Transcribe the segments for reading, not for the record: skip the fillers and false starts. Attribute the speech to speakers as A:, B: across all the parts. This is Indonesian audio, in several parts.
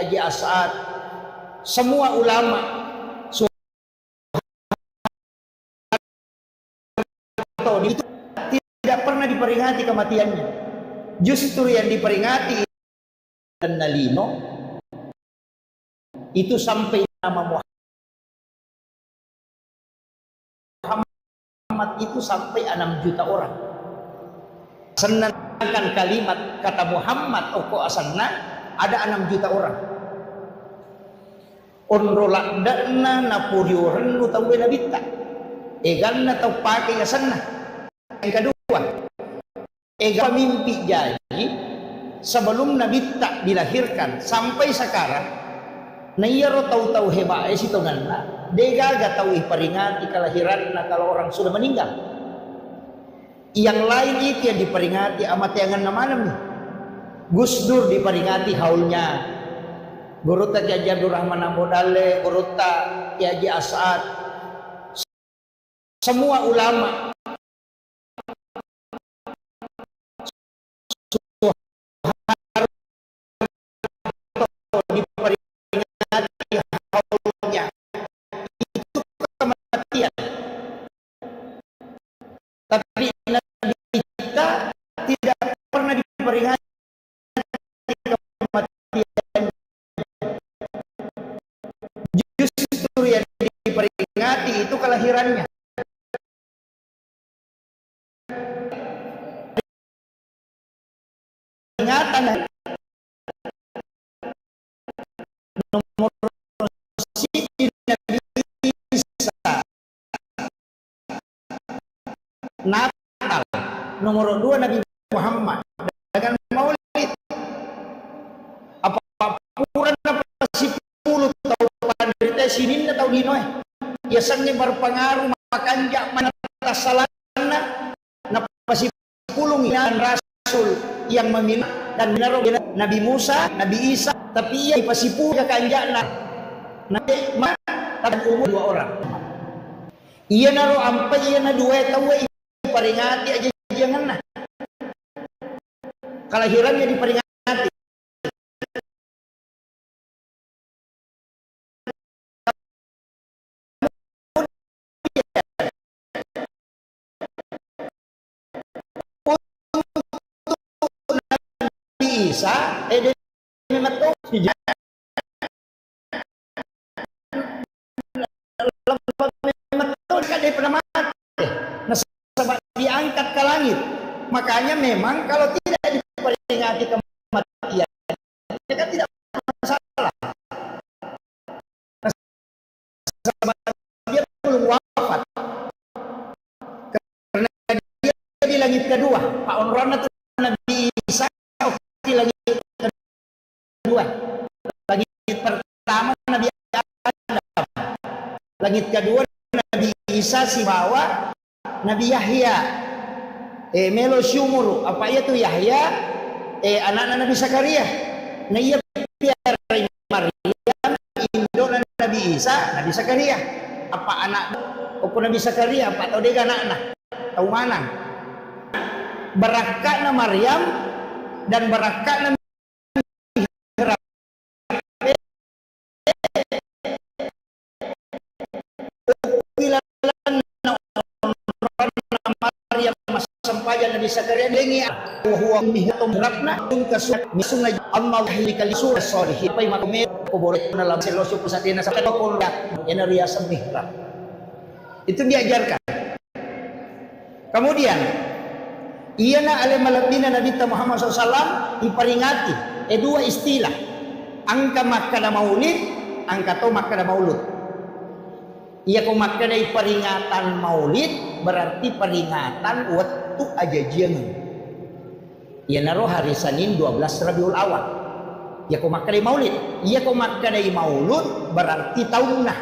A: Haji As'ad, semua ulama itu tidak pernah diperingati kematiannya. Justru yang diperingati dan Nalino itu sampai nama Muhammad itu sampai 6 juta orang. Senangkan kalimat kata Muhammad oko asanna ada 6 juta orang. Onrolak dana napuriu rendu tawe nabita. Eganna tau pakai asanna. Yang kedua, ega mimpi jadi sebelum Nabi tak dilahirkan sampai sekarang nayaro tahu-tahu hebat situ ganna dega ga tahu peringati kelahiran kalau orang sudah meninggal. Yang lain itu yang diperingati amat yang mana nih. Gus Dur diperingati haulnya, Guruta Ki Haji Abdul Rahman Ambodale, Guruta Ki Haji As'ad, semua ulama tapi Nabi kita tidak pernah diperingati kematian. Justru yang diperingati itu kelahirannya. Peringatan nomor siji Nabi Isa, Natal, nomor 2 Nabi Muhammad dengan Maulid. Apa puran apa 10 tahun panderita sinin atau dinoy ya sange berpengaruh makan jak manata salana napa 10 dan rasul yang meminta dan menaruh Nabi Musa, Nabi Isa, tapi ia dipasipu ke kanjana Nabi dan umur 2 orang. Ia naruh ampai ia na 2 tahu peringati aja jangan nah. Kelahirannya diperingati. Nabi Isa dia memetuk dia pernah mati. Nah, sebab diangkat ke langit. Makanya memang kalau tidak diperingati kematian, mereka tidak masalah. Nah, sebab dia belum wafat. Karena dia di langit kedua. Pak Onrona itu Nabi Isa di langit kedua. Langit pertama Nabi Adam. Langit kedua Nabi Isa si bawa Nabi Yahya melo syumuru apa itu Yahya anak Nabi Zakaria. Nah ia biar Maryam indona Nabi Isa Nabi Zakaria apa anak opo Nabi Zakaria apa tahu dia anak tahu mana barakatna Maryam dan barakatna Nabi Zakaria dengi huwa mihatum rabna kasut misunna Allah likal surah salihin pai makume koboret dalam seloso pusatina sa kadokon ena riasa mihrab. Itu diajarkan. Kemudian iyana ale malabina Nabi Muhammad SAW diperingati 2 istilah angka makkada maulid angka to makkada maulud. Iya ko makkada peringatan maulid berarti peringatan waktu aja jangan. Iya naruh hari Senin 12 Rabiul Awal. Iya ko makkada maulid. Iya ko makkada maulud berarti tahunna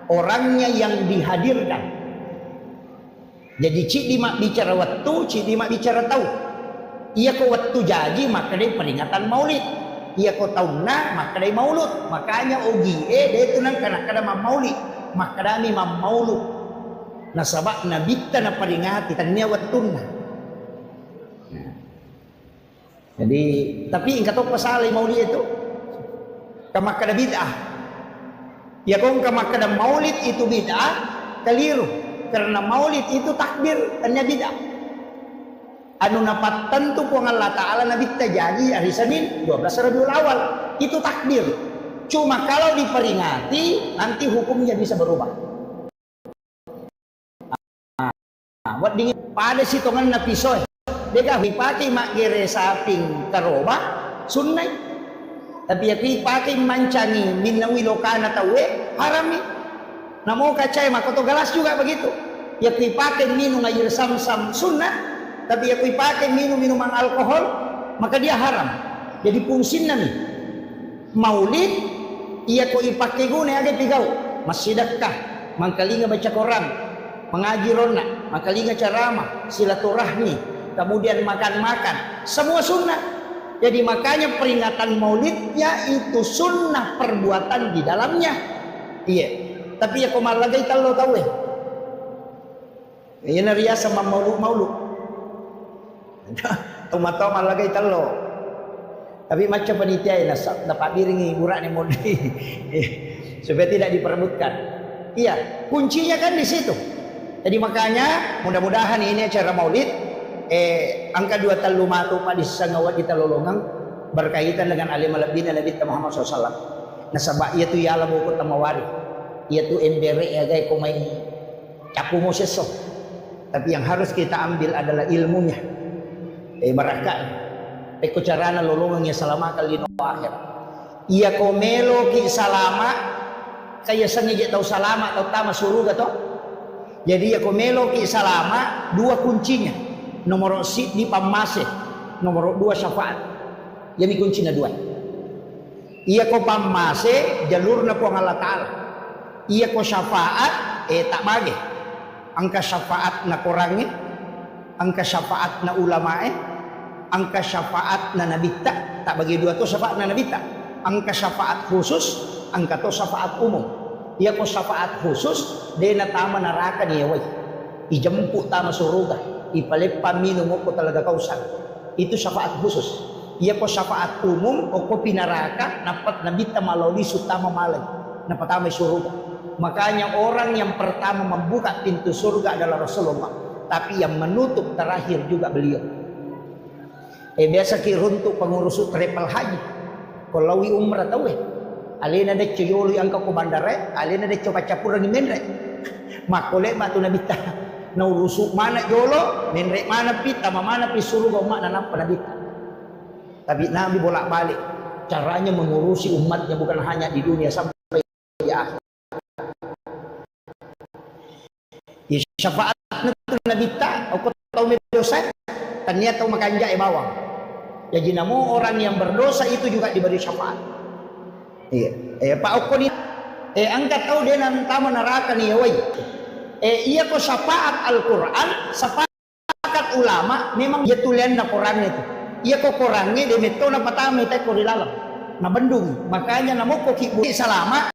A: orangnya yang dihadirkan. Jadi cik dimak bicara waktu, cik dimak bicara tahun. Iya ko waktu jadi makkada peringatan maulid. Iya ko tahunna makkada maulud. Makanya ogi dia itu nang kana-kana maulid. Maka kami maulud nasabak Nabi na peringati tanya wattuna. Jadi tapi ingkat apa salah maulid itu Kamak kada bid'ah. Ya kong kamak kada maulid itu bid'ah, keliru. Karena maulid itu takbir, tanya bid'ah. Anu napat tentu ku Allah Ta'ala Nabi terjadi hari Senin 12 Rabiul Awal. Itu takbir. Cuma kalau diperingati, nanti hukumnya bisa berubah. Buat dingin pada sitongan na pisoy. Deka pakai mak gere saping karoba, sunnah. Tapi ya pakai mancangi minawi lokana tawe harami. Namo kacai makoto galas juga begitu. Ya pakai minum air sam-sam sunnah. Tapi ya pakai minuman alkohol, maka dia haram. Jadi fungsin nami maulid ia ko ipakai guna aga pigau masjidakah mangkalinga baca Quran mengaji rona mangkalinga ceramah silaturahmi kemudian makan-makan semua sunnah. Jadi makanya peringatan maulidnya itu sunnah perbuatan di dalamnya. Iya. Tapi ya komal lagi kalau tahu ya. Ini ria sama maulud. Toma-toma lagi talo. Tapi macam panitia ini dapat biringi burak ni modi. Supaya tidak diperebutkan. Iya, kuncinya kan di situ. Jadi makanya mudah-mudahan ini acara maulid angka 2 talumatu pa di sangawat di talolongang berkaitan dengan alim alabina Nabi Muhammad SAW. Nasaba iya tu yala mo ko tamawari. Iya tu embere agay ko may capu mo seso. Tapi yang harus kita ambil adalah ilmunya. Baraka. Ko carana lolongang ya salama kali no akhir. Iya ko melo ki salama kaya sangi tau salama tau tama suruga to. Jadi iya ko melo ki salama dua kuncinya. Nomor si di pamase, nomor 2 syafaat. Jadi kuncinya 2. Iya ko pamase jalur na po ang Allah Ta'ala. Iya ko syafaat tak bagi. Angka syafaat na kurangi, angka syafaat na ulamae, angka syafaat na nabita. Tak bagi 2 to syafaat na nabita. Angka syafaat khusus, angka to syafaat umum. Iya ko syafaat khusus, de na tama naraka niya way. Ijemput tama suruga. Ipalepa minum ko talaga kausan. Itu syafaat khusus. Ia ko syafaat umum o ko pinaraka napat nabita maloli sutama malay napatama surga. Makanya orang yang pertama membuka pintu surga adalah Rasulullah, tapi yang menutup terakhir juga beliau. Biasa kiruntuk pengurus travel haji kolawi umrah tahu alena de ceyoli angka ko bandare alena de coba capurang menre makole batu nabita na urusuk mana jolo menrek mana pita mana pi surga umat nanap nabita. Tapi Nabi bolak-balik caranya mengurusi umatnya bukan hanya di dunia sampai di akhir. Syafaat nabita aku tahu dosa tanya tahu makanja bawang. Jadi namo orang yang berdosa itu juga diberi syafaat. Iya. Pak Okoni angkat tahu dia nanti neraka nih woi. Iya ko syafaat Al-Quran, sepakat ulama memang dia tulian na Quran itu. Iya ko Qurannya dia meto na patama ita ko dilalam. Na bandung. Makanya namo ko kibu salama.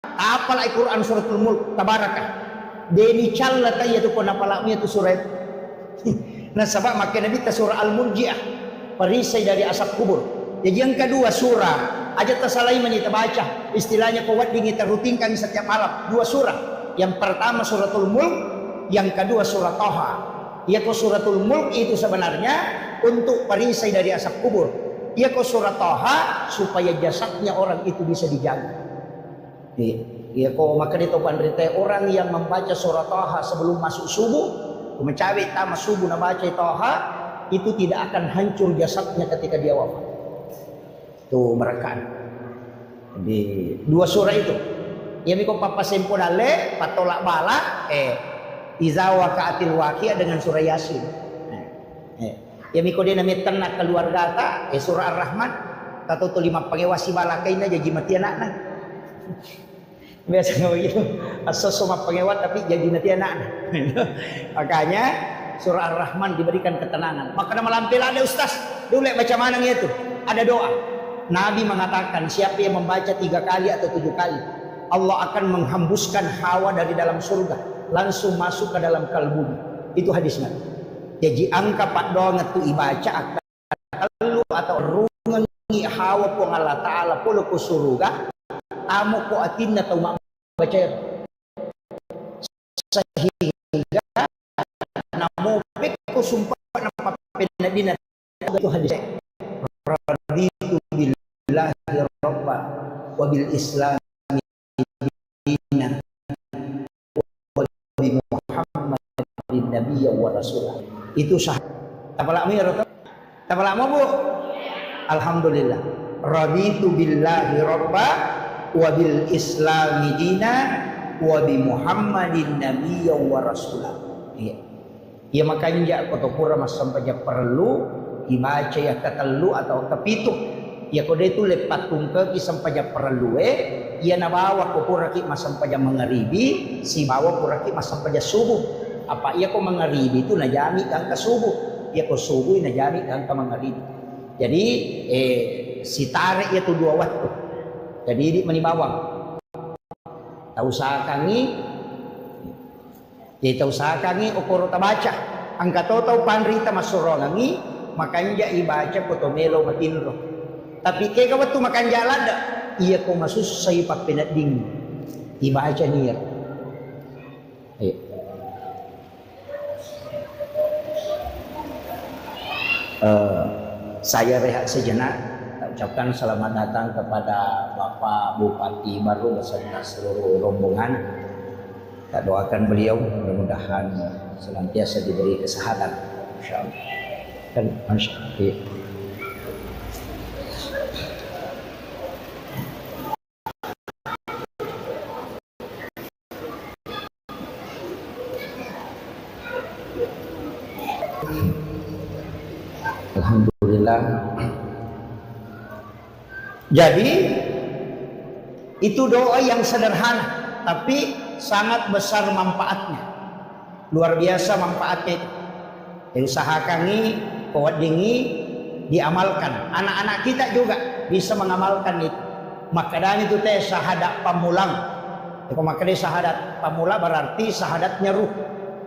A: Apal Al-Quran suratul Mulk tabaraka. Deni challa tayo to ko napalami itu surat. Nah sebab makanya Nabi surah Al-Murji'ah. Perisai dari asap kubur. Jadi yang kedua surah aja tersalai menita baca. Istilahnya kuat dingin terrutinkan setiap malam. 2 surah. Yang pertama suratul Mulk, yang kedua surat Thaha. Yaitu suratul Mulk itu sebenarnya untuk perisai dari asap kubur. Yaitu surat Thaha supaya jasadnya orang itu bisa dijaga. Iya kok maka ditopan rite orang yang membaca surat Thaha sebelum masuk subuh, mencabik tamat subuh na baca Thaha itu tidak akan hancur jasadnya ketika dia wafat. Tuh mereka. Di 2 surah itu. Ya miko papasempo dale patolak bala iza waqa'atil waqi'ah dengan surah Yasin. Ya miko dia namanya tenak keluarga ta surah Ar-Rahman tato to 5 pangewasi balakaina jadi mati anakna. Biasa begitu. Asal sama pengewat tapi jadi mati anakna. Makanya surah Ar-Rahman diberikan ketenangan. Maka nama lampil ada ustaz. Dulu baca mana itu? Ada doa. Nabi mengatakan siapa yang membaca 3 kali atau 7 kali Allah akan menghembuskan hawa dari dalam surga langsung masuk ke dalam kalbunya. Itu hadisnya. Jadi angka pak doang itu ibaca akan lu atau rungan hawa po ng Allah Ta'ala pulo ko suruga, amo ko atin na tumang baca sehingga namupik ko sumpah na papinadina itu hadis raditu billahi rabba wa bil islam dinan wa bi muhammadin nabiyya wa rasulah. Itu sah. Tapalakmu ya Rasul? Tapalakmu Bu? Alhamdulillah. Raditu billahi rabba wa bil islami dina wa bi muhammadin nabiyya wa rasulah. Iya. Ya makanya kotopura mas sampaja perlu ibaca ya katelu atau kepitu. Ya kode itu lepat tungke ki sampaja perlu ia nabawa ko pura ki mas sampaja mengaribi si bawa pura ki mas sampaja subuh. Apa ia ko mengaribi itu najami kang ka subuh. Ia ko subuh najami kang ka mengaribi. Jadi si tarik itu dua waktu. Jadi di menibawang. Tahu sakangi ya tahu sakangi okoro tabaca. Ang katotaw panrita masurongangi makanja ibaca kotomelo matinro. Tapi kaya kawat tu makanja lada iya ko masusay papinading ibaca niya. Ayo. Saya rehat sejenak, ucapkan selamat datang kepada Bapak Bupati baru beserta seluruh rombongan. Kita doakan beliau mudah-mudahan senantiasa diberi kesehatan, insyaallah. Dan masyaallah. Alhamdulillah. Jadi itu doa yang sederhana tapi sangat besar manfaatnya. Luar biasa manfaatnya itu. Usahakan ini, kuat dingi diamalkan. Anak-anak kita juga bisa mengamalkan itu. Maka dan itu teh syahadat pamulang. Itu maka dia syahadat pamula berarti syahadatnya ruh.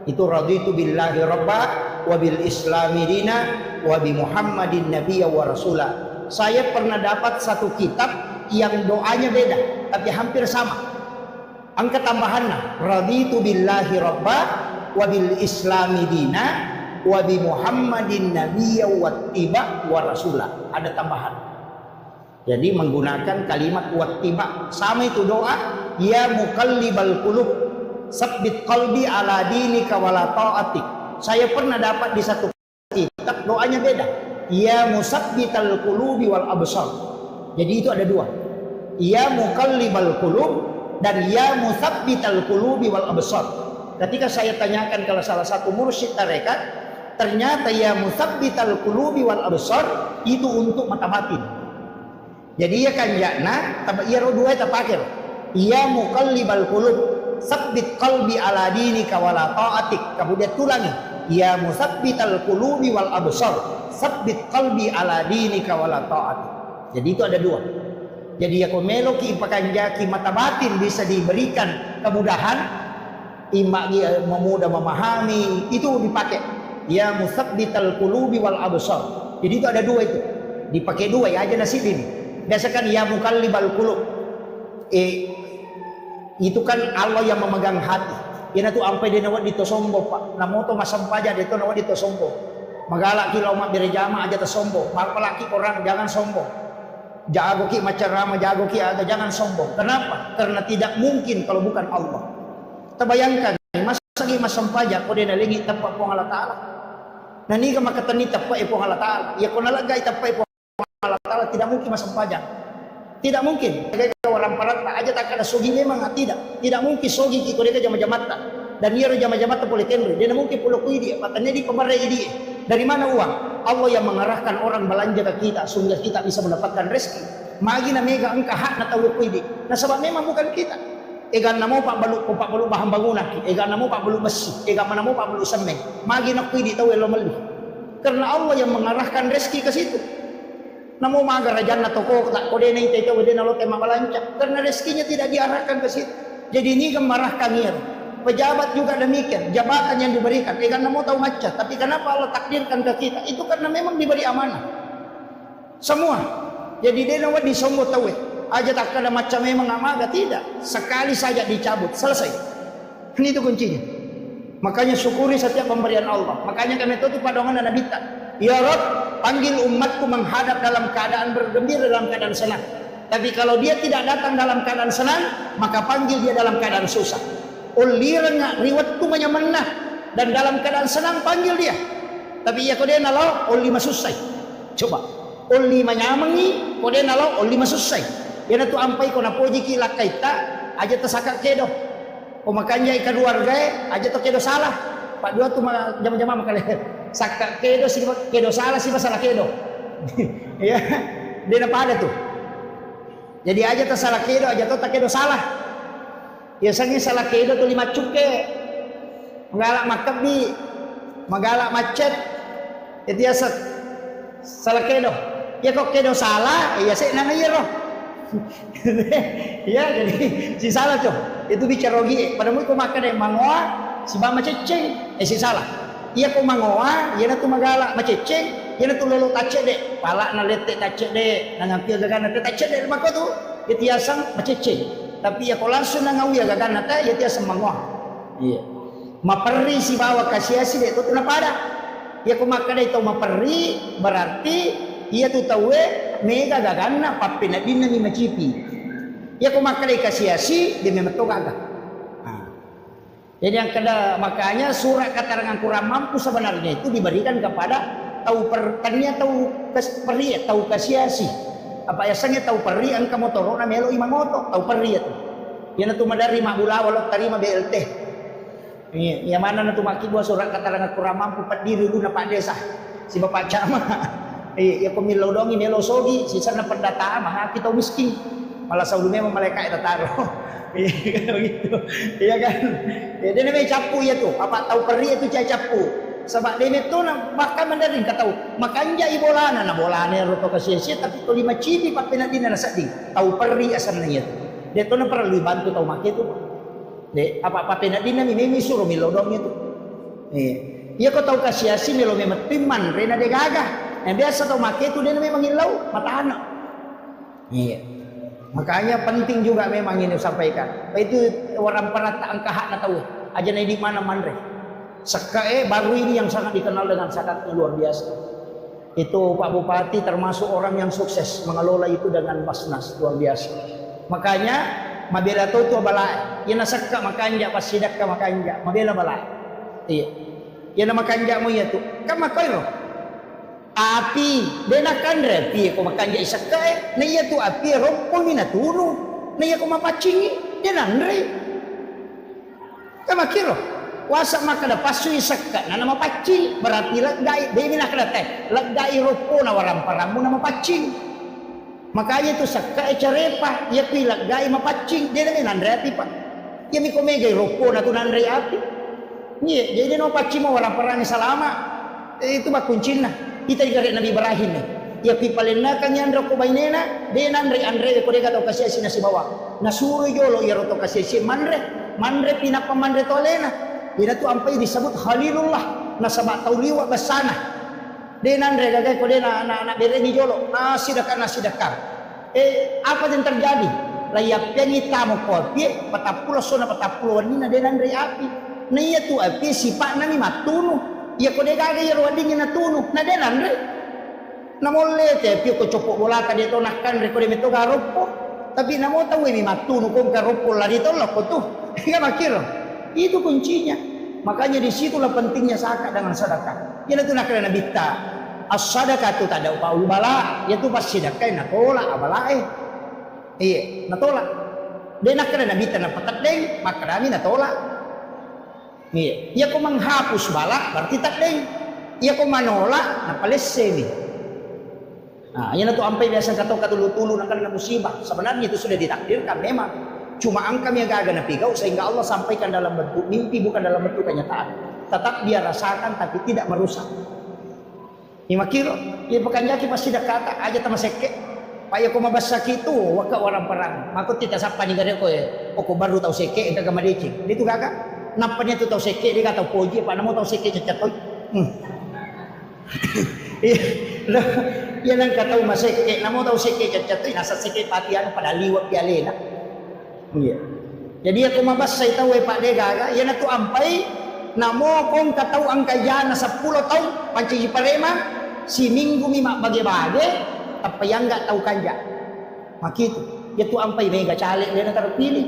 A: Itu raditu billahi rabba wa bil islami dina wa bi muhammadin nabiyya wa rasulah. Saya pernah dapat satu kitab yang doanya beda tapi hampir sama. Angka tambahannya raditu billahi rabba wa bil islami dina wa bi muhammadin nabiyya wa tiba wa rasulah. Ada tambahan. Jadi menggunakan kalimat wa tiba sama itu doa ya muqallibal qulub sabbit qalbi ala dinika wala ta'atik. Saya pernah dapat di satu kitab doanya beda. Ya musabbital qulubi wal absar. Jadi itu ada dua. Ya muqallibal qulub dan ya musabbital qulubi wal absar. Ketika saya tanyakan ke salah satu mursyid tarekat, ternyata ya musabbital qulubi wal absar itu untuk mata batin. Jadi ya kan yakna iya dua itu pakir. Ya muqallibal qulub sabbit qalbi ala dinika wala ta'atik. Kemudian tulangi ya musabbital qulubi wal absar sabbit qalbi ala dinika wala ta'atik. Jadi itu ada dua. Jadi ya komelo ki ipakanjaki mata batin bisa diberikan kemudahan imagi memudah memahami itu dipakai ya musabbital qulubi wal absar. Jadi itu ada dua itu. Dipakai dua ya aja nasib ini. Biasakan ya muqallibal qulub. Itu kan Allah yang memegang hati. Ina tu ampai dia nawat dito sombo pak. Namo to masampaja dito nawat dito sombo. Magalak ki mak birejama aja tersombo. Malaki orang jangan sombong. Jago ki macarama jago ki ada jangan sombong. Kenapa? Karena tidak mungkin kalau bukan Allah. Terbayangkan masa lagi masampaja ko dia nalingi tapak po Allah Taala. Nani ka makatani tapak po Allah Taala. Ya ko nalagay tapak po Allah Taala tidak mungkin masampaja. Tidak mungkin. Kayak orang parat aja tak ada sogi memang tidak. Tidak mungkin sogi ki ko dia jama-jamata. Dan dia jama-jamata boleh kenri. Dia mungkin pulau kuidi patanya di pemarai dia. Dari mana uang? Allah yang mengarahkan orang belanja ke kita sehingga kita bisa mendapatkan rezeki. Magi na mega angka hak na tahu kuidi. Nah sebab memang bukan kita. Egan namo pak balu bahan bangunan. Egan namo pak balu besi. Egan namo pak balu semen. Magi na kuidi tahu elo meli. Karena Allah yang mengarahkan rezeki ke situ. Namo maga rajan na toko tak kode na ite tahu dia nalo tema belanja. Karena rezekinya tidak diarahkan ke situ. Jadi ini gemarahkan dia. Pejabat juga demikian, jabatan yang diberikan. Karena mau tahu macet, tapi kenapa Allah takdirkan ke kita? Itu karena memang diberi amanah. Semua Jadi dia nawa disombo tahu aja tak ada macam memang amaga, tidak. Sekali saja dicabut, selesai. Ini itu kuncinya. Makanya syukuri setiap pemberian Allah. Makanya kami tutup padongan dan nabita. Ya Rabb, panggil umatku menghadap dalam keadaan bergembira, dalam keadaan senang. Tapi kalau dia tidak datang dalam keadaan senang, maka panggil dia dalam keadaan susah. Ulirnya riwatku menyemenah, dan dalam keadaan senang panggil dia. Tapi ya kau dia nalau oli masusai. Coba oli menyamangi kau dia nalau oli masusai. Dia tu ampai kau napoji kila kaita aja tersakak kedo. Oh makanya ikan keluarga aja tu kedo salah. Pak dua tu jam-jam makale sakak kedo si kedo salah si masalah kedo. Ya, dia apa ada tu. Jadi aja tersalah kedo aja tu tak kedo salah. Biasanya salah kedo tu 5 cuke. Mengalak makab di magalak macet. Itu ya salah kedo. Ya kok kedo salah, ya saya nana ya roh. Ya jadi si salah tuh. Itu bicara rogi. Padamu kau makan yang mangoa, si bama ceceng, si salah. Iya kau mangoa, ya na tu magalak maceceng, ya na tu lolo tacet dek. Palak na lete tacet dek, na ngampil gagan na tacet dek mako tu. Ya tiasang maceceng. Tapi ya kau langsung na ngawi gagan na ta, ya tiasang mangoa. Iya. Maperi si bawa kasiasi dek tu kenapa ada? Ya kau makan itu maperi berarti ia tu tahu mega gagana papina dinna ni macipi. Ya kau makan kasiasi dia memang tu gagah. Jadi yang kena makanya surat keterangan kurang mampu sebenarnya itu diberikan kepada tahu pertania tahu peri tahu kasiasi. Apa yasanya tahu peri angka motorona melo imangoto tahu peri itu. Yang tu madari mabula walau terima BLT. Yang mana nanti maki buat surat keterangan kurang mampu pendiri guna Pak Desa si Bapak Camat. Ya pemilau dongi melo sogi sisa na pendataan mah kita miskin malah saulu memang malaikat itu taruh. Gitu. Iya kan? Ya dia namanya capu ya tuh. Apa tahu peri itu cai capu. Sebab dia itu makan mandarin kata tahu. Makan ja ibolana na bolana roto kasih tapi tu 5 cibi pakai nanti na sadi. Tahu peri asalnya itu. Dia tu na perlu bantu tahu make itu. De apa-apa nanti na mimi suruh milodong itu. Iya kau tahu kasiasi melo memang timan rena de gagah. Yang biasa tahu make itu dia memang ngilau mata anak. Iya. Makanya penting juga memang ini sampaikan. Itu orang perataan kahak na tahu. Aja di mana mandre. Sekae baru ini yang sangat dikenal dengan sangat luar biasa. Itu Pak Bupati termasuk orang yang sukses mengelola itu dengan Basnas luar biasa. Makanya mabela tu balai. Ia nasakka makanja pas sidakka makanja. Mabela balai. Iya. Ia nama kanja mo ya tu. Kama kairo. Api benakan repi ko makanja isakay na iya tu api rompon ni natunu na iya ko mapacing dia nandre kama kiro wasa makada pasu isakka na mapacing berarti lagai dewi nakada teh lagai ropo na waram paramu na mapacing makanya tu sakka carepa iya pi lagai mapacing dia na nandre api pa iya mi ko megay ropo na tu nandre api iya jadi no pacing mo waram parang salama itu ba kuncina. Kita dikari Nabi Ibrahim ni. Ya pipalena kanyandra ko bainena, denan Andre ko deka to kasih nasi bawa. Nasuro yolo ya roto kasih mandre pinapamandre tolena. Ina tu ampai disebut Khalilullah nasaba tauliwa basana. Denan gagay ko dena na bereni yolo. Nasidakan. Apa yang terjadi? Layap yang itamo ko pi patapulo sona patapulo wanina denan api. Na iya tu api sipak nami matunu. Ya kau dega gaya ruadingnya natunu, na dia nandre, na molle te pio ko copok bola tadi tu nakkan reko de meto garopo, tapi na mo tahu ini matunu kau garopo lari tu lah kau tu, ya makir, itu kuncinya, makanya disitulah pentingnya zakat dengan sedekah, ya itu nak kena bita, as-sadaqah tu tak ada upah bala, ya tu pas sedekah nak tolak abala iya, nak tolak, dia nak kena bita nak patat deng, maka kami nak tolak. Ia ko menghapus balak berarti tak deng. Ia ko manolak na palesse ni. Yan na to ampay biasa kato katulu-tulu na kanang musibah. Sebenarnya itu sudah ditakdirkan memang. Cuma ang kami agak na pigaw sehingga Allah sampaikan dalam bentuk mimpi bukan dalam bentuk kenyataan. Tetap dia rasakan tapi tidak merusak. Imakiro, ia pekanjaki pasti dah kata aja tama seke. Paya ko mabasaki itu waka orang perang. Mako tita sapa ni gare ko ko baru tahu seke ka gamadicing. Itu kakak. Nampaknya tu tahu seke dia kata poji apa namo tahu seke cecatoy. Yan ang kataw maseke. Namo daw seke chat-chat nasa seke patian pada liwat pialena. Iya. Jadi ako mabas sa itaw Pak De gaga. Yan ato ampay namo kong kataw ang kaya na 10 taon panci parema si minggu mima bage-bage tapayang gak tahu kanja. Makito. Yato ampay mega calik dia na terpilih.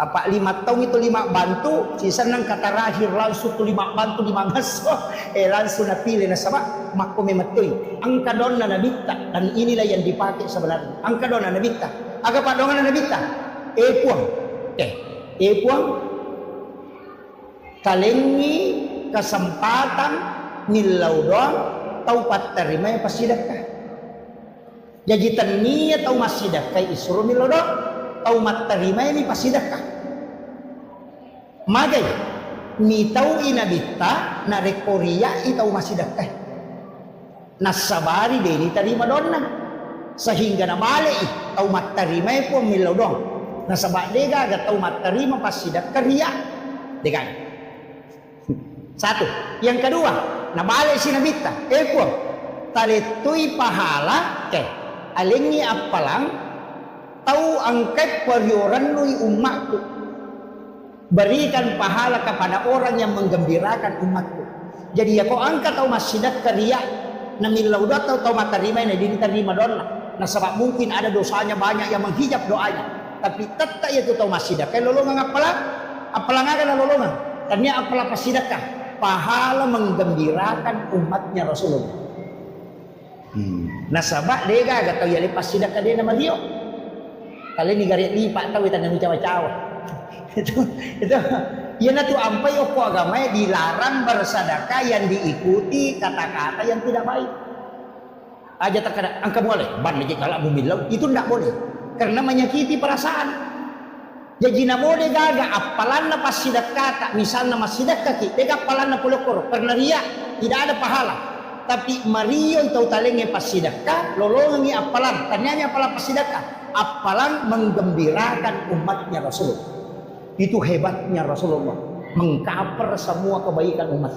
A: Apa 5 tahun itu 5 bantu, sisa nang katarahir langsung tu 5 bantu 5 ngaso, langsung napili na sama, mako mematoy. Ang kadon na nabita, dan inilah yang dipakai sebenarnya. Ang kadon na nabita, aga padongan na nabita, epuang, epuang, talengi kesempatan nilaw doang, tau terima yang pasidak ka. Jadi tania tau masidak kay isuro nilaw doang, tau terima yang pasidak ka. Magay, mitaw inabita na rekoria itaw masidakay. Nasabari din itarima doon na. Sehingga na mali itaw matarima po milaw doon. Nasabari gaga itaw matarima pasidak kariya. Dekan. Satu. Yang kedua, nabali sinabita. Po, talito'y pahala alingi apalang tau angkat peryoran nu'y umakku. Berikan pahala kepada orang yang menggembirakan umatku. Jadi ya kau angkat tau masidat kariya na milaudat tau matarima ini diterima doa. Nah sebab mungkin ada dosanya banyak yang menghijab doanya. Tapi tetap itu tau masidat. Kayak lolongan apalang akan lolongan. Tanya apalah pasidatkah? Pahala menggembirakan umatnya Rasulullah. Nah sebab dia gak tahu ya lipas sidak dia nama dia. Kali ini garis lipat tahu tanda cawa-cawa. itu ya natu ampai opo agama dilarang bersedekah yang diikuti kata-kata yang tidak baik. Aja terkadang angka boleh ban lagi kalau bumilau itu tidak boleh karena menyakiti perasaan. Jadi boleh gaga apalan na pas sedekah misalnya mas sedekah kita apalan na pulokor karena ria tidak ada pahala. Tapi Mario itu talengnya pas sedekah lolongi apalan tanyanya apalan pas sedekah apalan menggembirakan umatnya Rasulullah. Itu hebatnya Rasulullah mengcover semua kebaikan umat.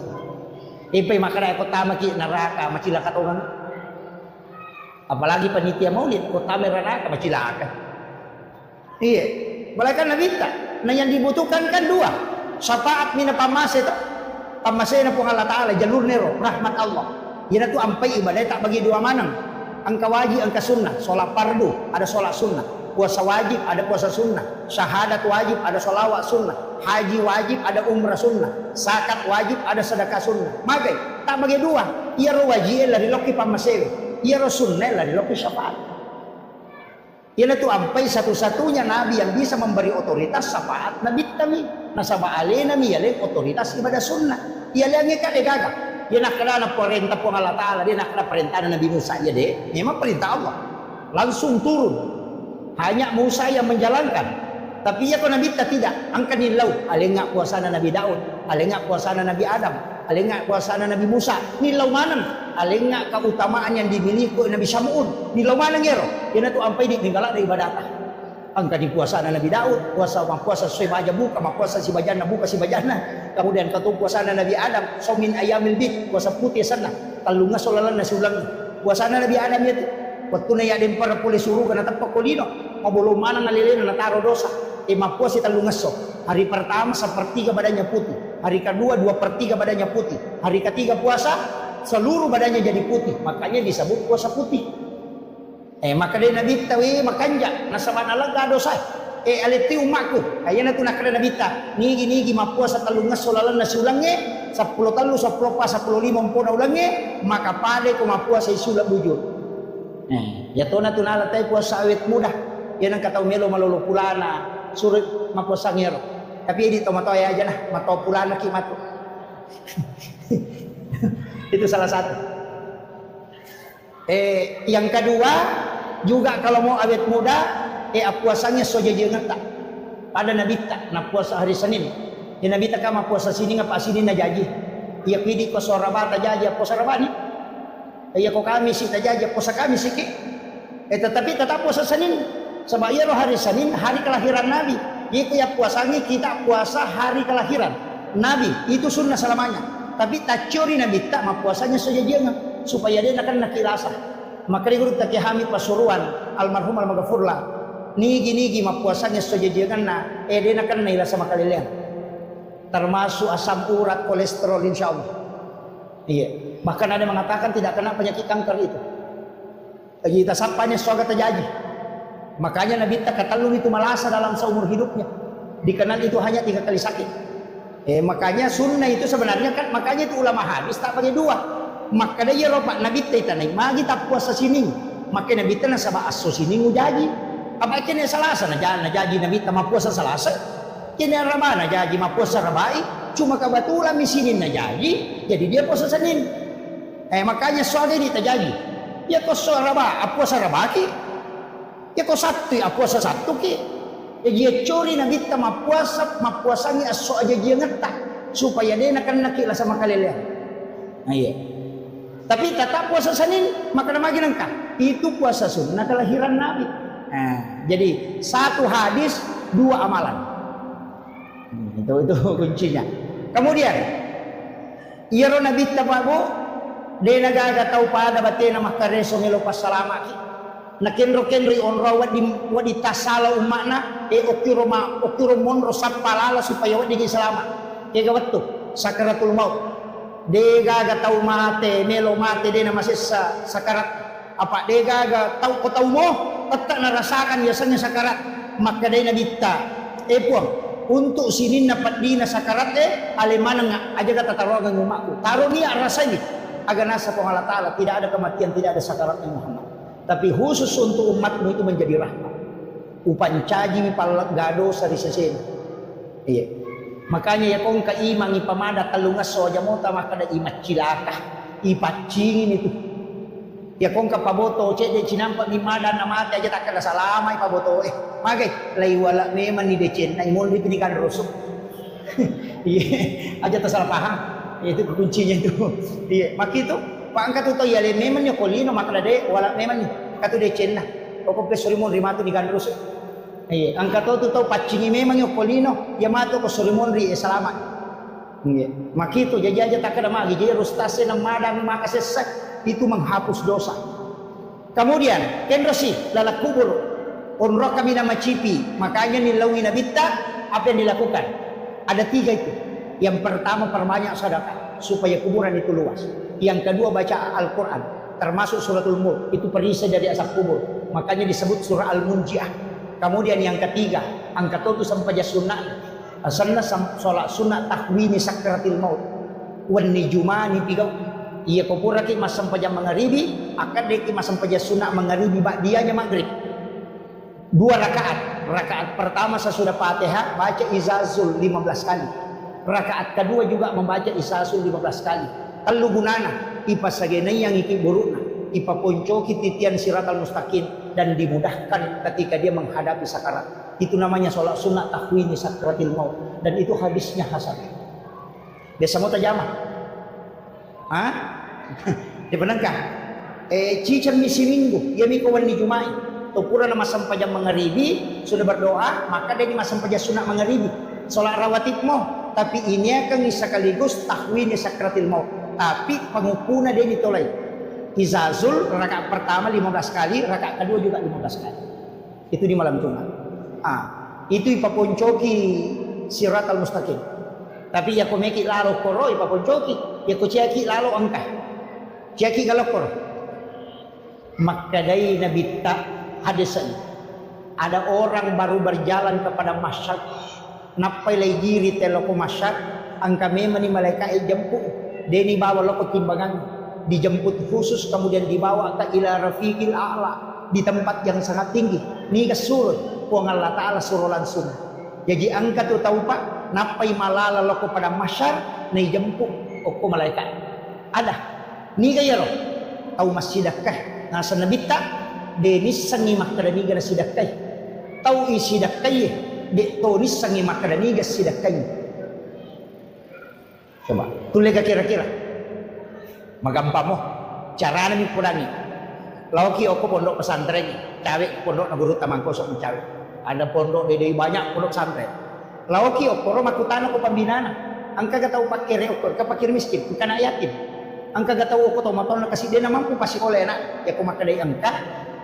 A: Ipai makanya kota maki neraka macilaka orang. Apalagi panitia maulid kota neraka macilaka. Iya, malaikat Nabi tak. Nah yang dibutuhkan kan dua. Syafaat mina pamase itu. Pamase na po Allah Taala jalur nero rahmat Allah. Yan itu ampai ibadah tak bagi dua manang. Angka wajib angka sunnah. Sholat fardu ada sholat sunnah. Puasa wajib ada puasa sunnah, syahadat wajib ada sholawat sunnah, haji wajib ada umrah sunnah, zakat wajib ada sedekah sunnah. Maka tak bagi dua, ia wajib lari loki pamasel, ia sunnah lari loki syafaat. Ia itu ampai satu-satunya nabi yang bisa memberi otoritas syafaat nabi kami. Nasaba alena mi yale otoritas ibadah sunnah. Ia lengi kade gaga. Dia nak kena perintah pun Allah Taala, dia nak kena perintah Nabi Musa ya deh. Memang perintah Allah. Langsung turun. Hanya Musa yang menjalankan. Tapi ya kau Nabi tidak. Angkat nilau. Alengak puasana Nabi Daud. Alengak puasana Nabi Adam. Alengak puasana Nabi Musa. Nilau mana? Alengak keutamaan yang dimiliki Nabi Samun. Nilau mana ngero? Yana tu ampai di tinggalak dari ibadah. Angkat di puasana Nabi Daud. Puasa sesuai baja buka. Puasa si bajana buka si bajana. Kemudian katu puasana Nabi Adam. Somin ayamil bid. Puasa putih sana. Talunga solalan nasi ulang. Puasana Nabi Adam itu. Waktu na yadim para puli suruh kana tapak kolino mabulong mana nalilin na taro dosa mapuas si talungaso. Hari pertama sepertiga badannya putih, hari kedua 2/3 badannya putih, hari ketiga puasa seluruh badannya jadi putih, makanya disebut puasa putih. Maka dia Nabi tawi makanja nasaban alaga dosa aliti umakku ayana tu nakada Nabi ta nigi mapuasa talungaso lalan na sulangnya 10 talu 10 pa 10 5 puna ulangnya maka pade ko mapuasa isulak bujur. Ya tona tunala tay puasa awet mudah. Yan ang kataw melo malolo pulana, surit mapuasa ngero. Tapi di tomatoy aja nah, matau pulana kimato. Itu salah satu. Yang kedua juga kalau mau awet muda, puasanya sojejengan tak. Pada Nabi tak, na puasa hari Senin. Ya Nabi tak kama puasa sini ngapa sini na jaji. Iya pidi ko sorabata jaji puasa rabani. Iya kok kami sih tajajah puasa kami sih tetapi tetap puasa Senin sebab iya hari Senin hari kelahiran Nabi itu ya puasanya kita puasa hari kelahiran Nabi itu sunnah selamanya tapi tak curi Nabi tak mah puasanya saja jangan supaya dia akan nakilasa. Maka dia guru takihami pasuruan almarhum almagafurlah nigi mapuasanya sojajangan na dia akan nailasa makalilian termasuk asam urat, kolesterol, insya Allah. Iya. Bahkan ada yang mengatakan tidak kena penyakit kanker itu. Kita sampainya soga terjadi. Makanya Nabi tak katalung itu malasa dalam seumur hidupnya. Dikenal itu hanya 3 kali sakit. Makanya sunnah itu sebenarnya kan, makanya itu ulama hadis tak bagi 2. Maka dia ropak Nabi tanai magi tak puasa sini. Maka Nabi tanah sama aso sini ngujaji. Apa kene salasa na jadi Nabi tak puasa salasa. Kene ramana jadi puasa rabai. Cuma kebetulan misinin na jadi dia puasa Senin. Makanya soal ini terjadi. Ya kau soal raba, puasa rabaki. Ya kau Sabtu, puasa Sabtu ki. Ya dia curi Nabi tak puasanya aso aja dia ngetak supaya dia akan nakilah sama kalian. Nah iya. Tapi tetap puasa Senin, maka nama nangka. Itu puasa sunnah kelahiran Nabi. Jadi 1 hadis 2 amalan. Itu kuncinya. Kemudian, iro Nabi tabago, dia nagaga tau pada batin nama kareso ngelopas salama ki. Nakenro wadi tasala umakna okiro monro sapalala supaya wadi selama. Kega betul sakaratul maut. Dega tau mate melo mate dia nama sesa sakarat apa dega tau ko tau mo tetap narasakan biasanya sakarat maka dia nabita puang untuk sinin dapat dina sakarat alemana aja kata taruhan umakku taruh dia rasa ini agar nasa Allah Ta'ala tidak ada kematian tidak ada sakarat Muhammad. Tapi khusus untuk umatmu itu menjadi rahmat. Upancaji palat gado sari sesen. Iya. Makanya ya kong kaimang ipamada kalungas soja mota maka da imat cilaka. Ipacingin itu. Ya kong kapaboto cede cinampak ni mada namate aja tak kada salama ipaboto Magay lay wala memang ni decen na imol di pinikan rusuk. Iya. Aja tak salah paham. Itu kuncinya itu. Iya. Maka itu pangkat itu ya le memang ya kolino maka de wala memang ni katu decen na. Opo pesorimon rimatu di gandrus. Angkat tu tahu pacingi memang yo kolino ya mato ko sorimon ri selamat. Maka itu jadi aja tak ada magi jadi rustase na madang maka sesak itu menghapus dosa. Kemudian kendrosi lalak kubur onro kami nama cipi makanya nilawi nabita apa yang dilakukan ada 3 itu. Yang pertama perbanyak sedekah supaya kuburan itu luas. Yang kedua baca Al-Quran termasuk suratul Mulk itu perisai dari asap kubur makanya disebut surah Al-Munjiah. Kemudian yang ketiga, angkat itu sampai sunnah. Sunnah solat sunnah takwini sakratil maut. Wan nijumani pigau. Ia kupura ki mas sampai maghribi, akan deki mas sampai sunnah maghribi ba'diyanya maghrib. 2 rakaat. Rakaat pertama sesudah Fatihah baca izazul 15 kali. Rakaat kedua juga membaca izazul 15 kali. Telu gunana ipasagenai yang iki burukna. Ipaponcoki titian siratal mustaqim dan dimudahkan ketika dia menghadapi sakarat. Itu namanya sholat sunnah takwini sakratil maut dan itu hadisnya hasan. Dia semua terjamah. Dia benarkah? Cican misi minggu, ya miko wani jumai. Tupura nama sampai jam maghribi sudah berdoa, maka dia di masa sampai sunnah maghribi. Sholat rawatib mau, tapi ini akan sekaligus takwini sakratil maut. Tapi pengukuna dia ditolak. Izazul rakaat pertama 15 kali, rakaat kedua juga 15 kali. Itu di malam Jumat. Itu ipaponcoki siratal mustaqim. Tapi ya komeki lalo koro ipaponcoki, ya kuciaki lalo angka. Ciaki kalau koro. Maka dari Nabi tak hadisan. Ada orang baru berjalan kepada masyad. Napai lay diri teloko masyad, angka memang ni malaikat jemput. Deni bawa loko timbangan. Dijemput khusus kemudian dibawa ke ila rafiqil a'la di tempat yang sangat tinggi ni kesurut puang Allah Ta'ala suruh langsung jadi angkat tu tahu pak napai malala loko pada masyar ni jemput oko malaikat ada ni kaya lo tahu masjidakah nasa nabita denis sangi makadani gana sidakay tahu isidakay de tonis sangi makadani gana sidakay coba tulega kira-kira magampang mo cara namin pulangi lauki ako pondok pesantren cawe pondok na guru tamangko sok cawe ada pondok dede banyak pondok pesantren lauki ako ro makutano ko pambinana angka ka tau pakire ko ka pakir miskin kana yatim Angka gataw ko to matol na kasi di naman po pasikolay na. Ya kumakaday angka.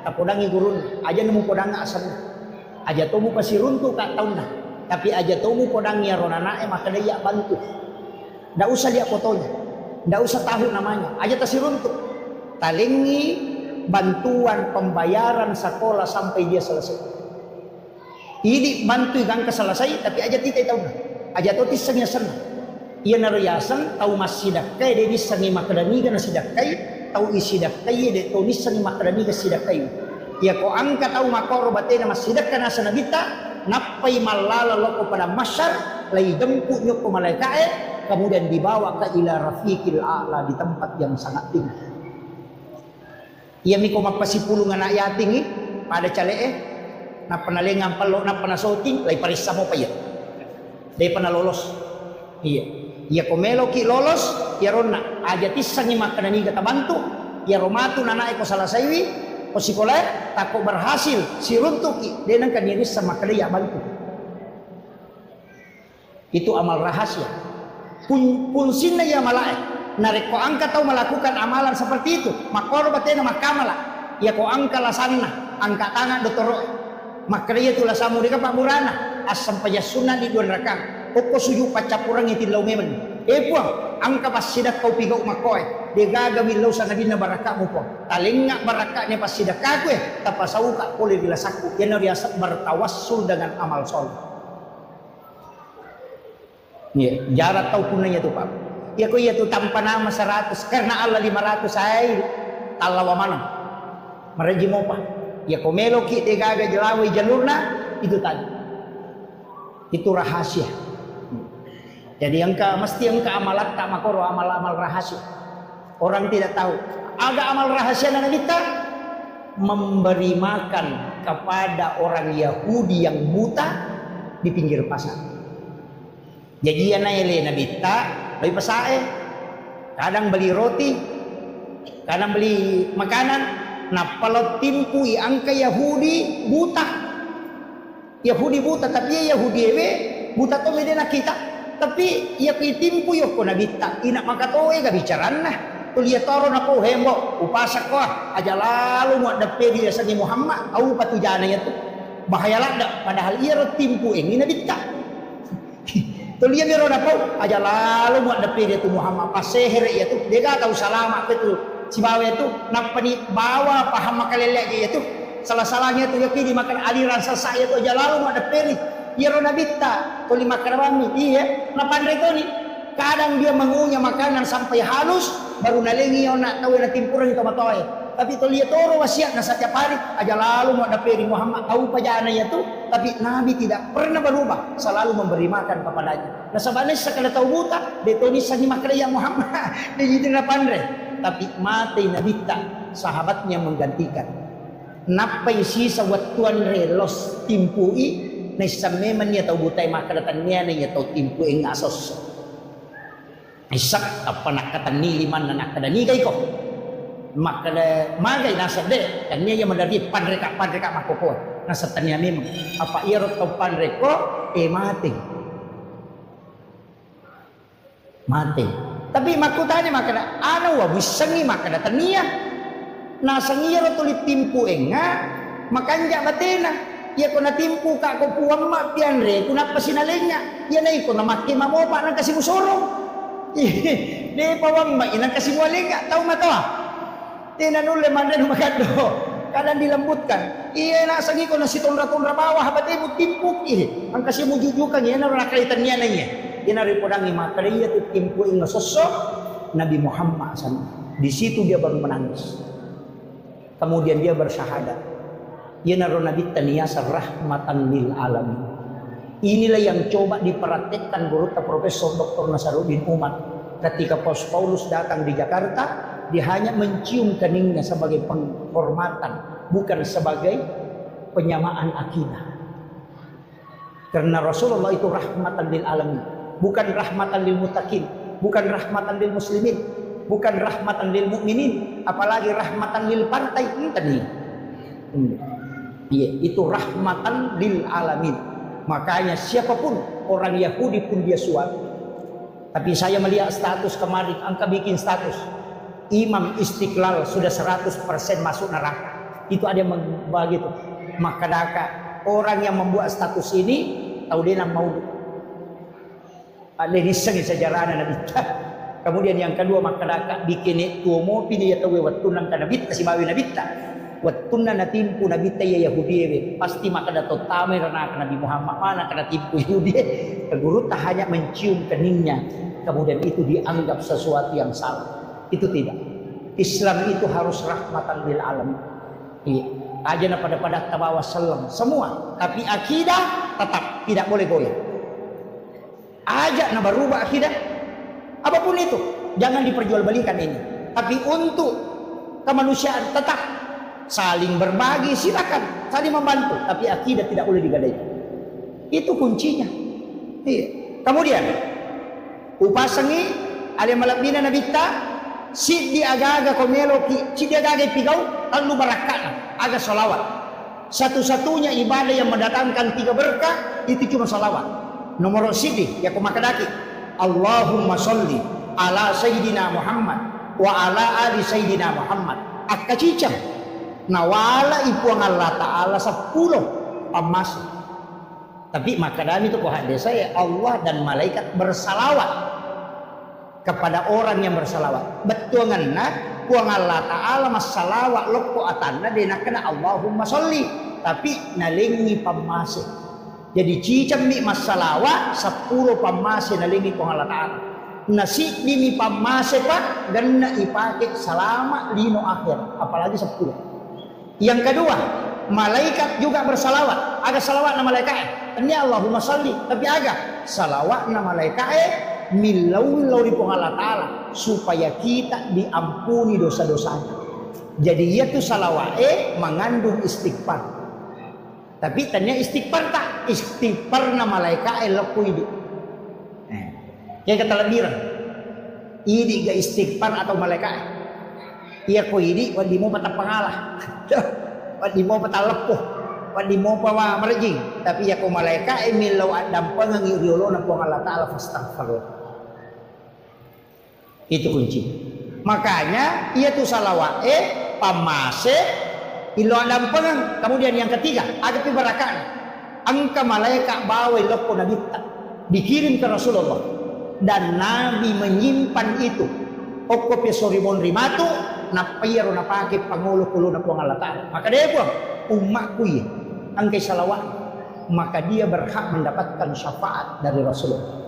A: Tapudangi gurun. Aja nemu podang asal. Aja tomu pasirunto ka taon na. Tapi aja tomu podang yaron anak makadaya bantu. Nggak usah dia fotonya. Nggak usah tahu namanya. Aja tasirunto. Talingi bantuan pembayaran sekolah sampai dia selesai. Ini bantu gang ke selesai tapi aja tidak tahu. Aja tahu tisangnya sana. Ia narayasan tahu masih dakai dia disangi makadani kan sidakai tahu isi dakai dia tahu disangi makadani kan sidakai. Ia ko angka tahu makoro batena masih dakai nasa nabita napai malala loko pada masyar lagi jemput nyok malaikat kemudian dibawa ke ila rafiqil a'la di tempat yang sangat tinggi. Ia miko mapasipulungan anak yating pada calee na panalengang palo na panasoting lay parisa mo pa yan. Day panalolos. Iya. Ia komelo ki lolos ya ronna aja tisang ni makanani kata bantu ya romatu nana ko salasaiwi ko sikola tako berhasil si runtuki denang kaniri sama kadaya bantu. Itu amal rahasia. Punsinna ya malae narek ko angka tahu melakukan amalan seperti itu makoro batena makamala ya ko angka lasanna angka tangan dotoro makriya tu lasamu deka pak murana asam pajasuna di dua rakang Oko suju pacapurang iti law meman. Puang, angka pasidak kau pigaw makoy. Di gagawin law sa nabina baraka mo po. Talinga baraka niya pasidak kakwe. Tapasaw ka puli dilasaku. Yan na riyasak bertawassul dengan amal soleh. Yeah. Jarak tau punanya tu pak. Ya ko iya tu tanpa nama 100 karena Allah 500 ay talawa mana. Maraji mo pa. Ya ko meloki de gaga jelawai jalurna itu tadi. Itu rahasia. Jadi mesti engka amalat tak makoro amal-amal rahasia. Orang tidak tahu. Ada amal rahasia dan kita memberi makan kepada orang Yahudi yang buta di pinggir pasar. Jadi ya naile nabita, beli pesae, kadang beli roti, kadang beli makanan. Nah kalau timpui angka Yahudi buta, Yahudi buta tapi ya Yahudi ewe buta to medena kita, tapi ya pitimpu yo ko nabita, ina makatoe ga bicaran nah. Tulia toro na ko hembo, upasak ko aja lalu mo dape dia sa ni Muhammad, au patujana ya tu. Bahaya lada padahal ia ro timpu ini nabita. Tulia biro na ko aja lalu mo dape dia tu Muhammad paseher ya tu. Dia ga tahu salama tu. Si bawa itu napani bawa paham makalele ya tu. Salah-salahnya tu yakini makan aliran sesaya tu aja lalu mo dape ni. Ia ro nabita, tuli makarami iya, napandai to ni. Kadang dia mengunyah makanan sampai halus, baru nalengi yang nak tahu nak timpuran itu matoy. Tapi tu lihat orang wasiat na setiap hari aja lalu mau dapat Muhammad tahu pajana itu, tapi Nabi tidak pernah berubah, selalu memberi makan kepadanya. Nah sebenarnya sekali tahu buta, detonis sani makan yang Muhammad, dia jadi pandai. Tapi mati Nabi tak, sahabatnya menggantikan. Napai sisa waktuan relos timpui, na sameman niya tahu butai makan niya niya tahu timpui ngasos. Isak apa nak kata niliman na nakadanigai ko makada magay nasa de kanya yang mendari panreka makopo nasa tanya memang apa irot ko panreko mati tapi makutani makada ano wa bisangi makada tania nasa ngiro tulit timpu enga makanja batena ya ko na timpu ka ko puwang ma pianre kuna pasinalenya ya na iko na makima mo pa nang kasi musorong. Di pawang ba inang kasi waling nga tahu matawa tinanule mandan magado kadang dilembutkan iya nasangi ko na si tonra bawah batay mo timpuk ang kasi mo jujukan yan na nakalitan niya na niya inari po nang imakariya at timpu yung sosok Nabi Muhammad di situ dia baru menangis kemudian dia bersyahadat yan na ronabit taniyasa rahmatan lil alamin. Inilah yang coba diperhatikan guru Profesor Dr. Nasaruddin Umar ketika Paulus datang di Jakarta, dia hanya mencium keningnya sebagai penghormatan, bukan sebagai penyamaan akidah. Karena Rasulullah itu rahmatan lil alamin, bukan rahmatan lil muttaqin, bukan rahmatan lil muslimin, bukan rahmatan lil mukminin, apalagi rahmatan lil partai tadi. Iya, itu rahmatan lil alamin. Makanya siapapun orang Yahudi pun dia suap. Tapi saya melihat status kemarin, angka bikin status. Imam Istiqlal sudah 100% masuk neraka. Itu ada yang membagi itu. Maka orang yang membuat status ini tahu dia nak maulud. Ada nisang sejarah Nabi. Kemudian yang kedua maka bikin itu mau pilih atau watunan Nabi kasih bawi Nabi watunan natimpu Nabi ya Yahudi pasti maka dato tamer Nabi Muhammad mana kena timpu Yahudi. Guru tak hanya mencium keningnya kemudian itu dianggap sesuatu yang salah. Itu tidak. Islam itu harus rahmatan lil alamin. Iya. Ajana pada tabawa salam semua, tapi akidah tetap tidak boleh goyah. Ajak nak berubah akidah, apapun itu, jangan diperjualbelikan ini. Tapi untuk kemanusiaan tetap saling berbagi, silakan saling membantu, tapi akidah tidak boleh digadaikan. Itu kuncinya. Iya. Kemudian upasangi alimalabina nabita si di aga-aga komelo si di aga-aga pigau lalu barakana aga salawat. Satu-satunya ibadah yang mendatangkan 3 berkah itu cuma salawat. Nomor sidi ya kumakadaki Allahumma sholli ala sayyidina Muhammad wa ala ali sayyidina Muhammad akacicam nawala ipuang Allah Ta'ala 10 pamas. Tapi makadami itu kok hadis saya Allah dan malaikat bersalawat kepada orang yang bersalawat. Betul ngana kuang Allah Ta'ala masalawat loko atanna dena kena Allahumma sholli tapi nalingi pamase. Jadi cicam mi masalawat 10 pamase nalingi kuang Allah Ta'ala. Nasi mi pamase pak ganna ipake salama lino akhir apalagi 10. Yang kedua malaikat juga bersalawat. Ada salawat nama malaikat ini Allahumma sholli tapi aga salawat nama malaikat milau di Allah Ta'ala supaya kita diampuni dosa-dosanya. Jadi ia tuh salawat mengandung istighfar. Tapi tanya istighfar tak? Istighfar na malaikat leku ini. Yang kata lebiran. Ini ga istighfar atau malaikat. Ia ko ini wadi mo patah pengalah. Wadi mo patah lepuh. Wadi mo pa merjing. Tapi ia ko malaikat milau adam pangangiriolo na po Allah Ta'ala fastaghfirullah. Itu kunci. Makanya ia tuh salawat pamase ilo alam pengang. Kemudian yang ketiga ada pibarakan angka malaikat bawa loko nabi dikirim ke Rasulullah dan Nabi menyimpan itu okko pesoribon rimatu napayaro napake pangulo kulo na puang Allah Ta'ala. Maka dia puang umatku ya angkai salawat maka dia berhak mendapatkan syafaat dari Rasulullah.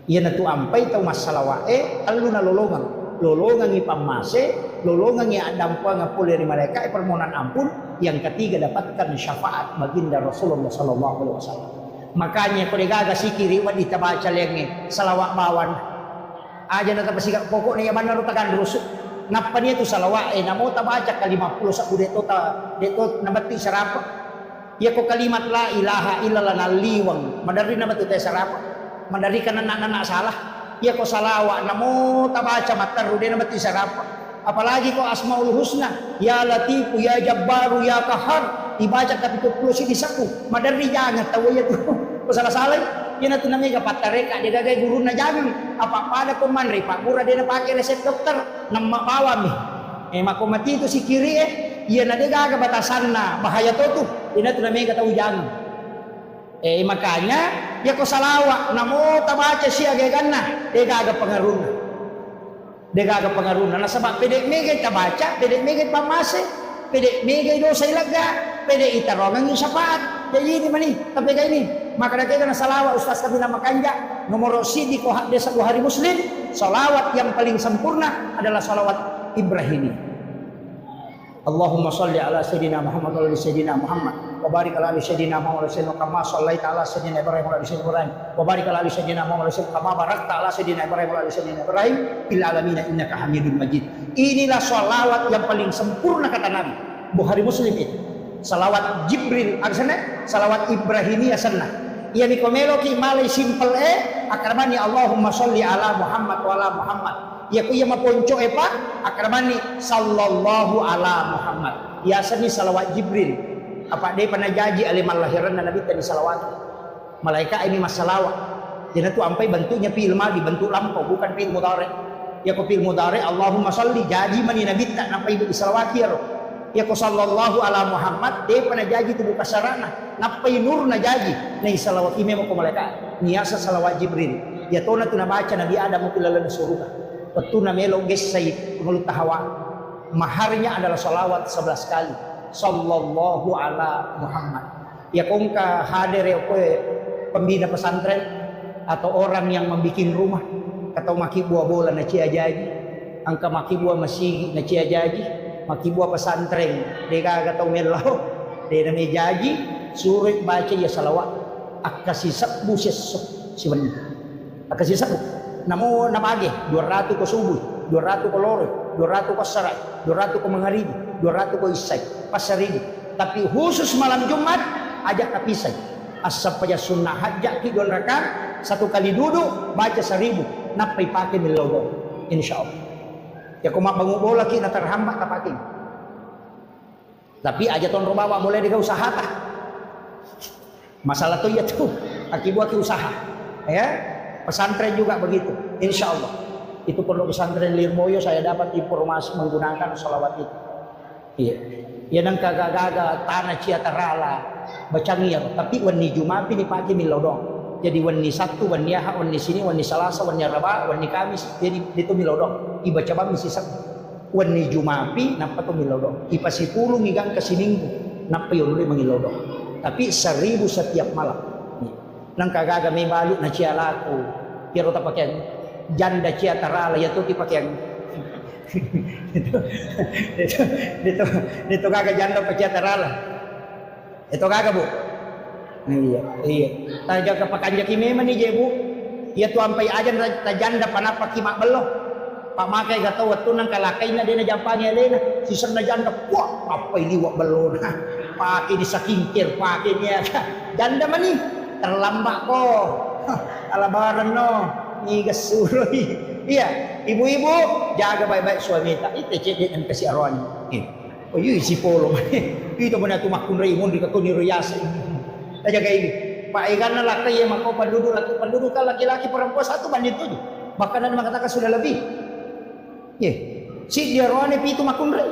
A: Ia natu ampai tau masalah alu na lolongan i pamase lolongan i adam pa ngapul dari mereka permohonan ampun. Yang ketiga dapatkan syafaat baginda Rasulullah sallallahu alaihi wasallam. Makanya kalau gaga sikiri wa ditabaca lengi salawat bawan aja na tapasiga pokok na yaman na rutakan rusuk napa niya tu salawat namo tabaca ka 50 sa deto nabati sarapa ya ko kalimat la ilaha illallah naliwang madari na batu te sarapa mandari ka anak-anak salah ya ko salawa namo tabaca mataru din mati sarapa apalagi ko asmaul husna ya latifu ya jabbaru ya kahar ibaca kapitulo 10 di saku madari jangan tahu ya tu ko salah-salah yan na tunami ka patareka di gagay guru na jangan apa pada ko man ri pak mura din na pakai resep dokter nang mapawam makomati itu si kiri yan na di gaga batasan na bahaya to tu yan na tunami ka tahu jangan. Makanya ya ko salawa namo tabaca siya gaganna degaga pangaruna na sabab pede megay tabaca pede megay pamase pede megay dosa ilaga pede itarongan yung sapaat jadi ini mani tapi kayak ini maka nakita na salawa ustaz kami na makanja nomor sidi ko desa Buhari Muslim salawat yang paling sempurna adalah salawat Ibrahimi. Allahumma sholli ala sayyidina Muhammad wa ala sayyidina Muhammad wa barik ala sayyidina Muhammad wa sallim kama shallaita ala sayyidina Ibrahim wa ala sayyidina Ibrahim wa barik ala sayyidina Muhammad wa sallim kama barakta ala sayyidina Ibrahim wa ala sayyidina Ibrahim fil alamin innaka Hamidum Majid. Inilah salawat yang paling sempurna kata Nabi. Bukhari Muslim itu. Salawat Jibril arsana, salawat Ibrahimiyah sana. Ia ni komelo ki malay simple akramani Allahumma sholli ala Muhammad wa ala Muhammad. Ya kuya maponco pa akramani sallallahu ala Muhammad. Ya sani salawat Jibril. Apa dia pernah janji alim lahiran Nabi tadi salawat. Malaikat ini masalawat. Jadi tu ampai bentuknya fi'il madhi, bentuk lampau bukan fi'il mudhari. Ya ko fil mudari Allahumma salli jadi mani nabi tak napai isalawati ya ko sallallahu ala Muhammad de pana jaji tu buka sarana napai nur na jaji na isalawati memo ko malaikat niasa salawat Jibril ya tona tu na baca Nabi Adam ko lalan surga betul na melo ges say mulut hawa maharnya adalah salawat 11 kali sallallahu ala Muhammad ya kong ka hadir ya ko pembina pesantren atau orang yang membikin rumah atau maki buah bola na cia jaji angka maki buah masigi na cia jaji maki buah pesantren de kaga tau melo de na me jaji suruh baca ya salawat akasi sabbu si benih akasi sabbu namo napage 200 ko subuh 200 ko lore 200 ko sarai 200 ko mengharibi 200 ko isai pasaribi tapi khusus malam Jumat ajak kapisai asap aja sunnah hajak ki 2 rakaat 1 kali duduk baca 1000 napai pakai milogo insyaallah ya kau mak bangun bola ki na terhambat tapakin tapi aja ton bawa boleh diga usaha tah masalah tu ya tu akibat ki usaha ya pesantren juga begitu insyaallah itu perlu pesantren Lirboyo saya dapat informasi menggunakan salawat itu iya ya nang kagak-gaga tanah cia terala bacangnya tapi wani Jumat ini pakai milodong jadi wani Sabtu, wani Ahad, wani sini, wani Selasa, wani Rabu, wani Kamis, jadi itu milodong. Iba coba misi Sabtu. Wani Jumapi, napa tu milodong. Ipa 10 ngigang ke Minggu, napa yung mangilodong. Tapi 1000 setiap malam. Nang kagaga may balut na cia laku. Pero tapakyan janda cia tarala ya tu tipakyan. Dito kaga janda pa cia tarala. Ito kaga bu. Iya. Taja ka pakanja kimema ni jebu. Iya tu ampai ajan tajanda panapa kimak beloh. Pak makai gatau waktu nang kalakay na din na jampanya lena. Sisar na janda. Wah, apa ini wak beloh na. Pakai di sakingkir pakai niya. Janda mani terlambat ko. Alabaran no. Igas suroy. Iya, ibu-ibu jaga baik-baik suami tak. Itu cedek dan kasih arwani. Oh iya si polo. Itu mana tu makun raimun di kakuni royasa. Jaga ini Pak Ikan laki yang mau penduduk kan laki-laki perempuan satu banding 7 bahkan ada mengatakan sudah lebih ya si dia rohani pitu makun rei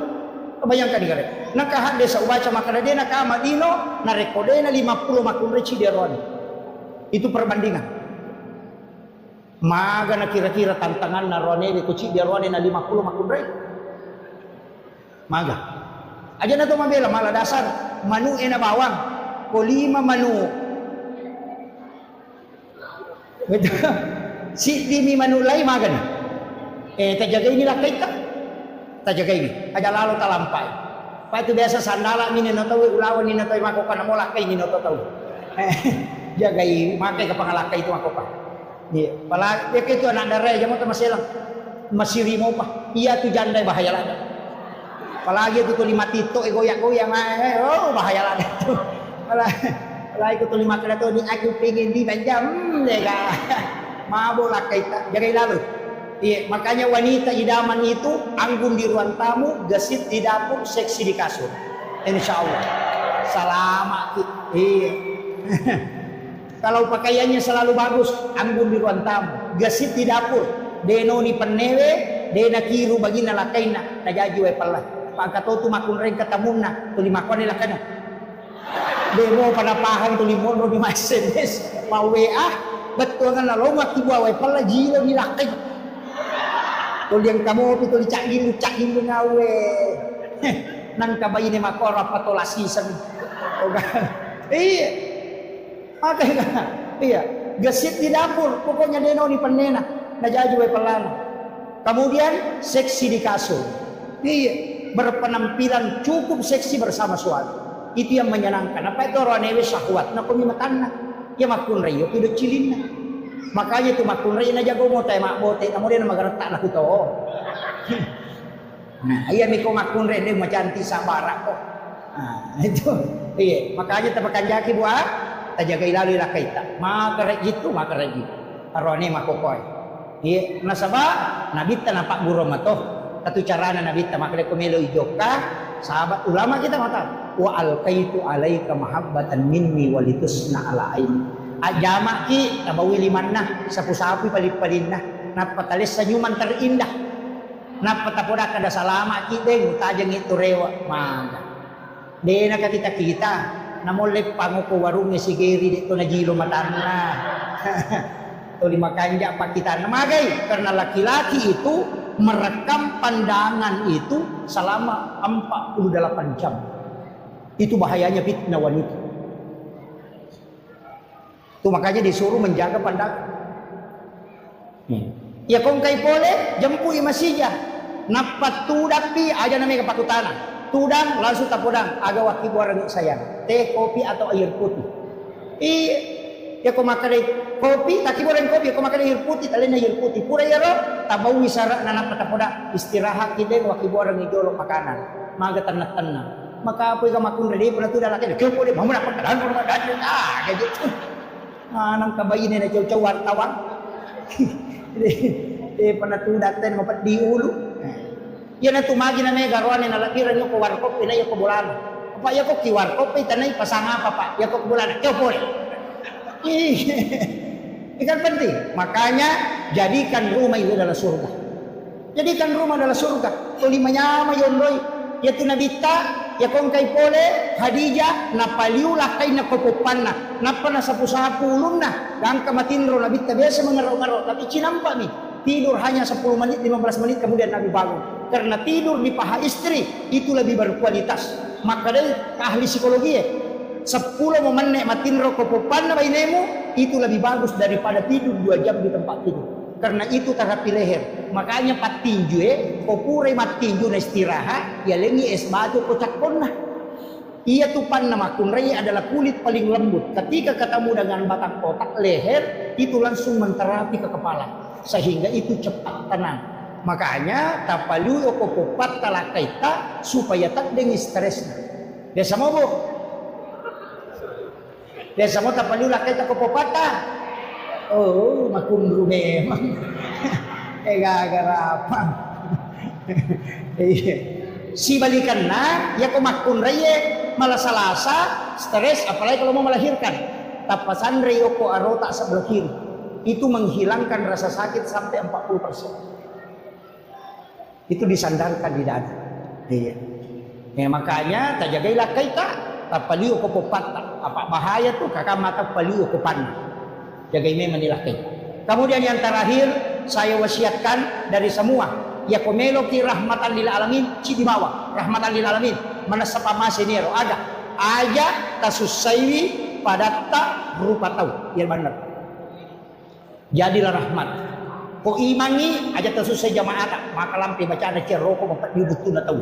A: kebayangkan di kare nakahan desa ubaca makana dia nak Madino na rekodena 50 makun rei si dia rohani itu perbandingan maga na kira-kira tantangan na rohani ku si dia rohani na 50 makun rei maga aja na to mabela malah dasar manu ena bawang ko 5 manu betul si dimi manulay magan tajaga ini lah kita tajaga ini aja lalu talampai pa itu biasa sandala mini no tahu ulawan ni no tahu mako kana mo lakay ni no tahu jaga ini makai ka pangalakay itu mako pa ni pala ya itu anak dare jamo ta masilang masirimo pa iya tu janda bahaya lada palagi itu 5 tito goyak-goyang oh bahaya lada tu Kalau ikut 5 kali tu ni aku pengen di banjam lega. Mabuk lah kita jaga lalu. Iya, makanya wanita idaman itu anggun di ruang tamu, gesit di dapur, seksi di kasur. Insyaallah. Selamat. Iya. Kalau pakaiannya selalu bagus, anggun di ruang tamu, gesit di dapur. Deno ni penewe, dena kiru bagina lakaina, najaji we pala. Pagkato tu makun ren katamuna, tu 5 kali lakana. Demo pada paham tu limono di SMS mau WA betul kan lalu mati buah pala jilo di lakai tu yang kamu itu dicak gilu ngawe nang kabayi ni makora patolasi sen iya makanya iya gesit di dapur pokoknya deno ni penena najaji we pelana kemudian seksi di kasur iya berpenampilan cukup seksi bersama suami itu yang menyenangkan. Apa itu orang ewe syahwat? Nak kami makan ya makun rayo hidup cilin. Makanya itu makun rayo na jago mo tay makbote. Kemudian magaretak na kuto. Nah, iya miko makun rayo dia macanti sabara ko. Nah, itu. Iya, makanya tapakan jaki buat tajaga ilalu ila kaita. Maka gitu. Arone makokoy. Iya, nasaba nabita nampak guro mato. Katu carana nabita makale kumelo ijoka. Sahabat ulama kita mata wa alqaitu alaika mahabbatan minni walitusna ala aini ajama ki tabawi limanna sapu-sapu palit-palinna napatalis senyuman terindah napatapoda kada salama kita tajang itu rewa maga dena kita namolek panguko warungnya si Geri dito na jilo matana to lima kanja pa kita namagay karena laki-laki itu merekam pandangan itu selama 48 jam. Itu bahayanya fitnah wanita. Itu makanya disuruh menjaga pandangan. Ya kung kay pole, jampu imasija. Napatudapi aja namanya kepakutana. Tudang langsung tapudang agaw kibuaran sayang. Teh, kopi atau air putih. Ya kung makanay kopi, takibuaran kopi, kung makanay air putih, talin na air putih. Pura yaro, tabaw wisara na napatapuda. Istirahat kita wakibuaran idolo makanan. Maga tanat-tanat. Maka apoy ka makunredi, puna tuda laki. Kaya po di, mamuna pagkalaan po naman dahil. Kaya dito. Nang kabayin na chow-chow wartawan. Panatudat tayo mapat di ulo. Yan ang tumagi na may garuan na nalakiran nyo ko warkop, pinay ko bulan. Apa yako ki warkop, tanay pasanga pa yako bulan. Kaya po. Ikan penting. Makanya jadikan rumah itu adalah surga. Jadikan rumah adalah surga. Tulimanya mayondoy. Yaitu nabita, ya kung kay pole, Hadijah, napaliulah kay nakopopan na. Napana sa pusapulong na. Dahang kamatinro, nabita biasa mengaro-ngaro. Tapi cinampa mi. Tidur hanya 10 menit, 15 menit, kemudian Nabi bangun. Karena tidur di paha istri, itu lebih berkualitas. Maka dari ahli psikologi 10 menit matinro kopopan na bainemu, itu lebih bagus daripada tidur 2 jam di tempat tidur. Karena itu terapi leher. Makanya patinju kopure matinju na istirahat, ya lengi es batu kocak ponna. Ia tupan nama kunrai adalah kulit paling lembut. Ketika ketemu dengan batang kotak leher, itu langsung menterapi ke kepala. Sehingga itu cepat tenang. Makanya tapalu okopopat talakaita supaya tak dengi stresnya. Desa mo bu? Desa mo tapalu lakaita kopopata. Oh, makundru memang. Gagarapang. Si balikan na, ya kumakun raye, malasalasa, stres, apalagi kalau mau melahirkan. Tapasan rayo ko arota sa belah kiri. Itu menghilangkan rasa sakit sampai 40%. Itu disandarkan di dada. Iya. Ya, makanya tajagailah kaita, tapaliu ko popata. Apa bahaya tuh kakak mata paliu ko panna. Jagai memang dilaki. Kemudian yang terakhir saya wasiatkan dari semua ya komelo ki rahmatan lil alamin ci di bawah rahmatan lil alamin mana sapa masinero ada aja kasusaiwi padatta rupa tahu ya benar. Jadilah rahmat. Ko imangi aja kasusai jamaah maka lampi bacaan ceroko mapat dibutuh na tahu.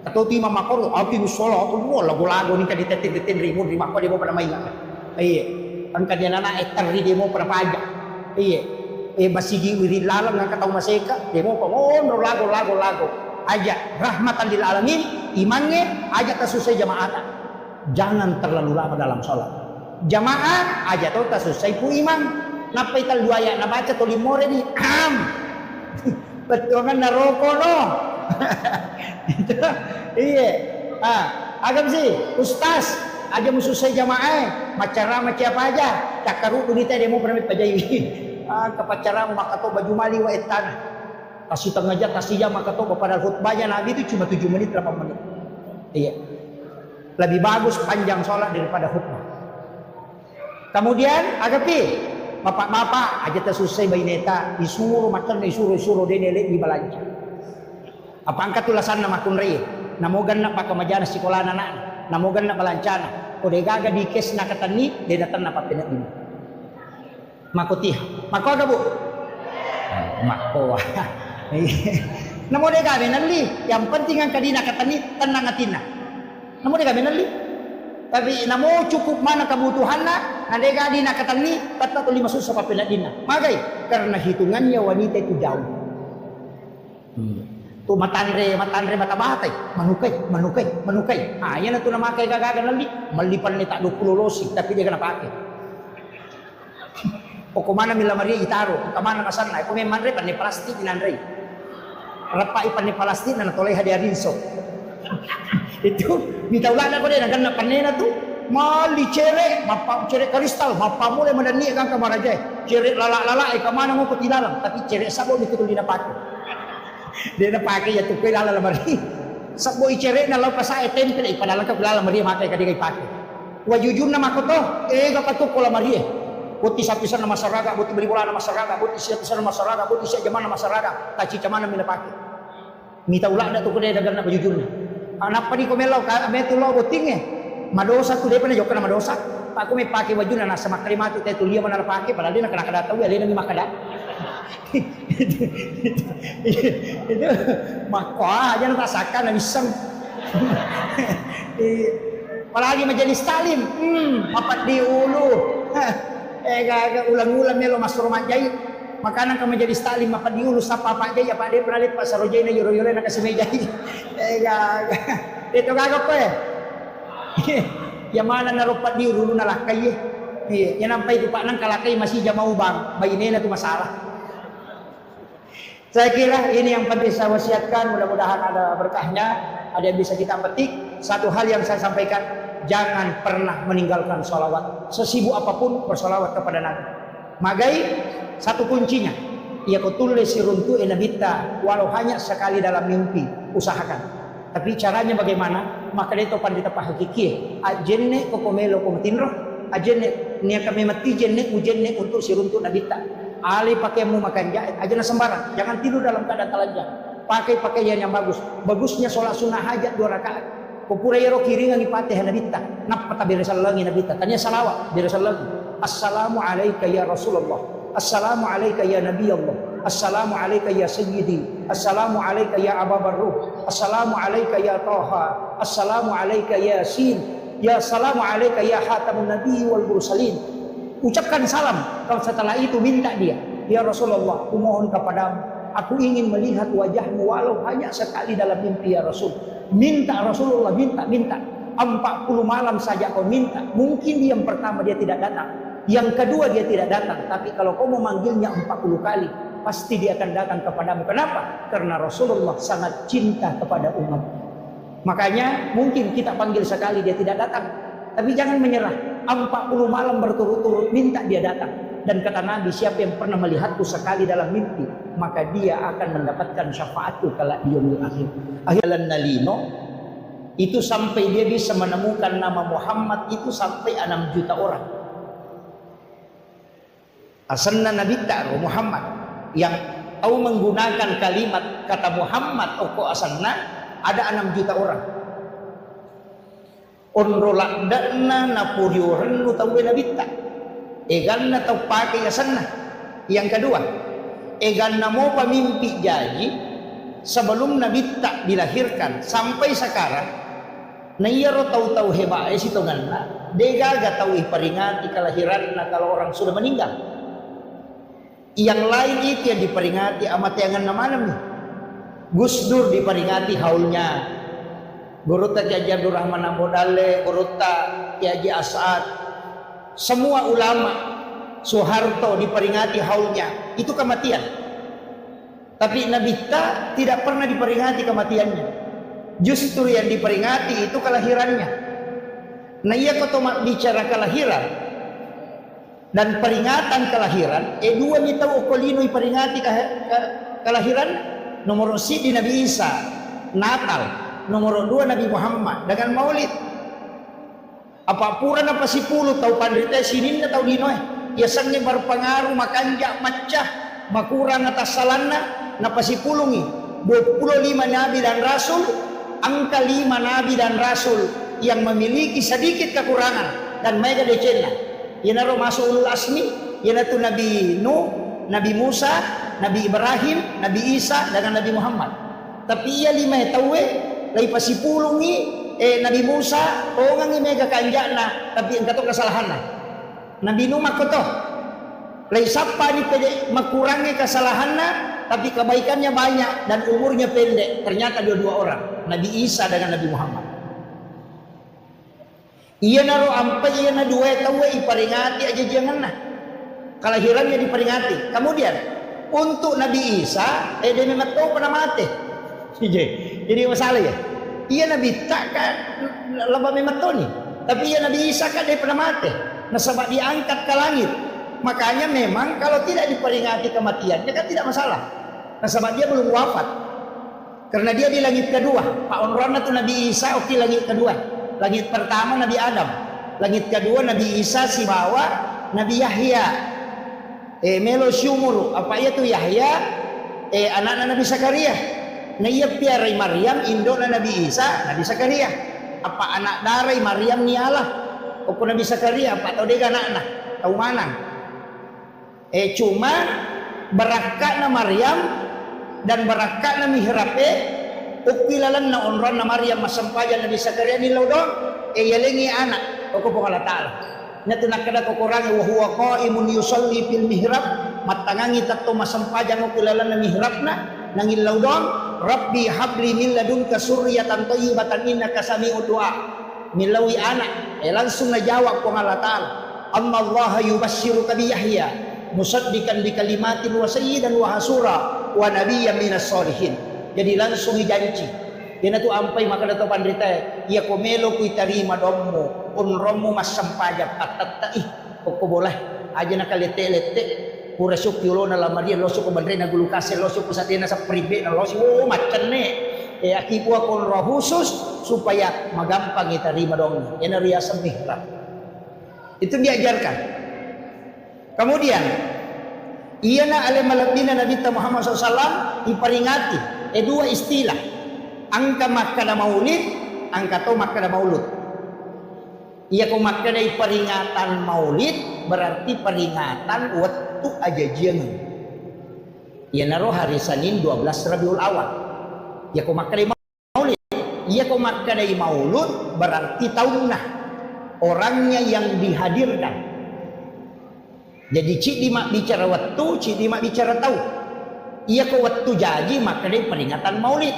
A: Atau ti mamakor api musolo ko lagu-lagu ni kaditetin ribu di mako di bawah pada mainan. Iya. Ang kanya na terri demo para pajak. Iya. Basigi wiri lalang ng katong maseka. Demo pa lago. Aja rahmatan lil alamin. Imannya aja kasusay jamaah. Jangan terlalu lama dalam sholat. Jamaah aja to kasusay po imam. Napay talduaya nabaca to limore ni betongan naroko no. Iya. Agam sih ustaz. Aja mususay jamaah, macara macam apa aja. Cakaru dunita demo permit pajayi. Kepacara makato baju mali wa etan. Kasih tengah aja kasih jam makato pada khutbahnya Nabi itu cuma 7 menit 8 menit. Iya. Lebih bagus panjang sholat daripada khutbah. Kemudian agapi bapak-bapak aja tersusai baineta disuruh makan disuruh denele di balanja. Apa angkat tulasan nama kunrei. Namogan na pakamajana sekolah anak. Namogan na balancana. O de gaga di kes na katani, de datan na papinat din. Makutih. Mako aga bu? Mako. Namo de gaga nanli. Yang penting ang kadina katani, tanang atin na. Namo de gaga nanli. Tapi namo cukup mana kebutuhan na, de gaga di na katani, tatat 5 susah papinat din na. Magay. Karena hitungannya wanita itu jauh. Tu matanre matabatay manukay yan na tu namakay gagagan lali malipan ni tak 20 losi tapi dia kena pakai o kumana mila maria itaro kamana masan na ko may manre pan ni plastik inanre rapa ipan ni plastik na natolay hadiarinso itu bitawla ko din nagan na panena tu mali cere kristal mapamule madani kang kamaraja cere lala kamana mo patilalang tapi cere sabo dito din napake Dia na pakai ya tukay lala lamari. Sa boy cere na law pa sa tempel ay padalang ka lala lamari makai ka di kay pakai. Wajujur na makoto gapatuk ko lamari. Buti sa pisan na masaraga, buti beribulan na masaraga, buti siya pisan na masaraga, buti siya jaman na masaraga, taci camana mina pakai. Mita ulah da tu ko dagan na wajujur na. Anak pa di ko melaw ka metulo buting madosa tu dia pernah jauh kena madosa. Aku may pakai baju na nasa makalimati tayo tulia mana pakai padahal dia nak kena kada tahu ya dia nang makada. Itu makwa aja rasakan na misam. Palagi majelis talim, papat di ulu. Gaga ulang-ulang nelo mas rumajai. Makanan ka majelis talim papat di ulu sapa pak jay apa dia pernah lihat Pak Sarojay na yuro-yuro na kasi mejai. Gaga. Itu gaga ko yang mana narupat di ulu na lakay yan ang pay dupa ng kalakay masih jamau bang bayinin na itu masalah. Saya kira ini yang penting saya wasiatkan, mudah-mudahan ada berkahnya, ada yang bisa kita petik. Satu hal yang saya sampaikan, jangan pernah meninggalkan sholawat. Sesibuk apapun bersolawat kepada Nabi. Magai satu kuncinya, ia kutulis siruntu enabita walau hanya sekali dalam mimpi, usahakan. Tapi caranya bagaimana? Maka itu pandita pahakiki. Ajenne kokomelo komatinro. Ajenne niya kami mati jenne ujenne untuk siruntu nabita. Ali pakaimu makan jahit. Ajenne sembarang. Jangan tidur dalam keadaan telanjang. Pakai pakaian yang bagus. Bagusnya sholat sunnah hajat 2 rakaat. Kupurayero kiringan ipatih nabita. Napata birasal lagi nabita. Tanya salawat birasal lagi. Assalamu alayka ya Rasulullah. Assalamu alayka ya Nabi Allah. Assalamu alayka ya Sayyidi. Assalamu alayka ya Aba Barruh. Assalamu alayka ya Taha. Assalamu alayka ya Yasin. Ya salamu alayka ya Hatamun Nabi wal Mursalin. Ucapkan salam. Kalau setelah itu minta dia, ya Rasulullah, aku mohon kepadamu, aku ingin melihat wajahmu walau hanya sekali dalam mimpi ya Rasul. Minta Rasulullah, minta 40 malam saja kau minta. Mungkin yang pertama dia tidak datang, yang kedua dia tidak datang, tapi kalau kau memanggilnya 40 kali, pasti dia akan datang kepadamu. Kenapa? Karena Rasulullah sangat cinta kepada umat. Makanya mungkin kita panggil sekali dia tidak datang, tapi jangan menyerah. 40 malam berturut-turut minta dia datang. Dan kata Nabi, siapa yang pernah melihatku sekali dalam mimpi, maka dia akan mendapatkan syafaatku kala di yaumil akhir. Akhiran nalino itu sampai dia bisa menemukan nama Muhammad itu sampai 6 juta orang. Asanna Nabi ta'ru Muhammad yang tahu menggunakan kalimat kata Muhammad oko asanna ada 6 juta orang. Onrolak dana napuriuran lu tahu Nabi ta. Egan na tahu pakai asanna. Yang kedua, egan na mau pamimpi janji sebelum Nabi tak dilahirkan sampai sekarang. Nayaro tahu-tahu hebat si tonganna. Dega ga tahu iperingati kelahiran na kalau orang sudah meninggal. Yang lain itu yang diperingati amat yangan nama nih. Gus Dur diperingati haulnya. Guruta Ki Haji Abdul Rahman Ambodale, Guruta Ki Haji As'ad. Semua ulama, Soeharto diperingati haulnya. Itu kematian. Tapi Nabi tidak pernah diperingati kematiannya. Justru yang diperingati itu kelahirannya. Nah iya kau bicara kelahiran dan peringatan kelahiran, dua ni tahu okolino peringati kelahiran. Nomor si di Nabi Isa Natal, nomor 2 Nabi Muhammad dengan Maulid. Apa pura na pasipuluh tahu pandrita sinin na tahu dinoy. Biasanya berpengaruh makanja macah makurang atas salanna na pasipulungi 25 nabi dan rasul, angka 5 nabi dan rasul yang memiliki sedikit kekurangan dan mega decena. Yanaro masuk ulul asmi, yanatu Nabi Nuh, Nabi Musa, Nabi Ibrahim, Nabi Isa dengan Nabi Muhammad. Tapi ia 5 tahu lay pasipulungi Nabi Musa ongang mega kanjana tapi engkau kesalahan na. Nabi Nuh makoto lay sapa ni pede makurangi kesalahan na tapi kebaikannya banyak dan umurnya pendek. Ternyata dua orang, Nabi Isa dengan Nabi Muhammad. Iya naro ampai iya na dua tahu iperingati aja jangan nah. Kelahirannya diperingati. Kemudian untuk Nabi Isa dia memang tahu pernah mati. Jadi masalah ya. Iya Nabi tak kan lebah memang tahu nih. Tapi iya Nabi Isa kan dia pernah mati. Nah sebab diangkat ke langit. Makanya memang kalau tidak diperingati kematiannya kan tidak masalah. Nah sebab dia belum wafat. Karena dia di langit kedua. Pak Onrona tuh Nabi Isa, oke, langit kedua. Langit pertama Nabi Adam. Langit kedua Nabi Isa si bawa Nabi Yahya. Melo syumuru. Apa ia tuh Yahya? Anak Nabi Zakaria. Nah ia piarai Maryam, indok Nabi Isa, Nabi Zakaria. Apa anak darai Maryam ni Allah? Oku Nabi Zakaria, apa tahu dia anak-anak? Tahu mana? Cuma berakatna Maryam dan berakatna mihrabe ukilalan na onron na Maryam masampayan Nabi Zakaria ni lawdong yalengi anak oku po Allah Ta'ala na tunakada ko kurangi wa huwa qaimun yusalli fil mihrab matangangi tatto masampayan ukilalan na mihrab na nangil lawdong Rabbi habli min ladunka surriyatan thayyibatan innaka sami'ud du'a milawi anak langsung najawab po Allah Ta'ala Allah yubassyiruka bi Yahya musaddiqan bi kalimatin wa sayyidan wa hasura wa nabiyyan minas solihin. Jadi langsung dijanji dia tu ampai maka dato pandrita ia komelo ku tarima dommu unromu masampaja atatta kok boleh aja nak lete-lete pura syukulo na lamaria loso ko bandre na gulukase loso ko satena sa pribe na loso macan ne akipu akon roh khusus supaya magampang itarima dommu yan riasa mihrab itu diajarkan. Kemudian iyana ale malabdina Nabi Muhammad SAW diperingati dua istilah angka makkada maulid angka to makkada maulud. Iya ko makkada peringatan maulid berarti peringatan waktu ajajian. Iya naro hari Senin 12 Rabiul Awal. Iya ko makkada maulid. Iya ko makkada maulud berarti tahunna orangnya yang dihadirkan. Jadi cik dimak bicara waktu, cik dimak bicara tahu. Ia ko waktu jadi maka dia peringatan maulid.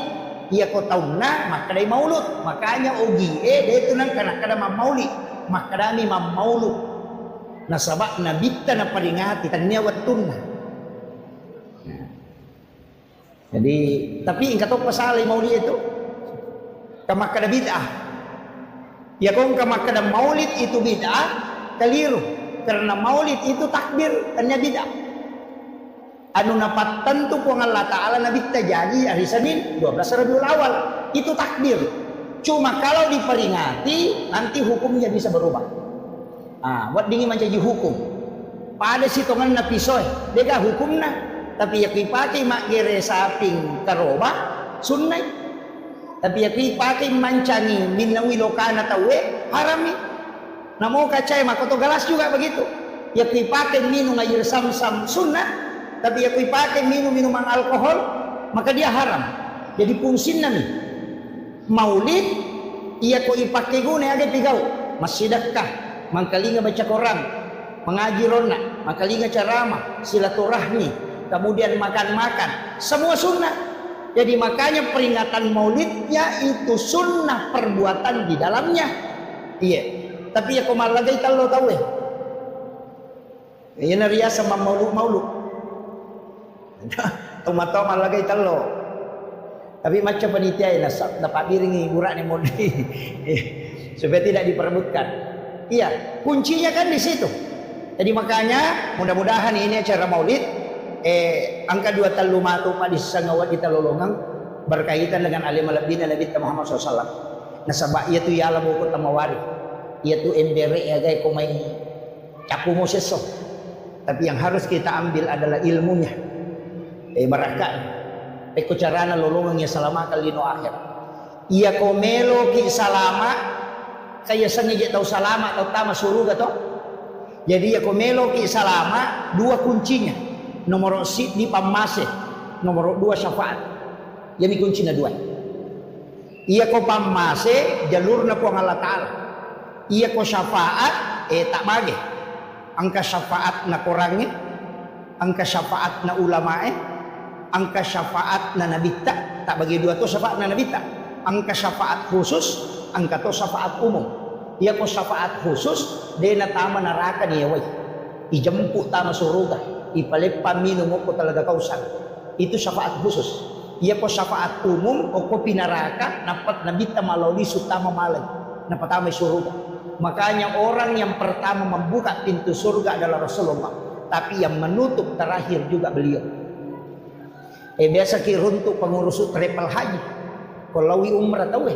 A: Ia ko tahunna maka dia maulud. Makanya ogi dia itu nang kadang-kadang maulid. Maka dami maulud. Nasabak nabita na peringati tanya waktuna. Jadi tapi ingkat tahu pasal maulid itu. Kamakada bid'ah. Ya kong kamakada maulid itu bid'ah keliru. Karena maulid itu takbir tanya bid'ah. Anu napatan tu ku Allah Ta'ala Nabi terjadi hari Senin 12 Rabiul Awal itu takbir. Cuma kalau diperingati nanti hukumnya bisa berubah. Buat dingin menjadi hukum. Pada sitongan na pisoy, dega hukumna. Tapi ya pakai mak gere saping karoba sunnah. Tapi ya pakai mancangi minawi lokana tawe harami. Namo kacai makoto galas juga begitu. Ya pakai minum air sam-sam sunnah, tapi ya pakai minuman alkohol, maka dia haram. Jadi fungsinya nih maulid, ia ko ipakai guna aga pigau, masjidakah, mangkalinga baca Quran, mengaji rona, mangkalinga ceramah, silaturahmi, kemudian makan-makan, semua sunnah. Jadi makanya peringatan maulidnya itu sunnah perbuatan di dalamnya. Iya. Tapi ya komal lagi kalau tahu ya naria sama maulud tomat lagi talo tapi macam panitia ini dapat piringi burak nih modi supaya tidak diperebutkan. Iya kuncinya kan di situ. Jadi makanya mudah-mudahan ini acara maulid angka 2 talumatu pa di sangawat kita lolongang berkaitan dengan alim alabdina Nabi Muhammad SAW. Nasabak ia tu ya alam ukut tamawari. Ia tu embere ya gay kumay cakumo seso. Tapi yang harus kita ambil adalah ilmunya. Barakat. Ko carana lolongan ya salama kalino akhir. Ia komelo ki salama kaya sanigi tahu salama atau tama suruga to. Jadi ia komelo ki salama dua kuncinya. Nomor si di pamase, nomor 2 syafaat. Jadi kuncinya 2. Ia ko pamase jalurna po Allah Ta'ala. Ia ko syafaat tak bagi angka syafaat na korangnya angka syafaat na ulama angka syafaat na nabita tak bagi 2 to syafaat na nabita angka syafaat khusus angka to syafaat umum. Ia ko syafaat khusus dia na tama neraka niya way ijemput tama suruga ipalepa minum ko talaga kausan itu syafaat khusus. Ia ko syafaat umum o ko pinaraka napat nabita maloli sutama malay napatama suruga. Makanya orang yang pertama membuka pintu surga adalah Rasulullah, tapi yang menutup terakhir juga beliau. Biasa kiruntuk pengurus travel haji. Kalau umrah tahu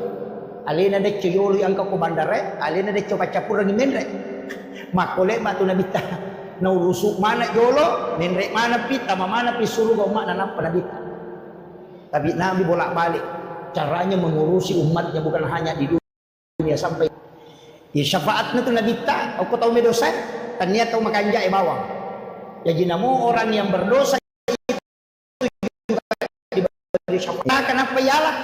A: alena de ciyoli angka ko bandare, alena de coba capur ngi menre. Makole batu nabita. Na urusuk mana jolo, menre mana pita, mana pisuru go mana napa nabita. Tapi Nabi bolak-balik caranya mengurusi umatnya bukan hanya di dunia sampai di syafaatnya tu nabita. Aku tahu medosa, tania tahu makan jae bawang. Jadi namo orang yang berdosa nah, kenapa yalah?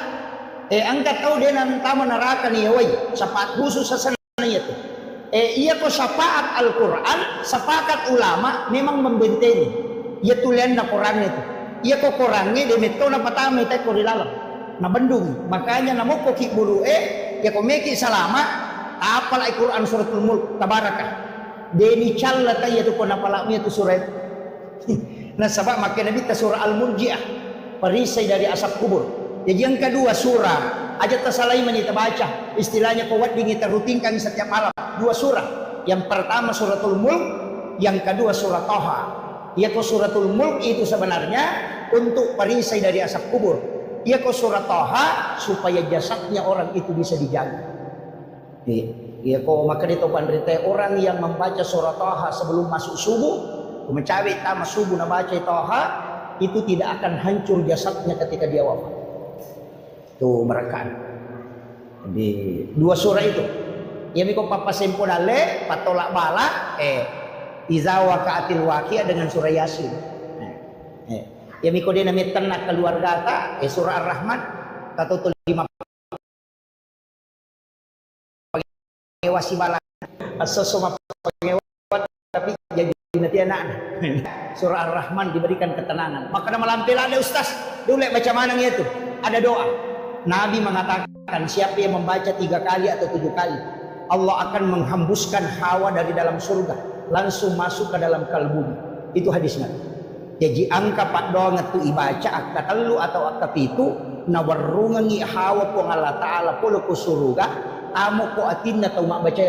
A: Angkat tahu dia nanti neraka nih, woi. Syafaat khusus sesenanya itu. Iya kok syafaat Al-Quran, sepakat ulama memang membentengi. Iya tulian na Quran itu. Iya kok Qurannya demetko na patame tay ko rilalam. Na bendung. Makanya namo ko ki bulu ya kok meki salama. Apal Al-Quran suratul Mulk tabarakah. Deni challa tay itu ko napalami itu surat. Nah sebab makanya Nabi surah Al-Murji'ah. Perisai dari asap kubur. Jadi yang kedua surah aja tersalai kita baca istilahnya kuat kita rutinkan setiap malam 2 surah. Yang pertama suratul Mulk, yang kedua surah Toha. Yaitu suratul Mulk itu sebenarnya untuk perisai dari asap kubur. Yaitu surah Toha supaya jasadnya orang itu bisa dijaga. Iya kok maka ditopan rite orang yang membaca surah Toha sebelum masuk subuh, mencari tamat subuh na baca Toha itu tidak akan hancur jasadnya ketika dia wafat. Tuh mereka di 2 surah itu. Ya miko papa sempo dale patolak bala iza waqa'atil waqi'ah dengan surah Yasin. Ya miko dia namanya tenak keluarga ta surah Ar-Rahman tatu 5 pengewasi bala asosoma pengewat tapi jadi nanti anak surah Ar-Rahman diberikan ketenangan. Maka nama lampil ada ustaz dulu baca mana itu ada doa. Nabi mengatakan siapa yang membaca 3 kali atau 7 kali Allah akan menghembuskan hawa dari dalam surga langsung masuk ke dalam kalbunya. Itu hadisnya. Jadi angka pak doang itu ibaca akta telu atau akta pitu nawarrungangi hawa po Allah Ta'ala polo ko surga amo ko atin na tau baca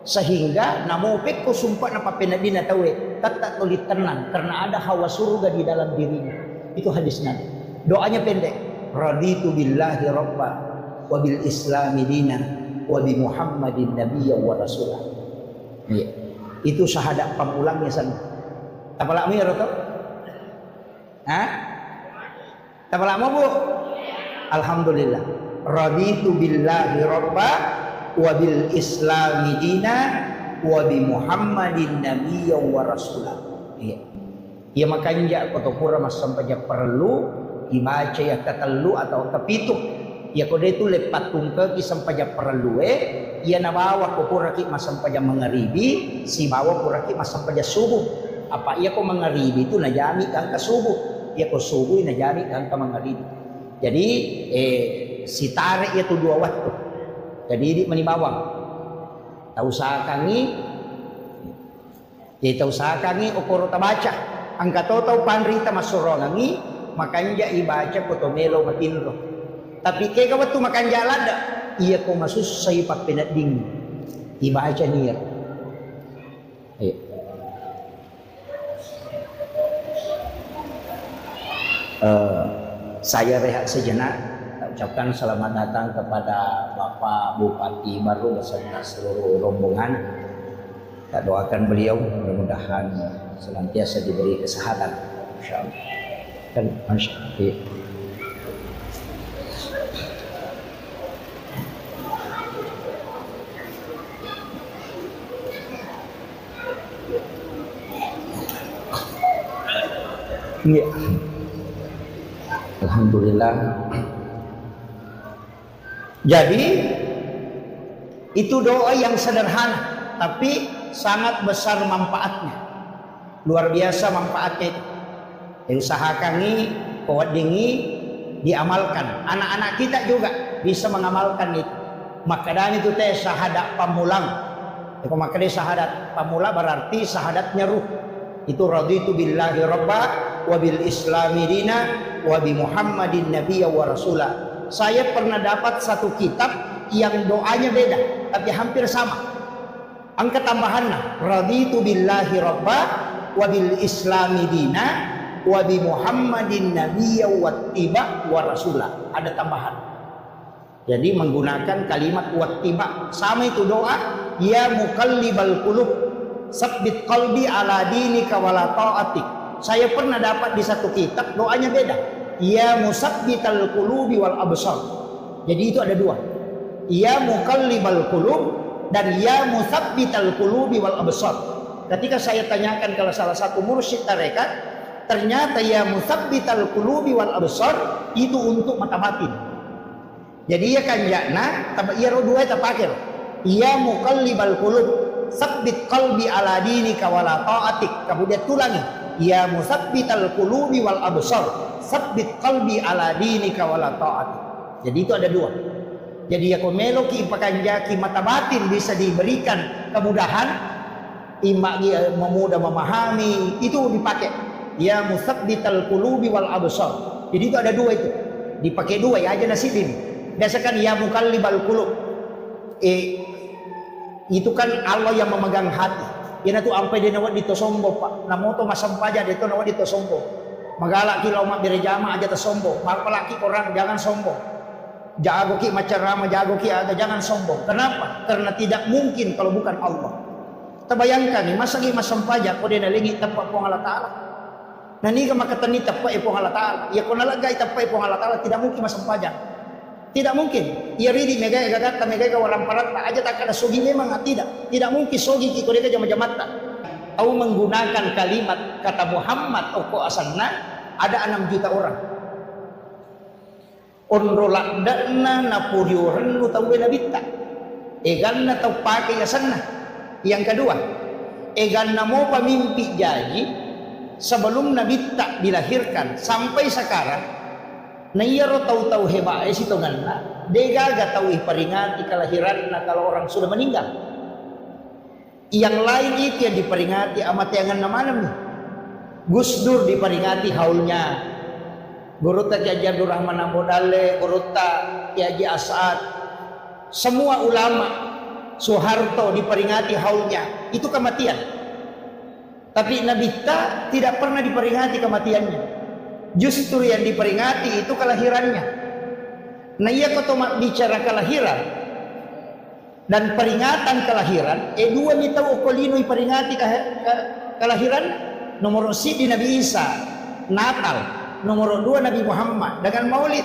A: sehingga namopek ko sumpah na papenadi na tawe tatak tulit tenang karena ada hawa surga di dalam dirinya. Itu hadis Nabi. Doanya pendek, raditu billahi rabba wa bil islami dina wa bi muhammadin nabiyya wa rasulah. Ya. Itu syahadat pamulangnya sana. Tapalakmu ya roto? Hah? Tapalakmu bu? Alhamdulillah. Raditu billahi rabba wa bil islami dina wa bi muhammadin nabiyya wa rasulah. Iya. Ya makanya kotopura mas sampai perlu dibaca ya ketelu atau kepitu. Ya kode itu lepat tungke ki sampai perlu ya nabawa ko pura ki mas sampai mengeribi si bawa pura ki mas sampai subuh. Apa iya ko mengeribi itu najami kan ke subuh. Ya ko subuh najami kan ke mengeribi. Jadi si tarik itu 2 waktu. Jadi di menibawang tahu sakangi jadi tahu sakangi okoro tabaca angka tahu panrita masurongangi makanya ibaca kotomelo matinro tapi kaya waktu makan jalan dah iya ko masus say papinat ding ibaca niya. Saya rehat sejenak. Ucapkan selamat datang kepada Bapak Bupati baru beserta seluruh rombongan. Kita doakan beliau mudah-mudahan senantiasa diberi kesehatan. Insyaallah. Dan masyaallah. Iya. Alhamdulillah. Jadi itu doa yang sederhana tapi sangat besar manfaatnya. Luar biasa manfaatnya itu. Usahakan ini, kuat dingi diamalkan. Anak-anak kita juga bisa mengamalkan itu. Makanya itu teh syahadat pamulang. Kalau makanya syahadat pamula berarti syahadatnya ruh. Itu raditu billahi rabba wa bil islami dina wa bi muhammadin nabiyya wa rasulah. Saya pernah dapat satu kitab yang doanya beda tapi hampir sama. Angka tambahannya raditu billahi rabba wa bil islami dina wa bi Muhammadin nabiyya wattiba wa rasula. Ada tambahan. Jadi menggunakan kalimat wattiba. Sama itu doa, ya muqallibal qulub sabbit qalbi ala dinika wala ta'atik. Saya pernah dapat di satu kitab doanya beda. Ya musabbital qulubi wal absar. Jadi itu ada dua. Ya muqallibal qulub dan ya musabbital qulubi wal absar. Ketika saya tanyakan kalau salah satu mursyid tarekat, ternyata ya musabbital qulubi wal absar itu untuk mata batin. Jadi ya kanjana iya dua itu pakir. Ya muqallibal qulub sabbit qalbi ala dinika wala ta'atik. Kemudian tulangi. Ya musabbital qulubi wal absar sabbit qalbi ala dinika wala ta'atik. Jadi itu ada dua. Jadi ya komelo ki ipakanjaki mata batin bisa diberikan kemudahan, imaki memudah memahami, itu dipakai. Ya musabbital qulubi wal absar. Jadi itu ada dua itu. Dipakai dua ya aja nasibin. Biasakan ya muqallibal qulub. Itu kan Allah yang memegang hati. Ya tu ampai dia nawat dito sombo pak. Namo to masampaja dito nawat dito sombo. Magalak ki mak birejama aja tersombo. Malaki orang jangan sombong. Jago ki macarama jago ki ada jangan sombong. Kenapa? Karena tidak mungkin kalau bukan Allah. Terbayangkan nih masa ki masampaja ko dia nalingi tempat pong Allah Taala. Nani ka makatani tapai pong Allah Taala. Ya ko nalagay tapai pong Allah Taala tidak mungkin masampaja. Tidak mungkin. Ia ridi mega gagata mega walang parat aja tak ada sogi memang tidak. Tidak mungkin sogi ki ko dia jama-jamata. Atau menggunakan kalimat kata Muhammad atau asanna ada 6 juta orang. Onrolak dana napuriuran lu tahu nabitta. Egan na tau pakai asanna. Yang kedua, egan na mau pamimpi janji sebelum nabitta dilahirkan sampai sekarang. Nayaro tahu-tahu hebat si tonganna degaga tahu iperingati kelahiran kalau orang sudah meninggal. Yang lain itu yang diperingati amat yangan namanam nih. Gus Dur diperingati haulnya. Guruta Kiai Abdul Rahman Ambodale, Guruta Kiai As'ad. Semua ulama Soeharto diperingati haulnya. Itu kematian. Tapi Nabi Ta tidak pernah diperingati kematiannya. Justru yang diperingati itu kelahirannya. Nah iya kau bicara kelahiran dan peringatan kelahiran. Dua ni tahu kolino peringati kelahiran. Nomor si di Nabi Isa Natal. Nomor 2 Nabi Muhammad dengan Maulid.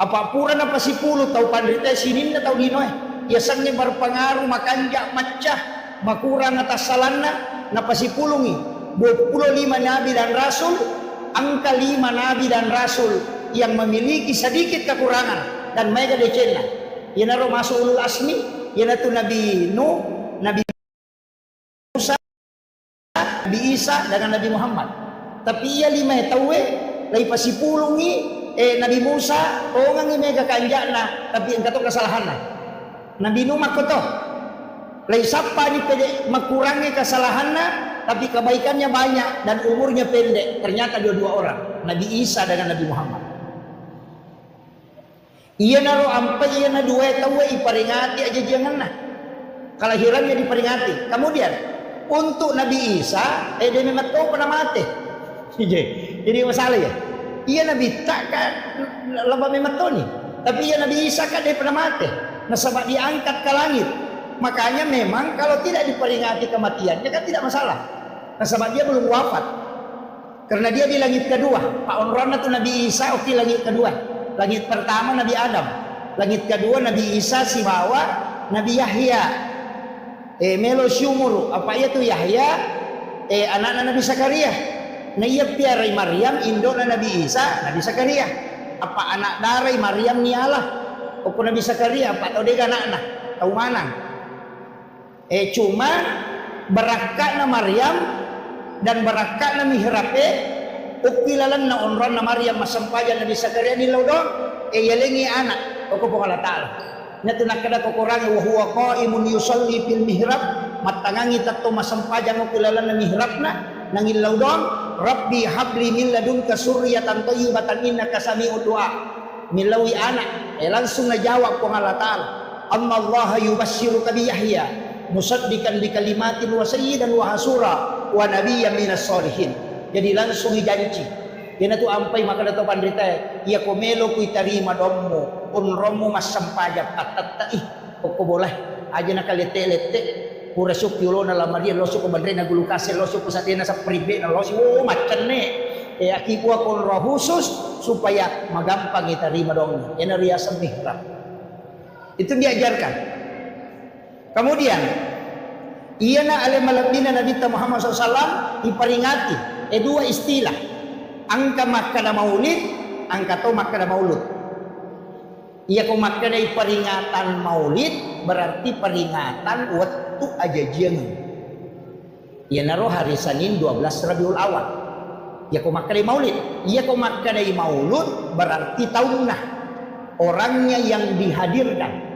A: Apa pura apa si puluh tahu pandrita sinin na tahu dinoy. Biasanya berpengaruh makanja macah makurang atas salanna napa si pulungi 25 nabi dan rasul. Angka 5 nabi dan rasul yang memiliki sedikit kekurangan dan mega decena. Yana ro masuk ulul asmi, yana tu Nabi Nuh, Nabi Musa, Nabi Isa dengan Nabi Muhammad. Tapi ia 5 tahu lai pasipulungi Nabi Musa ongang mega kanjana tapi engkau kesalahanna. Nabi Nuh makoto. Lai sapa ni pede makurangi kesalahanna tapi kebaikannya banyak dan umurnya pendek. Ternyata dua orang, Nabi Isa dengan Nabi Muhammad. Iya naro ampai iya na dua tahu iperingati aja jangan nah. Kelahirannya diperingati. Kemudian untuk Nabi Isa dia memang tahu pernah mati. Jadi masalah ya. Iya Nabi tak kan lama memang tahu nih. Tapi iya Nabi Isa kan dia pernah mati. Nah sebab diangkat ke langit. Makanya memang kalau tidak diperingati kematiannya kan tidak masalah. Nah sebab dia belum wafat. Karena dia di langit kedua. Pak Onrona itu Nabi Isa oke langit kedua. Langit pertama Nabi Adam. Langit kedua Nabi Isa si bawa Nabi Yahya. Melo syumuru. Apa itu Yahya? Anak-anak Nabi Zakaria. Nah iya piarai Maryam indona Nabi Isa Nabi Zakaria. Apa anak darai Maryam ni Allah? Opo Nabi Zakaria apa tahu dia anak-anak? Tahu mana? Cuma berakatna Maryam dan berakatna mihrabe ukilalan na onron na Maryam masampayan Nabi Zakaria ni lodong yalengi anak ko po Allah Taala nya tinakada ko kurang wa huwa qaimun yusalli fil mihrab matangangi tatto masampayan ukilalan na mihrabna nangil lodong Rabbi habli min ladunka surriyatan thayyibatan innaka sami'ud du'a milawi anak langsung najawab ko Allah Taala amma Allah yubashshiruka bi Yahya musaddiqan bi kalimatin wa sayyidan wa hasura wa nabiyyan minas sholihin. Jadi langsung ijanji. Yan tu ampai maka dato pandrita iya ko melo ko itarima dommo unromo masampajab atatta koko boleh aja nakalete-lete pura sukyulo na lamaria loso ko bandre na gulukase loso ko sa dina sa pribe na loso macan ne akipo ako roh khusus supaya magampang itarima dommo yan riasan mihrab itu diajarkan. Kemudian iya na alamalabina Nabi Muhammad SAW diperingati dua istilah angka makkana maulid, angka to makkana maulud. Iya ko makkana peringatan maulid berarti peringatan waktu aja jangan. Iya naro hari Senin 12 Rabiul Awal. Iya ko makkana maulid. Iya ko makkana maulud berarti tahunna orangnya yang dihadirkan.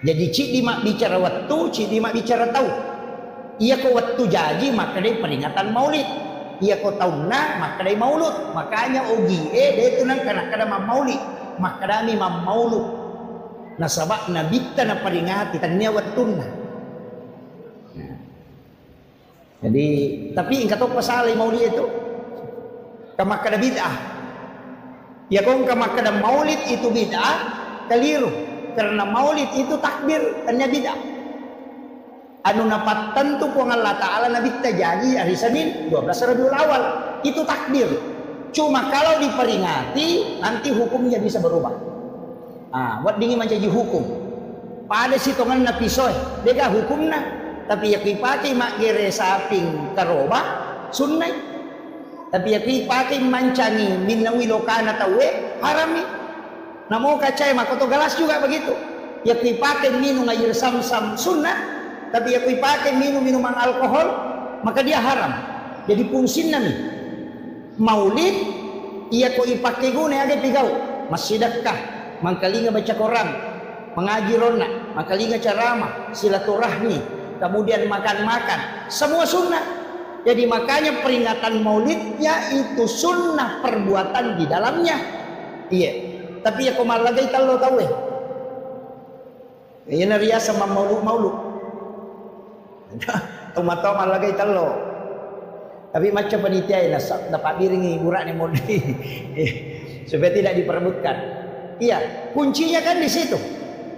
A: Jadi cik dimak bicara waktu, cik dimak bicara tahun. Iya ko waktu jadi makkana peringatan maulid. Iya ko tahunna maka dari maulud makanya ogi dia itu nang kana maulid maka dami maulud nasabak nabitta na peringati tanya wattuna. Jadi tapi ingkat to pasal maulid itu kama kada bid'ah ya kong kama kada maulid itu bid'ah keliru karena maulid itu takbir tanya bid'ah. Anu napatan tu ku Allah Ta'ala Nabi terjadi hari Senin 12 Rabiul Awal itu takbir. Cuma kalau diperingati nanti hukumnya bisa berubah. Buat dingin menjadi hukum. Pada sitongan na pisoy, dega hukumna. Tapi ya pakai mak gere saping karoba sunnah. Tapi ya pakai mancangi minawi lokana tawe harami. Namo kacai makoto galas juga begitu. Ya pakai minum air sam-sam sunnah. Tapi aku pakai minuman alkohol maka dia haram. Jadi fungsi nami maulid ia ko ipakai guna aga pigau masjidakah mangkalinga baca Quran mengaji rona mangkalinga ceramah silaturahmi kemudian makan-makan semua sunnah. Jadi makanya peringatan maulidnya itu sunnah perbuatan di dalamnya. Iya. Tapi ya ko malagay talo tahu ya nariya sama maulud Toma-toma lagi telo. Tapi macam panitia ini dapat biringi burak ni modi supaya tidak diperebutkan. Iya, kuncinya kan di situ.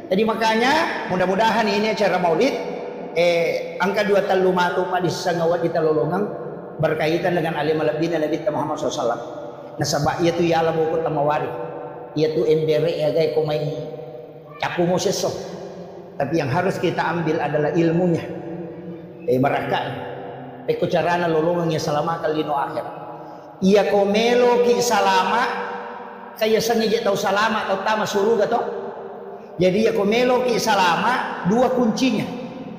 A: Jadi makanya mudah-mudahan ini acara maulid angka 2 talumatu pa di sangawat di talolongang berkaitan dengan alim al-abdina Nabi Muhammad SAW. Nasabak ia tu yala buku tamawari. Ia tu embere ya gay kumay cakumo seso. Tapi yang harus kita ambil adalah ilmunya. Barakah eko carana lolongan ya salama kalino akhir iya ko melo ki salama kaya sangi tahu salama atau tama suruga to jadi ya ko melo ki salama dua kuncinya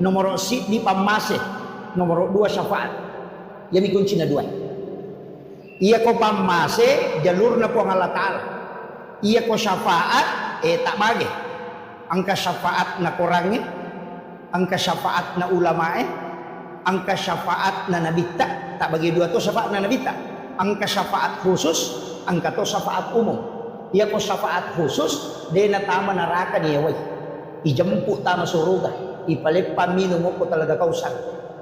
A: nomor si di pamase nomor 2 syafaat yani kuncinya 2 iya ko pamase jalurna po Allah Ta'ala iya ko syafaat tak bagi angka syafaat na kurangi angka syafaat na ulamae angka syafaat na nabita tak bagi 2 tu syafaat na nabita angka syafaat khusus angka tu syafaat umum ia ko syafaat khusus dia na tama neraka niya way ijemput tama suruga ipalepa minum ko talaga kausan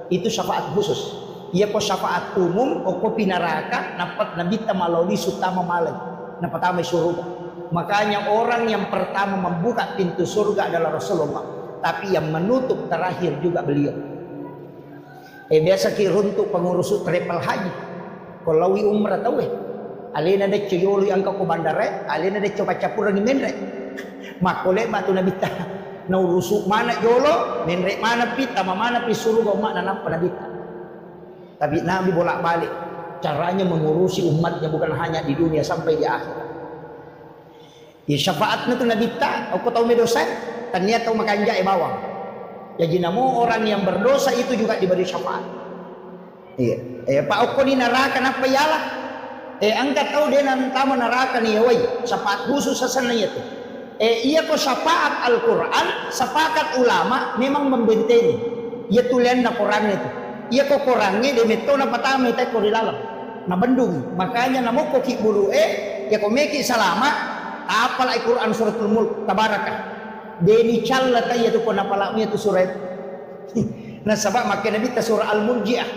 A: itu syafaat khusus ia ko syafaat umum o ko pinaraka napat nabita maloli sutama malay napatama suruga makanya orang yang pertama membuka pintu surga adalah Rasulullah tapi yang menutup terakhir juga beliau. Biasa kiruntuk pengurus travel haji. Kalau umrah tahu alena de cuyoli angka ko bandare, alena de coba capur ni menre. Makole matu nabita. Na urusuk mana jolo, menre mana pita, mana pi surga mak na nampa nabita. Tapi Nabi bolak-balik caranya mengurusi umatnya bukan hanya di dunia sampai di akhirat. Ya syafaatna tu nabita, aku tahu medosa, tanya tahu makanja bawang. Jadi namo orang yang berdosa itu juga diberi syafaat. Iya. Pak Oko ni neraka apa yalah? Angkat tahu dia nantama neraka ni woi. Syafaat khusus sana itu. Iya ko syafaat Al-Quran, sepakat ulama memang membentengi. Ia tulian na Quran itu. Iya ko Qurannya de metona patama ite ko dilalam. Na bendung. Makanya namo ko ki bulu ya ko meki salama apal Al-Quran suratul Mulk tabarakah. Deni calla tayo tu pun apalami itu surat. Nah sebab makin Nabi ta surah Al-Murji'ah.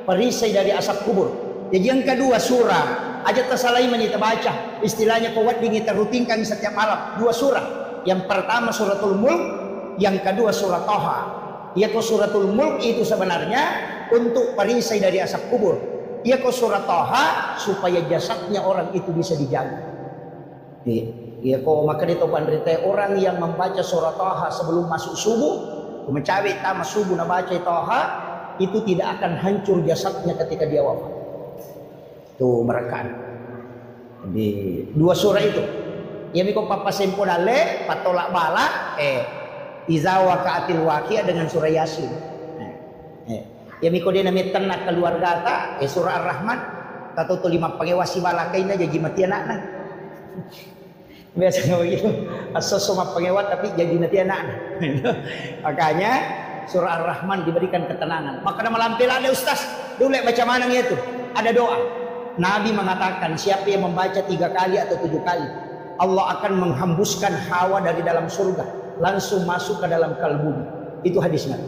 A: perisai dari asap kubur. Jadi yang kedua surah aja tersalai menita baca, istilahnya kuat dingin terutinkan setiap malam. Dua surah, yang pertama suratul Mulk, yang kedua surah Toha. Ya kok suratul Mulk itu sebenarnya untuk perisai dari asap kubur. Ya kok surah Toha supaya jasadnya orang itu bisa dijaga. Ya kok maka itu pandrite orang yang membaca surah Toha sebelum masuk subuh, mencawi tamat subuh na baca Toha, itu tidak akan hancur jasadnya ketika dia wafat. Tuh merekan di dua surah itu. Ya miko papa sempodale patolak bala iza waqa'atil waqi'ah dengan surah Yasin. Ya miko dia namanya tenak keluarga ta surah Ar-Rahman atau tu 5 pangewasi balakaina jadi mati anakna. Biasanya begitu. Asal semua pengewat tapi jadi mati anakna. Makanya surah Ar-Rahman diberikan ketenangan. Maka nama lampil ada ustaz. Dulu baca mana itu? Ada doa. Nabi mengatakan siapa yang membaca 3 kali atau 7 kali, Allah akan menghembuskan hawa dari dalam surga langsung masuk ke dalam kalbunya. Itu hadis Nabi.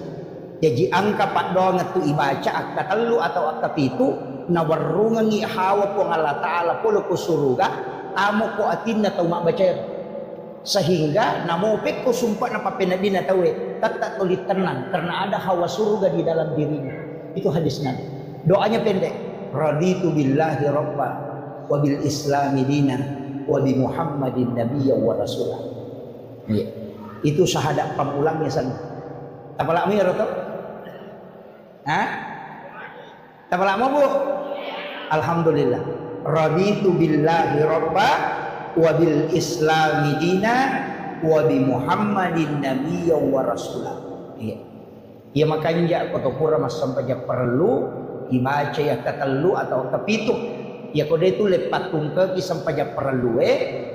A: Jadi angka pak doang itu ibaca akta telu atau akta pitu nawarrungangi hawa po Allah Ta'ala polo ko surga amo ko atin na mak baca sehingga namupik ko sumpah na papenadi na tawe tak tulit tenang karena ada hawa surga di dalam dirinya. Itu hadis Nabi. Doanya pendek. Raditu billahi rabba wa bil islami dina wa bi Muhammadin nabiyya wa rasulah. Ya. Itu syahadat pamulangnya sana. Apa lama ya Roto? Hah? Apa lama Bu? Alhamdulillah. Raditu billahi rabba wa bil islami dina wa bi Muhammadin nabiyya wa rasulah. Ya. Ya makanya kotopura mas sampai perlu dibaca ya ketelu atau kepitu ya kode itu lepat tungke sampai perlu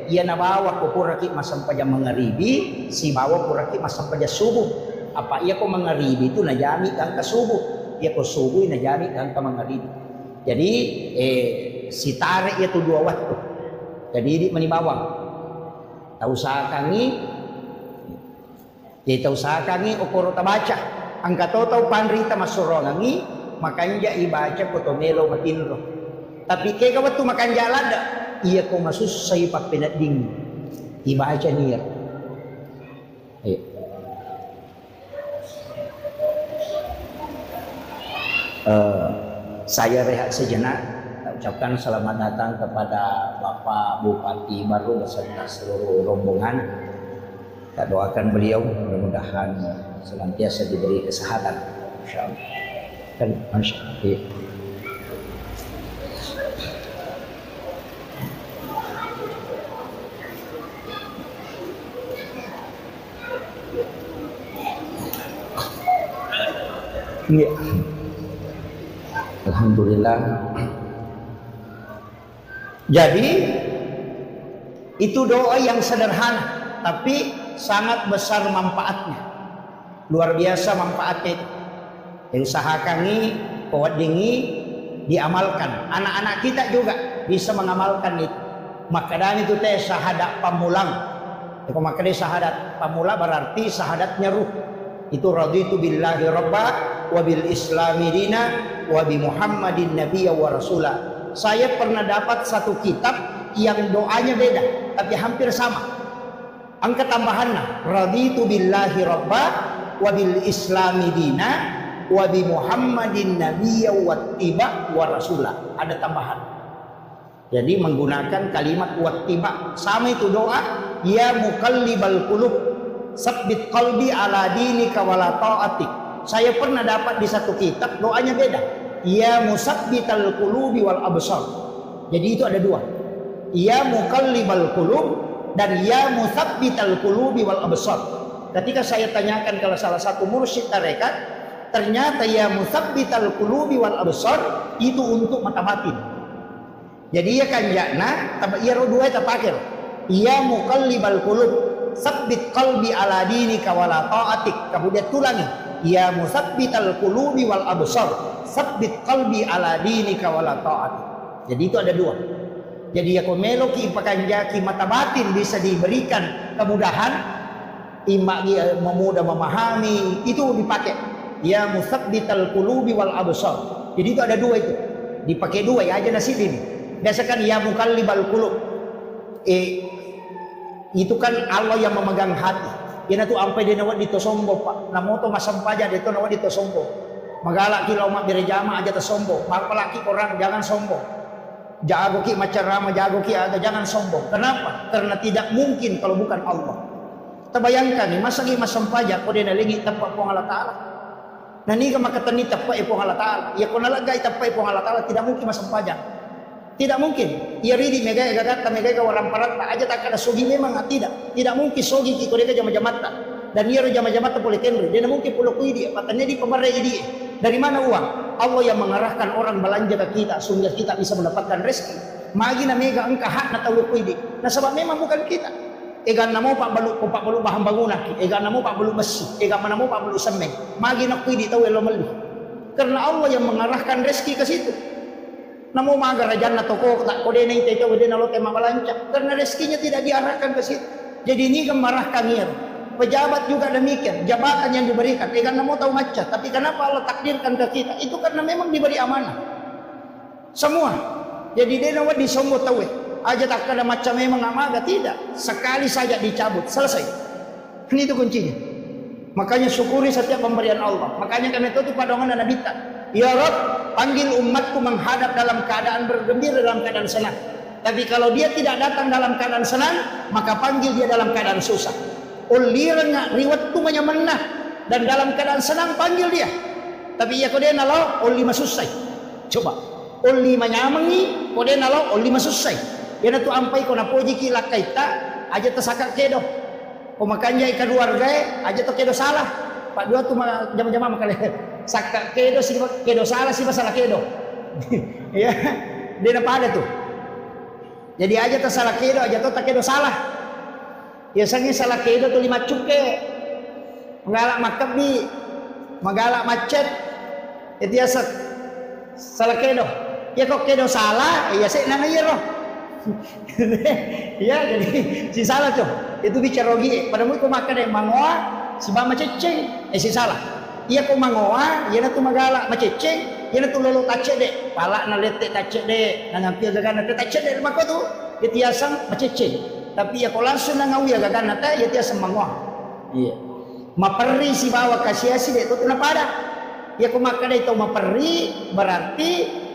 A: ia nabawa ko puraki mas sampai mengeribi si bawa puraki mas sampai subuh apa ia ko mengeribi itu najami kan ke subuh ia ko subuh najami kan ke mengeribi jadi si tarik itu 2 waktu jadi di menibawang tahu sakangi ya tahu sakangi okoro tabaca angka tahu panrita masurongangi makanya ibaca kotomelo matinro tapi kaya waktu makan jalan dah iya ko masus say papinading ibaca niya. Saya rehat sejenak ucapkan selamat datang kepada Bapak Bupati baru beserta seluruh rombongan. Kita doakan beliau mudah-mudahan senantiasa diberi kesehatan insyaallah. Kan masyaallah. Ya. Alhamdulillah. Jadi itu doa yang sederhana tapi sangat besar manfaatnya. Luar biasa manfaatnya itu. Usahakan ini, kuat dingi, diamalkan. Anak-anak kita juga bisa mengamalkan itu. Maka dan itu teh syahadat pamulang. Itu maka dia syahadat pamula berarti syahadatnya ruh. Itu raditu billahi rabba wa bil islami dina wa bi Muhammadin nabiyya wa rasulah. Saya pernah dapat satu kitab yang doanya beda tapi hampir sama. Angka tambahannya raditu billahi rabba wa bil islami dina wa bi Muhammadin nabiyya wattiba wa rasulah. Ada tambahan. Jadi menggunakan kalimat wattiba sama itu doa ya muqallibal qulub sabbit qalbi ala dinika wala ta'atik. Saya pernah dapat di satu kitab doanya beda. Ya musabbital qulubi wal absar. Jadi itu ada 2. Ya muqallibal qulub dan ya musabbital qulubi wal absar. Ketika saya tanyakan ke salah satu mursyid tarekat, ternyata ya musabbital qulubi wal absar itu untuk mata batin. Jadi ya kan yakna ya dua itu pakir. Ya muqallibal qulub sabbit qalbi ala dinika wala ta'atik. Kemudian tulangi ya musabbital qulubi wal absar sabbit qalbi ala dinika wala ta'atik. Jadi itu ada 2. Jadi ya komelo ki pakanjaki mata batin bisa diberikan kemudahan imak memudah memahami itu dipakai. ya musabbital qulubi wal absar. Jadi itu ada dua itu. Dipakai dua ya aja nasib ini. Biasakan ya mukallibal qulub. Itu kan Allah yang memegang hati. Ina tu ampai dia nawat dito sombo pak. Namo to masampaja dito nawat dito sombo. Magalak ki umat berjamaah aja tersombo. Apalagi orang jangan sombong. Jago ki macam ramah, jago ki ada jangan sombong. Kenapa? Karena tidak mungkin kalau bukan Allah. Terbayangkan nih, masa ki masampaja ko dia nalingi tapak po Allah Taala. Nah ni ka makatani tapak po Allah Taala. Ya ko nalagay tapak po Allah Taala tidak mungkin masampaja. Tidak mungkin. Ia ridi mega gagata mega ka waram parat aja tak ada sogi memang tidak. Tidak mungkin sogi ki ko dia jama-jamata. Dan ia jama-jamata boleh kendri. Dia mungkin pulau kui dia, patanya di pemarai dia. Dari mana uang? Allah yang mengarahkan orang belanja ke kita sehingga kita bisa mendapatkan rezeki. Magi na mega engka hak na tahu kuidi. Nah sebab memang bukan kita. Egan namo pak balu bahan bangunan. Egan namo pak balu besi. Egan namo pak balu semen. Magi na kuidi tahu elo meli. Karena Allah yang mengarahkan rezeki ke situ. Namo maga rajan na toko tak kode na ite kode na lo tema balanja. Karena rezekinya tidak diarahkan ke situ. Jadi ini kemarahkan ia. Pejabat juga demikian, jabatan yang diberikan. Karena mau tahu macam, tapi kenapa Allah takdirkan ke kita? Itu karena memang diberi amanah. Semua. Jadi dia nawat disombo tahu. Aja tak ada macam memang amaga tidak. Sekali saja dicabut, selesai. Ini itu kuncinya. Makanya syukuri setiap pemberian Allah. Makanya kami tutup padongan dan Nabi tak. Ya Rabb, panggil umatku menghadap dalam keadaan bergembira, dalam keadaan senang. Tapi kalau dia tidak datang dalam keadaan senang, maka panggil dia dalam keadaan susah. Ulirnya riwat tu menah dan dalam keadaan senang panggil dia. Tapi ia kode nalau oli masusai. Coba oli menyamangi kode nalau oli masusai. Ia tu ampai kona poji ki lakaita aja tersakak kedo. Pemakanja ikan keluarga aja tu kedo salah. Pak dua tu jam-jam makale sakak kedo si kedo salah si masalah kedo. Ya, dia apa ada tu. Jadi aja tersalah kedo aja tu tak kedo salah. Biasanya salah kedo tu 5 cuke. Magalak makabi, magalak macet. Itu ya salah kedo. Ya kok kedo salah, ya saya nang iya roh. Ya jadi si salah tu. Itu bicara rogi. Padamu ko makan yang mangoa, si bama ceceng, si salah. Iya ko mangoa, iya na tu magalak maceceng, iya na tu lolo tacet dek. Pala na lete tacet dek, na ngampil dagan na tacet dek mako tu. Itu asang maceceng. Tapi ya kalau langsung nangawi agak nata ya dia semangwa. Iya. Maperi si bawa kasiasi dia tu kenapa ada? Ya kumakan itu maperi berarti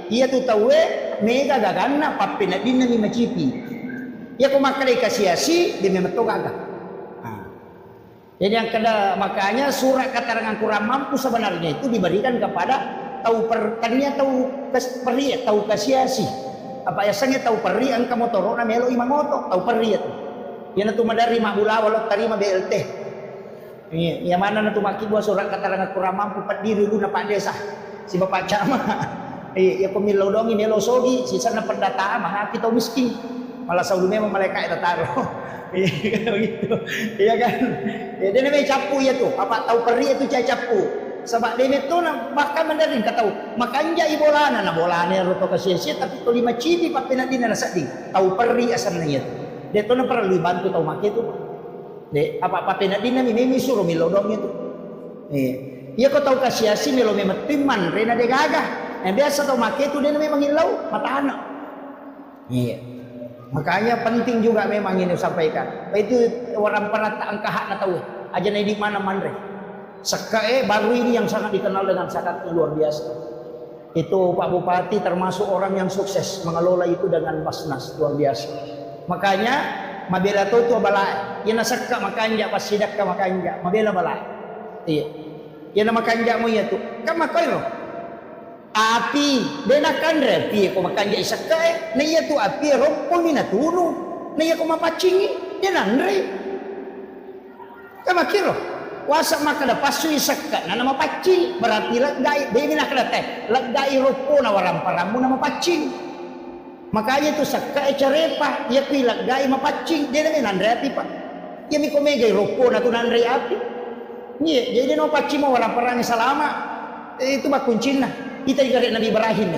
A: ia tu tahu mega gagana papina dinna ni macipi. Ya kumakan kasiasi dia memang agak. Jadi yang kada makanya surat keterangan kurang mampu sebenarnya itu diberikan kepada tahu pertanian tahu peri tahu kasiasi. Apa ya sange tahu peri angka motoro na melo imangoto tahu peri itu. Yan tu madari mabula walot tarima BLT. Yang mana na tumaki buat surat keterangan kurang mampu pendiri dulu na Pak Desa. Si Bapak Cama. Ya pemilau dongi melo sogi sisa na pendataan mah kita miskin. Malah saulu memang mereka itu taruh. Gitu. Iya kan? Ya dia namanya capu ya tuh. Apa tahu peri itu cai capu. Sebab dia itu bahkan mendaring kata makanya ibolana na bolana roto kasih tapi tu 5 cibi papina din na sadi tahu peri asal na itu dia tu na perlu bantu tahu make itu de apa papina din na mimi suruh milodong itu iya ko tahu kasih melo memang timan rena de gagah yang biasa tahu make itu dia memang hilau mata anak iya makanya penting juga memang ini sampaikan itu orang pernah tak angka hak na tahu aja na di mana mandre Sekae baru ini yang sangat dikenal dengan sangat luar biasa. Itu Pak Bupati termasuk orang yang sukses mengelola itu dengan basnas luar biasa. Makanya mabela tu balai. Ia nasakka makanja pas sidak ka makanja mabela balai. Iya. Ia nama kanja mo ya tu. Kama koiro. Api benakan repi ko makanja isakae. Na iya tu api rompon ni natunu. Na iya ko mapacingi. Dia nanre. Kama kiro. Wasa makada pasui sakka na nama pacing berarti lagai dia nak teh lagai rupo na waram paramu nama pacing makanya itu sakka carepa ya pi lagai mapacing dia na nandre pak ya mi komege rupo na tu nandre api ni jadi no pacing mo waram parang salama itu ba kuncina kita juga Nabi Ibrahim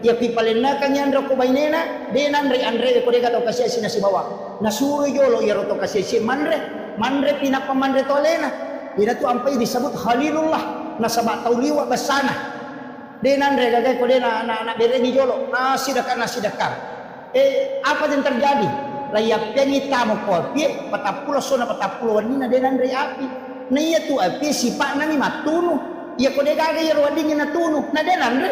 A: ya pi palenna kan yandro ko bainena de nandre andre ko de gato kasih sina si bawa nasuro yolo ya roto kasih si mandre pinapa mandre tolena. Dia tu ampai disebut Khalilullah. nasaba tau liwa basana denan regagai ko dena na bereni jolo nasi dakar apa yang terjadi layak penita mo kopi patapulo sona patapulo wanina denan re api na iya tu api sipak nami matunu iya ko degagai ya wadingin natunu na denan re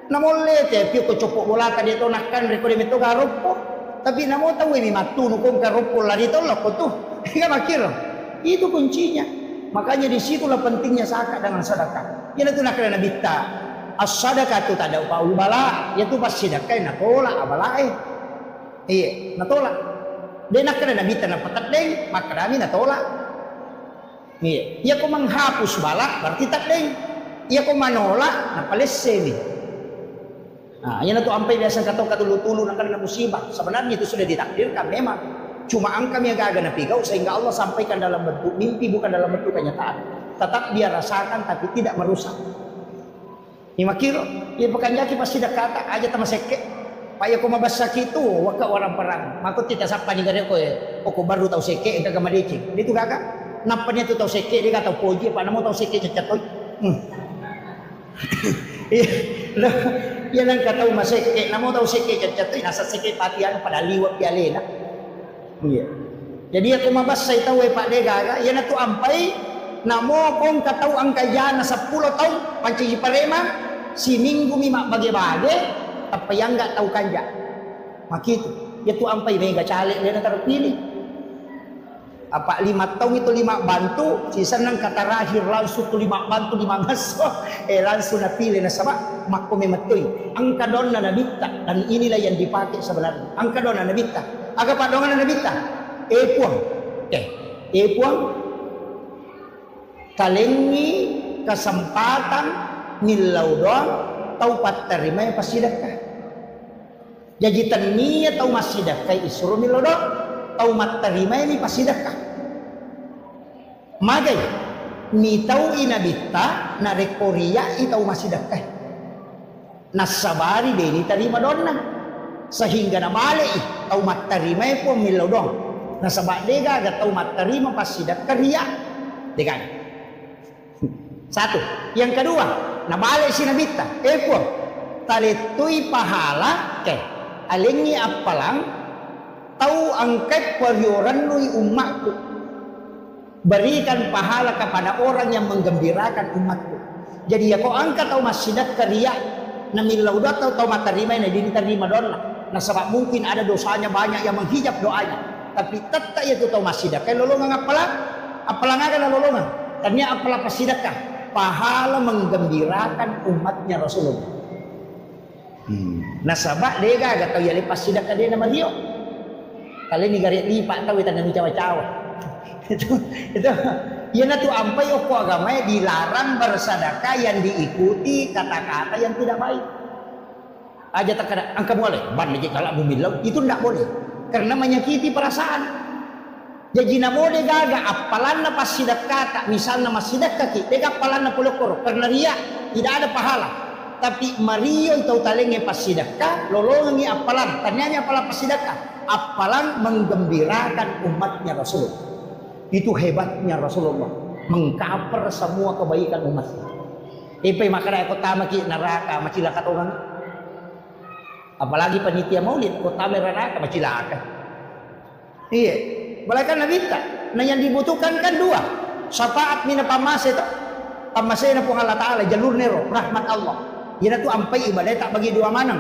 A: namolle te pio ko copok bola ka dito nakkan re ko de meto garopo tapi namo tahu ini matunu kong garopo la dito lo ko tu enggak makiro itu kuncinya. Makanya disitulah pentingnya zakat dengan sedekah. Yan itu nak kena bitta. As-sadaqah tu tak ada upah bala, yaitu pas sedekah nak tolak abalae. Iya, nak tolak. Dia nak kena bitta nak patat deng, maka kami nak tolak. Iya, ia ko menghapus bala berarti tak deng. Ia ko manolak nak palesse ni. Nah, yan itu ampai biasa kata tulu-tulu nak kena musibah. Sebenarnya itu sudah ditakdirkan memang. Cuma angka yang agak napigau sehingga Allah sampaikan dalam bentuk mimpi bukan dalam bentuk kenyataan. Tetap dia rasakan tapi tidak merusak. Ima kiro, ya bukan jaki pasti dah kata aja sama seke. Paya ko mabasa itu waka orang perang. Mako kita sapa ni gare ko ko baru tahu seke enggak gamadeci. Itu kakak. Napanya tu tahu seke dia kata poji apa namo tahu seke cecatoy. Iya nang kata maseke namo tahu seke cecatoy nasa seke patian pada liwat pialena. Iya. Jadi aku mabas saya tahu Pak Dega, ya natu ampai namo kong katau angka jana 10 tahun panci parema si minggu mima bage-bage tapi yang enggak tahu kanja. Makitu. Ya tu ampai mega cale dia terpilih. Apa 5 tahun itu 5 bantu, sisa nang kata rahir langsung tu 5 bantu 5 masuk. Langsung napilih na sama makko memetoy. Angka donna nabita dan inilah yang dipakai sebenarnya. Angka donna nabita. Aga padongan nabita. Epuang. Epuang talengi kesempatan nilau doang tau pat terima pas sedekah. Jadi tania tau masih sedekah isru nilau doang tau mat terima ini pas sedekah. Magai ni tau inabita na rekoria itau masih sedekah. Nasabari deni terima donna. Sehingga na malai tau mat terima po nilau doang. Nasabak dega aga tau mat terima pas sedekah ria. Degan. Satu. Yang kedua, nabalik si nabita. Eko, talitui pahala ke alingi apalang tahu angkat peryoran lui umatku. Berikan pahala kepada orang yang menggembirakan umatku. Jadi ya kau angkat tahu masjidat kerja namilau datau tahu materima ini diterima doa. Nah sebab mungkin ada dosanya banyak yang menghijab doanya. Tapi tetap itu tahu masjidat. Kalau lolongan apalang akan lolongan. Tanya apalah pasidakah? Pahala menggembirakan umatnya Rasulullah. Nasabak dega agak tahu ya lepas sidak dia nama dia. Kali ni garik lipat tahu tanda cawa-cawa. Itu ya natu ampai oko agama dilarang bersedekah yang diikuti kata-kata yang tidak baik. Aja tak ada angka boleh ban aja kalau bumilau itu tidak boleh karena menyakiti perasaan. Jadi namo de gaga apalan na pasidakata misalnya masidakah kita apalan na pulokor karena ria tidak ada pahala tapi Mario tau talenge pasidakah lolongan ni apalan tanyanya apalan pasidakah apalan menggembirakan umatnya Rasulullah itu hebatnya Rasulullah mengcover semua kebaikan umatnya ipai makanya kota maki neraka macilaka orang apalagi panitia maulid kota neraka macilaka iya. Balaikan Nabi tak. Nah yang dibutuhkan kan dua. Syafaat mina pamase itu. Pamase na pun Allah Ta'ala. Jalur nero. Rahmat Allah. Ia tu ampai ibadah tak bagi dua manang.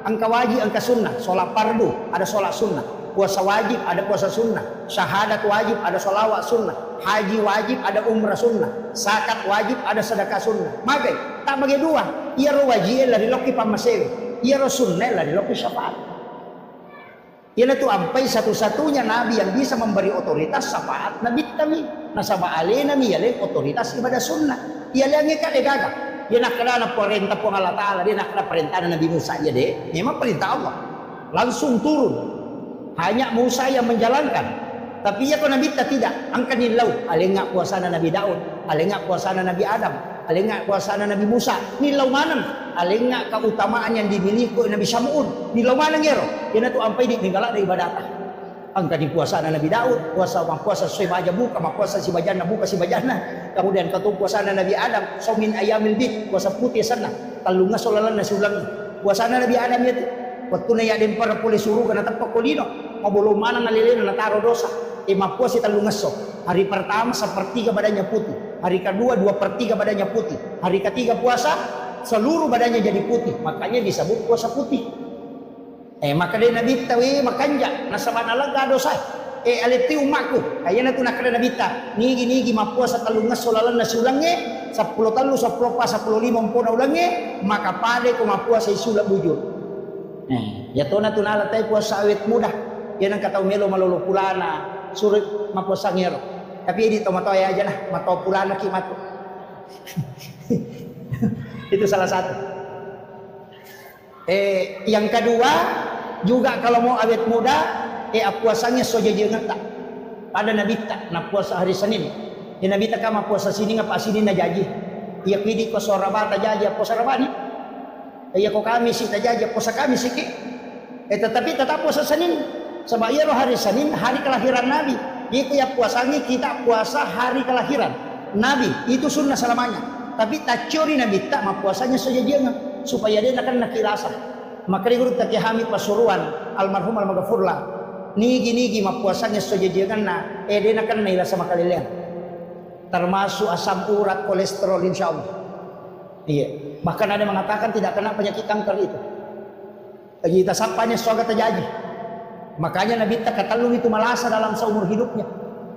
A: Angka wajib, angka sunnah. Solat fardu. Ada solat sunnah. Puasa wajib. Ada puasa sunnah. Syahadat wajib. Ada solawat sunnah. Haji wajib. Ada umrah sunnah. Zakat wajib. Ada sedekah sunnah. Magai. Tak bagi dua. Ia ro wajib lah diloki pamase. Ia ro sunnah lah diloki syafaat. Ialah tu ampai satu-satunya Nabi yang bisa memberi otoritas syafaat Nabi kami. Nasaba ale Nabi yale otoritas ibadah sunnah. Ia lagi kan gagah. Dia nak kena perintah pun Allah Taala, dia nak kena perintah Nabi Musa aja deh. Memang perintah Allah. Langsung turun. Hanya Musa yang menjalankan. Tapi ya kau Nabi tidak. Angkat nilau. Ale ngak puasana Nabi Daud, ale ngak puasana Nabi Adam, ale ngak puasana Nabi Musa. Nilau mana? Alingak keutamaan yang dimiliki Nabi Sam'ud di mana ngero. Dia tu ampai di tinggalak dari ibadah. Angka di puasa Nabi Daud, puasa sesuai baja buka, puasa si bajana buka si bajana. Kemudian katu puasa Nabi Adam, saumin ayamil bid, puasa putih sana. Talunga solalan nasi ulang. Puasa Nabi Adam itu waktu na ya para puli suruh kana tapak kolino, mabolo mana nalilino na taro dosa. Puasa talunga so. Hari pertama sepertiga badannya putih, hari kedua 2/3 badannya putih, hari ketiga puasa seluruh badannya jadi putih. Makanya disebut puasa putih. Maka dia Nabi tawi makanja nasabana laga dosa. Aliti umakku ayana tu nakada Nabi ta nigi mapuasa talungas solalan nasi ulangnya 10 talu 10 pa 10 lima pona ulangnya maka pade ko mapuasa isula bujur. Ya tona tunala tay puasa awet mudah. Yan ang kataw melo malolo pulana surit mapuasa ngero. Tapi di tomatoy aja nah mato pulana ki mato. Itu salah satu. Yang kedua juga kalau mau awet muda puasanya sojajengan tak pada Nabi tak na puasa hari Senin ya Nabi tak kama puasa sini ngapa sini na jaji iya pidi ko soraba ta jaji puasa rabani iya ko kami si ta jaji puasa kami siki tetapi tetap puasa Senin sebab iya hari Senin hari kelahiran Nabi itu ya puasanya kita puasa hari kelahiran Nabi itu sunnah selamanya tapi tak curi Nabi tak ma puasanya sojajengan supaya dia akan nakilasa maka dia tak kehami pasuruan almarhum al-maghfurlah nigi mapuasanya sojajangan na dia akan nailasa makalilian termasuk asam urat kolesterol insyaallah iya bahkan ada mengatakan tidak kena penyakit kanker itu kita sapanya soga terjadi makanya Nabi tak katalung itu malasa dalam seumur hidupnya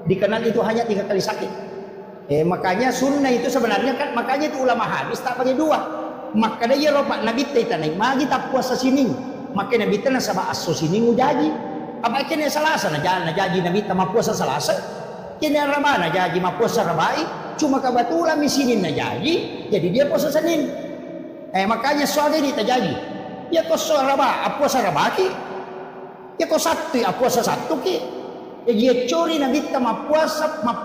A: dikenal itu hanya 3 kali sakit makanya sunnah itu sebenarnya kan makanya itu ulama hadis tak bagi dua maka dia ropak Nabi tanai magi tak puasa sining maka Nabi tanah sama aso sining ujaji apa kene Selasa na jaji Nabi ta puasa Selasa kene Rabu na jaji puasa Rabai cuma kebetulan misinin na jaji jadi dia puasa Senin makanya soalnya dia terjadi ya ko so Rabu puasa Rabaki ya ko Sabtu puasa Sabtu ki ya dia curi Nabi ta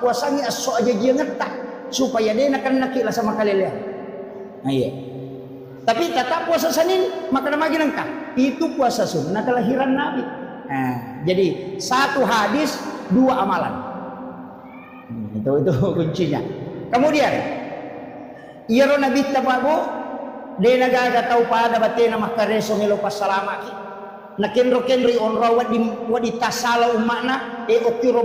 A: puasanya aso aja dia ngetak supaya dia akan nakila sama kalian nah iya tapi tetap puasa Senin maka namanya nangka itu puasa sunnah kelahiran Nabi. Jadi satu hadis 2 amalan. Itu kuncinya. Kemudian iro Nabi tabago de nagaga tau pada batena makareso ngelo pasalama ki. Nakenro onro wadi tasala umakna okiro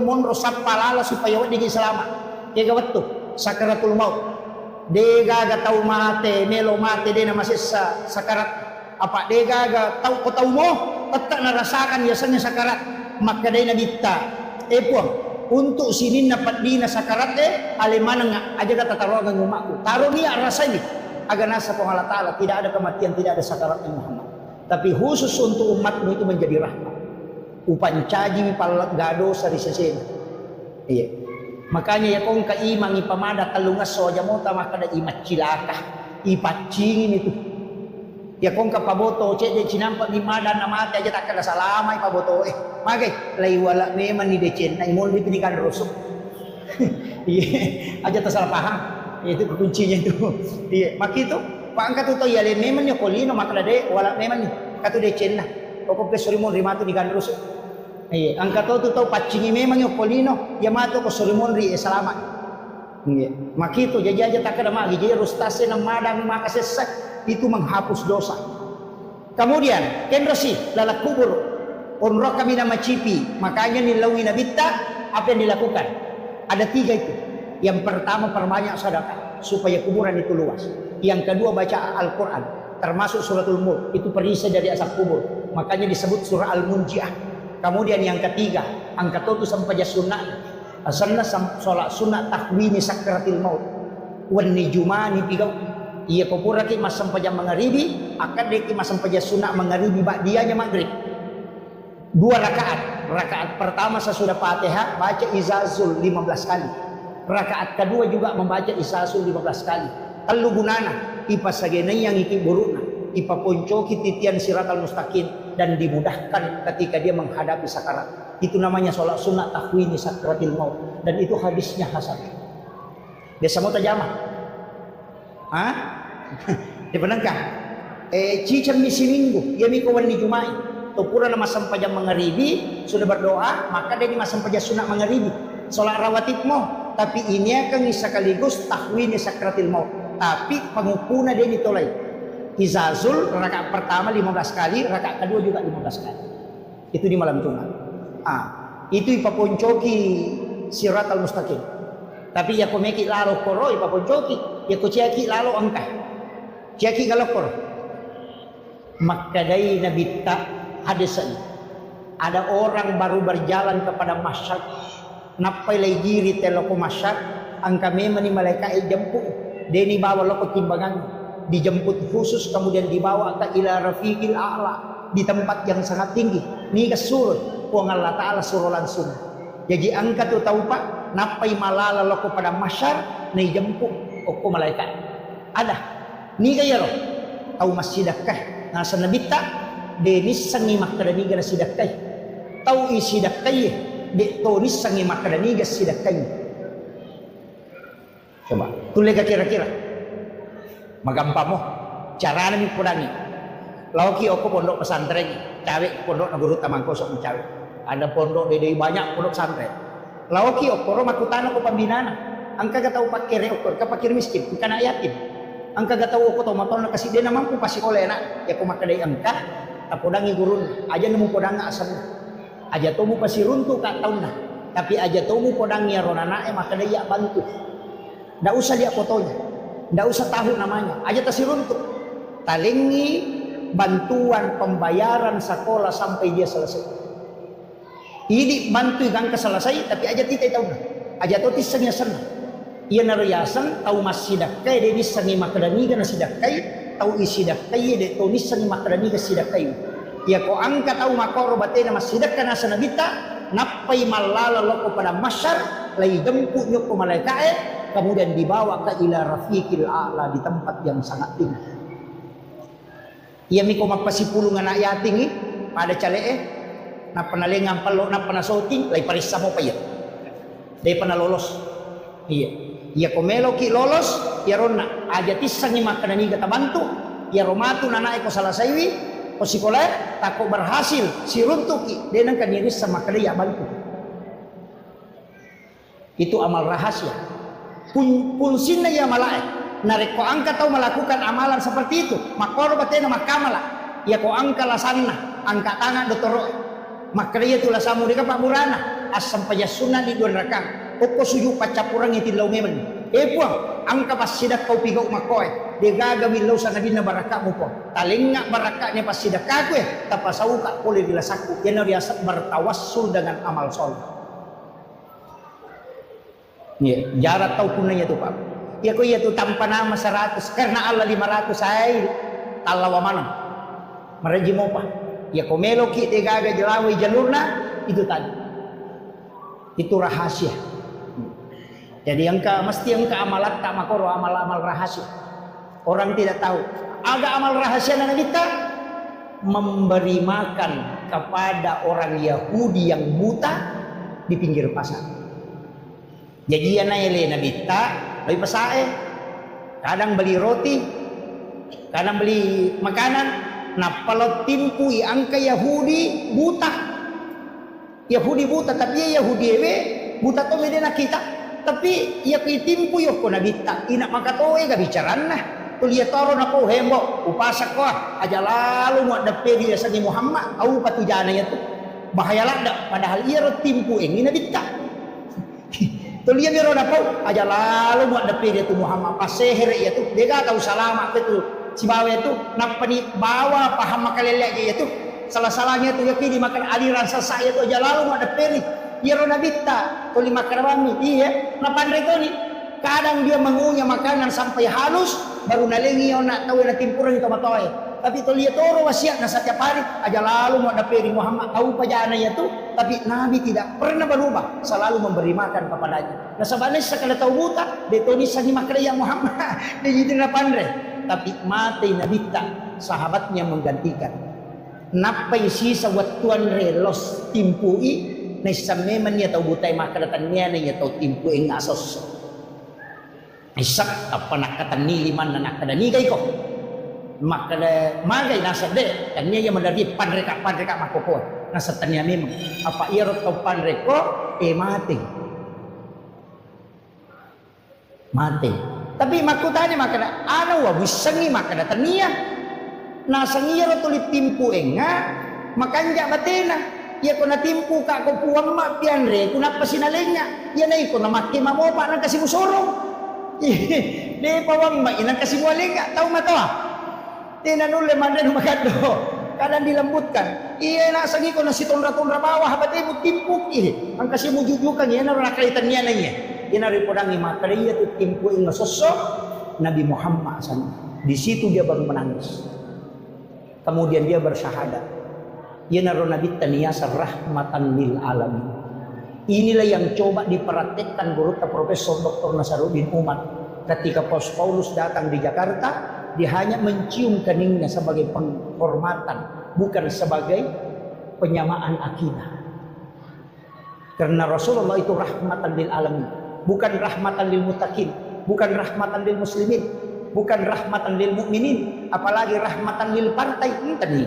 A: monro sapalala supaya wadi selama. Kega wettu sakaratul maut. Dega tau mate melo mate dena masih sakarat apa dega tau mo tetap narasakan biasanya sakarat maka dena bitta puang untuk sinin dapat dina sakarat alemana aja kata taruhan umakku taruh dia rasa ini agar nasa Allah Ta'ala tidak ada kematian tidak ada sakarat Muhammad tapi khusus untuk umatmu itu menjadi rahmat upancaji palat gado sari sesena iya makanya ya kong kaimang ipamada talungas soja mota maka da imat cilaka ipacingin itu ya kong kapaboto cede cinampak di mada namate aja tak kada salama ipaboto magay lay wala memang ni decen na imol di pinikan rusuk iya aja tak salah paham itu kuncinya itu iya makito paangkat itu ya le memang ni kolino maka de wala memang ni katu decen na pokok kesurimon rimatu di kan rusuk iya, angka tu tahu pacingi memang yung polino, yamato ko solimon ri selamat. Iya, makito jadi aja tak ada magi, jadi rustase ng madang makasesak itu menghapus dosa. Kemudian, kenrosi lalak kubur, onro kami nama cipi, makanya nilawi nabita apa yang dilakukan? Ada 3 itu. Yang pertama perbanyak sedekah supaya kuburan itu luas. Yang kedua baca Al-Quran, termasuk suratul Mulk itu perisai dari asap kubur. Makanya disebut surah Al-Munjiah. Kemudian yang ketiga, angkat itu sampai sunnah. Asalnya sholat sunnah takwini sakratil maut. Wan nijumani pigau. Ia kupuraki mas sampai jam mengharibi, akan deki mas sampai sunnah mengharibi ba'diyahnya maghrib. 2 rakaat. Rakaat pertama sesudah Fatihah baca izazul 15 kali. Rakaat kedua juga membaca izazul 15 kali. Telu gunana ipasagenay yang iki burukna. Ipaponcoki titian siratal mustaqim dan dimudahkan ketika dia menghadapi sakarat. Itu namanya sholat sunnah takwini sakratil maut dan itu hadisnya hasan. Biasa mau tajamah. Dipenangkah? Cicam misi minggu, ya miko wani jumai. Tupura nama sampajang mengeribi sudah berdoa, maka dia di masa sampajang sunat mengeribi. Solat rawatib mo, tapi ini akan sekaligus tahwin sakratil maut. Tapi pengupuna dia ditolai. Izazul rakaat pertama 15 kali, rakaat kedua juga 15 kali. Itu di malam Jumat. Itu ipaponcoki siratal mustaqim. Tapi ya komeki lalo koro ipaponcoki, ya kociaki lalo angka. Ciaki galokor. Makadai nabitta hadisai. Ada orang baru berjalan kepada masyad. Napai lay giri teloko masyad. Angka memang ni malaikat jemput. Deni bawa loko timbangan. Dijemput khusus kemudian dibawa ke ila rafiqil a'la. Di tempat yang sangat tinggi. Ni kesurut. Puang Allah Ta'ala suruh langsung. Jadi angka tu tahu pak. Napai malala loko pada masyar. Ni jemput. Oko malaikat. Ada. Ni kaya loh. Tahu masjidakah. Nasa nabita. Denis sangi makadaniga na sidakay. Tahu isidakay. De tonis sangi makadaniga sidakay. Coba. Tuloy ka kira-kira. Magampa mo. Cara namin pulangi. Lauki ako pondok pesantren. Cawe pondok na guru tamang kosok ng cawe. Ada pondok dede banyak pondok pesantren. Lauki ako ro makutana ko pambinana. Ang kagataw pakire ako kapakir miskin. Bukan yatim. Ang kagataw ako tomatol na kasi di naman po pasikole na. Ya kumakaday angka. Tapodangi gurun. Aja nemu podang asam. Aja tomu pasiruntu ka taon na. Tapi aja tomu podang ya ronana makadaya bantu. Nggak usah dia fotonya. Nggak usah tahu namanya. Aja tasiruntu. Talingi bantuan pembayaran sekolah sampai dia selesai. Ini bantu gang selesai tapi aja tidak tahu na. Aja to tisanya senang. Ia narayasan tahu masidakai de nisani makadani na sidakai tahu isidakai de to nisani makadani ka sidakai. Ia ko angka tahu makoro batena masidakana sanabita napai malala loko pada masyar lay jemput nyok ko malaikae kemudian dibawa ke ila rafiqil a'la di tempat yang sangat tinggi. Ia miko magpasipulong anak yating pada calee na panalingang palo na panasoting lay parisa mo pa yan. Day panalolos. Iya. Ia komelo ki lolos, ia rona aja tisang ni makanani kata bantu, ia romatu nanae ko salasaiwi, ko sekolah tako berhasil si runtuki dia nang kaniris sama kali ya bantu. Itu amal rahasia. Punsinna ya malae, nareko angka tahu melakukan amalan seperti itu, makoro batena makamala, ia ko angka lasanna, angka tangan dotoro, makriya tu lasamu dika Pak Burana, asam pajasuna di dua rakang. Oko suju pacapurang itu lau memen. Puang, angka pasidak kau pigau makoy. Dia gagawin lau sa nabi na baraka mo po. Talingga barakanya pasidak kakwe. Tapasau ka boleh dilasaku. Yan riasat bertawassul dengan amal soleh. Iya, jarak tahu punanya tu Pak. Ya ko iya tu tanpa nama 100 karena Allah 500 ay talawa mana. Maraji mo pa. Ya ko melo ki te gaga jelawi jalurna itu tadi. Itu rahasia. Jadi mesti amalat tak makoro amal-amal rahasia. Orang tidak tahu. Ada amal rahasia na kita memberi makan kepada orang Yahudi yang buta di pinggir pasar. Jadi yana ele nabita, lebih pesae. Kadang beli roti, kadang beli makanan. Nah, kalau timpui angka Yahudi buta. Yahudi buta tapi ya Yahudi ewe buta to medena kita. Tapi ia pitimpu yo ko nabita ina makatoe ga bicaran nah tulia toro na ko hembo upasak ko aja lalu mo depe dia sagi Muhammad au patujana ya tu bahaya lada padahal ia timpu ini nabita tulia biro na ko aja lalu mo depe dia tu Muhammad paseher ya tu dia ga tahu salama itu si bawa itu napani bawa paham makalele ya tu salah-salahnya tu yakini makan aliran sasa ya tu aja lalu mo depe ni Yero nabita, tuli makarami, iya, napandre to ni. Kadang dia mengunyah makanan sampai halus, baru nalengi o nak tahu na timpuran ito matoy. Tapi tuli toro wasiat na setiap hari, aja lalu mau daperi Muhammad tahu pajana ya tu, tapi Nabi tidak pernah berubah, selalu memberi makan kepadanya. Nah sebenarnya sekali tahu buta, detoni sani makraya Muhammad, dia jadi napandre. Tapi mati nabita, sahabatnya menggantikan. Napai sisa watuan relos timpui. Na isang meman niya tau butay makaratan niya na niya tau timpo ing asos. Isak apa nakatan niliman na nakadanigay ko. maka magay nasa de kanya yang mendari panreka makoko nasa tanya memang apa irot atau panreko mati tapi makutanya makana ano wa bisangi makana tania nasa ngiro tulit timpu enga makanja batena ya kuna timpu ka ko puwang ma pianre kuna pasinalenya ya nay ko na makima mo pa nang kasi musorong di pawang ma inang kasi mualenga tao matawa tinanule mandan magado kadang dilembutkan iya na sagi ko na si tonra bawah batay mo timpuk ang kasi mo jujukan yan na nakalitan niya na niya yan na rin po nang imakariya at timpu yung nasosok Nabi Muhammad di situ dia baru menangis kemudian dia bersyahadat yan na rin nabita niya sa rahmatan lil alamin. Inilah yang coba dipraktekkan guru Profesor Dr. Nasaruddin Umar ketika Paulus datang di Jakarta. Dia hanya mencium keningnya sebagai penghormatan, bukan sebagai penyamaan akidah. Karena Rasulullah itu rahmatan lil alamin, bukan rahmatan lil muttaqin, bukan rahmatan lil muslimin, bukan rahmatan lil mukminin, apalagi rahmatan lil partai tadi.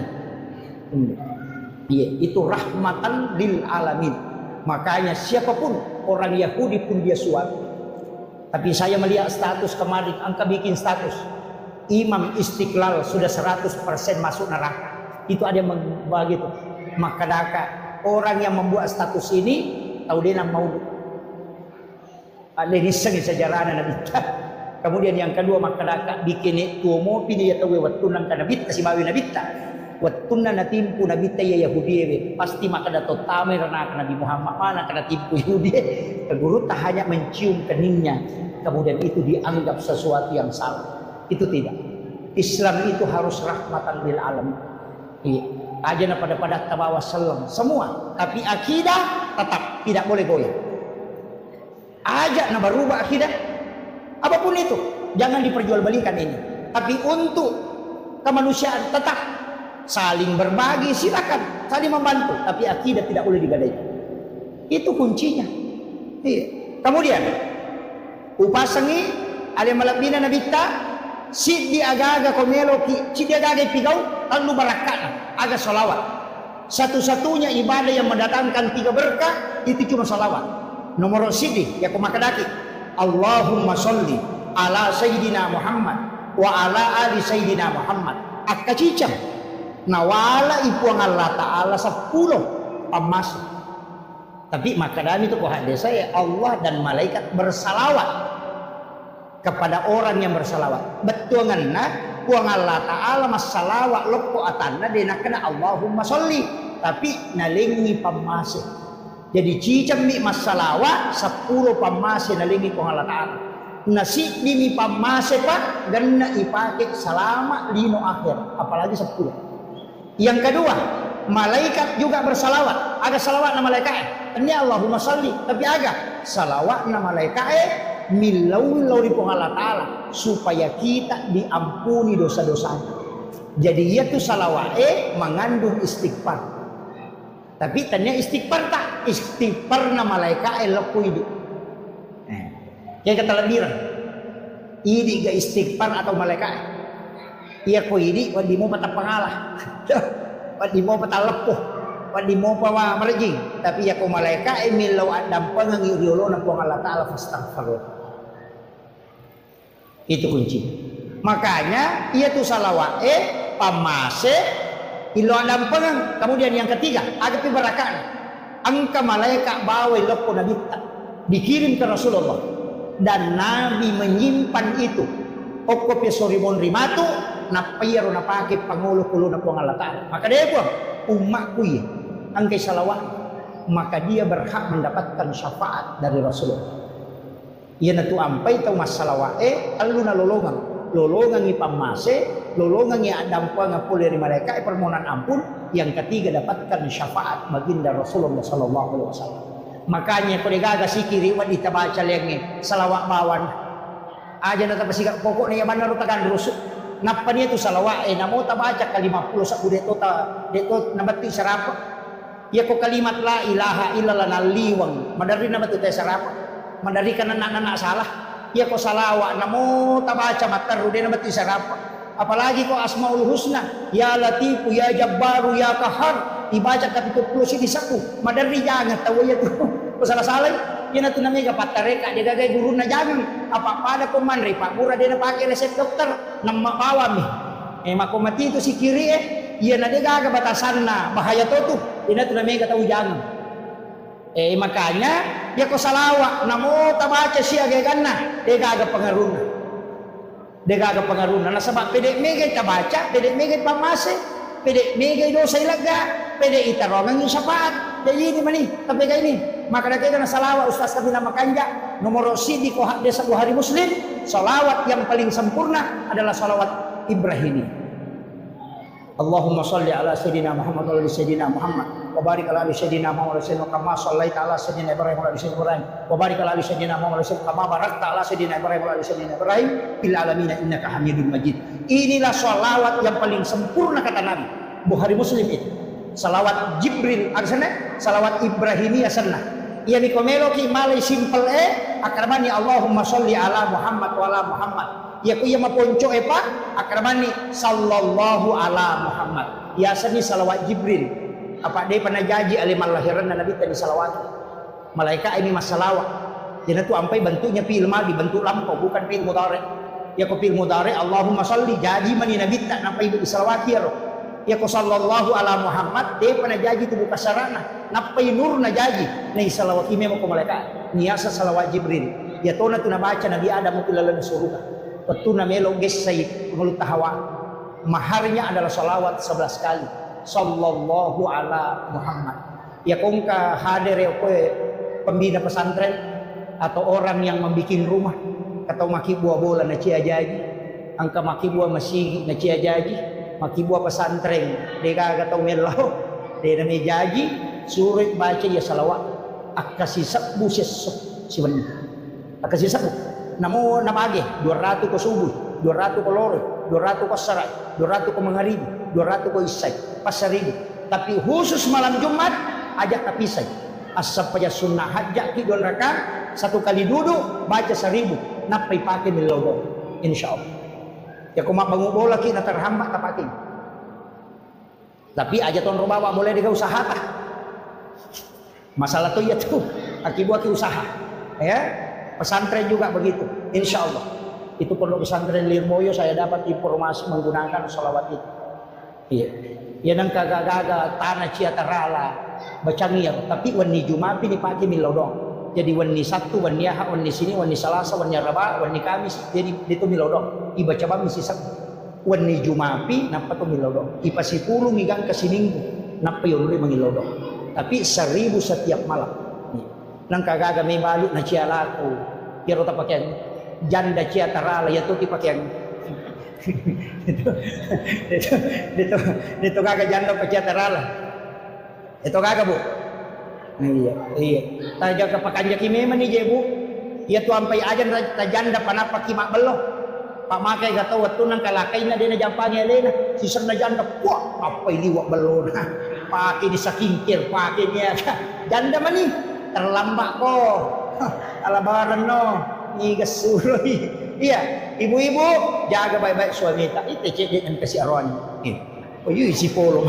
A: Iya, itu rahmatan lil alamin. Makanya siapapun orang Yahudi pun dia suatu. Tapi saya melihat status kemarin, angka bikin status Imam Istiqlal sudah 100% masuk neraka. Itu ada yang begitu. Maka orang yang membuat status ini tahu dia mau ada ini sejarah Nabi. Kemudian yang kedua maka bikin itu mau pilih atau watunan kana bit kasih bawi Nabi. Watunan natimpu Nabi ya Yahudi pasti maka dato tamir Nabi Muhammad mana kana timpu Yahudi. Guru tak hanya mencium keningnya kemudian itu dianggap sesuatu yang salah. Itu tidak. Islam itu harus rahmatan lil alamin. Iya. Ajana pada tabawa salam semua, tapi akidah tetap tidak boleh goyah. Ajak na berubah akidah. Apapun itu, jangan diperjualbelikan ini. Tapi untuk kemanusiaan tetap saling berbagi silakan, saling membantu, tapi akidah tidak boleh digadaikan. Itu kuncinya. Iya. Kemudian upasangi ale malabina nabita si di aga-aga komelo si di aga-aga pigau lalu barakana aga salawat. Satu-satunya ibadah yang mendatangkan 3 berkah itu cuma salawat. Nomor sidi ya kumakadaki Allahumma sholli ala sayyidina Muhammad wa ala ali sayyidina Muhammad akacicam nawala ipuang Allah Ta'ala 10 pamas. Tapi makadami itu kok hadis saya Allah dan malaikat bersalawat kepada orang yang bersalawat. Betul ngana puang Allah Ta'ala masalawat loko atanna dena kena Allahumma sholli tapi nalingi pamase. Jadi cicam mi masalawat 10 pamase nalingi puang Allah Ta'ala. Nasi mi pamase pak ganna ipake salama lino akhir apalagi 10. Yang kedua malaikat juga bersalawat. Ada salawat nama malaikat ini Allahumma sholli tapi aga salawat nama malaikat milau di Allah Ta'ala supaya kita diampuni dosa-dosanya. Jadi ia tuh salawat mengandung istighfar. Tapi tanya istighfar tak? Istighfar na malaikat laku hidup. Yang kata lebiran. Ini gak istighfar atau malaikat. Ia ko ini wadi mo patang pangalah. Wadi mo patang lepuh. Wadi mo pawa merjing. Tapi ia ko malaikat milau adam pangangi riolo na po Allah Ta'ala fastaghfirullah. Itu kunci. Makanya ia tuh salawat pamase ilo adam pengang. Kemudian yang ketiga agapi barakan angka malaikat bawa loko nabi dikirim ke Rasulullah dan Nabi menyimpan itu okopi sorimon rimatu napayaro napake pangulo kulo na puang Allah Ta'ala. Maka dia pun umatku ya angkai salawat maka dia berhak mendapatkan syafaat dari Rasulullah. Ia natu ampai tau masalah alu na lolongan ipamase lolongan yang adam pa ngapul dari mereka permohonan ampun. Yang ketiga dapatkan syafaat baginda Rasulullah sallallahu alaihi wasallam. Makanya ko gaga sikiri wa ditabaca lenge salawat bawan aja na tapasiga pokoknya man ro tagan rusuk napa niya tu salawat namo tabaca ka 50 sa deto nabati sarapa ya ko kalimat la ilaha illallah naliwang madari nabati sarapa mandari ka na salah ya ko salawa namo tabaca mataru din mati sarapa Apalagi kau Asmaul Husna, ya Latifu, ya Jabbaru, ya Kahar, dibaca kapitulo 10 di saku. Madari jangan tahu ya tuh. Kau salah-salah. Yan na tunamiga patareka, dia gagay guru na jangan. Apa-pada ko man, Pak Gura dia na pakai resep dokter, nang mapawam makumati itu si kiri yan na dia gaga batasan na, bahaya to tuh. Yan na tunamiga tahu jangan. Makanya, dia ko salawa, namo tabaca siya gagan na, dia gaga pengaruh. Dia gaga pengaruh. Nasabak pede megay tabaca, pede megay pamase, pede megay do sa ilaga, pede itarongan yung sapat. Jadi ini mani, tapi kayak ini. Maka kita na salawat Ustaz kami nama kanja nomor sidi ko desa Buhari Muslim. Salawat yang paling sempurna adalah salawat Ibrahimi. Allahumma salli ala sayyidina Muhammad wa ala sayyidina Muhammad wa barik ala sayyidina Muhammad wa sallam kama sallaita ala sayyidina Ibrahim wa ala sayyidina Ibrahim wa barik ala sayyidina Muhammad wa sallam kama barakta ala sayyidina Ibrahim wa ala sayyidina Ibrahim fil alamin innaka Hamidum Majid. Inilah salawat yang paling sempurna kata Nabi. Buhari Muslim itu. Salawat Jibril aksana, salawat Ibrahimi asana. Ia ni komelo ki malay simple akramani Allahumma sholli ala Muhammad wa ala Muhammad. Ia ku ia maponco pa akramani sallallahu ala Muhammad. Ia asani salawat Jibril. Apa dia pernah janji alimal lahiran Nabi tadi salawat. Malaikat ini masalawat. Jadi tu ampai bentuknya fi'il madhi, bentuk lampau bukan fi'il mudhari. Ya ku fi'il mudhari Allahumma sholli janji mani Nabi tak nampai di salawat ya ko sallallahu ala Muhammad dia pernah janji tu buka sarana napai nur na janji nei salawat ime mo ko malaikat niasa salawat Jibril ya tona tu na baca Nabi Adam mo kilala na surga petu na melo gesay mulut hawa maharnya adalah salawat 11 kali sallallahu ala Muhammad ya kong ka hadir ko pembina pesantren atau orang yang membikin rumah atau maki buah bola na cia jaji angka maki buah masih na cia jaji maki buah pesantren dia kagak tahu melau dia namanya jaji suruh baca ya salawat akasi sabu si wani akasi sabu namo namage 200 ko subuh 200 ko lore 200 ko sarai 200 ko mangaribi 200 ko isai pasaribu tapi khusus malam Jumat ajak tapisai asap aja sunnah hajak ki 2 rakaat 1 kali duduk baca 1000 napai pakai melau insyaallah. Ya kau mak bangun bola kita terhambat tapatin. Tapi aja tuan bawa boleh dia usaha tak? Masalah tu ya tu akibat usaha. Ya pesantren juga begitu. Insya Allah itu perlu pesantren Lirboyo saya dapat informasi menggunakan salawat itu. Iya. Ya nang kagak-kagak tanah cia terala bacangir. Tapi wani Jumat ini pakai milodong. Jadi wani Sabtu, wani Ahad, wani sini, wani Selasa, wani Rabu, wani Kamis, jadi itu milodong. Ibaca bami sisa. Wani Jumapi, napa tu milodong. Ipa 10 migang ke Minggu, napa yung mangilodong. Tapi 1000 setiap malam. Nang kagaga may balut na cia laku. Kiro ta pakyan janda cia tarala ya tu ti pakyan. Dito kagak janda pa cia tarala. Ito kagak bu. Iya. Taja ke pakanja kime mani je bu. Ia tu ampai ajan tajanda panapa kimak beloh. Pak makai gak tahu waktu nang kalakai na dia na jampanya lena. Sisar na janda wah apa ini wak beloh na. Pakai di sakingkir pakai dia. Janda mani terlambat ko. Alabaran no. Iga suruh. Iya, ibu-ibu jaga baik-baik suami tak. Itu cek yang kasih aron. Oh iya si polo.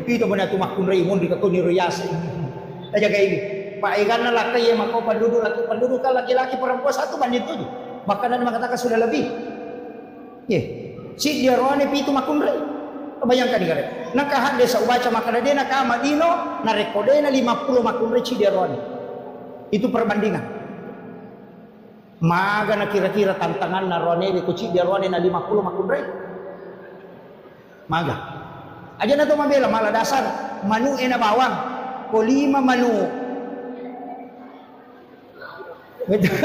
A: Itu benar tu makun Raymond di katuni rias. Jaga ini. Pak ikan laki yang makau penduduk kan laki-laki perempuan 1 banding 7. Bahkan ada mengatakan sudah lebih. Ya, si dia rohani itu makun rai. Bayangkan ni kare. Nakah desa ubaca makana dia nakah Madino na rekode na 50 makun rai si dia rohani. Itu perbandingan. Maga na kira-kira tantangan na rohani di kuci dia rohani na 50 makun rai. Maga. Aja na to mabela malah dasar manu ena bawang. Ko 5 manu. Betul.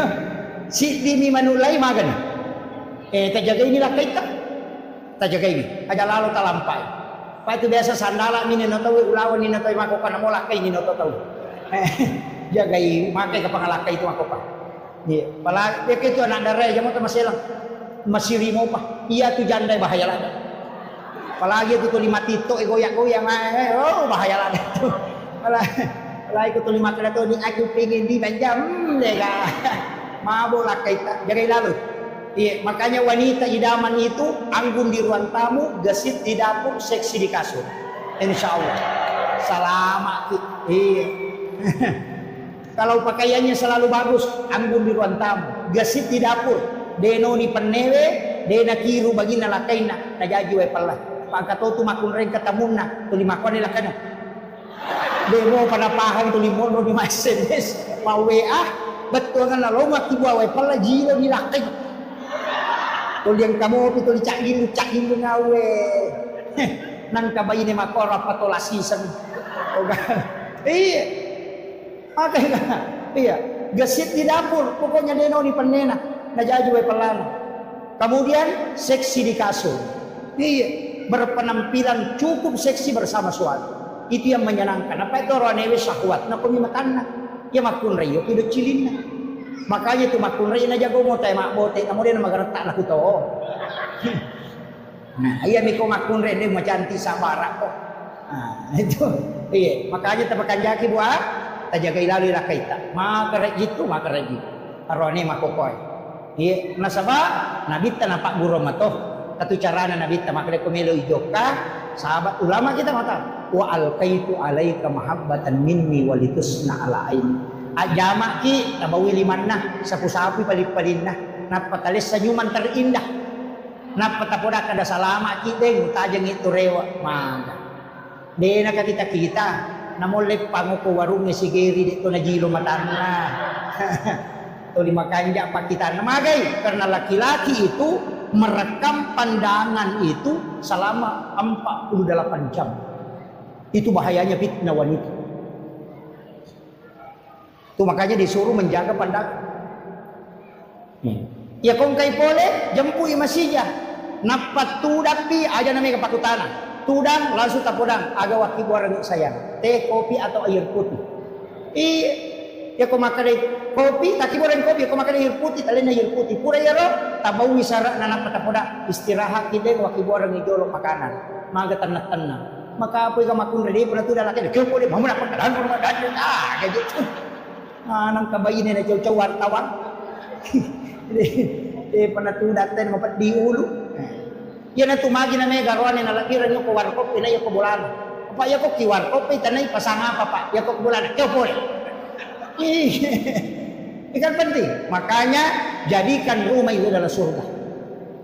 A: Si dimi manu lai magan. Tajaga ini lah kita. Tajaga ini. Aja lalu talampai. Pa itu biasa sandala mini no tahu ulawan ni no tahu makokan mo lakay ni no tahu. Jagai makai ke pangalakay itu makokan. Iya. Pala itu anak darai jamu tu masih lang. Masih rimo pa. Iya tu jandai bahaya lah. Apalagi itu 5 tito goyak-goyang oh bahaya lah itu. Kalau ikut 5 kali tu ni aku pengen di banjam dega. Mabuk lah kita jaga lalu. Iya, makanya wanita idaman itu anggun di ruang tamu, gesit di dapur, seksi di kasur. Insya Allah. Selamat. Iya. Kalau pakaiannya selalu bagus, anggun di ruang tamu, gesit di dapur, denoni penewe, dena kiru bagina lakaina, najaji we pala. Pagkato tu makun ren katamuna, tuli makon nila kana. Demo panapahan tuli mono di SMS, mau WA, betul kan lalu mati buah we pala jilo di lakai. Tuli yang kamu itu cak ilu ngawe. Nang kabayi ni makora patolasisan. Iya. Makanya, iya, gesit di dapur, pokoknya deno ni penena, najaji we pelana. Kemudian seksi di kasur, iya, berpenampilan cukup seksi bersama suami. Itu yang menyenangkan. Apa itu orang newe syahwat? Nak kami makan nak, ya makun rayo, tidak cilin. Makanya itu makun rayo na jago mo tayo makbote, kemudian magarak tak laku to. Nah, iya miko makun rayo ni macanti sa barak ko. Nah, itu, iya, makanya tapakan jaki buat. Tajaga ilalu rakaita maka gitu arone makokoy ye nasaba nabita napak guro mato katu carana nabita maka kumelo ijoka sahabat ulama kita mata wa alqaitu alaika mahabbatan minni walitusna ala aini ajama ki tabawi limanna sapu-sapu palit-palinna napatalis senyuman terindah napatapoda kada salama ki deng tajang itu rewa mangga dena kita namolek panguko warung ni sigeri dito na jilo matana. Tuli makanja pakitan namagay karena laki-laki itu merekam pandangan itu selama 48 jam. Itu bahayanya fitnah wanita. Itu makanya disuruh menjaga pandangan. Ya kung kay pole jempui masija. Napatudapi aja namanya kepakutana. Tudang langsung tapudang aga waki buarang sayang teh kopi atau air putih ya ko makan kopi taki buarang kopi ko makan air putih talen air putih pura ya ro tabau wisara nana patapoda istirahat kide waki buarang ijolo makanan maga tenang maka apa ka makun ready pura tu dalake ke ko de mamuna ko dan ko dan kayak gitu nang kabayin na jauh-jauh wartawan panatudaten mapat diulu. Yan ang tumagi na may garuan na nalakiran yung kuwarkop, ina yung kubulan. Apa ya kok kiwarkop, tanay pasanga pa, ya kok kubulan, kaya po Ikan penting, makanya jadikan rumah itu adalah surga.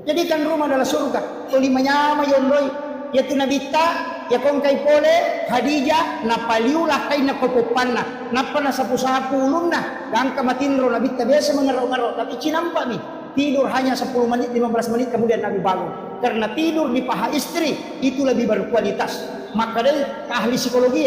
A: Jadikan rumah adalah surga. Tulimanya mayon roy, ya tu nabita, ya kong kay pole, Khadijah, napaliulah kay nakopopan napa na sapu-sapu ulun na, gang kamatinro nabita biasa mengaro-ngaro, tapi cinampa nih. Tidur hanya 10 menit, 15 menit kemudian Nabi bangun. Karena tidur di paha istri itu lebih berkualitas. Maka dari ahli psikologi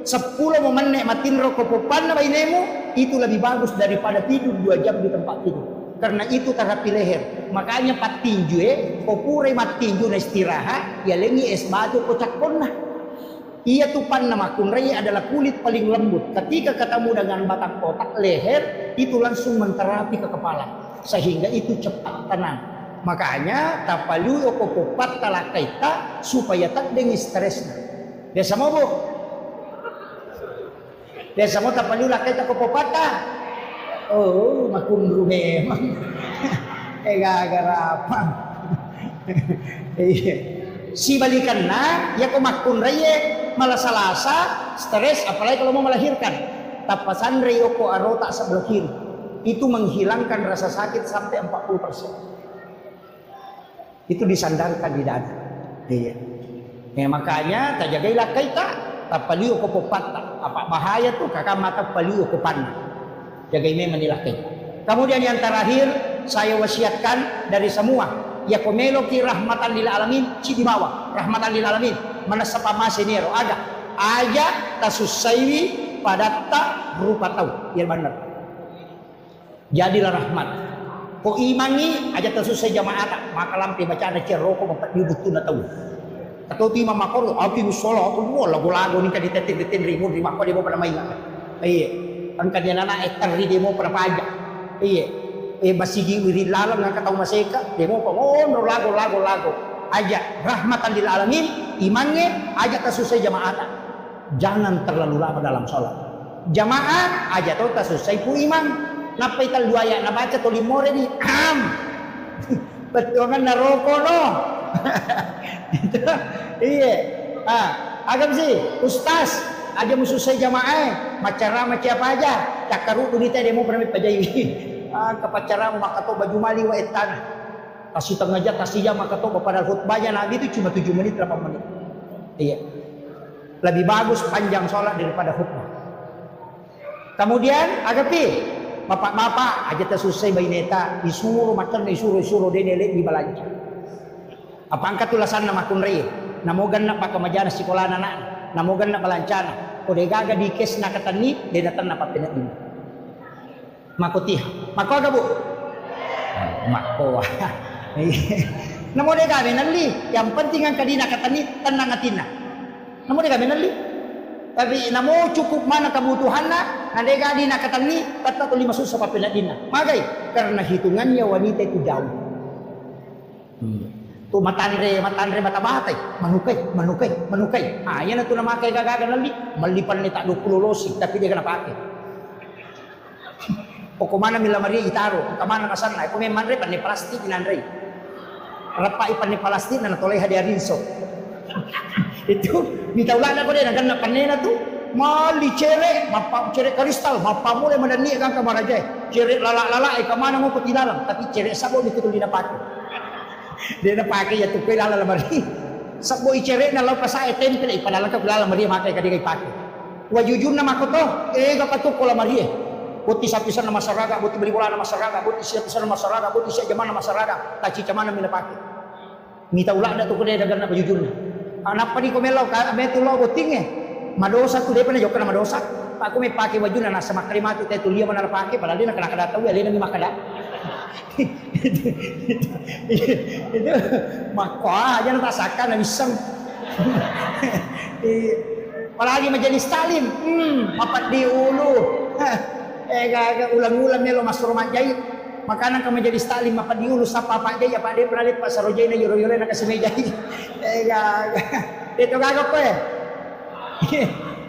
A: 10 menit matinro kopopan na bainemu itu lebih bagus daripada tidur 2 jam di tempat tidur. Karena itu terapi leher. Makanya patinju kopure matinju na istirahat ya lengi es batu kocak ponna. Ia tupan nama kunrai adalah kulit paling lembut. Ketika ketemu dengan batang kotak leher itu langsung menterapi ke kepala. Sehingga itu cepat tenang. Makanya tapalu okopopat talakaita supaya tak dengan stresnya. Biasa mo bu? Biasa mo tapalu lakaita kopopata. Oh, makundru memang. Gagarapan. Si balikan na, ya ko makunraye malasalasa, stres, apalagi kalau mau melahirkan. Tapasan reyo ko arota sa belah kiri. Itu menghilangkan rasa sakit sampai 40%. Itu disandarkan di dada. Iya. Ya, makanya tajagailah kaita tapaliu ko popata. Apa bahaya tuh kakak mata paliu ko panna. Jagai me manilah kaita. Kemudian yang terakhir saya wasiatkan dari semua ya komelo ki rahmatan lil alamin cidimawa rahmatan lil alamin manasapa masenero ada aja tasusaiwi padatta rupa tahu ya benar. Jadilah rahmat. Ko imani aja tersusai jamaah maka lampi baca ada ceroko mempat dibutuh na tahu. Atau ti mama ko abi musolo ko mo lagu-lagu ni kadi tetin rimu di mako di mo pada mainga. Iya. Ang kanya na etang di mo pada pajak. Iya. Basigi wiri lalam nang kataw maseka di mo pamono lagu. Aja rahmatan lil alamin imannya aja tersusai jamaah. Jangan terlalu lama dalam sholat. Jamaah aja tuh tersusai pu iman. Napay tal duaya nabaca to limore ni Betungan naroko no. Itu, iya. Agam sih, ustaz, aja musuh saya jamaah, macara macam apa aja. Cakaru dunita demo pernah pajayi. Kepacara maka to baju mali wa etan. Kasih tengah aja kasih jam maka to pada khutbahnya Nabi itu cuma 7 menit 8 menit. Iya. Lebih bagus panjang sholat daripada khutbah. Kemudian agapi bapak-bapak aja tersusai bayi neta disuruh makan disuruh denelek di balanja. Apa angkat tulasan nama kunri, namogan nak pakamajana sekolah anak, namogan nak balancana. Kode gaga di kes nak katani, dia datang nak papenat ini. Makotih, mako aga bu, mako. Namo dia gaga nanti, yang penting ang kadina katani tenang atina. Namo dia gaga nanti. Tapi namo cukup mana kebutuhan na, nadega di nakatani, kata tu 5 susah papenat dina. Magai, karena hitungannya wanita itu jauh. Tu matandre mata batai, manukai. Yan na tu namakai gagagan lali, malipan ni tak 20 losi, tapi dia kena pakai. Poko mana mila Maria itaro, kamana kasana, ako may manre pan ni plastik inanre. Rapai pan ni plastik na natolay hadiarinso. Itu mitaulan ako din ang ganap kanina tu mali cere mapa cere kristal mapa mo le madani kang kamaraja cere lala ay kamana mo kutilalang tapi cere sabo dito di napake dia napake ya tu kilala la mari sabo i cere na law pasa temple ipadalang ka kilala mari makai ka digay pake wajujun na makoto gapato ko la mari buti sapisan na masaraga buti beli bola na masaraga buti sapisan na masaraga buti sa jaman na masaraga taci camana minapake mitaulan na tu ko dia dagan na wajujun anak pa di komelo metu lo boting madosa tu dia pernah jauh kena madosa aku may pakai baju na nasa makrimatu tayo tulia mana pakai padahal dia nak kena kadataw ya dia nang makada itu makwa aja natasakan na isang palagi majelis talim mapat di ulu gaga ulang-ulang niya lo mas rumajay makanan ka majelis talim mapat di ulu sa papa jay apa dia pernah lihat pas sarojay na yuro-yuro na kasimejay gaga itu gaga ko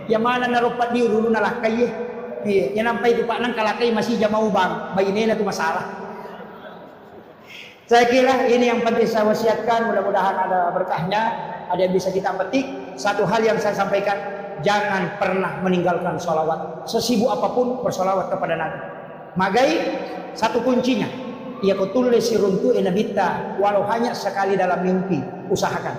A: yang mana narupat di ulu na lakay yang nampai itu pak nang kalakay masih jamau bang bayi nena itu masalah. Saya kira ini yang penting saya wasiatkan, mudah-mudahan ada berkahnya, ada yang bisa kita petik. Satu hal yang saya sampaikan, jangan pernah meninggalkan sholawat. Sesibuk apapun bersolawat kepada Nabi. Magai satu kuncinya, ia kutulis siruntu enabita walau hanya sekali dalam mimpi, usahakan.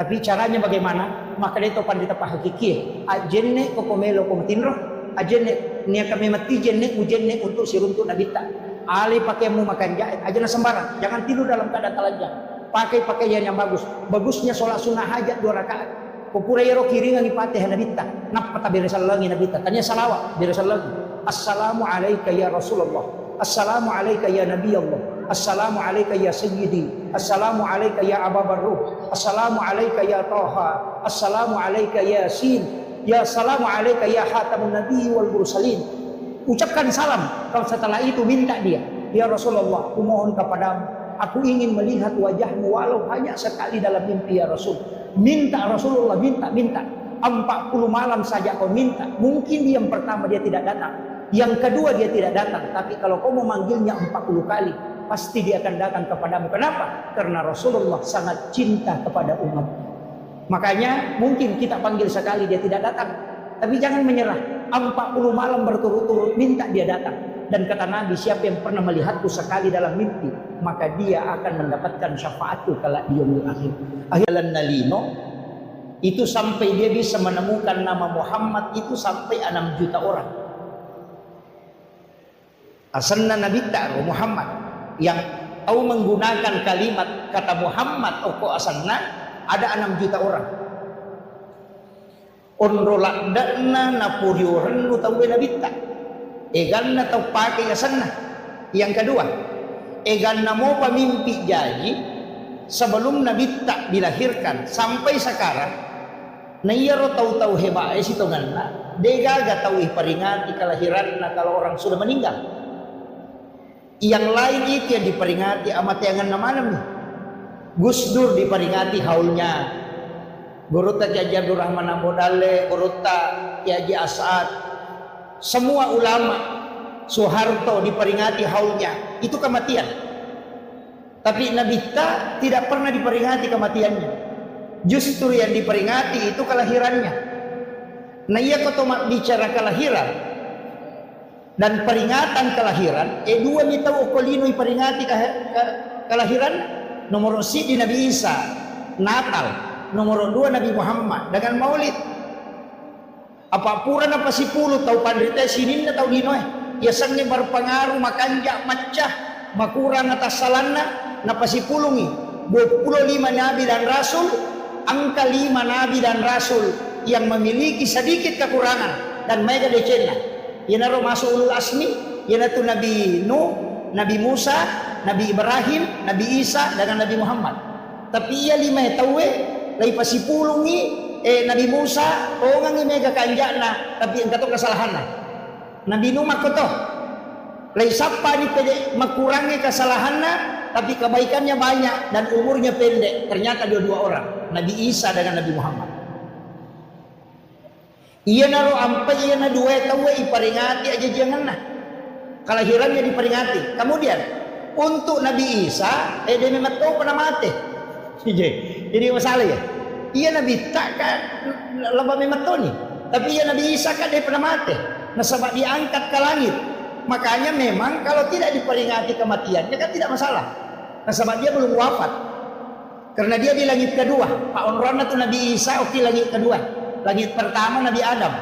A: Tapi caranya bagaimana? Maka itu pandita hakiki. Ajenne kokomelo komatinro, ajenne niya kami mati jenne ujenne untuk siruntu nabita. Ali pakai mu makan jahit aja na sembarang, jangan tidur dalam keadaan telanjang. Pakai pakaian yang bagus. Bagusnya sholat sunnah hajat 2 rakaat. Pupura yero kiringan ipatih nabita. Napata birisal lagi nabita. Tanya salawat birisal lagi. Assalamu alayka ya Rasulullah. Assalamu alayka ya Nabi Allah. Assalamu alayka ya Sayyidi. Assalamu alayka ya Aba Barruh. Assalamu alayka ya Taha. Assalamu alayka ya Yasin. Ya salamu alayka ya Hatamun Nabi wal Mursalin. Ucapkan salam. Kalau setelah itu minta dia, ya Rasulullah, aku mohon kepadamu, aku ingin melihat wajahmu walau hanya sekali dalam mimpi ya Rasul. Minta Rasulullah, minta 40 malam saja kau minta. Mungkin yang pertama dia tidak datang, yang kedua dia tidak datang, tapi kalau kau memanggilnya 40 kali, pasti dia akan datang kepadamu. Kenapa? Karena Rasulullah sangat cinta kepada umat. Makanya mungkin kita panggil sekali dia tidak datang, tapi jangan menyerah. 40 malam berturut-turut minta dia datang. Dan kata Nabi, siapa yang pernah melihatku sekali dalam mimpi, maka dia akan mendapatkan syafaatku kala di yaumil akhir. Akhiran nalino itu sampai dia bisa menemukan nama Muhammad itu sampai 6 juta orang. Asanna Nabi ta'ru Muhammad yang tahu menggunakan kalimat kata Muhammad oko asanna ada 6 juta orang. Onrolak dana napuriuran lu tahu nabita. Egan na tahu pakai asanna. Yang kedua, egan na mau pamimpi janji sebelum nabita dilahirkan sampai sekarang. Nayaro tahu-tahu hebat si tonganna. Dega tahu iperingati kelahiran na kalau orang sudah meninggal. Yang lain itu yang diperingati amat yangan nama nih. Gus Dur diperingati haulnya. Guruta Kiai Abdul Rahman Ambodale, Guruta Kiai As'ad, semua ulama, Soeharto diperingati haulnya, itu kematian. Tapi Nabi tidak pernah diperingati kematiannya. Justru yang diperingati itu kelahirannya. Nah iya kau bicara kelahiran dan peringatan kelahiran, dua mita okolino peringati kelahiran. Nomor si di Nabi Isa Natal, nomor 2 Nabi Muhammad dengan Maulid. Apa pura na pasipuluh tau pandrita sinin na tau dinoy. Yasannya berpengaruh makanja macah makurang atas salanna na pasipulungi 25 nabi dan rasul, angka 5 nabi dan rasul yang memiliki sedikit kekurangan dan mega decena. Yana ro masuk ulul asmi, yana tu Nabi Nuh, Nabi Musa, Nabi Ibrahim, Nabi Isa dengan Nabi Muhammad. Tapi ia 5 tahu lai pasipulungi Nabi Musa ongang mega kanjana tapi engkau kesalahan. Nabi Nuh makoto lai sapa ni pede makurangi kesalahannya tapi kebaikannya banyak dan umurnya pendek. Ternyata dua orang, Nabi Isa dengan Nabi Muhammad. Iya naro ampai iya na dua tahu iperingati aja jangan nah. Kelahirannya diperingati. Kemudian untuk Nabi Isa dia memang tahu pernah mati. Jadi masalah ya. Iya Nabi tak kan laba memang tahu nih. Tapi iya Nabi Isa kan dia pernah mati. Nah sebab diangkat ke langit. Makanya memang kalau tidak diperingati kematiannya kan tidak masalah. Nah sebab dia belum wafat. Karena dia di langit kedua. Pak Onrona itu Nabi Isa oke langit kedua. Langit pertama Nabi Adam.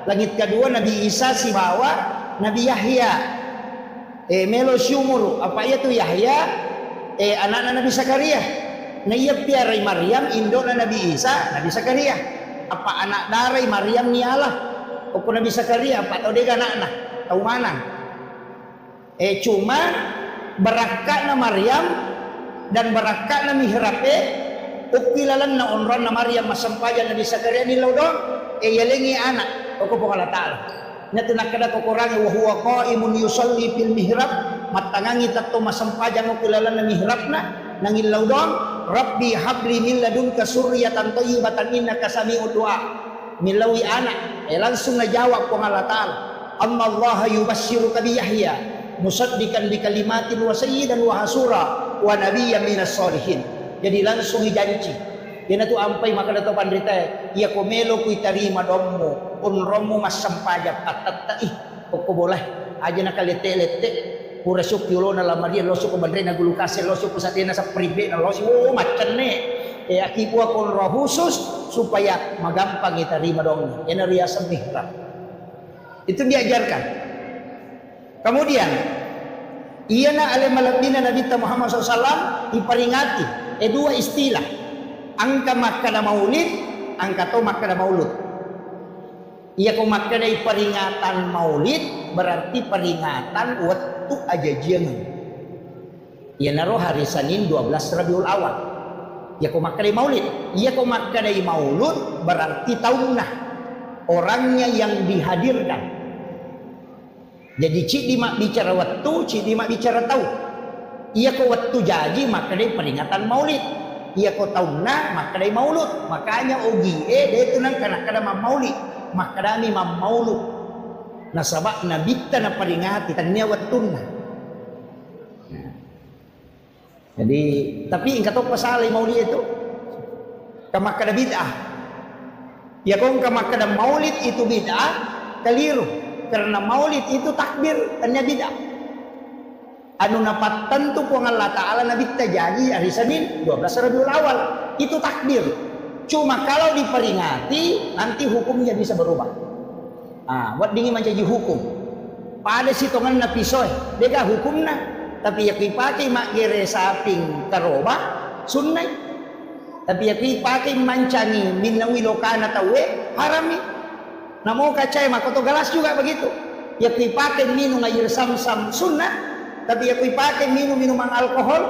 A: Langit kedua Nabi Isa si bawa Nabi Yahya. Melo syumuru. Apa itu Yahya? Anak-anak Nabi Zakaria. Nah iya piarai Maryam indona Nabi Isa Nabi Zakaria. Apa anak darai Maryam ni Allah? Opo Nabi Zakaria apa tahu dia anak-anak? Tahu mana? Cuma berakatna Maryam dan berakatna mihrabe ukilalan na onron na Maryam masampajan Nabi Zakaria ni laudon yalengi anak opo po Allah Ta'ala nya tinakada ko kurangi wa huwa qaimun yusalli fil mihrab matangangi tatto masampajan ukilalan na mihrabna nangil laudon Rabbi habli min ladunka surriyatan thayyibatan innaka sami'ud du'a milawi anak langsung najawab po Allah Ta'ala amma Allah yubashshiruka bi Yahya musaddiqan bi kalimatin wa sayyidan wa hasura wa nabiyyan minas sholihin. Jadi langsung dijanji. Yana tu ampai maka dato pandrita ia komelo ku itarima dommu unromu masampaja atatta koko boleh aja nak lete pura syuk yulona la maria losu ko bandrena gulu kase losu ko satena sa pribe na losu macan ne akibu akon roh khusus supaya magampang itarima dommu. Yana riasa mihrab. Itu diajarkan. Kemudian iyana ale malabina Nabi Muhammad SAW diperingati dua istilah angka makna maulid angka to makna maulud. Iya ko makna peringatan maulid berarti peringatan waktu aja jangan. Iya naro hari Senin 12 Rabiul Awal. Iya ko makna maulid. Iya ko makna maulud berarti taunah orangnya yang dihadirkan. Jadi cik dimak bicara waktu, cik dimak bicara tahu. Ia ko waktu jadi maka dia peringatan maulid. Ia ko tahu na maka dia maulud. Makanya ogi dia itu nang kana maulid. Maka dami maulud. Nah sabak nabi ta na peringati tanya waktu na. Jadi tapi ingkat tahu pasal maulid itu. Kamakada bid'ah. Ya kong kamakada maulid itu bid'ah keliru. Karena maulid itu takbir tanya bid'ah. Anu napatan tu ku Allah Ta'ala Nabi terjadi hari Senin 12 Rabiul Awal itu takbir. Cuma kalau diperingati nanti hukumnya bisa berubah. Buat dingin menjadi hukum. Pada sitongan na pisoy, deka hukumna. Tapi ya pakai mak gere saping karoba sunnah. Tapi ya pakai mancangi minawi lokana tawe harami. Namo kacai makoto galas juga begitu. Ya pakai minum air sam-sam sunnah. Tapi ya pakai minuman alkohol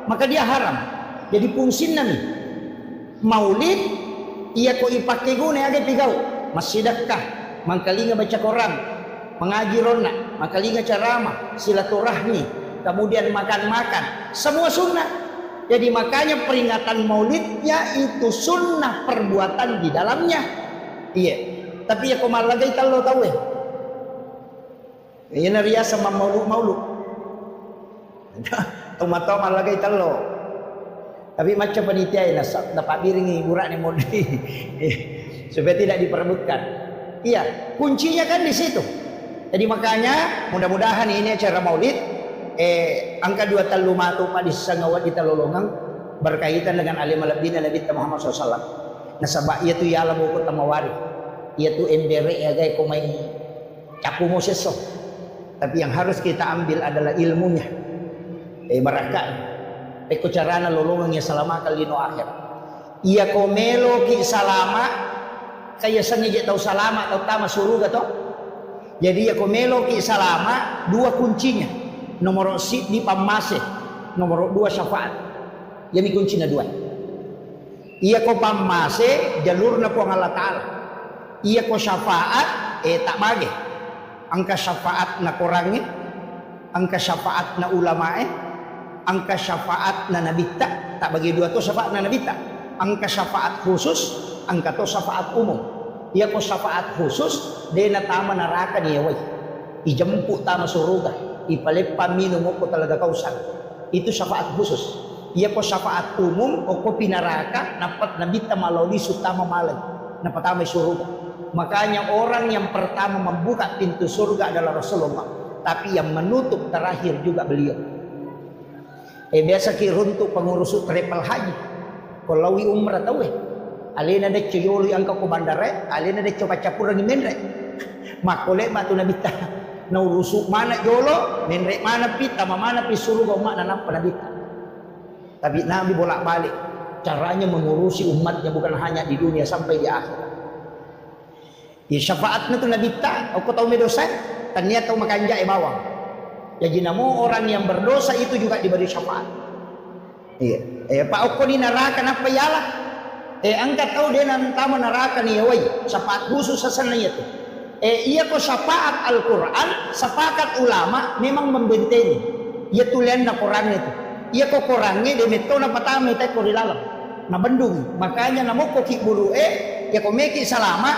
A: maka dia haram. Jadi fungsinya nih maulid ia ko ipakai guna ada pigau masjidakah mangkalinga baca Quran mengaji rona mangkalinga ceramah silaturahmi kemudian makan-makan semua sunnah. Jadi makanya peringatan maulidnya itu sunnah perbuatan di dalamnya. Iya. Tapi ya ko malagay kalau tahu Ini ria sama maulud. Toma-toma lagi telo. Tapi macam panitia ini dapat biringi burak ni modi supaya tidak diperebutkan. Iya, kuncinya kan di situ. Jadi makanya mudah-mudahan ini acara Maulid angka 2 talu matu pa di sangawat kita lolongang berkaitan dengan alim al-abdina Nabi Muhammad SAW. Nasabak ia tu yala buku tamawari. Ia tu embere ya gay kumay cakumo seso. Tapi yang harus kita ambil adalah ilmunya. Barakah. Eko carana lolongan ya salama kalino akhir. Ia komelo ki salama kaya sengaja tahu salama atau tama suruga to. Jadi ya komelo ki salama 2 kuncinya. Nomor si di pamase, nomor 2 syafaat. Jadi kuncinya 2. Ia ko pamase jalurna po Allah Taala. Ia ko syafaat tak bagi. Angka syafaat na kurangi, angka syafaat na ulamae. Angka syafaat na nabita tak bagi 2 tu syafaat na nabita. Angka syafaat khusus, angka tu syafaat umum. Ia ko syafaat khusus dia na tama neraka ni yawai. Ijemput tama suruga, ipalepa minum ko talaga kausan. Itu syafaat khusus. Ia ko syafaat umum o ko pinaraka napat nabita maloli sutama malay. Napat tama suruga. Makanya orang yang pertama membuka pintu surga adalah Rasulullah, tapi yang menutup terakhir juga beliau. Biasa kiruntuk pengurus travel haji. Kalau umrah tahu alena de coyoli angka ko bandare, alena de coba capur ngi menre. Makole matu nabita. Na urusuk mana jolo, menre mana pita, mana pi suruh umat na nampa nabita. Tapi Nabi bolak-balik caranya mengurusi umatnya bukan hanya di dunia sampai di akhirat. Ya syafaatnya tu nabita, aku tahu medosa, ternyata makanja bawang. Jadi namo orang yang berdosa itu juga diberi syafaat. Iya. Pak Oko ni neraka napa yala? Angkat tahu dia nantama neraka ni wai. Syafaat khusus sana itu. Iya ko syafaat Al-Quran, sepakat ulama memang membentengi. Ia tulian na Quran itu. Iya ko Qurannya de metona patama ite ko dilalam. Na bendung. Makanya namo ko ki buru ya ko meki salama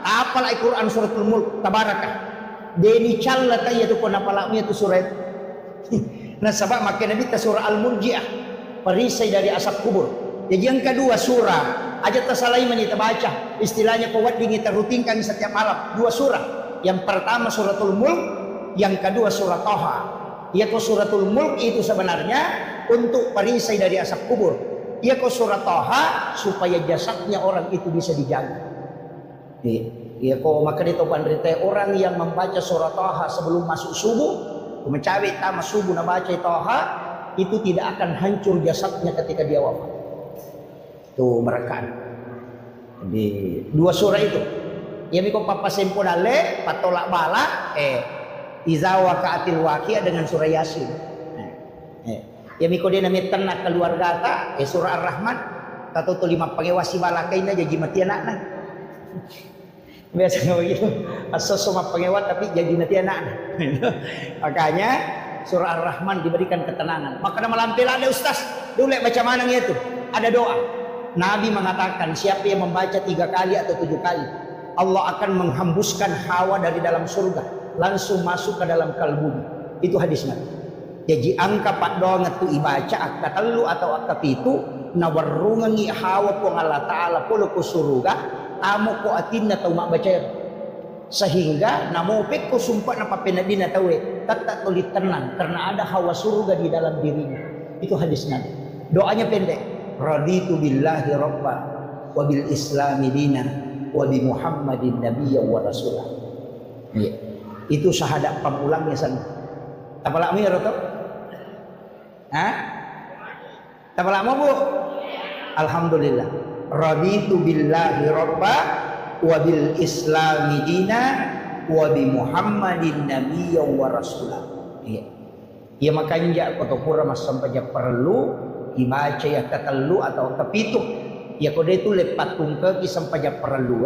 A: apal Al-Quran suratul Mulk tabarakah. Deni calla tayo tu kung napalami itu surat. Nasabak makin nabi ta surah Al-Murji'ah, perisai dari asap kubur. Jadi yang kedua surah aja tasalai menita baca. Istilahnya kuat dingin terrutinkan setiap malam 2 surah. Yang pertama suratul Mulk, yang kedua surah Toha. Ia ko suratul Mulk itu sebenarnya untuk perisai dari asap kubur. Ia ko surah Toha supaya jasadnya orang itu bisa dijaga. Ya kok maka itu pandrite orang yang membaca surah Toha sebelum masuk subuh, mencari tamat subuh na baca Toha itu tidak akan hancur jasadnya ketika dia wafat. Tuh mereka. Jadi 2 surah itu. Ya miko papa sempodale patolak bala iza waqa'atil waqi'ah dengan surah Yasin. Ya miko dia namanya tenak keluarga ta surah Ar-Rahman tato tu 5 pangewasi balakaina jadi mati anak-anak. Biasanya begitu, asal sama pengewat tapi jadi nanti anak. Makanya surah Ar-Rahman diberikan ketenangan. Maka nama lampil ada ustaz, dulu baca mana itu? Ada doa. Nabi mengatakan siapa yang membaca 3 kali atau 7 kali, Allah akan menghembuskan hawa dari dalam surga, langsung masuk ke dalam kalbu. Itu hadis Nabi. Jadi angka 4 doa ngatu ibaca angka 3 atau angka 7 nawarungangi hawa po Allah Ta'ala polo ko surga. Amo ko atin na tawma baca sehingga namo pek ko sumpah na papenadi na tawe tak tulit tenang karena ada hawa surga di dalam dirinya. Itu hadis Nabi. Doanya pendek. Raditu billahi rabba wa bil islami dina wa bi Muhammadin nabiyya wa rasulah. Ya. Itu syahadat pamulangnya sana. Tapala mo yaro to? Tapala mo bu? Alhamdulillah. Raditu billahi rabba wa bil islami dina wa bi Muhammadin nabiyya wa rasulah. Iya. Ya makanya ko to pura mas sampai perlu dibaca ya katelu atau kepitu. Ya ko itu lepat tungke ki sampai perlu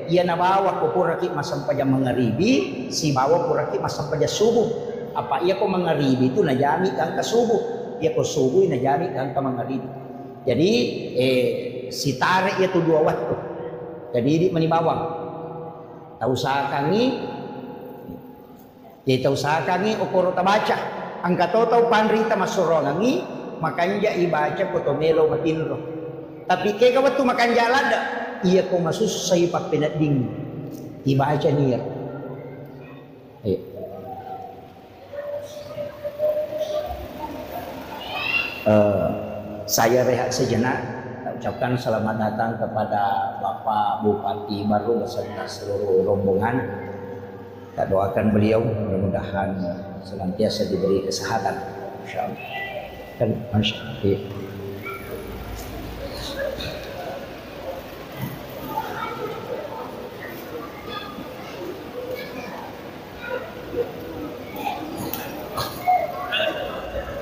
A: ya nabawa ko pura ki mas sampai mangaribi si bawa pura ki mas sampai subuh. Apa iya ko mangaribi itu najami kan ka subuh. Ya ko subuh najami kan ka mangaribi. Jadi si tarik itu 2 waktu. Jadi di manibawang. Tahu sakangi. Jadi tahu sakangi okoro tabaca. Angka totau panrita masurongangi makanja ibaca kotomelo matinro. Tapi kaya waktu makan jalan dah, iya ko masusay pagpinat ding ibaca niya. Ayo. Saya rehat sejenak. Ucapkan selamat datang kepada Bapak Bupati baru beserta seluruh rombongan. Kita doakan beliau mudah-mudahan senantiasa diberi kesehatan. Insyaallah. Kan masyaallah.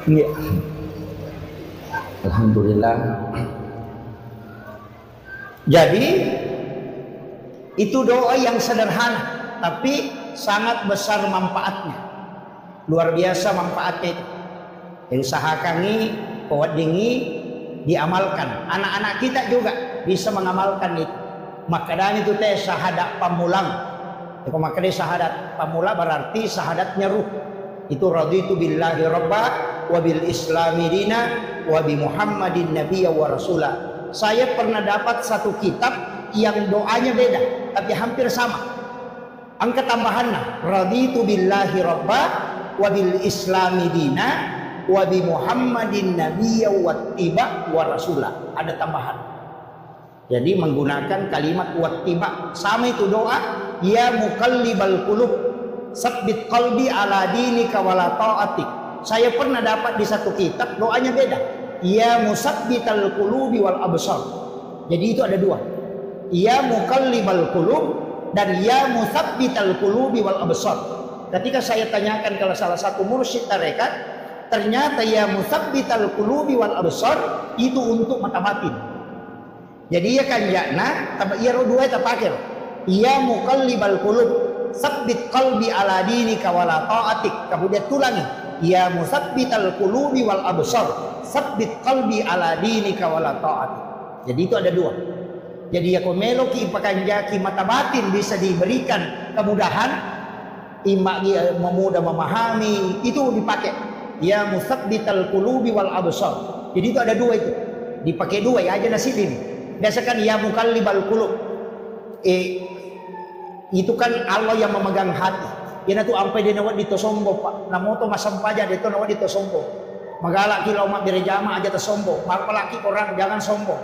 A: Ya. Alhamdulillah. Jadi itu doa yang sederhana tapi sangat besar manfaatnya. Luar biasa manfaatnya itu. Usahakan ini, kuat dingi diamalkan. Anak-anak kita juga bisa mengamalkan itu. Makanya itu teh syahadat pamulang. Itu makanya syahadat pamula berarti syahadatnya ruh. Itu raditu billahi rabba wa bil islami dina wa bi muhammadin nabiyya wa rasulah. Saya pernah dapat satu kitab yang doanya beda tapi hampir sama. Angka tambahannya raditu billahi rabba wa bil islami dina wa bi muhammadin nabiyya wa tiba wa rasulah. Ada tambahan. Jadi menggunakan kalimat wa tiba. Sama itu doa ya muqallibal qulub sabbit qalbi ala dinika wala ta'atik. Saya pernah dapat di satu kitab doanya beda. Ya musabbital qulubi wal absar. Jadi itu ada dua. Ya muqallibal qulub dan ya musabbital qulubi wal absar. Ketika saya tanyakan ke salah satu mursyid tarekat, ternyata ya musabbital qulubi wal absar itu untuk mata batin. Jadi ya kan yakna ya dua itu pakir. Ya muqallibal qulub sabbit qalbi ala dinika wala ta'atik. Kemudian tulangi ya musabbital qulubi wal absar sabbit qalbi ala dinika wala ta'atik. Jadi itu ada dua. Jadi ya komelo ki pakanjaki mata batin bisa diberikan kemudahan, imagi memudah memahami itu dipakai ya musabbital qulubi wal absar. Jadi itu ada dua itu. Dipakai dua ya aja nasib ini. Biasakan ya muqallibal qulub. Itu kan Allah yang memegang hati. Ina tu ampai dia nawat dito sombo pak. Namo to masampaja dito nawat dito sombo. Magalak ki laumat birejama aja tersombo. Malaki orang jangan sombong.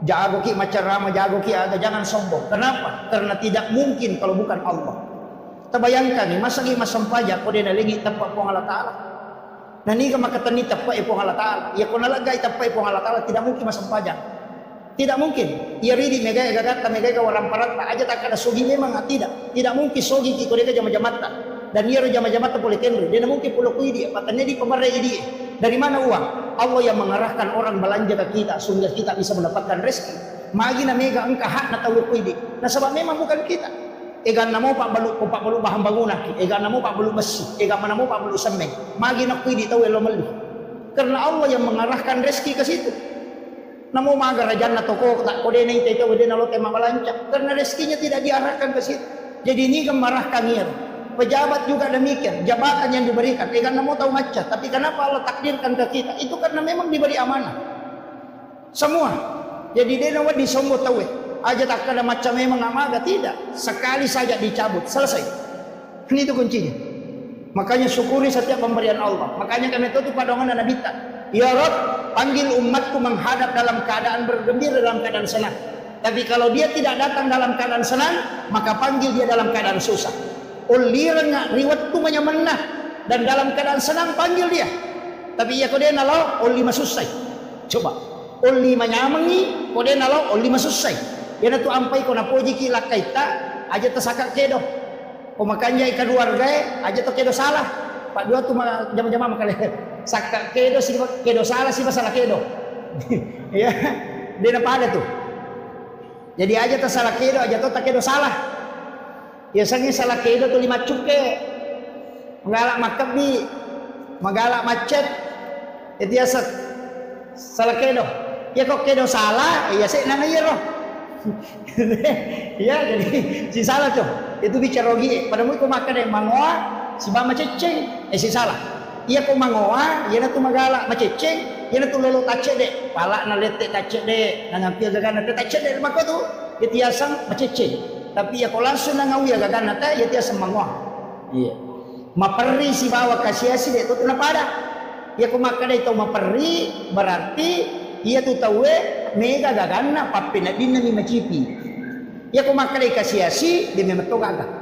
A: Jago ki macarama jago ki ada jangan sombong. Kenapa? Karena tidak mungkin kalau bukan Allah. Terbayangkan nih masa ki masampaja ko dia nalingi tapak po Allah Taala. Nani ka makatani tapak po Allah Taala. Ya ko nalagay tapak po Allah Taala tidak mungkin masampaja. Tidak mungkin. Ia ridi megay gagata megay ka walang parata aja tak ada sogi memang tidak. Tidak mungkin sogi ki ko dia jama-jamata. Dan ia jama-jamata boleh kenri. Dia mungkin pulau kuidi patanya di pemarai dia. Dari mana uang? Allah yang mengarahkan orang belanja ke kita sehingga kita bisa mendapatkan rezeki. Magi na mega engka hak na tahu kuidi. Nah sebab memang bukan kita. Egan namo pak balu bahan bangunan. Egan namo pak balu besi. Egan namo pak balu semen. Magi na kuidi tahu elo meli. Karena Allah yang mengarahkan rezeki ke situ. Namo maga rajan na toko tak kode na ite tahu dia nalo tema belanja. Karena rezekinya tidak diarahkan ke situ. Jadi ini gemarahkan ia. Pejabat juga demikian, jabatan yang diberikan. Karena mau tahu macam, tapi kenapa Allah takdirkan ke kita? Itu karena memang diberi amanah. Semua. Jadi dia nawat disombo tahu. Aja tak ada macam memang amaga tidak. Sekali saja dicabut, selesai. Ini itu kuncinya. Makanya syukuri setiap pemberian Allah. Makanya kami tutup padongan dan nabita. Ya Rabb, panggil umatku menghadap dalam keadaan bergembira dalam keadaan senang. Tapi kalau dia tidak datang dalam keadaan senang, maka panggil dia dalam keadaan susah. Ulirnya riwat tu menyemenah dan dalam keadaan senang panggil dia. Tapi ia kode nalau uli masusai. Coba uli menyamangi kode nalau uli masusai. Ia tu ampai kona poji kila kaita aja tersakak kedo. Pemakanya ikan keluarga aja tu kedo salah. Pak dua tu jam-jam makale sakak kedo si kedo salah si masalah kedo. Ya dia apa ada tu. Jadi aja tersalah kedo aja tu tak kedo salah. Biasanya salah kedo tu 5 cuke. Magalak makabi, magalak macet. Itu ya salah kedo. Ya kok kedo salah, ya saya nana ya loh. Ya jadi si salah tuh. Itu bicara rogi. Pada mu ko makan yang mangoa, si bama ceceng, si salah. Ia ko mangoa, ia na tu magala maceceng, ia na tu lolo tace de, pala na lete tace de, na ngampil gagana te tace de mako tu, ia tiasang maceceng. Tapi ia ko langsung na ngawi gagana te, ia tiasang mangoa. Iya. Maperi si bawa kasiasi de tu na pada. Ia ko makada itu maperi berarti ia tu tahu mega gagana papina dinna mi macipi. Ia ko makada kasiasi de memeto gaga.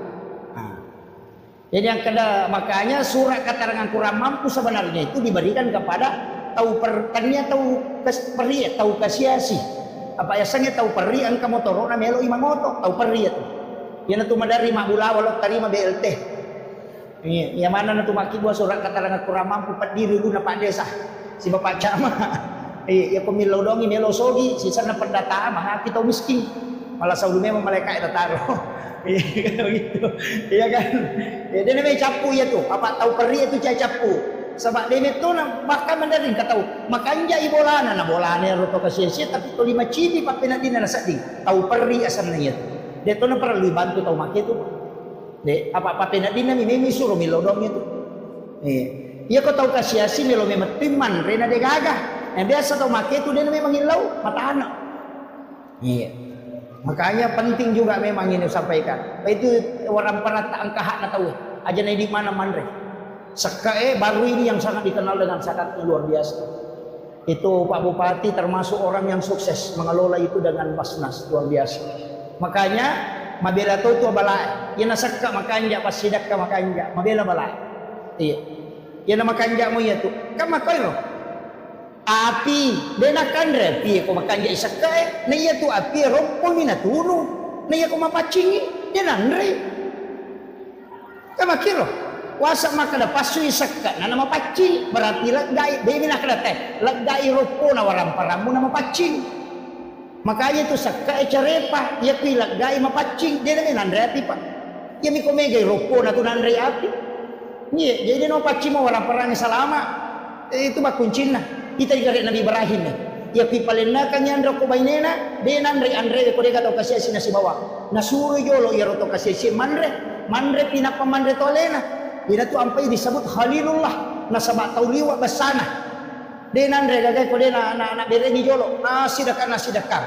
A: Jadi yang kena makanya surat keterangan kurang mampu sebenarnya itu diberikan kepada tahu pertania tahu peri tahu kasiasi apa ya sange tahu peri angka motoro na melo imangoto tahu peri itu yang itu madari mabula walau terima BLT ini yang mana nanti maki buat surat keterangan kurang mampu pendiri dulu na Pak Desa si Bapak Camat ya pemilu dongi melo sogi sisa na pendataan mah kita miskin malah saulu memang mereka itu taruh gitu iya kan ya dia namanya capu ya tuh apa tahu peri itu capu sebab dia itu bahkan mendaring kata makanya ibolana na bolana roto kasih tapi to lima cibi papena dina na sadi tahu peri asalnya itu dia tuh na perlu bantu tahu make itu de apa papena dina mimi suruh milodong itu iya kau tahu kasih milo memang timan rena de gagah yang biasa tahu make itu dia memang hilau mata anak iya. Makanya penting juga memang ini sampaikan. Itu orang perataan kahak na tahu. Aja di mana mandre. Sekae baru ini yang sangat dikenal dengan sangat luar biasa. Itu Pak Bupati termasuk orang yang sukses mengelola itu dengan Basnas luar biasa. Makanya mabela tu balai. Ia nasakka makanja pas sidakka makanja. Mabela balai. Iya. Ia nama kanja mo ya tu. Kama koiro. Api denakan repi ko makanja isakae na iya tu api rompon ni naturo na iya ko mapacingi denanre kama kiro wasa makada pasu isaka na mapacingi berarti lagai dewi nakada teh lagai ropo na waram paramu na mapacing makanya itu sakae carepa iya pi lagai mapacing denanre api pa iya mi ko megay ropo na tu nanre api iya jadi no pacing mo waram parang salama itu ba kuncina kita dikari Nabi Ibrahim nih. Ya pipalena kan nyandra ko bainena, denan re andre ko deka to kasih si nasi bawa. Nasuro yolo ya roto kasih si mandre pinapa mandre tolena. Ina tu ampai disebut Khalilullah nasaba tauliwa basana. Denan re gagai ko dena anak bereni yolo. Nasi dekat.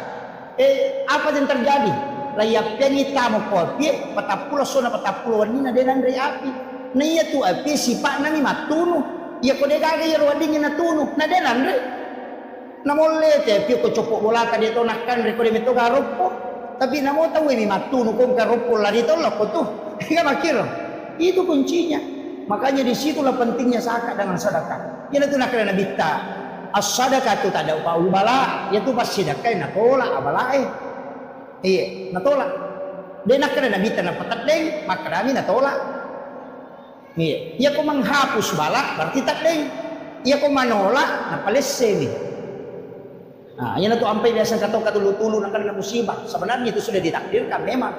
A: Apa yang terjadi? Layap penita mo ko pie patapulo sona patapulo wanina denan re api. Na iya tu api sipak nami matunu. Ya ko dega ya wading na tunu na denan re na molle te pio ko copo bola ka dito nakkan re ko de meto garopo tapi na mo tahu mi matunu ko garopo la dito lo ko tu enggak makiro itu kuncinya makanya di situlah pentingnya zakat dengan sedekah ya itu nak kena bitta as-sadaqah tu tak ada upah ubala ya tu pas sedekah na tolak abalae iya na tolak de nak kena bitta na patat deng makrami na tolak iya, ia ko menghapus balak berarti tak deng. Ia ko manolak na palesse ni. Nah, yan tu ampai biasa kata katulu-tulu nak kena musibah. Sebenarnya itu sudah ditakdirkan memang.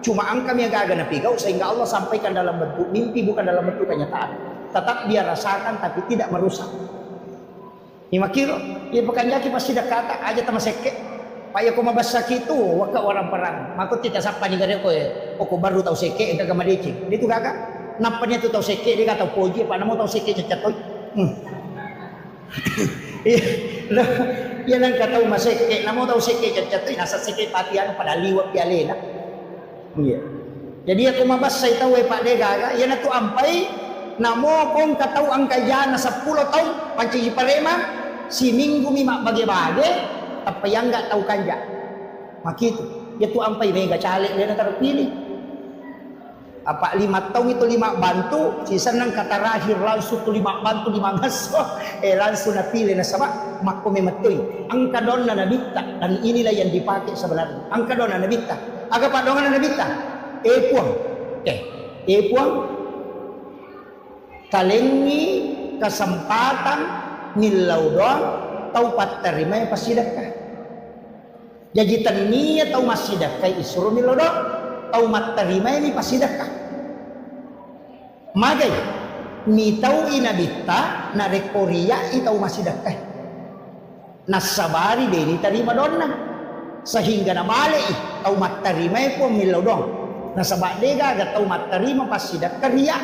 A: Cuma angka yang agak napigau sehingga Allah sampaikan dalam bentuk mimpi bukan dalam bentuk kenyataan. Tetap dia rasakan tapi tidak merusak. Ima kiro, ia bukan jaki pasti dah kata aja tama seke. Paya ko mabasa kitu waka orang perang. Mako kita sapa ni gare ko ko baru tahu seke enggak gamadeci. Itu gagak. Nampaknya tu tahu seke dia kata poji pak namo tahu seke cacatoy iya nang kata maseke namo tahu seke cacatoy nasa seke patian pada liwat pialena iya jadi aku mabas saya tahu pak dega ya na tu ampai namo kong katau angka jana 10 tahun panci parema si minggu mima bage-bage tapi yang enggak tahu kanja makitu ya tu ampai mega cale dia nak pilih apa 5 tahun itu 5 bantu sisa nang kata rahir langsung tu 5 bantu 5 ngaso langsung na pilih na sama mako memetoy ang kadon na nabita dan inilah yang dipakai sebenarnya ang kadon na nabita aga padongan na nabita puang talengi kesempatan nilau doang taupat terima yang pasidakah jadi tania tau masidakah isru nilau doang tau mat terima ini pasidakah magai mi tau inabita na rekoria itau masidakah nasabari deni terima donna sehingga na male tau mat terima po milau doang nasabak dega ga tau mat terima pasidakah ria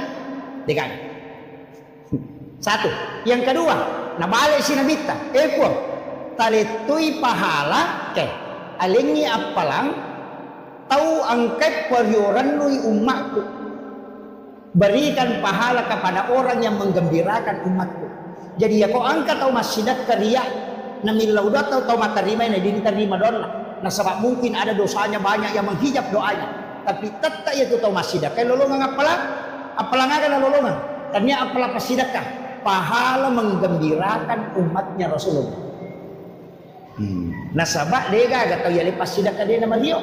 A: degan Satu. Yang kedua, nabalik si nabita. Eko, talitui pahala ke. Alingi apalang tahu angkat peryoran lui umatku. Berikan pahala kepada orang yang menggembirakan umatku. Jadi ya kau angkat tahu masjidat karya namilau atau tahu materima ini diterima doa. Nah sebab mungkin ada dosanya banyak yang menghijab doanya. Tapi tetap itu tahu masjidat. Kayak lolongan apalang akan lolongan. Ternyata apalah pasidakah pahala menggembirakan umatnya Rasulullah. Nah sabak dia gak tahu ya lepas sidak dia nama dia.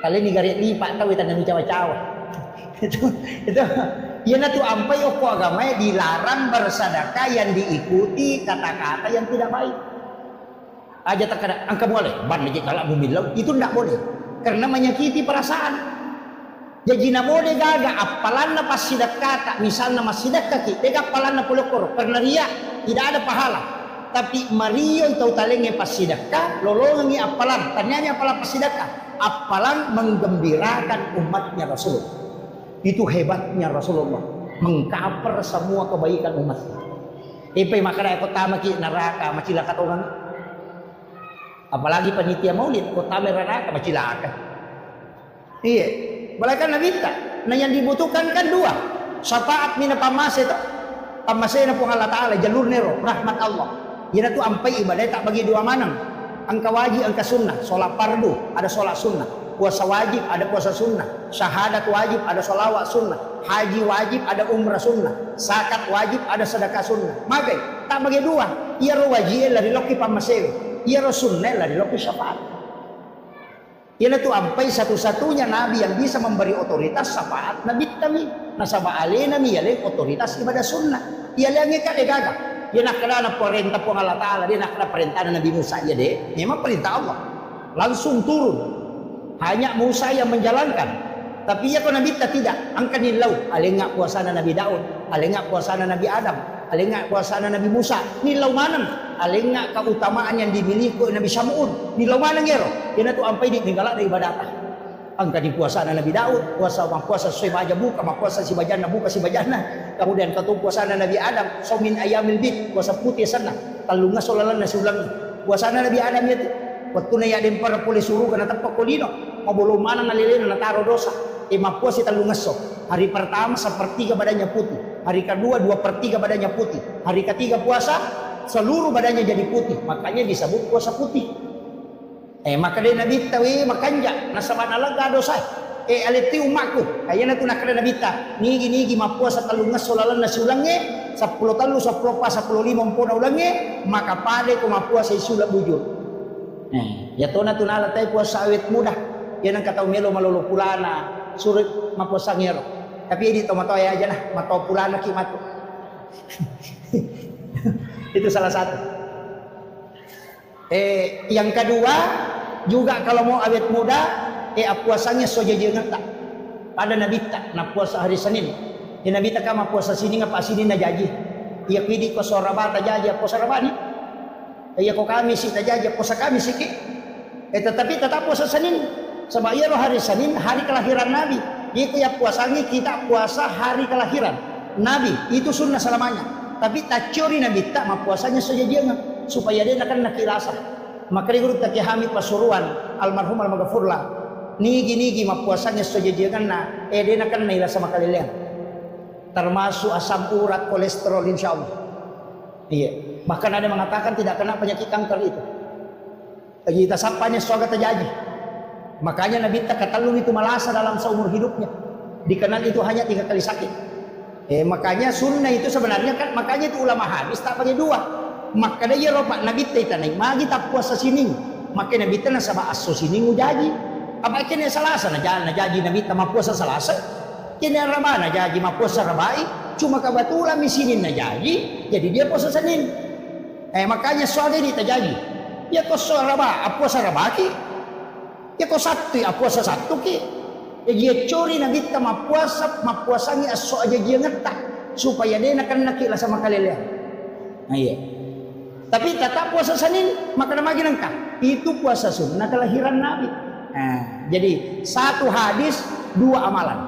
A: Kali ni garis lipat tahu kita nak cawa-cawa. itu ya na tu ampai oko agama dilarang bersedekah yang diikuti kata-kata yang tidak baik. Aja tak ada angka boleh ban lagi kalau bumilau itu tidak boleh karena menyakiti perasaan. Jadi na boleh gaga apalan na pas sedekah misalnya masih sedekah kita apalan na pulokor karena ria tidak ada pahala. Tapi Mario tahu talengnya pas sedekah lolongi apalan tanyanya apalan pas sedekah apalan menggembirakan umatnya Rasulullah. Itu hebatnya Rasulullah mengcover semua kebaikan umatnya. Ipai makanya kota maki neraka macilaka orang. Apalagi panitia maulid kota neraka macilaka. Iya, balaikan Nabi tak. Nah yang dibutuhkan kan dua. Syafaat mina pamase itu. Pamase na pun Allah Taala jalur nero rahmat Allah. Ia tu ampai ibadah tak bagi dua manang. Angka wajib, angka sunnah. Solat fardu ada solat sunnah. Puasa wajib ada puasa sunnah. Syahadat wajib ada solawat sunnah. Haji wajib ada umrah sunnah. Zakat wajib ada sedekah sunnah. Maka tak bagi dua. Ia ro wajib lari loki pamase. Ia ro sunnah lari loki syafaat. Ia tu ampai satu-satunya nabi yang bisa memberi otoritas syafaat nabi kami. Nasaba alena mi yale otoritas ibadah sunnah. Ia lengi ka degaga. Dia nak kena perintah pun Allah Taala, dia nak kena perintah Nabi Musa ya deh. Memang perintah Allah. Langsung turun. Hanya Musa yang menjalankan. Tapi ya kau Nabi tidak. Angkat nilau. Alengak puasana Nabi Daud. Alengak puasana Nabi Adam. Alengak puasana Nabi Musa. Nilau mana? Alengak keutamaan yang dimiliki Nabi Syamu'un. Nilau mana ngero? Dia tu ampai di tinggalak dari ibadah. Angkat di puasana Nabi Daud. Puasa sesuai baja buka. Puasa si bajana buka si bajana. Kemudian katu puasana Nabi Adam. Saumin ayamil bid. Puasa putih sana. Talunga solalan nasi ulang. Puasana Nabi Adam itu. Waktu na yadim para puli suruh kana tapak kolino. Mabulong mana nalilin na nataro dosa. Mapuasi talungaso. Hari pertama sepertiga badannya putih. Hari kedua 2/3 badannya putih. Hari ketiga puasa seluruh badannya jadi putih. Makanya disebut puasa putih. Maka dia Nabi tawi makanja nasaban alaga dosa. Aliti umakku. Kaya na tu nakada Nabi ta. Nigi mapuasa talungaso lalan nasi ulangnya. 10 talu 10 pa 10 limang puna ulangnya. Maka pade ko mapuasa isulap bujur. Ya tona tunala tay puasa awet mudah. Yan ang kataw melo malolo pulana. Surit mapuasa ngero. Tapi di tomatoy aja lah. Matau pulana kimato. Itu salah satu. Yang kedua juga kalau mau awet muda, puasanya sojajengan tak. Pada Nabi tak na puasa hari Senin. Nabi tak kama puasa sini ngapa sini na jaji. Ia pidi ko sorabata jaji puasa rabani. Ya kau kami sih tajajah puasa kami sikit. Tetapi tetap puasa Senin. Sebab ia hari Senin hari kelahiran Nabi. Itu ya puasanya kita puasa hari kelahiran Nabi. Itu sunnah selamanya. Tapi tak curi Nabi tak ma puasanya saja jangan supaya dia akan nakilasa. Maka dia guru tak kehami pasuruan almarhum almaghfurlah. Nigi ma puasanya saja jangan na. Dia akan nailasa makalilian. Termasuk asam urat kolesterol insyaallah. Iya. Bahkan ada yang mengatakan tidak kena penyakit kanker itu. Kita sapanya suaga terjadi. Makanya Nabi tak katalung itu malasa dalam seumur hidupnya. Dikenal itu hanya 3 kali sakit. Makanya sunnah itu sebenarnya kan makanya itu ulama hadis tak bagi dua. Maka dia ropak Nabi tanai magi tak puasa sini. Maka Nabi tanah sama aso sini ngujaji. Apa kene salasa na jaji Nabi tak puasa salasa. Kene ramana jaji ma puasa rabai. Cuma kebetulan di sini na jaji. Jadi dia puasa Senin. Makanya soalnya ini terjadi. Ya kau soraba, puasa rabaki. Ya kau satu, puasa satu ki. Ya dia curi Nabi ta mapuasanya aso aja dia ngetak supaya dia akan nakila sama kalian. Nah iya. Tapi tetap puasa Senin maka namanya nangka. Itu puasa sunnah kelahiran Nabi. Jadi satu hadis 2 amalan.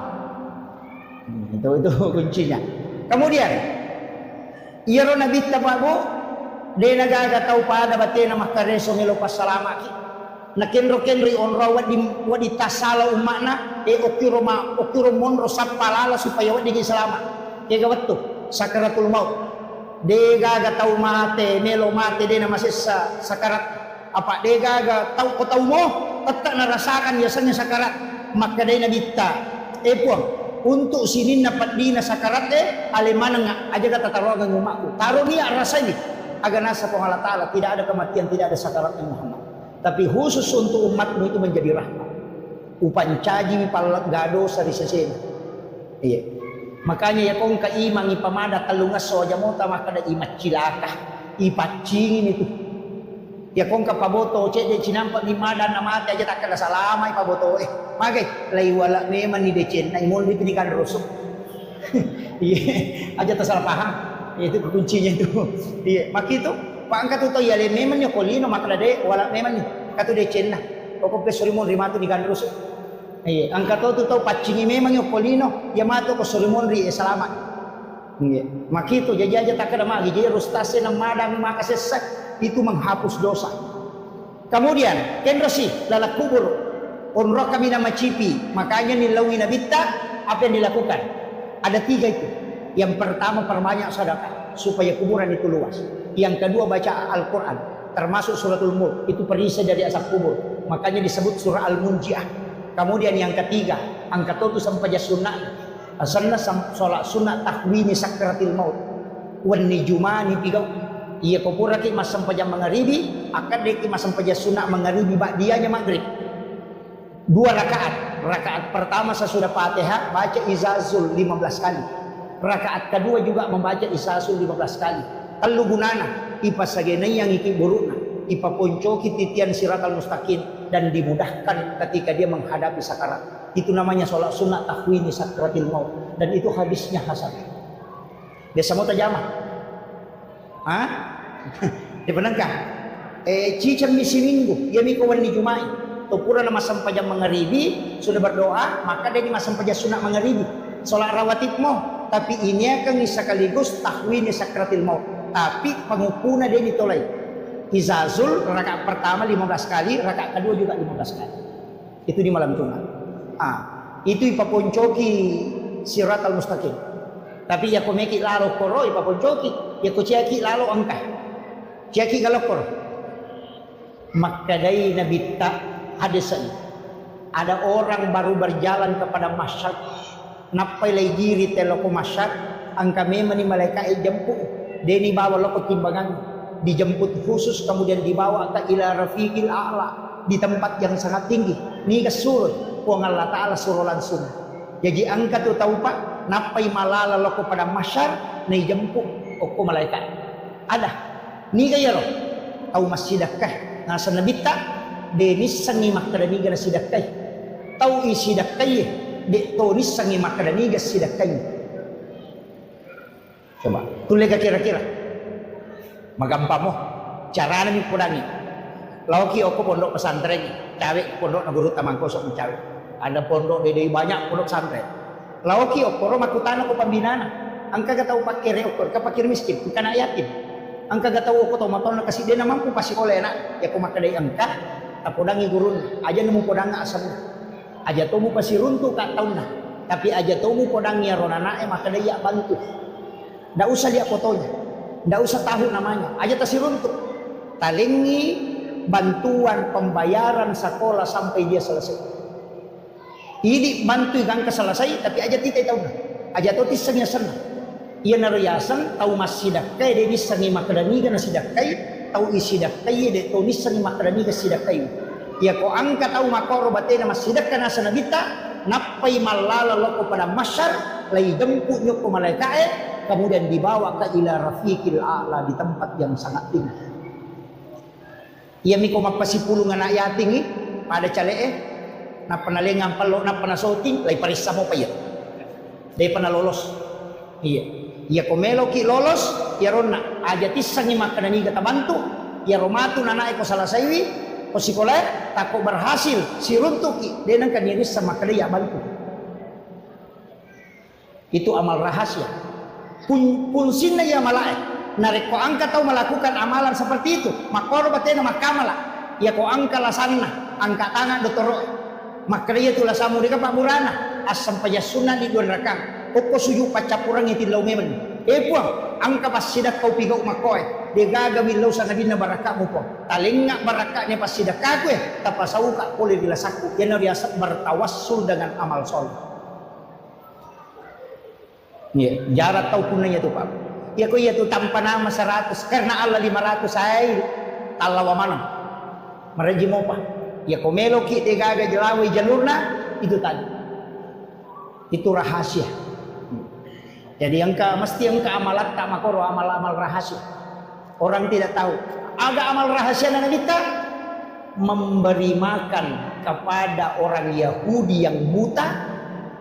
A: Itu kuncinya. Kemudian Iya ro nabi tababo de nagaga tau pada bate na makareso ngelo pasalama ki. Nakenro kenri onro wadi tasala umakna okiro monro sapalala supaya wadi selamat. Kaya wattu sakaratul maut. De gaga tau mate melo mate de na masih sakarat apa de gaga tau ko tau mo tetap narasakan biasanya sakarat maka de nabita puang untuk sinin dapat dina sakarat alemana aja kata taruhan umakku taruh dia rasa ini agar nasa Allah Ta'ala tidak ada kematian, tidak ada sakarat Muhammad. Tapi khusus untuk umatmu itu menjadi rahmat. Upancaji palat gado sari sesena. Iya. Makanya ya kong kaimang ipamada talungas soja mota maka da imat cilaka. Ipacingin itu. Ya kong kapaboto cek de cinampak di madan namate aja tak kada salama ipaboto Magay lay wala memang ni decen na imol di kan rusuk. Iya. Aja tak salah paham. Itu kuncinya itu. Iya. Maki itu pangkat itu ya le memang yo kolino maka de wala memang ni katu decen na. Pokok pesorimon rimatu di kan rusuk. Iya, angkat itu tahu pacingi memang yo kolino, ya mato ko sorimon ri selamat. Iya, maki itu jadi aja tak ada magi, jadi rustase nang madang maka sesak itu menghapus dosa. Kemudian kenrosi lala kubur onro kami nama cipi, makanya nilawi nabita apa yang dilakukan? Ada 3 itu. Yang pertama perbanyak sedekah supaya kuburan itu luas. Yang kedua baca Al-Quran, termasuk suratul Mulk itu perisai dari asap kubur, makanya disebut surah Al-Munjiah. Kemudian yang ketiga, angkat itu sampai sunnah, asana sholat sunnah tahwini sakratil maut, wan nijumani tiga, iya kopuraki mas sampai jam mengharibi, akan deki mas sampai sunnah mengharibi ba'diyahnya maghrib, 2 rakaat, rakaat pertama sesudah Fatihah baca izazul 15 kali, rakaat kedua juga membaca izazul 15 kali, kalau gunana ipas sagenai yang iki burukna, ipa poncoki titian siratal mustaqim dan dimudahkan ketika dia menghadapi sakarat. Itu namanya sholat sunnah tahwini sakratil maut dan itu hadisnya hasan. Biasa mau tajamah. Hah? Dipenangkah? Cicam misi minggu, ya miko wani jumai. Tupura nama sampai jam mengharibi sudah berdoa, maka dia di masa sampai sunnah mengharibi. Sholat rawatib mau, tapi ini akan sekaligus tahwini sakratil maut. Tapi pengupuna dia ditolai. Izazul rakaat pertama 15 kali, rakaat kedua juga 15 kali. Itu di malam Jumat. Itu ipaponcoki siratal mustaqim. Tapi ya komeki lalo koro ipaponcoki, ya kuciaki lalo angka. Ciaki galokor. Makadai nabita hadisan. Ada orang baru berjalan kepada masyad, napai lay diri teloko masyad, angka memang ni malaikat jemput. Deni bawa loko timbangan. Dijemput khusus kemudian dibawa ke ila rafiqil a'la di tempat yang sangat tinggi ni kesurut puang Allah Ta'ala suruh langsung jadi angkat tu tahu pak napai malala loko pada masyar ni jemput oko malaikat ada ni kaya lo tahu masjidakah nasa nabita denis sangi makadani gana sidakay tahu isidakay de tonis sangi makadani gana sidakay coba tulega kira-kira magampang mo cara namin pudangi lauki oko pondok pesantren cawe pondok nagurut tamang kosok mencawe ada pondok dede banyak pondok pesantren lauki oko makutana ko pambinana angka gatau pakire oko kapakir miskin bukan yatim angka gatau oko tomatol na kasi dia mampu pasi oleh enak ya ko makadai angka tapodangi gurun aja nemu podanga asam aja tomu pasi runtuh ka tauna tapi aja tomu podangi ronana makadai ya bantu ndak usah dia fotonya ndak usah tahu namanya, aja tasirun tuh. Talingi bantuan pembayaran sekolah sampai dia selesai. Ini bantu gang ke selesai, tapi aja tidak tahu. Aja tahu tisanya senang. Ia narayasan tahu masih dakai dia nisangi makadani kan sidakai, tahu isi dakai dia tahu nisangi makadani kan sidakai. Ya ko angkat tahu makoro batena masih dakai nasa nabita, napai malala loko pada masyar, lay jemput nyoko malaikat. Kemudian dibawa ke ila rafiqil a'la di tempat yang sangat tinggi. Ia miko mapasipulung anak yating pada calee na panalengang palo na panasoting lay parisa mo payat. Day panalolos. Iya. Ia komelo ki lolos ya ronna aja tisang ni makanani kata bantu ya romatu nanae ko salasaiwi ko sikola tako berhasil si runtuki denang kaniris sama kada ya bantu. Itu amal rahasia. Fungsinya ya malaik. Nareko angka tahu melakukan amalan seperti itu. Makoro batena makamala. Ya ko angka lasanna, angka tangan dotoro. Makriya tu lasamu deka pak burana. Asam payasuna di dua rakang. Oko suju pacapurang itu lau memen. Puang angka pas sidak kau pigau makoy. Degaga bilau sa nabi na baraka mo po. Talingga baraka ni pas sidak kakwe. Tapasau ka boleh dilasaku. Yan riasa bertawassul dengan amal soleh. Ya, jarak tahu punanya tu pak. Ya ko iya tu tanpa nama 100 karena Allah 500 ay talawa mana. Maraji mo pa. Ya ko melo ki degaga jelawi jalurna itu tadi. Itu rahasia. Jadi mesti engka amalat tak makoro amal-amal rahasia. Orang tidak tahu. Ada amal rahasia na kita memberi makan kepada orang Yahudi yang buta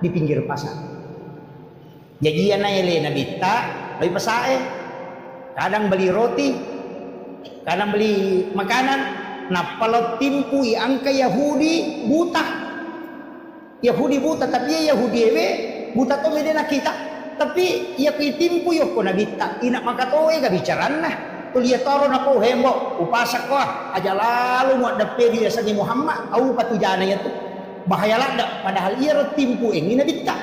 A: di pinggir pasar. Jadi yana ele na kita beli pasae. Kadang beli roti, kadang beli makanan. Nah, kalau timpui angka Yahudi buta. Yahudi buta tapi ya Yahudi buta to medena kita. Tapi ia pitimpu yo ko nabita ina makatoe ga bicaran nah tulia toro na ko hembo upasak ko aja lalu mo dape dia sa Muhammad au patujana ya tu bahaya lada padahal ia ro timpu ini nabita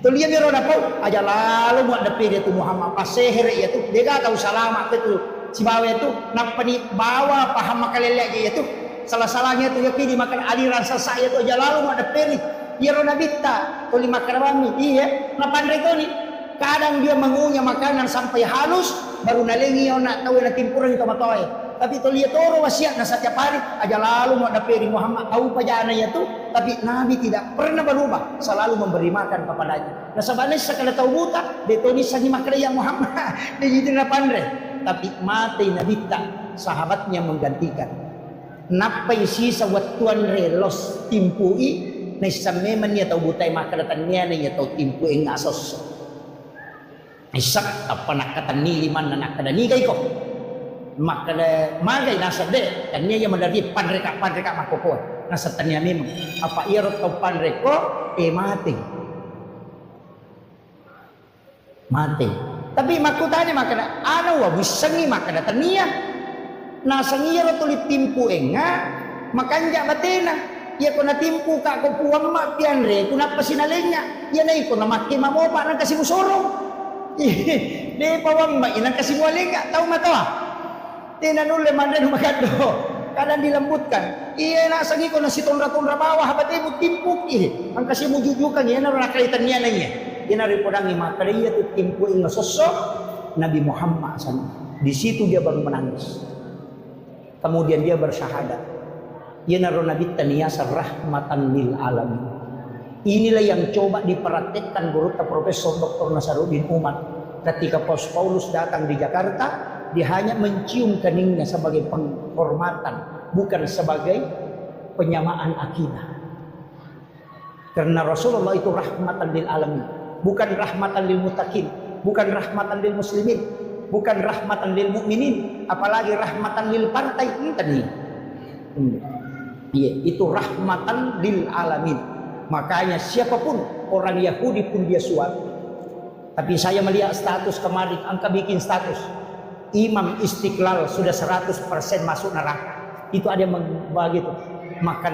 A: tulia biro na ko aja lalu mo dape dia tu Muhammad paseher ya tu dega tahu salama tu si bawa itu napani bawa paham makalele ya tu salah-salahnya tu ya di makan aliran sasa ya tu aja lalu mo dape Yero nabita tuli makarami iya napandre ko ni kadang dia mengunyah makanan sampai halus baru nalengi nak tahu na timpuran itu matoy tapi tuli toro wasiat na setiap hari aja lalu mau daperi Muhammad tahu pajana ya tu tapi Nabi tidak pernah berubah selalu memberi makan kepadanya nah sebenarnya sekali tahu buta detoni sani makraya Muhammad dia jadi napandre tapi mati nabita sahabatnya menggantikan napai sisa watuan relos timpui na isameman niya tau butay makaratan niya na niya tau timpo yung asos isak apa nakatan niliman na nakadanigay ko magay nasa de kanya yung madari padre ka makukuha nasa tanya memang apa irot tau padre ko mati tapi makutanya makana ano wa wisangi makaratan niya nasa ngiro tulit timpo nga makanja batena ya ko natimpu ka ko puwang ma pianre ko napasinalenya yan ay ko na makima mo pa nang kasi musorong di pawang ma inang kasi mualinga tao matawa tinanule man rin magado kadang dilambutkan iya nasagi ko na si tonra bawah habati mo timpuk ang kasi mo jujukan yan na nakalitan niya na niya yan na rin po nang imakariya to timpu ing sosok Nabi Muhammad di situ dia baru menangis kemudian dia bersyahadat. Ya naron nabi taniyasa rahmatan lil alamin. Inilah yang coba diperhatikan guru Profesor Dr. Nasaruddin Umar ketika Paulus datang di Jakarta, dia hanya mencium keningnya sebagai penghormatan, bukan sebagai penyamaan akidah. Karena Rasulullah itu rahmatan lil alamin, bukan rahmatan lil muttaqin, bukan rahmatan lil muslimin, bukan rahmatan lil mukminin, apalagi rahmatan lil partai tadi. Iya, itu rahmatan lil alamin. Makanya siapapun orang Yahudi pun dia suap. Tapi saya melihat status kemarin, angka bikin status Imam Istiqlal sudah 100% masuk neraka. Itu ada yang begitu. Maka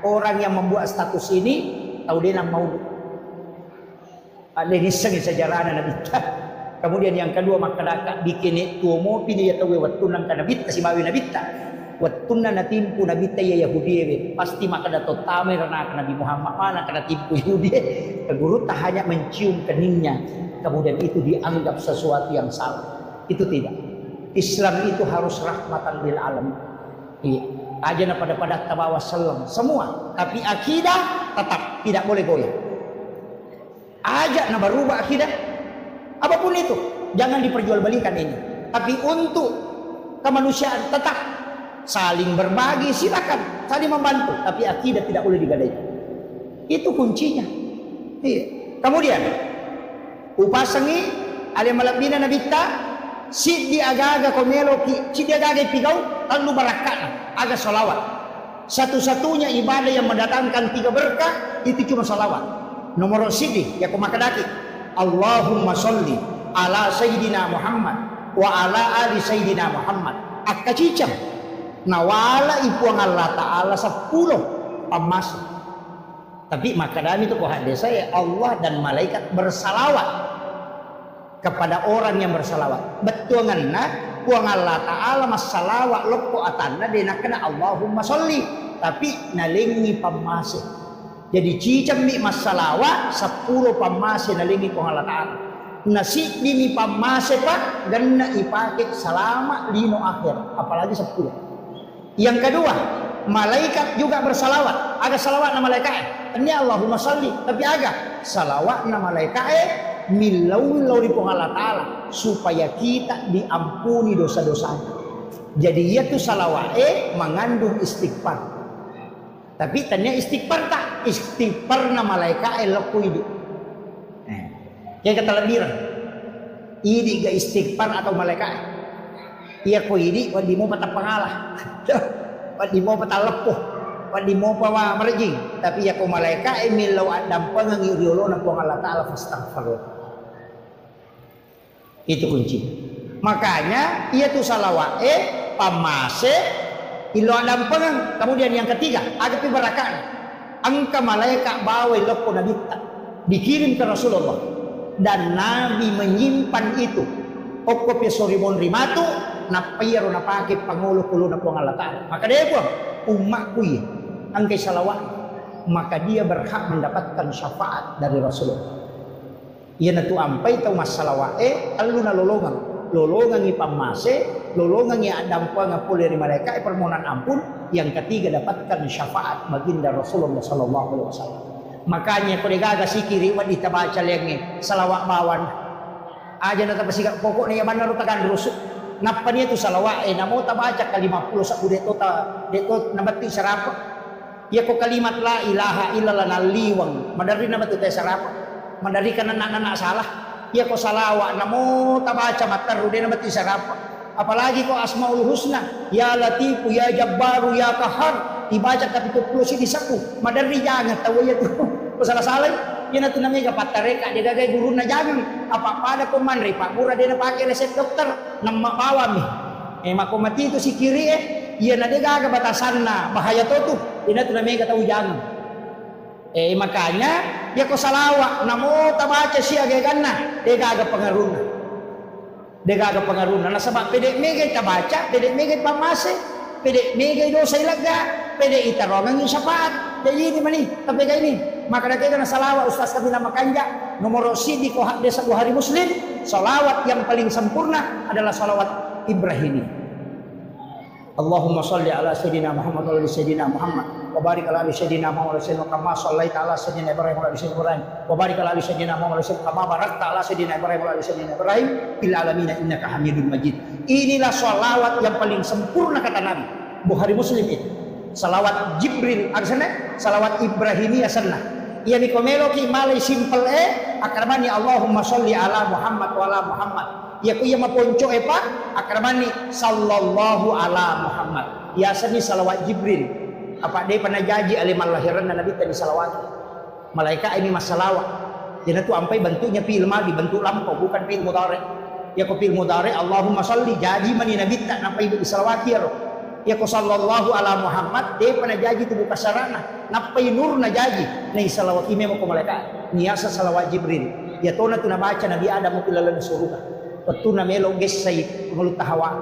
A: orang yang membuat status ini tahu dia mau ada niseng sejarah Nabi. Kemudian yang kedua maka bikin itu mau pilih atau watunan kana bit si bawi Nabi. Wattunna natimpu nabi ya Yahudi pasti maka dato tamer na Nabi Muhammad mana kena timpu Yahudi guru tak hanya mencium keningnya kemudian itu dianggap sesuatu yang salah itu tidak Islam itu harus rahmatan lil alamin iya aja pada tabawa salam semua tapi akidah tetap tidak boleh goyah aja na berubah akidah apapun itu jangan diperjualbelikan ini tapi untuk kemanusiaan tetap saling berbagi silakan saling membantu tapi akidah tidak boleh digadaikan itu kuncinya iya. Kemudian upasangi ale malabina nabita si di aga-aga komelo si di aga-aga pigau lalu barakana aga salawat satu-satunya ibadah yang mendatangkan 3 berkah itu cuma salawat nomor sidi ya kumakadaki Allahumma sholli ala Sayyidina Muhammad wa ala ali Sayyidina Muhammad. Akka cicam nawala ipuang Allah Ta'ala 10 pamas. Tapi maka dami itu kau hadis saya, Allah dan malaikat bersalawat kepada orang yang bersalawat. Betul ngana puang Allah Ta'ala mas salawat loko atanna dena kena Allahumma sholli, tapi nalingi pamase. Jadi cicam mi mas salawat 10 pamase nalingi puang Allah Ta'ala. Nasi dini pamase pak dan ipake selama lino akhir, apalagi 10. Yang kedua, malaikat juga bersalawat. Ada salawat nama malaikat. Ini Allahumma sholli, tapi ada salawat nama malaikat milau di Allah Ta'ala supaya kita diampuni dosa-dosanya. Jadi ia tuh salawat mengandung istighfar. Tapi tanya istighfar tak? Istighfar nama malaikat leku hidup. Kayak kata lebih ini gak istighfar atau malaikat. Ia ko ini wadi mo patang pangalah. Wadi mo patang lepuh. Wadi mo pawa merjing. Tapi ia ko malaikat milau adam pangangi riolo na po Allah Ta'ala fastaghfirullah. Itu kunci. Makanya ia tuh salawat pamase ilo adam pengang. Kemudian yang ketiga agak barakan angka malaikat bawa lepo nabita dikirim ke Rasulullah dan Nabi menyimpan itu. Okopi sorimon rimatu napayaro napake pangulo kulo na po Allah Ta'ala. Maka dia po umatku ya angkay salawat, maka dia berhak mendapatkan syafaat dari Rasulullah. Ia natu ampai tau masalah alu na lolongan i pamase, lolongan i adam pa nga puli dari mereka permohonan ampun. Yang ketiga dapatkan syafaat baginda Rasulullah sallallahu alaihi wasallam. Makanya ko gaga sikiri wa ditabaca lengi salawat bawan aja na tapasiga pokok niya banaro tagan rusuk napa niya tu salawat namo tabaca ka 50 sa deto nabati sarapa ya ko kalimat la ilaha illallah naliwang madari na batu te sarapa mandari ka nana salah ya ko salawa namo tabaca mataru de na bati sarapa apalagi ko asmaul husna ya latifu ya jabbaru ya kahar dibaca kapitulo 10 di saku madari jangan tahu ya tu salah-salah yan na tunamiga patareka dia gagay guru na jangan apa pada kumanri pak mura dia na pakai resep dokter nang mapawami makumati itu si kiri yan na dia gaga batasan na bahaya to tu dia na tunamiga tahu jangan makanya dia ko salawa namo tabaca siya gagan na dia gaga pengaruna na sabab pede megay tabaca pede megay pamase pede megay dosa ilaga pede itarongan yung sapat jadi ini mani tapi kayak ini maka kita na salawat ustaz kami nama kanja nomor sidi ko desa Bukhari Muslim. Salawat yang paling sempurna adalah salawat Ibrahimi. Allahumma sholli ala sayyidina Muhammad wa ala sayyidina Muhammad wa barik ala sayyidina Muhammad wa sallam kama shallaita ala sayyidina Ibrahim wa ala sayyidina Ibrahim wa barik ala sayyidina Muhammad wa sallam kama barakta ala sayyidina Ibrahim wa ala sayyidina Ibrahim fil alamin innaka Hamidum Majid. Inilah salawat yang paling sempurna kata Nabi. Bukhari Muslim itu. Salawat Jibril arsana, salawat Ibrahimi asana. Ia ni komelo ki malay simple akramani Allahumma sholli ala Muhammad wa ala Muhammad. Ia ku ia maponco pa akramani sallallahu ala Muhammad. Ia sani salawat Jibril. Apa dia pernah janji alimal lahiran Nabi tadi salawat. Malaikat ini masalawat. Dia tu ampai bentuknya fi'il madhi, bentuk lampau bukan fi'il mudhari. Ya ku fi'il mudhari Allahumma sholli jadi mani Nabi tak nampai disalawati ya. Ya ko sallallahu ala Muhammad dia pernah janji tu buka sarana napai nur na janji ni salawat ime mo ko malaikat niasa salawat Jibril ya tona tu na baca Nabi Adam mo kilala na surga betul na melo gesay mulut hawa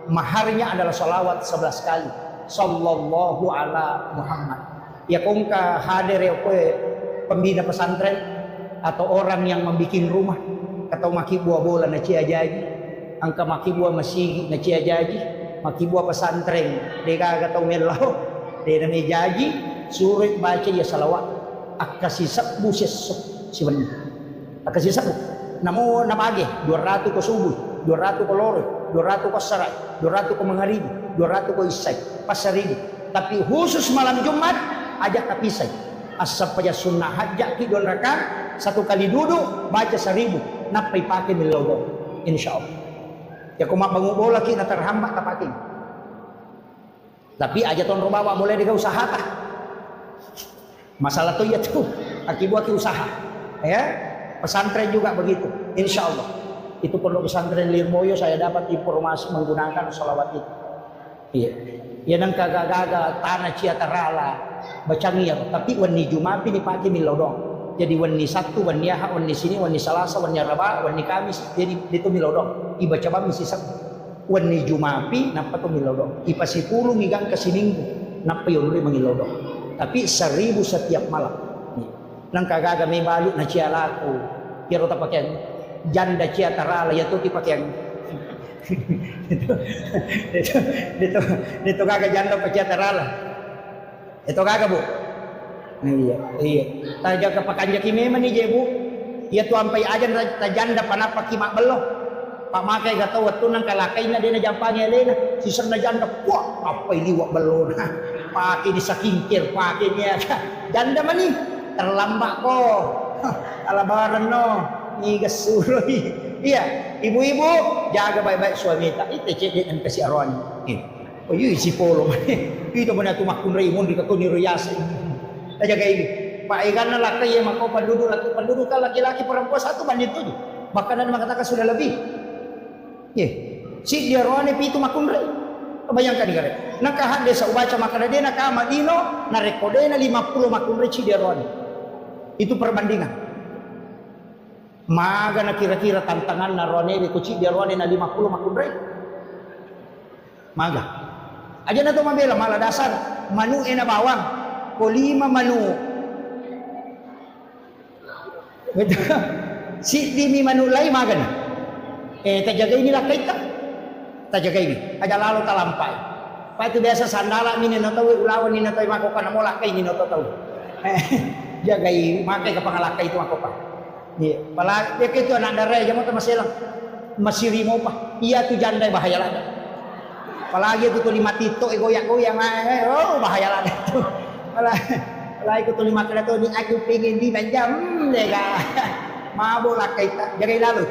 A: maharnya adalah salawat 11 kali sallallahu ala Muhammad ya kong ka hadir ya ko pembina pesantren atau orang yang membikin rumah atau maki buah bola na cia jaji angka maki buah masigi na cia jaji maki buah pesantren dia kagak tahu melau dia namanya jaji suruh baca ya salawat akasi sabu sesuk siwen akasi sabu namo napage 200 ko subuh 200 ko loro 200 ko sarai 200 ko mangaribi 200 ko isai pasaribi tapi khusus malam Jumat ajak tapisai asap aja sunnah hajak ki 2 rakaat 1 kali duduk baca 1000 napai pakai milogo insyaallah. Ya kau mak bangun bola kita terhambat tapatin. Tapi aja ton robawa boleh dia usaha tah. Masalah tu ya tu akibat usaha. Ya. Pesantren juga begitu, insya Allah. Itu pondok pesantren Lirboyo saya dapat informasi menggunakan sholawat itu. Iya. Ya nang kagak-gaga tanah cia terala bacangnya, tapi wani Jumat ini pakai milodong. Jadi wani Sabtu, wani Ahad, wani sini, wani Selasa, wani Rabu, wani Kamis, jadi itu milodong. Ibaca ba misi Sabtu. Wani Jumapi napa to milodong. Ipa 10 migang ke Minggu napa yun mangilodong. Tapi 1000 setiap malam. Nang kagaga may balut na cia laku. Pero tapakyan janda cia terala ya tuh tipakyan. Dito kagak janda pakai terala. Itu kagak bu. Iya. Taja ke pakanja kimema nih jebu. Iya tuh sampai aja janda panapa kimak beloh. Pak makai gak tahu waktu nang kalakai na dia na jampanya lena. Sisar na janda. Wah apa ini wak beloh na. Pakai di sakingkir pakai niya. Janda mani terlambat kok. Alabaran no. Igas suroi. Iya, ibu-ibu jaga baik-baik suami tak. Itu cek dan kasih aron. Oh iya si polo. Itu mana tu makun Raymond di kakuni royas. Tak jaga ini. Pak ikan laki yang makau penduduk laki-laki perempuan satu banding 7. Bahkan ada mengatakan sudah lebih. Ye, si dia roane pitu makun Ray. Bayangkan ni kare. Nakahan desa ubaca makana dia nak Madino na rekodena 50 makun Ray si dia roane. Itu perbandingan. Maga na kira-kira tantangan na Ronel kuci dia Ronel na 50 makudray. Maga. Aja na to mabela mala dasar manu na bawang. Ko 5 manu. Betul. Si dimi manu lay maga na. Tajaga ini lah kita. Tajaga ini. Aja lalu talampai. Pa itu biasa sandala mini no tahu ulawan ni no tahu makokan mo lakay ni no tahu. Jagai makai ke pangalakay itu makokan. Iya, pala dia itu anak darah jamu tu masih lang, masih rimo pa. Iya tu janda bahaya lah. Apalagi itu tu 5 tito goyang-goyang, oh bahaya lah itu. Pala itu tu 5 kali tu ni aku pengen di banjam, lega. Mabuk lah kita, jaga lalu.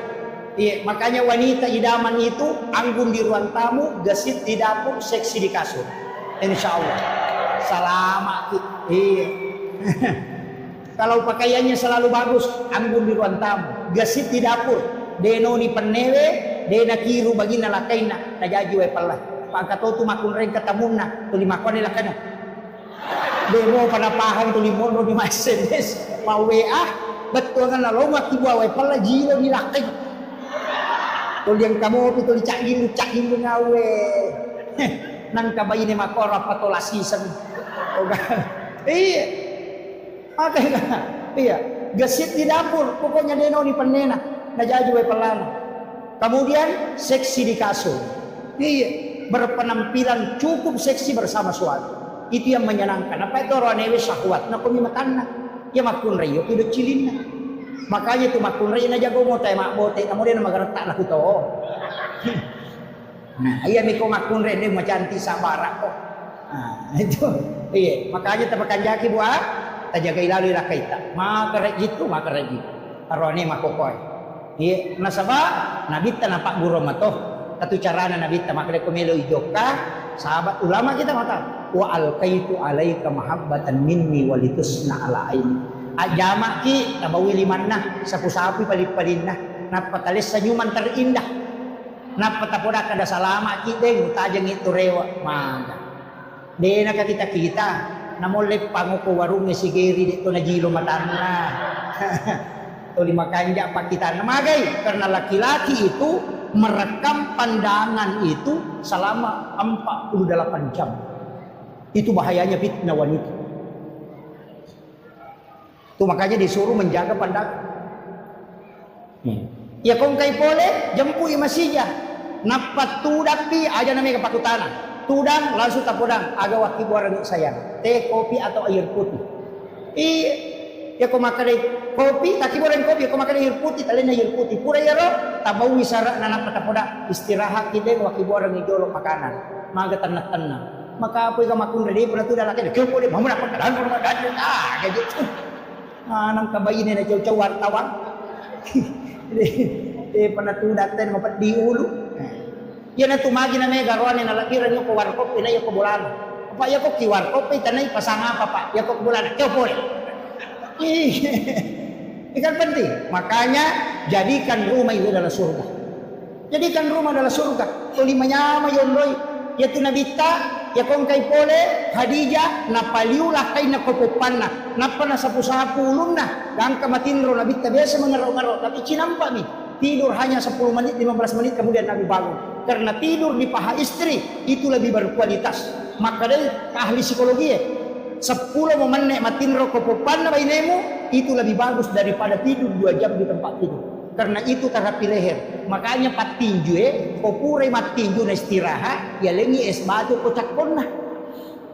A: Iya, makanya wanita idaman itu anggun di ruang tamu, gesit di dapur, seksi di kasur. Insya Allah. Selamat. Iya. Kalau pakaiannya selalu bagus, anggun di ruang tamu, gesit di dapur, deno ni penewe, dena kiru bagi nalakaina, najaji we pala. Pangkato tu makun ren katamuna, tu 5 kone lakana. Demo panapahan tu 5 no di SMS, mau WA, betul kan lalu mati buah we pala jilo di lakai. Tu yang kamu tu cak-cak ngawe. Nang kabayi ni makora patolasi sen. Iya. Iya, gesit di dapur, pokoknya deno ni penena, najaji we pelan. Kemudian seksi di kasur. Iya, berpenampilan cukup seksi bersama suami. Itu yang menyenangkan. Apa itu ronewe syahwat? Nak kami makanna. Ya makun rayo kudu cilinna. Makanya tu makun rayo na jago mo tay makbote, kemudian magarata na kuto. Nah, iya miko makun rayo ni macanti sabara ko. Nah, itu. Iya, makanya tapakan jaki buah tajaga ilalu ila kaita maka gitu arone makokoy iya nasaba nabita napak guro mato katu carana nabita maka kumelo ijoka sahabat ulama kita mata wa alqaitu alaika mahabbatan minni walitusna ala aini ajama ki tabawi limanna sapu-sapu palit-palinna napatalis senyuman terindah napatapoda kada salama ki deng tajang itu rewa maka dena kita namolek panguko warungnya si Geri dito na jilo matana. Tuli makanja pa kita namagay karena laki-laki itu merekam pandangan itu selama 48 jam. Itu bahayanya fitnah wanita. Itu makanya disuruh menjaga pandangan. Ya kung kay pole jempui masija napat tudapi aja namanya kepakutanan. Tudang langsung tapodang aga waki buarang sayang teh kopi atau air putih ya ko makan kopi taki buarang kopi ko makan air putih talen air putih pura ya ro tabaw wisara na napatapoda istirahat kide waki buarang ijolo makanan maga tanah maka apoy ka makun ready pura tu dalaki ke po de mamuna ko dan ko dan gaji nang kabayin na caw wartawan panatudaten mapat di ulu. Yan ang tumagi na may garuan ni nalakiran yung kuwarkop, pinay yung kubulan. Apa ya ko kiwarkop, tanay pasanga pa pa, ya ko kubulan, kyo po Ikan penting. Makanya jadikan rumah itu adalah surga. Jadikan rumah adalah surga. Tuli manyama yondoi. Yaitu nabita ya kong kay pole Hadijah napaliulah kay nakopopan na napana sapu-sapu ulun na gangka matinro nabita biasa mengerok-ngerok tapi cinampak nih tidur hanya 10 menit 15 menit kemudian Nabi bangun karena tidur di paha istri itu lebih berkualitas. Maka dari ahli psikologi 10 menit matinro kopopan na bainemu itu lebih bagus daripada tidur 2 jam di tempat tidur. Karena itu terapi leher. Makanya patinju popure matinju na istirahat ya lengi es batu kocak konna.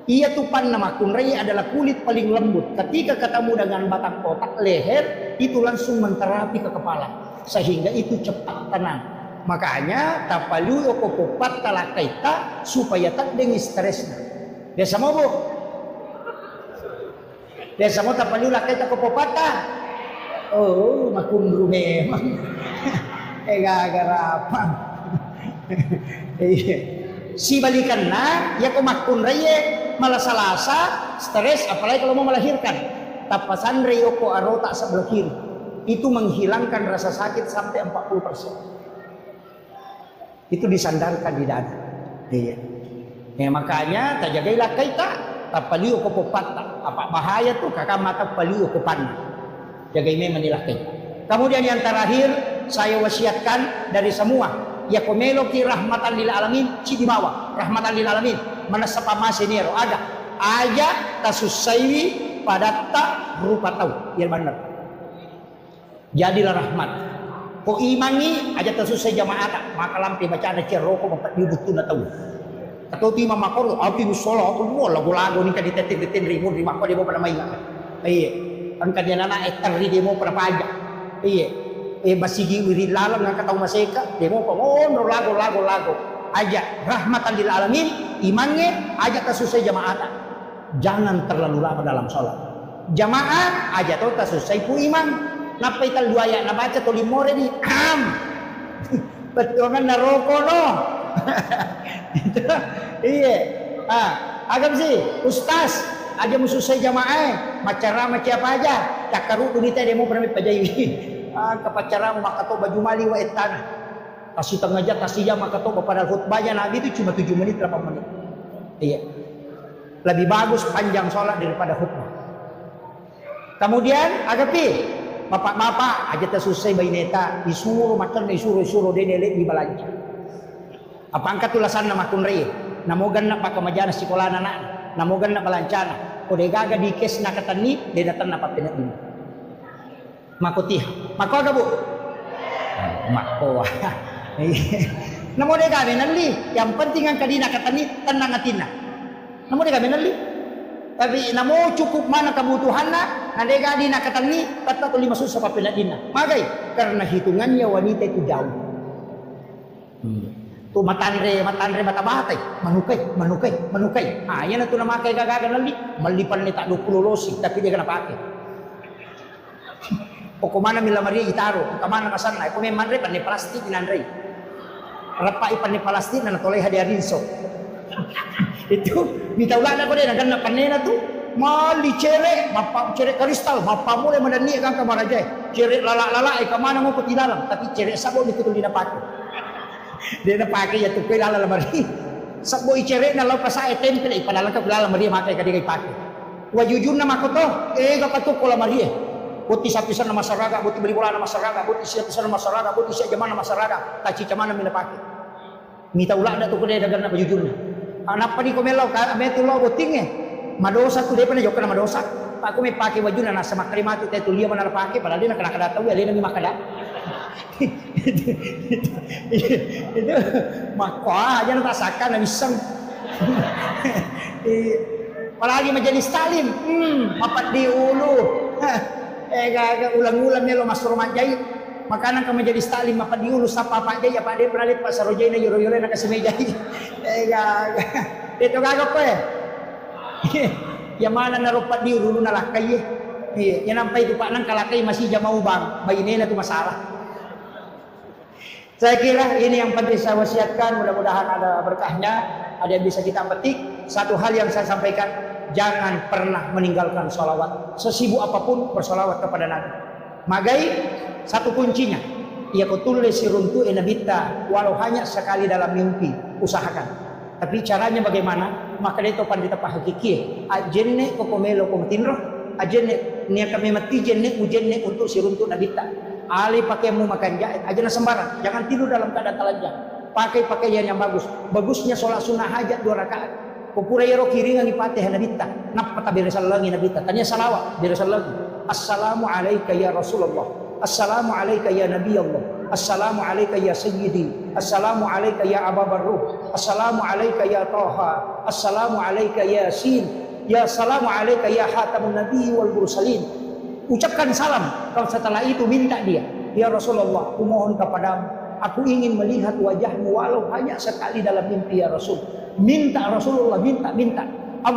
A: Ia tupan nama kunrai adalah kulit paling lembut. Ketika ketemu dengan batang kotak leher itu langsung menterapi ke kepala sehingga itu cepat tenang. Makanya tapalu okopopat talakaita supaya tak dengi stresnya. Desa mo bu? Desa mo tapalu lakaita kopopata. Oh, makundru memang. Gagarapan. Si balikan na, ya ko makunraye, malasalasa, stres, apalagi kalau mau melahirkan. Tapasan reyo ko arota sa belah kiri. Itu menghilangkan rasa sakit sampai 40%. Itu disandarkan di dada. Iya. Ya, makanya tajagailah kaita, tapaliu ko popata. Apa bahaya tuh kakak mata paliu ko panna. Jagai memang dilaki. Kemudian yang terakhir saya wasiatkan dari semua ya komelo ki rahmatan lil alamin ci di bawah rahmatan lil alamin mana sapa masinero ada aja tasusaiwi padatta rupa tahu yang benar jadilah rahmat ko imani aja tasusai jamaah maka lampi bacaan ceroko mempat dibutuna tahu atau ti mamakor api musola tu lagu-lagu ni kadi tetin rimun di makko di bawah pada mainan iya ang kanya na etari demo para paja iya basigi wiri lalam ng kataw maseka demo pamono lago aja rahmatan lil alamin imannya aja kasusai jamaah jangan terlalu lama dalam sholat jamaah aja tuh kasusai pu iman napay tal duaya na baca to limore di betulan na roko no iya agam sih ustaz aja mususai jamaah macara apa aja cakaru dunita demo pernah pajayi kepacara makato baju mali wa etana kasih tengah aja kasih jam makato pada khutbahnya Nabi itu cuma 7 menit 8 menit iya lebih bagus panjang sholat daripada khutbah kemudian agapi bapak aja tersusai baineta disuruh makan disuruh denelek di balanja apa angkat tulasan nama kunrei namogan na pakamajana sekolah anak namogan na balancana o de gaga di kes na katani de datan na papinat din makotih mako aga bu mako namo de gaga nanli yang penting ang kadina katani tenang atina namo de gaga nanli tapi namo cukup mana kebutuhan na de gaga dina katani kata to 5 susah papinat din magay karena hitungannya wanita itu jauh tu matanre mata-matay manukay yan na tu namakay gagagan nali malipan ni tak 20 losi tapi dia kena pakai o kumana mila Maria itaro kamana kasana ko may manre pan ni plastik inanre rapa ipan ni plastik na natolay hadiarin so itu mitawla ko din nagan na panena tu mali cere kristal mapamule madani kang kamaraja cere lala kamana mo patilalang tapi cere sabon itu tu dinapake dia na pakai ya tukoy lala lamari sakbo icere na law pasa temple ipadalang ka lala lamari makai kadigay pakai wajujun na makoto kapatuk ko lamari buti sapisan na masaraga buti balibola na masaraga buti sapisan na masaraga buti siya jaman na masaraga taci camana mina pakai mita ula na to ko dagan na wajujun na anak pa di ko melaw ka metulo buting madosa tu depan jok na madosa ako may pakai wajun na nasa makrimatu tay tuliya man na pakai padahal dia na kanakadataw ali na mi makada itu makwa aja natasakan na misang palagi menjadi Stalin mapat di ulu ulang-ulang niya lo mas romanjay makanan ka menjadi Stalin mapat di ulu sa papa jay apa dia peralit pa sa rojay na yuro-yuro na kasimejay ito gagap ko yamana na rupat di ulu na lakay yan ang pa ito pa ng kalakay masih jamau bang bayinin na ito masalah. Saya kira ini yang penting saya wasiatkan, mudah-mudahan ada berkahnya, ada yang bisa kita petik. Satu hal yang saya sampaikan, jangan pernah meninggalkan sholawat. Sesibuk apapun bersolawat kepada Nabi. Magai satu kuncinya. Ia ko tulis siruntu nabita walau hanya sekali dalam mimpi, usahakan. Tapi caranya bagaimana? Maka itu pandita pahakiki. Ajenne ko komelo ko tinro. Ajenne nia kami mati jenne ujenne untuk siruntu nabita. Ali pakai mu makan jahit, ajana sembarang. Jangan tidur dalam keadaan telanjang. Pakai pakaian yang bagus. Bagusnya sholat sunnah hajat 2 rakaat. Kupura yero kiringan ipatih nabita. Napata birisal lagi nabita. Tanya salawat birisal lagi. Assalamu alayka ya Rasulullah. Assalamu alayka ya Nabi Allah. Assalamu alayka ya Sayyidi. Assalamu alayka ya Aba Barruh. Assalamu alayka ya Taha. Assalamu alayka ya Yasin. Ya salamu alayka ya Hatamun Nabi wal Mursalin. Ucapkan salam. Kalau setelah itu minta dia, ya Rasulullah, aku mohon kepadamu, aku ingin melihat wajahmu walau hanya sekali dalam mimpi ya Rasul. Minta Rasulullah, minta 40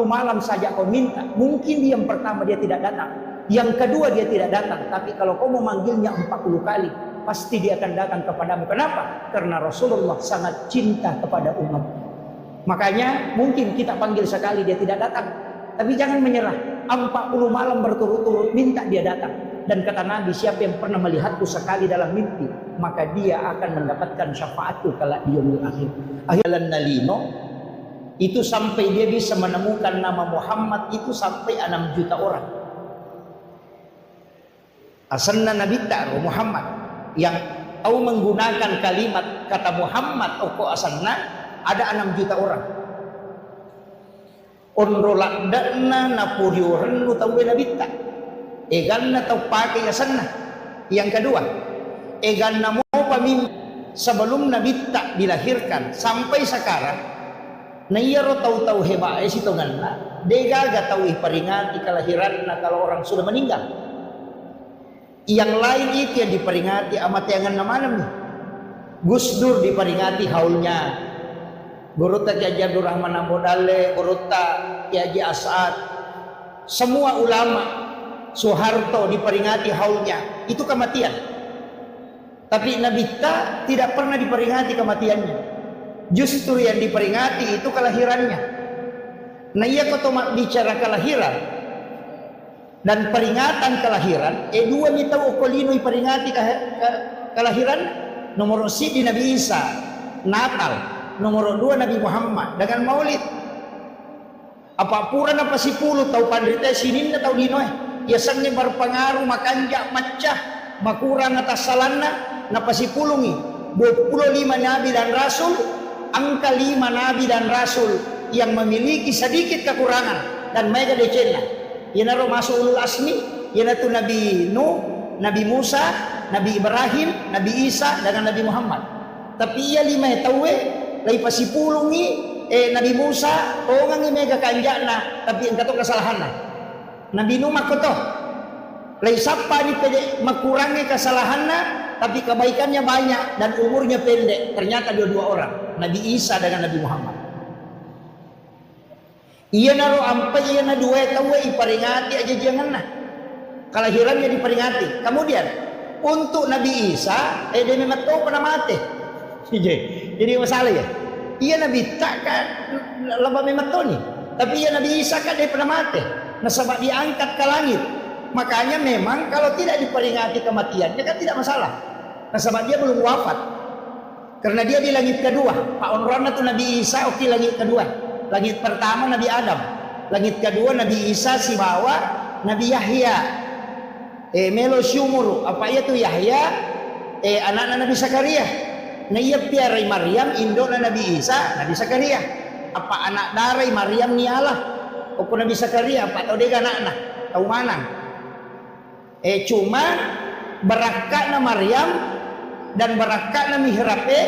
A: malam saja kau minta. Mungkin yang pertama dia tidak datang, yang kedua dia tidak datang, tapi kalau kau memanggilnya 40 kali, pasti dia akan datang kepadamu. Kenapa? Karena Rasulullah sangat cinta kepada umat. Makanya mungkin kita panggil sekali dia tidak datang, tapi jangan menyerah. 40 malam berturut-turut minta dia datang. Dan kata Nabi, siapa yang pernah melihatku sekali dalam mimpi, maka dia akan mendapatkan syafaatku kala di yaumil akhir. Akhiran nalino itu sampai dia bisa menemukan nama Muhammad itu sampai 6 juta orang. Asanna Nabi ta'ru Muhammad yang tahu menggunakan kalimat kata Muhammad oko asanna ada 6 juta orang. Onrolak dana napuriuran lu tahu nabita. Egan na tahu pakai asanna. Yang kedua, egan na mau pamimpin sebelum nabita dilahirkan sampai sekarang. Na iya ro tahu hebat si tonganna. Dega ga tahu iperingati kelahiran na kalau orang sudah meninggal. Yang lain itu yang diperingati amat yangan nama nih. Gus Dur diperingati haulnya. Guruta Kiai Abdul Rahman Ambodale, Guruta Kiai As'ad, semua ulama, Soeharto diperingati haulnya, itu kematian. Tapi Nabi tidak pernah diperingati kematiannya. Justru yang diperingati itu kelahirannya. Nah iya kau bicara kelahiran dan peringatan kelahiran, dua mita okolino diperingati kelahiran. Nomor si di Nabi Isa, Natal. Nomor 2 Nabi Muhammad dengan maulid. Apa pura apa si puluh tahu pandrita sinin na tahu dinoy. Biasanya berpengaruh makanja macah makurang atas salanna napa si pulungi 25 nabi dan rasul, angka 5 nabi dan rasul yang memiliki sedikit kekurangan dan mega decena. Yana ro masuk ulul asmi, yana tu Nabi Nuh, Nabi Musa, Nabi Ibrahim, Nabi Isa dengan Nabi Muhammad. Tapi ia 5 tahu lay pasipulungi Nabi Musa ongang mega kanjana tapi engkau kesalahan Nabi Nuh makoto lay sapa ni pede makurangi kesalahanna tapi kebaikannya banyak dan umurnya pendek. Ternyata dia 2 orang, Nabi Isa dengan Nabi Muhammad. Iya naro ampai iya na 2 tahu iperingati aja jangan kelahirannya diperingati. Kemudian untuk Nabi Isa dia memang tahu pernah mati. Jadi masalah ya. Iya Nabi tak kan laba mematoni. Tapi iya Nabi Isa kan dia pernah mati. Nah sebab diangkat ke langit. Makanya memang kalau tidak diperingati kematiannya kan tidak masalah. Nah sebab dia belum wafat. Karena dia di langit kedua. Pak Onrona itu Nabi Isa oke langit kedua. Langit pertama Nabi Adam. Langit kedua Nabi Isa si bawa Nabi Yahya. Melo syumuru. Apa itu Yahya? Anak-anak Nabi Zakaria. Nah iya piarai Maryam indona Nabi Isa Nabi Zakaria. Apa anak darai Maryam ni Allah opo Nabi Zakaria apa tau dia anak-anak tahu mana cuma berakakna Maryam dan berakakna mihrabe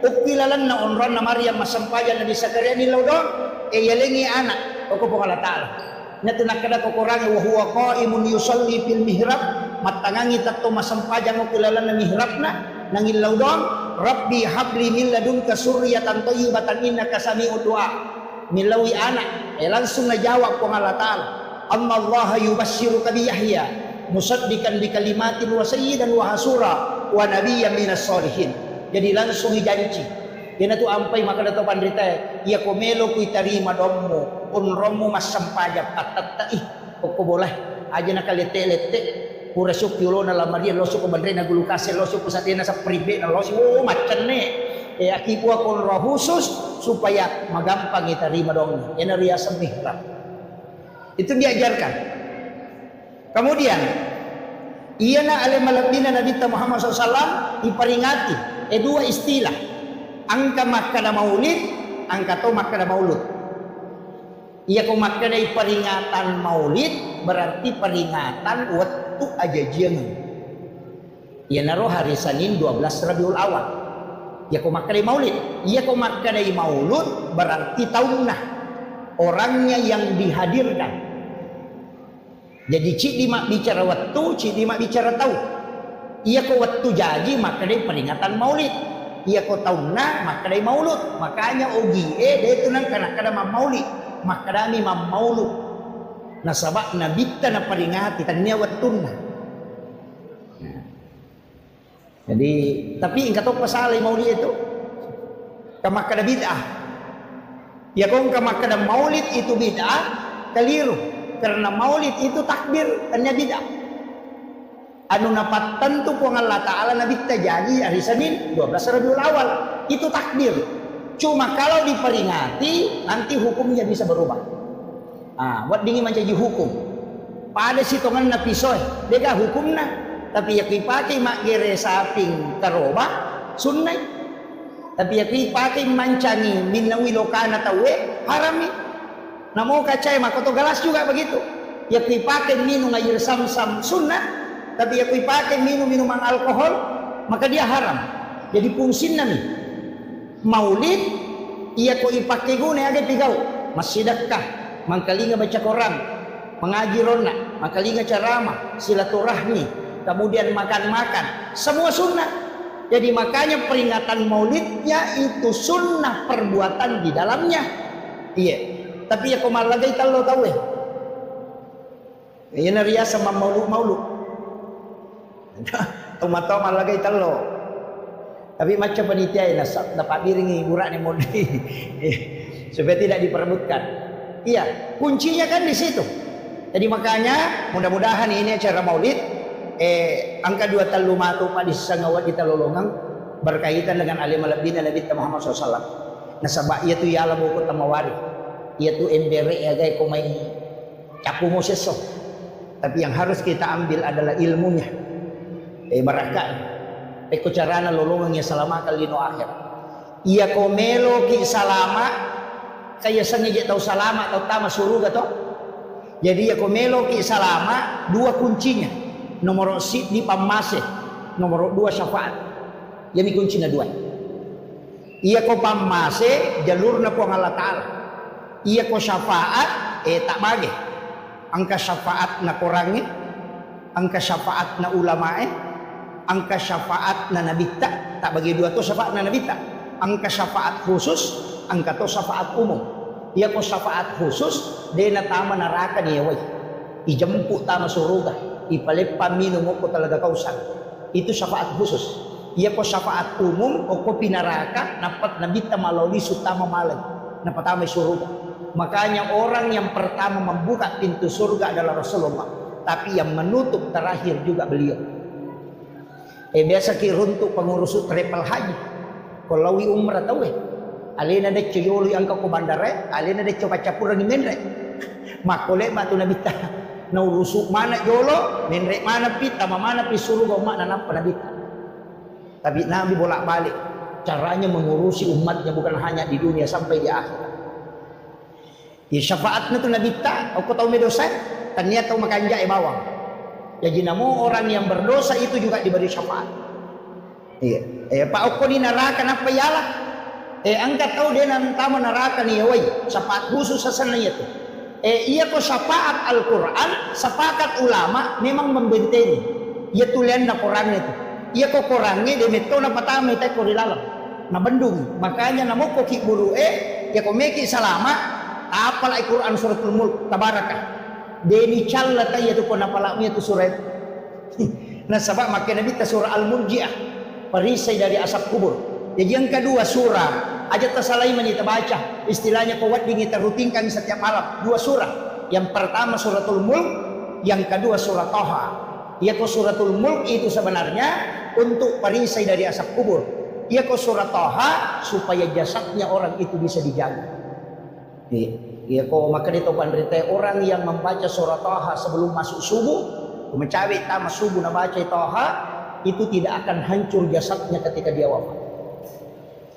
A: ukilalan na onron na Maryam masampayan Nabi Zakaria ni lodong yalengi anak opo po Allah Ta'ala nya tinakada ko kurangi wa huwa qaimun yusalli fil mihrab matangangi tatto masampayan ukilalan na mihrabna nangin lodong Rabbi habli min ladunka surriyatan thayyibatan innaka sami'ud du'a. Milawi anak langsung najawab ko Allah Ta'ala. Amma Allah yubashshiruka bi Yahya musaddiqan bi kalimatin wa sayyidan wa hasura wa nabiyyan minas sholihin. Jadi langsung dijanji. Yana tu ampai maka dato pandrita ya komelo ku itarima dommu unromu masampajab atatta kok boleh aja nak lete-lete pura syukyulo na lamaria loso ko bandre na gulukase loso ko sa tina sa pribe na loso macan ne akipo akong rahusus supaya magampang itarima dong yan ria sa mihrab. Itu diajarkan. Kemudian iya na alimalabina Nabi Muhammad SAW diperingati dua istilah angka makna maulid angka to makna maulud. Iya ko makna peringatan maulid berarti peringatan waktu aja jangan. Iya naro hari Senin 12 Rabiul Awal. Iya ko makna maulid. Iya ko makna maulud berarti tahunna orangnya yang dihadirkan. Jadi cik dimak bicara waktu, cik dimak bicara tahun. Iya ko waktu jadi makna peringatan maulid. Iya ko tahunna makna maulud. Makanya ogi dia itu nang kana maulid. Makadami maulud na sabak na bitta na peringati tanya wattuna. Jadi tapi ingkat pasal maulid itu kamakada bid'ah. Ya kong kamakada maulid itu bid'ah keliru karena maulid itu takbir tanya bid'ah. Anu napatan tu pun Allah Ta'ala na bitta jadi hari Senin 12 Rabiul Awal itu takbir. Cuma kalau diperingati nanti hukumnya bisa berubah. Buat dingin menjadi hukum. Pada sitongan na pisoy, deka hukumna. Tapi ya pakai mak gere saping karoba sunnah. Tapi ya pakai mancangi minawi lokana tawe harami. Namo kacai makoto galas juga begitu. Ya pakai minum air sam-sam sunnah. Tapi ya pakai minuman alkohol maka dia haram. Jadi fungsinya nih. Maulid ia ko ipakai guna aga pigau masjidakah mangkalinga baca Quran mengaji rona mangkalinga ceramah silaturahmi kemudian makan-makan semua sunnah. Jadi makanya peringatan maulidnya itu sunnah perbuatan di dalamnya. Iya tapi ya komal lagi kalau tahu ya naria sama maulud tomat lagi talo. Tapi macam panitia ini dapat biringi burak ni modi supaya tidak diperebutkan. Iya, kuncinya kan di situ. Jadi makanya mudah-mudahan ini acara maulid angka 2 talumatu pada sangawat kita lolongang berkaitan dengan alim al-abdina Nabi Muhammad SAW. Nasabak ia tu ya alam ukut tamawari. Ia tu embere ya gay kumay capu moseso. Tapi yang harus kita ambil adalah ilmunya. Barakah. Eko carana lolongan ya salama kalino akhir. Iya ko melo ki salama kaya sengaja tahu salama atau tama suruga to. Jadi ya ko melo ki salama dua kuncinya. Nomor si di pamase, nomor 2 syafaat. Jadi kuncinya 2. Iya ko pamase jalurna po Allah Taala. Iya ko syafaat tak bagi. Angka syafaat na kurangi, angka syafaat na ulamae. Angka syafaat na nabita tak bagi 2 tu syafaat na nabita. Angka syafaat khusus, angka tu syafaat umum. Ia ko syafaat khusus dia na tama neraka ni yawai. Ijemput tama suruga, ipalepa minum ko talaga kausan. Itu syafaat khusus. Ia ko syafaat umum o ko pinaraka napat nabita maloli sutama malam. Napat tama suruga. Makanya orang yang pertama membuka pintu surga adalah Rasulullah, tapi yang menutup terakhir juga beliau. Biasa kiruntuk pengurus travel haji. Kalau umrah tahu alena de ceyoli angka ko bandara, alena de coba capur ni menre. Makole batu nabita. Na urusuk mana jolo, menre mana pita, mana pi suruh umat na nampa nabita. Tapi Nabi bolak-balik caranya mengurusi umatnya bukan hanya di dunia sampai di akhirat. Ya syafaatnya tu nabita, aku tahu medosa, ternyata makanja bawang. Jadi namo orang yang berdosa itu juga diberi syafaat. Iya. Pak Oko di neraka apa yalah? Angkat tahu dia nanti neraka nih woi. Syafaat khusus sana itu. Iya ko syafaat Al-Quran, sepakat ulama memang membentengi. Ia tulian na Quran itu. Iya ko Qurannya dia metona patama itu ko dilalam. Na bendung. Makanya namo ko ki buru ya ko meki salama apal Al-Quran suratul Mulk tabarakah. Deni calla tayo tu pun apalaknya tu surat. Nah sebab makin Nabi surah Al-Murji'ah, perisai dari asap kubur. Jadi yang kedua surah aja tersalai kita baca. Istilahnya kuat dingin terrutinkan setiap malam. 2 surah. Yang pertama suratul Mulk, yang kedua surah Toha. Ia ko suratul Mulk itu sebenarnya untuk perisai dari asap kubur. Ia ko surat Toha supaya jasadnya orang itu bisa dijaga. Ia ko maka itu pandrite orang yang membaca surat Toha sebelum masuk subuh, mencari tamat subuh na baca Toha, itu tidak akan hancur jasadnya ketika dia wafat.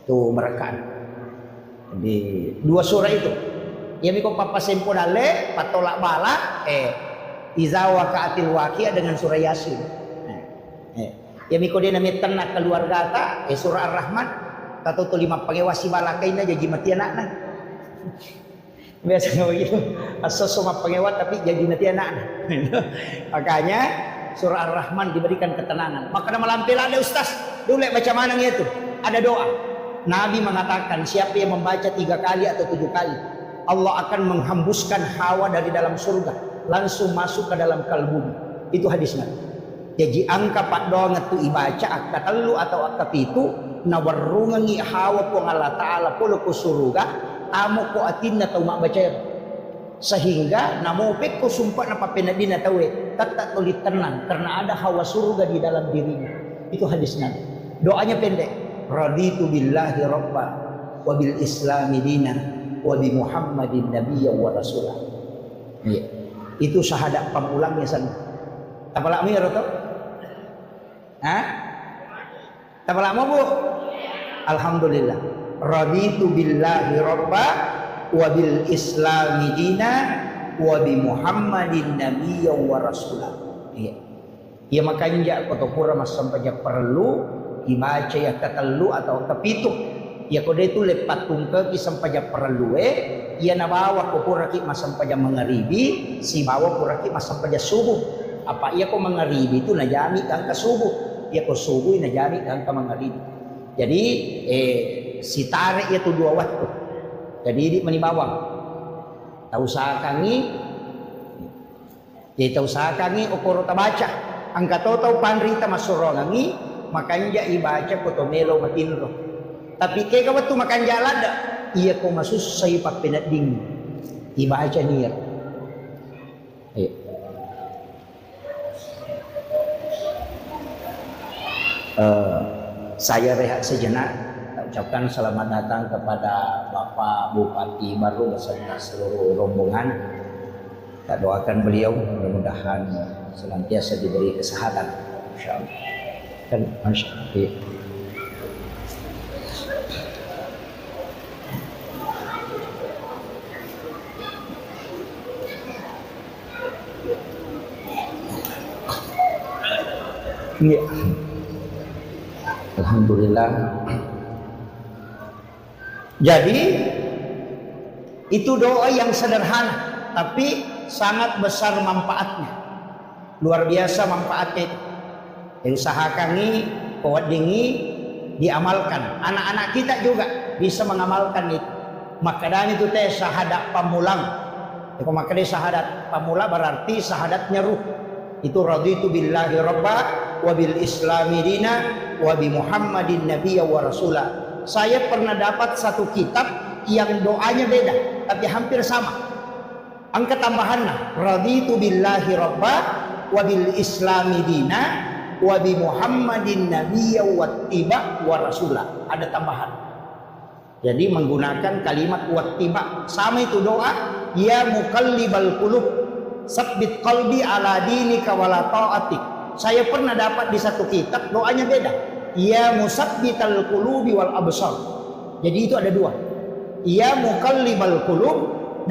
A: Itu merekan. Di dua surah itu. Ya miko papasempon ale patolak bala iza waqa'atil waqi'ah dengan surah Yasin. Ya miko dia namanya tenak keluarga ta surah Ar-Rahman tato tu lima pangewasi balakaina jadi mati anak-anak. Biasanya begitu. Asal semua pangewat tapi jadi mati anak-anak. Makanya surah Ar-Rahman diberikan ketenangan. Maka nama lampil ada ustaz. Dulu baca mana itu? Ada doa. Nabi mengatakan siapa yang membaca 3 kali atau 7 kali, Allah akan menghembuskan hawa dari dalam surga langsung masuk ke dalam kalbu. Itu hadisnya. Jadi angka pak doang itu ibaca angka telu atau angka pitu nawarrungangi hawa po Allah Ta'ala polo ko surga amo ko atin na mak baca sehingga namupik ko sumpah na papenadi na tawe tak tulit tenang karena ada hawa surga di dalam dirinya. Itu hadisnya. Doanya pendek. Raditu billahi rabba wa bil islami dina wa bi Muhammadin nabiyya wa rasulah. Ya. Itu syahadat pamulangnya sana. Tapalak mo yun to? Ha? Tapalak mo bu? Alhamdulillah. Raditu billahi rabba wa bil islami dina wa bi Muhammadin nabiyya wa rasulah. Ya. Ya makanya kotopura mas sampai perlu dibaca ya ketelu atau kepitu. Ya kode itu lepat tungke kisam pajak perlu ia nabawa ko puraki masam pajak mengeribi si bawa puraki masam pajak subuh. Apa ia ko mengeribi itu najami kang ke subuh. Ia ko subuh najami kang ke mengeribi. Jadi si tarik itu 2 waktu. Jadi di menibawang. Tahu sakangi. Jadi tahu sakangi okoro tabaca. Angka tau panrita masurongangi makanya ibaca kotomelo matinro. Tapi kaya kawat tu makan jalan dah. Ia ko masus say papinat ding. Ibaca niya. Saya rehat sejenak. Ucapkan selamat datang kepada Bapak Bupati baru beserta seluruh rombongan. Kita doakan beliau mudah-mudahan senantiasa diberi kesehatan. Insyaallah. Kan masyaallah. Ya. Alhamdulillah. Jadi itu doa yang sederhana tapi sangat besar manfaatnya. Luar biasa manfaatnya itu. Usahakan ini, kuat dingi, diamalkan. Anak-anak kita juga bisa mengamalkan itu. Maka dan itu teh syahadat pamulang. Itu maka dia syahadat pamula berarti syahadatnya ruh. Itu raditu billahi rabba wa bil islami dina wa bi Muhammadin nabiyya wa rasulah. Saya pernah dapat satu kitab yang doanya beda tapi hampir sama. Angka tambahannya raditu billahi rabba wa bil islami dina wa bi Muhammadin nabiyya wattiba wa rasulah. Ada tambahan. Jadi menggunakan kalimat wattiba sama itu doa ya muqallibal qulub sabbit qalbi ala dinika wala ta'atik. Saya pernah dapat di satu kitab doanya beda. Ya musabbital qulubi wal absar. Jadi itu ada 2. Ya muqallibal qulub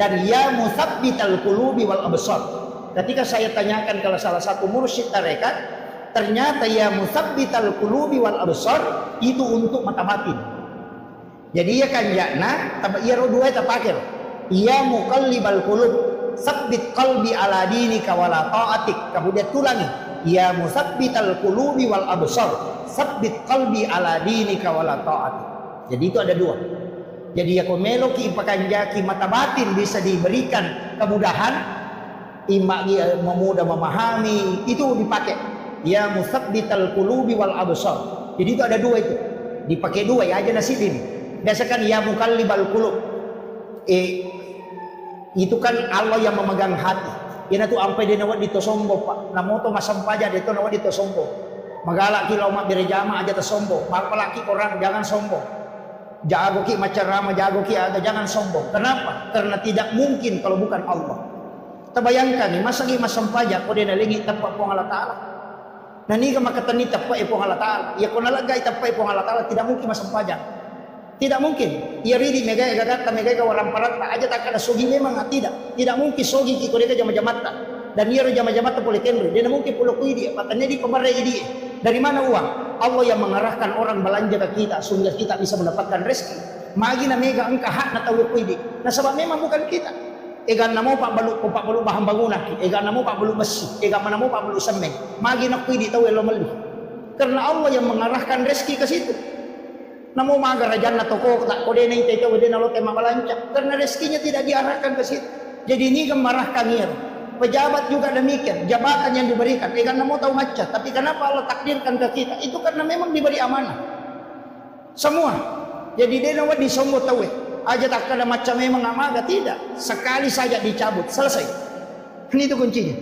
A: dan ya musabbital qulubi wal absar. Ketika saya tanyakan ke salah satu mursyid tarekat, ternyata ya musabbital qulubi wal absar itu untuk mata batin. Jadi ya kanjana ya dua eta pakir. Ya muqallibal qulub sabbit qalbi ala dinika wala ta'atik. Kemudian tulangi ya musabbital qulubi wal absar sabbit qalbi ala dinika wala ta'atik. Jadi itu ada 2. Jadi ya komelo ki ipakanjaki mata batin bisa diberikan kemudahan imagi memudah memahami itu dipakai ya musabbital qulubi wal absar. Jadi itu ada 2 itu. Dipakai 2 ya aja nasib ini. Biasakan ya muqallibal qulub. Itu kan Allah yang memegang hati. Ina tu ampai dia nawat dito sombo pak. Namoto masampaja dito nawat dito sombo. Magalak kilau mak birejama aja tersombo. Apalagi orang jangan sombong. Jago ki macarama, jago ki ada jangan sombong. Kenapa? Karena tidak mungkin kalau bukan Allah. Terbayangkan nih, masa lagi masampaja kau dia nalingi tapak pong Allah Taala. Nani ka makatani tapak pong Allah Taala. Ya kau nalagay tapak pong Allah Taala tidak mungkin masampaja. Tidak mungkin. Ia ridi mega gagata mega waram parata aja tak ada sogi memang tidak. Tidak mungkin sogi ki kau dia jama-jamata. Dan ia jama-jamata boleh kendri. Dia mungkin pulau kuidi. Patanya di pemarai dia. Dari mana uang? Allah yang mengarahkan orang belanja ke kita sehingga kita bisa mendapatkan rezeki. Magi na mega angka hak na tahu kuidi. Nah sebab memang bukan kita. Egan namo pak balu bahan bangunan. Egan namo pak balu besi. Egan namo pak balu semen. Magi na kuidi tahu elo meli. Karena Allah yang mengarahkan rezeki ke situ. Namo maga rajan na toko tak kode na ite tahu dia nalo tema belanja. Karena rezekinya tidak diarahkan ke situ. Jadi ini gemarahkan ia. Pejabat juga demikian, jabatan yang diberikan. Karena mau tahu macet, tapi kenapa Allah takdirkan ke kita? Itu karena memang diberi amanah. Semua. Jadi dia nawat disombo tahu. Aja tak ada macam memang amaga tidak. Sekali saja dicabut, selesai. Ini itu kuncinya.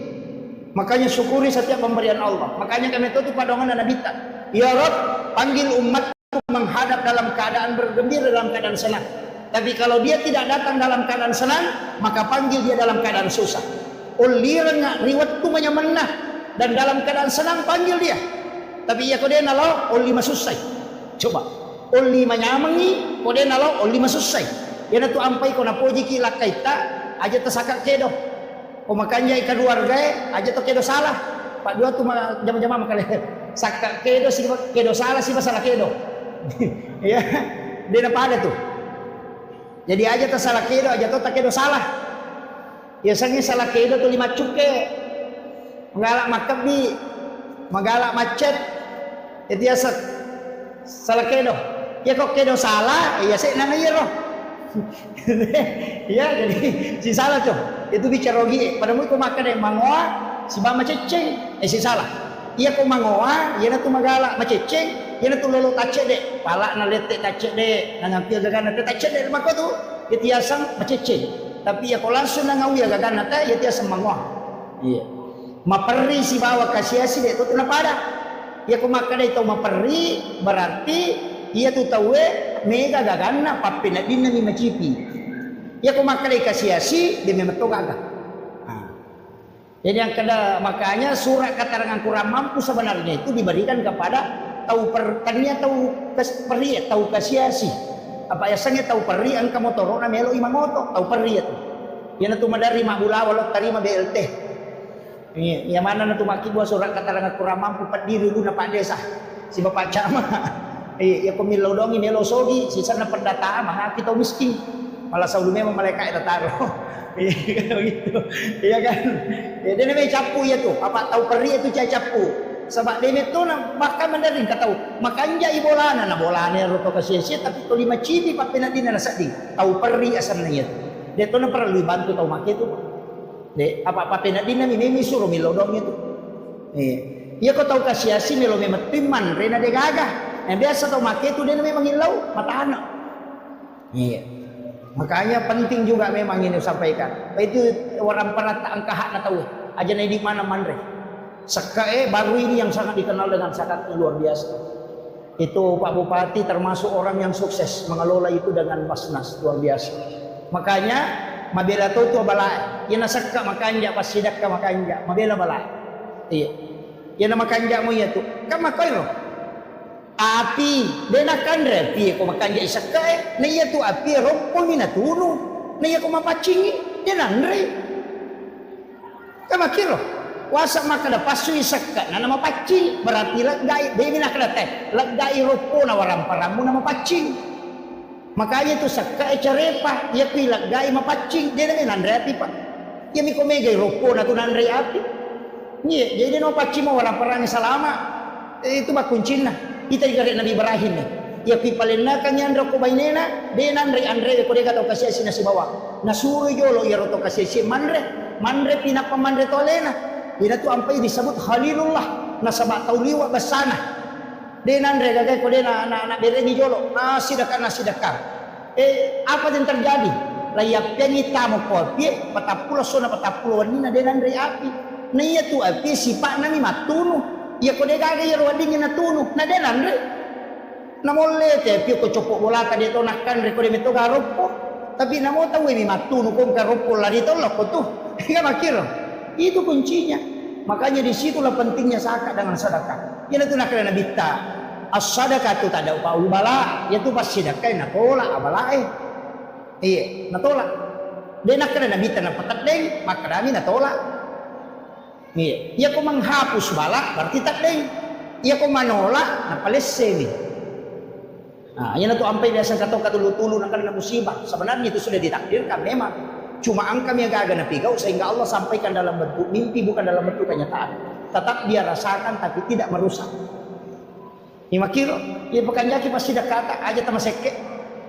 A: Makanya syukuri setiap pemberian Allah. Makanya kami tutup padongan dan nabita. Ya Rabb, panggil umatku menghadap dalam keadaan bergembira, dalam keadaan senang. Tapi kalau dia tidak datang dalam keadaan senang, maka panggil dia dalam keadaan susah. Ulirnya riwat tu menyemenah dan dalam keadaan senang panggil dia. Tapi ya kau dia nalau oli masusai. Coba oli menyamangi kau dia nalau oli masusai. Ya tu ampai kau napoji kilak kaita aja tersakak kedo. Kau makanya ikan keluarga aja tu kedo salah. Pak dua tu jam-jam makale sakak kedo si kedo salah si masalah kedo. Ya dia apa ada tu. Jadi aja tersalah kedo aja tu tak kedo salah. Biasanya salah kedo tu 5 cuke. Magalak makabi, magalak macet. Itu ya salah kedo. Ya kok kedo salah, ya saya nana ya loh. Ya jadi si salah tuh. Itu bicara rogi. Padamu itu makan yang mangoa, si bama ceceng, si salah. Iya kok mangoa, ya na tu magalak maceceng, ya na tu lolo tacet dek. Pala na lete tacet dek, na ngampil gagana tacet dek mako tu. Itu ya sang maceceng. Tapi ya kalau langsung nangawi agak nata ya dia semangwa. Iya. Maperi si bawa kasiasi dia tu kenapa ada? Ya kau makan itu maperi berarti ia tu tahu mega gagana papina dinna mi macipi. Ya kau makan kasiasi dia memang togaga. Jadi yang kada makanya surat keterangan kurang mampu sebenarnya itu diberikan kepada tahu pertanian tahu peri tahu kasiasi. Apa ya sangnya tahu peri angka motor na melo imangoto tahu peri itu. Yan tu madari mabula walot tarima BLT. Yang mana na tu maki buat surat keterangan kurang mampu pendiri dulu na Pak Desa. Si Bapak Cama. Ya pemilau dongi melo sogi sisa na pendataan mah kita miskin. Malah selalu memang mereka itu taruh. Gitu. Iya kan? Ya dia namanya capu ya tuh. Apa tahu peri itu capu. Sebab dia itu bahkan mendaring kata makanya ibolana na bolana roto kasih tapi tu 5 cibi papena dina na sadi tahu peri asalnya ya dia tu na perlu bantu tahu make itu de apa papena dina mimi suruh milodong itu iya kau tahu kasih milo memang timan rena de gagah yang biasa tahu make itu dia memang hilau mata anak iya makanya penting juga memang ini sampaikan itu orang pernah tak angka hak na tahu aja di mana mandre Sekae baru ini yang sangat dikenal dengan sangat luar biasa. Itu Pak Bupati termasuk orang yang sukses mengelola itu dengan basnas luar biasa. Makanya mabela to balai. Ina sakka makanja pasidakka makanja mabela balai. Iya. Ina makanja mo ya tu. Kama koiro. Api dena kandre pi ko makanja isakae na iya tu api rompong ina tunu. Na iya ko mapacingi dena andre. Kama kiro. Wasa makada pasui sakka na nama pacing berarti lagai dewi nak teh lagai ropo na waram paramu nama pacing makanya itu sakka carepa ya pi lagai mapacing dia na nandre api pak ya mi komega ropo na tu nandre api ni jadi no pacing mo waram parang salama itu ba kuncina kita digare Nabi Ibrahim ya pi palenna kan yandro ko bainena de nandre andre ko de gato kasih sina si bawa nasuro jolo ya roto kasih si mandre pinapamandre tolena. Ina tu ampai disebut Khalilullah nasaba tauliwa basana. Denan rega ko dena na bereni jolo. Nasi dakar. Apa yang terjadi? layap yang itamo kopi patapulo sona patapulo wanina denan ri api na iya tu api sipak nami matunu iya ko degaga iya wadingnya natunu na denan ri na molle te pio ko copok bola ka dito nakkan ri ko de meto garopo tapi namo tahu ini matunu kong garopo lari tolok ko tu enggak makiro itu kuncinya makanya disitulah pentingnya zakat dengan sedekah ya itu nak kena bitta as-sadaqah tu tak ada upah bala ya tu pas sedekah na tolak abala iya na tolak dia nak kena bitta na patat deng maka kami na tolak iya ya ko menghapus bala berarti tak deng ya ko manolak na palesse ni nah ya tu ampai biasa kata tulu-tulu nak kena musibah sebenarnya itu sudah ditakdirkan memang cuma angka yang agak napigau sehingga Allah sampaikan dalam bentuk mimpi bukan dalam bentuk kenyataan tetap dia rasakan tapi tidak merusak ini makiro ya bukan jaki pasti dah kata aja sama seke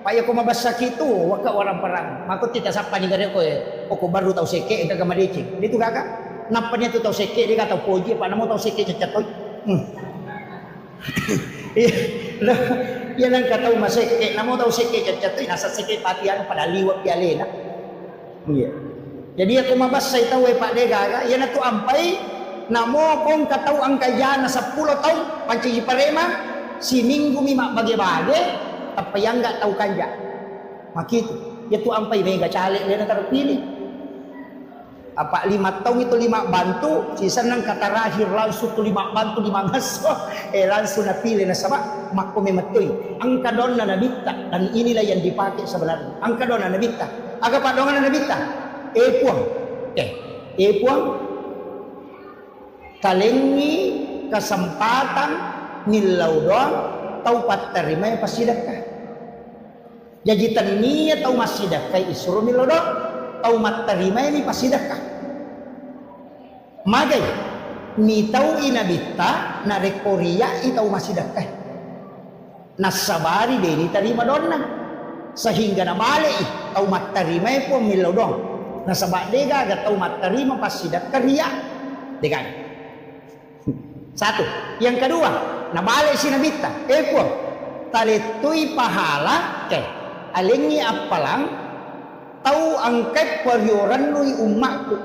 A: payah ko mabasa itu waka orang perang maka kita sapa ni gare ko ko baru tahu seke enggak gamadecing itu kakak napanya tu tahu seke dia kata poji pak namo tahu seke cacatoy ya nang kata maseke namo tahu seke cacatoy nasa seke patian pada liwat pialena iya jadi aku mabas saya tahu pak degaga ya na tu ampai namo kong katau angka jana 10 tahun panci parema si minggu mima bage-bage tapi yang enggak tahu kanja makitu ya tu ampai mega caleg dia terpilih apa 5 tahun itu 5 bantu sisa nang kata rahir langsung tu 5 bantu 5 ngaso langsung napilih na sama makko memetoy angka donna nabita dan inilah yang dipakai sebenarnya angka donna nabita aga pak dongan nabita puang talengi kesempatan nilau doang tau pat terima pas sedekah jadi tania tau mas sedekah isru nilau doang tau mat terima ini pas sedekah magai ni tau inabita na rekoria itau mas sedekah nasabari deni terima donna sehingga na male tau mat terima po nilau doang nasabak dega ga tau mat terima pas sedekah ria dega satu yang kedua nabalik si nabita po talitui pahala ke alingi apalang tahu angkat peryoran lui umatku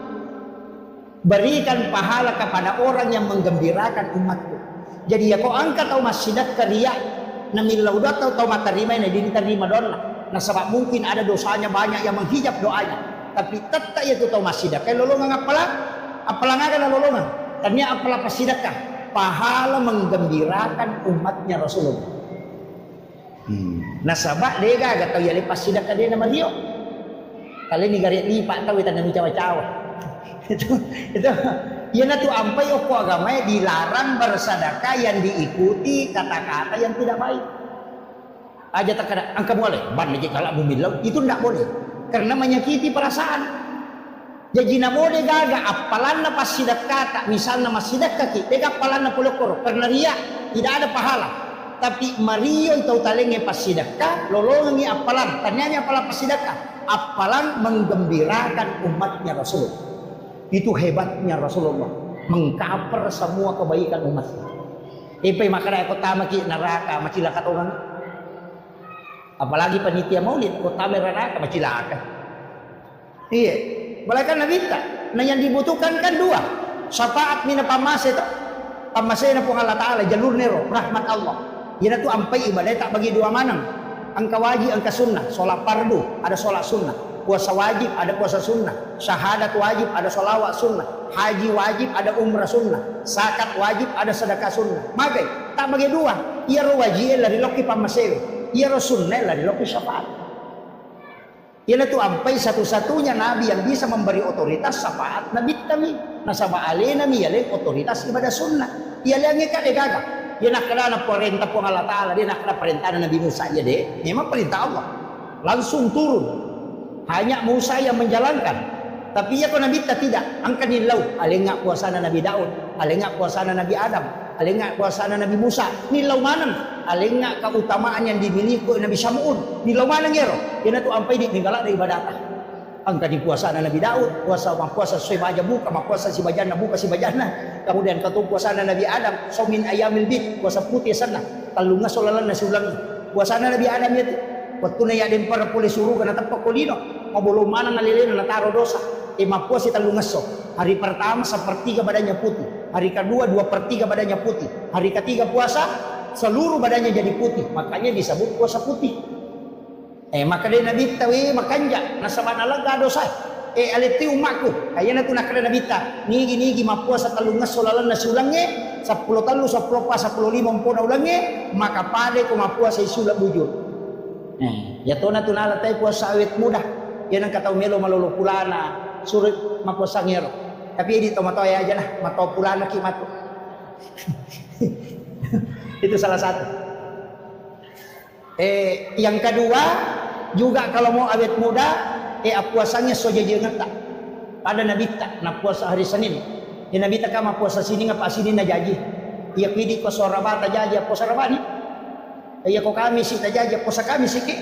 A: berikan pahala kepada orang yang menggembirakan umatku jadi ya kau angkat tahu masjidat kerja namilau atau tahu materima ini diterima doa nah sebab mungkin ada dosanya banyak yang menghijab doanya tapi tetap itu tahu masjidat kayak lolongan apalang akan lolongan ternyata apalah pasidakah pahala menggembirakan umatnya Rasulullah. Nasabak dega agak tahu ya lepas sidak dia nama dia. Kali ni garit lipat tahu tanda cawa-cawa. itu ya tu ampai oko agama dilarang bersedekah yang diikuti kata-kata yang tidak baik. Aja tak ada angka boleh ban aja kalau bumilau itu tidak boleh karena menyakiti perasaan. Jadi namode gaga apalan na pas sedekah misalnya mas sedekah kita apalan na pulokor karena ria tidak ada pahala tapi Mario tahu talenge pas sedekah lolongi apalan tanyanya apalan pas sedekah apalan menggembirakan umatnya Rasul itu hebatnya Rasulullah mengcover semua kebaikan umatnya makanya kota maki neraka macilaka orang apalagi panitia maulid kota neraka macilaka iya Balaikan Nabi tak. Nah yang dibutuhkan kan dua. Syafaat mina pamase itu. Pamase na pun Allah Ta'ala. Jalur nero. Rahmat Allah. Ia tu ampai ibadah tak bagi dua manang. Angka wajib, angka sunnah. Solat fardu, ada solat sunnah. Puasa wajib, ada puasa sunnah. Syahadat wajib, ada solawat sunnah. Haji wajib, ada umrah sunnah. Zakat wajib, ada sedekah sunnah. Magai, tak bagi dua. Ia ro wajib dari loki pamase. Ia ro sunnah dari loki syafaat. Ialah tu ampai satu-satunya nabi yang bisa memberi otoritas syafaat nabi kami. Nasaba ale nami yale otoritas ibadah sunnah. Ia lagi kade gaga. Dia nak kena perintah pun Allah Taala, dia nak kena perintah Nabi Musa ya deh. Memang perintah Allah. Langsung turun. Hanya Musa yang menjalankan. Tapi ya kau Nabi tidak. Angkat nilau. Alengak puasana Nabi Daud, alengak puasana Nabi Adam, alengak puasana Nabi Musa. Nilau mana? Alengak keutamaan yang dimiliki Nabi Syamun. Nilau mana ngero? Dia tu ampai di tinggalak dari ibadah. Angkat di puasana Nabi Daud, puasa sesuai baja buka, puasa si bajana buka si bajana. Kemudian katu puasana Nabi Adam, saumin ayamil bid, puasa putih sana. Talunga solalan nasi ulang. Puasana Nabi Adam itu. Waktu na yadim para puli suruh kana tapak kolino. mabulong mana nalilin na taro dosa. Mapua si talungaso. Hari pertama 1/3 badannya putih. Hari kedua 2/3 badannya putih. Hari ketiga puasa seluruh badannya jadi putih. Makanya disebut puasa putih. Maka dia Nabi tawi makanja nasabana laga dosa. Aliti umakku. Kaya na tunakra Nabi ta. Nigi mapuasa talungaso lalan na sulangnya. 10 talu 10 pa 10 puna ulangnya. Maka pade ko mapuasa isula bujur. Ya to na tunala tayo puasa awet muda. Yan ang kataw melo malolo pulana. Sulit mapuasa ngero. Tapi dito matoy aja nah, matoy pulana ki mato. Itu salah satu. Yang kedua juga kalau mau awet muda, puasanya so jajangan tak. Pada Nabi tak na puasa hari Senin. Ya Nabi tak kama puasa sini ngapa sini na jaji. Iya pidi ko sorabata jaji puasa rabani. Iya ko kami si tajaji puasa kami siki.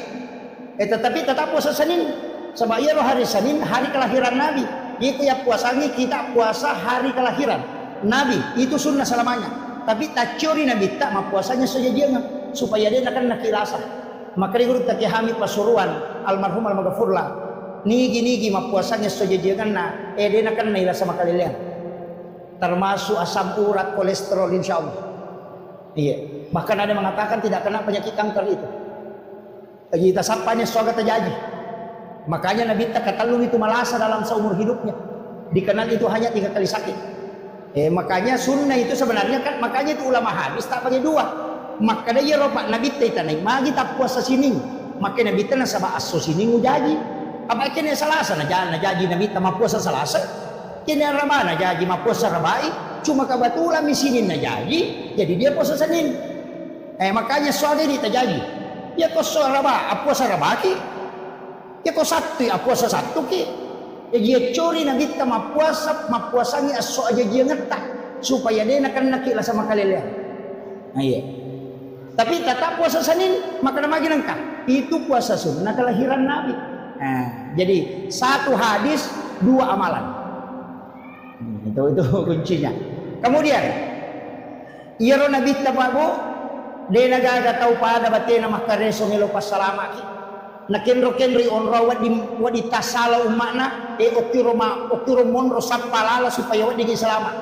A: Tetapi tetap puasa Senin. Sebab ia hari Senin hari kelahiran Nabi. Itu ya puasanya kita puasa hari kelahiran Nabi. Itu sunnah selamanya. Tapi tak curi Nabi tak ma puasanya saja jangan supaya dia akan nakilasa. Maka dia guru tak kehami pasuruan almarhum almaghfurlah. Nigi ma puasanya saja jangan na dia akan nakilasa makalilian. Termasuk asam urat, kolesterol insyaallah. Iya. Bahkan ada mengatakan tidak kena penyakit kanker itu. Kita sapanya suaga terjadi. Makanya Nabi tak katalung itu malasa dalam seumur hidupnya. Dikenal itu hanya 3 kali sakit. Makanya sunnah itu sebenarnya kan, makanya itu ulama hadis tak bagi dua. Maka dia ropak Nabi tak naik magi tak puasa sini. Maka Nabi tak nasabah aso sini ngujaji. Apa kini salasa na jaji Nabi tak puasa salasa. Kini rabah na jaji puasa rabai. Cuma kebetulan misinin na jaji, jadi dia puasa Senin. Makanya soalnya dia tak jaji. Ya kau rabah, puasa rabaki. Ya kau satu ya puasa satu ki. Ya dia curi Nabi ta mapuasanya aso aja dia ngetak supaya dia akan nakila sama kalian. Nah iya. Tapi tetap puasa Senin maka nama nangka. Itu puasa sunnah kelahiran Nabi. Nah, jadi satu hadis 2 amalan. Itu kuncinya. Kemudian iro Nabi ta bago dia nagaga tau pada batina makareso ngelo pasalama ki. Nakenro-kenri onro wadi tasala umakna okiro monro sapalala supaya wadi selamat.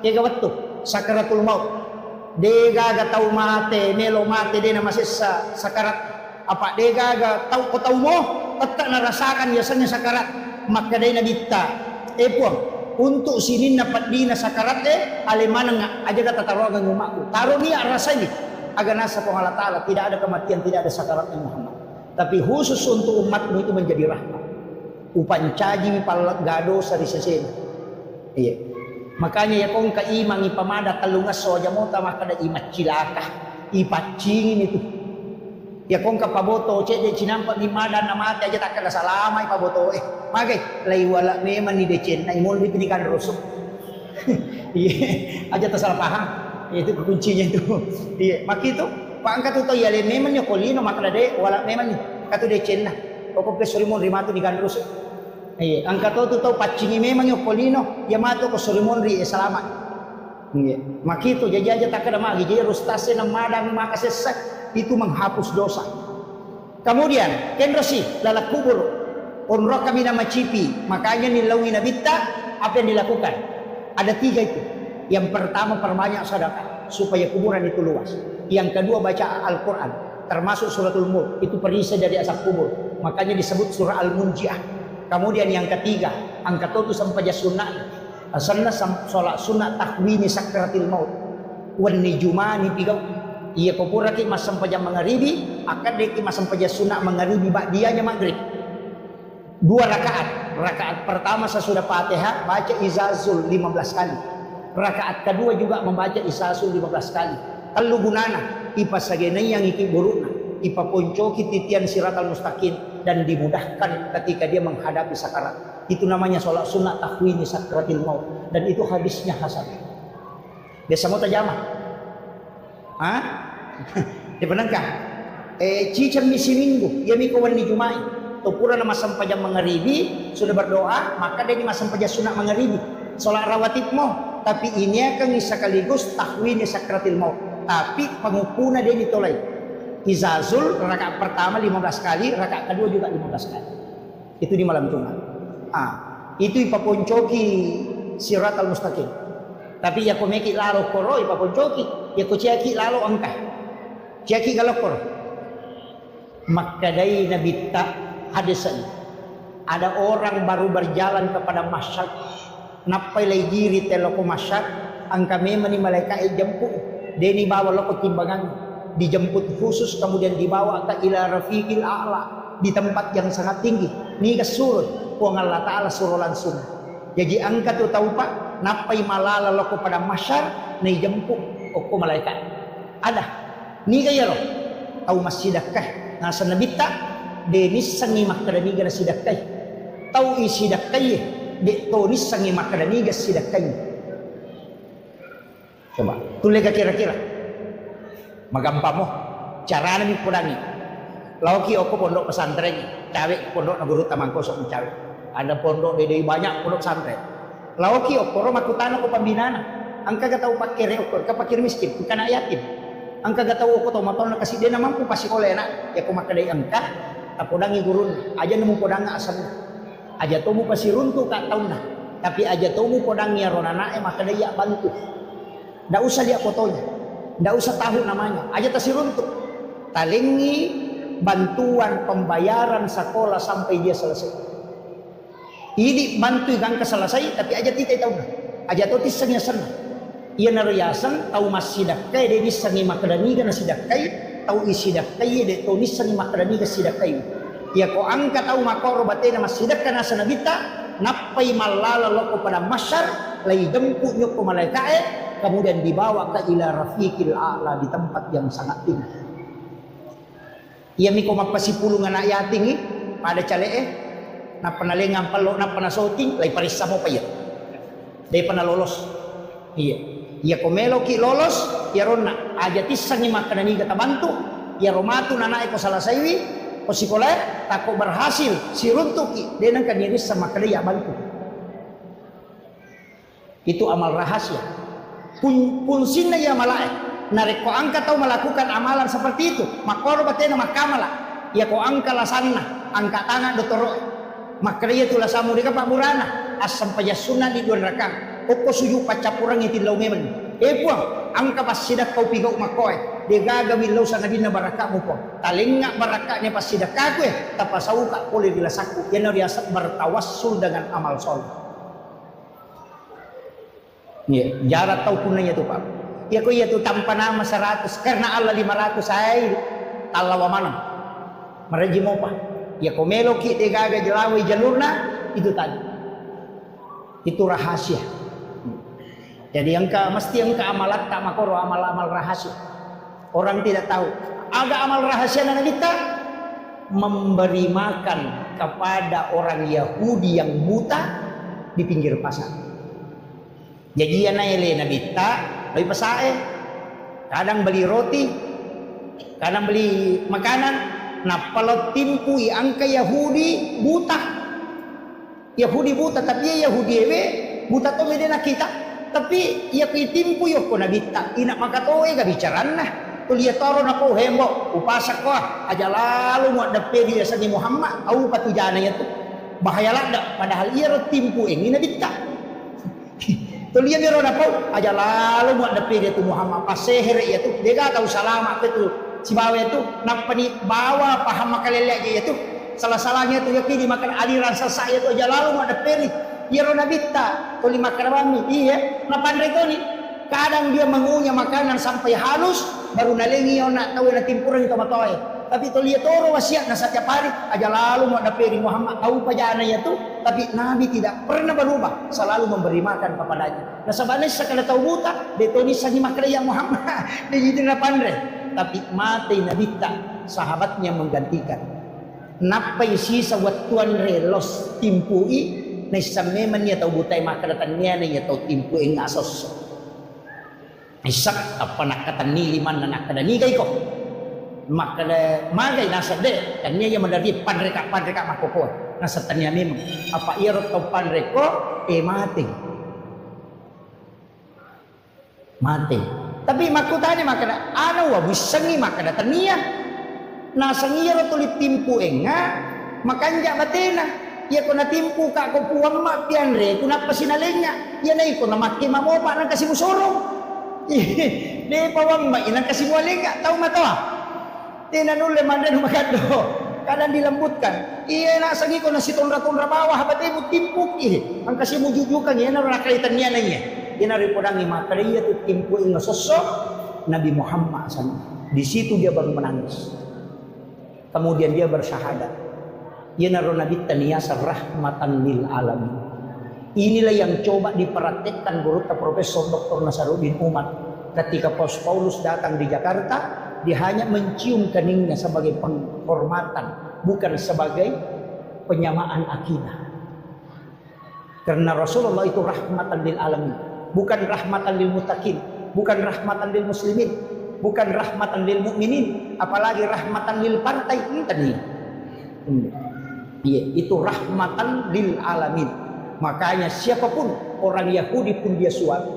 A: Kaya gawat to sakaratul maut. Dega ga tau mate melo mate de na masih sakarat apa dega ga tau ko tau mo tak narasakan biasanya sakarat maka de nabita untuk sinin dapat dina sakarat alemana aja kata taruhan umakku taruh ni rasa ini agar nasa Allah Ta'ala tidak ada kematian tidak ada sakaratnya Muhammad. Tapi khusus untuk umatmu itu menjadi rahmat. Upancaji palat gado sa risesen. Iya. Makanya ya kong kaimang ipamada talungas soja mo tama kada imat cilaka. Ipacingin itu. Ya kong kapaboto cede cinampak di mada namate aja tak kada salama ipaboto magay lay wala meman ni decen na imol di pinikan rusuk. Iya. Aja tak salah paham. Itu kuncinya itu. Iya. Makito pangkat itu ya le memang yo kolino makade wala memang ni katu de chenna o ko pesorimon rimato di gandrus angkat itu tau pacingi memang yo kolino ya mato ko sorimon ri selamat makito jaja tak ada magi jadi rustase na madang makasesak itu menghapus dosa. Kemudian kendrosi lala kubur onro kami nama cipi makanya nilawi nabita apa yang dilakukan ada 3 itu. Yang pertama perbanyak sedekah supaya kuburan itu luas. Yang kedua baca Al-Quran termasuk suratul Mulk itu perisai dari asap kubur makanya disebut surah Al-Munjiah. Kemudian yang ketiga angkat itu sampai sunnah sholat sunnah takwini sakratil maut wan nijumani pigau iya kupuraki mas sampai jam maghribi akan deki mas sampai sunnah maghribi ba'diyanya maghrib 2 rakaat pertama sesudah Fatihah baca izazul 15 kali rakaat kedua juga membaca izazul 15 kali. Kalau gunana ipasagenay yang iki burukna ipaponcoki titian siratal mustaqim dan dimudahkan ketika dia menghadapi sakarat. Itu namanya sholat sunnah takwini sakratil maut dan itu hadisnya hasan. Biasa mau tajamah. Dipenangkah? Cicam misi minggu ya mikawan ni Jumai. Tupura nama sampajam maghribi sudah berdoa maka dia di sampajam sunnah maghribi. Sholat rawatib mau tapi ini akan sekaligus takwini sakratil maut. Tapi pengupuna dia ditolak. Izazul rakaat pertama 15 kali, rakaat kedua juga 15 kali. Itu di malam Jumat. Itu ipaponcoki siratal mustaqim. Tapi ya komeki lalo koro ipaponcoki, ya ko ciaki lalo angka. Ciaki galokor. Makadai nabitta hadisan. Ada orang baru berjalan kepada masyad, napai lay diri teloko masyad, angka memang ni malaikat jemput, deni bawa loko timbangan, dijemput khusus kemudian dibawa ke ila rafiqil a'la, di tempat yang sangat tinggi. Ni kesurut, puang Allah Ta'ala suruh langsung. Jadi angka tu tahu pak, napai malala loko pada masyad, ni jemput oko malaikat. Ada, ni kaya lo, tahu masjidakkah, nasa nabita, denis sangi makadaniga na sidakkah. Tau isidakkay de tonis sangi makadaniga sidakkay. Coba tulis ka kira-kira magampang mo cara namin pudangi lawaki ako pondok pesantren cawe pondok na guru tamangko sok cawe ada pondok de banyak pondok pesantren lawaki ako ro makutano ko pambinana ang kagatao pakire ako kapakir miskin bukan yatim ang kagatao ko to matol na kasi di na mampu pasikolena ya ko makaday angka tapodangi gurun aja nemu podanga asal aja tomu pasti runtuh kak tahun nah tapi aja tomu podangnya ronanae maka dia bantu ndak usah dia fotonya ndak usah tahu namanya aja tasi runtuh talingi bantuan pembayaran sekolah sampai dia selesai ini bantu gang ke selesai tapi aja tidak tahu nah aja tuh tisangnya senang ia narayasan tahu masih dakai dia disangi makadani kan sidakai tahu isi dakai dia tahu disangi makadani kan sidakai ya ko angkat au makoro batena masjidak kana sanabita napai malala loko pada masyar lay jemput nyoko malaikat kemudian dibawa ke ila rafiqil a'la di tempat yang sangat tinggi. Ia miko mapasipulungan ayat tinggi pada calee na panalengang palo na panasoting lay parisa mo pa yan. Day panalolos. Iya. Ia komelo ki lolos ya ronna aja tisang ni makanani kata bantu ya romatu nanae ko salasaiwi o sekolah tako berhasil si runtuki dia nang kaniris sama kaliya bantu itu amal rahasia pun sinna ya malaik nareko angka tahu melakukan amalan seperti itu makoro batena makamala ya ko angka lasanna angka tangan dotoro makriya tu lasamu dika pak murana asam pajasuna di dua rakang oko suju pacapurang itilaw memen puang angka pasidak kau pigau makoy dia gagawin law sa nabi na baraka mo po talinga baraka niya pasidak kakwe tapasaw ka puli dilasaku yan na riasat bertawassul dengan amal soleh ya jarak tau punanya tu pak ya ko iya tu tanpa nama 100 karena Allah 500 ay talawa mana maraji mo pa ya ko melo ki dia gaga jelaway jalurna itu tadi itu rahasia. Jadi mesti engka amalat tak makoro amal-amal rahasia. Orang tidak tahu. Ada amal rahasia na kita memberi makan kepada orang Yahudi yang buta di pinggir pasar. Jadi ya naile nabita, beli pasae, kadang beli roti, kadang beli makanan. Nah kalau timpui angka Yahudi buta, Yahudi buta tapi ya Yahudi ewe buta to medena kita. Tapi ia pitimpu yo ko nabita ina makatoe ga bicaran nah tulia toro na ko hembo upasak ko aja lalu mo dape dia sa ni Muhammad au patujana ya tu bahaya lada padahal ia ro timpu ini nabita tulia biro na ko aja lalu mo dape dia tu Muhammad paseher ya tu dia ga tahu salama itu si bawa itu napani bawa paham makalele ya tu salah-salahnya tu yakini makan aliran sesa itu aja lalu mo dape Yaro nabita, tuli makarami, iya, napandre ko ni. Kadang dia mengunyah makanan sampai halus, baru nalengi yo nak tahu na timpuran itu matoy. Tapi tuli toro wasiat na setiap hari, aja lalu mau daperi Muhammad tahu pajana ya tu, tapi Nabi tidak pernah berubah, selalu memberi makan kepadanya. Nah sebenarnya sekali tahu buta, detoni sani makraya Muhammad, dia jadi napandre. Tapi mati nabita, sahabatnya menggantikan. Napai sisa watuan relos timpui. Na isameman niya tau butay makaratan niya na niya tau timpu ing asos isak apa nakatan niliman na nakadanigay ko makada magay nasa de kanya yung madari padre ka makukuha nasa tanya memang apa irot tau padre ko mati tapi makutani makada ano wa bisangi makadatan niya nasa ngiro tulit timpu ing nga makanja batena Ia ko natimpu ka ko puwang ma pianre ko napasinalenya. Ia na iko na makima mo pa nang kasi musorong. Di pawang ma inang kasi mualinga tao matawa. Tinanule man din magado. Kadang dilembutkan. Iya na sagi ko na si tonra-tonra bawah batay mo timpuk ang kasi mo jujukan yan na nakalitan niya na niya. Yan na rin po nang imakariya at timpu ing sosok Nabi Muhammad SAW. Di situ dia baru menangis. Kemudian dia bersyahadat. Ya naruh Nabi taniyasa rahmatan lil alamin. Inilah yang coba diperhatikan guru Profesor Dr. Nasaruddin Umar ketika Paulus datang di Jakarta. Dia hanya mencium keningnya sebagai penghormatan, bukan sebagai penyamaan akidah. Karena Rasulullah itu rahmatan lil alamin, bukan rahmatan lil muttaqin, bukan rahmatan lil muslimin, bukan rahmatan lil mukminin, apalagi rahmatan lil partai tadi. Iya, itu rahmatan lil alamin. Makanya siapapun orang Yahudi pun dia suap.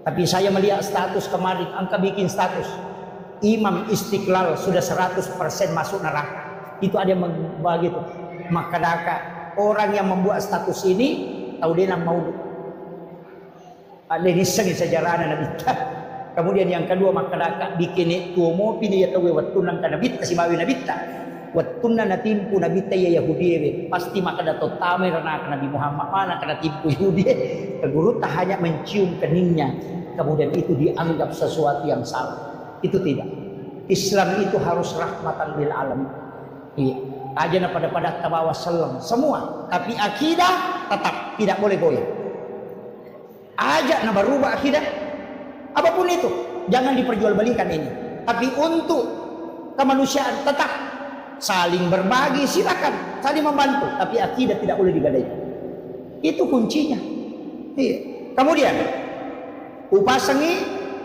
A: Tapi saya melihat status kemarin, angka bikin status Imam Istiqlal sudah 100% masuk neraka. Itu ada yang begitu. Maka orang yang membuat status ini tahu dia nak mau ada di sejarah Nabi. Kemudian yang kedua maka bikin itu mau pilih atau watunan kana bit kasih bawi Nabi ta. Watunan natimpu Nabi ta ya Yahudi pasti maka dato tamai karena Nabi Muhammad mana kana timpu Yahudi. Guru tak hanya mencium keningnya. Kemudian itu dianggap sesuatu yang salah. Itu tidak. Islam itu harus rahmatan lil alamin. Iya. Ajana pada tabawa salam semua. Tapi akidah tetap tidak boleh goyah. Ajak na berubah akidah. Apapun itu, jangan diperjualbelikan ini. Tapi untuk kemanusiaan tetap saling berbagi silakan, saling membantu. Tapi akidah tidak boleh digadaikan. Itu kuncinya. Iya. Kemudian upasangi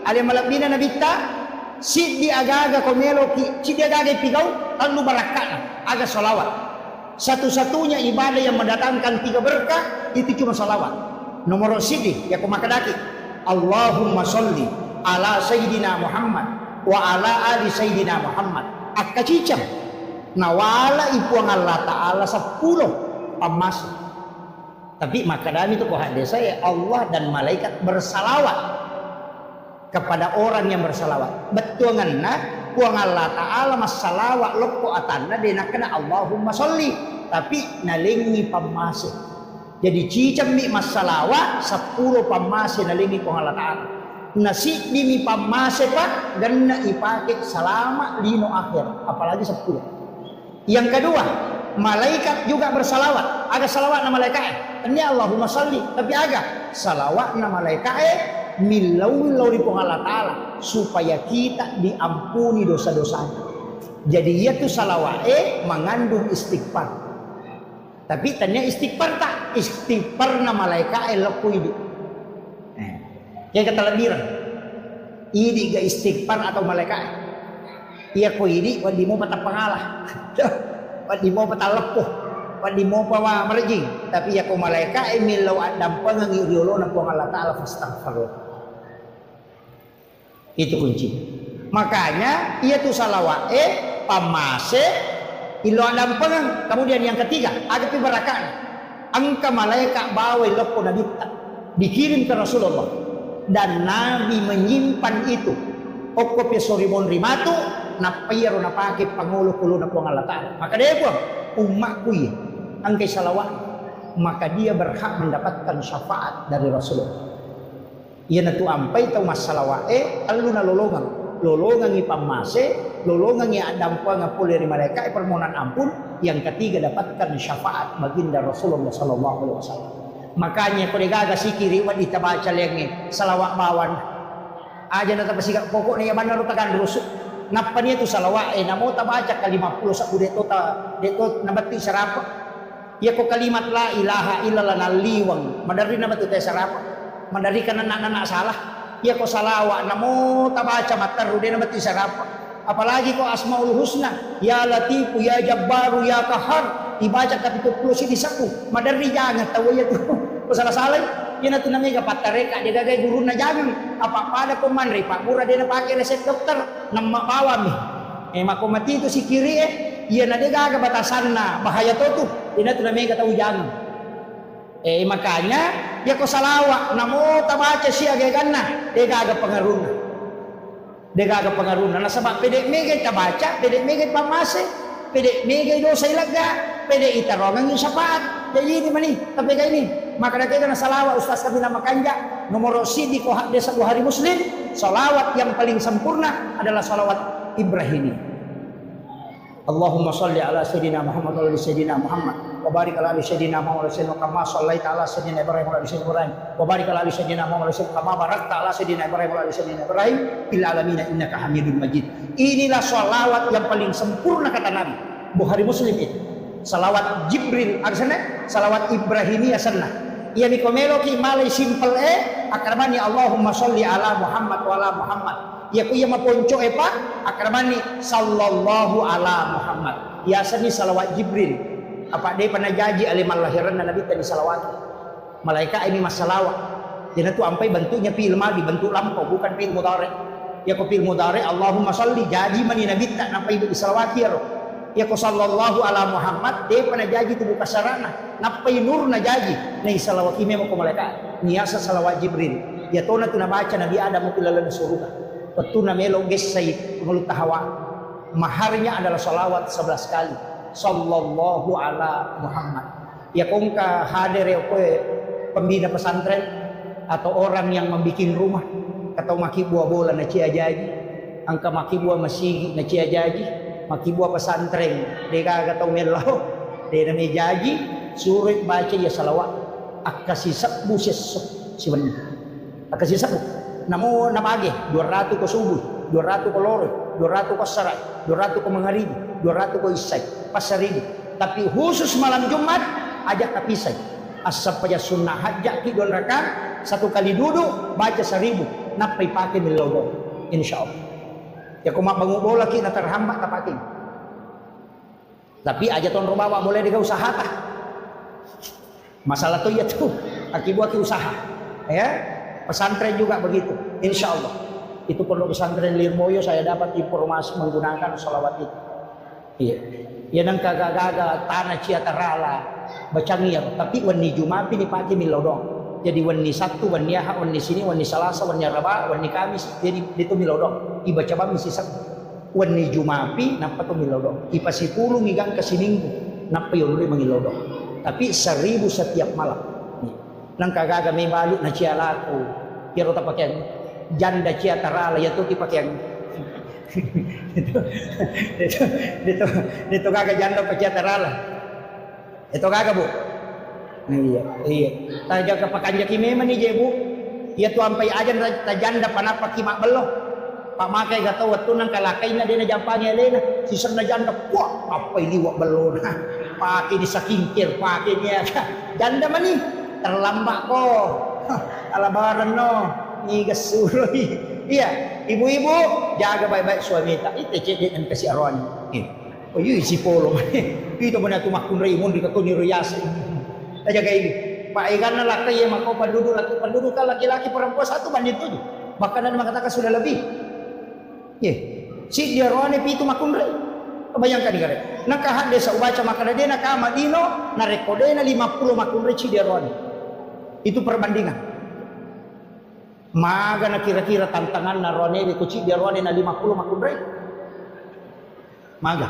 A: ale malabina nabita. Si di aga-aga komelo si di aga-aga pigau lalu barakana aga salawat. Satu-satunya ibadah yang mendatangkan 3 berkah itu cuma salawat. Nomor sidi ya kumakadaki Allahumma sholli ala sayyidina Muhammad wa ala ali sayyidina Muhammad. Akacicam nawala ipuang Allah Ta'ala 10 pamas. Tapi makadami itu kok hadis saya Allah dan malaikat bersalawat kepada orang yang bersalawat. Betul ngana kuang Allah Ta'ala masalawat loko atanna dena kena Allahumma sholli tapi nalingi pamase. Jadi cicam mi masalawat 10 pamase nalingi kuang Allah Ta'ala. Nasi mi pamase pak dan na ipake salama lino akhir apalagi 10. Yang kedua malaikat juga bersalawat. Ada salawat na malaikat. Ini Allahumma sholli tapi aga salawat na malaikat milau di Allah Ta'ala supaya kita diampuni dosa-dosanya. Jadi ia tuh salawat mengandung istighfar. Tapi tanya istighfar tak? Istighfar na malaikat lepu ini. Yang kata lebiran. Ini gak istighfar atau malaikat. Ia ko ini wadi mo patang pangalah. Wadi mo patang lepuh. Wadi mo pawa merjing. Tapi ia ko malaikat milau adam pangangi riolo na po Allah Ta'ala fastaghfirullah. Itu kunci. Makanya ia tuh salawat pamase ilo adam pengang. Kemudian yang ketiga agapi barakan angka malaikat bawa lepo Nabi dikirim ke Rasulullah dan Nabi menyimpan itu okopi soribon rimatu napayaro napake pangulo kulo na puang Allah Ta'ala. Maka dia puang umatku ya angkai salawat maka dia berhak mendapatkan syafaat dari Rasulullah. Ia natu ampai tau masalah alu na lolongan ipamase lolongan ya adam pa nga puli dari mereka permohonan ampun. Yang ketiga dapatkan syafaat baginda Rasulullah sallallahu alaihi wasallam. Makanya ko gaga sikiri wa ditabaca lengi salawat bawan aja na tapasiga pokok niya banaro tagan rusuk napa niya tu salawat namo tabaca ka 50 sa deto nabati sarapa ya ko kalimat la ilaha illallah naliwang madari na batu te sarapa mandarikan anak-anak salah ya ko salawa namo tabaca mataru dia nabati sarapa apalagi ko asmaul husna ya latifu ya jabbaru ya kahar ibaca kapitulo 10 di saku madari jangan tahu ya tu ko salah-salah ya na tunami ka patareka dia gagay guru na jangan apa pada ko manri pak mura dia na pakai resep dokter nam mapawami makomati itu si kiri ya na dia gaga batasan na bahaya to tu Ina tu namanya kata ujang. Makanya dia ko salawat namo tabaca siya gagana dia gaga pengaruna. Dia gaga pengaruna. Nasabak pede mege tabaca, pede mege pamase, pede mege dosa ilaga, pede itarongan yung sapat. Jadi ini mani, tapi kayak ini. Maka kita na salawat Ustaz kami nama kanja nomor sidi ko desa Buhari Muslim. Salawat yang paling sempurna adalah salawat Ibrahimi. Allahumma salli ala sayyidina Muhammad wa ala sayyidina Muhammad wa barik ala sayyidina Muhammad wa sallim kama sallaita ala sayyidina Ibrahim wa ala sayyidina Ibrahim wa barik ala sayyidina Muhammad wa sallim kama barakta ala sayyidina Ibrahim wa ala sayyidina Ibrahim fil alamin innaka Hamidum Majid. Inilah salawat yang paling sempurna kata Nabi. Buhari Muslim itu. Salawat Jibril arsana, salawat Ibrahimiyah sanna. Ia mikomelo ki malay simple akramani Allahumma salli ala Muhammad wa ala Muhammad. Ya kuya maponco pa akramani sallallahu ala Muhammad. Ya sani salawat Jibril. Apa dia pernah janji alimal lahiran Nabi tadi salawat. Malaikat ini masalawat. Jadi tu ampai bentuknya fi'il madhi, bentuk lampau bukan fi'il mudhari. Ya ko fi'il mudhari Allahumma salli jadi mani Nabi tak nampai di salawat ya. Ya ko sallallahu ala Muhammad dia pernah janji tu buka sarana. Nampai nur na janji. Nei salawat ini mo ko malaikat. Niasa salawat Jibril. Ya tona tu na baca Nabi Adam mutilalan surga. Petuna melo gesai mulut hawa. Maharnya adalah salawat 11 kali. Sallallahu ala Muhammad. Ya kongka hadir ya pembina pesantren atau orang yang membikin rumah atau maki buah bola na cia jaji, angka maki buah masih na cia jaji, maki buah pesantren deka atau melo de na jaji suruh baca ya salawat akasi sabbu siwan akasi sabbu namo napage 200 ko subuh 200 ko loro 200 ko sarat 200 ko mangaribi 200 ko isay pasaribi tapi khusus malam Jumat ajak kapisay asap paja sunnah hajak ki 2 rakaat 1 kali duduk baca 1000 napay pakai milobo insyaallah ya ko mabangu bola ki na terhambat tapakin tapi aja ton robawa boleh diga usaha ta masalah tu ya tu akibat usaha ya. Pesantren juga begitu, insya Allah. Itu pondok pesantren Lirboyo saya dapat informasi menggunakan salawat itu. Iya, ya nang kagak-gaga tanah ciatarala bacangnya, tapi wani Jumat ini pakai milodong. Jadi wani Sabtu, wani Ahad, wani sini, wani Selasa, wani Rabu, wani Kamis, jadi itu milodong. Ibaca bami sisa. Wani Jumat napa tu milodong. Ipa 10 ngigang ke Minggu, napa yung mangilodong. Tapi 1000 setiap malam. Nang kagaga may balut na siya lako pero tapakyan janda siya tarala yato tipakyan dito kaga janda pa siya tarala ito kaga bu iya taja kapakanya kime man ni jebu iya tu ampai ajan ta janda panapakima bello pamakai gato watu nang kalakay na din na jampanya lena sisar na janda wah apa liwak bello na pakai di sakingkir pakai niya janda man ni terlambat ko alabaran no ngigas suroy iya ibu-ibu jaga baik-baik suami tak itu cedek dan kasih aron oh yui si polo itu mana tu makun raimon di katuni royas jaga ini pak ikan laki yang makau penduduk laki-laki perempuan satu banding 7 bahkan ada mengatakan sudah lebih si dia rone pitu makun rai bayangkan ni kare nakahad desa ubaca makana dia nakama dino na rekode na 50 makun rai si dia rone. Itu perbandingan. Maga na kira-kira tantangan na rone di kuci dia rone na 50 makudray. Maga.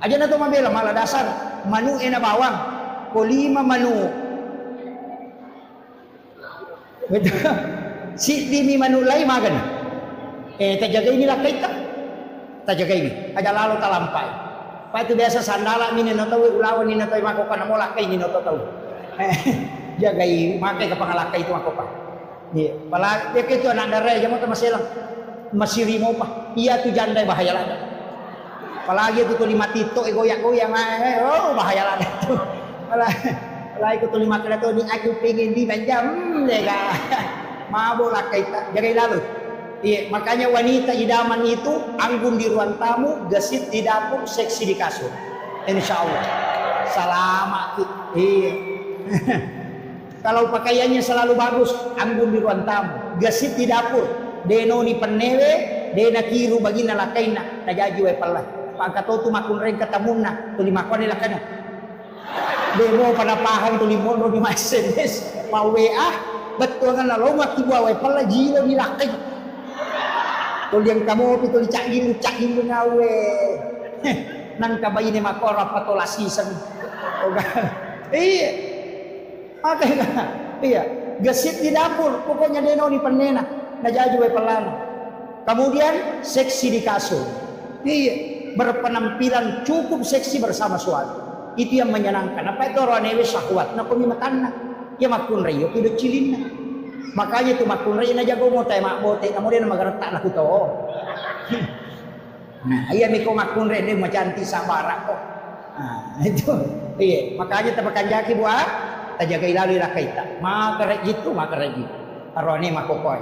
A: Aja na to mabela mala dasar manu na bawang. Ko 5 manu. Si di mi manu lay maga na. Tajaga ini lah kita. Tajaga ini. Aja lalu talampay. Pa itu biasa sandala mi ni natawi ulawan ni natawi makokan mo lakay ni natawi. Jagai makai ke pangalaka itu aku pak. Iya, pala dia itu anak darah jamu masih lang masih rimo pak. Iya tu janda bahaya lah. Apalagi itu tu 5 tito goyak-goyang oh bahaya lah itu. Pala itu tu 5 kali tu ni aku pengen di banjam lega. Mabuk lah kita jagai lalu. Iya, makanya wanita idaman itu anggun di ruang tamu, gesit di dapur, seksi di kasur. Insyaallah. Selamat. Iya. Kalau pakaiannya selalu bagus, anggun di ruang tamu, gesit di dapur, deno ni penewe, dena kiru bagi nalakaina, najaji we pala. Pagkato tu makun ren katamuna, tu 5 kali lakana. Demo panapahang tulimon ro di SMS, mau WA, betul kan lo mati bawa pala jilo di lakay. Tol yang kamu itu dicak-cak ngawe. Nang kabayin ni makora patolasisan. Iya. Makanya iya, gesit di dapur, pokoknya deno ni panena, najaju we pelan. Kemudian seksi di kasur. Iya, berpenampilan cukup seksi bersama suami. Itu yang menyenangkan. Apa itu orang ewe syahwat? Nak kami makan nak. Ya makun rayo tidak cilin nak. Makanya itu makun rayo na jago mo tayo makbote. Kemudian magarata na ko to. Nah, iya miko makun rayo dia macam anti sabara ko. Nah, itu. Iya, makanya tapakan jaki buat tajaga ilalu ila kaita. Maka gitu. Arone makokoy.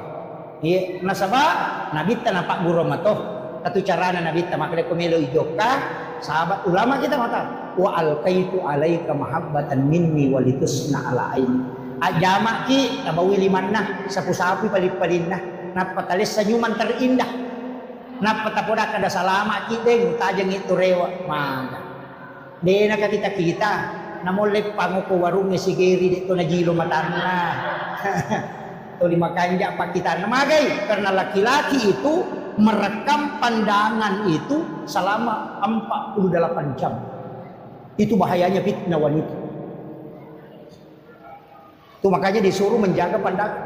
A: Iya, nasaba nabita napak buro mato. Satu cara na nabita makale kumelo ijoka. Sahabat ulama kita mata wa alqaitu alaika mahabbatan minni walitusna ala aini ajama ki tabawi limanna sapu-sapu palit-palinna napatalis senyuman terindah napatapoda kada salama ki deng tajeng itu rewa mangga dena kita namole panguko warunge sigeri dito na jilo matanna to lima kanja pak kita namagai karena laki-laki itu merekam pandangan itu selama 48 jam. Itu bahayanya fitnah wanita. Itu makanya disuruh menjaga pandangan.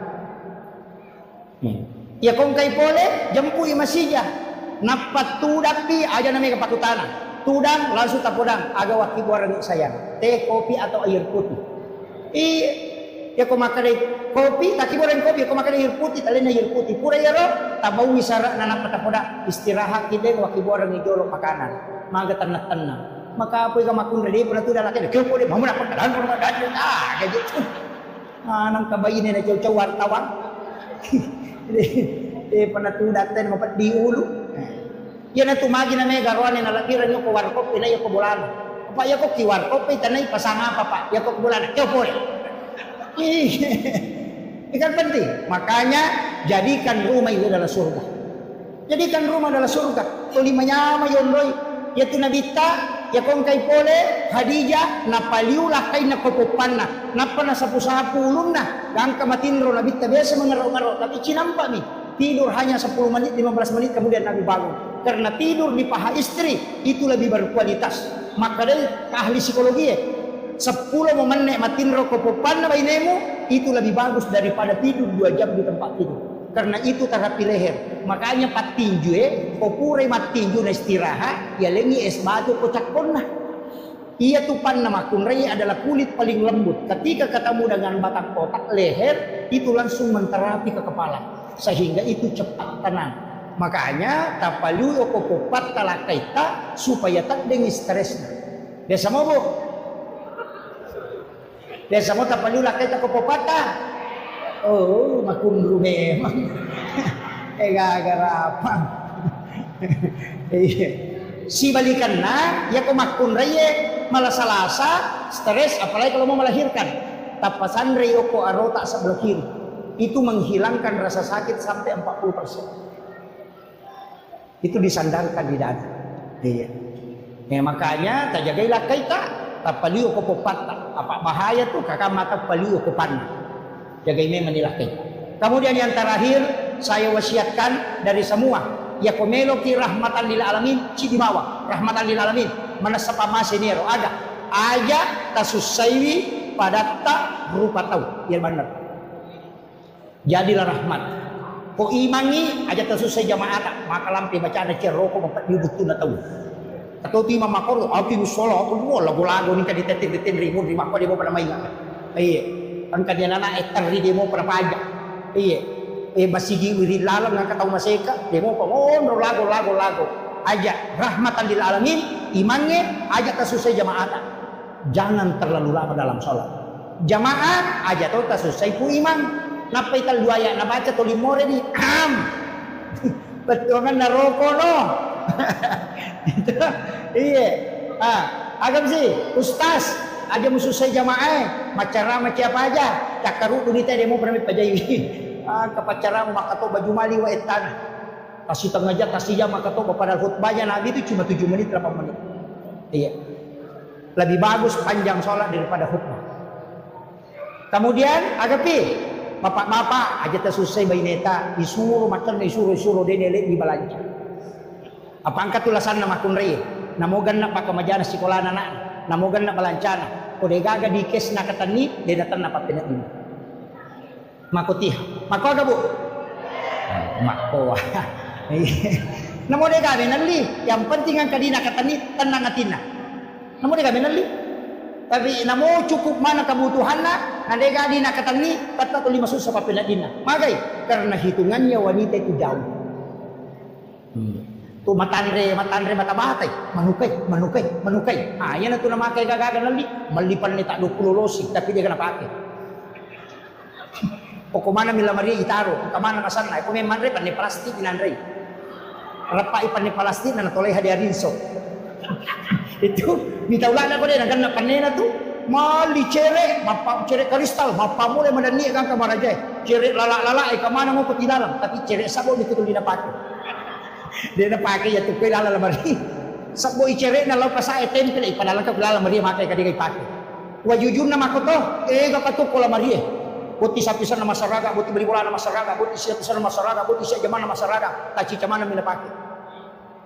A: Ya kong kay pole jempui masijah. Napat tudapi aja namanya kepakutana. Tudang langsung tapodang aga waki buarang sayang. Teh, kopi atau air putih. Ya kau makan kopi, tak kiboran kopi, kau makan air putih, talena air putih. Pura ya lo, tabau wisara nana patapoda istirahat kita waktu borang ijolok makanan, maga tenang. Maka apa yang makun ready pernah tu dah laki, kau boleh mau nak perkenalan rumah dan kayak gitu. Nang kabayin ni jauh-jauh wartawan. Pernah tu datang mapat di ulu. Ya na tumagi na may garuan ni nalakiran yung ko warkop, ina yung ko bulan. Apa ya ko kiwarkop, tanay pasang apa pak, ya ko bulan, kau boleh. Ikan penting. Makanya jadikan rumah itu adalah surga. Jadikan rumah adalah surga. Tulimanya mayonroy yaitu nabita ya kong kay pole Hadijah napaliulah kay nakopopanna napana sapu-sapu ulunna gangka matinro nabita biasa mengerok-ngerok tapi cinampa nih tidur hanya 10 menit 15 menit kemudian Nabi bangun karena tidur di paha istri itu lebih berkualitas. Maka dari ahli psikologi 10 menit matinro kopopan na bainemu itu lebih bagus daripada tidur 2 jam di tempat tidur karena itu terapi leher. Makanya patinju kopure matinju na istirahat ya lengi es batu kocak ponna iya tupan nama kunrai adalah kulit paling lembut ketika ketemu dengan batang kotak leher itu langsung menterapi ke kepala sehingga itu cepat tenang. Makanya tapalu kopopat talakaita supaya tak dengi stresnya biasa mau bu biasa mo tapalula kay takopopata. Oh, makundro memang. Gagarapan. Si balikan na, ya ko makunraye, malasalasa, stres, apalagi kalau mau melahirkan. Tapasan reyo ko arota sa belah kiri. Itu menghilangkan rasa sakit sampai 40%. Itu disandarkan di dada. Iya. Ya, makanya tajagailah kaita. Tapaliu ko popata apa bahaya tuh kakak mata paliu ko pan jaga ini menilai. Kemudian yang terakhir saya wasiatkan dari semua ya komelo ki rahmatan lil alamin cidimawa rahmatan lil alamin mana sapa masinero ada aja tasusaiwi pada tak rupa tahu ya benar jadilah rahmat ko imani aja tasusai jamaah maka lampi baca ada ceroko mempat dibutuh na tahu atau ti mama ko api musolo ko mo lago-lago ni kadi tetin rimu di mako di mo para mainga iya ang kanya na etari di mo para paja iya basigi wiri lalam nga kataw maseka di mo pa mo lago aja rahmatan lil alamin imannya aja tasusai jamaah jangan terlalu lama dalam sholat jamaah aja tuh tasusai pu iman napay tal duaya nabaca to limore di betul kan naroko no iya agam sih ustaz aja mususai jamaah macara apa aja cakaru dunita demo pernah pajayi kapacara makato baju mali wa etan kasih tengah aja kasih jam makato pada khutbahnya nabi itu cuma 7 menit 8 menit iya Lebih bagus panjang sholat daripada khutbah. Kemudian agapi bapak-bapak aja tersusai bayi neta disuruh makan disuruh dia nelek di balanja. Apa angkat tulasan nama kunri, namogan nak pakai majana sekolah anak, namogan nak balancana. Kode gaga di kes nak ketani dia datang nak pakai ini. Makotih, mako aga bu, mako. Namo dia gaga nanti, yang penting ang kadina ketani tenang atina. Namo dia gaga nanti. Tapi namo cukup mana kebutuhan nak, nadega dina katani, kata tu 5 susah papena dina. Magai, karena hitungannya wanita itu jauh. Tu matandre mata batai, manukai. Ah, yan tu nama kay gagagan lali, malipan ni tak 20 losi, tapi dia kena pakai. Poko mana mila Maria itaro, kamana kasana, ko may manre pan ni plastik inandre. Rapai pan ni plastik na natolay hadiarin so. Itu mitaulan ako din ang ganap kanina tu mali cere mapa cere kristal mapa mo le madani ang kamaraja cere lala kamana mo patilalang tapi cere sabo dito tuli na pake dia na pake ya tu kilala mari sabo i cere na law pasa temple ipadalang ka kilala mari makai kadigay pake wajujun na makoto gapatuk ko la mari buti sapisan na masaraga buti baliwala na masaraga buti sapisan na masaraga buti sa jaman na masaraga taci camana mina pake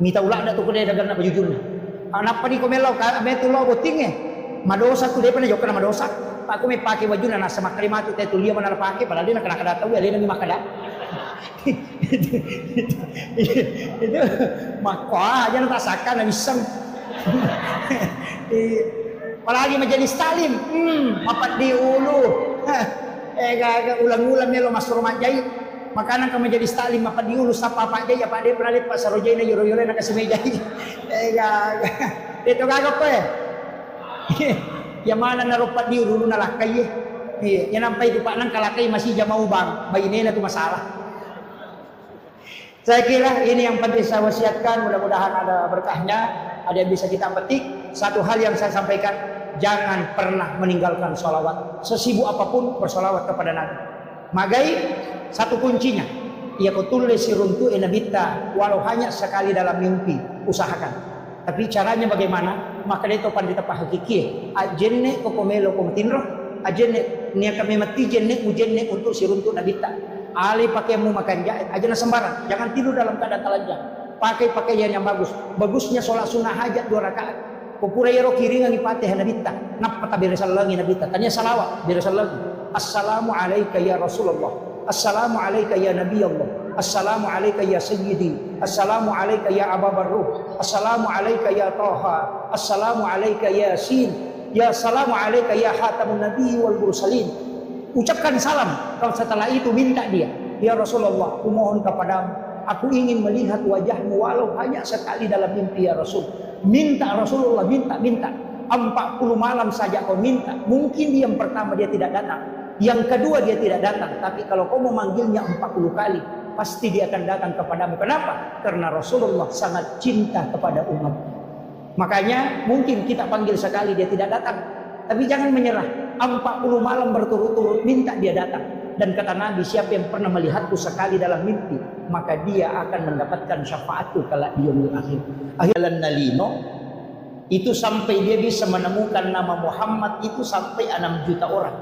A: mitaulan na tu ko dia dagan na wajujun na anak padi ko melaw ka metulo boting madosa tu depan jok na madosa aku may pakai baju na nasa makrimatu tay tulia man na pakai padahal dia nak kada tahu ali na makada itu makwa aja na tasakan na bisang palagi menjadi Stalin mapat di ulu gaga ulang-ulang niya lo mas rumajay makanan ka menjadi Stalin mapat di ulu sa papa jay apa dia pernah lihat pas rojay na yoro-yoro na kasimejay gaga itu gagap ko yang mana narupat di ulu na lakay yan ang itu pak nang kalakay masih jamau bang bayi nila itu masalah. Saya kira ini yang penting saya wasiatkan, mudah-mudahan ada berkahnya, ada yang bisa kita petik. Satu hal yang saya sampaikan, jangan pernah meninggalkan sholawat. Sesibuk apapun bersolawat kepada Nabi. Magai satu kuncinya, ia kutulis siruntu enabita walau hanya sekali dalam mimpi, usahakan. Tapi caranya bagaimana? Maka itu pandita pahakiki. Ajenne kokomelo komatinro, ajenne niya kami mati jenne ujenne untuk siruntu nabita. Ali pakai mu makan jahit, aja na sembarang. Jangan tidur dalam keadaan telanjang. Pakai pakaian yang bagus. Bagusnya sholat sunnah hajat 2 rakaat. Kupura yero kiringan ipatih nabita. Napata birisal lagi nabita. Tanya salawat birisal lagi. Assalamu alayka ya Rasulullah. Assalamu alayka ya Nabi Allah. Assalamu alayka ya Sayyidi. Assalamu alayka ya Aba Barruh. Assalamu alayka ya Taha. Assalamu alayka ya Yasin. Ya salamu alayka ya Hatamun Nabi wal Mursalin. Ucapkan salam. Kalau setelah itu minta dia, ya Rasulullah, aku mohon kepadamu, aku ingin melihat wajahmu walau hanya sekali dalam mimpi ya Rasul. Minta Rasulullah, minta 40 malam saja kau minta. Mungkin yang pertama dia tidak datang, yang kedua dia tidak datang, tapi kalau kau memanggilnya 40 kali, pasti dia akan datang kepadamu. Kenapa? Karena Rasulullah sangat cinta kepada umat. Makanya mungkin kita panggil sekali dia tidak datang, tapi jangan menyerah. 40 malam berturut-turut minta dia datang. Dan kata Nabi, siapa yang pernah melihatku sekali dalam mimpi, maka dia akan mendapatkan syafaatku kala di yaumil akhir. Akhiran nalino itu sampai dia bisa menemukan nama Muhammad itu sampai 6 juta orang.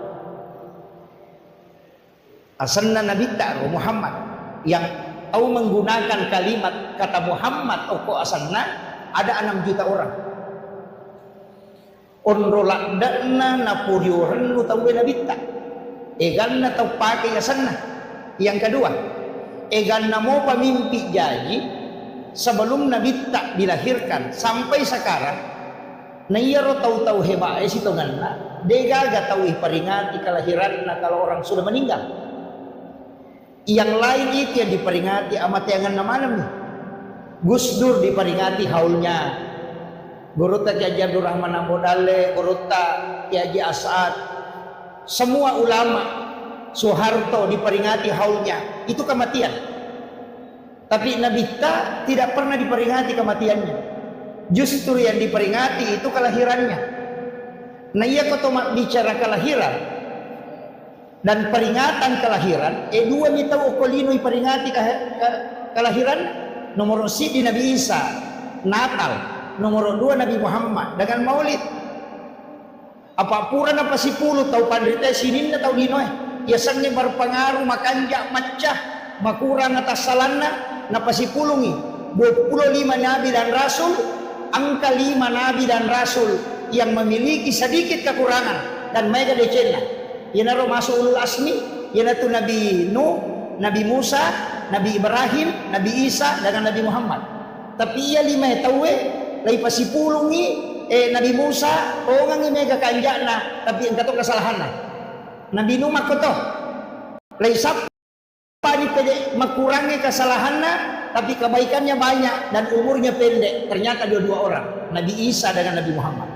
A: Asalnya Nabi ta'ru Muhammad yang tahu menggunakan kalimat kata Muhammad atau asalnya ada 6 juta orang. Onrolak dana napuriuran lu tahu nabita egan na tahu pakai sana. Yang kedua, egan na mau pamimpi janji sebelum nabita dilahirkan sampai sekarang na iyaro tahu hebat si tonganna dega tahu peringati kelahiran na kalau orang sudah meninggal. Yang lain itu yang diperingati amat yangan namanam nih. Gus Dur diperingati haulnya, Guruta Kiai Abdul Rahman Ambodale, Guruta Kiai As'ad, semua ulama, Soeharto diperingati haulnya, itu kematian. Tapi Nabi tidak pernah diperingati kematiannya. Justru yang diperingati itu kelahirannya. Nah iya kau bicara kelahiran dan peringatan kelahiran, dua mita okolino diperingati kelahiran. Nomor si di Nabi Isa, Natal. Nomor 2 Nabi Muhammad dengan maulid. Apa pura na pasipulo tau pandrita sinin na tau dinoy. Iasannya berpengaruh makanja macah makurang atas salanna na pasipulungi 25 nabi dan rasul, angka 5 nabi dan rasul yang memiliki sedikit kekurangan dan mega decena. Yana ro masuk ulul asmi, yana tu Nabi Nuh, Nabi Musa, Nabi Ibrahim, Nabi Isa dengan Nabi Muhammad. Tapi ia 5 tawe lai pasipulungi Nabi Musa orang mega kanjana tapi engkau tu kesalahanna. Nabi Nuh makoto lai sapa ni pede makurangi kesalahanna tapi kebaikannya banyak dan umurnya pendek. Ternyata dua-dua orang, Nabi Isa dengan Nabi Muhammad.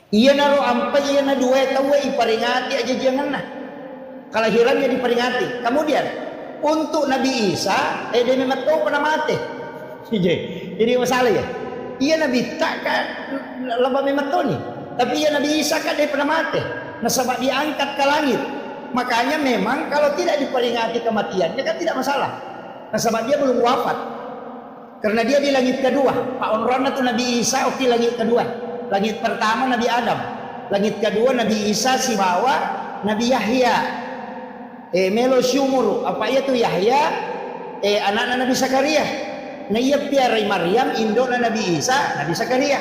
A: Iya naro ampai iya na dua tahu iperingati aja jangan nah. Kelahirannya diperingati. Kemudian untuk Nabi Isa dia memang tahu pernah mati. Jadi masalah ya. Iya Nabi tak kan laba memang tahu nih. Tapi iya Nabi Isa kan dia pernah mati. Nah sebab diangkat ke langit. Makanya memang kalau tidak diperingati kematiannya kan tidak masalah. Nah sebab dia belum wafat. Karena dia di langit kedua. Pak Onrona itu Nabi Isa oke langit kedua. Langit pertama Nabi Adam, langit kedua Nabi Isa si bawa Nabi Yahya. Melo syumuru apa itu Yahya? Anak Nabi Zakaria. Nah ia piarai Maryam indona Nabi Isa, Nabi Zakaria.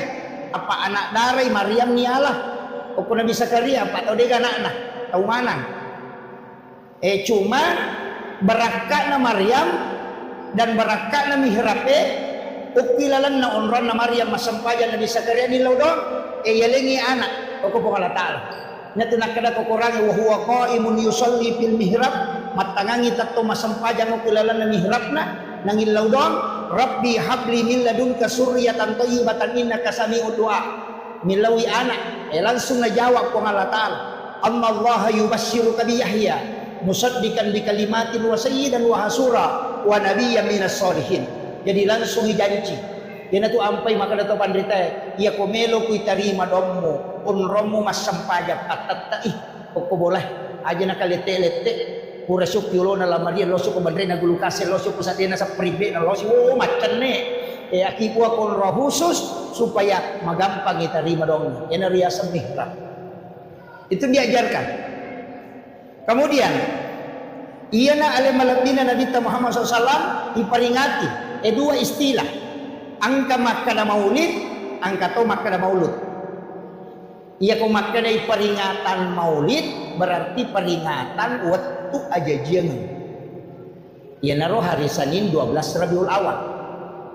A: Apa anak darai Maryam ni Allah? Opo Nabi Zakaria apa tahu dia anak tahu mana? Cuma berakakna Maryam dan berakakna mihrabe ukilalan na onron na Maryam masampayan Nabi Zakaria ni lawdong yalengi anak ko po Allah taala nya tinakada ko kurangi wa huwa qaimun yusalli fil mihrab matangangi tatto masampayan ukilalan na mihrabna nangil lawdong rabbi habli min ladunka surriyatan thayyibatan innaka sami'ud du'a milawi anak langsung najawab ko Allah taala Allah yubassyiruka bi Yahya musaddiqan bi kalimatin wa sayyidan wa hasura wa nabiyyan minas sholihin. Jadi langsung janji. Yana tu ampai maka dato pandrita ia komelo ku tarima dommu unromu masampaja atatai ko boleh aja na kalete-lete pura syukyulo na lamaria loso ko bandre na gulukase loso ko sa dina sa pribe na loso macan ne akibu ako roh khusus supaya magampang itarima dommu. Yana riasan mihrab. Itu diajarkan. Kemudian ia na alamalabina Nabi Muhammad SAW diperingati dua istilah angka makkada maulid angka to makkada maulud. Ia ko makkada peringatan maulid berarti peringatan waktu ajajian. Ia naro hari Senin 12 Rabiul Awal.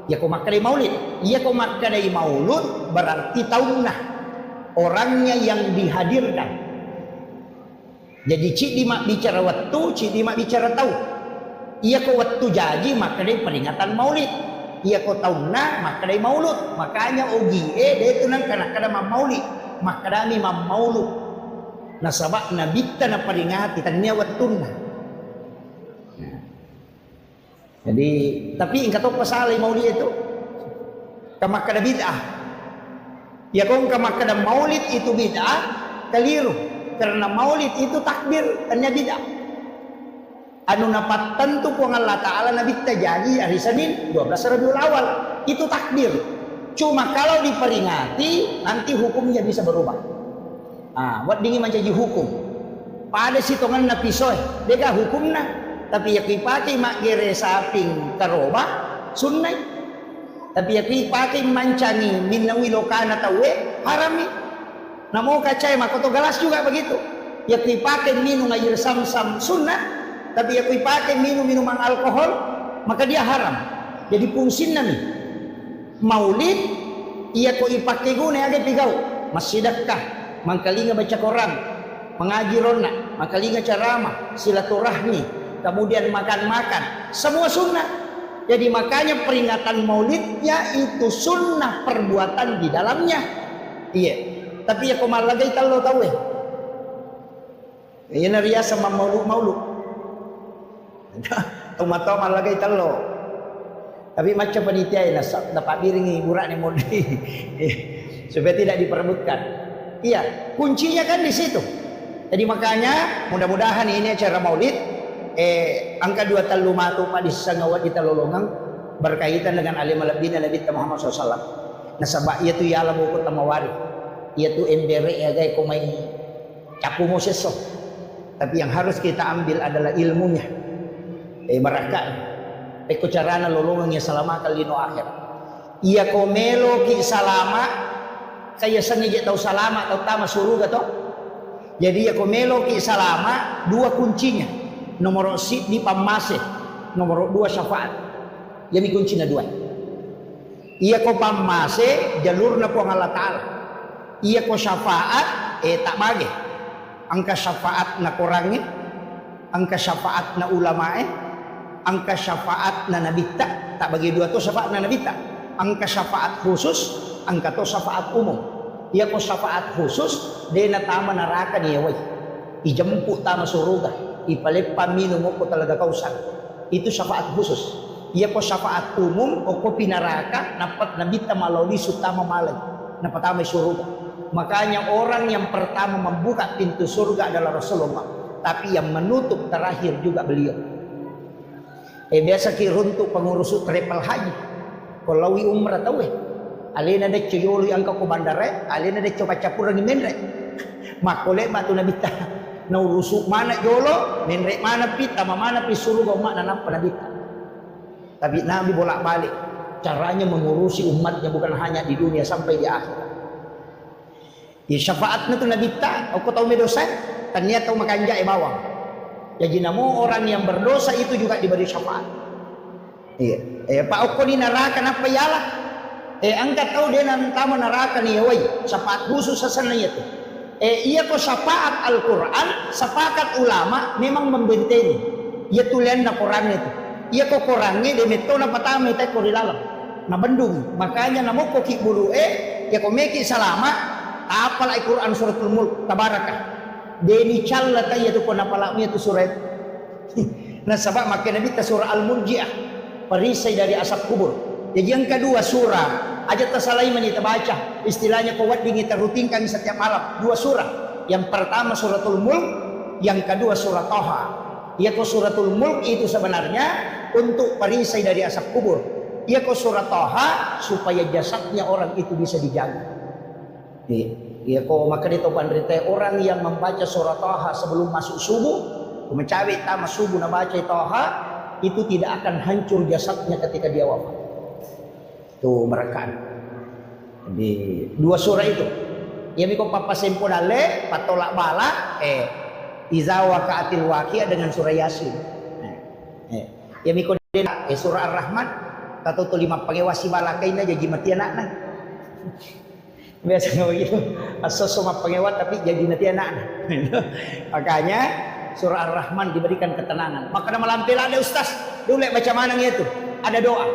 A: Ia ko makkada maulid. Ia ko makkada maulud berarti tahunna orangnya yang dihadirkan. Jadi cik dimak bicara waktu, cik dimak bicara tahun. Ia ko waktu jadi maka dia peringatan maulid. Ia ko tahunna maka dia maulud. Makanya ogi dia itu nang kana maulid. Maka dami maulud. Nah sabak nabi na peringati tanya waktuna. Jadi tapi engkau tahu pasal maulid itu kamakada bid'ah. Ya kong kamakada maulid itu bid'ah keliru. Karena maulid itu takbir tanya bid'ah. Anu napat tentu pun Allah Ta'ala Nabi terjadi hari Senin 12 Rabiul Awal itu takbir. Cuma kalau diperingati nanti hukumnya bisa berubah. Buat dingin menjadi hukum. Pada sitongan na pisoy, deka hukumna. Tapi ya pakai mak gere saping karoba sunnah. Tapi ya pakai mancangi minawi lokana tawe harami. Namo kacai makoto galas juga begitu. Ya pakai minum air sam-sam sunnah. Tapi aku pakai minuman alkohol maka dia haram. Jadi fungsi nami maulid ia ko ipakai guna ada pigau masjidakah mangkalinga baca Quran mengaji rona mangkalinga ceramah silaturahmi kemudian makan-makan semua sunnah. Jadi makanya peringatan maulidnya itu sunnah perbuatan di dalamnya. Iya. Tapi ya ko malagay talo tahu ya. Iya nariya sama maulud. Tumato malagay talo. Tapi macam panitia dapat biringi burak ni modi supaya tidak diperebutkan. Iya, kuncinya kan di situ. Jadi makanya mudah-mudahan ini acara maulid angka 2 talumatu pa di sangawat kita lolongang berkaitan dengan alim alabina Nabi Muhammad SAW. Nasabak itu ya alam ukut tamawari. ia tu embere ya gay ko may capu mo seso. Tapi yang harus kita ambil adalah ilmunya. Barakah. Ko carana lolongan ya salama kalino akhir. Ia ko melo ki salama kaya seni je tau salama tau tama suruga to. Jadi ia ko melo ki salama dua kuncinya. Nomor si di pamase, nomor 2 syafaat. Yang kuncinya 2. Ia ko pamase jalur na po ang Allah Ta'ala. Ia ko syafaat tak bagi. Angka syafaat na kurangnya, angka syafaat na ulamae, angka syafaat na nabita. Tak bagi 2 to syafaat na nabita. Angka syafaat khusus, angka to syafaat umum. Ia ko syafaat khusus, de na tama neraka niya way. Ijemput tama suruga, ipalepa minum ko talaga kausan. Itu syafaat khusus. Ia ko syafaat umum o ko pinaraka napat nabita maloli sutama malay, napatamay suruga. Makanya orang yang pertama membuka pintu surga adalah Rasulullah, tapi yang menutup terakhir juga beliau. Biasa kiruntuk pengurus travel haji, kalau umrah tahu alena de cuyoli angka ko bandare, alena de coba capur ni menre. Makole matu nabita na urusuk mana jolo, menre mana pita mana pi surga mak na nampa nabita. Tapi Nabi bolak-balik caranya mengurusi umatnya bukan hanya di dunia sampai di akhirat. Ya syafaat na tu nabita, aku tahu medosa, tanya tahu makanja bawang. Jadi namo orang yang berdosa itu juga diberi syafaat. Iya, Pak Oko ni neraka napa yalah? Angkat tahu dia nantama neraka ni yawai, syafaat khusus sasananya tu. Iya ko syafaat Al-Quran, sepakat ulama memang membenteni. Ia tulian na Quran itu. Iya ko Qurannya de meto na patame tay ko dilalam. Na bendung, makanya namo ko ki bulu ya ko meki salama. Apalah Al-Quran suratul Mulk tabarakah. Deni challa tayo tu ko napalaknya tu surat. Nah sebab makin Nabi ta surah Al-Murji'ah, perisai dari asap kubur. Jadi yang kedua surah aja tersalai kita baca. Istilahnya kuat dingin terrutinkan setiap malam. 2 surah. Yang pertama suratul Mulk, yang kedua surah Toha. Ya ko suratul Mulk itu sebenarnya untuk perisai dari asap kubur. Ya ko surah Toha supaya jasadnya orang itu bisa dijaga. Ya ko maka dito pandrite orang yang membaca surah Toha sebelum masuk subuh, mencabik tama subuh na baca Toha, itu tidak akan hancur jasadnya ketika dia wafat. Tuh mereka. Jadi 2 surah itu. Ya miko papasempo dale patolak bala iza waqa'atil waqi'ah dengan surah Yasin. Ya miko surah Ar-Rahman tato to 5 pangewasi balakaina jadi mati anak-anak. Biasanya begitu, asos sama pengewat tapi jadi nanti anak-anak. Makanya surah Ar-Rahman diberikan ketenangan. Maka nama lampil ada ustaz, dulu baca mana itu? Ada doa.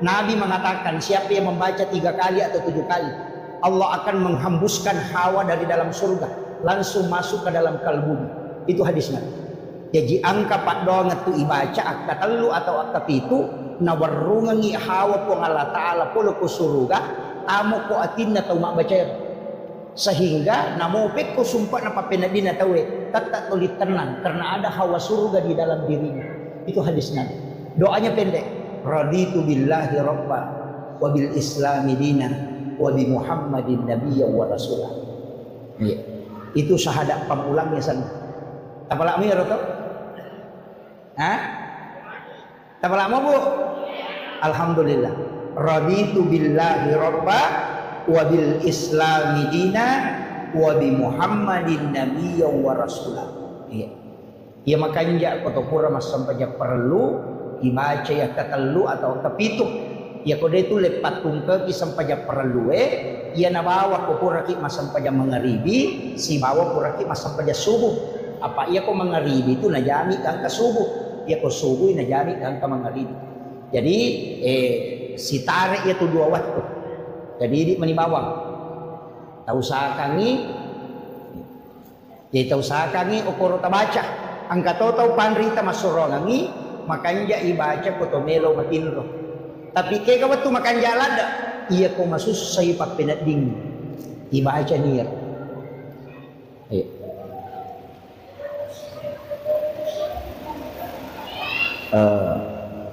A: Nabi mengatakan siapa yang membaca 3 kali atau 7 kali, Allah akan menghembuskan hawa dari dalam surga, langsung masuk ke dalam kalbu. Itu hadis Nabi. Jadi angka pak doa ngatu ibaca akta telu atau akta pitu nawarrungangi hawa po Allah Ta'ala polo ko surga. Amo ko atin na tau makbaca sehingga namo pek ko sumpah na papenadi na tawe tak tulit tenang karena ada hawa surga di dalam dirinya. Itu hadis Nabi. Doanya pendek, raditu billahi rabba wa bil islami dinan wa bi muhammadin nabiyya wa rasulah. Itu syahadat pamulangnya sana. Tapalak mo ya roto? Tapalak mo bu? Alhamdulillah. Raditu billahi rabba wa bil islami dina wa bi muhammadin nabiyya wa rasulah. Iya makanya kotopura mas sampai perlu dibaca ya ketelu atau kepitu. Ya kode itu lepat tungke ki sampai perlu ia nabawa ko pura ki mas sampai mengeribi si bawa pura ki mas sampai subuh. Apa ia ko mengeribi itu najami angka subuh. Ia ko subuh najami angka mengeribi. Jadi si tarik itu 2 waktu. Jadi di menibawang. Tahu sakangi. Jadi tahu sakangi okoro tabaca. Angka tahu panrita masurongangi. Makanya ibaca kotomelo matinro. Tapi kaya waktu makan jalan dah. Iya ko masus sa ipapinat ding. Ibaca niya.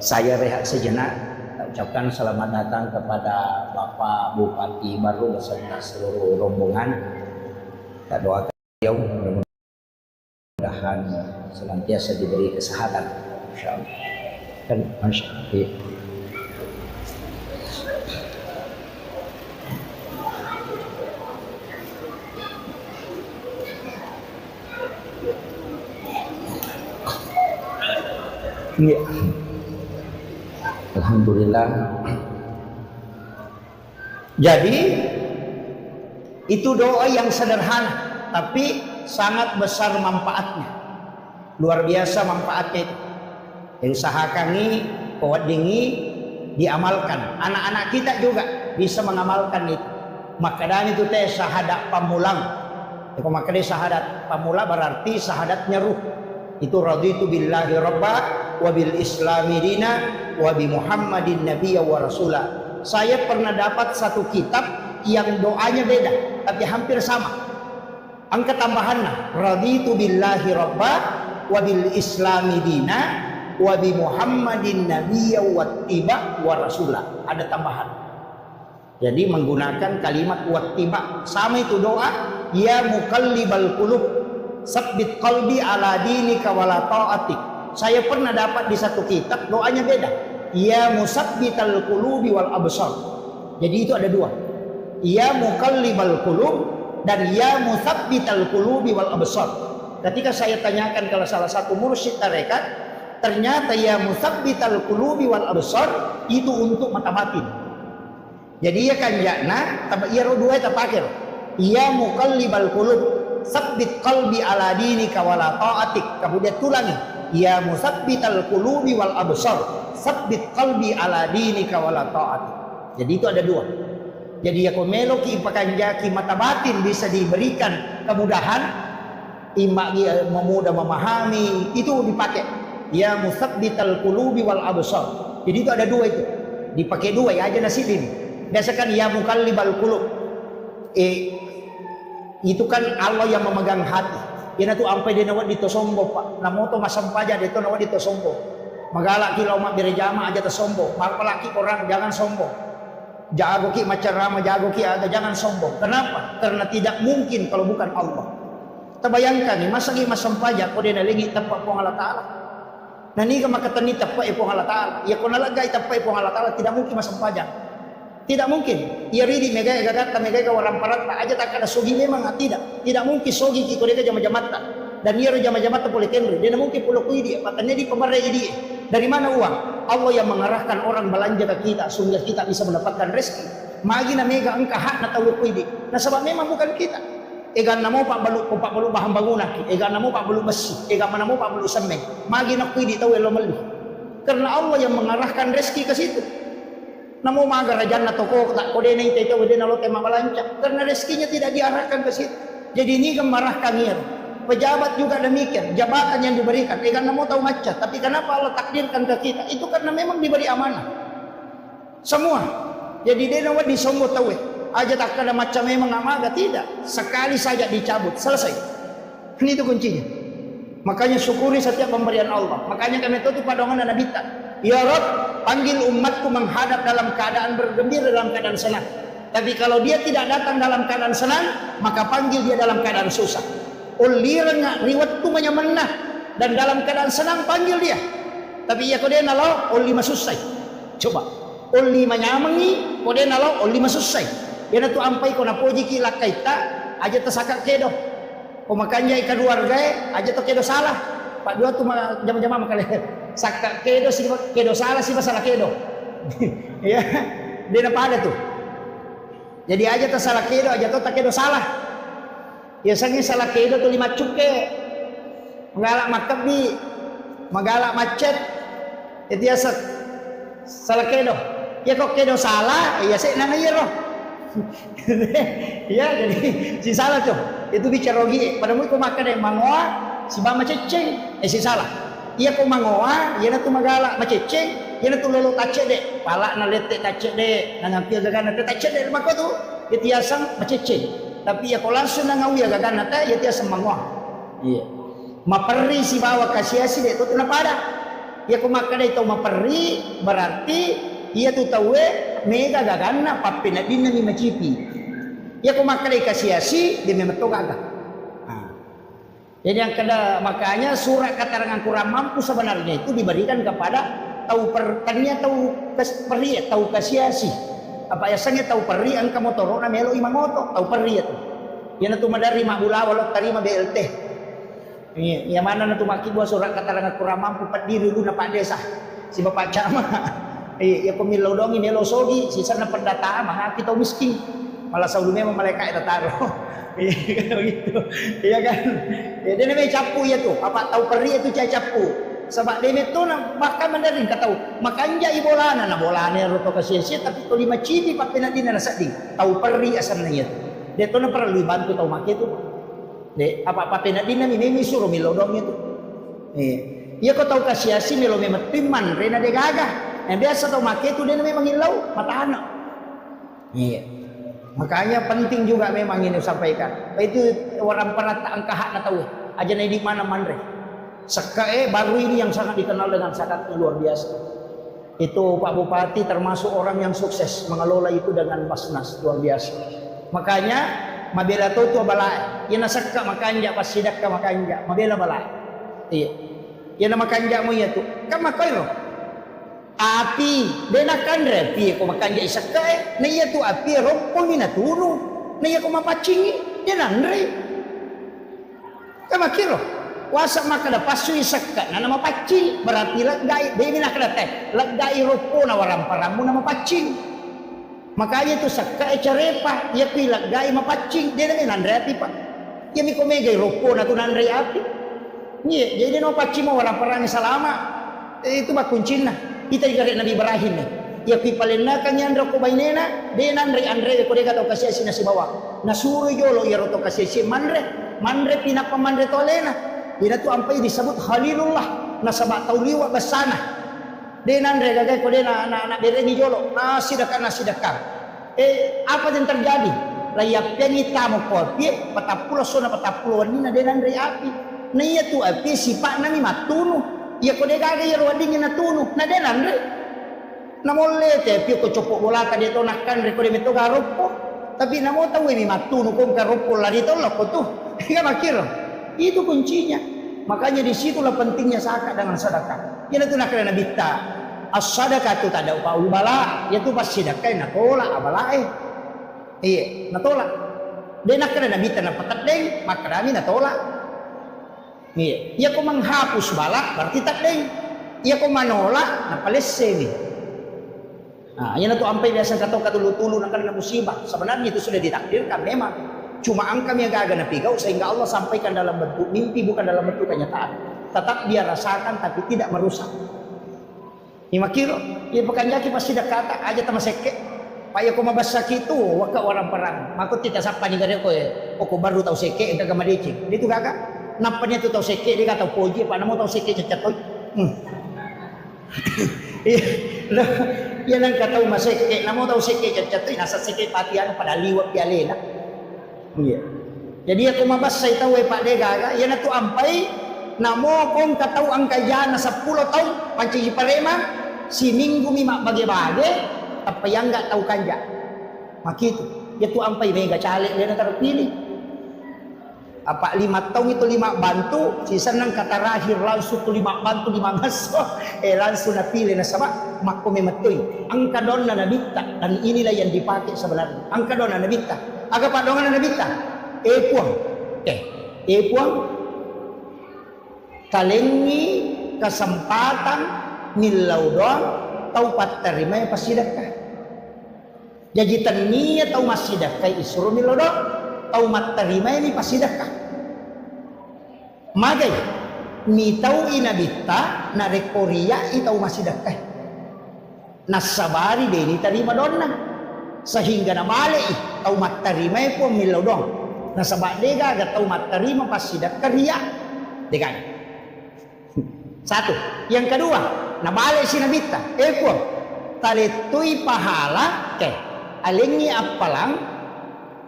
A: Saya rehat sejenak.
B: ucapkan selamat datang kepada Bapak Bupati baru beserta seluruh rombongan. Kita doakan beliau mudah-mudahan senantiasa diberi kesehatan. Insyaallah. Dan masyaallah. Ya. Alhamdulillah.
A: Jadi itu doa yang sederhana tapi sangat besar manfaatnya. Luar biasa manfaatnya itu. Usahakan ini, kuat dingi, diamalkan. Anak-anak kita juga bisa mengamalkan itu. Makadani itu teh syahadat pamulang. Kalau makadani syahadat pamula berarti syahadatnya ruh. Itu raditu billahi rabba wa bil islami dina wa bi muhammadin nabiyya wa rasula. Saya pernah dapat satu kitab yang doanya beda tapi hampir sama. Angka tambahannya raditu billahi rabba wa bil islami dina wa bi muhammadin nabiyya wa tiba wa rasula. Ada tambahan. Jadi menggunakan kalimat wattiba. Sama itu doa, ya muqallibal qulub sabbit qalbi ala dinika wala ta'atik. Saya pernah dapat di satu kitab doanya beda. Ya musabbital qulubi wal absar. Jadi itu ada dua. Ya muqallibal qulub dan ya musabbital qulubi wal absar. Ketika saya tanyakan ke salah satu mursyid tarekat, ternyata ya musabbital qulubi wal absar itu untuk mata batin. Jadi ya kan yakna ya dua itu pakai. Ya muqallibal qulub sabbit qalbi ala dinika wala ta'atik. Kemudian tulangi ya musabbital qulubi wal absar sabbit qalbi ala dinika wala ta'atik. Jadi itu ada dua. Jadi ya komelo ki pakanjaki mata batin bisa diberikan kemudahan, imagi memudah memahami, itu dipakai ya musabbital qulubi wal absar. Jadi itu ada dua itu. Dipakai dua ya aja nasib ini. Biasakan ya muqallibal qulub. Itu kan Allah yang memegang hati. Ina tu ampai dia nawat dito sombo pak. Namo to masampaja dito nawat dito sombo. Magalak ki lauma birejama aja tersombo. Malaki orang jangan sombong. Jago ki macarama jago ki ada jangan sombong. Kenapa? Karena tidak mungkin kalau bukan Allah. Terbayangkan nih masa ki masampaja ko dia nalingi tapak po Allah Taala. Nani ka makatani tapak po Allah Taala. Ya ko nalagay tapak po Allah Taala tidak mungkin masampaja. Tidak mungkin. Ia ridi mega gagata mega waram parat aja tak ada sogi memang tidak mungkin sogi ki ko dia jama-jamata. Dan ia jama-jamata boleh kendri. Dia mungkin pulau kuidi patanya di pembarai dia. Dari mana uang? Allah yang mengarahkan orang belanja ke kita sehingga kita bisa mendapatkan rezeki. Magi na mega engka hak na tahu kuidi. Nah sebab memang bukan kita. Egan namo pak balu bahan bangunan. Egan namo pak balu besi. Egan namo pak balu semen. Magi na kuidi tahu elo meli. Karena Allah yang mengarahkan rezeki ke situ. Namo maga rajan na toko tak kode nai tete wede na lote mabalanca. Karena rezekinya tidak diarahkan ke situ. Jadi ini gemarahkan ia. Pejabat juga demikian, jabatan yang diberikan. Karena mau tahu macet, tapi kenapa Allah takdirkan ke kita? Itu karena memang diberi amanah. Semua. Jadi dia nawat disombo tahu. Aja tak ada macam memang amaga tidak. Sekali saja dicabut, selesai. Ini itu kuncinya. Makanya syukuri setiap pemberian Allah. Makanya kami tutup padongan dan nabita. Ya Rabb, panggil umatku menghadap dalam keadaan bergembira, dalam keadaan senang. Tapi kalau dia tidak datang dalam keadaan senang, maka panggil dia dalam keadaan susah. Uli rengak riwat tu menah dan dalam keadaan senang panggil dia. Tapi ya kode nalau uli masusai. Coba uli menyamangi kode nalau uli masusai. Dia tu ampai kona poji ki lakaita aja tersakak kedo. Pemakanya ikan keluarga aja tu kedo salah. Pak dua tu jam-jam makale sakak kedo si kedo salah si masalah kedo. Ya dia apa ada tu. Jadi aja tersalah kedo aja tu tak kedo salah. Biasanya salah kedo tu 5 cuke. Magalak makabi, magalak macet. Itu ya salah kedo. Ya kok kedo salah, ya saya nana ya roh. Ya jadi si salah tuh. Itu bicara rogi. Padamu ko makan yang mangoa, si bama ceceng, si salah. Iya ko mangoa, ya na tu magalak maceceng, ya na tu lolo tace de. Pala na lete tace de, nangampil gagana tace de mako tu. Itu ya sang maceceng. Tapi ya kalau langsung nangawi ya gagana ta ya tiasa mangwa. Iya. Maperi si bawa kasiasi de itu kenapa ada? Ya kau makan itu maperi berarti Ia tu tahu mega gagana papinadin ni macipi. Ia ko makalay kasiasi di memang gaga. Jadi yang kena makanya surat keterangan kurang mampu sebenarnya itu diberikan kepada tahu pertania tahu peri tahu kasiasi. Apa yasannya tahu peri angka motor na melo imang moto tahu peri itu. Yan na tumadari mabula walok tarima BLT. Iya, mana na tumaki buat surat keterangan kurang mampu pendiri dulu na Pak Desa si Bapak Camat. Iya, pemilau dong ini lo sogi sisa na pendataan mah kita miskin. Malah sebelumnya mereka itu taruh. Iya gitu. Iya kan. Ya dia namanya capu ya tuh. Apa tahu peri itu cai capu. Sebab dia itu bahkan mendaring kata makanya ibolana na bolana roto kasih tapi to lima cibi papinadina na sading. Tahu peri asalnya itu. Dia tu na perlu bantu tahu mak itu. De apa papinadina ni suruh milodong itu. Iya kau tahu kasiasi milo memang timan rena de gagah. Yang biasa tahu mak itu dia memang ilau mata anak. Iya. Makanya penting juga memang ini sampaikan. Itu orang perata angka hak na tahu. Aja di mana manre. Sekae baru ini yang sangat dikenal dengan sangat luar biasa. Itu Pak Bupati termasuk orang yang sukses mengelola itu dengan Basnas luar biasa. Makanya mabela tu balai. Ia nasakka makanja pas sidak ka makanja. Mabela balai. Iya. Ia nama kanja mo iya tu. Kama kairo. Api denakan repi ko makanja isakka na iya tu api rompong ni natunu. Na iya ko mapacingi denanre. Kama kiro. Wasa makada pasu isakka na nama pacing berarti lagdai dewi nak teh lagdai ropo na waram paramu nama pacing. Makanya itu sakka carepa ia pilak gai mapacing dia na nandre api pa. Ia mi komegay ropo na tu nandre api. Nye jadi no pacing mo waram parang salama. Itu ba kuncina. Kita dikare Nabi Ibrahim ni. Ia pipalena kanya andro ko bainena de andre ko de gato kasi na si bawa. Nasuro yolo ia roto kasi si manre pinapamandre tolena. Dia tu ampai disebut Khalilullah nasaba tauliwa basana. Denandre gagay ko de na bereni jolo nasidakan. Apa yang terjadi? Layak penita mo ko pie patapulo sona patapulo ni na denandre api. Na iya tu api sipak na ni matunu. Iya ko de gagay wading na tunu na denandre. Namolle te pio ko copok bola ka dito nakkan re ko de meto garopo. Tapi namo tahu mi matunu ko garopo la dito lo ko tu. Iya makir. Itu kuncinya. Makanya disitulah pentingnya zakat dengan sedekah. Kita tu nak kena bita. As-sadaqah tu tak ada upah bala. Ia tu pas sedekah nak tolak abalae. Iya, nak tolak. Dia nak kena bita nak patat deng, maka kami nak tolak. Iya, ia ko menghapus bala berarti tak deng. Ia ko manolak nak palesse ni. Nah, ia tu ampai biasa kata tulu nak kena musibah. Sebenarnya itu sudah ditakdirkan memang. Cuma kami yang agak napigau sehingga Allah sampaikan dalam bentuk mimpi bukan dalam bentuk kenyataan. Tetap dia rasakan tapi tidak merusak. Ima kiro, ia bukan jaki pasti dah kata aja tama seke. Paya ko mabasaki itu waka orang perang. Mako tidak sapa ni gare ko ko baru tahu seke engka gamadeci. Itu gaga. Napanya tu tahu seke dia kata poji apa namo tahu seke cecatoy. Ia nang kata maseke namo tahu seke cecatoy nasa seke patian pada liwat pialela. Iya. Jadi aku mabas saya tahu Pak Dega, ya natu ampai namo kong katau angkaya na 10 tahun panci parema si minggu mima bage-bage apa yang enggak tahu kanja. Makitu. Ya tu ampai mega caleg dia nak terpilih. Apa 5 tahun itu 5 bantu, sisa nang kata rahir langsung tu 5 bantu 5 ngaso. Langsung napilih na sama makko memetoy. Angka don na nabita dan inilah yang dipakai sebenarnya. Angka don na nabita. Aga padongan na nabita. Puang. Kalengi kesempatan nilau doang tau terima yang pasidakah. Jadi tania tau masidakah isuru nilau doang tau terima ini pasidakah. Magai ni tau inabita na rekoria itau masidakah. Nasabari deni terima donna. Sehingga na mali tau terima po nilau doang. Nasabak dega aga tau terima pasidakah ria. Degan. Satu. Yang kedua, nabalik si nabita. Talitui pahala alingi apalang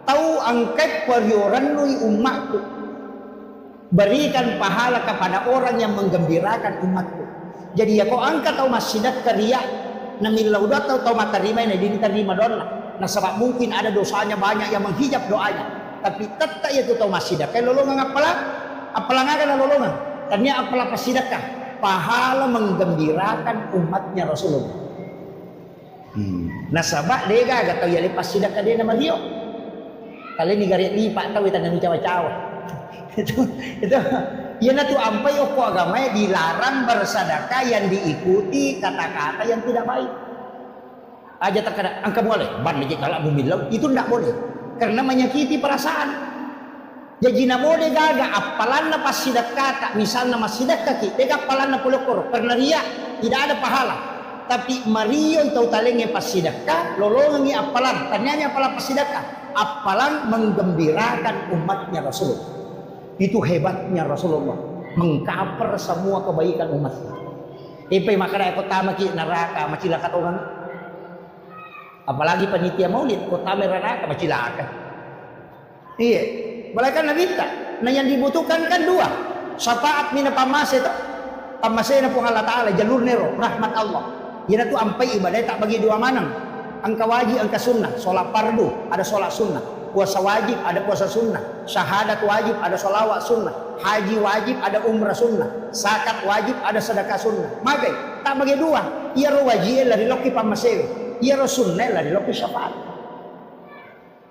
A: tahu angkat perioran lui umatku. Berikan pahala kepada orang yang menggembirakan umatku. Jadi ya kau angkat tahu masjidat kerja na milau doa tau matarima na di diterima doa na sebab mungkin ada dosanya banyak yang menghijab doanya, tapi tetap itu tau masidakah lolongan apalah ngakan lolongan ternyata apalah pasidakah pahala menggembirakan umatnya Rasulullah. Nasabak dia gak tahu ya lepas sidakah dia nama dia. Kali ini garis lipat tahu kita nang cawa-cawa. itu ya na tu ampai oko agama dilarang bersedekah yang diikuti kata-kata yang tidak baik. Aja terkadang angka boleh ban lagi kalau bumilau itu tidak boleh karena menyakiti perasaan. Jadi na boleh gaga apalan na pas sedekah tak misal nama sedekah ki dega apalan na pulokor karena ria tidak ada pahala. Tapi Mario itu talengnya pas sedekah lolongan ni apalan tanyanya apalan pas sedekah apalan menggembirakan umatnya Rasulullah. Itu hebatnya Rasulullah mengcover semua kebaikan umatnya. Ipai makanya kota maki neraka macilakat orang. Apalagi panitia maulid kota neraka macilakat. Iya, balaikan Nabi tak. Nah yang dibutuhkan kan dua. Syafaat mina pamase itu. Pamase na pun Allah Taala jalur nero rahmat Allah. Yana tu ampai ibadah tak bagi dua manang. Angka wajib, angka sunnah. Solat fardu ada solat sunnah. Puasa wajib ada puasa sunnah. Syahadat wajib ada solawat sunnah. Haji wajib ada umrah sunnah. Zakat wajib ada sedekah sunnah. Magai tak bagi dua. Ia ro wajib lari loki pamase. Ia ro sunnah lari loki syafaat.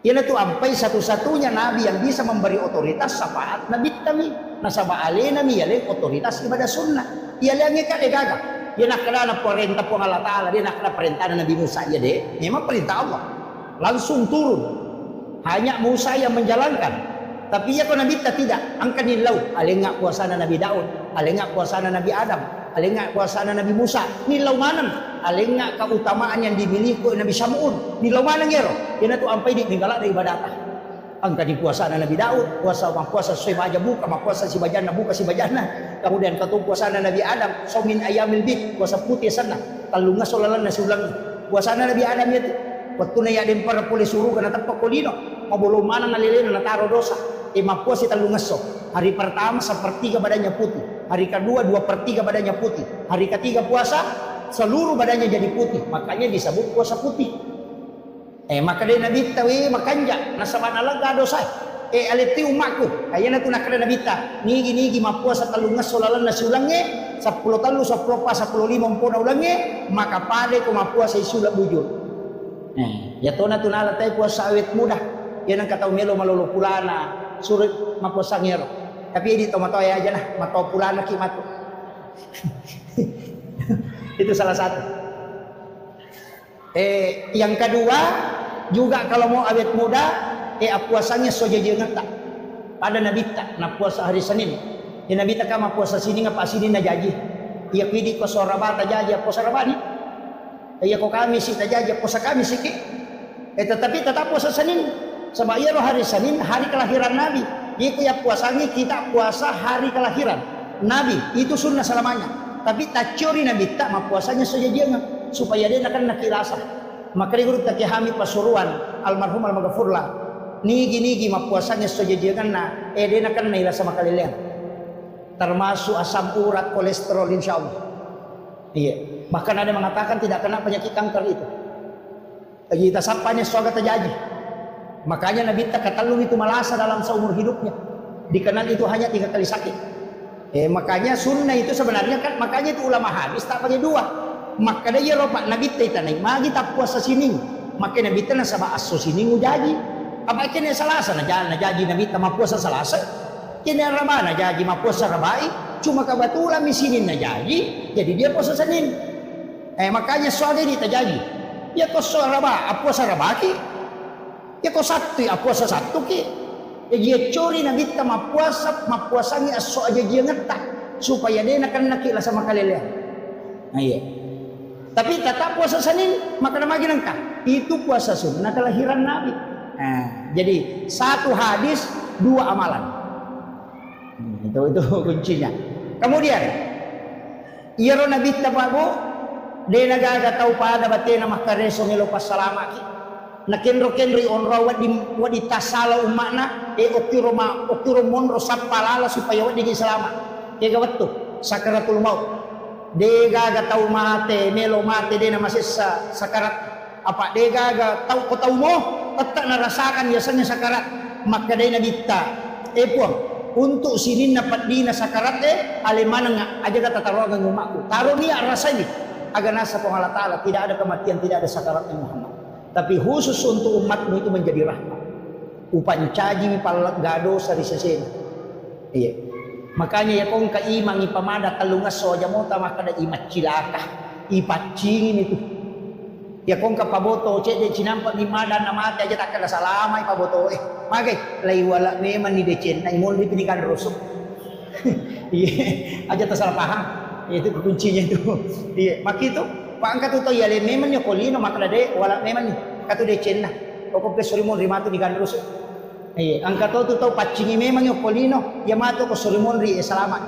A: Ia tu ampai satu-satunya nabi yang bisa memberi otoritas syafaat nabi kami. Nasaba alena mi yale otoritas ibadah sunnah. Ia lagi kan gagah. Dia nak kena perintah pun Allah Taala, dia nak kena perintah Nabi Musa ya deh. Memang perintah Allah. Langsung turun. Hanya Musa yang menjalankan. Tapi ya kau Nabi tidak. Angkat nilau. Alengak puasa Nabi Daud, alengak puasa Nabi Adam, alengak puasa Nabi Musa. Nilau mana? Alengak keutamaan yang dimiliki Nabi Sam'ud. Nilau mana ngero? Dia tu ampai di tinggalak dari ibadah. Angkat di puasa Nabi Daud, puasa sesuai baja buka, puasa si bajana buka si bajana. Kemudian katu puasa Nabi Adam, somin ayamil bid, puasa putih sana. Talunga solalan nasi ulang. Puasa Nabi Adam itu. Waktu na yaden para puli suruh kena tepak kolino, mabolo mana nalilin na taro dosa. Puasa talunga so. Hari pertama sepertiga badannya putih, hari kedua 2/3 badannya putih, hari ketiga puasa seluruh badannya jadi putih. Makanya disebut puasa putih. Maka dia Nabi tawi makanja nasabana laga dosa. Aliti umakku ayana tu nakada Nabi ta nigi mapuasa talungas solalan nasulangnya 10 talu 10 pas 10 5 pona ulangnya maka pade ko mapuasa isula bujur. Ya tona tunala tay puasa awet mudah. Yan ang kataw melo malolo pulana surit mapuasa ngero. Tapi di tomato aja nah mato pulana ki mato. Itu salah satu. Yang kedua juga kalau mau awet muda puasanya soja jengat tak pada Nabi tak na puasa hari Senin ya Nabi tak kama puasa sini ngapa sini na jaji iya pidi ko sorabata jaji puasa rabani iya ko kami si jaji puasa kami siki tetapi tetap puasa Senin sebab iya hari Senin hari kelahiran Nabi itu ya puasanya kita puasa hari kelahiran Nabi itu sunnah selamanya tapi tak curi Nabi tak ma puasanya soja jengat supaya dia akan nakilasa maka dia guru tak hamid pasuruan almarhum al-maghfurlah nigi mapuasanya sojajangan na dia akan naila sama kalian termasuk asam urat kolesterol insyaallah iya bahkan ada mengatakan tidak kena penyakit kanker itu kita sampainya soga terjadi makanya Nabi tak katalung itu malasa dalam seumur hidupnya dikenal itu hanya 3 kali sakit makanya sunnah itu sebenarnya kan makanya itu ulama hadis tak pakai dua maka dia ropak Nabi tanai magi tak puasa sini maka Nabi tanah sama aso sini ngujaji apa kini salasa na jaji Nabi tak puasa salasa kini ramana jaji ma puasa rabai cuma kebetulan di sini na jaji jadi dia puasa Senin makanya soalnya ini terjadi ya kau soraba puasa rabaki ya kau Sabtu puasa Sabtu ki ya dia curi Nabi tak puasanya aso aja dia ngetak supaya dia akan nakila sama kalian nah iya tapi tetap puasa Senin maka lagi nangka itu puasa sunnah kelahiran Nabi. Jadi satu hadis 2 amalan. Itu kuncinya. Kemudian iro Nabi tabago de nagaga tau pada batena makareso ngelo pasalama ki. Nakenro onro wadi tasala umakna okiro monro sapalala supaya wadi selamat. Kega wettu sakaratul maut. De gaga tau mate, melo mate de na masih sakarat. Apa de gaga tau ko tau mo, tetap narasakan biasanya sakarat. Maka de na bitta. Untuk sinin dapat di na sakarat alemana nga aja kata taruhan ng umaku. Taro niya rasa ini. Agar nasa po Allah Ta'ala tidak ada kematian, tidak ada sakarat yang Muhammad. Tapi khusus untuk umatmu itu menjadi rahmat. Upancaji palagado sa risasena. Iya. Makanya ya kong kaimang ipamada talungas so aja mo maka da imat cilaka. Ipacingin itu. Ya kong kapaboto cede cinampak ni mada na mati aja tak kada salama ipaboto magay lay wala meman ni decen na imol di pinikan rusuk. Iya, aja tak salah paham. Itu kuncinya itu. Iya, makito paangkat to ya le meman yo kolino makna de wala meman ni katu decen na. Pokok presuri mo rimatu di kan rusuk. Iya, angkat to pacingi memang yo kolino yamato ko sorimon ri selamat.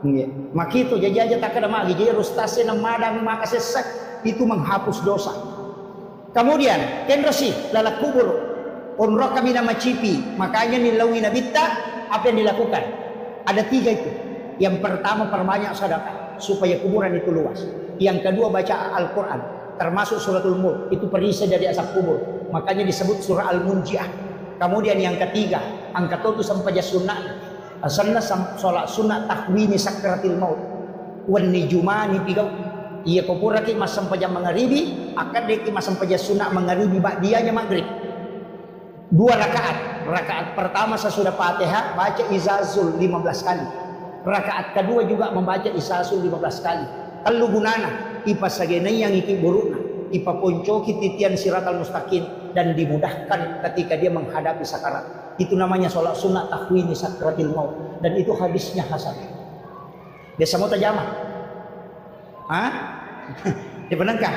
A: Iya, makito jaja tak kada magi jadi rustase na madang makasesak itu menghapus dosa. Kemudian kendrosi lalak kubur onro kami nama cipi, makanya nilawi nabita apa yang dilakukan? Ada 3 itu. Yang pertama perbanyak sedekah supaya kuburan itu luas. Yang kedua baca Al-Quran, termasuk suratul Mulk, itu perisai dari asap kubur. Makanya disebut surah Al-Munjiah. Kemudian yang ketiga, angkat itu sampai sunnah. Asalnya sholat sunnah tahwini sakratil maut. Wan nijumani pigau. Ia kupura ki mas sampai jam maghribi, akan deki mas sampai jam sunnah maghribi ba'diyahnya maghrib. 2 rakaat. Rakaat pertama sesudah Fatihah baca izazul 15 kali. Rakaat kedua juga membaca izazul 15 kali. Kalau gunana ipa sagenai yang iki burukna, ipa poncoki titian siratal mustaqim dan dimudahkan ketika dia menghadapi sakarat. Itu namanya sholat sunnah tahwini sakratil maut dan itu hadisnya hasan. Biasa mau tajamah. Hah? Dibenarkah?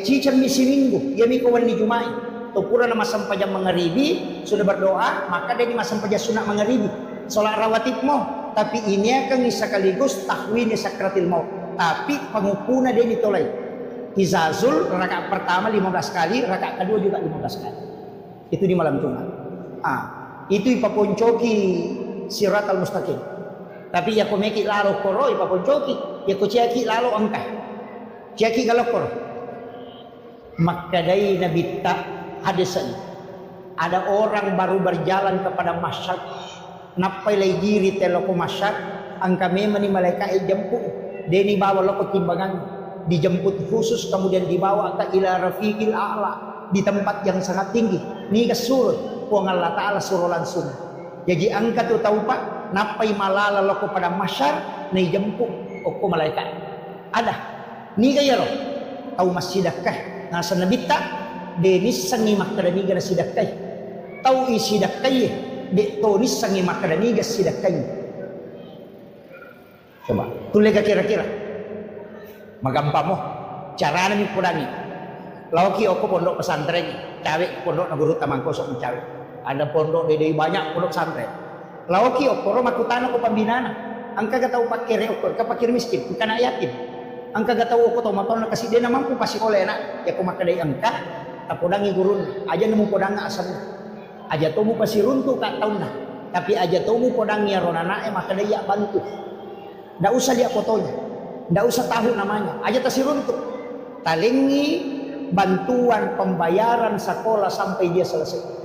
A: Cicang misi minggu, ya minggu wani Jumai. Tupura nama sampai jam maghribi sudah berdoa, maka dia di masa sampai jam sunat maghribi. Sholat rawatib mau, tapi ini akan sekaligus tahwini sakratil maut. Tapi pengupuna dia ditolai. Izazul rakaat pertama 15 kali, rakaat kedua juga 15 kali. Itu di malam Jumat. Itu ipaponcoki siratal mustaqim. Tapi ya komeki lalo koro ipaponcoki, ya kuciaki lalo angka. Ciaki galokor. Makadai nabita hadisan. Ada orang baru berjalan kepada masyad. Napai lay diri teloko masyad. Angka memang ni malaikat jemput. Deni bawa loko timbangan. Dijemput khusus kemudian dibawa ke ila rafiqil a'la. Di tempat yang sangat tinggi. Ni kesurut. Puang Allah Ta'ala suruh langsung. Jadi angka tu tahu pak. Napai malala loko pada masyar. Ni jemput. Oko malaikat. Ada. Ni kaya roh. Tahu masjidakah. Nasa nabita. Denis sangi makadaniga na sidakay. Tahu isidakay. De tonis sangi makadaniga sidakay. Coba. Tuloy ka kira-kira. Magampa mo. Cara namin pudani. Lawaki ako pondok pesantren. Cawe pondok na guru tamang kosok ng cawe. Ada pondok dede banyak pondok pesantren. Lawaki ako ro makutano ko pambinana. Ang kagataw pakire ako kapakir miskin. Kana yatim. Ang kagataw ko to matol na kasi di naman po pasikole na. Ya kumakaday angka. Tapudangi gurun. Aja namo podang asam. Aja to mo pasirunto ka taon na. Tapi aja to mo podang ya ronana makadaya bantu. Ndak usah dia fotonya. Ndak usah tahu namanya. Aja tasirunto. Talingi bantuan pembayaran sekolah sampai dia selesai.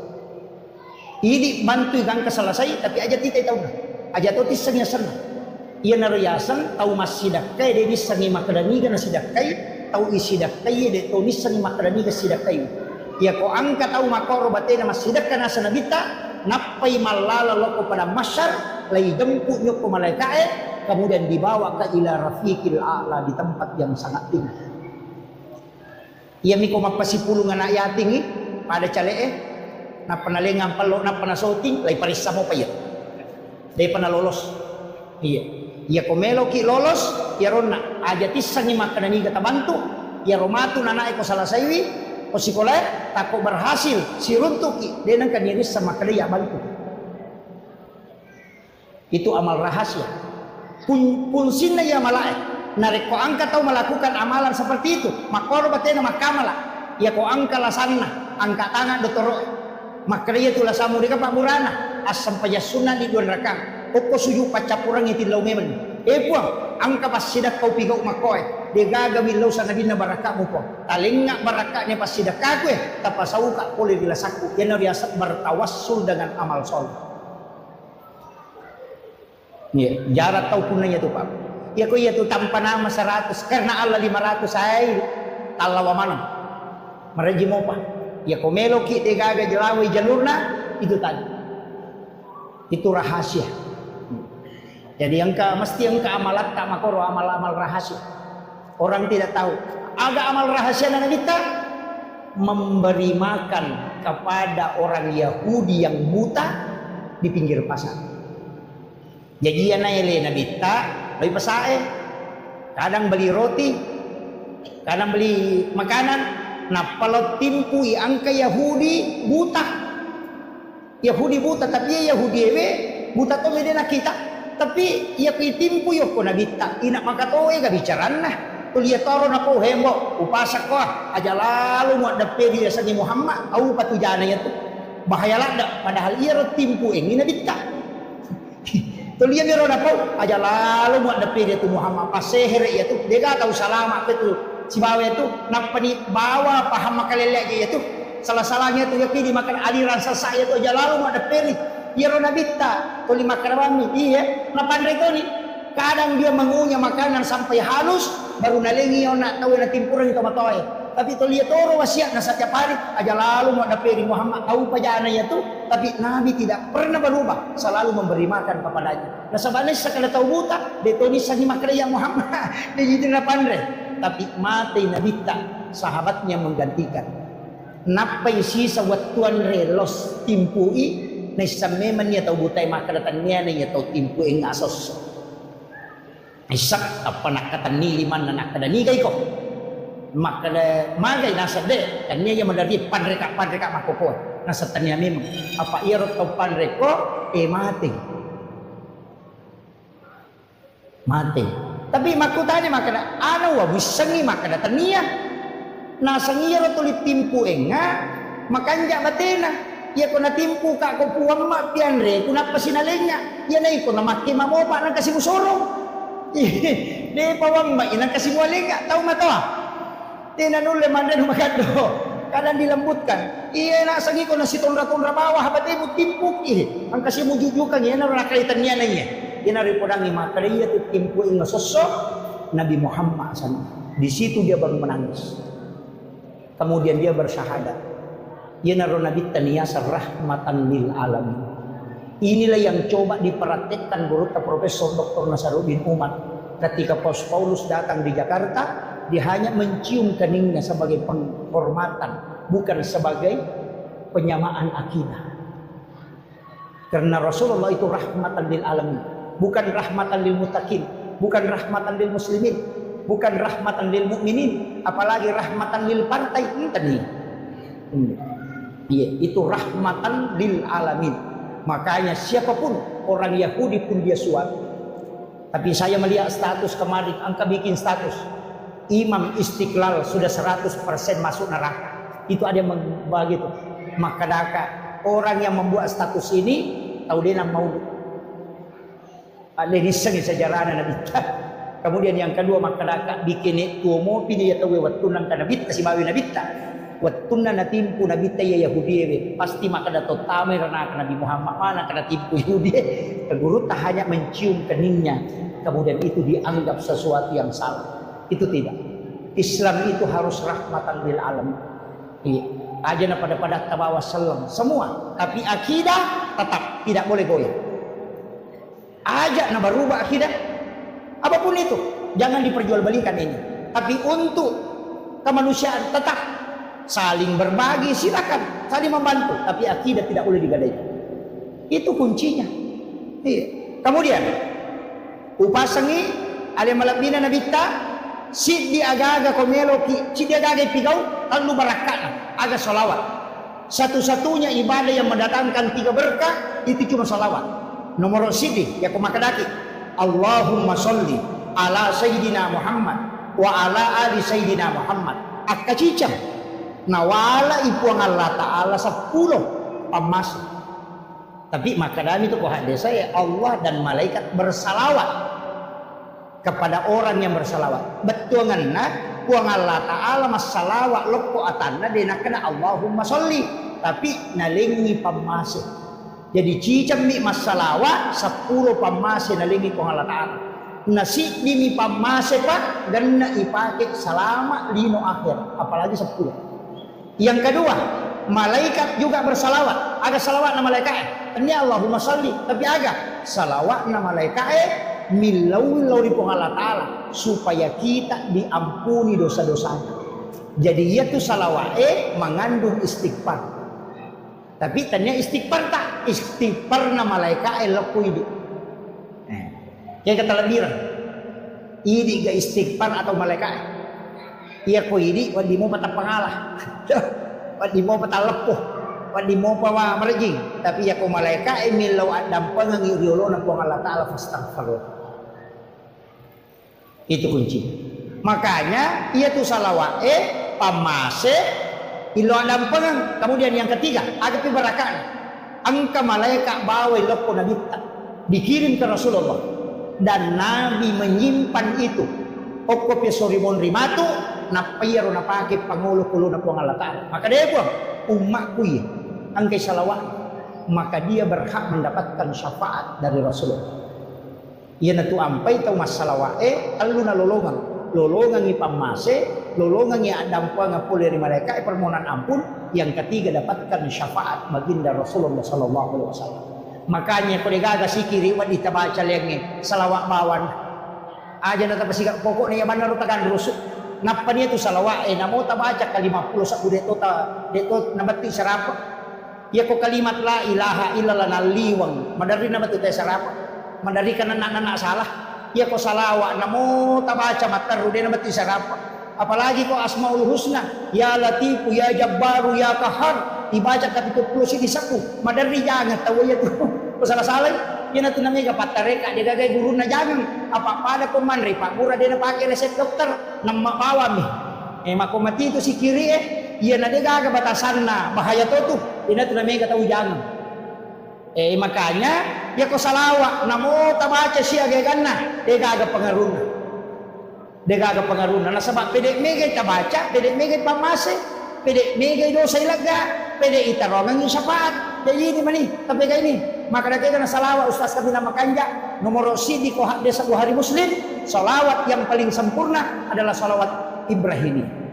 A: Ini bantu kan selesai tapi aja tidak tahu. Aja to tisangnya sana. Ia narayasan tahu masidakai de nisangi makadani kana sidakai tahu isidakai de to nisangi makadani ka sidakai. Ia ko angkat tahu makoro batena masidak kana sanabita napai malala loko pada masyar lai jemput nyok malaikat kemudian dibawa ke ila rafiqil a'la di tempat yang sangat tinggi. Ia miko magpasipulong anak yating pada calee na panalingan palo na panasoting lai parisa mo payat. Dai panalolos. Iya. Ia komelo ki lolos ya ronna aja tisang ni makanani kata bantu ya romatu nanae ko salasaiwi ko sekolah tako berhasil si runtuki denang kaniris sama kaliya bantu. Itu amal rahasia. Punsinna ya malae narik ko angka tau melakukan amalan seperti itu makoro batena makamala ya ko angka lasanna angka tangan dotoro makriya tu lasamu di kapak burana asam pajasuna di 2 rakaat. Oko suyu pacapurang itin lau memen. Puang angka pasidak kau pigau makoy de gagawin law sa nabi na baraka mo po talinga baraka ni pasidak ka tapasau ka poli dilasaku yan riasat bertawassul dengan amal soleh. Ya, jarak tahu punanya tu Pak. Ya ko ya tu tanpa nama 100 karena Allah 500 ay talawa mana. Maraji mo pa. Ya ko meloki de gaga jelawi jalurna itu tadi. Itu rahasia. Jadi mesti amalat tak makoro amal-amal rahasia. Orang tidak tahu. Ada amal rahasia dan kita memberi makan kepada orang Yahudi yang buta di pinggir pasar. Jadi yana ele nabita, lebih pesae. Kadang beli roti, kadang beli makanan. Nah, kalau timpui angka Yahudi buta. Yahudi buta tapi Yahudi ewe buta to medena kita. Tapi ia pitimpu yo ko nabita. Ina makatoe ga bicaran nah. Tulia toro na ko hembo upasak ko aja lalu mo dape dia sa ni Muhammad au patujana ya tu. Bahaya lada padahal ia timpu ini nabita. Tulia miro na po aja lalu mo dape dia tu Muhammad paseher ya tu. Dia ga tahu salama betul. Si bawa itu napani bawa paham makalele ya tu. Salah-salahnya tu yakini makan aliran sesat ya tu aja lalu mo dape ni. Ia nabita tuli makarami iya na pandai ko ni. Kadang dia mengunyah makanan sampai halus baru nalengi yo nak tahu na timpuran itu matoy. Tapi to lihat toro wasiat na setiap hari aja lalu mau daperi Muhammad tahu pajana ya tu. Tapi Nabi tidak pernah berubah, selalu memberi makan kepadanya. Nah sebenarnya sekali tahu buta, detoni sani makan yang Muhammad. Dia jadi na pandai. Tapi mati Nabi tak sahabatnya menggantikan. Napai sisa watuan relos timpui na sameman niya tahu butai makan niya niya tahu timpui ngasos. Isak apa nak kata ni liman nak kata ni gay ko maka magay nasa de kanya yang mendari panreka makoko nasa tanya memang apa irot atau panreko mati tapi makutanya maka ano wa bisangi maka tania nasa ngiro tulit timpu enga makanja batena ya ko natimpu ka ko puwang ma pianre kunapa sinalenya ya nay ko na makima mo pa nang kasi musorong. Di pawang mainan kasi wali ka tahu mato tinanule mandan magado kadang dilembutkan iya na sagi ko na si tonra bawah habate mo timpuk ang kasi mo jujukan yan na nakalitan niya na niya yan na rin po nang imakariya at timpu yung nasosok Nabi Muhammad di situ dia baru menangis kemudian dia bersyahadat yan na rin nabita niya sa rahmatan lil alamin. Inilah yang coba dipraktekkan guru Profesor Dr. Nasaruddin Umar ketika Paulus datang di Jakarta. Dia hanya mencium keningnya sebagai penghormatan, bukan sebagai penyamaan akidah. Karena Rasulullah itu rahmatan lil alamin, bukan rahmatan lil muttaqin, bukan rahmatan lil muslimin, bukan rahmatan lil mukminin, apalagi rahmatan lil partai tadi. Iya, itu rahmatan lil alamin. Makanya siapapun orang Yahudi pun dia suat. Tapi saya melihat status kemarin, angka bikin status Imam Istiqlal sudah 100% masuk neraka. Itu ada yang membagi itu. Maka orang yang membuat status ini tahu dia mau ada diseng sejarah Nabi. Kemudian yang kedua maka bikin itu mau pilih ya tahu waktu nang Nabi si bawi Nabi. Wattunna natimpu Nabi ya Yahudi pasti maka dato tamer Nabi Muhammad mana kena timpu Yahudi guru tak hanya mencium keningnya kemudian itu dianggap sesuatu yang salah. Itu tidak. Islam itu harus rahmatan lil alamin. Iya. Ajana pada tabawa sallam semua tapi akidah tetap tidak boleh goyah. Ajak na berubah akidah apapun itu jangan diperjualbelikan ini. Tapi untuk kemanusiaan tetap saling berbagi silakan, saling membantu, tapi akidah tidak boleh digadaikan. Itu kuncinya. Iya. Kemudian upasangi ale malabina nabita sid di aga-aga komelo sid di aga-aga pigau lalu barakah aga salawat. Satu-satunya ibadah yang mendatangkan 3 berkah itu cuma salawat. Nomor sidi ya kumakadaki Allahumma sholli ala sayyidina Muhammad wa ala ali sayyidina Muhammad akacicam nawala ipuang Allah Ta'ala 10 pamas. Tapi makadami itu kohak desa ya Allah dan malaikat bersalawat. kepada orang yang bersalawat. Betul ngana puang Allah Ta'ala masalawat loko atanna dena kena Allahumma sholli, tapi nalingi pamase. Jadi cicam mi masalawat 10 pamase nalingi puang Allah Ta'ala. Nasi mi pamase pak ganna ipake salama lino akhir, apalagi 10. Yang kedua, malaikat juga bersalawat. Ada salawat na malaikat. Ini Allahumma sholli, tapi ada salawat na malaikat milau di Allah Ta'ala supaya kita diampuni dosa-dosanya. Jadi ia tuh salawat mengandung istighfar. Tapi tanya istighfar tak? Istighfar na malaikat laku hidup. Yang kata lebih ini gak istighfar atau malaikat. Ia ko ini wadi mo patang pangalah. Wadi mo patang lepuh. Wadi mo pa merjing. Tapi ia ko malaikat milau adam pangangi riolo na puang Allah Ta'ala fastaghfirullah. Itu kunci. Makanya ia tuh salawat pamase ilo adam pengang. Kemudian yang ketiga agapi barakan angka malaikat bawa loko nabi dikirim ke Rasulullah dan Nabi menyimpan itu okopya sorimon rimatu napayaro napake pangulo kulo na puang Allah Ta'ala. Maka dia puang umatku ya angkai salawat, maka dia berhak mendapatkan syafaat dari Rasulullah. Ia natu ampai tau masalah aluna lolongan ipamase lolongan ya adam pa ngapul dari mereka permohonan ampun. Yang ketiga dapatkan syafaat baginda Rasulullah sallallahu alaihi wasallam. Makanya ko digaga sikiri wa ditabaca lengi salawat bawan aja na tapasiga pokok niya man narutagan rusuk napa niya tu salawat namo tabaca ka 50 sa deto nabati sarapa ya ko kalimat la ilaha illallah naliwang madari nabati tay sarapa mandari ka anak-anak salah ya ko salawat namo tabaca mataru de nabati sarapa. Apalagi ko asmaul husna ya latifu ya jabbaru ya kahar dibaca ka 70 si disaku madari jangan tahu ya tu salah-salah yan natin nami kapatare ka dia gagay guru na jangan apa-apa pun man pak mura dia na pakai resep dokter nang mabawam makomati itu si kiri yan na dia gaga batasan na bahaya to tu yan natin nami kataw jangan makanya ya ko salawa namo tabaca siya gaganna dia gaga pengaruna nasabak pede megay tabaca pede megay pamase pede megay dosa ilaga pede itarongan yung sapat jadi ini mani tapi kayak ini maka kita na salawat ustaz kami nama kanja nomor si di desa Bukhari Muslim salawat yang paling sempurna adalah salawat Ibrahimi.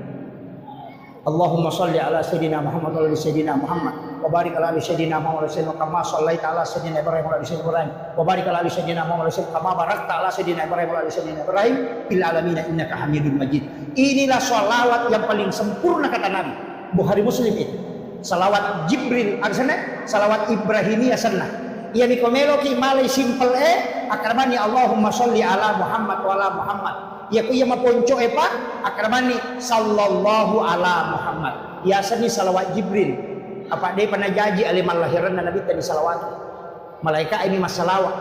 A: Allahumma sholli ala sayyidina Muhammad wa ala sayyidina Muhammad wa barik ala sayyidina Muhammad wa sallam kama shallaita ala sayyidina Ibrahim wa ala sayyidina Ibrahim wa barik ala sayyidina Muhammad wa sallam kama barakta ala sayyidina Ibrahim wa ala sayyidina Ibrahim fil alamin innaka Hamidum Majid. Inilah salawat yang paling sempurna kata Nabi. Bukhari Muslim itu salawat Jibril aksana salawat Ibrahimiyah sana ia ni komelo ki malay simple akramani Allahumma sholli ala Muhammad wa ala Muhammad ya ku ia maponco pa akramani sallallahu ala Muhammad ya sani salawat Jibril apa dia pernah janji alimal lahiran Nabi tadi salawat malaikat ini masalawat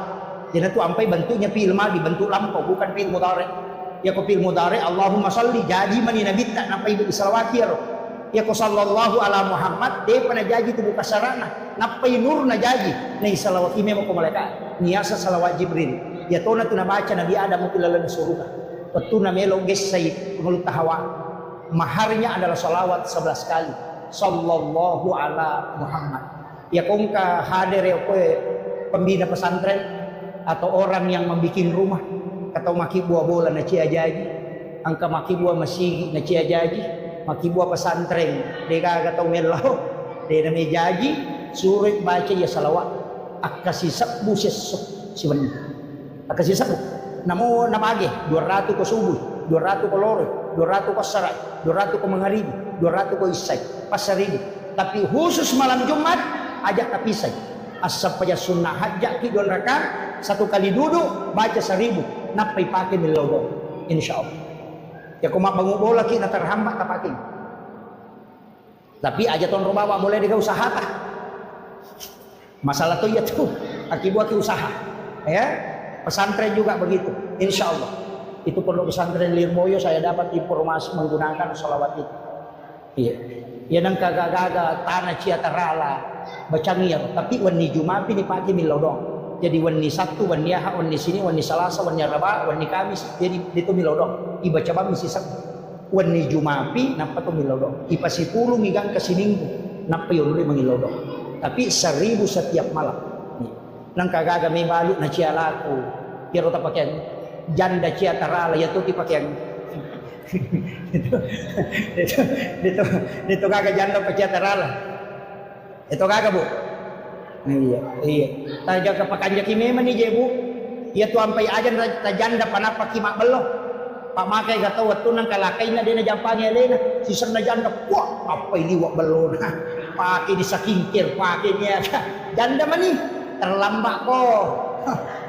A: jadi tu ampai bentuknya fi'il madhi bentuk lampau bukan fi'il mudhari ya ku fi'il mudhari Allahumma sholli jadi mani Nabi tak nampai salawat ya ko sallallahu ala Muhammad dia pernah janji tu buka sarana napai nur na janji nei salawat ime mo ko malaikat niasa salawat Jibril ya tona tu nabaca Nabi Adam mo kilala na surga betu na melo gesay mulut hawa maharnya adalah salawat 11 kali sallallahu ala Muhammad ya kong ka hadir ya ko pembina pesantren atau orang yang membuat rumah atau maki buah bola na cia jaji angka maki buah masigi na cia jaji maki buah pesantren dia kata melau dia nama jaji suruh baca ya salawat akasi sabbu si benih akasi sabbu namo namage 200 ko subuh 200 ko lore 200 ko sarat 200 ko mengharibi 200 ko isai pasaribu tapi khusus malam Jumat ajak tapisai asap aja sunnah hajjak ki 2 rakaat 1 kali duduk baca 1000 napai pakai milogo insyaallah ya kuma bangun bola ki na terhambat tapaking tapi aja ton robawa boleh diga usaha tah masalah tuh ya tuh akibat usaha ya pesantren juga begitu insyaallah itu perlu pesantren Lirboyo saya dapat informasi menggunakan salawat itu iya ya nang kagagaga tanah cia terala bacangir tapi wani jumapi dipake milodong Jadi wani Sabtu, wani Ahad, wani sini, wani Selasa, wani Rabu, wani Kamis, jadi itu milodong. Iba coba misi sak. Wani Jumapi napa to milodong. Ipa 10 migang ke Minggu, napa yo mangilodong. Tapi 1000 setiap malam. Nang kagaga may balot na siya laku. Pero ta pakyan janda siya tarala ya to ti pakyan. Dito kaga janda pa siya tarala. Ito kaga bu. Iya. Taja kapakanja kimema ni jebu. Iya tu ampai ajan tajanda panapa kimak belo. Pamakai gatau watu nang kalakay na din na jampanya elena. Sisang na janda, wah apa ini wak belo na. Pakai di sakingkir, pakai niya. Janda mani terlambat ko.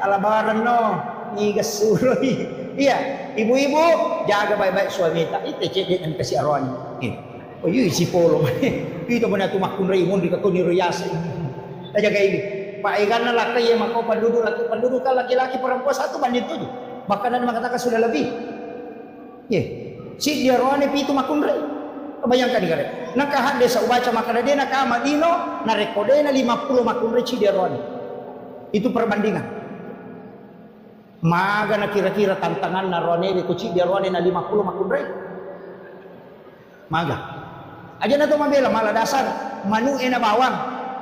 A: Alabaran no. Nigas suroy. Iya, ibu-ibu jaga baik-baik suami tak. Itu cek dan kasih arwani. Oh iya si polo. Itu mana tu makun raimun di kakuni ruyasa. Jaga ini. Pak ikan laki yang makau penduduk laki-laki perempuan satu banding 7. Bahkan ada mengatakan sudah lebih. Ya, si dia rohani pitu makun rai. Bayangkan kare. Nakahan desa ubaca makana dia nakah Madino na rekodena 50 makun rai si dia rohani. Itu perbandingan. Maga na kira-kira tantangan na rohani di kuci dia rohani na 50 makun rai. Maga. Aja na to mabela malah dasar manu ena bawang.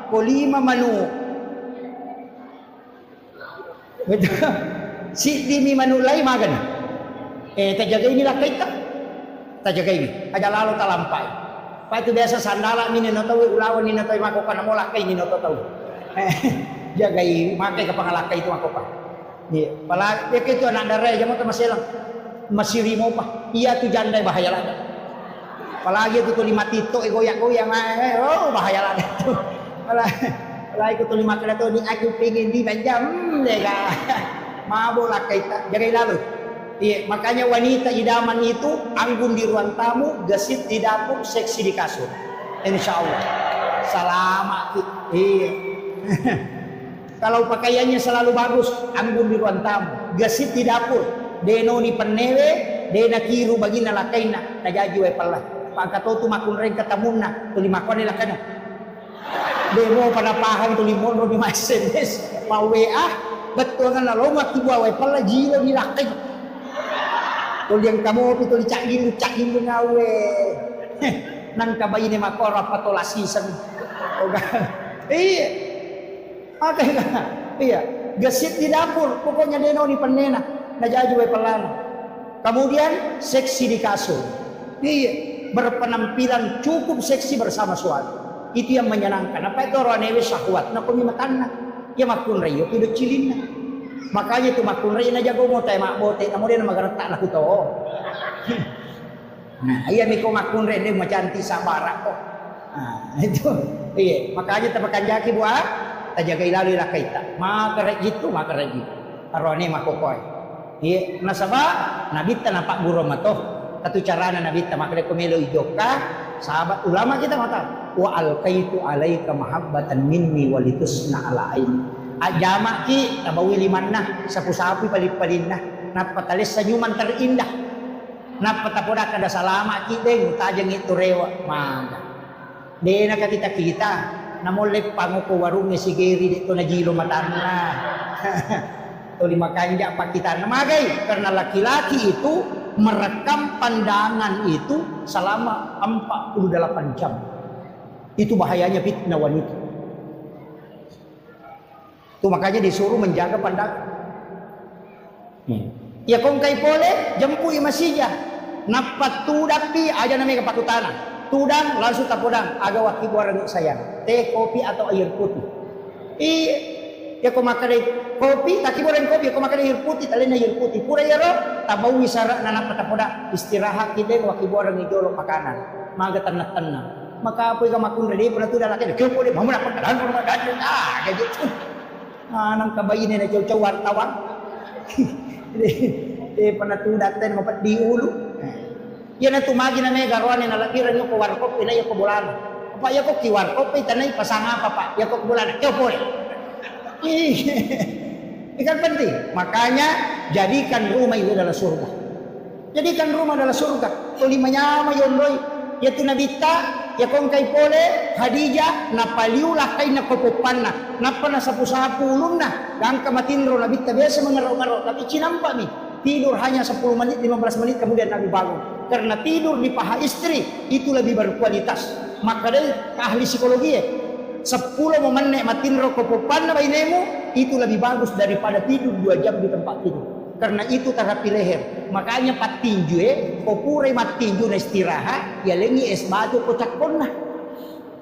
A: Ko 5 manu. Betul. Si dimi manulay magan. Tajaga ini lah kita. Tajaga ini. Aja lalu talampai. Pa itu biasa sandala mini no tahu ulawan ni no tahu makokan mo lakay ni no tahu. Jaga ini makai ke pangalakay itu makokan. Iya. Pala dia itu anak darah jamu tu masih lang. Masih rimo pa. Iya tu janda bahaya lagi. Apalagi itu 5 tito goyak-goyang oh bahaya lagi tu. Pala itu 5 kali tu ni aku pengen di banjam lega. Mabuk lah kita. Jaga lalu. Iya, makanya wanita idaman itu anggun di ruang tamu, gesit di dapur, seksi di kasur. Insya Allah. Selamat. Iya. Kalau pakaiannya selalu bagus, anggun di ruang tamu, gesit di dapur. Deno ni penewe, dena kiru bagina lakaina, najaji we pala. Pagkato tu makun ren katamuna, tuli makon nila kana. Demo pada paham tuli mono di SMS, mau WA, betul kan lo mati buah we pala jilo di lakai. Tuli yang kamu itu cak gilu ngawe. Nang kabayi ni makora patolasi sen. Iya. Makanya iya, gesit di dapur, pokoknya deno ni penena, najaji we pelana. Kemudian seksi di kasur. Iya, berpenampilan cukup seksi bersama suami. Itu yang menyenangkan. Apa itu orang newe syahwat? Nak kami makan ya makun rayo tidak cilin. Makanya itu makun rayo na jago mo tay mak bote, kemudian magaretak lah kuto. Nah, iya miko makun rayo ni macanti sabara kok. Nah, itu. Iya, makanya tapakan jaki buat tajaga ilalu lah kita. Maka rejitu. Arone makokoy. Iya, nasaba nabita nampak buro mato. Katu carana nabita makale kumelo ijoka sahabat ulama kita mata. Wa alqaitu alaika mahabbatan minni walitusna ala aini. Ajama ki tabawi limanna sapu-sapu palit-palinna napatalis senyuman terindah. Napatapoda kada salama ki deng tajeng itu rewa mangga. Dena kita namolek panguko warungnya si Geri dito na jilo matana. Tuli makanja pa kita namagai karena laki-laki itu merekam pandangan itu selama 48 jam. Itu bahayanya fitnah wanita. Itu makanya disuruh menjaga pandangan. Ya kung kay pole jampu imasija. Napat tudapi aja namanya kepatutana. Tudang langsung tapudang aga waki buarang sayang. Teh, kopi atau air putih. Ya kau makan kopi, tak kiburan kopi. Kau makan air putih, talina air putih. Pura ya roh, tabau wisara nanak tapuda istirahat kita waki buarang idolok makanan. Maga tenang. Maka apa yang makun ready pernah tu dah laki. Kau boleh bangun apa kedan kayak gitu. Nang kabayin na jauh wartawan. Pernah tu datang mapat di ulu. Yan na tumagi na may garwan na lakiran yung kawarkop, ina yung kabulan. Apa ya kok kiwarkop, tanay pasanga pa pa, ya kok bulan, kyo po. Ikan penting, makanya jadikan rumah itu adalah surga. Jadikan rumah adalah surga. Tulimanya mayondoy, yaitu nabita, ya kong kay pole Hadijah napaliulah kay nakopopan na sa pusaha pulong na gang kamatinro na bitta biasa mengaro-ngaro tapi cinampa mi tidur hanya 10 menit 15 menit kemudian Nabi bangun karena tidur di paha istri itu lebih berkualitas. Maka dari ahli psikologi 10 menit matinro kopopan na bainemu itu lebih bagus daripada tidur 2 jam di tempat tidur. Karena itu terapi leher. Makanya patinju popure matinju na istirahat ya lengi es batu kocak ponna.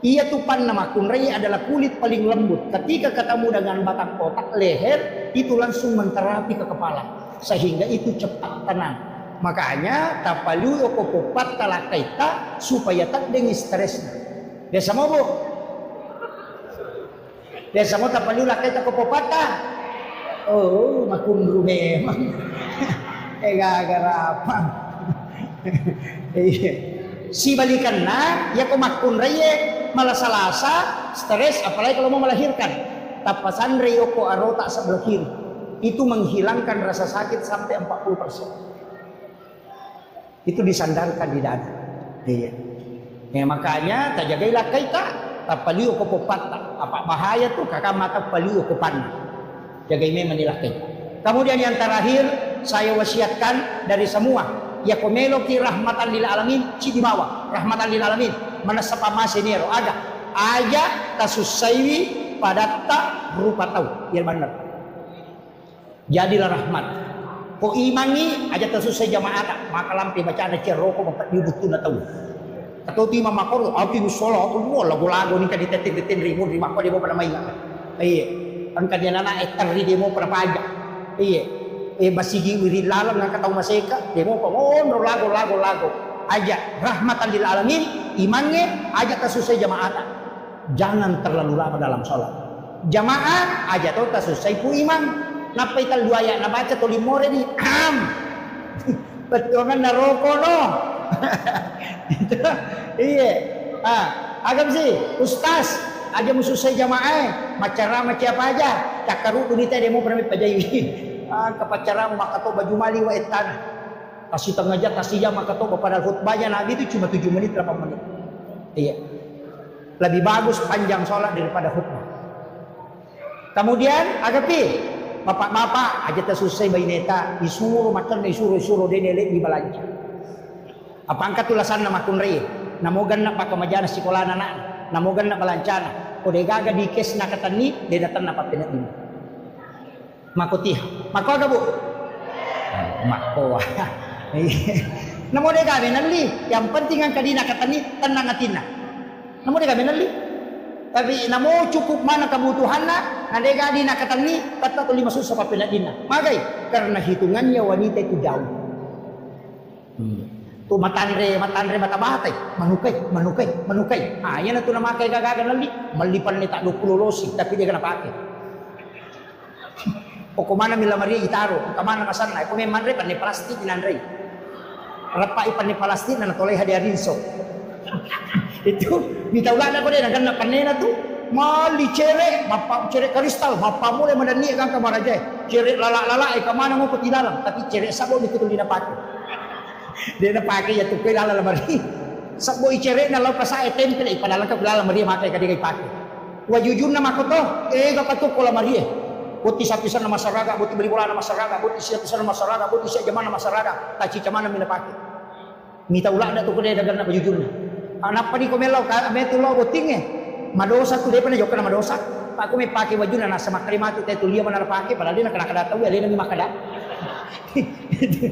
A: Ia tupan nama kunrei adalah kulit paling lembut. Ketika ketemu dengan batang otak leher itu langsung menterapi ke kepala sehingga itu cepat tenang. Makanya tapalu okopopat talakaita supaya tak dengi stresnya. Desa mo bu? Desa mo tapalu lakaita kopopata. Oh, makundru memang. Gagarapan. Si balikan na, ya ko makunreye, malasa-lasa, stres, apalagi kalau mau melahirkan. Tapasan reyo ko arota sa belah kiri. Itu menghilangkan rasa sakit sampai 40%. Itu disandarkan di dada. Iya. Ya, makanya tajagailah kaita, tapaliu ko popata. Apa bahaya tuh kakak mata paliu ko panna. Jagai menilai. Kemudian yang terakhir saya wasiatkan dari semua ya komelo ki rahmatan lil alamin cidimawa rahmatan lil alamin mana sapa masenero aga aja tasusaiwi padatta berupa tahu ya benar jadilah rahmat ko imangi aja tasusai jamaah maka lampi baca ada ceroko mempat dibutuh na tahu atau ti mamakor api musolo aku lagu-lagu ni kadi tetin-tetin ribu lima ko di bawah nama ingat iya angkat dia nana etari demo pada pajak iya basigi wiri lalang ngangkat tahu maseka demo pemondro lago aja rahmatan lil alamin imannya aja tasusai jamaah jangan terlalu lama dalam sholat jamaah aja tuh tasusai pu iman napa ital dua ya na baca to limore di betongan naroko no iya agam sih ustaz aja musuh saya jamaah macara apa aja cakaru dunita demo pernah pajayi kepacara maka to baju mali wa etan kasih tengah aja kasih jam maka to pada khutbahnya Nabi itu cuma 7 menit 8 menit iya lebih bagus panjang sholat daripada khutbah kemudian agapi bapak-bapak aja tersusai baineta disuruh makan disuruh denele di balanja apa angkat tulasan nama kunrei namogan na pakamajana sekolah anak namogan na balancana o de gaga di kes na katani de datan na papinat din makutiha mako aga bu mako namo de gaga nanli yang penting ang kadina katani tenang atina namo de gaga nanli tapi namo cukup mana kebutuhan na de gaga di na katani kata tuli masuk sa papinat din magay karena hitungannya wanita itu jauh tu matanre mata batay manukay yan na tu na makay gagagan lali malipan ni tak 20 losi tapi dia kena pakai o kumana mila Maria itaro kamana kasan na kume manre pan ni plastik nanre rapa ipan ni plastik na natolay hadiarin so itu bitawla na ko din ang panena tu mali cere kristal mapamule madani kang kamaraje cere lala kamana mo patilalang tapi cere sabo dito din na pakai dia na pakai ya tukoy lala mari sakbo icere na law pasay temple ipadalang ka lala mari makai ka digay pakai wajujun na makoto gapatok ko la mari buti sapisan na masaraga buti balibola na masaraga buti sapisan na masaraga buti sa jaman na masaraga tachi chamana mina pakai mita ula na tukoy dagan na wajujun na anak pa ni komelaw ka metulo buting madosa tu dia pa na jok na madosa pa ko may pakai wajun na nasa makarimatu tay tuliya man na pakai padahal dia na kada tahu ya dia na makada itu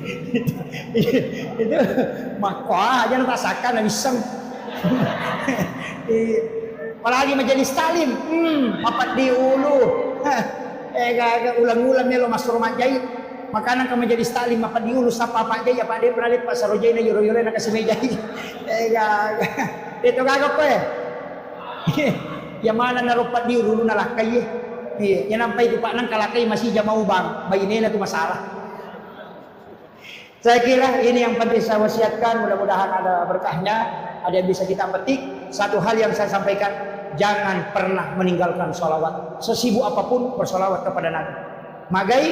A: makwa aja rasakan iseng apalagi majelis talim mapat di ulu gagak ulang-ulang lo mas rumah jahit makanan ke majelis talim mapat di ulu sapa pak jahit apa dia pernah lihat pak sarojai na yuro-yuro na kasih mejahit gagak itu gagak ko yang mana narupat di ulu na lakay yan nampay itu pak nang kalakay masih jamau bang bayi na itu masalah. Saya kira ini yang penting saya wasiatkan, mudah-mudahan ada berkahnya, ada yang bisa kita petik. Satu hal yang saya sampaikan, jangan pernah meninggalkan sholawat. Sesibuk apapun bersolawat kepada Nabi. Magai,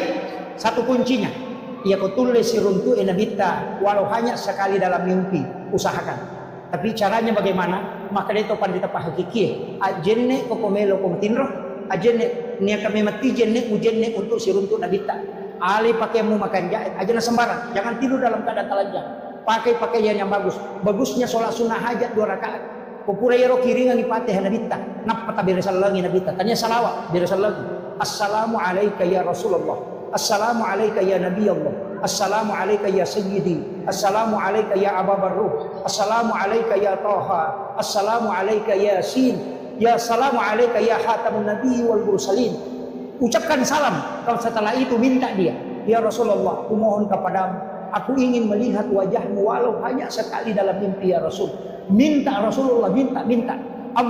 A: satu kuncinya, ia kutulis siruntu enabita, walau hanya sekali dalam mimpi, usahakan. Tapi caranya bagaimana? maka dito pandita pahakiki ajenne ko komelo ko matinro ajenne niya kami mati jenne ujenne untuk siruntuk nabita ali pakai mu makan jahit aja sembarang, jangan tidur dalam keadaan telanjang, pakai pakaian yang bagus, bagusnya sholat sunnah hajat 2 rakaat kupura yero kiringan ipatih nabita napata beresal lagi nabita tanya salawat beresal lagi assalamu alayka ya Rasulullah, assalamu alayka ya Nabi Allah, assalamu alayka ya Sayyidi, assalamu alayka ya Aba Barruh, assalamu alayka ya Taha, assalamu alayka ya Yasin, ya salamu alayka ya Hatamun Nabi wal Mursalin. Ucapkan salam. Kalau setelah itu minta dia, ya Rasulullah, aku mohon kepadamu, aku ingin melihat wajahmu walau hanya sekali dalam mimpi ya Rasul. Minta Rasulullah, minta 40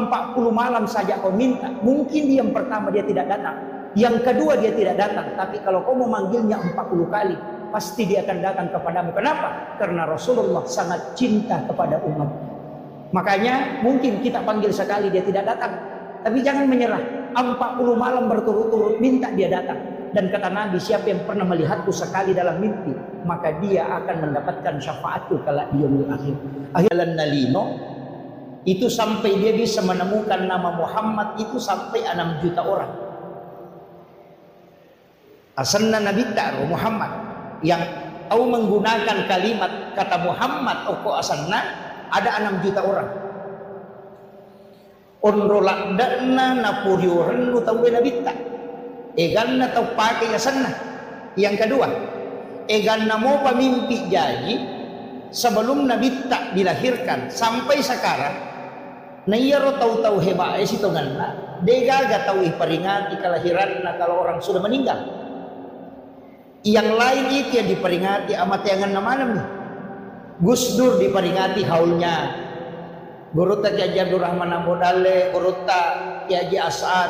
A: malam saja kau minta. Mungkin yang pertama dia tidak datang, yang kedua dia tidak datang, tapi kalau kau memanggilnya 40 kali pasti dia akan datang kepadamu. Kenapa? Karena Rasulullah sangat cinta kepada umat. Makanya mungkin kita panggil sekali dia tidak datang, tapi jangan menyerah. 40 malam berturut-turut minta dia datang. Dan kata Nabi, siapa yang pernah melihatku sekali dalam mimpi, maka dia akan mendapatkan syafaatku kala di yaumil akhir. Akhiran nalino itu sampai dia bisa menemukan nama Muhammad itu sampai 6 juta orang. Asanna Nabi ta'ru Muhammad yang tahu menggunakan kalimat kata Muhammad oko asanna ada 6 juta orang. Onrolak dana napuriuran nu tahu nabita egan na tahu pakai asanna. Yang kedua, egan na mau pamimpi janji sebelum nabita dilahirkan sampai sekarang na iya ro tahu hebat situ ganna degaga tahu iperingati kelahiran kalau orang sudah meninggal. Yang lain itu yang diperingati amat yang nama nih. Gus Dur diperingati haulnya, Guruta Kiai Abdul Rahman Ambodale, Guruta Kiai As'ad,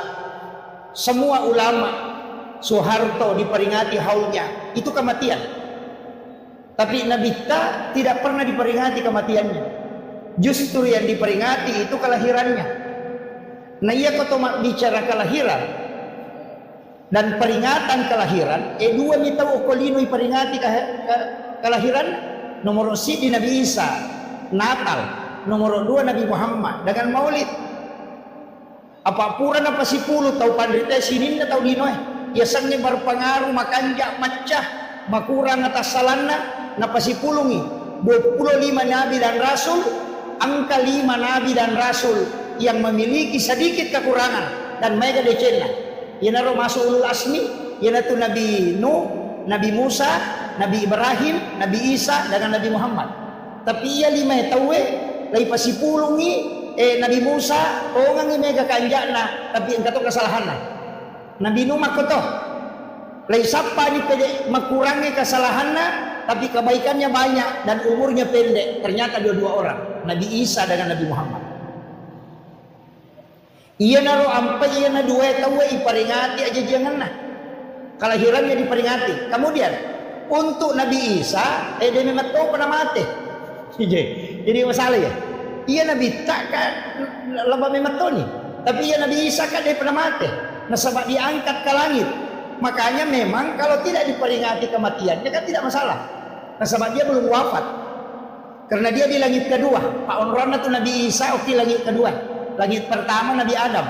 A: semua ulama, Soeharto diperingati haulnya, itu kematian. Tapi Nabi kita tidak pernah diperingati kematiannya. Justru yang diperingati itu kelahirannya. Nah iya kau bicara kelahiran dan peringatan kelahiran, dua mita okolino peringati kelahiran. Nomor di Nabi Isa, Natal. Nomor 2 Nabi Muhammad dengan Maulid. Apa pura apa si puluh tahu pandrita sinin na tahu dinoy. Biasanya berpengaruh makanjak macah makurang atas salanna napa si pulungi 25 nabi dan rasul, angka 5 nabi dan rasul yang memiliki sedikit kekurangan dan mega decena. Yana ro masuk ulul asmi, yana tu Nabi Nuh, Nabi Musa, Nabi Ibrahim, Nabi Isa dengan Nabi Muhammad. Tapi ia 5 tahu lay pasipulungi Nabi Musa ongang mega kanjana tapi engkau kesalahan Nabi Nuh makoto lay sapa ni pede makurangi kesalahanna tapi kebaikannya banyak dan umurnya pendek. Ternyata dua orang, Nabi Isa dengan Nabi Muhammad. Iya naro ampe iya na dua tahu iperingati aja jangan kelahirannya diperingati. Kemudian untuk Nabi Isa dia memang tahu pernah mati. Jadi masalah ya. Iya Nabi tak kan laba memang tahu nih. Tapi iya Nabi Isa kan dia pernah mati. Nah sebab diangkat ke langit. Makanya memang kalau tidak diperingati kematiannya kan tidak masalah. Nah sebab dia belum wafat. Karena dia di langit kedua. Pak Onrona itu Nabi Isa oke langit kedua. Langit pertama Nabi Adam.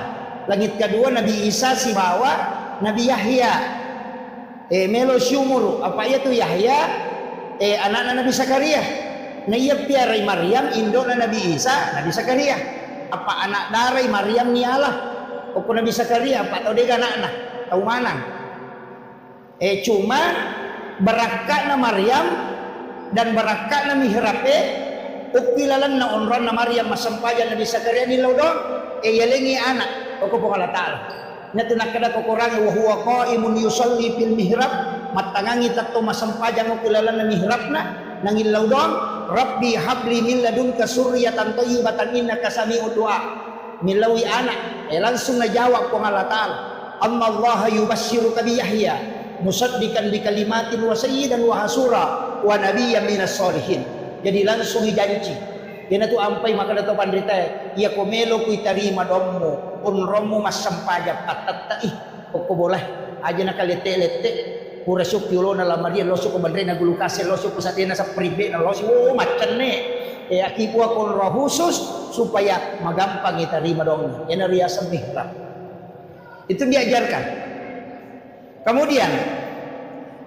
A: Langit kedua Nabi Isa si bawa Nabi Yahya. Melo syumuru apa itu Yahya anak-anak Nabi Zakaria. Nah iya piarai Maryam indona Nabi Isa Nabi Zakaria. Apa anak darai Maryam ni Allah opo Nabi Zakaria apa tahu dia anak-anak tahu mana cuma berakatna Maryam dan berakatna mihrabe ukilalan na onron na Maryam masampayan Nabi Zakaria ni lodong yalengi anak opo po kala taala nya tinakada ko kurang wa huwa qaimun yusalli fil mihrab matangangi tatto masampajan ukilalan na mihrabna nangil lodong Rabbi habli min ladunka surriyatan thayyibatan innaka sami'ud du'a. Milawi anak langsung najawab ko Allah taala Allah yubasyshiruka bi Yahya musaddiqan bi kalimatin wa sayyidan wa hasura wa nabiyyan minas sholihin. Jadi langsung dijanji yana tu ampai maka dato pandrita ya komelo ku itarima dommu unromu masampajab atatta kok boleh aja nakalete-lete pura syuk yolo na lamarian lo syuk bandre na gulukase lo syuk satina sa pribe na lo syuk macan ne Akibu akon roh khusus supaya magampang iterima dong. Yan riasan mihrab. Itu diajarkan. Kemudian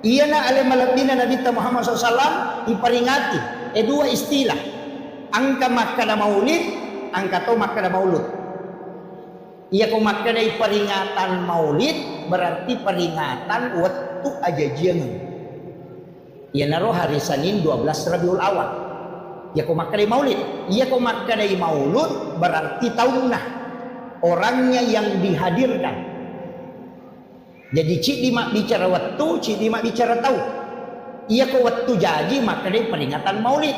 A: iyana ale malabina Nabi Muhammad SAW iperingati dua istilah. Angka makkana maulid, angka to makkana maulud. Iya ko makkana peringatan maulid berarti peringatan waktu ajajian. Iya naro hari Senin 12 Rabiul Awal. Iya ko makkana maulid. Iya ko makkana maulud berarti tahunna orangnya yang dihadirkan. Jadi cik dimak bicara waktu, cik dimak bicara tahun. Iya ko waktu jadi makkana peringatan maulid.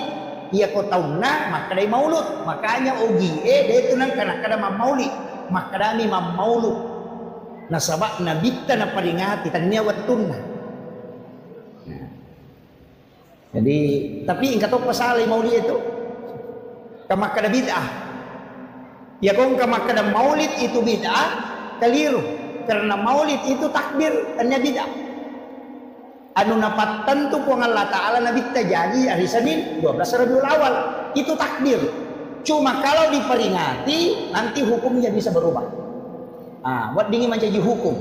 A: Iya ko tahunna makkana maulud. Makanya ogi dia itu nang kana-kana maulid. Makadami maulud. Nasabak nabitta na peringati tanya waktuna. Jadi tapi ingkat to pasal maulid itu kamakada bid'ah. Ya kung kamakada maulid itu bid'ah keliru karena maulid itu takbir tanya bid'ah. Anu napatan tu kung Allah Ta'ala nabitta jadi hari Senin 12 Rabiul Awal itu takbir. Cuma kalau diperingati nanti hukumnya bisa berubah. Buat dingin menjadi hukum.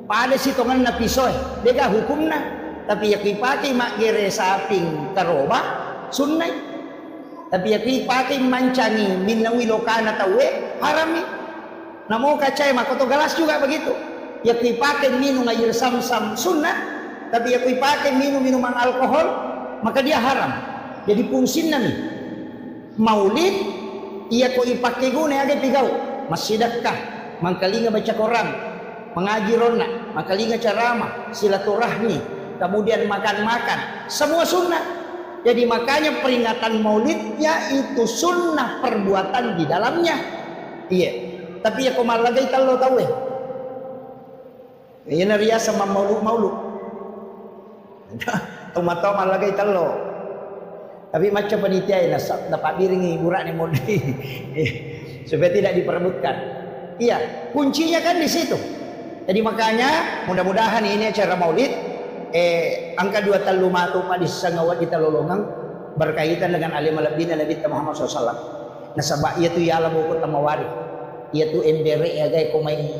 A: Pada sitongan na pisoy, deka hukumna. Tapi ya kipati mak gere saping karoba sunnah. Tapi ya kipati mancani minawi lokana tawe harami. Namo kacay makoto galas juga begitu. Ya kipati minum air sam-sam sunnah. Tapi ya kipati minum minuman alkohol maka dia haram. Jadi fungsin nami. Maulid ia ko ipake guna age pigau masjidakah mangkalinga baca Quran mengaji rona mangkalinga ceramah silaturahmi kemudian makan-makan semua sunnah. Jadi makanya peringatan maulidnya itu sunnah perbuatan di dalamnya. Iya tapi ya ko malagay talo tahu iya nariya sama maulud tomato malagay talo. Tapi macam panitia dapat diringi burak ni modi supaya tidak diperebutkan. Iya, kuncinya kan di situ. Jadi makanya mudah-mudahan ini acara maulid angka 2 talumatu pa di sangawat kita lolongang berkaitan dengan alim alabina Nabi Muhammad SAW. Nasaba ia tu yala buku tamawari. Ia tu endere ya gay kumay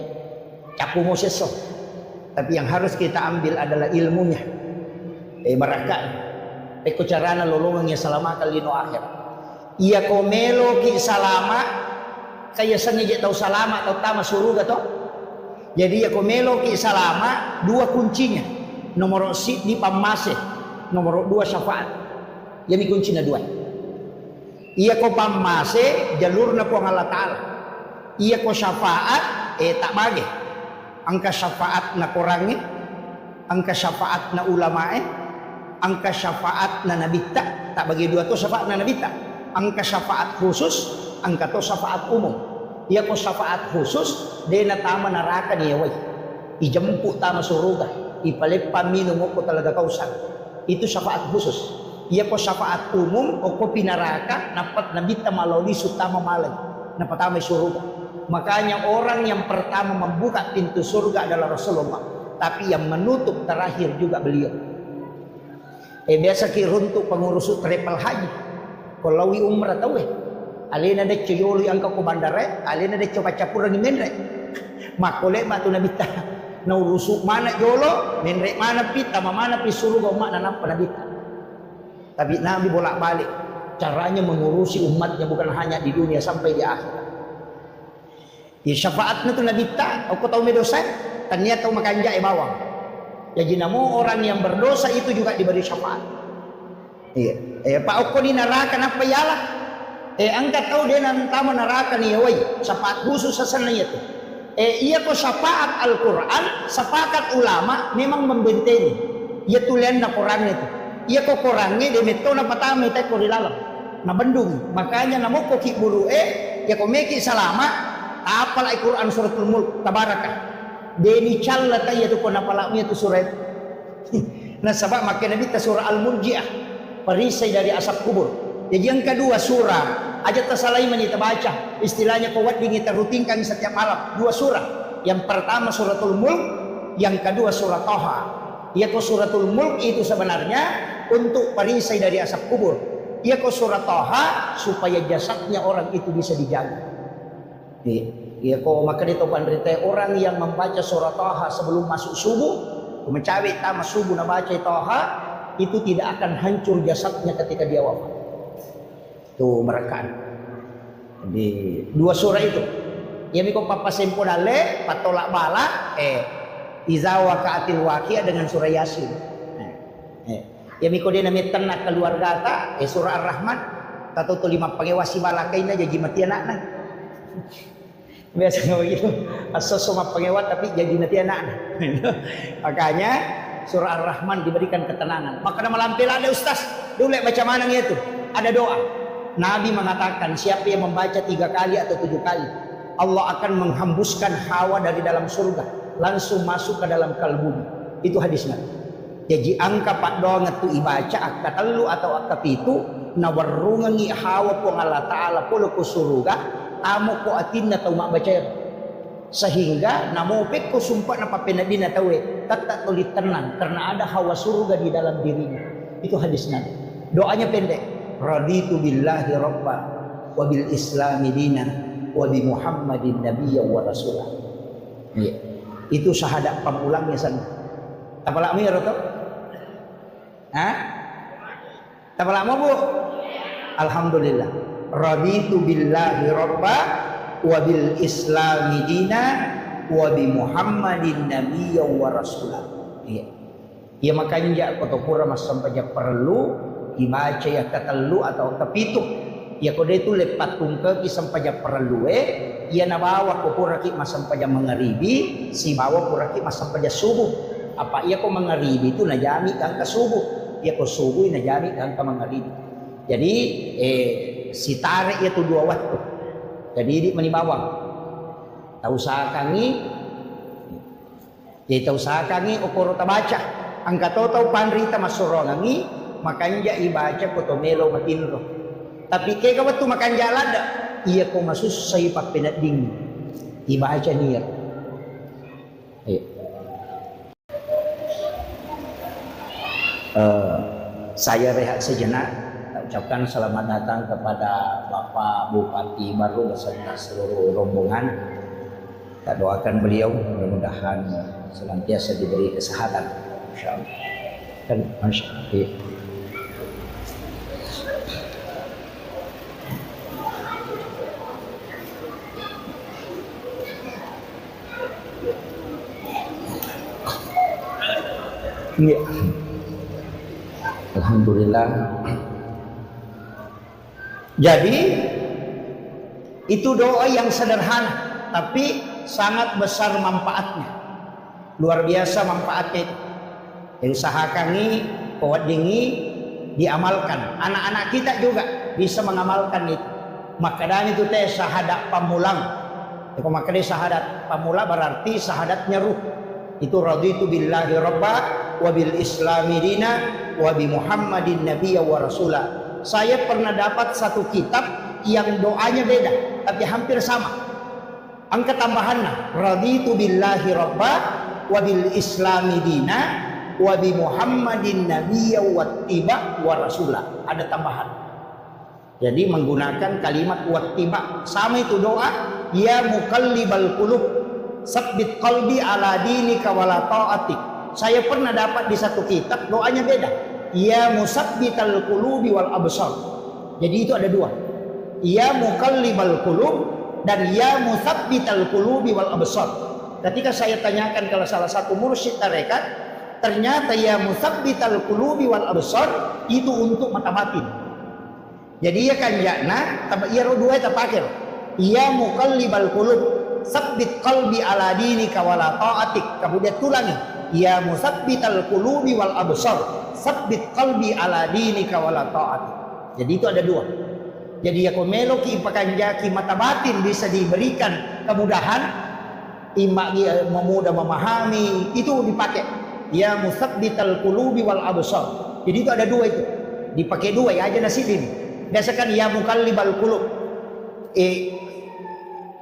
A: capu moseso. Tapi yang harus kita ambil adalah ilmunya. Barakah. Eko carana lolongan ya salama kalino akhir. Iya ko melo ki salama kaya sangi tau salama tau tama suruga to. Jadi ya ko melo ki salama dua kuncinya. Nomor si di pamase, nomor 2 syafaat. Jadi kuncinya 2. Iya ko pamase jalur na po ang Allah Ta'ala. Iya ko syafaat tak bagi. Angka syafaat na kurangi, angka syafaat na ulamae. Angka syafaat na nabita tak bagi 2 to syafaat na nabita. Angka syafaat khusus, angka to syafaat umum. Ia ko syafaat khusus de na tama neraka niya way. Ijemput tama suruga, ipalepa minum ko talaga kausan. Itu syafaat khusus. Ia ko syafaat umum o ko pinaraka napat nabita maloli sutama malay. Napatama suruga. Makanya orang yang pertama membuka pintu surga adalah Rasulullah, tapi yang menutup terakhir juga beliau. Biasa kiruntuk pengurus travel haji. Kalau umrah tahu alena de coyoli angka ko bandare, alena de coba capur ni menre. Makole matu nabita. Na urusuk mana jolo, menre mana pita, mana pisuru go mak nanap nabita. Tapi Nabi bolak-balik caranya mengurusi umatnya bukan hanya di dunia sampai di akhirat. Di syafaatnya tu nabita, aku tahu medosa, ternyata makanja bawang. Jadi namo orang yang berdosa itu juga diberi syafaat. Iya. Pak Oko di neraka apa yalah? Angkat tahu dia nantama neraka nih woi. Syafaat khusus sasananya itu. Iya ko syafaat Al-Quran, sepakat ulama memang membentengi. Ia tulian na Quran itu. Iya ko Qurannya de meto na patame tay ko dilalam. Na bandung. Makanya namo ko ki buru ya ko meki salama apal Al-Quran suratul Mulk tabarakah. Deni challa tayo tu ko napalaknya tu surat. Nah sebab makin Nabi ta surah Al-Murji'ah, perisai dari asap kubur. Jadi yang kedua surah aja tasalai kita baca. Istilahnya kuat kita rutinkan setiap malam 2 surah. Yang pertama suratul Mulk, yang kedua surah Thaha. Yaitu suratul Mulk itu sebenarnya untuk perisai dari asap kubur. Ia ko surat Toha supaya jasadnya orang itu bisa dijaga. Ia ko maka dito panrite orang yang membaca surat Toha sebelum masuk subuh, mencabik tama subuh na baca Toha, itu tidak akan hancur jasadnya ketika dia wafat. Tuh merekan. Di dua surah itu. Ia miko papasempo dale patolak bala iza waqa'atil waqi'ah dengan surah Yasin. Ya miko dia namanya tenang keluarga ta surah Ar-Rahman tato tu 5 pangewasi balakaina jadi mati anak-anak. Biasa begitu. Asal semua pangewat tapi jadi mati anak-anak. Makanya surah Ar-Rahman diberikan ketenangan. Maka nama lampil ada ustaz. Dulu baca mana itu? Ada doa. Nabi mengatakan siapa yang membaca 3 kali atau 7 kali, Allah akan menghembuskan hawa dari dalam surga langsung masuk ke dalam kalbunya. Itu hadis Nabi. Jadi angka pak doang tu ibaca akta telu atau akta pitu nawarrungangi hawa po Allah Ta'ala polo ko suruga amo ko atin na mak baca sehingga namupik ko sumpah na papenadi na tawe tak tulit tenang karena ada hawa surga di dalam dirinya. Itu hadis Nabi. Doanya pendek. Raditu billahi rabba wa bil islami dina wa bi Muhammadin nabiyya wa rasulah. Ya. Itu syahadat pamulangnya sana. Tapalak mo yaro to? Ha? Tapalak mo bu? Alhamdulillah. Raditu billahi rabba wa bil islami dina wa bi Muhammadin nabiyya wa rasulah. Ya. Ya makanya kotopura mas sampainya perlu dibaca ya katelu atau kepitu. Ya kode itu lepat tungke ki sampainya perlu ya nabawa ko puraki mas sampainya mengeribi si bawa puraki mas sampainya subuh. Apa ia ko mengeribi itu najami kang ka subuh. Ia ko subuh najami kang ka mengeribi. Jadi si tarik itu 2 waktu. Jadi di menibawang. Tahu sakangi jadi tahu sakangi okoro tabaca. Angka totau panrita masurongangi makanya ibaca ko tomelo matinro. Tapi kaya kawat tu makan jalan dah. Ia ko masus say papinat ding. Ibaca niya. Saya rehat sejenak. Ucapkan selamat datang kepada Bapak Bupati baru beserta seluruh rombongan. Kita doakan beliau mudah-mudahan senantiasa diberi kesehatan. Insyaallah. Dan masyaallah. Ya. Alhamdulillah. Jadi itu doa yang sederhana tapi sangat besar manfaatnya. Luar biasa manfaatnya itu. Usahakan ini, kuat dingi, diamalkan. Anak-anak kita juga bisa mengamalkan itu. Makanya itu teh syahadat pamulang. Kalau makanya syahadat pamula berarti syahadatnya ruh. Itu raditu billahi rabba wa bil islami dina wa bi Muhammadin nabiyya wa rasulah. Saya pernah dapat satu kitab yang doanya beda tapi hampir sama. Angka tambahannya raditu billahi rabba wa bil islami dina wa bi Muhammadin nabiyya wa tiba wa rasulah. Ada tambahan. Jadi menggunakan kalimat wattiba sama itu doa ya muqallibal qulub sabbit qalbi ala dinika wala ta'atik. Saya pernah dapat di satu kitab doanya beda. Ya musabbital qulubi wal absar. Jadi itu ada 2. Ya muqallibal qulub dan ya musabbital qulubi wal absar. Ketika saya tanyakan kalau salah satu mursyid tarekat, ternyata ya musabbital qulubi wal absar itu untuk mata batin. Jadi ya kan yakna ya dua itu pakir. Ya muqallibal qulub sabbit qalbi ala dinika wala ta'atik. Kemudian tulangi ya musabbital qulubi wal absar sabbit qalbi ala dinika wala ta'atik. Jadi itu ada 2. Jadi ya komelo ki pakanjaki mata batin bisa diberikan kemudahan imak memudah memahami itu dipakai ya musabbital qulubi wal absar. Jadi itu ada 2 itu. Dipakai 2 ya aja nasibin. Biasakan ya muqallibal qulub.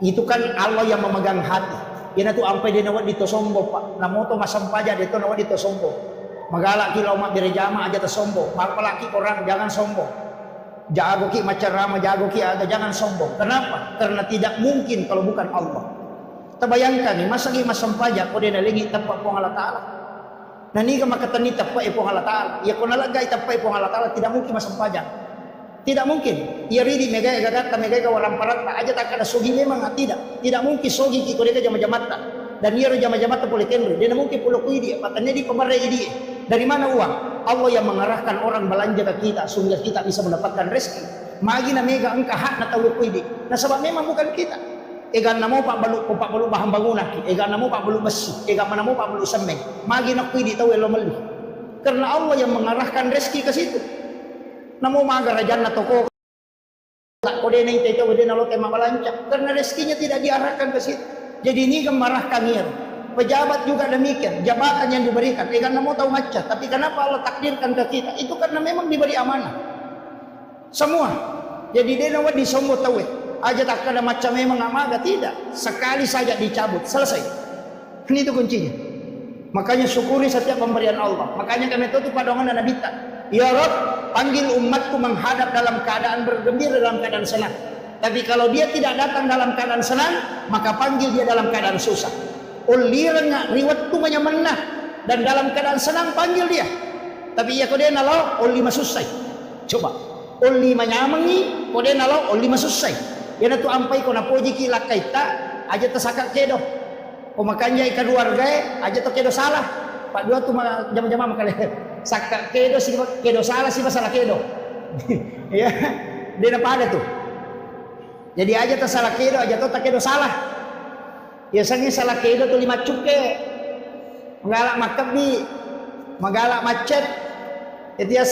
A: Itu kan Allah yang memegang hati. Yana tu ampai dia nawat dito sombo pak. Namo to masampaja dito nawat dito sombo. Magalak kilau mak birejama aja to sombo. Apalagi orang jangan sombong. Jago ki macarama, jago ki aga, jangan sombong. Kenapa? Karena tidak mungkin kalau bukan Allah. Terbayangkan nih, masa ki masampaja ko din nalingi tapak po Allah Ta'ala. Nani ka makatani tapak po Allah Ta'ala. Ya ko nalagay tapak po Allah Ta'ala, tidak mungkin masampaja. Tidak mungkin. Ya ridi megay gagata megay ka walang parata aja tak ada sogi memang tidak. Tidak mungkin sogi ki ko dia jama-jamata. Dan ia jama-jamata boleh tenru. Dia mungkin pulau dia, patanya di pemarai dia. Dari mana uang? Allah yang mengarahkan orang belanja ke kita sehingga kita bisa mendapatkan rezeki. Magi na mega engka hak na tahu kuidi. Nah sebab memang bukan kita. Egan namo pak balu bahan bangunan. Egan namo pak balu besi. Egan mana mo pak balu semen. Magi na kuidi tahu elo meli. Karena Allah yang mengarahkan rezeki ke situ. Namo maga rajan na toko. Tak kode na ite kode na lo tema balanja. Karena rezekinya tidak diarahkan ke situ. Jadi ini kemarahkan dia. Pejabat juga demikian, jabatan yang diberikan. Karena mau tahu macam, tapi kenapa Allah takdirkan ke kita? Itu karena memang diberi amanah. Semua. Jadi dia nawat disombo tahu. Aja tak ada macam memang amaga tidak. Sekali saja dicabut, selesai. Ini itu kuncinya. Makanya syukuri setiap pemberian Allah. Makanya kami tutup padangan dan nabita. Ya Rabb, panggil umatku menghadap dalam keadaan bergembira, dalam keadaan senang. Tapi kalau dia tidak datang dalam keadaan senang, maka panggil dia dalam keadaan susah. Ulirnya riwat tu menah dan dalam keadaan senang panggil dia. Tapi ya kode nalo uli masusai. Coba uli menyamangi kode nalo uli masusai. Yana tu ampai kona poji kila kaita aja tersakak kedo. Pemakanya ikan keluarga aja tu kedo salah. Pak dua tu jam-jam makale sakak kedo si kedo salah si masalah kedo. Ya, dia apa ada tu. Jadi aja tersalah kedo aja tu tak kedo salah. Biasanya salah kedo tu 5 cuke. Mengalak makabi, mengalak macet. Itu ya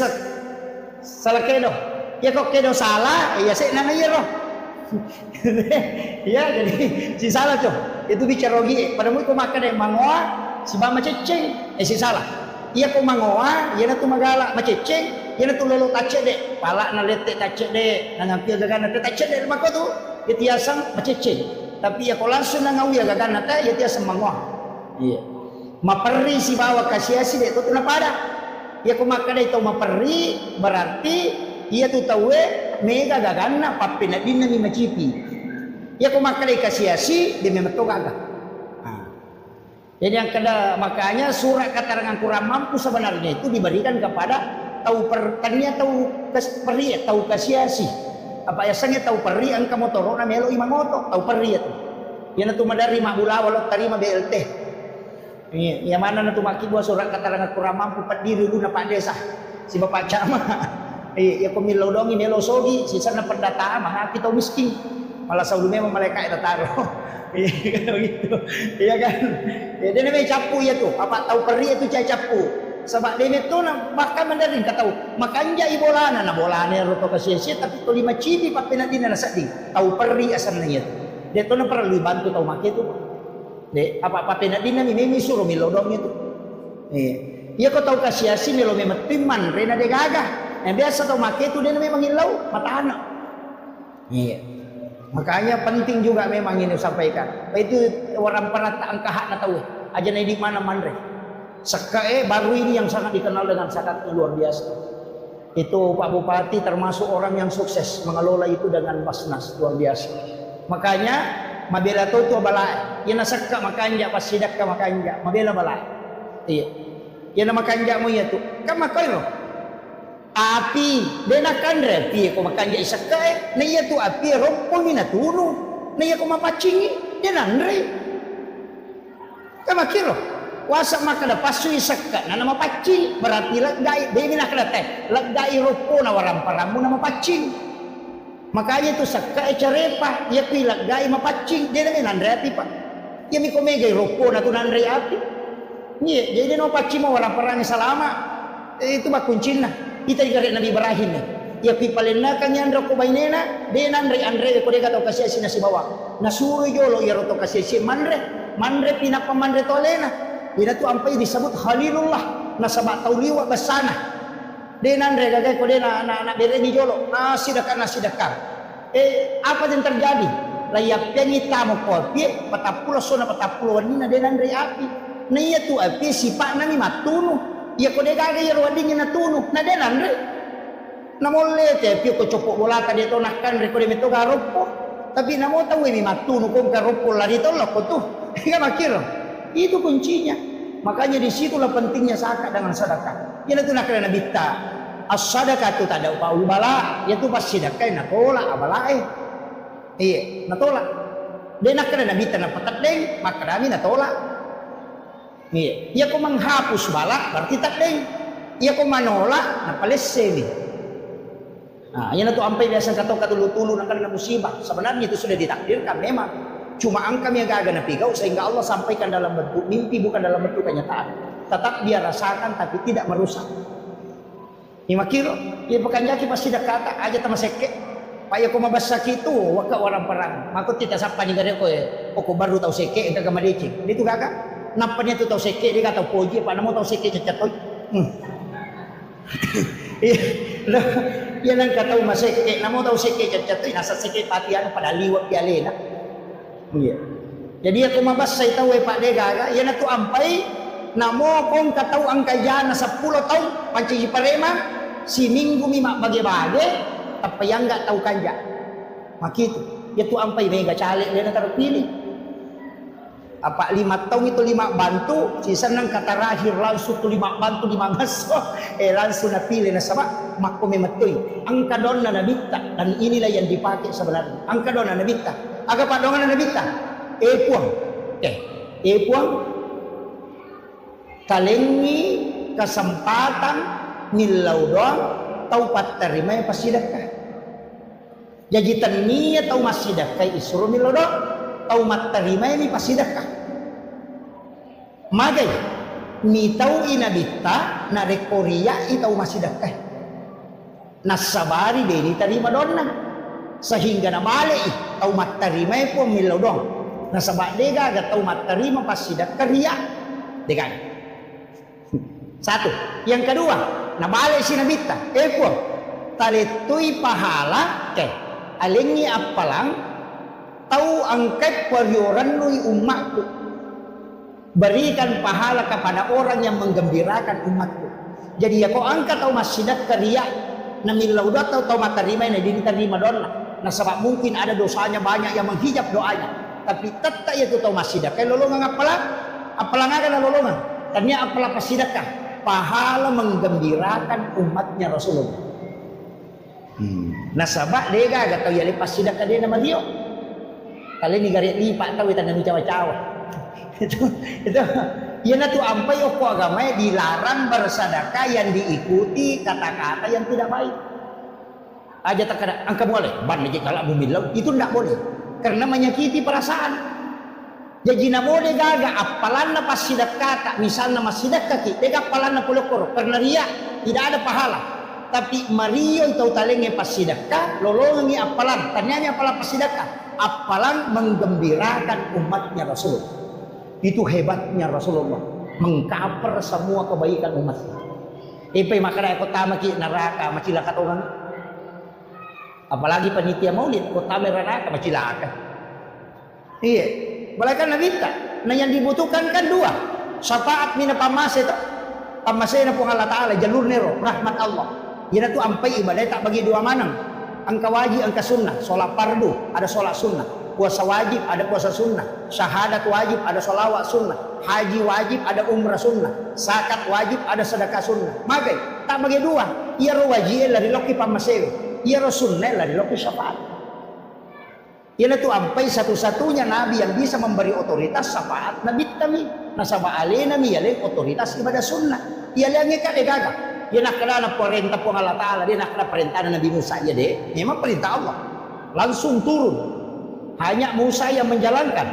A: salah kedo. Ya kok kedo salah, ya saya nana ya roh. Ya jadi si salah tuh. Itu bicara rogi. Padamu itu makan yang mangoa, si bama ceceng, si salah. Iya kok mangoa, ya tu mengalak maceceng. Yana tu lolo tacek dek, palak na letek tacek dek, na ngampil gagana tacek dek mako tu, ya tiasang maceceng. Tapi ya kalau langsung na ngawi gagana ta, ya tiasang mangwa. Iya. Maperi si bawa kasiasi dek tu pada. Ya ko makada itu maperi berarti ia tu tahu mega gagana papina dinna ni macipi. Ya ko makada kasiasi dia memang to gaga. Jadi yang kada makanya surat keterangan kurang mampu sebenarnya itu diberikan kepada tahu pertania tahu peri tahu kasiasi apa ya sange tahu peri angka motoro na melo imang moto tahu peri itu yan na tumadari mabula walot tarima BLT ini yang mana na tumaki buat surat keterangan kurang mampu pendiri guna pak desa si bapak cama ya kumilaw dong ini lo sogi sisa na pendataan mga kita miskin malah saulu memang mereka itu taruh gitu iya kan ya dia namanya capu ya tuh apa tahu peri itu capu sebab dia itu bahkan mendaring kata makanya ibolana na bolana roto kasih tapi to 5 cibi papina din na sadi tahu peri asam na yun dia to na perlu bantu tahu make itu de apa papina din na mimi suruh milodong itu iya ko tahu kasih milo memang timan rena de gaga yang biasa tahu make itu dia memang ilau mata anak iya makanya penting juga memang ini sampaikan itu orang perata angka hak na tahu aja na di mana manre Sekae baru ini yang sangat dikenal dengan sangat luar biasa. Itu Pak Bupati termasuk orang yang sukses mengelola itu dengan Basnas luar biasa. Makanya mabela tu balai. Ia nasakka makanja pas sidak ka makanja mabela balai. Iya. Ia na makanja mo ya tu. Ka makoy api dena kandre pi ko makanja isakae na iya tu api rompo ni natunu. Na iya ko mapacingi dena andre. Ka makiro wasa makada pasu isakka na nama pacing berarti lagdai demi nak teh lagdai rupo na waram paramu nama pacing makanya itu sakka carepa ya pi lagdai mapacing dia dengan andreati pak ya mi komega rupo na tu nandre api ni jadi no pacing mo waram parang salama itu bak kuncina kita digare Nabi Ibrahim ya pi palena kan yandro ko bainena de andre ko de kata kasih sina si bawa nasuru yolo ya roto kasih si manre pinapamandre tolena. Dia tu ampai disebut Khalilullah nasabak tauliwa basana. Dia nandre gagay ko dia na bereni jolo nasi dakar. Apa yang terjadi? Layak penita mo kopi patapulo sona patapulo wanina dia nandre api. Na iya tu api sipak na ni matunu. Iya ko dia gagay ro wading na tunu. Na dia nandre. Namolle te più ko copok bola tadi to nakkan reko de meto garopo. Tapi namo tahu ini matu nukung garopo lari to lo tuh. Enggak makir. Itu kuncinya. Makanya disitulah pentingnya zakat dengan sedekah. Yana tu nak kena bitta. As-sadaqah tu tak ada upah bala. Ya tu pas sedekah nak tolak abalae. Iya, nak tolak. Dia nak kena bitta nak patat deng, maka kami nak tolak. Iya, ia ko menghapus bala berarti tak deng. Ia ko manolak na palesse ni. Nah, yan na to ampay biasa kata tulu-tulu ng kanila musibah. Sebenarnya itu sudah ditakdirkan memang. Cuma ang kami yang gagal napigaw sehingga Allah sampaikan dalam bentuk mimpi bukan dalam bentuk kenyataan. Tetap dia rasakan tapi tidak merusak. Ima kilo, ia pekan jaki pasti dah kata aja tama seke. Paya ko mabasa kito, waka orang perang. Makot kita sapa ni gare ko ko baru tahu seke enta gamadeci. Itu gaga. Napanya tu tahu seke dia kata poji apa namo tahu seke cacatoy. Yan ang kataw maseke, namo daw seke cacatoy nasa seke patian pada liwat pialena. Iya. Jadi ako mabasa itaw Pak de gaga, yan ato ampay namo kong kataw ang kaya na 10 taon panci parema si minggu mima bagi-bagi apa yang enggak tahu kanja. Makitu. Yatu ampay mega calik dia na terpilih. Apa 5 tahun itu 5 bantu, sisa nang kata rahir langsung tu 5 bantu 5 ngaso, langsung napilih na sama, makko memetoy. Ang kadon na nabita, dan inilah yang dipakai sebenarnya. Ang kadon na nabita, aga padongan na nabita, epuang, epuang, talengi kesempatan nilau doang, tau terima yang pasidakah. Jajitan niya tau masidakah isuru nilau doang. Tau terima ini pasidakah. Magay ni tau inabita na rekoria itau masidakah. Nasabari deni terima donna. Sehingga na mali tau terima po milaw dong. Nasabak dega ga tau terima pasidakah ria. Dega. Satu. Yang kedua, na mali sinabita. Po talitoy pahala ke alingi apalang tahu angkat warioran lui umatku, berikan pahala kepada orang yang menggembirakan umatku. Jadi ya kau angkat tahu masjidat keriak namilau tahu tahu matarima ini diterima doa. Nah sebab mungkin ada dosanya banyak yang menghijab doanya, tapi tetap ya tahu masjidat kayak lolongan apalang akan lolongan. Ternyata apalah pasidakah pahala menggembirakan umatnya Rasulullah. Nah sebab dia gak tahu ya lepas sidakah dia nama dia. Kali ni garis lipat tahu kita nami cawa-cawa. Itu ya na tu ampai opo agama dilarang bersedekah yang diikuti kata-kata yang tidak baik. Aja terkadang angka boleh ban aja kalau bumilau itu tidak boleh karena menyakiti perasaan. Jadi na boleh gaga apalan na pasidekah misalnya masidekah kita apalan na pulokor karena ria tidak ada pahala. Tapi Mario itu talenge pasidekah lolongi apalan tanyanya apalan pasidekah. Apalan menggembirakan umatnya Rasulullah. Itu hebatnya Rasulullah, mengcover semua kebaikan umatnya. Ipai makanya kota maki neraka macilaka orang. Apalagi panitia maulid kota neraka macilaka. Iya, balakan Nabi tak. Nah yang dibutuhkan kan dua. Syafaat mina pamase itu. Pamase na po Allah Taala jalur nero rahmat Allah. Yana tu ampai ibadah tak bagi dua manang. Angka wajib, angka sunnah, sholat fardu, ada sholat sunnah, puasa wajib, ada puasa sunnah, syahadat wajib, ada sholawat sunnah, haji wajib, ada umrah sunnah, zakat wajib, ada sedekah sunnah. Maka tak bagi dua, ia ro wajib lari loki pamasew, ia ro sunnah lari loki syafaat. Ia tu ampai satu-satunya nabi yang bisa memberi otoritas syafaat nabi kami, nasaba alena mi yale otoritas ibadah sunnah, ia lagi kade gaga. Dia nak kena perintah pun Allah Ta'ala. Dia nak kena perintah Nabi Musa ya deh. Memang perintah Allah. Langsung turun. Hanya Musa yang menjalankan.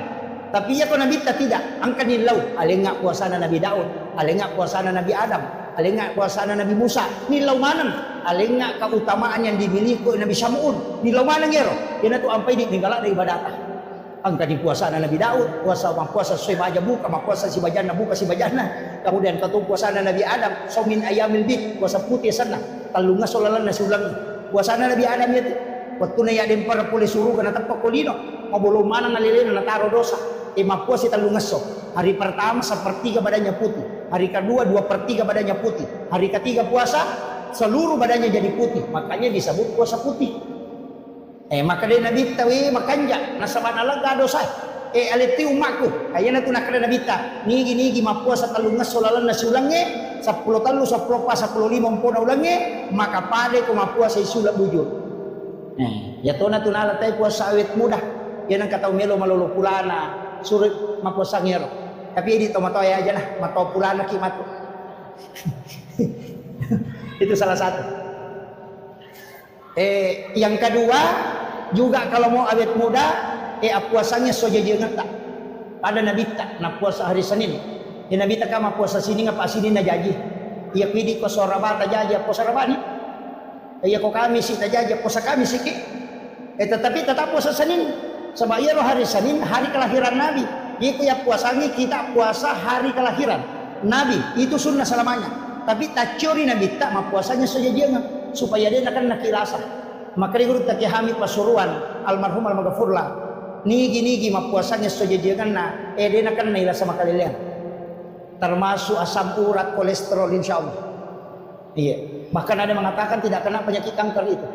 A: Tapi ya kau Nabi tidak. Angkat nilau. Alengak puasana Nabi Daud. Alengak puasana Nabi Adam. Alengak puasana Nabi Musa. Nilau mana? Alengak keutamaan yang dimiliki Nabi Syamu'un. Nilau mana ngero? Dia nak tu ampai di minggalak dari ibadah. Angkat di puasa Nabi Daud, puasa sesuai baja buka, puasa si bajana buka si bajana. Kemudian ketua puasa Nabi Adam, saumin ayamil bid, puasa putih sana. Talunga solalan nasi ulang. Puasa Nabi Adam itu. Waktu na yaden para pulih suruh kena tepak kolino. Mabulong mana nalilin na taro dosa. Puasa talunga so. Hari pertama sepertiga badannya putih. Hari kedua 2/3 badannya putih. Hari ketiga puasa seluruh badannya jadi putih, makanya disebut puasa putih. Maka dia Nabi tawi makanja nasaban alaga dosa. Aliti umakku ayana tu nakada Nabi ta nigi mapuasa talungas solalan nasulangnya 10 talu 10 pa 10 limang puna ulangnya maka pade ko mapuasa isula bujur. Ya tona tunala tay puasa awet mudah. Yan ang kataw melo malolo pulana surit mapuasa ngero. Tapi di tomatoy aja nah matau pulana kimato. Itu salah satu. Yang kedua juga kalau mau awet muda puasanya soja jangan tak pada Nabi tak na puasa hari Senin. Nabi tak kama puasa sini ngapa sini na jaji. Ia pidi ko sorabata jaji puasa rabani. Ia ko kami si tajaji puasa kami sikit. Tetapi tetap puasa Senin. Sebab ia hari Senin hari kelahiran Nabi. Ia ya puasanya kita puasa hari kelahiran Nabi. Itu sunnah selamanya. Tapi tak curi Nabi tak ma puasanya soja jangan supaya dia akan nakilasa. Maka dia tak kami pasuruan almarhum al-maghfurlah. Nigi mapuasanya sojajangan na dia akan naila sama kalian termasuk asam urat kolesterol insyaallah. Iya, bahkan ada mengatakan tidak kena penyakit kanker itu.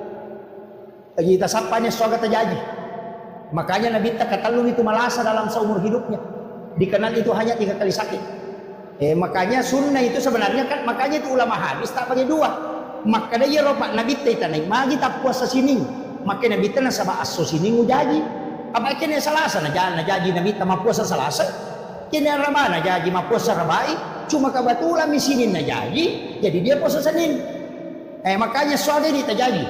A: Kita sapanya soga terjadi. Makanya Nabi tak katalun itu malasa dalam seumur hidupnya. Dikenal itu hanya 3 kali sakit. Makanya sunnah itu sebenarnya kan makanya itu ulama hadis tak pakai 2. Maka dia ropak Nabi tanai magi tak puasa sini. Maka Nabi tanah sama aso sini ngujaji. Apa kini Selasa na jadi Nabi ta mapuasa Selasa? Kini Ramadhan na jadi mapuasa Rabai? Cuma kebetulan misinin na jadi dia puasa Senin. Makanya soalnya dia terjadi.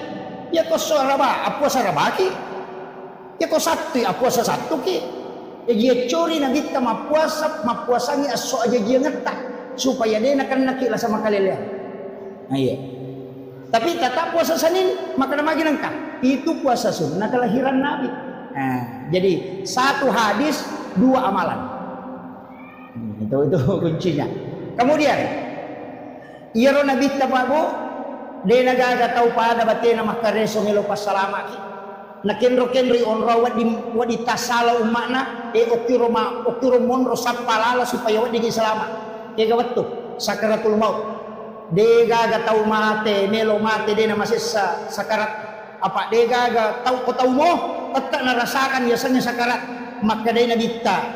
A: Ya ko Raba, puasa Rabaki. Ya ko Sabtu, puasa Sabtu ki. Ya dia curi Nabi ta mapuasanya aso aja dia ngetak supaya dia akan nakila sama kalian. Iya. Tapi tetap puasa Senin maka namanya nangka. Itu puasa sunnah kelahiran Nabi. Jadi 1 hadis 2 amalan. Itu kuncinya. Kemudian iro Nabi tababu de nagaga tau pada batena makareso ngelo pasalama ki. Nakenro wadi tasala umakna okiro monro sapalala supaya wadi selamat. Kega wettu sakaratul maut. De gaga tau mate melo mate de na masih sakarat apa de gaga tau ko tau mo tak narasakan biasanya sakarat maka dari Nabi ta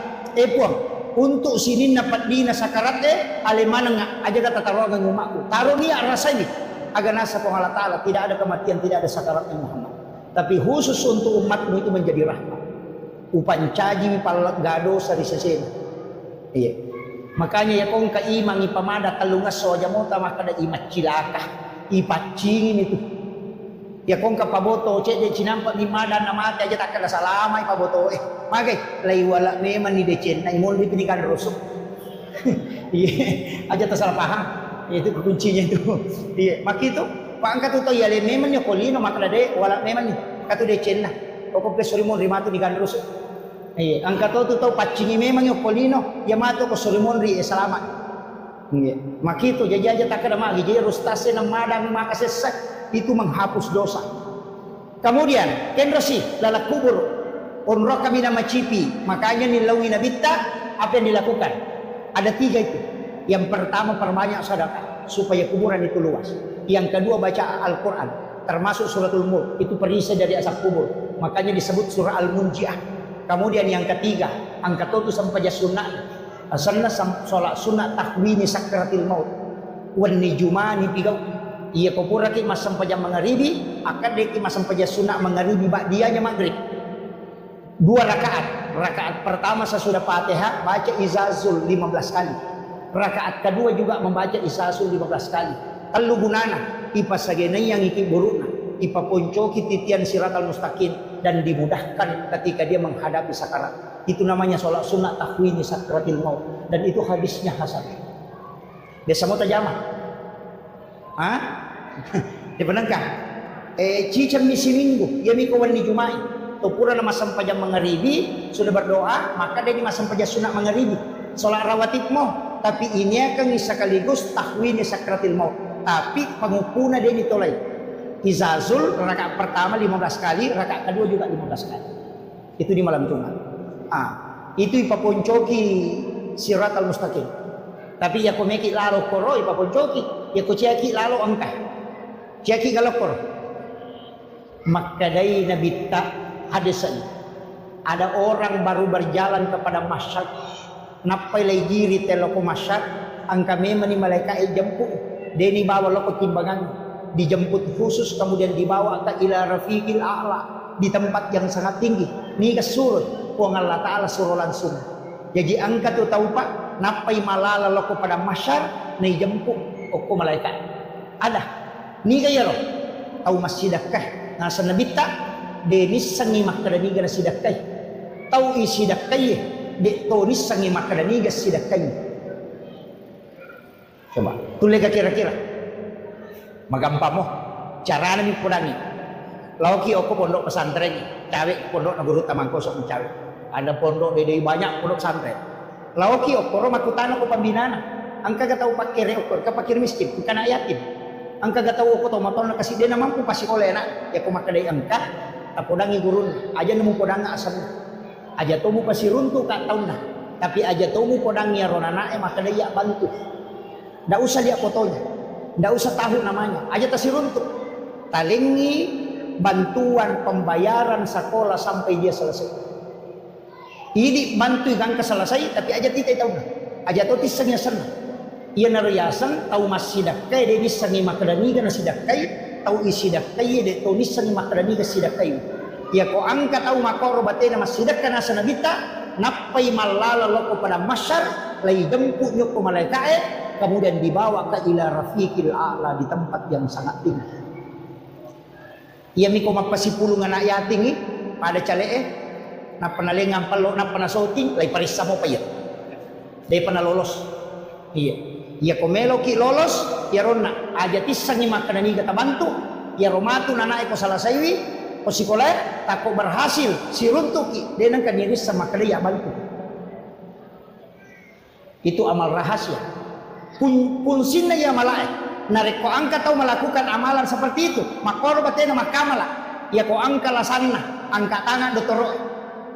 A: untuk sini dapat dina sakarat alemana aja kata taruhan umatku taruh dia rasa ini agar nasa ko Allah Ta'ala tidak ada kematian tidak ada sakaratnya Muhammad tapi khusus untuk umatmu itu menjadi rahmat upancaji palak gado sari sesena. Iya makanya ya kong kaimang ipamada talungas soja mota maka da imat cilaka ipacingin itu. Ya kong kapaboto cede cinampak ni madan na mati aja tak kada salamay paboto magay lay wala meman ni decen na imol di pinikan rusuk. Iya aja tak salah paham. Itu kuncinya itu. Iya makito paangkat to ya le meman yo kolino maka de wala meman ni katu decen na. Pokok ke sorimon rimatu di kan rusuk. Iya angkat to pacingi memang yo kolino ya mato ko sorimon ri selamat. Iya makito jaja tak kada magi je rustase na madang makasesak. Itu menghapus dosa. Kemudian kendrosi lalak kubur onro kami nama cipi makanya nilawi nabita apa yang dilakukan ada 3 itu. Yang pertama perbanyak sedekah supaya kuburan itu luas. Yang kedua baca Al-Quran termasuk suratul Mulk itu perisai dari asap kubur makanya disebut surah Al-Munjiah. Kemudian yang ketiga angkat itu sampai sunnah asalnya sholat sunnah takwini sakratil maut wan nijumani pigau. Ia kupura ki masam pajam mengharibi akan deki masam pajam sunnah mengharibi ba'diyanya maghrib 2 rakaat. Rakaat pertama sesudah Fatihah baca izazul 15 kali. Rakaat kedua juga membaca izazul 15 kali. Telu gunana ipasagena yang iki burukna ipaponcoki titian siratal mustaqim dan dimudahkan ketika dia menghadapi sakarat. Itu namanya sholat sunnah takwini sakratil maut dan itu hadisnya hasan. Biasa mau tajamah. Dibenangkan cicam misi minggu ya mikawan ni Jumai tupura nama sampajam mengharibi sudah berdoa maka dia masam pajak sunat mengharibi sholat rawatib mau tapi ini akan sekaligus tahwini sakratil maut tapi pengupuna dia ditolai izazul rakaat pertama 15 kali rakaat kedua juga 15 kali itu di malam Jumat itu ipaponcoki siratal mustaqim tapi ya komeki lalo koro ipaponcoki ya kuciaki lalo angkah Ceki galokor. Makadai nabita hadisan. Ada orang baru berjalan kepada masyarakat. Napai lay giri teloko masyarakat. Ang kami mani malaikat jemput. Deni bawa loko timbangan. Dijemput khusus kemudian dibawa ke ila rafiqil a'la. Di tempat yang sangat tinggi. Ni kasurut. Puang Allah Ta'ala suruh langsung. Jadi angkat tu tahu pak. Napai malala loko pada masyar. Ni jemput. Oko malaikat. Ada. Ni kaya roh. Tahu masjidakah. Nasa nabita. Denis sangi makadaniga na sidakay. Tahu isidakay. De tonis sangi makadaniga sidakay. Coba. Tuloy ka kira-kira. Magampa mo. Cara namin pudangi. Lauki ako pondok pesantren. Cawe pondok na guru tamang kosok cawe. Ada pondok dede banyak pondok pesantren. Lauki ako ro makutano ko pambinana. Ang kagataw pakire ako kapakir miskin bukan yatim. Ang kagataw ako to maton na kasi di naman po pasi oleh na. Ya ko makaday angka. Tapodangi gurun. Aja nemu podang asam. Aja to mo pasi runtu ka taon na. Tapi aja to mo podang ya ronana makaday ya bantu. Ndak usah dia fotonya. Ndak usah tahu namanya. Aja tasi runtu. Talingi bantuan pembayaran sekolah sampai dia selesai. Ini bantu yang selesai tapi aja tidak tahu. Aja to tisangnya sana. Ia narayasan tahu masidakai de nisangi makadaniga na sidakai tahu isidakai de to nisangi makadaniga sidakai. Ia ko angkat tahu makoro batena masidakkan na sanabita napai malala loko pada masyar lay jemput nyo ko malaikat kemudian dibawa ke ila rafiqil a'la di tempat yang sangat tinggi. Ia miko magpasipulong anak yating pada calee na panalingang palo na panasoting lay parisa mo pa yan. Day panalolos. Iya. Ia komelo ki lolos ya ronna aja tisang ima kananiga tabantu ya romatu nanae ko salasaiwi ko sikola tako berhasil si runtuki denang kaniris sama kaliya bantu. Itu amal rahasia. Pun sinna ya malae narik ko angka tau melakukan amalan seperti itu makor batena makamala ya ko angka lasanna angka tangan dotoro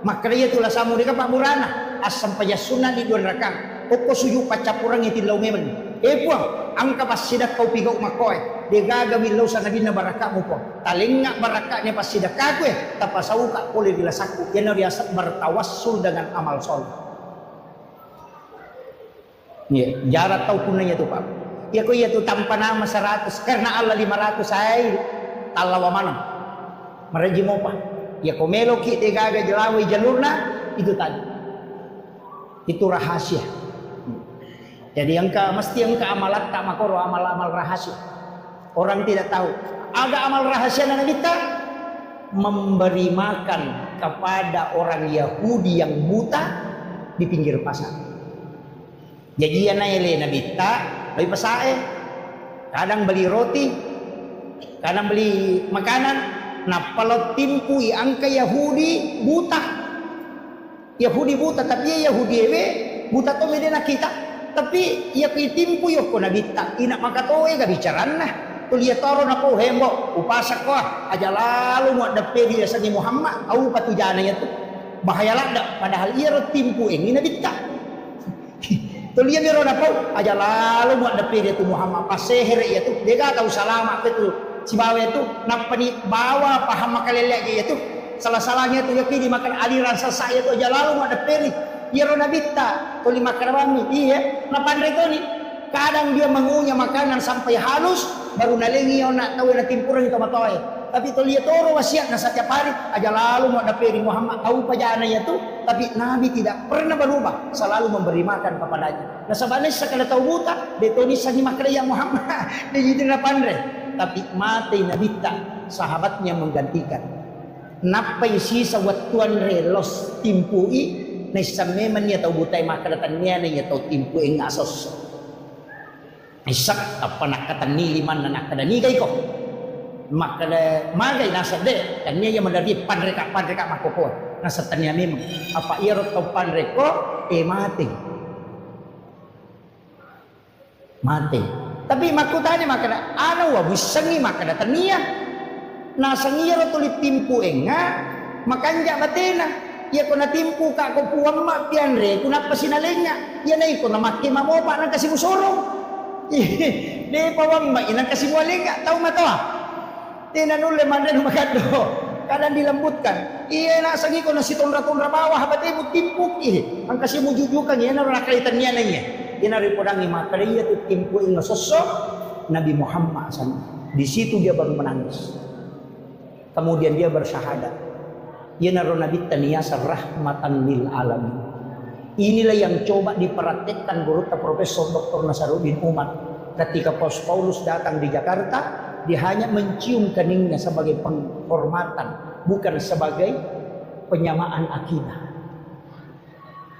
A: makriya tu lasamu dika pak burana asam pajasuna di dua rakang. Oko suyu pacapurang itin law memen. Puang, angka pasidak kau pigau makoy. Dia gagawin law sa nabina baraka mo po. Talinga barakanya pasidak kakwe. Tapasau ka boleh dilasaku. Yan riasat bertawassul dengan amal soleh. Ya, jarak tau punanya tu pak. Ya ko iya tu tanpa nama 100 karena Allah 500 ay talawa manam. Maraji mo pa. Ya ko melo ki de gaga jelawai jalurna itu tadi. Itu rahasia. Jadi mesti engka amalat tak makoro amal-amal rahasia. Orang tidak tahu. Ada amal rahasia na kita memberi makan kepada orang Yahudi yang buta di pinggir pasar. Jadi yana ele nabita, beli pasae. Kadang beli roti, kadang beli makanan. Nah, kalau timpui angka Yahudi buta. Yahudi buta tapi Yahudi ewe buta to medena kita. Tapi ia pitimpu yo ko nabita ina makatoe ga bicaran na tulia toro na ko hembo upasak ko aja lalu mo depe dia sagi Muhammad au patujana ya tu bahaya lada padahal ia timpu ini nabita tulia biro na ko aja lalu mo depe dia tu Muhammad paseher ya tu dia ga tahu salama betul si bawa itu napani bawa paham makalele ya tu salah-salahnya tu ya kini makan aliran sesaya tu aja lalu mo depe Yaro nabita, tuli makarami, iya, napandre to ni. Kadang dia mengunyah makanan sampai halus, baru nalengi yon nak tahu na timpuran itu matoy. Tapi tuli toro wasiat na setiap hari, aja lalu mau daperi Muhammad tahu pajana ya tu, tapi Nabi tidak pernah berubah, selalu memberi makan kepadanya. Nah sebenarnya sekali tahu buta, detoni sagi makraya Muhammad, dia jadi napandre. Tapi mati nabita, sahabatnya menggantikan. Napai sisa watuan relos timpui. Na isame man niya tau butay makadatan niya na niya tau timpu ing asos. Isak apa nakatan niliman na nakadanigay ko. Magay nasa de. Kanya yung madari panreka makukuha. Nasa tanya memang. Apa irot tau panreko mati. Mati. Tapi makutani makada. Ano wabusangi makadatan niya. Nasa ngiro tulit timpu ing nga. Makanja batena. Ya ko natimpu ka ko puwang ma pianre ko napasinalenya yan ay ko na makimamopa nang kasi musorong di pawang ma inang kasi mualinga tao mato Tinanulle mandan magado. Kadang dilembutkan. Iya na sagi ko na si tonra-tonra bawah habat ibu timpuk ang kasi mo jujukan iya na nakaitan niya na niya. Inari po nang imakariya tu timpu ing sosok Nabi Muhammad SAW. Di situ dia baru menangis. Kemudian dia bersyahadat. Ia naruh Nabi taniyasa rahmatan lil alamin. Inilah yang coba diperhatikan guru Profesor Dr. Nasaruddin Umar ketika Paulus datang di Jakarta, dia hanya mencium keningnya sebagai penghormatan, bukan sebagai penyamaan akidah.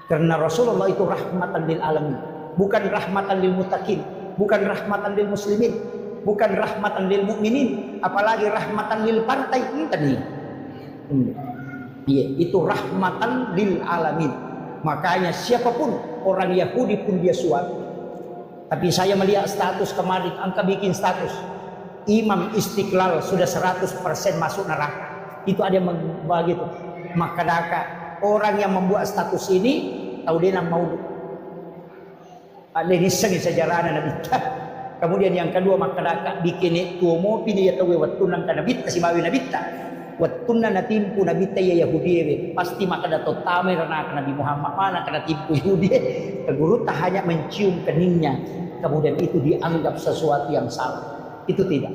A: Karena Rasulullah itu rahmatan lil alamin, bukan rahmatan lil muttaqin, bukan rahmatan lil muslimin, bukan rahmatan lil mukminin, apalagi rahmatan lil partai tadi. Iya, itu rahmatan lil alamin. Makanya siapapun orang Yahudi pun dia suap. Tapi saya melihat status kemarin, angka bikin status Imam Istiqlal sudah 100% masuk neraka. Itu ada yang begitu. Maka orang yang membuat status ini tahu dia mau ada nisang sejarah Nabi. Kemudian yang kedua maka bikin tuo mo pini ya tahu wattunan kana bitta si bawi Nabi. Wattunna natimpu Nabi ya Yahudi pasti maka dato tamer Nabi Muhammad mana kana timpu Yahudi. Guru tak hanya mencium keningnya kemudian itu dianggap sesuatu yang salah. Itu tidak.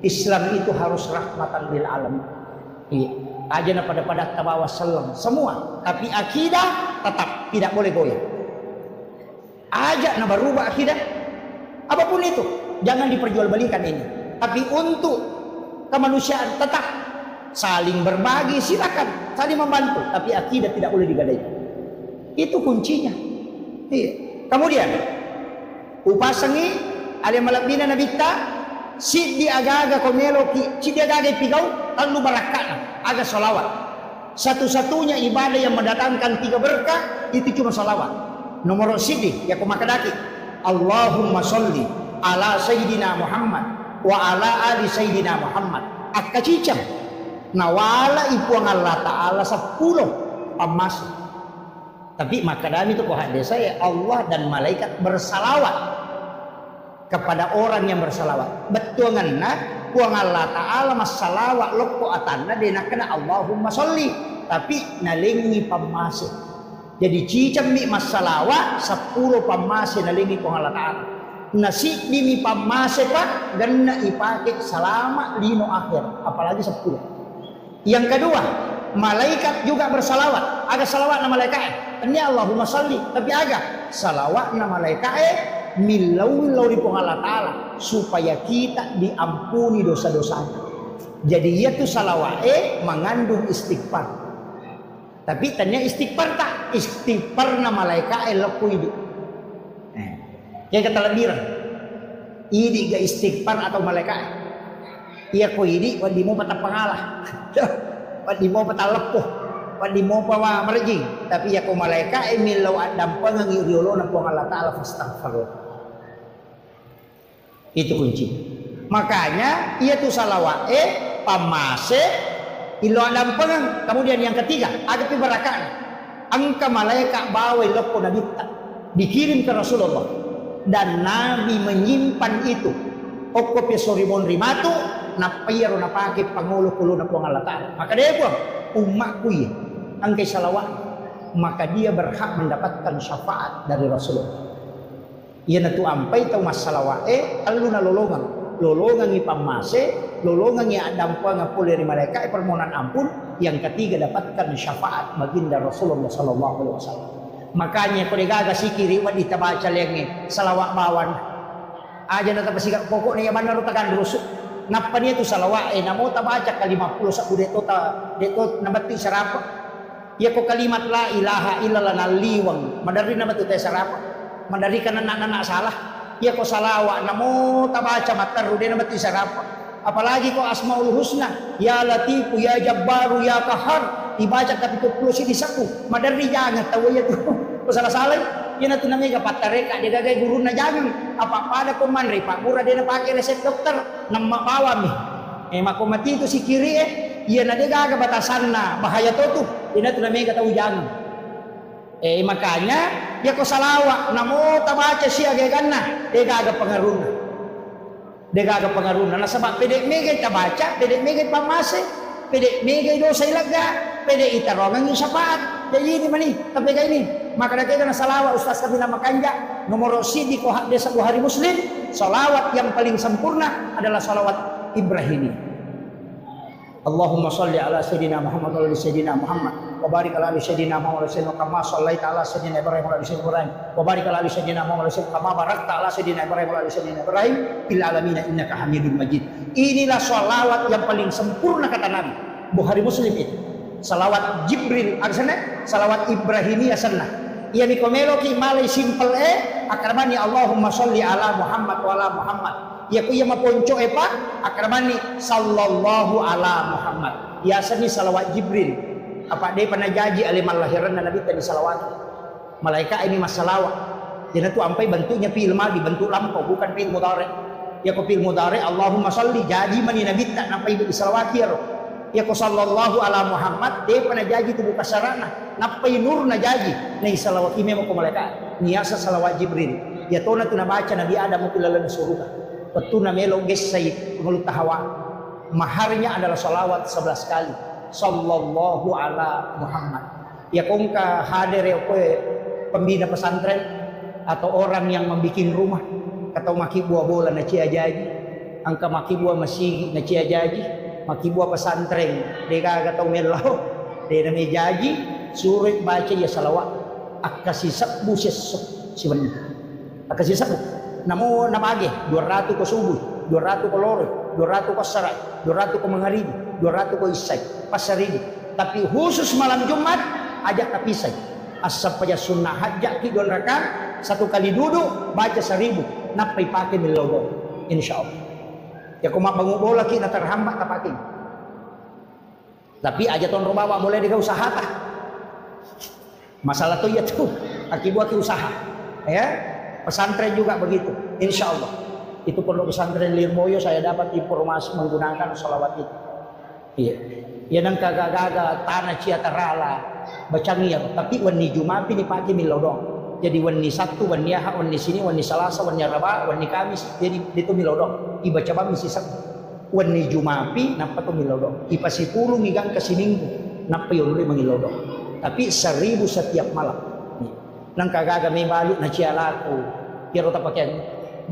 A: Islam itu harus rahmatan lil alamin. Iya. Ajana pada tabawa sallam semua, tapi akidah tetap tidak boleh goyah. Ajak na berubah akidah. Apapun itu, jangan diperjualbelikan ini. Tapi untuk kemanusiaan tetap saling berbagi, silakan saling membantu, tapi akidah tidak boleh digadaikan. Itu kuncinya. Iya. Kemudian upasangi ale malabina nabita si di aga-aga komelo si di aga-aga pigau lalu barakana aga salawat. Satu-satunya ibadah yang mendatangkan 3 berkah itu cuma salawat. Nomor sidi ya kumakadaki Allahumma sholli ala sayyidina Muhammad wa ala ali sayyidina Muhammad. Akacicam nawala ipuang Allah Ta'ala 10 pamas. Tapi makadami itu kohade saya Allah dan malaikat bersalawat kepada orang yang bersalawat. Betul ngana puang Allah Ta'ala mas salawat loko atanna dena kena Allahumma sholli tapi nalingi pamase. Jadi cicam mi mas salawat 10 pamase nalingi puang Allah Ta'ala. Nasi di mi pamase pak ganna ipake salama lino akhir apalagi 10. Yang kedua, malaikat juga bersalawat. Ada salawat nama malaikat. Ini Allahumma sholli. Tapi ada salawat nama malaikat milau di Allah Ta'ala supaya kita diampuni dosa-dosanya. Jadi ia tu salawat mengandung istighfar. Tapi tanya istighfar tak? Istighfar nama malaikat lepu ini. Yang kata lebiran. Ini gak istighfar atau malaikat. Ia ko ini wadi mo patang pangalah. Wadi mo patang lepuh. Wadi mo pa marjing. Tapi ia ko malaikat milau adam pangangi riolo na puang Allah Ta'ala fastaghfirullah. Itu kunci. Makanya ia tu salawat pamase ilo adam pangang. Kemudian yang ketiga ada pibarakan. Angka malaikat bawa lepuh Nabi dikirim ke Rasulullah dan Nabi menyimpan itu. Okop ya sorimon rimatu napayaro napake pangulo kulo na puang Allah Ta'ala. Maka dia buang umatku ya angkai salawat maka dia berhak mendapatkan syafaat dari Rasulullah. Ia natu ampai tau mas salawat aluna lolongan ipamase lolongan ya adam puang ngapul dari malaikat permohonan ampun. Yang ketiga dapatkan syafaat baginda Rasulullah sallallahu alaihi wasallam. Makanya ko digaga sikiri wa ditabaca lenge salawat bawan aja nata pasikat pokok ni yaman naruh takan rusuk napa niya tu salawat namo tabaca ka 50 sa deto nabati sarapa ya ko kalimat la ilaha illallah naliwang madari nabati te sarapa madari kana anak salah ya ko salawat namo tabaca mataru de nabati sarapa apalagi ko asmaul husna ya latifu ya jabbaru ya qahar dibaca ka 70 di saku madari jangan tahu ya tu ko salah-salah. Yan natin nami kapatareka, di gagay guru na jangan. Apa-apa ko man, pak mura din na pakai resep dokter, nang mapawam makumati itu si kiri yan na di gaga batasan na, bahaya to tu. Yan natin nami kataw jangan. Makanya, ya ko salawa, namo tabaca siya gagan na, di gaga pangaruna. Dega pengaruh na sebab pede megay tabaca, pede megay pamase, pede megay dosa ilaga, pede itarongan yung syafaat. Jadi ini mani, tapi kayak ini maka ada na salawat Ustaz kami nama kanja nomor sidi ko desa Bukhari Muslim. Salawat yang paling sempurna adalah salawat Ibrahimi. Allahumma salli ala sayyidina Muhammad wa ala sayyidina Muhammad wa barik ala sayyidina Muhammad wa ala sayyidina kama sallaita ala sayyidina Ibrahim wa ala sayyidina Ibrahim wa barik ala sayyidina Muhammad wa ala sayyidina kama barakta ala sayyidina Ibrahim wa ala sayyidina Ibrahim fil alamin innaka Hamidum Majid. Inilah salawat yang paling sempurna kata Nabi. Bukhari Muslim itu. Salawat Jibril arsana, salawat Ibrahimiyah sana. Ia ni komelo ki malay simple akramani Allahumma sholli ala Muhammad wa ala Muhammad. Ia ku ia maponco pa akramani sallallahu ala Muhammad. Ia sani salawat Jibril. Apa dia pernah janji alimal lahiran Nabi tadi salawat. Malaikat ini masalawat. Jadi tu ampai bentuknya fi'il madhi, bentuk lampau bukan fi'il mudhari. Ya ku fi'il mudhari Allahumma sholli jadi mani Nabi tak nampai di salawat ya. Ya ko sallallahu ala Muhammad dia pernah janji tu buka sarana napai nur na janji nei salawat ime mo ko malaikat niasa salawat Jibril ya tona tu na baca Nabi Adam mo kilala na surga petu na melo gesay mulut hawa maharnya adalah salawat 11 kali sallallahu ala Muhammad ya kong ka hadir ya ko pembina pesantren atau orang yang membikin rumah atau maki buah bola na cia jaji angka maki buah masigi na cia jaji maki buah pesantren dia kata melau dia nama jaji suruh baca ya salawat akasi sabbu si benih akasi sabbu namo namage 200 ko subuh 200 ko lore 200 ko sarai 200 ko mengharibi 200 ko isai pasaribi tapi khusus malam Jumat ajak kapisai asap aja sunnah hajat ki 2 rakaat 1 kali duduk baca 1000 napai pakai milogo insyaallah. Ya kuma bangun bola kita terhambat tapakin. Tapi aja tuan rumah boleh dia usaha tah. Masalah tu ya tu akibat usaha. Ya, pesantren juga begitu. Insya Allah. Itu pondok pesantren Lirboyo saya dapat informasi menggunakan salawat itu. Iya. Ya nang kagak-gaga tanah ciatarala bacangiyar tapi wani Jumapi ni pakai milodong. Jadi wani Sabtu, wani Ahad, wani sini, wani Selasa, wani Rabu, wani Kamis. Jadi itu milodong. Iba coba misi Sabtu. Wani Jumapi napa tu milodong. Ipa 10 ngigang ke Minggu. Napa yung mangilodong. Tapi 1000 setiap malam. Nang kagaga may balot na cia laku. Pero tapakyan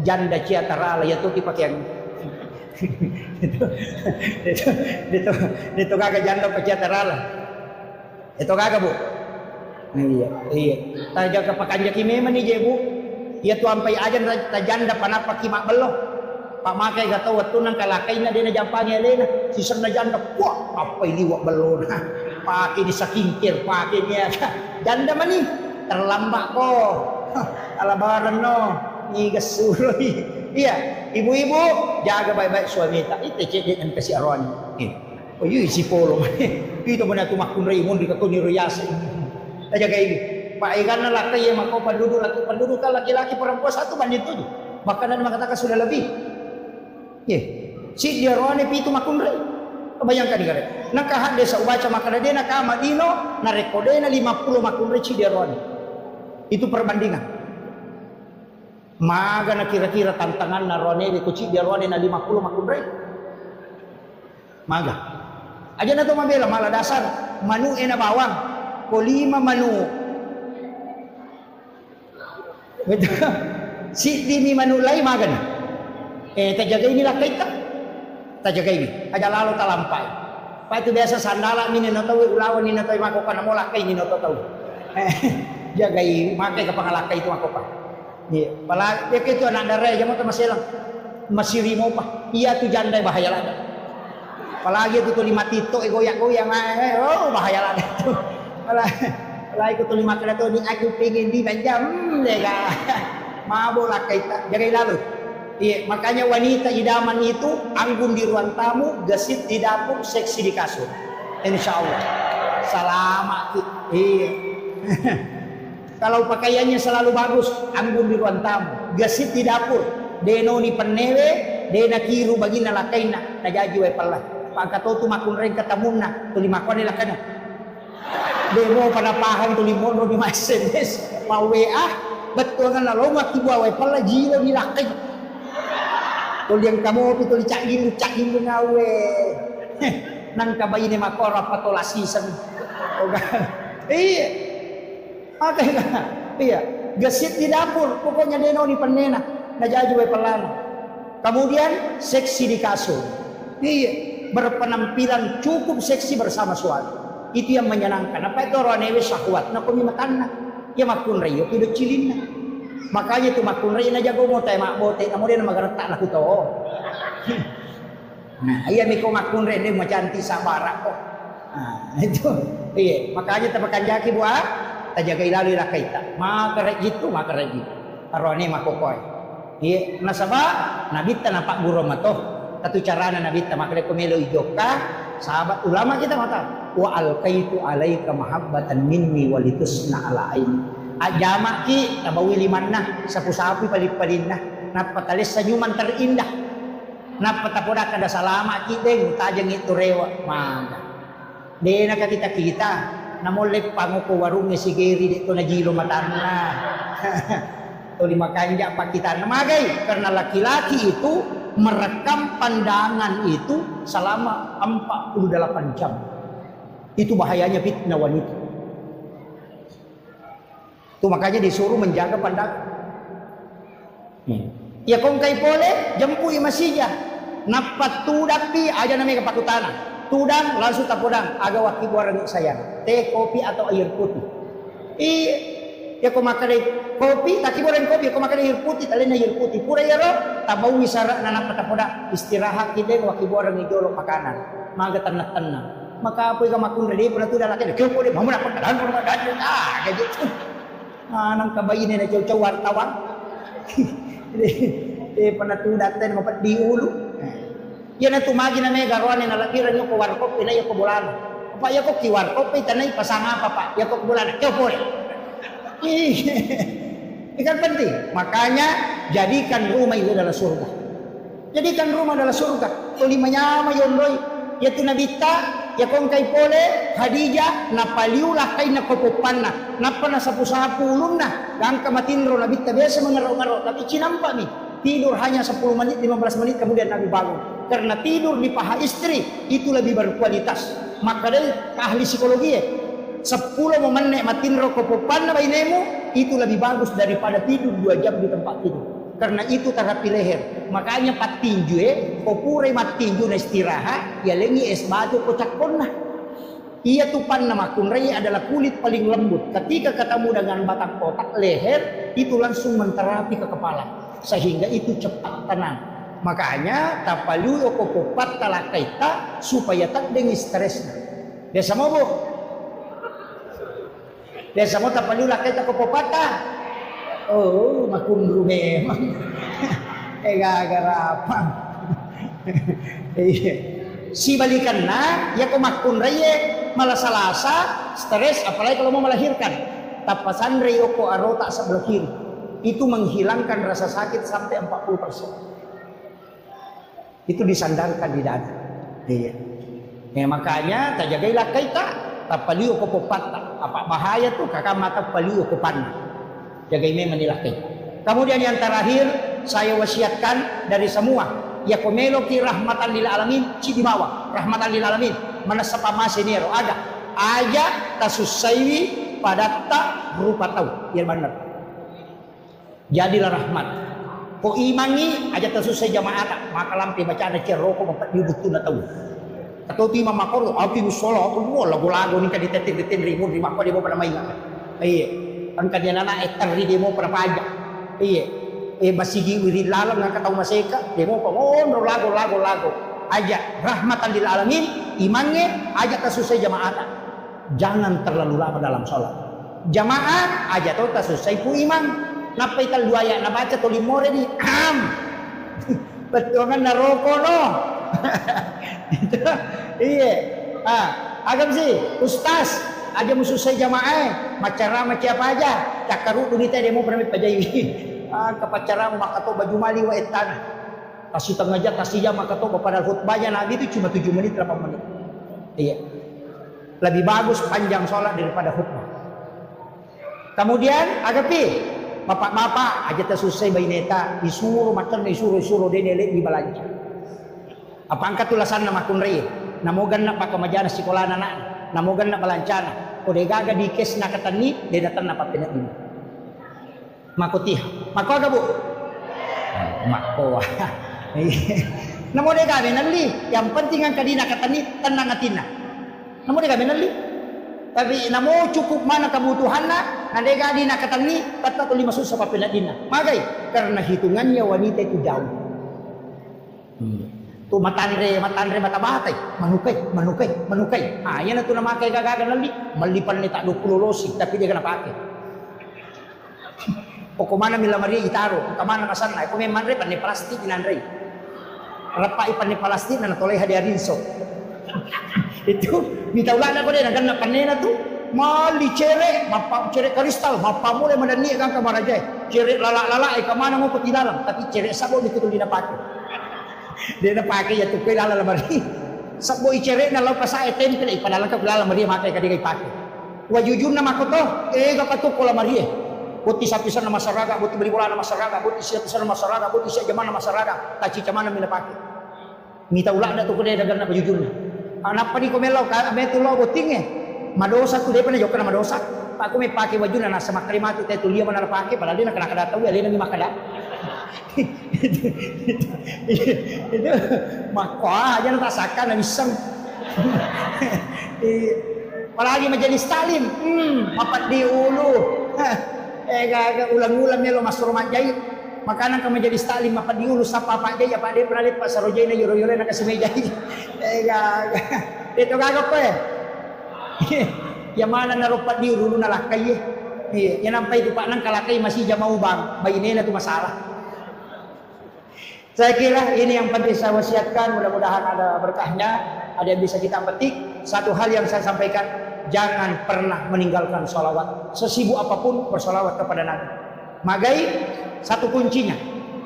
A: janda cia tarala ya tu tipakyan. Dito kaga janda pa cia tarala. Ito kaga bu. Iya. Taja kapakanja kime mani jebu. Ia tu ampai ajan tajanda panapa kimak beloh. Pak makai gatau waktu nang kalakay na din na jampani alena. Sisang na janda. Wah, apa ini wak beloh na. Pakai di sakingkir, pakai niya. Janda mani. Terlambat ko. Alabaran no. Ngigas suroy. Iya. Ibu-ibu jaga baik-baik suami tak. Itu cek yang kasih aron. Oh iya si polo. Itu mana tu makun Raymond di kakuni royasa. Jaga ini. Pak ikan laki yang makau penduduk kan laki-laki perempuan 1 banding 7. Bahkan ada mengatakan sudah lebih. Si dia rohani pitu makun rai. Bayangkan kare. Nakahan desa ubaca makana dia nakama dino na rekode na 50 makun rai si dia rohani. Itu perbandingan. Maga na kira-kira tantangan na rohani di kuci dia rohani na 50 makun rai. Maga. Aja na to mabela malah dasar manu ena bawang. Ko 5 manu. Betul. Si dimi manulay magan. Tajaga ini lah kita. Tajaga ini. Aja lalu talampai. Pa itu biasa sandala ni ninotawi ulawan ni ninotawi makokan mo lakay ni ninotawi. Jaga ini makai ke pangalakay itu makokan. Iya. Pala ya itu anak darai jamo ta masilang. Masirimo pa. Iya tu jandai bahaya lagi. Apalagi itu 5 tito goyak-goyang bahaya lagi tu. Pala ikut 5 kali tu ni aku pengen di banjam lega. Mabok lakay ta. Jaga lalu. Iya, makanya wanita idaman itu anggun di ruang tamu, gesit di dapur, seksi di kasur. Insya Allah. Selamat. Iya. Kalau pakaiannya selalu bagus, anggun di ruang tamu, gesit di dapur. Deno ni penewe, dena kiru bagina lakaina, najaji we pala. Pagkato tu makun ren katamuna, tulima ko nila kana. Demo panapahan tulimono di SMS, pa WA, betul kan lalu maki buah we pala jilo ni lakay. Tuliang kamu itu cak gilu ngawe. Nang kabayi ni makora patolasisan. Iya. Makanya iya, gesit di dapur, pokoknya deno ni panena, najaju we pelana. Kemudian seksi di kasur. Iya, berpenampilan cukup seksi bersama suami. Itu yang menyenangkan. Apa itu orang ewe syahwat? Nak kami makan ya makun rayo hidup cilin. Makanya itu makun rayo na jago mo tayo makbote. Kemudian magaretak na kuto. Nah, iya miko makun rayo ni macanti sa barak ko. Nah, itu. Iya, makanya tapakan jaki buah. Tajaga ilalu ila kaita. Maka gitu. Arone makokoy. Iya, nasaba nabita nampak guro mato. Katu carana nabita makale kumelo ijoka. Sahabat ulama kita mata. Wa alqaitu alaika mahabbatan minni walitusna ala aini. Ajama ki tabawi limanna sapu-sapu palit-palinna. Napatalis senyuman terindah. Napatapoda kada salama ki deng tajang itu rewa. Maka. Dena kita namolek panguko warungnya si Geri dito na jilo matarna. To lima kanja pakitan namagay karena laki-laki itu merekam pandangan itu selama 48 jam. Itu bahayanya fitnah wanita. Itu makanya disuruh menjaga pandangan. Ya kung kay pole jempui masija. Napat tudapi aja namanya kepakutana. Tudang langsung tapudang aga waki buarang sayang teh kopi atau air putih ya ko makan kopi taki buarang kopi ko makan air putih talena air putih pura ya ro tabau misara nana patapoda istirahat kide waki buarang ijolo makanan maga tenang maka apa yang makun ready pernah tudah laki ke ko de bamu dapat dan rumah dan gaji nang kabayin na jauh-jauh wartawan pernah tudah ten mapat diulu. Yan na tumagi na may garuan na lakiran yung kuwarkop, ina yung kubulan. Apa yung kiwarkop, itanay pasanga pa, yung kubulan. Kaya po ikan penting. Makanya jadikan rumah itu adalah surga. Jadikan rumah adalah surga. Tulimanya mayondoy. Ya tunabita, ya kong kay pole, Khadijah, napaliulah kay nakopopan na. Napa na sapu-sapu ulun na. Gang kamatinro, nabita biasa mengaro-ngaro. Tapi cinampa mi. Tidur hanya 10 menit, 15 menit kemudian Nabi bangun. Karena tidur di paha istri itu lebih berkualitas. Maka dari ahli psikologi 10 menit matinro kopopan na bainemu itu lebih bagus daripada tidur 2 jam di tempat tidur. Karena itu terapi leher. Makanya patinju kopure matinju na istirahat ya lengi es batu kocak konna. Ia tupan nama kunrei adalah kulit paling lembut. Ketika ketemu dengan batang otak leher itu langsung menterapi ke kepala. Sehingga itu cepat tenang. Makanya tapalu okopopat talakaita supaya tak dengi stresnya. Desa mo bu? Desa mo tapalu lakaita kopopata. Oh, makundru memang. Gagarapang. Si balikan na, ya kumakun reye malasalasa, stres, apalagi kalau mau melahirkan. Tapasan reyo ko arota sa belah kiri. Itu menghilangkan rasa sakit sampai 40%. Itu disandarkan di dada. Iya. Ya, makanya tajagailah kaita tapaliu ko popata. Apa bahaya tuh kakak mata paliu ko panna. Jagai me menilaki. Kemudian yang terakhir saya wasiatkan dari semua ya komelo ki rahmatan lil alamin cidimawa rahmatan lil alamin manasapa masinero ada aja tasusaiwi padatta berupa tahu yang benar. Jadilah rahmat. Ko imangi aja tasusai jamaah maka lampi baca ada ceroko mempat dibutuh na tahu. Atau ti mama ko api musolo ko lagu-lagu ni kaditetin ribu lima ko di mo pada mai. Iya. Ang kanya na etari di mo pada pajak. Iya. Basigi wirid lalam nga kataw maseka di mo pangon lagu aja rahmatan lil alamin imannya aja tasusai jamaah. Jangan terlalu lama dalam sholat. Jamaah aja tuh tasusai ku iman. Napay tal duaya nabaca to limore di betul kan naroko no. Iya. Agam sih ustaz aja mususai jamaah macara apa aja cakaru dunita demo pernah pajai. Kepacara makato baju mali wa etan. Kasih tengah aja kasih jam makato pada khutbahnya Nabi itu cuma 7 menit 8 menit. Iya. Lebih bagus panjang sholat daripada khutbah. Kemudian agapi Bapak-bapak aja tersusai baineta disuruh makan disuruh denele di balanja. Apa angkat tulasan nama kunri. Namogan na pakamajana sekolah anak. Namogan na balancana. O de gaga di kes na katani de datan na papinat din. Makutih. Mako aga bu. Mako. Namo de gaga nali. Yang penting ang kadina katani tenang atina. Namo de gaga nali. Tapi namo cukup mana kebutuhan na nadega di nakatani tatlo 5 sa papel din na magay karena hitungannya wanita itu jauh tu matandre matabatay manukay yan na tu na makay gagagan lali malipan ni tak 20 losi tapi dia kena pakai pokoknya mila Maria itaro kamana kasan na kung may manre pan ni plastik inandre rapai pan ni plastik na natolay hadiarin so itu mitaulan ako din ang ganap panena tu mali cere kristal mapamulay madani kang kamarajay cere lala kamana mo patilalam tapi cere sabo dito di napake di napake ya tu kay lala mari sabo cere na law pasay temple ipadala ka lala mari makay kadigay pake wajujun na makoto kapatuk ko la mari buti sapisan na masaraga buti baliwala na masaraga buti sapisan na masaraga buti sa jaman na masaraga tachi chamana minapake mitaulan na tu ko dagan na wajujun na anak pa di kumelaw ka betulo buting madosa tu dia pernah jawab madosa aku may pakai baju na nasa makarimati tayo tulia man na pakai padahal dia nakadataw alin na makada itu makwa aja natasakan na isang palagi majelis talim mapat di ulu gaga ulang-ulang niya lo mas rumajay makanan ka majelis talim mapat di ulu sa papa jay apa dia pernah lihat pas sarojay na yuro-yuro na kasi mejay gaga itu gaga pa Yamana na rupat di ulu na lakay yan ang pay tupa ng kalakay masih jamau bang bayinin na tu masalah. Saya kira ini yang penting saya wasiatkan, mudah-mudahan ada berkahnya, ada yang bisa kita petik. Satu hal yang saya sampaikan, jangan pernah meninggalkan sholawat. Sesibuk apapun bersolawat kepada Nabi. Magai satu kuncinya,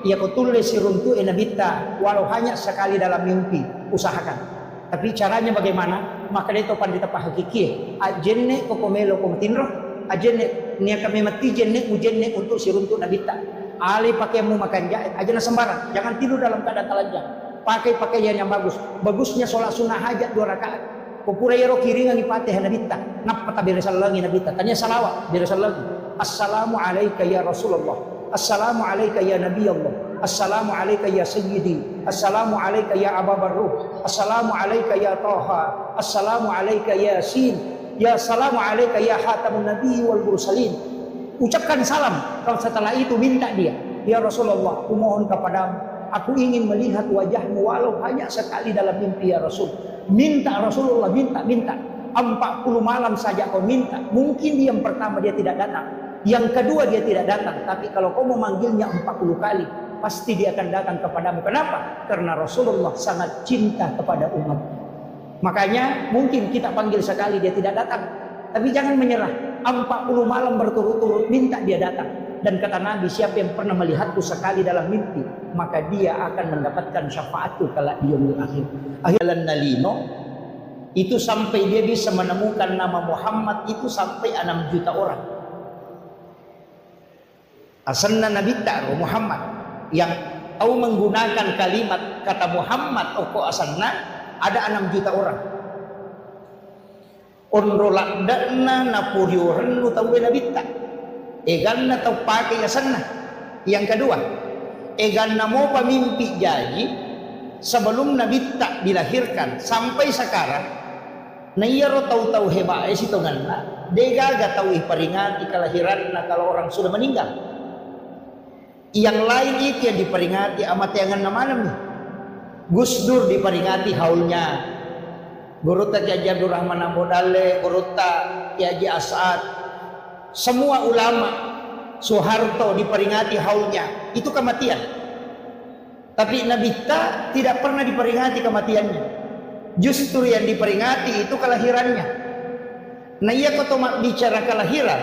A: ia kutulis siruntu enabita walau hanya sekali dalam mimpi, usahakan. Tapi caranya bagaimana? Maka itu pandita pahakiki. Ajenne kokomelo komatinro, ajenne niya kami mati jenne ujenne untuk siruntu nabita. Ali pakai mu makan jahit, aja na sembarang. Jangan tidur dalam keadaan telanjang. Pakai pakaian yang bagus. Bagusnya sholat sunnah hajat 2 rakaat. Pupura yero kiringan ipatih nabita. Napata biresal lagi nabita. Tanya salawat biresal lagi. Assalamu alayka ya Rasulullah. Assalamu alayka ya Nabi Allah. Assalamu alayka ya Sayyidi. Assalamu alayka ya Aba Barruh. Assalamu alayka ya Taha. Assalamu alayka ya Yasin. Ya salamu alayka ya Hatamun Nabi wal Mursalin. Ucapkan salam. Kalau setelah itu minta dia, ya Rasulullah, aku mohon kepadamu, aku ingin melihat wajahmu walau hanya sekali dalam mimpi ya Rasul. Minta Rasulullah, minta 40 malam saja kau minta. Mungkin yang pertama dia tidak datang, yang kedua dia tidak datang, tapi kalau kau memanggilnya 40 kali, pasti dia akan datang kepadamu. Kenapa? Karena Rasulullah sangat cinta kepada umat. Makanya mungkin kita panggil sekali dia tidak datang, tapi jangan menyerah. 40 malam berturut-turut minta dia datang. Dan kata Nabi, siapa yang pernah melihatku sekali dalam mimpi, maka dia akan mendapatkan syafaatku kala di yaumil akhir. Akhiran nalino itu sampai dia bisa menemukan nama Muhammad itu sampai 6 juta orang. Asalnya Nabi ta'ru Muhammad yang tahu menggunakan kalimat kata Muhammad oko asalnya ada 6 juta orang. Onrolak dana napuriuran lu tahu nabita. Egan na tahu pakai asana. Yang kedua, egan na mau pamimpi janji sebelum nabita dilahirkan sampai sekarang. Nayaro tahu-tahu hebat si tonganna. Degaga tahu iperingati kelahiran na kalau orang sudah meninggal. Yang lain itu yang diperingati amat yangan nama nih. Gus Dur diperingati haulnya. Guruta Kiai Abdul Rahman Ambodale, Guruta Kiai As'ad, semua ulama, Soeharto diperingati haulnya, itu kematian. Tapi Nabi tidak pernah diperingati kematiannya. Justru yang diperingati itu kelahirannya. Nah iya kau bicara kelahiran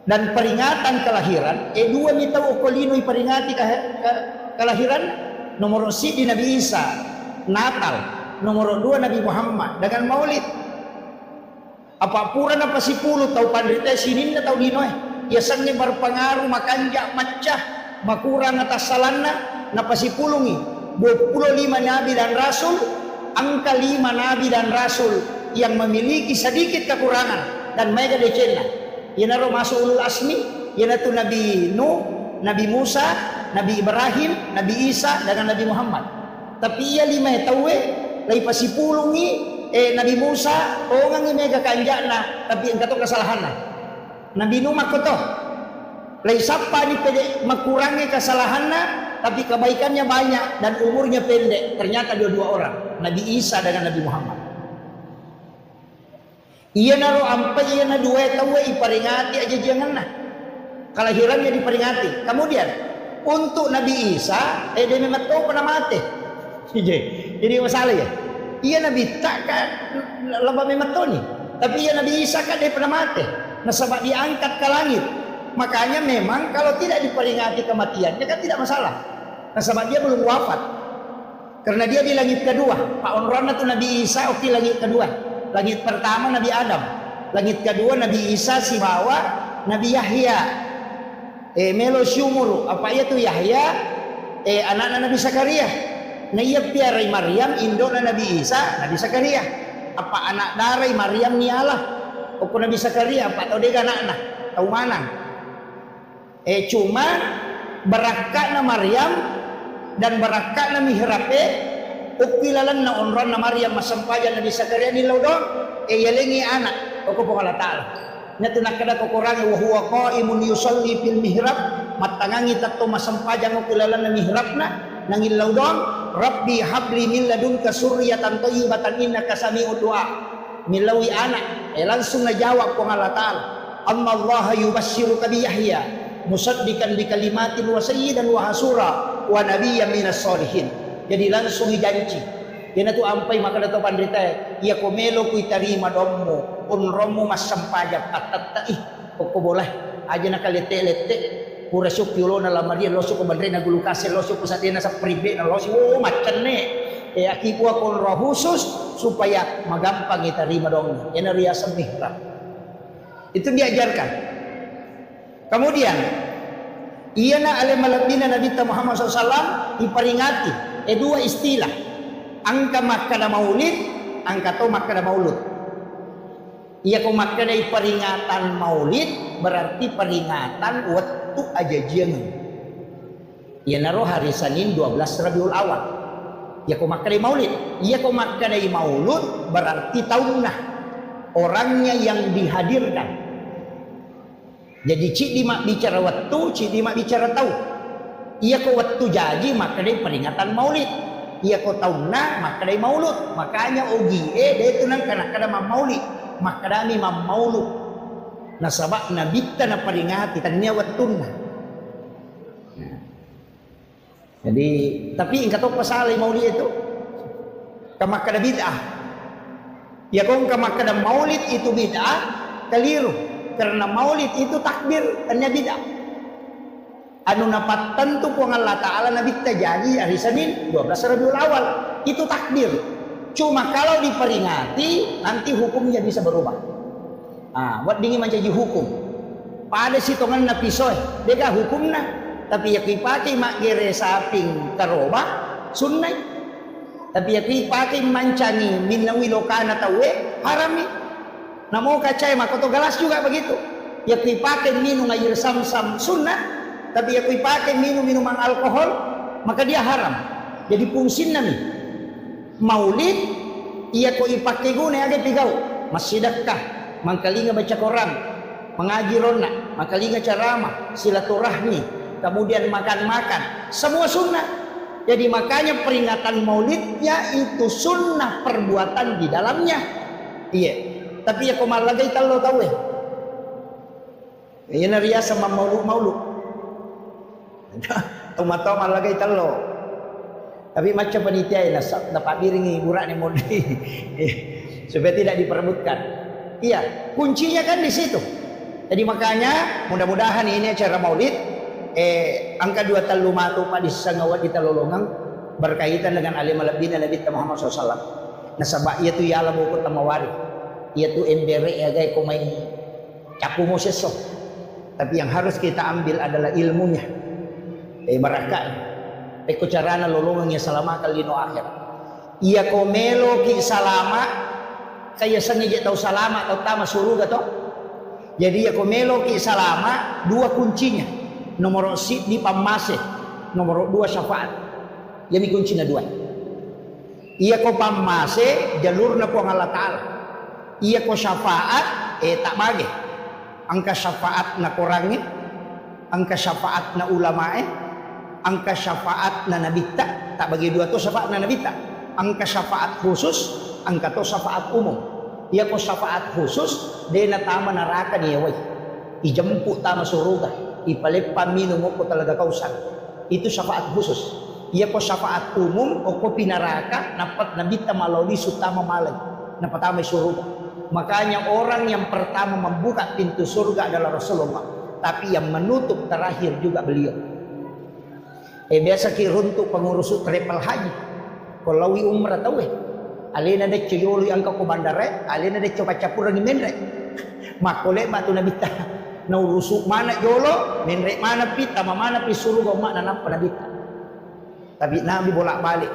A: dan peringatan kelahiran, dua mita okolino diperingati kelahiran. Nomor si di Nabi Isa, Natal. Nomor 2 Nabi Muhammad dengan maulid. Apa pura na pasipuluh tahu pandrita sinin na tahu dinoy. ia sange berpengaruh makanja macah makurang atas salanna na pasipulungi 25 nabi dan rasul, angka 5 nabi dan rasul yang memiliki sedikit kekurangan dan mega decena. Ia naro masuk ulul asmi, ia tu Nabi Nuh, Nabi Musa, Nabi Ibrahim, Nabi Isa dengan Nabi Muhammad. Tapi ia 5 tawe lai pasipulungi Nabi Musa ongang mega kanjana tapi engkau kesalahan. Nabi Nuh makoto lai sapa ni pede makurangi kesalahanna tapi kebaikannya banyak dan umurnya pendek. Ternyata dua orang, Nabi Isa dengan Nabi Muhammad. Ia naro ampai ia na dua tahu iperingati aja jangan nah. Kelahirannya diperingati. Kemudian untuk Nabi Isa dia memang tahu pernah mati. Jadi masalah ya. Ia Nabi tak kan laba memang tahu nih. Tapi ia Nabi Isa kan dia pernah mati. Nah sebab diangkat ke langit. Makanya memang kalau tidak diperingati kematiannya kan tidak masalah. Nah sebab dia belum wafat. Karena dia di langit kedua. Pak Onrona itu Nabi Isa oke langit kedua. Langit pertama Nabi Adam. Langit kedua Nabi Isa si bawa Nabi Yahya. Melo syumuru. Apa itu Yahya? Anak-anak Nabi Zakaria. Nah ia piarai Maryam indona Nabi Isa Nabi Zakaria. Apa anak darai Maryam ni Allah? Opo Nabi Zakaria apa tahu dia anak-anak? Tahu mana? Cuma berakatna Maryam dan berakatna mihrabe ukilalan na onron na Maryam masampajan Nabi Zakaria ni lodong yalengi anak ko Allah taala nya tunakada ko kurangi wa huwa qaimun yusalli fil mihrab matangangi tatto masampajan ukilalan na mihrabna nangil lodong rabbi habli min ladunka surriyatan thayyibatan innaka sami'ud du'a milawi anak langsung najawab ko Allah taala Allah yubassyiruka bi Yahya musaddiqan bi kalimatin wa sayyidan wa hasura wa nabiyyan minas solihin. Jadi langsung janji. Yana tu ampai maka dato pandrita ia komelo ku tarima dommu unromu masampajab atatai ko boleh aja na kalete-lete pura syukyulo na lamaria loso ko bandre na gulukase loso ko sa tina sa pribe na loso macan ne akipu ako roh khusus supaya magampang itarima dommu. Yana riasa mihrab. Itu diajarkan. Kemudian ia na alamalabina Nabi Muhammad SAW diperingati dua istilah angka makkada maulid angka to makkada maulud. Ia ko makkada peringatan maulid berarti peringatan waktu aja jangan. Ia naro hari Senin 12 Rabiul Awal. Ia ko makkada maulid. Ia ko makkada maulud berarti tahunna orangnya yang dihadirkan. Jadi cik dimak bicara waktu, cik dimak bicara tahu. Ia ko waktu jadi maka dia peringatan maulid. Ia ko tahunna maka dia maulud. Makanya ogi dia itu nang kana maulid. Maka dami maulud. Nah sabab nabi na peringati tanya waktuna. Jadi tapi engkau tahu pasal maulid itu. Kamakada bid'ah. Ya kong kamakada maulid itu bid'ah keliru. Karena maulid itu takbir hanya bid'ah. Anu napat tentu pun Allah Ta'ala Nabi terjadi hari Senin 12 Rabiul Awal itu takbir. Cuma kalau diperingati nanti hukumnya bisa berubah. Buat dingin menjadi hukum. Pada sitongan na pisoy, dega hukumna. Tapi ya pakai mak gere saping karoba sunnah. Tapi ya pakai mancani minawi lokana tawe harami. Namo kacai makoto galas juga begitu. Ya pakai minum air sam-sam sunnah, tapi ya pakai minuman alkohol, maka dia haram. Jadi fungsi nami maulid ia ko ipakai guna ada pigau masjidakah mangkalinga baca Quran mengaji rona mangkalinga ceramah silaturahmi kemudian makan-makan semua sunnah. Jadi makanya peringatan maulidnya itu sunnah perbuatan di dalamnya. Iya. Tapi ya komal lagi talo tahu ya. Ini ria sama maulud. Tomato mal lagi talo. Tapi macam panitia ini dapat biringi burak ni modi. Supaya tidak diperebutkan. Iya, kuncinya kan di situ. Jadi makanya mudah-mudahan ini acara maulid angka 2 talumatu pa di sangawat di talolongang berkaitan dengan alim alabina Nabi Muhammad SAW. Nasabak ia tu ya alam ukut tamawari. Ia tu endere ya gay kumay capu mo seso. Tapi yang harus kita ambil adalah ilmunya. Barakah. Eko carana lolongnya selama kali no akhir. Ia komelo ki salama kaya sengaja tahu salama atau tama suruga toh. Jadi ia komelo ki salama dua kuncinya. Nomor si di pamase, nomor 2 syafaat. Yami kuncinya 2. Ia ko pamase jalurna po Allah Ta'ala. Ia ko syafaat tak bagi. Angka syafaat na kurangnya, angka syafaat na ulamae, angka syafaat na nabita, tak bagi 2 tu syafaat na nabita. Angka syafaat khusus, angka tu syafaat umum. Ia ko syafaat khusus, dia na tama neraka niya way. Ijemput tama suruga, ipalepa minum ko talaga kausan. Itu syafaat khusus. Ia ko syafaat umum, o ko pinaraka, napat nabita malawli sutama malay, napatamay suruga. Makanya orang yang pertama membuka pintu surga adalah Rasulullah, tapi yang menutup terakhir juga beliau. Biasa kiruntuk pengurus travel haji. Kalau umrah tahu alena de coyoli angka ko bandare, alena de coba capur ni menre. Makole batu nabita. Na urusuk mana jolo, menre mana pita, mana pi surga mana nampa nabita. Tapi Nabi bolak-balik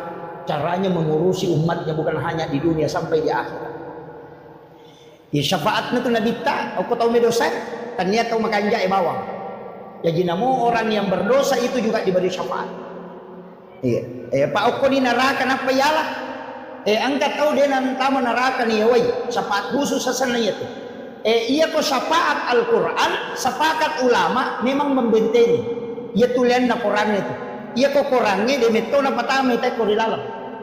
A: caranya mengurusi umatnya bukan hanya di dunia sampai di akhirat. Di syafaatnya tu nabita, aku tahu medosa, ternyata makanja bawang. Jadi namo orang yang berdosa itu juga diberi syafaat. Pak Oko di neraka apa yalah? Angkat tahu dia nantama neraka nih woi. Syafaat khusus sasananya itu. Iya ko syafaat Al-Quran, sepakat ulama memang membentengi. Ia tulen na Quran itu. Iya ko Qurannya dia meto na patame tay ko di dalam.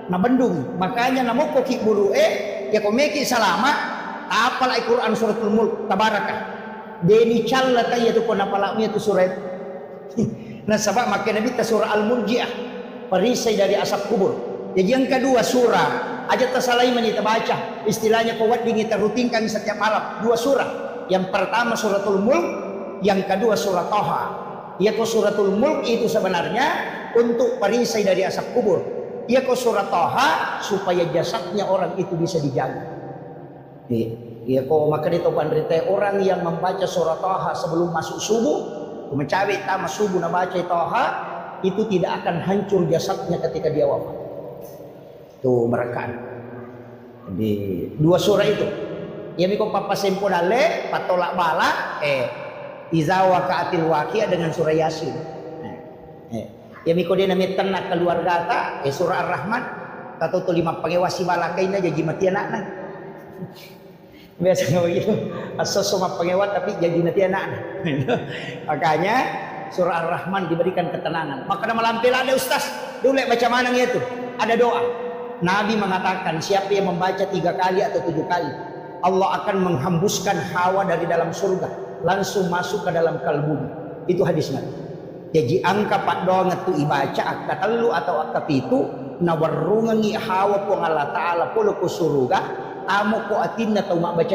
A: Na bendung. Makanya namo ko ki buru ya ko meki salama. Apal Al-Quran suratul Mulk tabarakah. Deni challa tayo tu ko napalaknya tu surat. Nah sebab makin Nabi ta surah Al-Murji'ah, perisai dari asap kubur. Jadi yang kedua surah aja tasalai kita baca. Istilahnya kuat dingin rutinkan setiap malam 2 surah. Yang pertama suratul Mulk, yang kedua surah Thaha. Yaitu suratul Mulk itu sebenarnya untuk perisai dari asap kubur. Yaitu surah Thaha supaya jasadnya orang itu bisa dijaga. Ya kok maka ditopan rite orang yang membaca surah Thaha sebelum masuk subuh, mencapai tamat subuh na baca Thaha, itu tidak akan hancur jasadnya ketika dia wafat. Tuh mereka. Jadi 2 surah itu. Ya miko papa sempurale patolak bala iza waqa'atil waqi'ah dengan surah Yasin. Ya miko dia namanya tenak keluarga ta surah Ar-Rahman atau 5 pangewasi balakaina jadi mati anak-anak. Biasanya begitu, asal semua pengewat tapi jadi nanti anak-anak. Makanya surah Ar-Rahman diberikan ketenangan. Maka nama lampil ada ustaz, dulu baca mana itu? Ada doa. Nabi mengatakan siapa yang membaca 3 kali atau 7 kali, Allah akan menghembuskan hawa dari dalam surga, langsung masuk ke dalam kalbunya. Itu hadis Nabi. Jadi angka pak doang itu ibaca akta telu atau akta pitu nawarungangi hawa po Allah Ta'ala polo ko surga. Amo ko atin na mak baca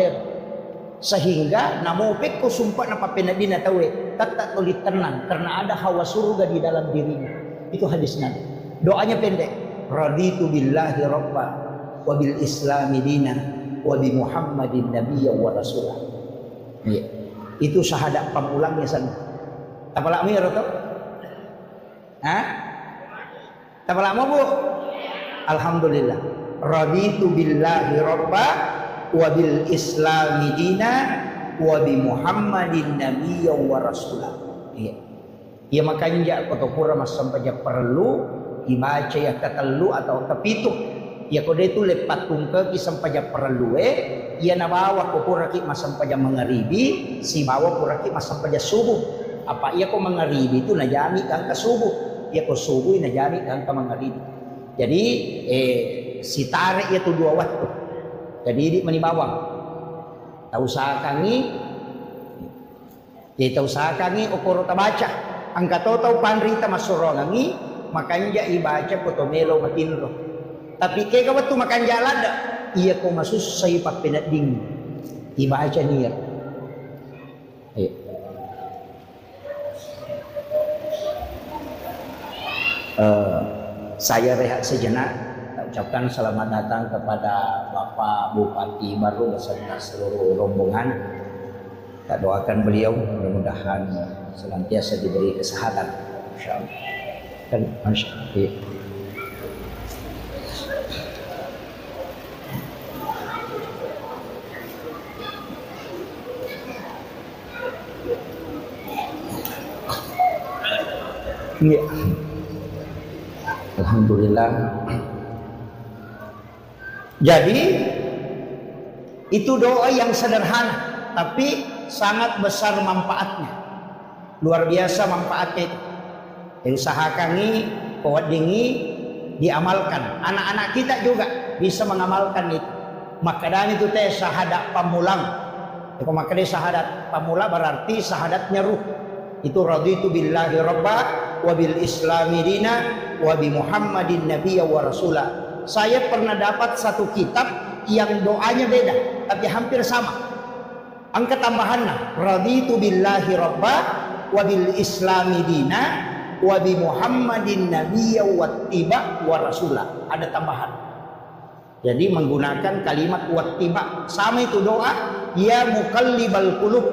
A: sehingga namopek ko sumpah na papenadi na tawe tatat ulit tenang karena ada hawa surga di dalam dirinya. Itu hadis Nabi. Doanya pendek, raditu billahi rabba wa bil islami dina wa bi muhammadin nabiyya wa rasulah. Itu syahadat pamulangnya sana. Tapalak mo yaro to? Tapalak mo bu? Alhamdulillah. Raditu billahi rabba wa bil islami dina wa bi muhammadin nabiyya wa rasulah. Ya makanya kotokura mas sampai perlu dibaca ya ketelu atau kepitu. Ya kode itu lepat tungke ki sampai perlu ya nabawa kokura ki mas sampai mengeribi si bawa kura ki mas sampai subuh. Apa iya ko mengeribi itu najami kan ke subuh. Ya ko subuh najami kan ke mengeribi. Jadi si tarik itu 2 waktu. Jadi di menibawang. Tahu sakangi. Jadi tahu sakangi okoro tabaca. Angka tau panrita masurongangi. Makanya ibaca kotomelo matinro. Tapi kaya waktu makan jalan dah. Iya ko masus say papinading. Ibaca niya. Saya rehat sejenak. Ucapkan selamat datang kepada Bapak Bupati baru beserta seluruh rombongan.
B: Kita doakan beliau mudah-mudahan senantiasa diberi kesehatan. Insyaallah. Dan masyaallah. Ya. Alhamdulillah.
A: Jadi itu doa yang sederhana tapi sangat besar manfaatnya. Luar biasa manfaatnya itu. Usahakan ini, kuwadingi diamalkan. Anak-anak kita juga bisa mengamalkan itu. Makadani itu teh syahadat pamulang. Kalau makadani syahadat pamula berarti syahadatnya ruh. Itu raditu billahi rabba wa bil islami dina wa bi muhammadin nabiyya wa rasula. Saya pernah dapat satu kitab yang doanya beda tapi hampir sama. Angka tambahannya raditu billahi rabba wa bil islami dina wa bi muhammadin nabiyya wa tiba wa rasula. Ada tambahan. Jadi menggunakan kalimat wattiba. Sama itu doa, ya muqallibal qulub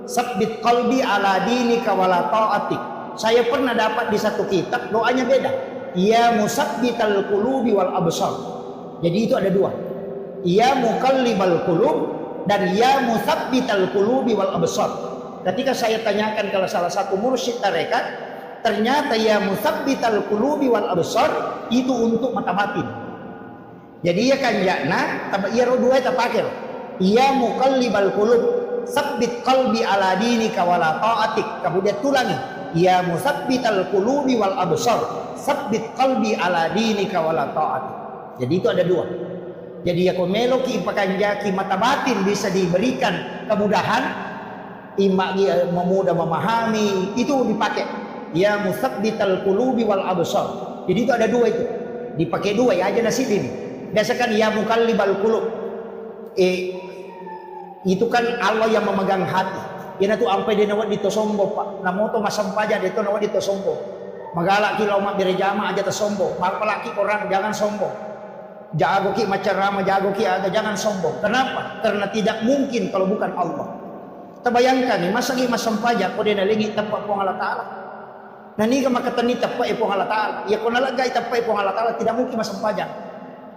A: sabbit qalbi ala dinika wala ta'atik. Saya pernah dapat di satu kitab doanya beda. Ya musabbital qulubi wal absar. Jadi itu ada dua. Ya muqallibal qulub dan ya musabbital qulubi wal absar. Ketika saya tanyakan kalau salah satu mursyid tarekat, ternyata ya musabbital qulubi wal absar itu untuk mata batin. Jadi ya kanjana, tapi ya dua itu pakai. Ya muqallibal qulub sabbit qalbi ala dinika wala ta'atik. Kemudian tulangi ya musabbital qulubi wal absar sabbit qalbi ala dinika wala ta'atik. Jadi itu ada dua. Jadi ya komelo ki pakanjaki mata batin bisa diberikan kemudahan, imagi memudah memahami, itu dipakai ya musabbital qulubi wal absar. Jadi itu ada dua itu. Dipakai dua ya aja nasib ini. Biasakan ya muqallibal qulub. Itu kan Allah yang memegang hati. Ina tu ampai dia nawat dito sombo pak. Namo to masampaja dito nawat dito sombo. Magalak ki lauma birejama aja tersombo. Malaki orang jangan sombong. Jago ki macarama jago ki aga jangan sombong. Kenapa? Karena tidak mungkin kalau bukan Allah. Terbayangkan nih masa ki masampaja ko dia nalingi tapak po Allah Taala. Nani ka makatani tapak po Allah Taala. Ya ko nalagay tapak po Allah Taala tidak mungkin masampaja.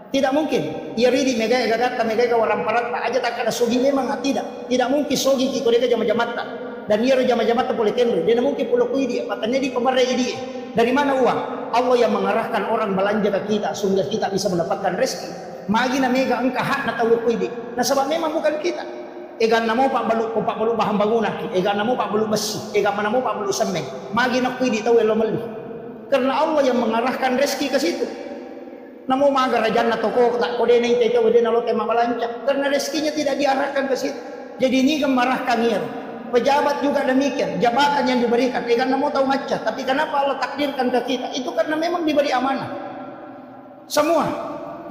A: Tidak mungkin. Ia ridi megai gagata megai kawaran parat aja tak ada sogi memang tidak mungkin sogi ki kodeka jama-jamata dan ia jama-jamata boleh kenri dia mungkin pulau kuidi patanya di pembarai dia dari mana uang Allah yang mengarahkan orang belanja ke kita sehingga kita bisa mendapatkan rezeki magi na mega engka hak na tahu kuidi nah sebab memang bukan kita egan namo pak balu bahan bangunan egan namo pak balu besi egan namo pak balu semen magi na kuidi tahu elo meli karena Allah yang mengarahkan rezeki ke situ. Namo magar rajan na toko tak kode na ite kode na lote mabalanca karena rezekinya tidak diarahkan ke situ. Jadi ini gemarah kangir. Pejabat juga demikian, jabatan yang diberikan. Karena mau tahu macam, tapi kenapa Allah takdirkan ke kita? Itu karena memang diberi amanah. Semua.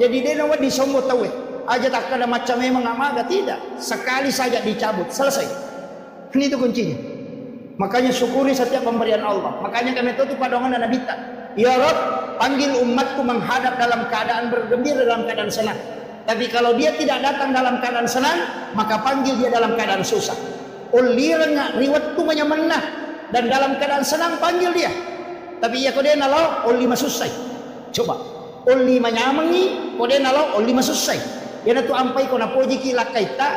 A: Jadi dia nawat disombo tahu. Aja tak ada macam memang amaga tidak. Sekali saja dicabut, selesai. Ini itu kuncinya. Makanya syukuri setiap pemberian Allah. Makanya kami tutup padongan dan nabita. Ya Rabb, panggil umatku menghadap dalam keadaan bergembira, dalam keadaan senang. Tapi kalau dia tidak datang dalam keadaan senang, maka panggil dia dalam keadaan susah. Uli rengak riwatku menyemenah dan dalam keadaan senang panggil dia. Tapi ya kode nalau uli masusai. Coba uli menyamengi kode nalau uli masusai. Yana tu ampai kona poji ki lakaita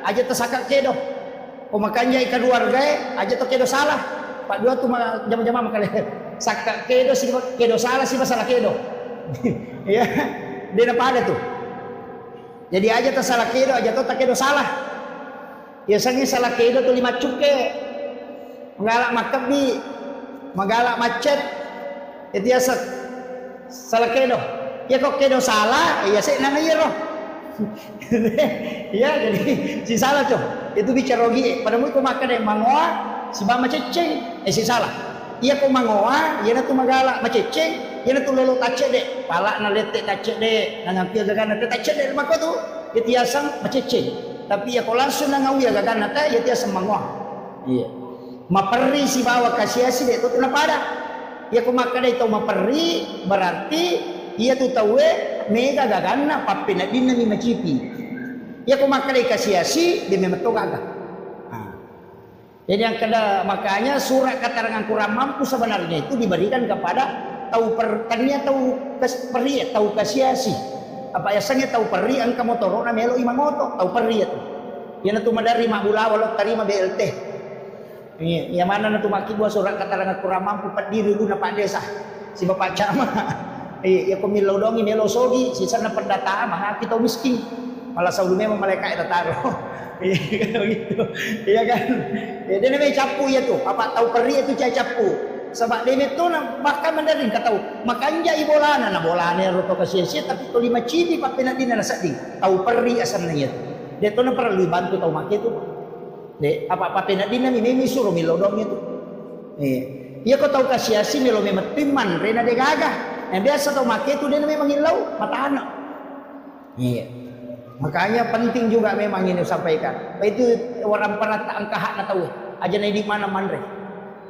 A: aja tersakak kedo. Pemakanya ikan keluarga aja to kedo salah. Pak dua tu jam-jam makale. Sakak kedo sih kedo salah sih masalah kedo. Ya, dia apa ada tuh. Jadi aja tersalah kedo aja tuh tak kedo salah. Biasanya salah kedo tuh 5 cuke. Magalak makabi, magalak macet. Itu ya salah kedo. Ya kok kedo salah, ya saya nana ya roh. Ya jadi si salah tuh. Itu bicara rogi. Padamu kau makan yang mangoa, si bama ceceng, si salah. Ia ko mangoa, ia na tu magala maceceng, ia na tu lolo tace de, pala na lete tace de, nangampil gagana te tace de mako tu, ia tiasang maceceng. Tapi ia ko langsung nangawi gagana ta, ia tiasang mangoa. Iya. Maperi si bawa kasiasi de tu napada. Ia ko makada itu maperi berarti ia tu tahu mega gagana papina dinna mi macipi. Ia ko makada kasiasi de memetogaga. Jadi yang kedua, makanya surat keterangan kurang mampu sebenarnya itu diberikan kepada tahu pertania tahu peri tahu kasiasi. Apa yasanya tahu peri angka motor na melo imang moto tahu peri itu. Yan tu madari mabula walot tarima BLT. Yang mana na tumaki buat surat keterangan kurang mampu pendiri lu na Pak Desa si Bapak Camat. Ya kumilaw dong ini lo sogi sisa na pendataan mah kita miskin. Malah selalu memang mereka itu taruh. Gitu. Iya kan? Ya, dia namanya capu ya tuh. Apa tahu peri itu cai capu. Sebab dia itu bahkan mendaring kata makanya ibolana na bolana roto kasih tapi to lima cidi pa pinadina na sadi. Tahu peri asalnya itu. Dia tuh na perlu bantu tahu mak itu. De apa pinadina mimi suruh milodong itu. Iya kau tahu kasih milo memang timan rena de gagah. Yang biasa tahu mak itu dia memang ilau mata anak. Iya. Makanya penting juga memang ini sampaikan. Itu orang perata angka hak na tahu. Aja di mana manre.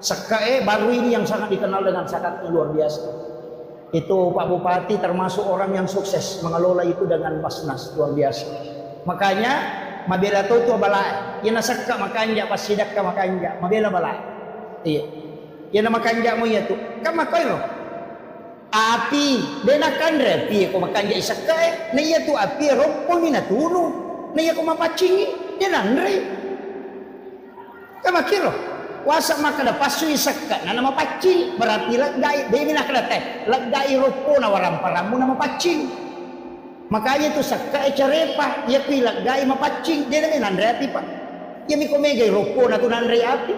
A: Sekae baru ini yang sangat dikenal dengan sangat luar biasa. Itu Pak Bupati termasuk orang yang sukses mengelola itu dengan Basnas luar biasa. Makanya mabela tu balai. Yana sakka makanja pas sidakka makanja mabela balai. Iya. Yana makanja mo ya tu. Kama koiro. Api denakan repi ko makanja isakae na iya tu api rompo ni natunu na iya ko mapacingi denanre kama kiro wasa makada pasu isaka na mapacingi berarti lagdai de mina kada teh lagdai rompo na waramparamu na mapacingi makanya tu sakae carepa iya pi lagdai mapacingi de na nanre api pa iya mi ko megay rompo na tu nanre api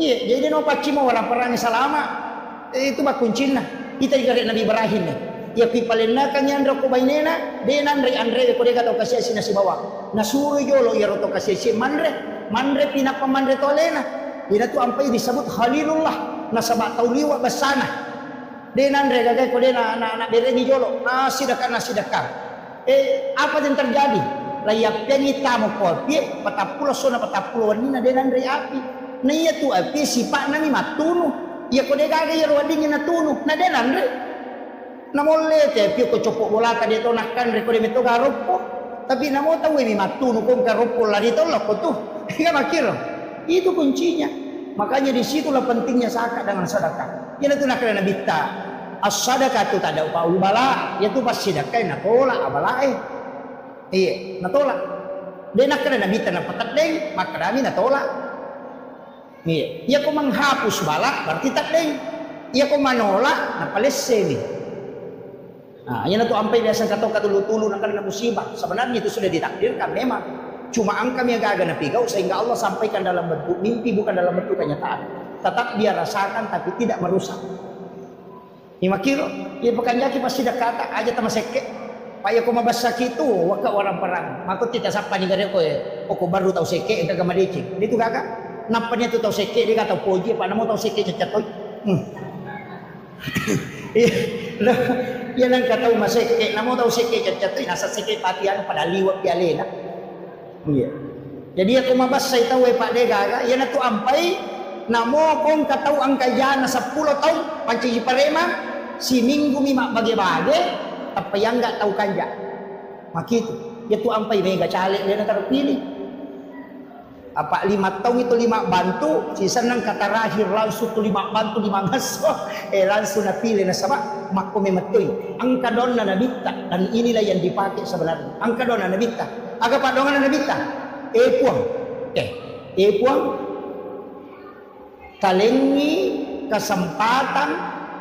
A: iya jadi no pacingi mo waramparang salama itu ba kuncina. Kita juga Nabi Ibrahim ya pipalena kanya andro ko bainena de nanre andre ko de gato kasi sina si bawa nasuro yolo ya roto kasi si manre pinapamandre tolena ina tu ampai disebut Khalilullah nasaba tauliwa basana de nanre gagay ko de na bereni yolo nasidakan apa yang terjadi layak penita mo ko pie patapulo sona patapulo wanina de nanre api na iya tu api sipa nani matunu ya ko de gagay yaro wading na tunu na de nanre na molle te pio ko copo bolata de to nakkan re ko de meto garopo tapi na mo tahu mi matunu ko garopo la dito lo ko tuh ya makiro itu kuncinya makanya di situlah pentingnya zakat dengan sedekah ya itu nak kena bitta as-sadaqah tu tak ada upah bala ya tu pas sedekah na tolak abalae iya na tolak de nak kena bitta na patat deng maka dami na tolak. Iya, ia ko menghapus balak berarti tak deng. Ia ko manolak na palesse ni. Nah, yan na to ampay biasa kataw katulu-tulo ng kanang musibah. Sebenarnya itu sudah ditakdirkan memang. Cuma ang kami agak na pigaw sehingga Allah sampaikan dalam bentuk mimpi bukan dalam bentuk kenyataan. Tetap dia rasakan tapi tidak merusak. Ima kiro, ia pekanjaki pasti dah kata aja tama seke. Paya ko mabasa kito, waka orang perang. Makot kita sapa ni gare ko ko baru tahu seke enta gamadeci. Itu gaga. Nampaknya tu tahu seke dia kata poji apa nama tahu seke cacatoy. Iya nang kata mas seke nama tahu seke cacatoy nasa seke patian pada liwat pialena. Iya. Jadi aku mabas saya tahu Pak Dega, iya na tu ampai namo kong katau angkaya na 10 tahun panci parema si minggu mima bage-bage apa yang enggak tahu kanja. Makitu. Ya tu ampai mega caleg dia na terpilih. Apa 5 tahun itu 5 bantu sisa nang kata rahir langsung tu 5 bantu 5 ngaso langsung napilih na sabak makko memetoy ang kadon na nabita dan inilah yang dipakai sebenarnya ang kadon na nabita aga padongan na nabita epuang talengi kesempatan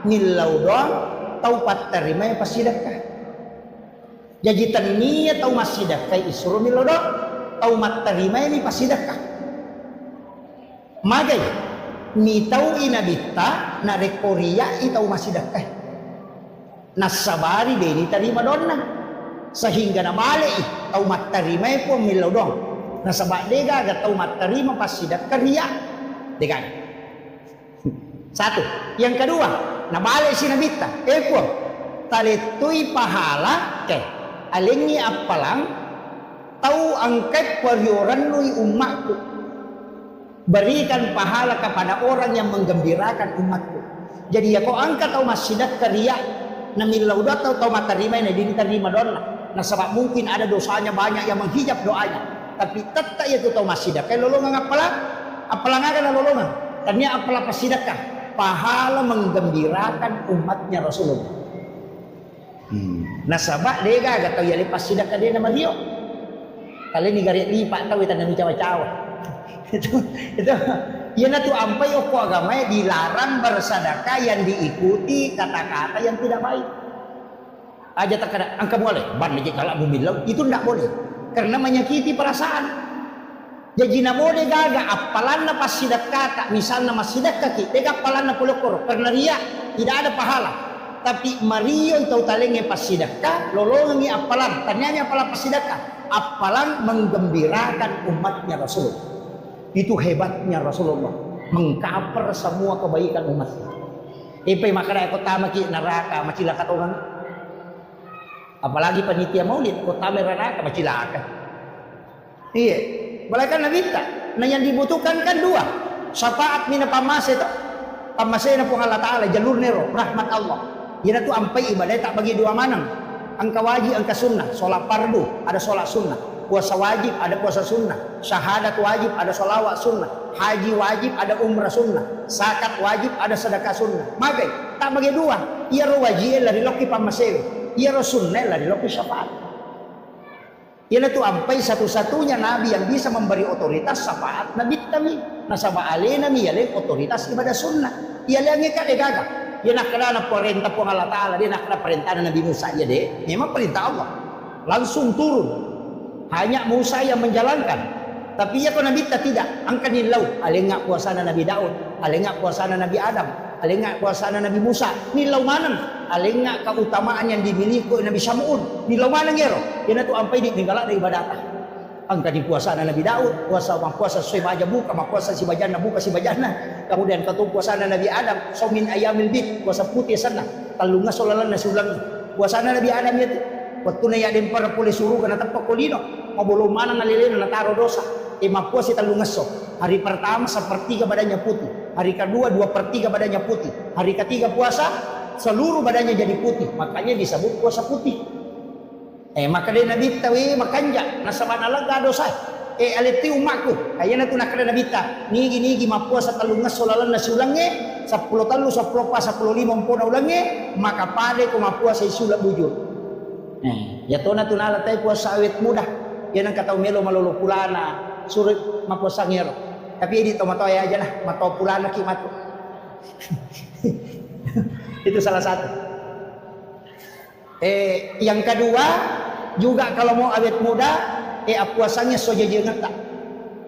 A: nilau doang tau terima yang pasidakah jajitan niya tau masidakah isuru nilau doang tau terima ini pasidakah magay ni tau inabita na rekoria itau masidakah nasabari deni terima donna sehingga na mali tau terima po nilau doang nasabak dega aga tau terima pasidakah ria degan. Satu. Yang kedua, nabalik si nabita. Epo, talitoy pahala ke alingi apalang tahu angkat warioran lui umatku. Berikan pahala kepada orang yang menggembirakan umatku. Jadi ya kau angkat tahu masjidat kerja namilau tahu tahu materima ini diterima doa. Nah sebab mungkin ada dosanya banyak yang menghijab doanya. Tapi tetap itu tahu masjidat. Kalau lo ngapala Apalang akan lolongan. Tanya apalah pasidakah? Pahala menggembirakan umatnya Rasulullah. Nasabak dia gak tahu ya lepas sidakah dia nama dia. Kali ni garis lipat tahu kita nak cawa-cawa. itu ya tu ampai oko agama dilarang bersedekah yang diikuti kata-kata yang tidak baik. Aja tak ada angka boleh ban lagi kalau bumilau itu tidak boleh karena menyakiti perasaan. Jadi na boleh gaga apalan na pasidakah tak misalnya masidakah kita apalan na pulokor karena ria tidak ada pahala. Tapi Mario tahu talengnya pasidakah lolongan ni apalan tanyanya apalan pasidakah apalan menggembirakan umatnya Rasul. Itu hebatnya Rasulullah mengcover semua kebaikan umatnya. Ipai makanya kota maki neraka macilakat orang. Apalagi panitia maulid kota neraka macilakat. Iya. Balaikan Nabi tak. Nah yang dibutuhkan kan dua. Syafaat mina pamase itu. Pamase na po Allah Ta'ala jalur nero rahmat Allah. Yan tu ampai ibadah tak bagi dua manang. Angka wajib, angka sunnah. Solat fardu ada solat sunnah. Puasa wajib ada puasa sunnah. Syahadat wajib ada solawat sunnah. Haji wajib ada umrah sunnah. Zakat wajib ada sedekah sunnah. Maka tak bagi dua. Ia ro wajib dari loki pamase. Ia ro sunnah dari loki syafaat. Ia tu ampai satu-satunya nabi yang bisa memberi otoritas syafaat nabi kami. Nasaba ale nami yale otoritas ibadah sunnah. Ia lagi kan gaga. Ia nak kena perintah pun Allah Taala, dia nak kena perintah Nabi Musa ya deh. Memang perintah Allah. Langsung turun. Hanya Musa yang menjalankan. Tapi ya kau Nabi tidak. Angkat nilau. Alengak puasana Nabi Daud, alengak puasana Nabi Adam, alengak puasana Nabi Musa. Nilau mana? Alengak keutamaan yang dimiliki Nabi Syamu'un. Nilau mana ngero? Dia tu ampai ditinggalak dari ibadah. Angkat di puasana Nabi Daud, puasa sesuai baja buka, puasa si bajana buka si bajana. Kemudian katu puasana Nabi Adam, saumin ayamil bid, puasa putih sana. Talunga solalan nasi ulang. Puasana Nabi Adam itu. Waktu na yaden para pulih suruh kena tepak kolino. Mabulu mana nalilin na taro dosa. Puasa talunga so. Hari pertama sepertiga badannya putih. Hari kedua 2/3 badannya putih. Hari ketiga puasa seluruh badannya jadi putih. Makanya disebut puasa putih. Maka dia Nabi tahu makanja nasabana laga dosa. Aliti umakku. Ayana tu nak kena Nabi ta. Nigi mapuasa talunga solalan nasi ulangnya. 10 talu 10 pas 10 lima umpuna ulangnya. Maka pade ko mapuasa isulap bujur. Ya tona tu nala tay puasa awet mudah. Yan ang kataw melo malolo pulana. Surit mapuasa ngero. Tapi di tomatoy aja lah. Matau pulana kimato. Itu salah satu. Yang kedua juga kalau mau awet muda puasanya sojajengan tak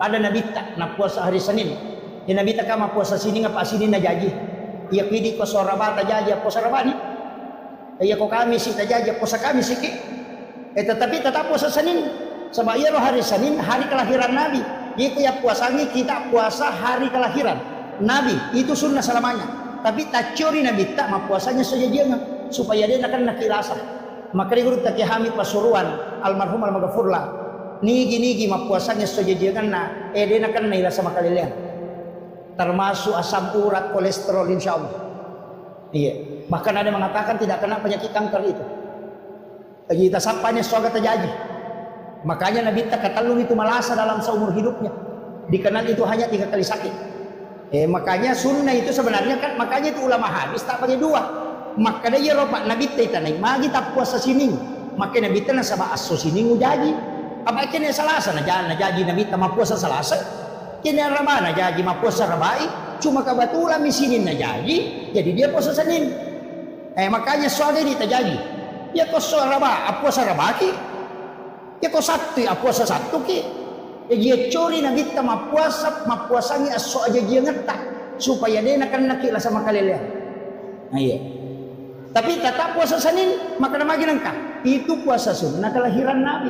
A: pada Nabi tak nak puasa hari Senin ya Nabi tak kama puasa sini ngapa sini na jaji ia pidi ko sorabata jaji puasa rabani iya ko kami si jaji puasa kami sikit tetapi tetap puasa Senin sebab ia hari Senin hari kelahiran Nabi itu ya puasanya kita puasa hari kelahiran Nabi itu sunnah selamanya tapi tak curi Nabi tak ma puasanya sojajengan supaya dia akan nakilasa. Maka dia guru tak kami pasuruan almarhum almaghfurlah. Nigi mapuasanya sojajangan na dia akan nailasa makalilian. Termasuk asam urat, kolesterol insyaallah. Iya. Bahkan ada yang mengatakan tidak kena penyakit kanker itu. Kita sapanya soga terjadi. Makanya Nabi tak katalung itu malasa dalam seumur hidupnya. Dikenal itu hanya 3 kali sakit. Makanya sunnah itu sebenarnya kan makanya itu ulama hadis tak bagi dua. Maka dia ropak Nabi tanai magi tak puasa sini. Maka Nabi tanah sabah aso sini ngujaji. Apa kene salasa na jaji Nabi tanah puasa salasa. Kene raba na jaji ma puasa rabai. Cuma kebetulan di sini na jaji. Jadi dia puasa Senin. Makanya soalnya dia terjadi. Ya kau raba puasa rabaki. Ya kau Sabtu puasa Sabtu ki. Ya dia curi Nabi tanah puasanya aso aja dia ngetak supaya dia akan nakila sama kalian. Nah iya. Tapi tetap puasa Senin maka lagi lengkap. Itu puasa sunnah kelahiran Nabi.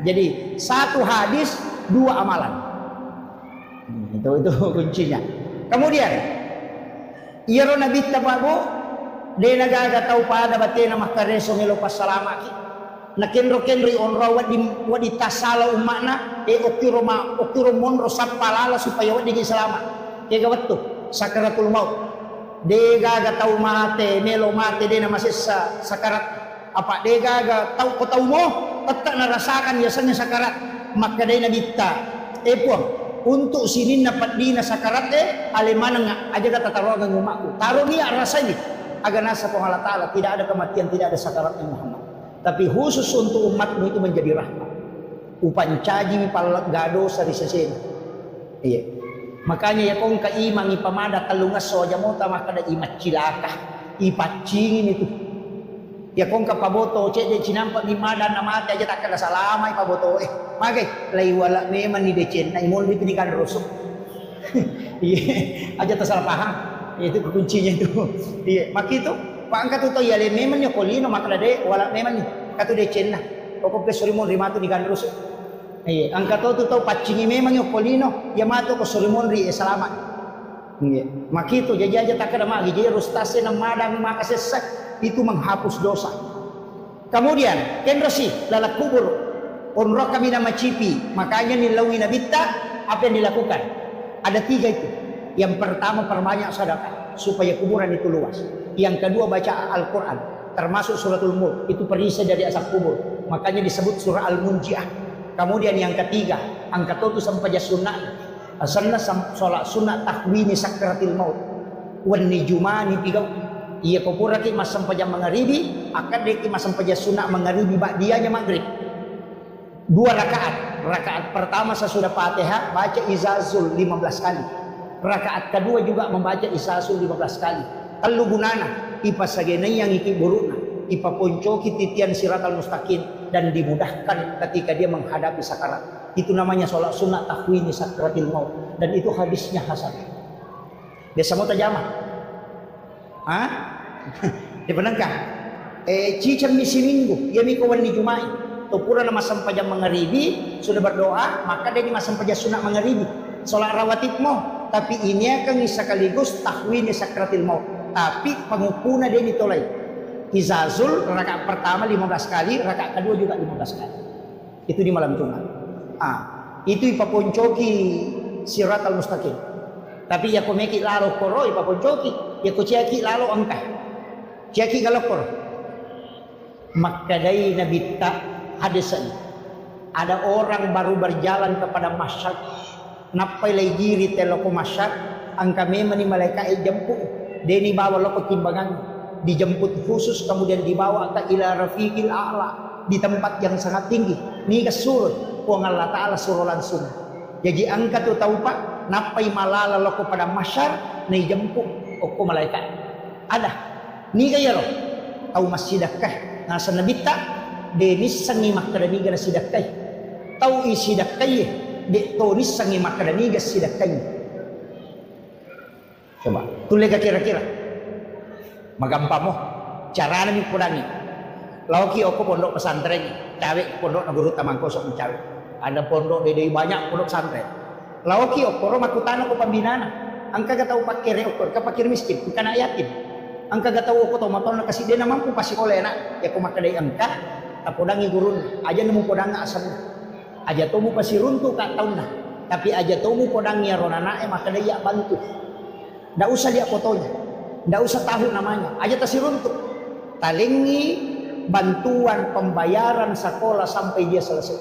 A: Jadi satu hadis 2 amalan. Itu kuncinya. Kemudian iro Nabi tabago de nagaga tau pada batina makareso ngelo pasalama ki. Nakenro onro wadi tasala umakna okiro monro sapalala supaya wadi selamat. Kaya wattu sakaratul maut. Dega tahu mate melo mate dia masih sakarat apa dega tahu kau tahu mo tetap narasakan biasanya sakarat maka dia nabita puang untuk sinin dapat dina sakarate alemana aja kata taruhan umatku taruh ni rasa ini agar nasa po Allah Ta'ala tidak ada kematian, tidak ada sakaratnya Muhammad, tapi khusus untuk umatmu itu menjadi rahmat. Upancaji palagado sa risasena. Iya. Makanya ya kong kaimang ipamada talungas so aja mo tama kada imat cilaka ipacingin itu. Ya kong kapaboto cede cinampak ni mada na mati aja tak kada salama ipaboto magay lay wala meman ni decen na imol di kan rusuk. Iya aja tak salah paham. Itu kuncinya itu. Iya makito paangkat to ya le meman yo kolino makalade wala meman ni katu decen na. Pokok kesurimon rimato di kan rusuk. Iya angkat to tau pacingi memang yo kolino yamato ko surimon ri selamat. Iya makito jaja tak kada magi jadi rustase na madang makasesak itu menghapus dosa. Kemudian kenrosi lalak kubur onro kami nama cipi makanya nilawi nabita apa yang dilakukan ada 3 itu. Yang pertama perbanyak sedekah supaya kuburan itu luas. Yang kedua baca Al-Quran termasuk suratul Mulk itu perisai dari asap kubur makanya disebut surah Al-Munjiah. Kemudian yang ketiga angkat itu sampai sunnah asana sholat sunnah tahwini sakratil maut wan nijumani pigau. Iya kupura ki mas sampaja mangaribi akan deki mas sampaja sunnah mangaribi ba'diyanya maghrib 2 rakaat. Rakaat pertama sesudah Fatihah baca izazul 15 kali. Rakaat kedua juga membaca izazul 15 kali. Telu gunana ipasagenai yang iki burukna ipaponcoki titian siratal mustaqim dan dimudahkan ketika dia menghadapi sakarat. Itu namanya sholat sunnah tahwini sakratil maut dan itu hadisnya hasan. Biasa mau tajamah. Ah, di penangkah? Cicam misi minggu, ya miko wani jumai. Topura nama sampajam mengeribi sudah berdoa, maka dia masam paja sunat mengeribi. Solat rawatib mo, tapi ini akan sekaligus tahwini sakratil maut. Tapi pengupuna dia ditolai. Izazul rakaat pertama 15 kali, rakaat kedua juga 15 kali. Itu di malam Jumat. Itu ipaponcoki siratal mustaqim. Tapi ya komeki lalo koro ipaponcoki. Ya ko ciaki lalo angka ciaki galokor makadai nabita hadisan ada orang baru berjalan kepada masyad napai lay diri teloko masyad angka memang ni malaikat jemput deni bawa loko timbangan dijemput khusus kemudian dibawa ke ila rafiqil a'la di tempat yang sangat tinggi ni kesurut puang Allah Ta'ala suruh langsung jadi angka tu tahu pak napai malala loko pada masyar ni jemput Oko malaikat ada ni kaya roh tau masjidakah nasa nabita denis sangi makadaniga na sidakay tau isidakay de tonis sangi makadaniga sidakay. Coba tuloy ka kira-kira magampa mo cara namin pudangi lauki oko pondok pesantren cawe pondok na guru tamang kosok cawe ada pondok dede banyak pondok pesantren lauki oko ro makutano ko pambinana angka gak tahu pakai reokor, kapakir miskin, bukan yatim. Angka gak tahu aku tahu motor nak kasih dia nak mampu pasti oleh nak. Ya kau makan angka, tak podangi gurun. Aja nemu podang asam. Aja tahu pasti runtuh kak tahu nak. Tapi aja tahu podangi ronana maka dia bantu. Ndak usah dia fotonya, ndak usah tahu namanya. Aja tasih runtuh. Talingi bantuan pembayaran sekolah sampai dia selesai.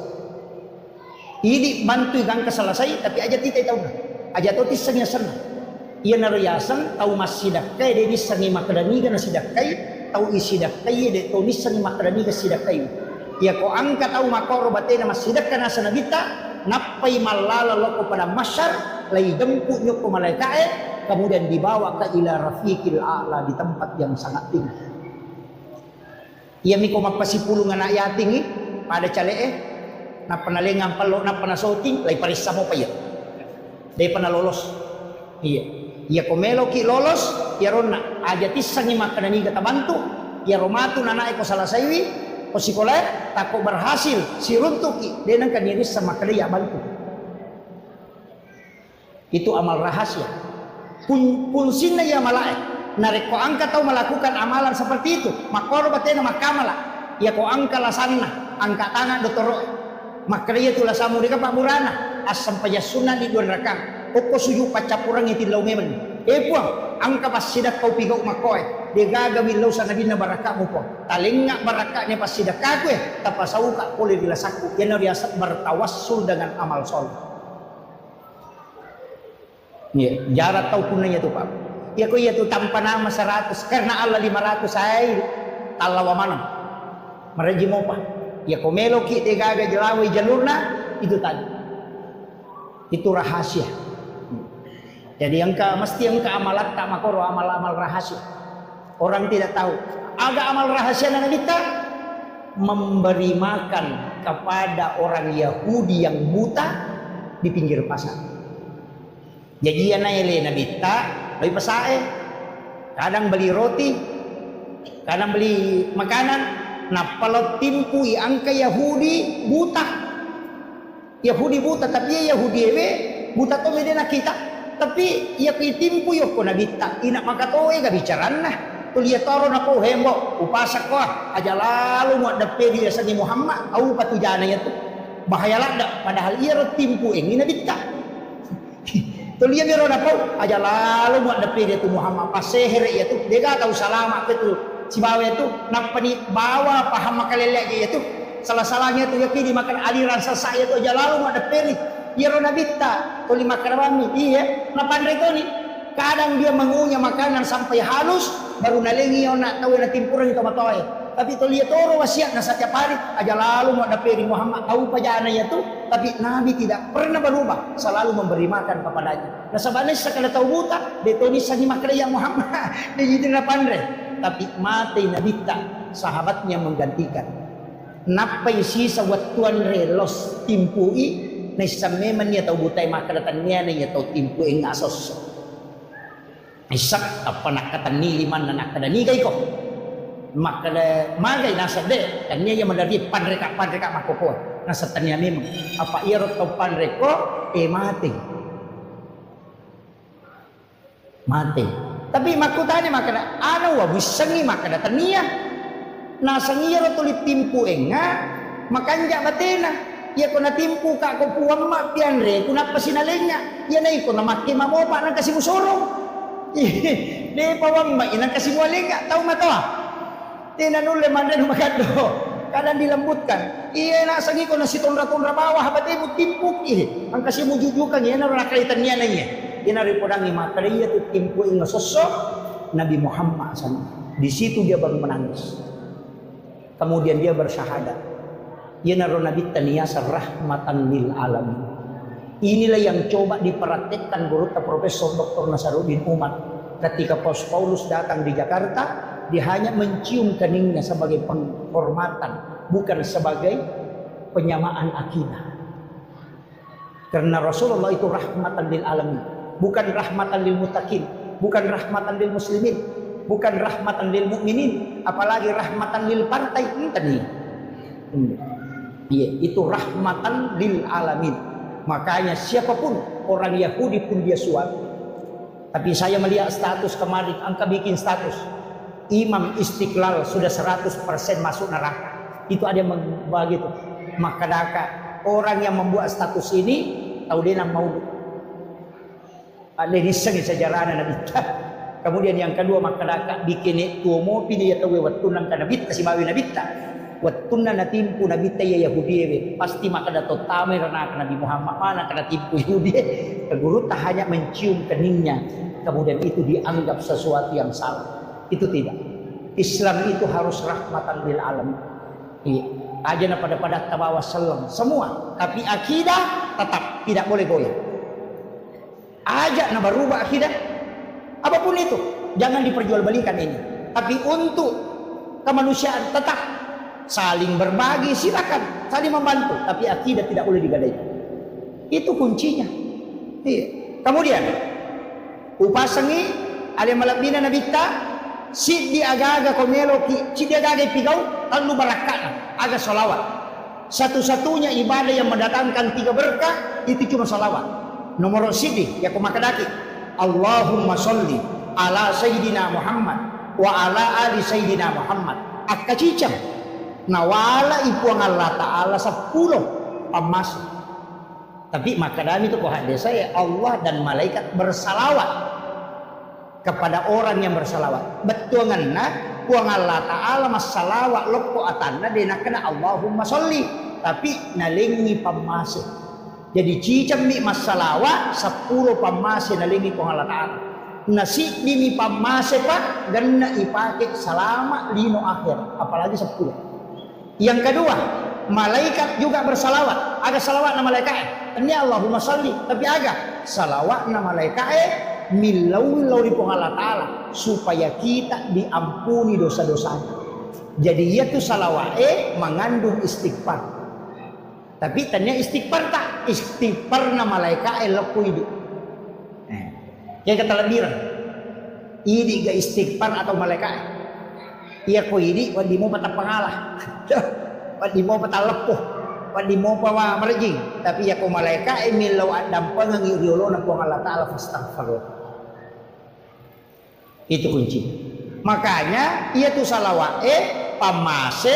A: Ini bantu kan selesai, tapi aja tidak tahu nak. Aja tahu tisangnya senang. Ia narayasan tahu masidakai de nisangi makadaniga na sidakai tahu isidakai de tahu nisangi makadaniga sidakai ia ko angkat tahu makoro batay na masidakkan na sanabita napai malala loko pada masyar lay jemput nyo ko malaikat kemudian dibawa ke ila rafiqil a'la di tempat yang sangat tinggi. Ia miko magpasipulungan na yating pada calee na panalingang palo na panasoting lay parisa mo pa yan day panalolos iya. Ya komelo ki lolos ya rona aja tisang ni makanani kata bantu ya romatu nana ko salasaiwi o sikola tako berhasil si runtuki denang kaniris sama kaliya bantu itu amal rahasia pun sinna ya malaik narek ko angka tau melakukan amalan seperti itu makoro batena makamala ya ko angka lasanna angka tangan dotoro makriya tu lasamu di kapak burana asam pajasuna di 2 rakaat Oko suyu pacapurang itin law meman. Puang, angka pasidak kau pigau makoy. Dia gagawin law sa nabi na baraka mo po. Talinga baraka niya pasidak kako tapasau ka puli dilasaku. Yan na riasat bertawassul dengan amal soleh. Ya, jarak tahu punanya tu Pak. Ya ko iya tu tanpa nama 100 karena Allah 500 ay talawa mana. Maraji mo pa. Ya ko meloki de gaga jelawai jalurna itu tadi. Itu rahasia. Jadi mesti amalat tak makoro amal-amal rahasia. Orang tidak tahu. Ada amal rahasia na kita memberi makan kepada orang Yahudi yang buta di pinggir pasar. Jadi ya naile nabita, lebih pesae. Kadang beli roti, kadang beli makanan. Nah kalau timpui angka Yahudi buta, Yahudi buta tapi ya Yahudi ewe buta to medena kita. Tapi ya timpu yo ko nabita, ina makatoe ga bicaran nah. Tulia toro na ko hembo, upasak ko aja lalu mo depe dia sagi Muhammad, au patujana ya tu. Bahaya lada padahal ia timpu ini nabita. Tulia biro na po aja lalu mo depe dia tu Muhammad paseher ya tu. Dia tahu salama itu si bawa itu napani bawa paham makalele ya tu. Salah-salahnya tu yakini makan aliran sesaya tu aja lalu mo depe ni. Yero nabita, tuli makarami, iya, napandre ko ni. Kadang dia mengunyah makanan sampai halus, baru nalengi yon nak tahu na timpuran itu matoy. Tapi tuli toro wasiat na setiap hari, aja lalu mau daperi Muhammad tahu pajana ya tu. Tapi Nabi tidak pernah berubah, selalu memberi makan kepadanya. Nah sebenarnya sekali tahu buta, betoni sani makraya Muhammad, dia jadi napandre. Tapi mati nabita, sahabatnya menggantikan. Napai sisa watuan relos timpui. Na isame man niya tau butay makaratan niya na niya tau timpo ing asos. Isak apa nakatan niliman na nakadanigay ko. Makada magay nasa de kanya yang mendari panreka makukuha. Nasa tanya memang apa irot tau panreko mati. Mati. Tapi makutanya makada ano wa bisangi makadatan niya. Nasa ngiro tulit timpo nga makanja batena. Ya kuna timpu ka ko puwang ma pianre kuna pasinalenya ya nay ko na makima mo pa nang kasi musurong di pawang ma inang kasi mualinga tao ma to tinanule man den magado kadang dilembutkan iya na sangi ko na si tonra bawah habate mo timpu ang kasi mo jujukan yan na nakalitan niya na niya yan na rin po nang imakariya to timpu ing nasoso Nabi Muhammad di situ dia baru menangis kemudian dia bersyahadat. Ya naron nabita niyasa rahmatan lil alamin. Inilah yang coba diperhatikan guru Profesor Dr. Nasaruddin Umar ketika Paulus datang di Jakarta, dia hanya mencium keningnya sebagai penghormatan, bukan sebagai penyamaan akidah. Karena Rasulullah itu rahmatan lil alamin, bukan rahmatan lil muttaqin, bukan rahmatan lil muslimin, bukan rahmatan lil mukminin, apalagi rahmatan lil partai tadi. Iya, itu rahmatan lil alamin. Makanya siapapun orang Yahudi pun dia suap. Tapi saya melihat status kemarin, angka bikin status Imam Istiqlal sudah 100% masuk neraka. Itu ada yang begitu. Maka orang yang membuat status ini tahu dia mau ada diseng sejarahnya Nabi. Kemudian yang kedua maka bikin itu mau pilih ya tahu waktu nang Nabi kasih bawi Nabi. Wattunna natimpu Nabi ya Yahudi pasti maka dato tamer Nabi Muhammad mana kena timpu Yahudi guru tak hanya mencium keningnya kemudian itu dianggap sesuatu yang salah itu tidak. Islam itu harus rahmatan lil alamin. Iya aja na pada tabawa sallam semua tapi akidah tetap tidak boleh goyah aja na berubah akidah apapun itu jangan diperjualbelikan ini tapi untuk kemanusiaan tetap saling berbagi silakan saling membantu tapi akidah tidak boleh digadaikan itu kuncinya iya. Kemudian upasangi ale malabina nabita si di aga-aga komelo si di aga-aga pigau lalu barakana aga salawat satu-satunya ibadah yang mendatangkan 3 berkah itu cuma salawat nomor sidi ya kumakadaki Allahumma sholli ala sayyidina Muhammad wa ala ali sayyidina Muhammad akacicam nawala ipuang Allah Ta'ala 10 pamas. Tapi makadami itu kohak desa ya Allah dan malaikat bersalawat kepada orang yang bersalawat. Betul ngana puang Allah Ta'ala mas salawat loko atanda dena kena Allahumma sholli tapi nalingi pamas. Jadi cicam mi masalawa 10 pamase nalingi ko Allah Ta'ala. Nasi di mi pamase pa ganna ipake selama 5 akhir, apalagi 10. Yang kedua, malaikat juga bersalawat. Ada salawat na malaikat. Ini Allahumma salli, tapi ada salawat na malaikat milau-milau di Allah Ta'ala supaya kita diampuni dosa-dosanya. Jadi ia tu salawat mengandung istighfar. Tapi tanya istighfar tak? Istighfar na malaikat lepu ini. Yang kata lebiran. Ini ga istighfar atau malaikat. Ia ko ini wadi mo patang pangalah. Wadi mo patang lepuh. Wadi mo pa marjing. Tapi ia ko malaikat milau adam pangang iriolo na po Allah Ta'ala fastaghfirullah. Itu kunci. Makanya ia tu salawat pamase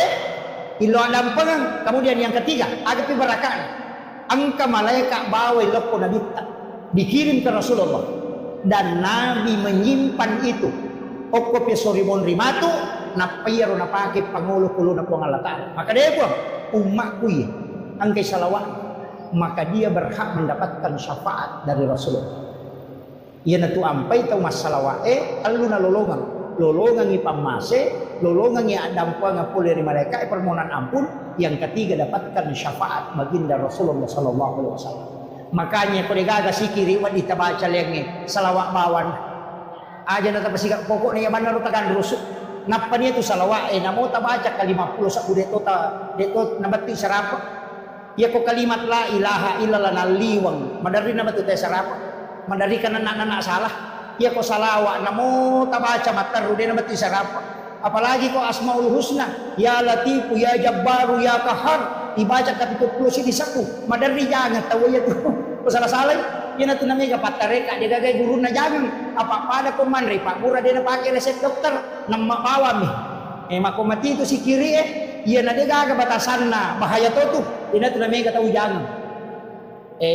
A: ilo adam pengang. Kemudian yang ketiga, ada pibarakan. Angka malaikat bawa lepo Nabi dikirim ke Rasulullah dan Nabi menyimpan itu. Oko pesorimon rimatu napayaro napake pangulo kulo na po Allah Ta'ala. Maka dia po umatku ya angkay salawat, maka dia berhak mendapatkan syafaat dari Rasulullah. Ia natu ampai tau masalawat aluna lolongan ipamase, lolongan adam pa nga puli dari mereka permohonan ampun. Yang ketiga dapatkan syafaat baginda Rasulullah sallallahu alaihi wasallam. Makanya ko digaga sikiri wa ditabaca lengi salawat bawan. Aja na tapasiga pokok na yaman na tagan rusuk. Napa niya tu salawat namo tabaca ka 50 sa deto nabati sarapa. Ya ko kalimat la ilaha illallah naliwang. Madari na batu sarapa. Madari ka na salah. Ya ko salawat namo tabaca mataru dia nabati sarapa. Apalagi ko asmaul husna ya latifu ya jabbaru ya kahar dibaca ka 70 di saku madari jangan tahu ya tu salah-salah yan na tunami ka patareka dia gagay guru na jangan apa pada ko man pak mura dia na pakai resep dokter nang mabawam makumati itu si kiri yan na dia gaga batasan na bahaya to dia na tunami ka tahu jangan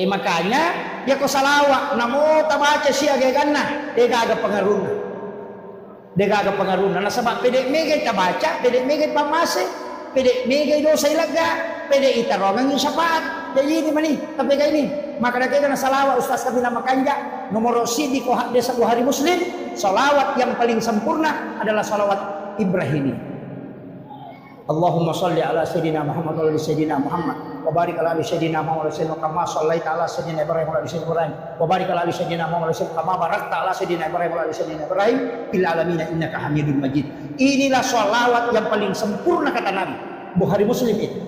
A: makanya ya ko salawat namo tabaca siya gaganna dia gaga pangaruna. Degaga pengaruh na sebab pedek megay tabaca, pedek megay pamase, pedek megay dosa ilaga, pedek itarongan yung syafaat. Jadi ini mani, tapi kayak ini. Maka kita na salawat Ustaz kami nama kanja nomor sidi ko desa Buhari Muslim, salawat yang paling sempurna adalah salawat Ibrahimi. Allahumma salli ala sayyidina Muhammad wa ala sayyidina Muhammad wa barik ala sayyidina Muhammad wa ala sayyidina kama sallaita ala sayyidina Ibrahim wa ala sayyidina Ibrahim wa barik ala sayyidina Muhammad wa ala sayyidina kama barakta ala sayyidina Ibrahim wa ala sayyidina Ibrahim fil alamin innaka Hamidum Majid. Inilah salawat yang paling sempurna kata Nabi. Bukhari Muslim itu.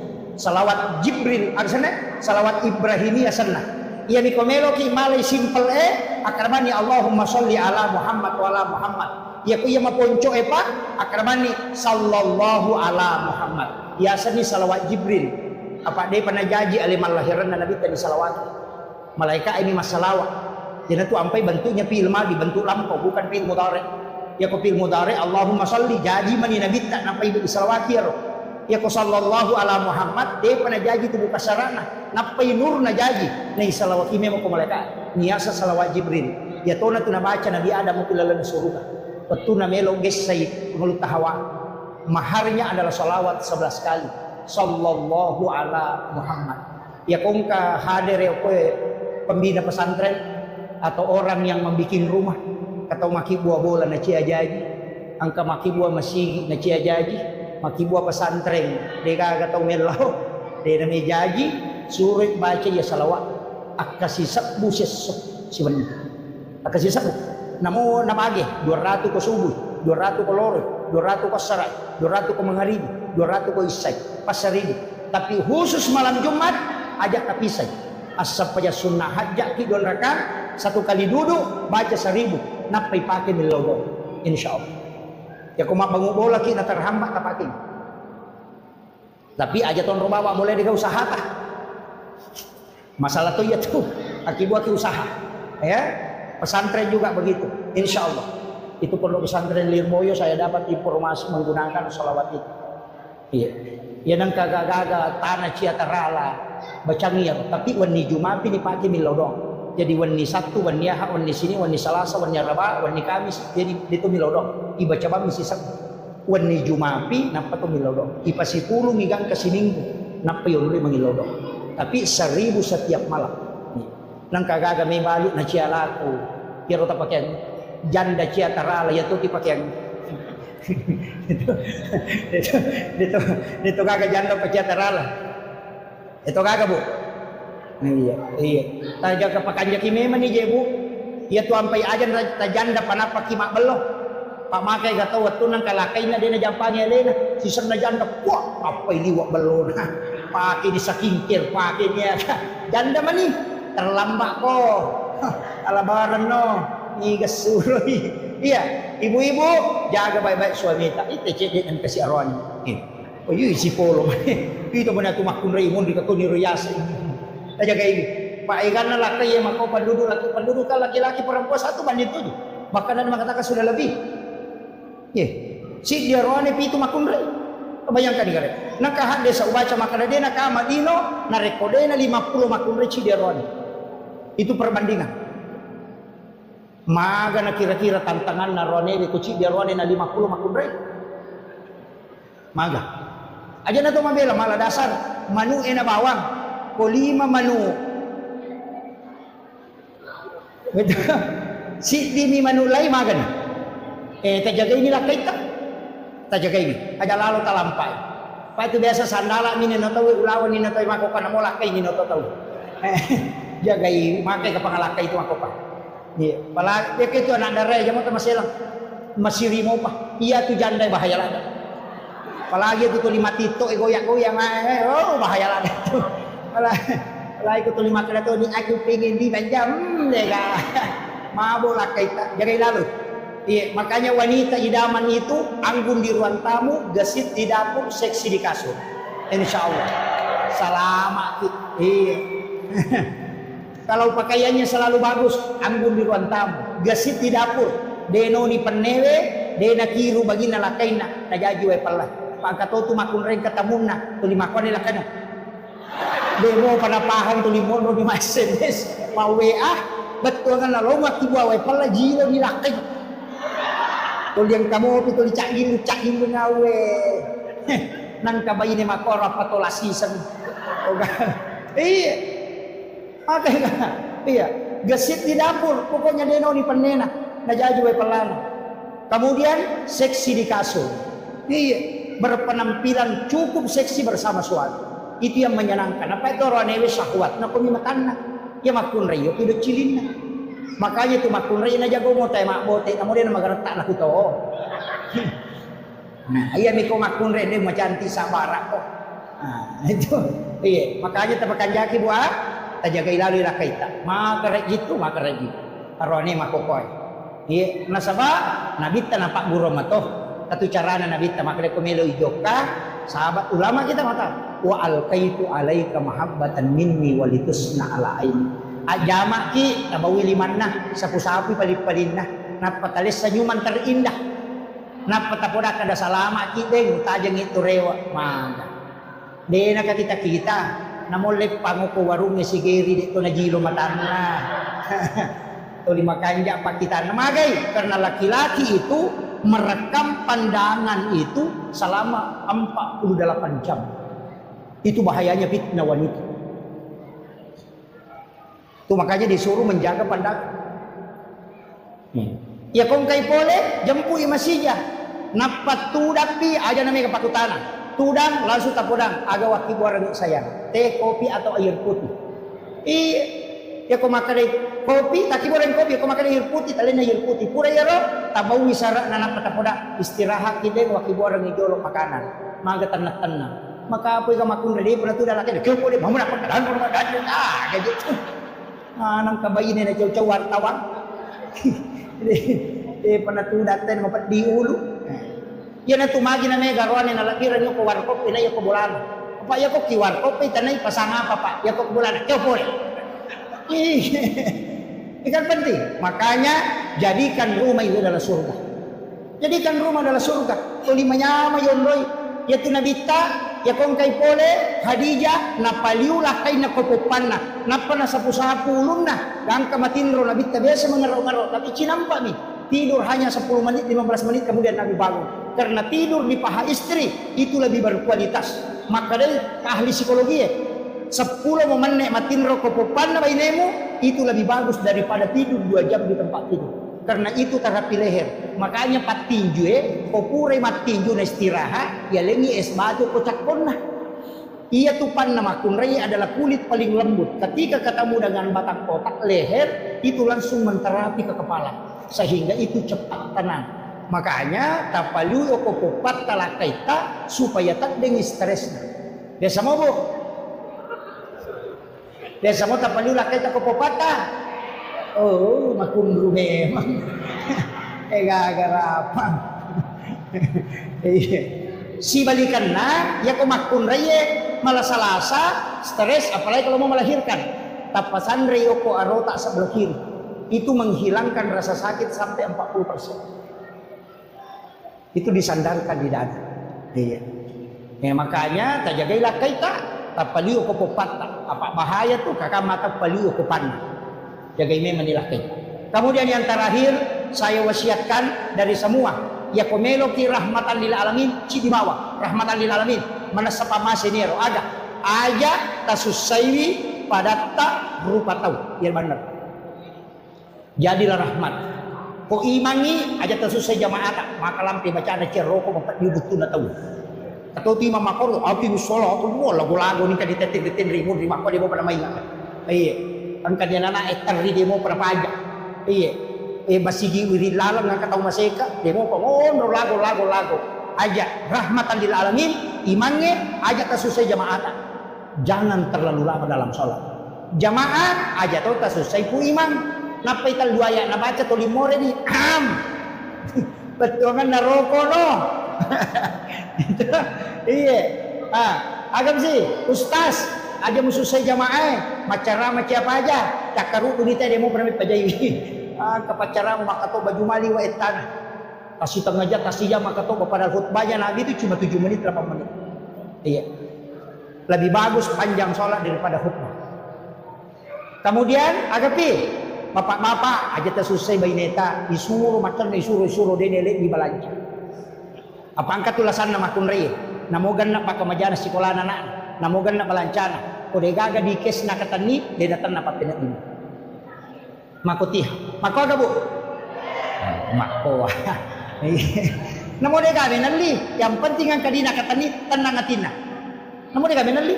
A: Salawat Jibril arsana, salawat Ibrahimiyah sana. Ia mikomelo ki malay simple akramani Allahumma salli ala Muhammad wa ala Muhammad. Ya ku iya maponco pak akramani sallallahu ala Muhammad. Ya sani salawat Jibril. Apa dia pernah janji aliman lahiran Nabi tadi salawat. Malaikat ini masalawat. Jadi tu ampai bentuknya fi'il madi, bentuk lampau bukan fi'il mudhari. Ya ku fi'il mudhari Allahumma salli jadi mani Nabi tak nampai di salawat ya. Ya ku sallallahu ala Muhammad dia pernah janji tu buka sarana. Nampai nur na janji. Nei salawat ini mau ke malaikat. Niasa salawat Jibril. Ya tona tu nabaca Nabi Adam mu pilalan surga. Petuna melo gesai mulut hawa. Maharnya adalah salawat 11 kali. Sallallahu ala Muhammad. Ya kongka hadir ya pembina pesantren atau orang yang membikin rumah atau maki buah bola na cia jaji. Angka maki buah masih na cia jaji, maki buah pesantren deka atau melau de na jaji suruh baca ya salawat. Akasisap buses si benih. Akasisap namo namage 200 ko subuh, 200 ko lore, 200 ko sarat, 200 ko mengharibi, 200 ko isay, pas 1000. Tapi khusus malam Jumat ajak kapisay. Asap paja sunnah hajjak ki 2 rakaat, 1 kali duduk baca 1000, napay pakai milobo insyaallah. Ya kuma bangun bola ki na terhambat tapakin. Tapi aja ton rubawa mulai diga usaha tah. Masalah tuh ya tuh akibat usaha. Ya. Pesantren juga begitu, insya Allah. Itu pondok pesantren Lirboyo saya dapat informasi menggunakan salawat itu. Iya, ya nang kagak-gaga tanah ciatarala bacangir, tapi wani Jumat ini pakai milodong. Jadi wani Sabtu, wani Ahad, wani sini, wani Selasa, wani Rabu, wani Kamis, jadi itu milodong. Iba coba misi Sabtu. Wani Jumat napa tuh milodong. Ipa 10 ngigang ke Minggu, napa yuri mangilodong. Tapi 1000 setiap malam. Nang kagaga may balut na siya lako. Pero tapak yang janda siya tarala ya tuh tipak yang dito gaga janda pa siya tarala. Ito gaga bu. Iya. Taja kapakanja kimema ni jebu. Iya tu ampai ajan tajanda panapa kimak beloh. Pak makai gata waktu nang kalakai na dina jampanya lena. Sisang na janda wah apa ini wak beloh na. Pakai ni sakingkir pakai ni janda mani terlambat ko. Alabaran no. Igas suroi. Iya, ibu-ibu jaga baik-baik suami tak. Itu cedek dan kasih aron. Oh iya si polo. Itu mana tu makun raimun di kakuni ruyas. Jaga ini. Pak ikan laki yang makau penduduk kan laki-laki perempuan satu banding 7. Makanan mengatakan sudah lebih. Ya, si dia rohani pitu makun rai. Bayangkan ini. Nakahan desa ubaca makanan dia nak Madino, na rekode na 50 makun rai si dia rohani. Itu perbandingan. Maga na kira-kira tantangan na rohani di kuci dia rohani na 50 makun rai. Maga. Aja na to mabela malah dasar manu na bawang. Ko 5 manu. Betul. Si dimi manulai magan. Tajaga ini lah kita. Tajaga ini. Aja lalu talampai. Pak itu biasa sandala ini no tahu ulawan ini no tahu makokan mo lakai ini no tahu. Jaga ini makai ke pangalakai itu makokan. Iya. Pala dia itu anak darah jamu tu masih lang. Masih rimo pa. Iya tu janda bahaya lah. Apalagi itu 5 tito goyak-goyang oh bahaya lah itu. Lah ikut 5 kali tu ni aku pengen di banjam dega. Mabuk lah kita jaga lalu. Iya, makanya wanita idaman itu anggun di ruang tamu, gesit di dapur, seksi di kasur. Insyaallah. Selamat. Iya. Kalau pakaiannya selalu bagus, anggun di ruang tamu, gesit di dapur. Deno ni penewe, dena kiru bagina lakaina, najaji we pala. Pagkato tu makun ren katamuna, tu 5 kali lakana. Demo pada paham tu limono di SMS mau WA betul kan lalu mati buah WA pala jilo di lakai tu yang kamu itu dicakin ngawe nang kabayi ni makora patolasi sen iya iya gesit di dapur pokoknya deno di penena najaju WA pelana kemudian seksi di kasur iya berpenampilan cukup seksi bersama suami. Itu yang menyenangkan. Apa itu orang newe syahwat? Nak kami makan nak. Ya makun rayo tidak cilin nak. Makanya tu makun rayo na jago mo tay mak bote. Kemudian magaretak nak kuto. Nah, iya miko makun rayo ni macam anti sabara ko. Nah, itu. Iya, makanya tapakan jaki buah. Tajaga ilalu ila kaita. Maka rejitu. Arone makokoy. Iya, nasaba nabita nampak guru matoh. Satu carana nabita makale kumelo ijoka. Sahabat ulama kita mata wa alqaitu alaika mahabbatan minni walitusna ala aini ajama ki tabawi limanna sapu-sapu palit-palinna napatalis senyuman terindah napatapoda kada salama ki deng tajeng itu rewa mangga dena kita namolek panguko warungnya si Geri dito na jilo matanna to 5 kanja pak kita namagai karena laki-laki itu merekam pandangan itu selama 48 jam. Itu bahayanya fitnah wanita. Itu makanya disuruh menjaga pandangan. Ya kong kay pole, jampu imasija. Napat tudapi aja namanya kepakutana. Tudang langsung tapudang. Aga waki buarang sayang. Teh, kopi atau air putih. Ya kau makan kopi, tak kiboran kopi, kau makan air putih, talena air putih. Pura ya roh, tabau wisara nana patapoda istirahat kita waki buarang ijolok makanan, maga tenang. Maka apa yang makun dari pernah tu dah laki, kau boleh bangun apa kedan gaji tu. Nang kabayi ni nak jauh wartawan. Pernah tu datang mapat diulu. Ya na tumagi na may garwan na lakiran yung kuwarkop, ina yung kubulan. Apa ya kok kiwarkop, tanay pasang apa pak, ya kok kubulan, kau boleh. Ini kan penting. Makanya jadikan rumah itu adalah surga. Jadikan rumah adalah surga. Tulimanya mayondoy. Ya tu nabita, ya kong kay pole, Hadijah, napaliulah kay nakopopan na. Napana sapu-sapu ulun na. Gangka matinro nabita biasa mengerok-ngerok. Tapi cinampak nih. Tidur hanya 10 menit, 15 menit kemudian Nabi bangun. Karena tidur di paha istri itu lebih berkualitas. Maka dari ahli psikologi 10 menit matinro kopopan na bainemu itu lebih bagus daripada tidur 2 jam di tempat tidur. Karena itu terapi leher. Makanya patinju popure matinju na istirahat, ya lengi es batu kocak kona. Ia tupan nama kunrei adalah kulit paling lembut. Ketika ketemu dengan batang otak leher, itu langsung menterapi ke kepala. Sehingga itu cepat tenang. Makanya tapalu okopopat talakaita supaya tak dengi stresnya. Desa mo bu? Desa mo tapalu lakaita kopopata. Oh, makundru memang. Gagarapan. Si balikan na, ya kumakun reye, malas-alasa, stres, apalagi kalau mau melahirkan. Tapasan reyo ko arota sebelah kiri. Itu menghilangkan rasa sakit sampai 40%. Itu disandarkan di dada. Iya. Ya, makanya tajagailah kaita, tapaliu ko popata. Apa bahaya tuh kakak mata paliu ko panna. Jagai memanilah kaita. Kemudian yang terakhir saya wasiatkan dari semua, ya komelo ki rahmatan lil alamin cidimawa, rahmatan lil alamin. Mana sapa masenero ada aja tasusaiwi padatta berupa tahu. Ya benar. Jadilah rahmat. Ko imangi aja tasusai jamaah maka lampi baca ada ceroko mempat dibutuh na tahu. Atau ti mama ko api musolo ko mo lagu-lagu ni kaditetin ribu di mako di mo pada main. Iya. Ang kanya na etari di mo pada pajak. Iya. Basigi wiri lalang nga kataw maseka di mo pa mo lagu aja rahmatan lil alamin imange aja tasusai jamaah. Jangan terlalu lama dalam sholat. Jamaah aja tahu tasusai ku iman. Napay talduaya nabaca to limore di betul kan naroko no. Iya agam sih ustaz aja mususai jamaah macara apa aja cakaru unita demo pernah pajai kepacara maka to baju mali wa etan kasih tengah aja kasih jam maka to pada khutbahnya nabi itu cuma 7 menit 8 menit. Iya lebih bagus panjang sholat daripada khutbah. Kemudian agapi bapak-bapak aja tersusai bayi neta disuruh macam disuruh denele di balanja. Apa angkat tulasan nama kunrei, namogan nak pakamajana sekolah anak, namogan nak balancana. Kode gaga di kes nak katani, dia datang nak papenat ini. Makotih, mako aga bu, mako. Namo dia gabe nanti, yang penting ang kadina katani tenang atina. Namo dia gabe nanti.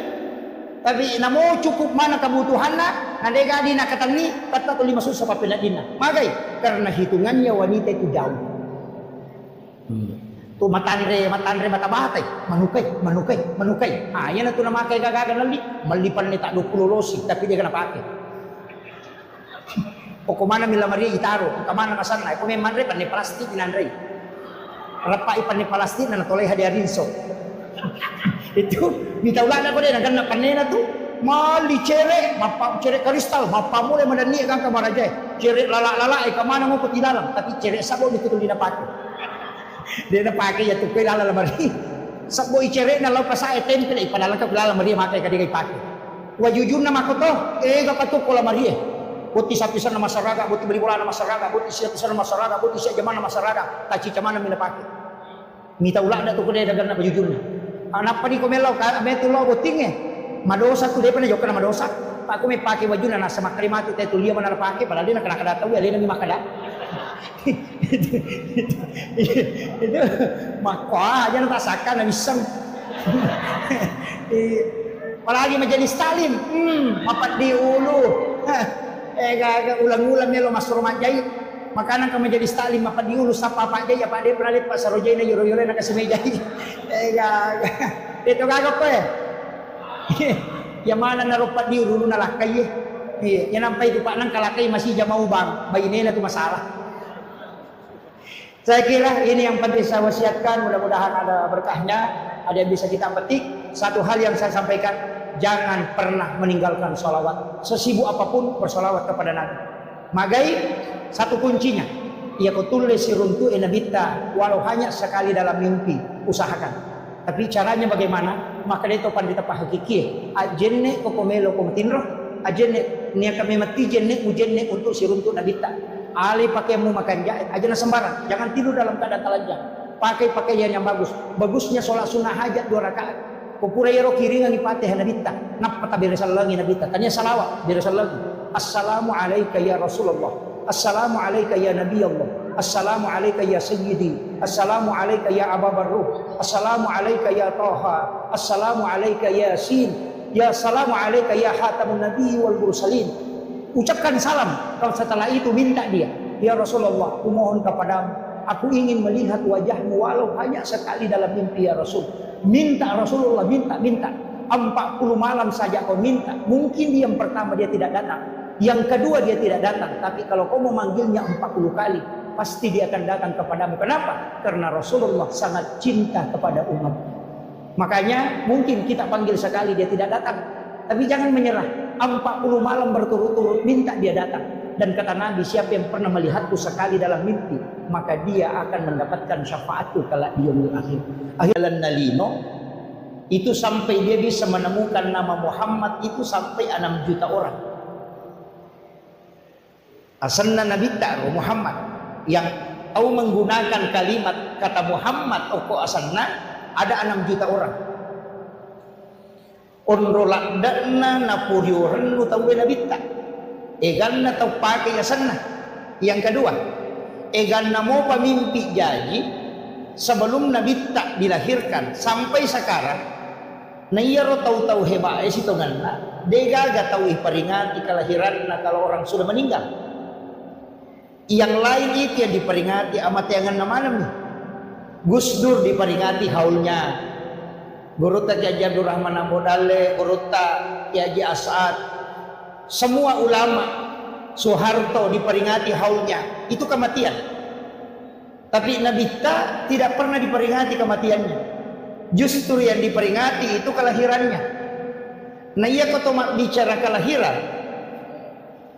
A: Tapi namo cukup mana kebutuhannya, nanti gadi nak katani, kata tuli masuk sa papenadina. Magai, karena hitungannya wanita itu jauh. Tu matanre mata batay, manukai. Yan na tu na makai gagagan lali, malipan ni tak 20 losi, tapi dia kena pakai. O kumana mila Maria itaro, kamana kasana, kung may manre pan ni plastik inanre. Rapai pan ni plastik na natolay hadiarin so. Itu mitaulan ako din hanggang napanena tu mali cere mapa cere kristal mapa mulai madani kang kamaraja cere lala kamana mo patilalam tapi cere sabo dito tuloy na pake dia na pake ya tu lala mari sabo cere na law pasa temple ipadala ka lala mari makai ka digay pake wajujun na makoto kapatuk ko la mari buti sapisan na masaraga buti balibola na masaraga buti sapisan na masaraga buti sa jaman na masaraga tachi chamana mina pake mitaulan na tu ko dagan na wajujun na anak pa ni kumelaw ka metulo buting madosa tu dia pernah jawab madosa aku may pakai baju na nasa makarimati tayo tulia man na pakai padahal dia nakadataw ya lina mi makada itu makwa aja natasakan na misang palagi majelis talim mapat di ulu gaga ulang-ulang niya lo mas romajay makanan ka majelis talim mapat di ulu sa papa jay apa dia peralit pa sa rojay na yuro-yuro na kasi medjay gaga ito gaga pa yang mana narupat di ulu na lakay yan nampay itu pak nang kalakay masih jamau bang bayi nila itu masalah. Saya kira ini yang penting saya wasiatkan, mudah-mudahan ada berkahnya, ada yang bisa kita petik. Satu hal yang saya sampaikan, jangan pernah meninggalkan sholawat. Sesibuk apapun bersolawat kepada Nabi. Magai satu kuncinya, ia kutulis siruntu enabita walau hanya sekali dalam mimpi, usahakan. Tapi caranya bagaimana? Maka itu pandita pahakiki. Ajenne kokomelo komtinro, ajenne niya kami mati jenne ujenne untuk siruntu nabita. Ali pakai mu makan jahit, aja na sembarang. Jangan tidur dalam keadaan telanjang. Pakai pakaian yang bagus. Bagusnya sholat sunnah hajat 2 rakaat. Kupura yero kiringan ipatih nabita. Napa tabir sallangi nabita. Tanya salawat bir sallangi.
B: Assalamu alayka ya Rasulullah, Assalamu alayka ya Nabi Allah, Assalamu alayka ya Sayyidi, Assalamu alayka ya Aba Barruh, Assalamu alayka ya Taha, Assalamu alayka ya Yasin, ya Assalamu alayka ya Khatamun Nabi wal Mursalin. Ucapkan salam. Kalau setelah itu minta dia, ya Rasulullah, aku mohon kepadamu, aku ingin melihat wajahmu walau hanya sekali dalam mimpi ya Rasul. Minta Rasulullah, minta 40 malam saja kau minta. Mungkin yang pertama dia tidak datang, yang kedua dia tidak datang, tapi kalau kau memanggilnya 40 kali, pasti dia akan datang kepadamu. Kenapa? Karena Rasulullah sangat cinta kepada umat. Makanya mungkin kita panggil sekali dia tidak datang, tapi jangan menyerah. 40 malam berturut-turut minta dia datang. Dan kata Nabi, siapa yang pernah melihatku sekali dalam mimpi, maka dia akan mendapatkan syafaatku kala di yaumil akhir. Akhirnya Nalino itu sampai dia bisa menemukan nama Muhammad itu sampai 6 juta orang. Asalnya Nabi Ta'ru Muhammad yang tahu menggunakan kalimat kata Muhammad oko asalnya ada 6 juta orang. Onrolak dana napuriuran lu tahu Nabi Tak. Egan na tahu pakai asalnya. Yang kedua, egan na mau pamimpi janji sebelum Nabi Tak dilahirkan sampai sekarang. Na iya ro tahu-tahu hebat si tonganna. Dega ga tahu iperingati kelahiran kalau orang sudah meninggal. Yang lain itu yang diperingati amat yang nama nih. Gus Dur diperingati haulnya. Guruta Kiai Abdul Rahman Ambodale, Guruta Kiai As'ad. Semua ulama Soeharto diperingati haulnya. Itu kematian. Tapi Nabi Ta tidak pernah diperingati kematiannya. Justru yang diperingati itu kelahirannya. Nah iya kau bicara kelahiran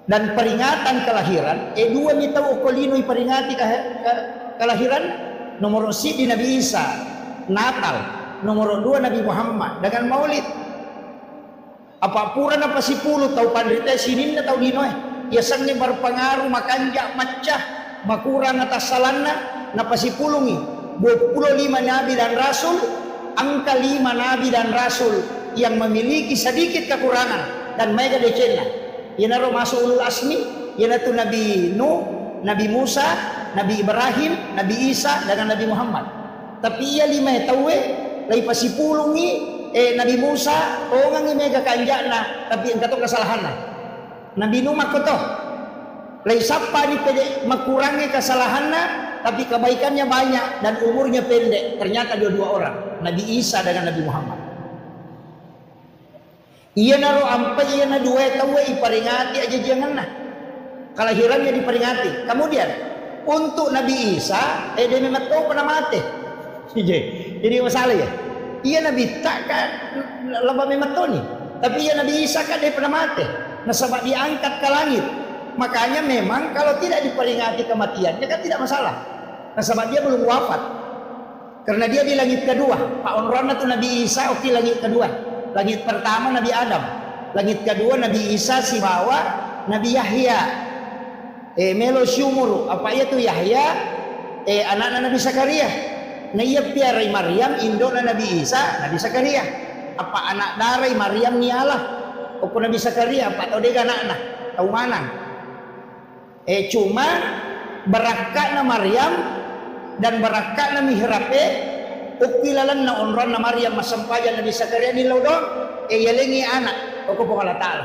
B: dan peringatan kelahiran, dua mita okolino peringati kelahiran. Nomor si di Nabi Isa Natal, nomor 2 Nabi Muhammad dengan Maulid. Apa pura apa si puluh tahu pandrita sinin na tahu dinoy. Ya sangnya berpengaruh makanja macah makurang atas salanna napa si pulungi 25 nabi dan rasul, angka 5 nabi dan rasul yang memiliki sedikit kekurangan dan mega decena. Yana ro masuk ulul asmi, yana tu Nabi Nuh, Nabi Musa, Nabi Ibrahim, Nabi Isa dengan Nabi Muhammad. Tapi ia 5 tahu lai pasipulungi Nabi Musa ongang mega kanjana tapi engkau kesalahan. Nabi Nuh makoto lai sapa ni pede makurangi kesalahanna tapi kebaikannya banyak dan umurnya pendek. Ternyata dua orang, Nabi Isa dengan Nabi Muhammad. Iya naro ampai iya na dua tahu iperingati aja janganlah kelahirannya diperingati. Kemudian untuk Nabi Isa dia memang tahu pernah mati. Jadi masalah ya. Iya Nabi tak kan laba memang tahu nih. Tapi iya Nabi Isa kan dia pernah mati. Nah sebab diangkat ke langit. Makanya memang kalau tidak diperingati kematiannya kan tidak masalah. Nah sebab dia belum wafat. Karena dia di langit kedua. Pak Onrona itu Nabi Isa oke langit kedua. Langit pertama Nabi Adam, langit kedua Nabi Isa si bawa Nabi Yahya. Melo syumur apa itu Yahya? Anak-anak Nabi Zakaria. Nah iya piarai Maryam indona Nabi Isa, Nabi Zakaria. Apa anak darai Maryam ni Allah? Opo Nabi Zakaria apa tahu dia anak-anak? Tahu mana? Cuma berakatna Maryam dan berakatna mihrabe ukilalan na onron na Maryam masampayan Nabi Zakaria ni lawdong yalengi anak ko Allah Taala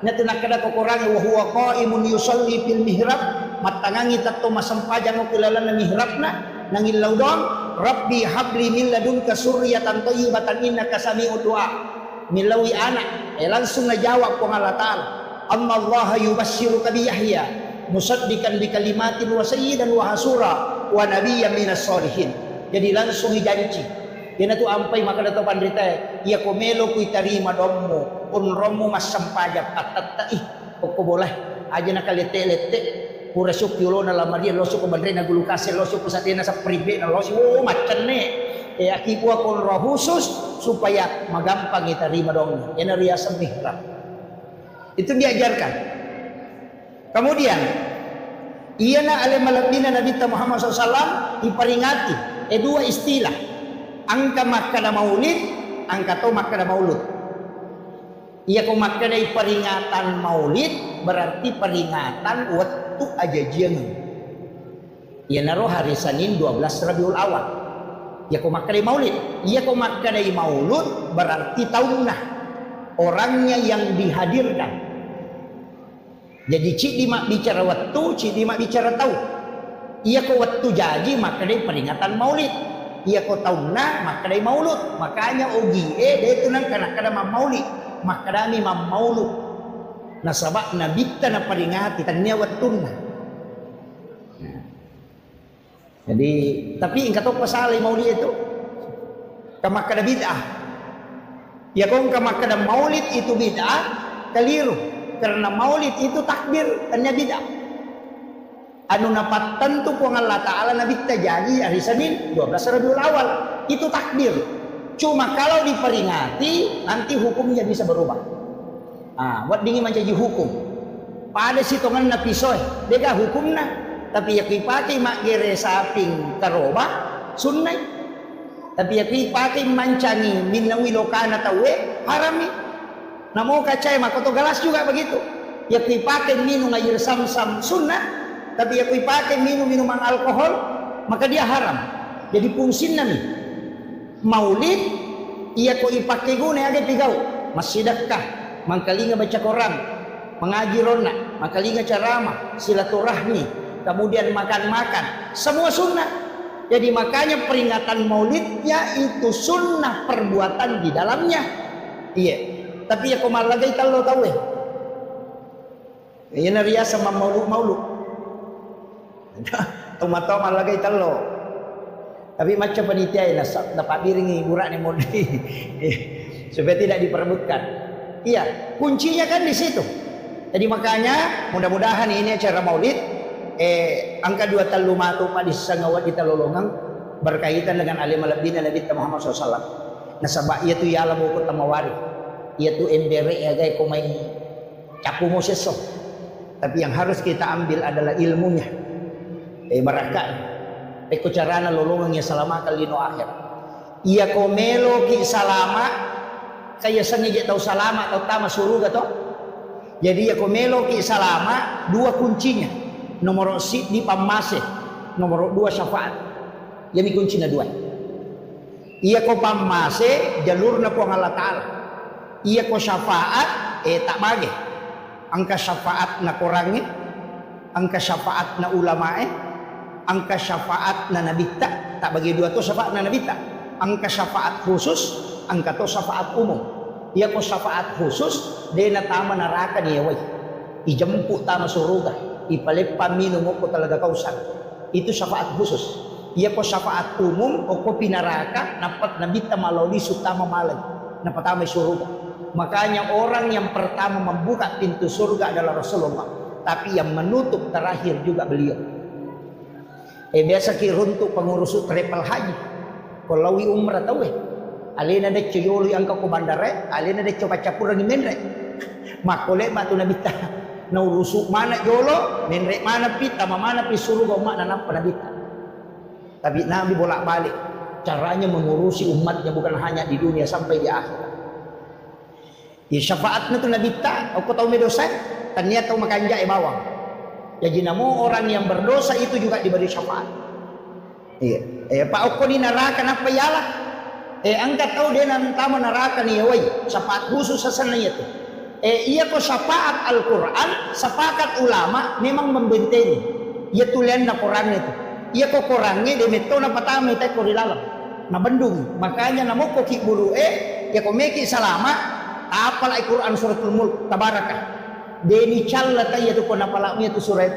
B: nya tinakada ko kurang wa huwa qaimun yusalli fil mihrab matangangi tatto masampayan ukilalan na mihrabna nangil lawdong rabbi habli min ladunka surriyatan thayyibatan innaka sami'ud du'a milawi anak langsung najawab ko Allah Taala Allah yubassyiruka bi Yahya musaddiqan bi kalimatin wa sayyidan wa hasura wa nabiyyan minas sholihin. Jadi langsung dijanji. Yana tu ampai maka dato pandrita ia komelo ku tarima dommu unromu mas sampajak atatta kok boleh aja na kalete-lete pura syukyulo na lamaria loso ko bandre na gulukase loso ko sa tina sa pribe na loso macen ne akibu akon roh khusus supaya magampang itarima dommu. Yana riasan mihrab. Itu diajarkan. Kemudian ia na alamalabina Nabi Muhammad SAW diperingati dua istilah angka makkada maulid angka to makkada maulud. Ia ko makkada peringatan maulid
A: berarti peringatan waktu aja jangan. Ya naruh hari Senin 12 Rabiul Awal. Ya kau makan maulid. Ya kau makan maulud berarti tahunnya orangnya yang dihadirkan. Jadi cik dimak bicara waktu, cik dimak bicara tahun. Iya kau waktu jadi maka dari peringatan maulid. Iya kau tahunnya maka dari maulud. Makanya ogi dia itu nang kana maulid. Maka dari maulud. Nah sabab nabi na peringati tanya waktuna. Jadi tapi ingkat tahu pasal maulid itu kamakada bid'ah. Ya kau kamakada maulid itu bid'ah keliru karena maulid itu takbir tanya bid'ah. Anu napat tentu ku Allah Ta'ala nabi jadi hari Senin 12 Rabiul Awal itu takbir. Cuma kalau diperingati nanti hukumnya bisa berubah. Buat dingin menjadi hukum. Pada sitongan na pisoy, dega hukumna. Tapi ya pakai mak gere saping karoba sunnah. Tapi ya pakai mancani minawi lokana tawe harami. Namo kacai mak koto galas juga begitu. Ya pakai minum air sam-sam sunnah. Tapi ya pakai minuman alkohol maka dia haram. Jadi fungsi nami maulid ia ko ipakai guna age pigau masjidakah mangkalinga baca Quran mengaji rona mangkalinga ceramah silaturahmi kemudian makan-makan semua sunnah. Jadi makanya peringatan maulidnya itu sunnah perbuatan di dalamnya. Iya. Tapi ya komal lagi kalau tahu ya. Ini ria sama maulud. Tomat-tomat lagi talo. Tapi macam panitia ini dapat biringi burak ni modi supaya tidak diperebutkan. Iya, kuncinya kan di situ. Jadi makanya mudah-mudahan ini acara maulid angka 2 talumatu pa di sangawat kita lolongang berkaitan dengan alim alabina Nabi Muhammad SAW. Nasabak ia tu ya alamu ko tamawari. Ia tu embere ya gay kumay capu mo seso. Tapi yang harus kita ambil adalah ilmunya. Barakat. Eko carana lolongang ya salama kalino akhir. Ia komelo ki salama kaya sangi tau salama tau tama suruga to. Jadi ia komelo ki salama dua kuncinya. Nomor si di pamase, nomor 2 syafaat. Yami kuncinya 2. Ia ko pamase jalur na po ang Allah Ta'ala. Ia ko syafaat tak bagi. Angka syafaat na kurangi, angka syafaat na ulamae, angka syafaat na nabita. Tak bagi 2 to syafaat na nabita. Angka syafaat khusus, angka to syafaat umum. Ia ko syafaat khusus, de na tama naraka niya way. Ijemput tama suruga. Ipalepa minum ko talaga kausan. Itu syafaat khusus. Ia ko syafaat umum o ko pinaraka napat nabita maloli sutama malay. Napatama surga. Makanya orang yang pertama membuka pintu surga adalah Rasulullah. Tapi yang menutup terakhir juga beliau. Biasa kiruntuk pengurus travel haji. Kolawi umrah tahu alena de coyoli angka ko bandare, alena de coba capur ni menre. Makole matu nabita. Na urusuk mana jolo, menrek mana pita, mana pi surga umat nanap nabita. Tapi Nabi bolak-balik caranya mengurusi umatnya bukan hanya di dunia sampai di akhirat. Di syafaatnya tu nabita, aku tahu medosa, tanya tahu makan jai bawang. Jadi namo orang yang berdosa itu juga diberi syafaat. Iya. Pak Oko ni neraka apa yalah? Angkat tahu dia nantama neraka ni woi, syafaat khusus sasananya itu. Ia ko syafaat Al-Quran, sepakat ulama memang membentengi. Ia tulian na Quran itu. Ia ko Qurannya demeto na patame tay ko rilalam. Na bandung. Makanya namo ko ki bulu ia ko meki salama apal Al-Quran suratul Mulk tabarakah. Deni challa tay itu ko napalami itu surat.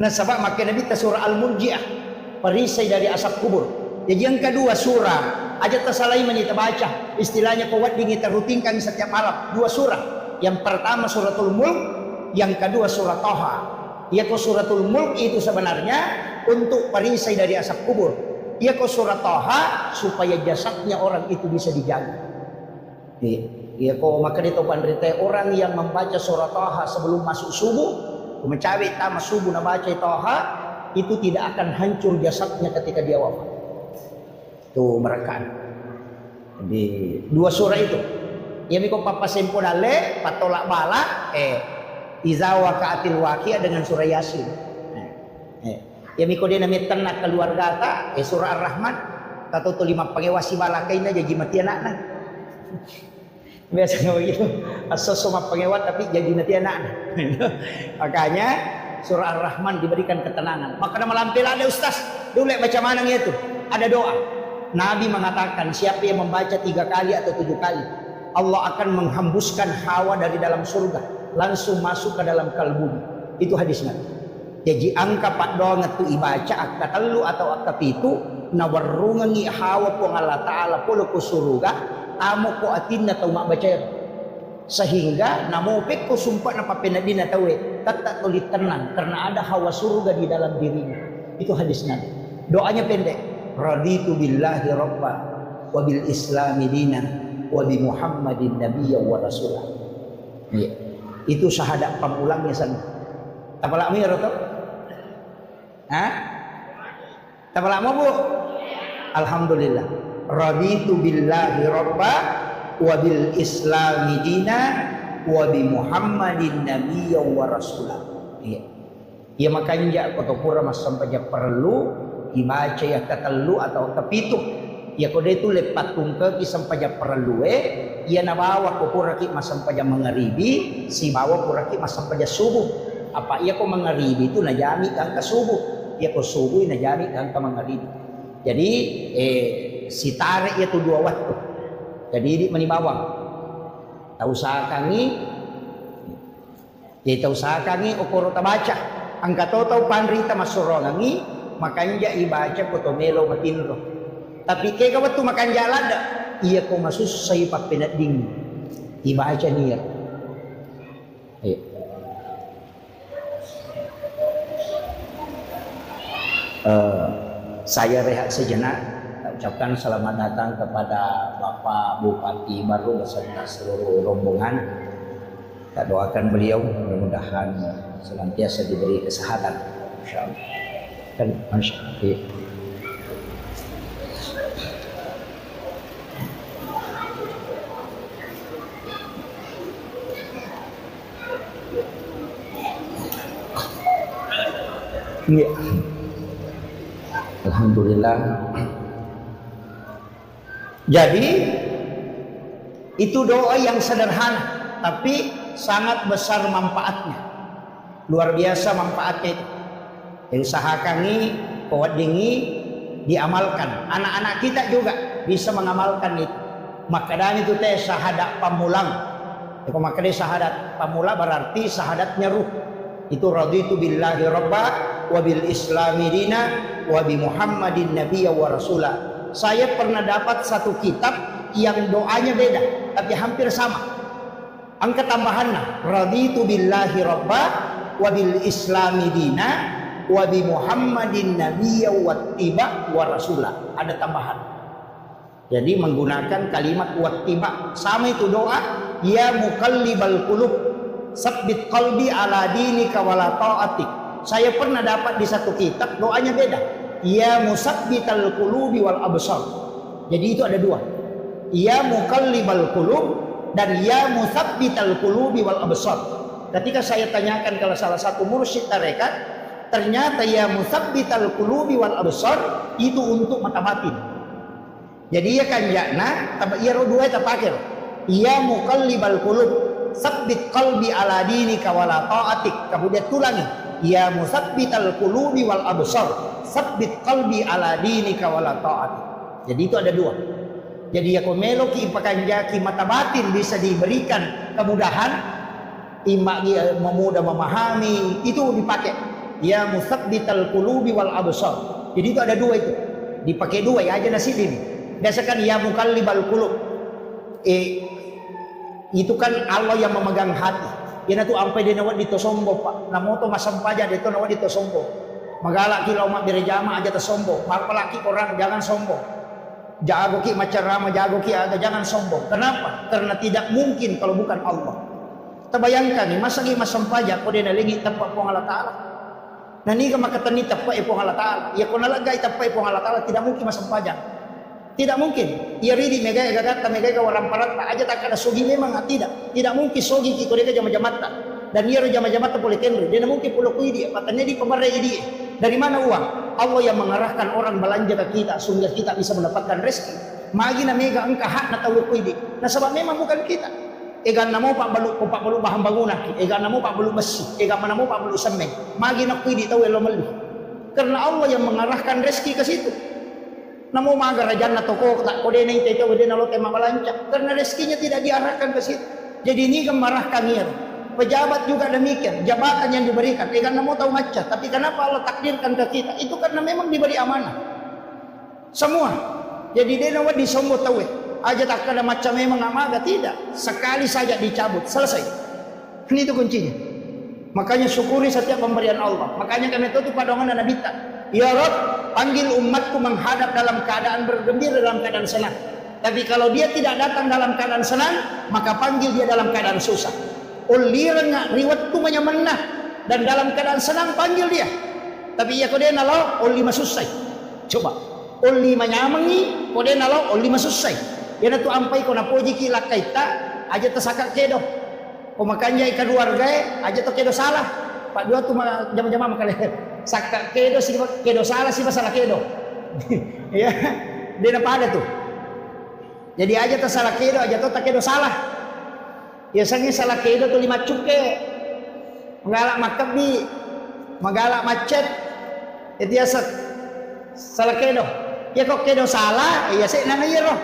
A: Nah sebab makin Nabi ta surah Al-Murji'ah. Perisai dari asap kubur. Jadi yang kedua surah ajat tasalai kita baca istilahnya kuat kita rutinkan setiap malam 2 surah. Yang pertama suratul Mulk, yang kedua surah Toha. Ya ko suratul Mulk itu sebenarnya untuk perisai dari asap kubur. Ya ko surah Toha supaya jasadnya orang itu bisa dijaga. Ya ko maka itu pandrite orang yang membaca surah Toha sebelum masuk subuh, mencawi tama subuh na baca Toha itu tidak akan hancur jasadnya ketika dia wafat. Tuh mereka. Jadi 2 surah itu. Ya miko papa sempurna le patolak bala Iza waqa'atil waqi'ah dengan surah Yasin. Ya miko dia namanya tenak keluarga ta surah Ar-Rahman tato tu 5 pangewasi balakaina jadi mati anakna. Biasanya begitu. Asal semua pengewat tapi jadi mati anakna. Makanya surah Ar-Rahman diberikan ketenangan. Maka nama lampil ada ustaz. Dulu baca mana itu? Ada doa. Nabi mengatakan siapa yang membaca 3 kali atau 7 kali, Allah akan menghembuskan hawa dari dalam surga langsung masuk ke dalam kalbunya. Itu hadis Nabi. Jadi angka pak doang tu ibaca akta telu atau akta pitu nawarrungangi hawa po Allah Ta'ala polo ko suruga amo ko atin na mak baca sehingga namupik ko sumpah na papinadin na tawe tata tulit tenang karena ada hawa surga di dalam dirinya. Itu hadis Nabi. Doanya pendek, raditu billahi rabba wa bil islami dina wa bi muhammadin nabiyya wa rasulah. Ya. Itu syahadat pamulangnya sana. Tapalak mo yaro to? Ha? Tapalak mo bu? Alhamdulillah. Raditu billahi rabba wa bil islami dina wa bi muhammadin nabiyya wa rasulah. Ya. Ya makanya kotopura mas sampai perlu dibaca ya ketelu atau kepitu. Ya kode itu lepat tungke ki sampai perlu ya nabawa ko pura ki mas sampai mengeribi si bawa pura ki mas sampai subuh. Apa iya ko mengeribi itu najami kang ke subuh. Ya ko subuh najami kang ke mengeribi. Jadi si tarik itu 2 waktu. Jadi di menibawang. Tahu sakangi ya tahu sakangi okoro tabaca. Angka totau panrita masurongangi makanya ibaca kotomelo matinro. Tapi kaya waktu makan jalan dah, iya ko masus say papinat ding ibaca niya. Saya rehat sejenak. Ucapkan selamat datang kepada Bapak Bupati baru beserta seluruh rombongan. Kita doakan beliau mudah-mudahan senantiasa diberi kesehatan. Insyaallah. Dan masyaallah. Ya. Alhamdulillah. Jadi itu doa yang sederhana tapi sangat besar manfaatnya. Luar biasa manfaatnya itu. Usahakan ini, kawadingi diamalkan. Anak-anak kita juga bisa mengamalkan itu. Makanya itu teh syahadat pamulang. Kalau makanya syahadat pamula berarti syahadatnya ruh. Itu raditu billahi rabba wa bil islami dina wa bi muhammadin nabiyya wa rasulah. Saya pernah dapat satu kitab yang doanya beda tapi hampir sama. Angka tambahannya raditu billahi rabba wa bil islami dina wa bi muhammadin nabiyya wattiba wa rasulah. Ada tambahan. Jadi menggunakan kalimat wattiba. Sama itu doa ya muqallibal qulub sabbit qalbi ala dinika wala ta'atik. Saya pernah dapat di satu kitab doanya beda. Ya musabbital qulubi wal absar. Jadi itu ada 2. Ya muqallibal qulub dan ya musabbital qulubi wal absar. Ketika saya tanyakan kalau salah satu mursyid tarekat, ternyata ya musabbital qulubi wal absar itu untuk mata batin. Jadi ya kan yakna ya dua itu pakai. Ya muqallibal qulub sabbit qalbi ala dinika wala ta'atik. Kemudian tulangi ya musabbital qulubi wal absar sabbit qalbi ala dinika wala ta'atik. Jadi itu ada 2. Jadi ya komelo ki ipakanjaki mata batin bisa diberikan kemudahan imagi memudah memahami itu dipakai ya musabbital qulubi wal absar. Jadi itu ada 2 itu. Dipakai 2 ya aja nasib ini. Biasakan ya muqallibal qulub. Itu kan Allah yang memegang hati. Yana tu ampai dia nawat dito sombo pak. Namo to masampaja dito nawat dito sombo. Magalak ki laumat direjama aja tersombo. Malpalaki orang jangan sombong. Jago ki macarama jago ki aga jangan sombong. Kenapa? Karena tidak mungkin kalau bukan Allah. Terbayangkan nih masa ki masampaja ko dia nalingi tapak po Allah Taala. Nani ka makatani tapak po Allah Taala. Ya ko nalagay tapak po Allah Taala tidak mungkin masampaja. Tidak mungkin. Ia ridi megay agak megai ka walang parat aja tak ada sogi memang tidak. Tidak mungkin sogi ki ko dia jamat-jamat. Dan dia jama-jama tu boleh kendri. Dia mungkin pulau kui dia. Patanya di pemarai dia. Dari mana uang? Allah yang mengarahkan orang belanja ke kita sehingga kita bisa mendapatkan rezeki. Magi na mega engkau hak na tahu kui dia. Nah sebab memang bukan kita. Egan namo pak balu bahan bangunan. Egan namo pak balu besi. Egan namo pak balu semen. Magi na kui dia tahu elo meli. Karena Allah yang mengarahkan rezeki ke situ. Namo maga rajan na toko tak kode na ite kode na lo tema balanja. Karena rezekinya tidak diarahkan ke situ. Jadi ini gemarahkan dia. Pejabat juga demikian, jabatan yang diberikan. Karena mau tahu macam, tapi kenapa Allah takdirkan ke kita? Itu karena memang diberi amanah. Semua. Jadi dia nawat disombo tahu. Aja tak ada macam memang amaga tidak. Sekali saja dicabut, selesai. Ini itu kuncinya. Makanya syukuri setiap pemberian Allah. Makanya kami tutup padangan dan Nabi. Ya Rabb, panggil umatku menghadap dalam keadaan bergembira, dalam keadaan senang. Tapi kalau dia tidak datang dalam keadaan senang, maka panggil dia dalam keadaan susah. Ulirnya riwatku menyemenah dan dalam keadaan senang panggil dia. Tapi ya kode nalo uli masusai. Coba uli menyamangi kode nalo uli masusai. Yana tu ampai ko na poji ki lakaita aja tersakak kedo. Pemakanya ikan keluarga aja to kedo salah. Pak dua tu jam-jam makale. Sakak kedo si kedo salah si masalah kedo. Ya, dia apa ada tuh. Jadi aja tersalah kedo aja to tak kedo salah. Biasanya salah kedo tu 5 cuke. Mengalak makabi, mengalak macet. Itu ya salah kedo. Ya kok kedo salah, ya saya nana ya roh.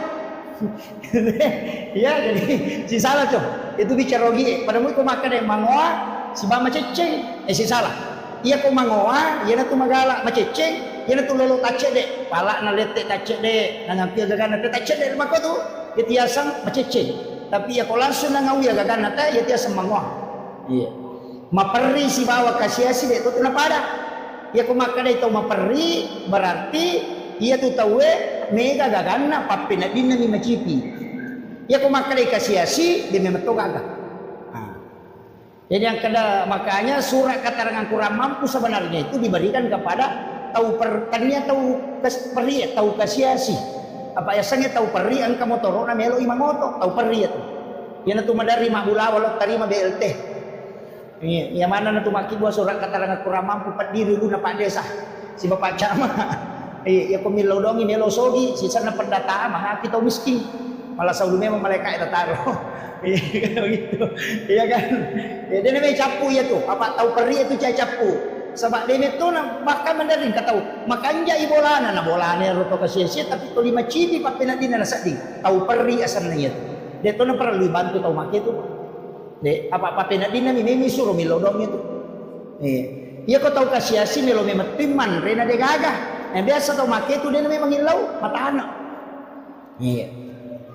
A: Ya jadi si salah tuh. Itu bicara rogi. Pada mu ko makan yang mangoa, si bama ceceng, si salah. Iya ko mangoa, iya na tu magalak maceceng, iya na tu lolo tace de. Palak na lete tace de, nangampil gagan na tace de mako tu. Itu ya sang maceceng. Tapi ya kalau langsung nangawi ya gagan nata ya dia semangwa. Iya. Maperi si bawa kasiasi dia tu kenapa ada? Ya kau makan itu maperi berarti ia tu tahu mega gagan na papi na din na ni macipi. Ya kau makan kasiasi dia memang tu gagah. Jadi yang kena makanya surat keterangan kurang mampu sebenarnya itu diberikan kepada tahu pertanian tahu peri tahu kasiasi. Apa ya sangnya tahu peri angka motor na melo imangoto tahu peri itu. Yan tu madari mabula walok tarima BLT. Iya, yang mana na tu maki buat surat keterangan kurang mampu pendiri guna Pak Desa. Si Bapak Camat. Iya, pemilu dongi melo sogi si sana pendataan mah kita miskin. Malah selalu memang mereka itu taruh. Iya gitu. Iya kan. Ya dia namanya capu ya tuh. Apa tahu peri itu cai capu. Sebab dia itu bahkan mendaring kata tahu makanya ibolana na bolane roto kasih tapi to 5 cibi pa pinadina na sadi tahu peri asan na itu dia to na perlu bantu tahu make itu de apa pinadina mi suruh milodong itu iya ko tahu kasih melo memetiman rena de gagah yang biasa tahu make itu dia memang hilau matana iya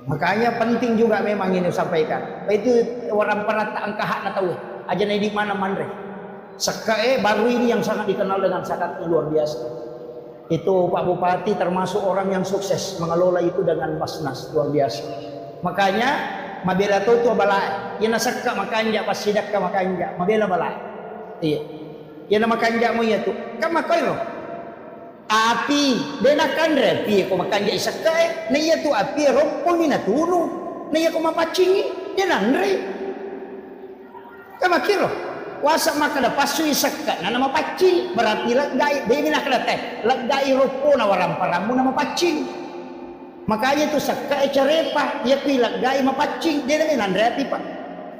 A: makanya penting juga memang ini sampaikan itu orang perat angka hak na tahu aja na di mana mandre. Sekae baru ini yang sangat dikenal dengan sangat luar biasa. Itu Pak Bupati termasuk orang yang sukses mengelola itu dengan basnas luar biasa. Makanya mabela tu balai. Yana sakka makanja pas sidak ka makanja mabela balai. Iya. Yana makanja mo itu. Ka makairo. Api benakan repi ko makanja isakae. Na iya tu api rompon ni natunu. Na iya ko mapacingi. Dia nandre. Ka makiro. Wasa makada pasu isakka na nama pacing berarti lagdai dia mina kada teh lagdai ropo na waram paramu nama pacing makanya tu sakka carepa ya pi lagdai mapacing dia na nandre pa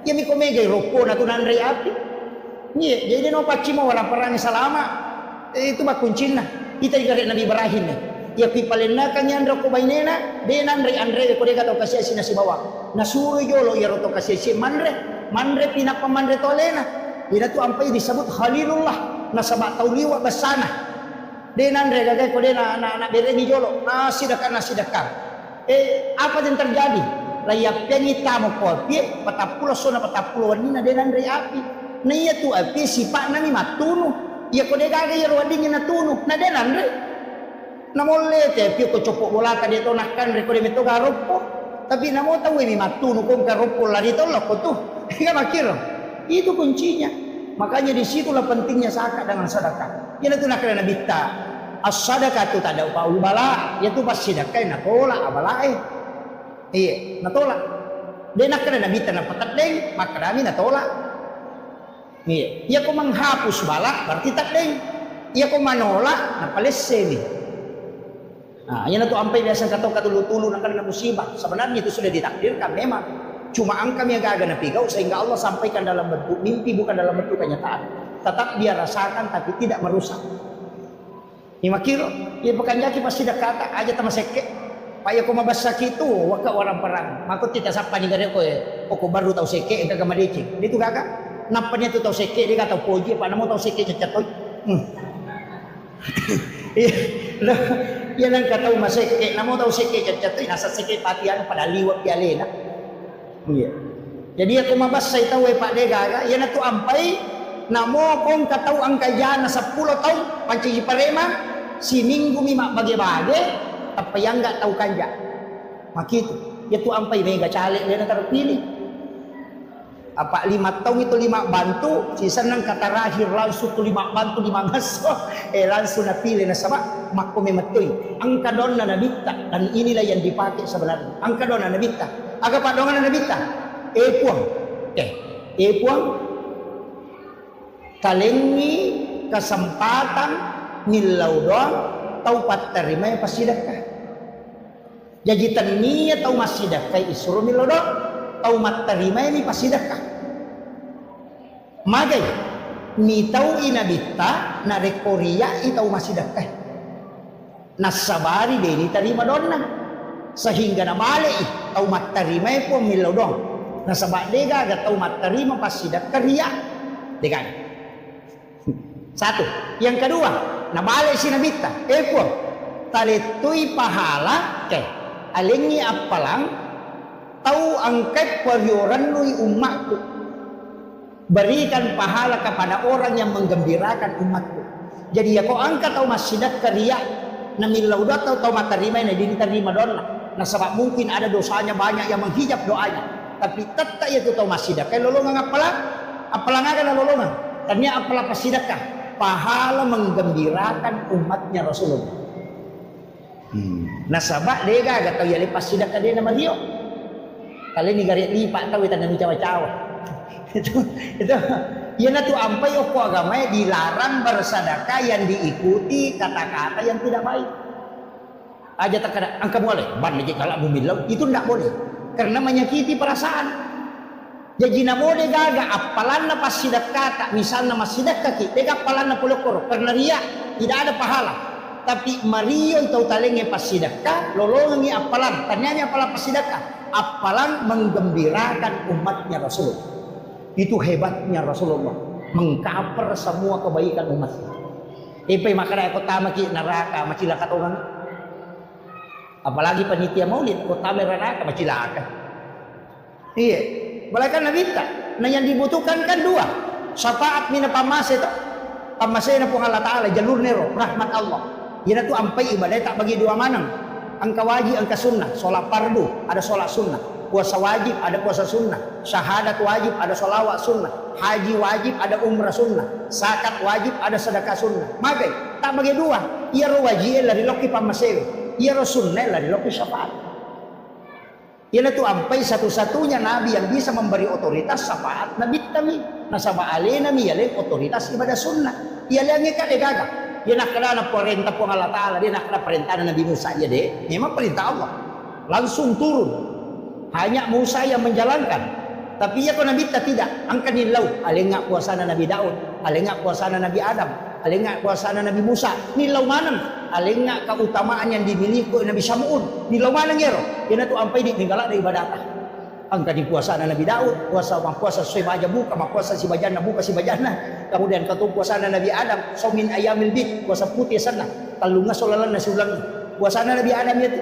A: ya mi komege ropo na tu nandre api nye jadi no pacing mo waram parang salama itu ba kuncina kita digare Nabi Ibrahim ya pi palenna kanya andro ko bainena dia nandre andre ko dia kata kasih sina si bawa nasuru yolo ya roto kasih si mandre pinapa mandre tolena. Dia tu ampai disebut Khalilullah nasabak tauliwa basana. Dia nandre gagay ko dia na bereni jolo nasi dakar. Apa yang terjadi? Layak penita mo ko pi patapulo sona patapulo wanina dia nandre api. Na iya tu api sipak na ni matunu. Iya ko dia gagay wading na tunu na dia nandre. Namolle te pi ko copok bola ka dia to nakkan re ko dia meto garopo. Tapi namo tahu mi matunu ko garopo la dito lo ko tu. Iya makiro. Itu kuncinya. Makanya disitulah pentingnya zakat dengan sedekah. Yang itu nak kena bita. As-sadaqah itu tak ada upah bala. Itu pas sedekah nak tolak abalae. Iya, nak tolak. Dia nak kena bita nak patat deng, maka kami nak tolak. Iya, ia ko menghapus balak berarti tak deh. Ia ko menolak na palesse ni. Nah, yan na to ampay biasa kataw katulu-tulo ng kanila musibah. Sebenarnya itu sudah ditakdirkan memang. Cuma ang kami agak na pigaw sehingga Allah sampaikan dalam bentuk mimpi bukan dalam bentuk kenyataan. Tetap dia rasakan tapi tidak merusak. Ima kiro, ia bukan jaki pasti dah kata aja tama seke. Paya ko mabasa kito, waka orang perang. Mako tita sapa ni gare ko ko baru tahu seke engka gamadeci. Itu gaga. Nampanya tu tahu seke dia kata poji apa namo tahu seke cacatoy. Iya nang kata maseke namo tahu seke cacatoy nasa seke patian pada liwat pialena. Iya. Jadi aku mabasa itaw Pak de gaga, yan na tu ampay namo kong kataw ang kayana sa 10 taon panci parema si minggu mima bage-bage tapayang enggak tahu kanja makitu ya tu ampai mega cale dia nak terpilih apa 5 tahun itu 5 bantu sisa nang kata rahir langsung tu 5 bantu 5 ngaso langsung napilih na sama makko memetoy ang kadon na nabita dan inilah yang dipakai sebenarnya ang kadon na nabita aga padongan na nabita puang kalengi kesempatan nilau doang tau terima yang pasidakah jadi tania tau masidakah isuru nilau doang tau terima ini pasidakah magai ni tau inabita na rekoria itau masidakah nasabari deni terima donna sehingga na malai tau terima pun nilau doang nasabak dega ga tau terima pasidakah ria degan. Satu, yang kedua, nabalik si nabita, talitui pahala, alingi apalang, tahu angkat peryoran lui umatku, berikan pahala kepada orang yang menggembirakan umatku. Jadi ya kau angkat tahu masjidat kerja, namilau tahu tahu materima ini diterima doa. Nah sebab mungkin ada dosanya banyak yang menghijab doanya, tapi tetap itu tahu masjidat. Kayak lolongan apalang akan lolongan, ternyata apalah pasidakah. Pahala menggembirakan umatnya Rasulullah. Nasabak dega agak tahu yali pasidakah dia nama dia. Kali ni garik lipat tahu itu nami cawa-cawa. Itu ya tu ampai oko agama dilarang bersedekah yang diikuti kata-kata yang tidak baik. Aja tak ada angka boleh ban aja kalau bumilau itu tidak boleh karena menyakiti perasaan. Jadi namode gaga apalan na pasidakah tak misalnya masidakah kita apalan na pulokor karena ria tidak ada pahala tapi Mario itu talengnya pasidakah lolongi apalan tanyanya apalan pasidakah apalan menggembirakan umatnya Rasulullah itu hebatnya Rasulullah mengcover semua kebaikan umatnya makanya kota maki neraka macilaka orang apalagi panitia maulid kota neraka macilaka iya Balaikan Nabi tak. Nah yang dibutuhkan kan dua. Syafaat mina pamase tak. Pamase na po Allah Ta'ala jalur nero rahmat Allah. Yan tu ampai ibadah tak bagi dua manang. Angka wajib angka sunnah. Solat fardu ada solat sunnah. Puasa wajib ada puasa sunnah. Syahadat wajib ada solawat sunnah. Haji wajib ada umrah sunnah. Zakat wajib ada sedekah sunnah. Magai tak bagi dua. Ia ro wajib lari loki pamase. Ia ro sunnah lari loki syafaat. Ia tu ampai satu-satunya nabi yang bisa memberi otoritas syafaat nabi kami. Nasaba alena mi yale otoritas ibadah sunnah. Ia lengi ka gaga. Ia nak kena perintah pun Allah Taala, dia nak kena perintah Nabi Musa ya deh. Memang perintah Allah. Langsung turun. Hanya Musa yang menjalankan. Tapi ia pun Nabi tidak. Angkat nilau. Alengak puasana Nabi Daud, alengak puasana Nabi Adam, alengak puasana Nabi Musa. Nilau mana? Alengak keutamaan yang dimiliki Nabi Sam'ud. Nilau mana ngero? Ia tu ampai ditinggalak dari ibadah. Angkat di puasana Nabi Daud, puasa sesuai baja buka, puasa si bajana buka si bajana. Kemudian katu puasana Nabi Adam, saumin ayamil bid, puasa putih sana. Talunga solalan nasi ulang. Puasana Nabi Adam itu.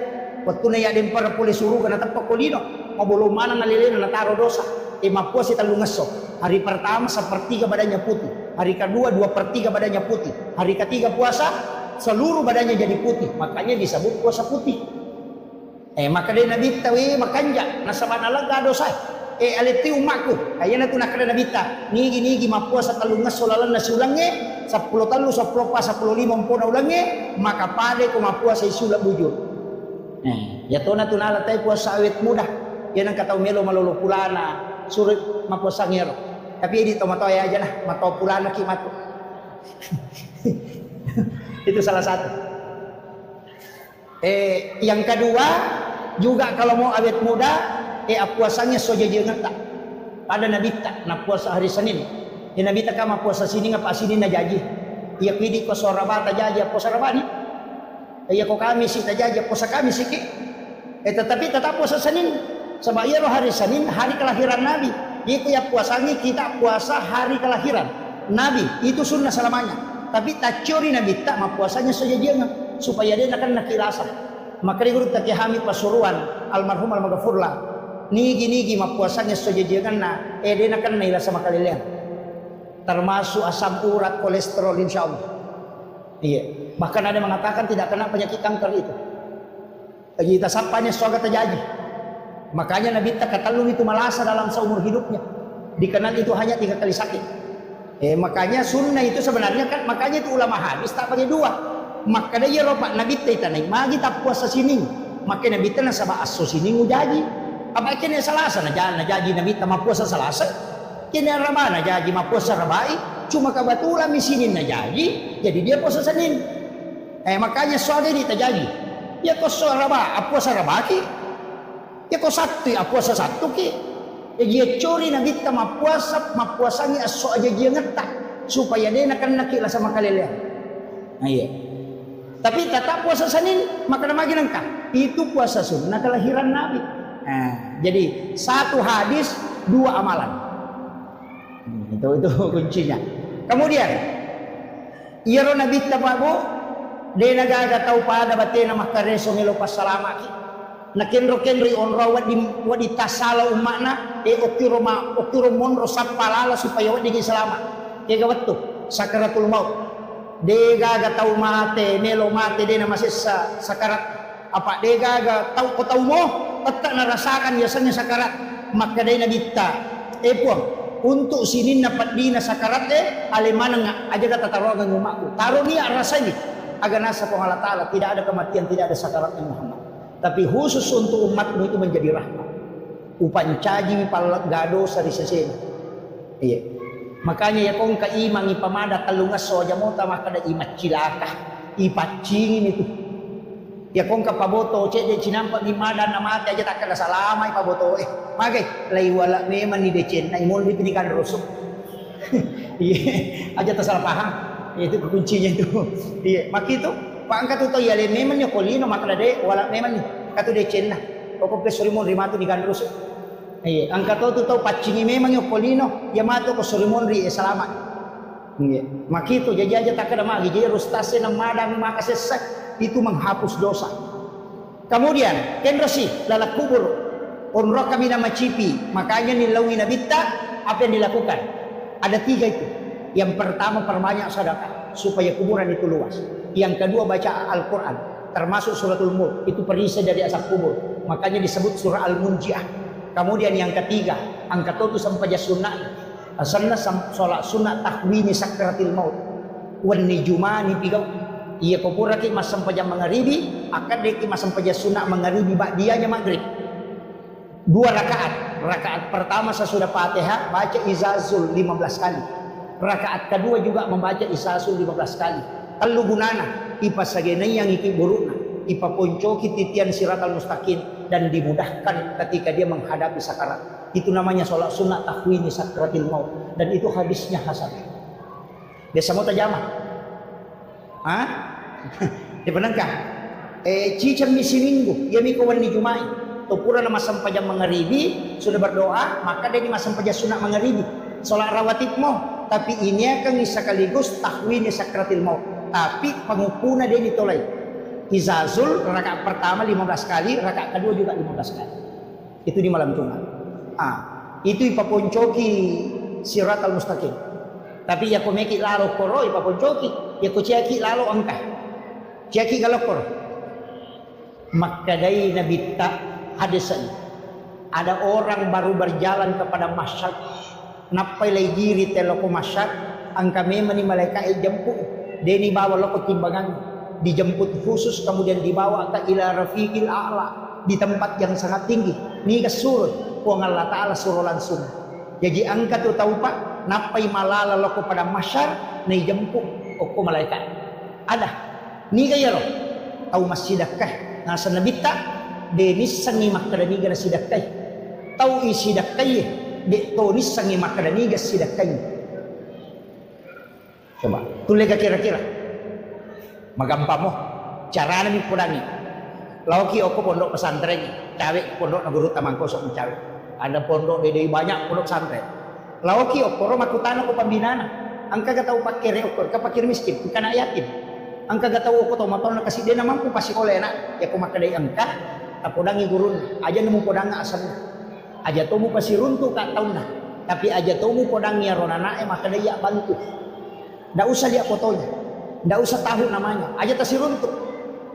A: Waktu na yadim para pulih suruh kena tepak kolino. Mabulu mana nalilin na taro dosa. Puasa talunga so. Hari pertama sepertiga badannya putih. Hari kedua 2/3 badannya putih. Hari ketiga puasa seluruh badannya jadi putih. Makanya disebut puasa putih. Maka dia Nabi tawi makanja nasabana laga dosa. Aliti umakku. Ayana tu nakada Nabi ta. Nigi mapuasa talungas solalan nasulange 10 talu 10 pa 15 umpuna ulange maka pade ko mapuasa isula bujur. Ya tona tunala tay puasa awet mudah. Yan ang kataw melo malolo pulana surit mapuasa ngero. Tapi di tomatoi aja lah, matau pulana kimatu. Itu salah satu. Yang kedua juga kalau mau awet muda, puasanya soja jangan tak. Pada nabita, na puasa hari Senin. Ya nabita kama puasa sini ngapa sini na jaji. Iya pidi ko soraba ta jaji puasa rabani. Iya ko kami si ta jaji puasa kami siki. Tetapi tetap puasa Senin. Sebab iya hari Senin hari kelahiran Nabi. Itu ya puasanya kita puasa hari kelahiran Nabi. Itu sunnah selamanya. Tapi tak curi Nabi tak ma puasanya saja jangan supaya dia akan nakilasa. Maka dia guru tak kami pasuruan almarhum al-maghfurlah. Nigi ma puasanya saja jangan na dia akan nailasa makalilan. Termasuk asam urat, kolesterol insyaallah. Iya. Bahkan ada yang mengatakan tidak kena penyakit kanker itu. Kita sampainya soga terjadi. Makanya Nabi tak katalung itu malasa dalam seumur hidupnya. Dikenal itu hanya 3 kali sakit. Makanya sunnah itu sebenarnya kan, makanya itu ulama hadis tak pakai 2. Makanya ya ropak Nabi tak naik magi tak puasa sining. Makanya Nabi tak nasabah aso sining ujaji. Apa kini salasa na jaji Nabi tak puasa salasa. Kini ramana jaji ma puasa rabai. Cuma kebetulan misinin na jaji, jadi dia puasa Senin. Makanya soalnya ini tak jaji. Ya kau soraba, puasa rabaki. Ya kau Sabtu, puasa Sabtu ki. Ya dia curi Nabi tak puasanya aso aja dia ngetak supaya dia akan nakila sama kalian. Nah iya. Tapi tetap puasa Senin, maka lagi nangka. Itu puasa sunnah kelahiran Nabi. Nah, jadi 1 hadis 2 amalan. Itu kuncinya. Kemudian, iro Nabi tabago, dia nagaga tau pada batina makareso melo pasalama ki. Nakenro-kenro onro wadi tasala umakna okiro monro sapalala supaya wadi selamat. Kaya wetu sakaratul maut. De gaga tau mate melo mate de masih sakarat apa de gaga tau ko tau mo tetap narasakan biasanya sakarat maka de nabita untuk sinin dapat dina sakarat alemana nga aja kata taruhan umakku taruh ni rasanya agar nasa po Allah Ta'ala tidak ada kematian tidak ada sakaratnya Muhammad. Tapi khusus untuk umatmu itu menjadi rahmat. Upancaji palagado sa risasena. Iya. Makanya ya kung kaimang ipamada talungas soja mo tama kada imat cilaka. Ipacingin itu. Ya kung kapaboto cede cinampak imada na mati aja tak kada salama ipaboto magay lay wala meman ni decen na imol di pinikan rusuk. Iya. Aja tak salah paham. Itu kuncinya itu. Iya. Makito pangkat itu ya le memang yo kolino makna de wala memang katu de cenna pokok pesorimon rimatu di gandrus angkat itu tau pacingi memang yo kolino ya mato ko sorimon ri selamat makito jadi aja tak ada magi jadi rustase nang madang makasesak itu menghapus dosa. Kemudian kendrosi lalak kubur onro kami nama cipi makanya nilawi nabita apa yang dilakukan ada 3 itu. Yang pertama perbanyak sedekah supaya kuburan itu luas. Yang kedua baca Al-Quran termasuk suratul Mulk itu perisai dari asap kubur makanya disebut surah Al-Munjiah. Kemudian yang ketiga angkat itu sampai sunnah asalnya sholat sunnah tahwini sakratil maut wan nijumani pigau iya kupura ki mas sampai jam maghribi akan deki mas sampai sunnah maghribi ba'diyanya maghrib 2 rakaat pertama sesudah Fatihah baca izazul 15 kali rakaat kedua juga membaca izazul 15 kali kalau gunana ipasagena yang iki burukna ipaponcoki titian siratal mustaqim dan dimudahkan ketika dia menghadapi sakarat. Itu namanya sholat sunnah tahwini sakratil maut dan itu hadisnya hasan. Biasa mau tajamah. Dipenangkah? Cicam misi minggu, ya miko wani jumai. Tupura nama sampai jam maghribi sudah berdoa, maka dia di masa sampai jam sunat maghribi. Sholat rawatib mau, tapi ini akan sekaligus tahwini sakratil maut. Tapi pengupuna dia ditolai. Izazul rakaat pertama 15 kali, rakaat kedua juga 15 kali. Itu di malam Jumat. Itu ipaponcoki siratal mustaqim. Tapi ya komeki lalo koro ipaponcoki, ya kuciaki lalo angka. Ciaki galokor. Maka dari Nabi tak hadisan. Ada orang baru berjalan kepada masyad. Napai lay giri teloko masyad, angka memang ni malaikat jemput. Deni bawa lo timbangan dijemput khusus kemudian dibawa ke ila rafiqil a'la di tempat yang sangat tinggi. Ni kesurut puang Allah Ta'ala suruh langsung. Jadi angkat tu tahu pak napai malala loko pada masyar na ijempuk oko malaikat. Ada ni kaya ro tau masidakah nasa nabita denis sangi makadaniga na sidakay tau isidakay de tonis sangi makadaniga sidakay. Coba tulis ka kira-kira magampa mo cara namin pudangi lawaki oko pondok pesantren cawe pondok na guru tamang kosok cawe ada pondok dede banyak pondok pesantren lawaki oko ro makutana ko pambinana ang kagatau pakire oko ka pakir miskin kana yatim ang kagatau oko to matol na kasi de na mampu pasi olena ya ko makaday angka tapodangi gurun aja nemu podanga asan aja tomu pasi runtu ka taun na tapi aja tomu podangi ronana makaday ya bantu ndak usah dia fotonya ndak usah tahu namanya aja tasi runtu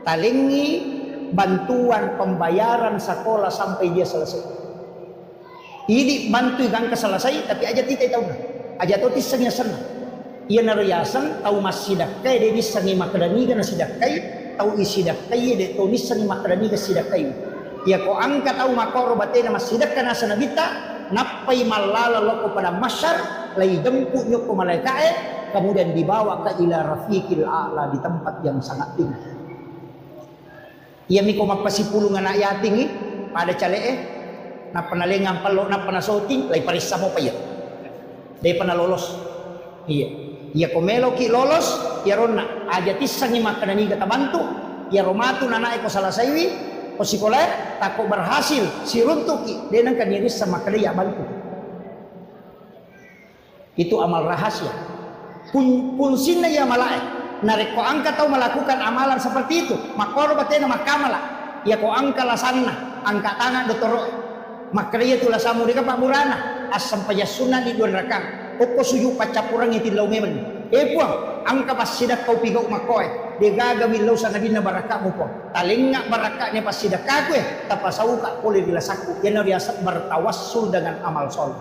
A: talingi bantuan pembayaran sekolah sampai dia selesai. Ini bantu gang selesai tapi aja tidak tahu nah. Aja tu tisangnya sana. Ia narayasan tahu masih dakai dia disangi makadani kana sidakai tahu isi dakai dia tahu disangi makadani kana sidakai. Ia ko angkat tahu makoro batena masih dakana sana bita napai malala loko pada masyar lai jemput nyoko malaikat kemudian dibawa ke ila rafiqil a'la di tempat yang sangat tinggi. Ia miko magpasipulong anak yating pada calee na panalingang palo na panasoting lay parisa mo pa yan day panalolos iya komelo ki lolos iya ron na aja tisang ni makanani katabantu iya romatu nanay ko salasaywi o sikola tako berhasil si runtuki denang kaniris sa makanaya bantu itu amal rahasia punsin na iya malae nareko angka tahu melakukan amalan seperti itu makoro batena makamala ya ko angka lasanna angka tangan dotoro makriya tu lasamu deka pak murana asam pajasuna di dua rakang oko suyu pacapurang itin law memen puang angka pasidak kau pigau makoy de gagawin law sa ngadina baraka mo po talinga baraka ni pasidak kakwe tapasau ka pole dilasaku yan riasat bertawassul dengan amal soleh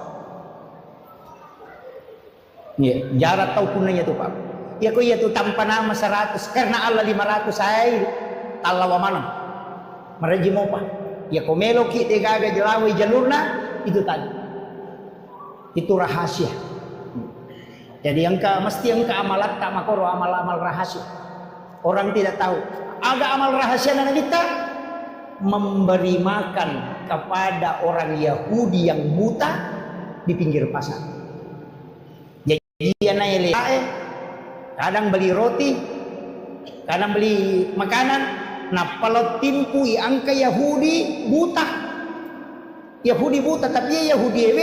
A: ya jarak tahu punanya tu pak ya ko iya tu tanpa nama 100 karena Allah 500 ay talawa manam maraji mo pa ya ko melo ki de gaga jelawi jalurna itu tadi itu rahasia jadi mesti angka amalat tak makoro amal-amal rahasia orang tidak tahu ada amal rahasia na kita memberi makan kepada orang Yahudi yang buta di pinggir pasar jadi dia naik kadang beli roti, kadang beli makanan. Nah, kalau timpui angka Yahudi buta, tapi Yahudi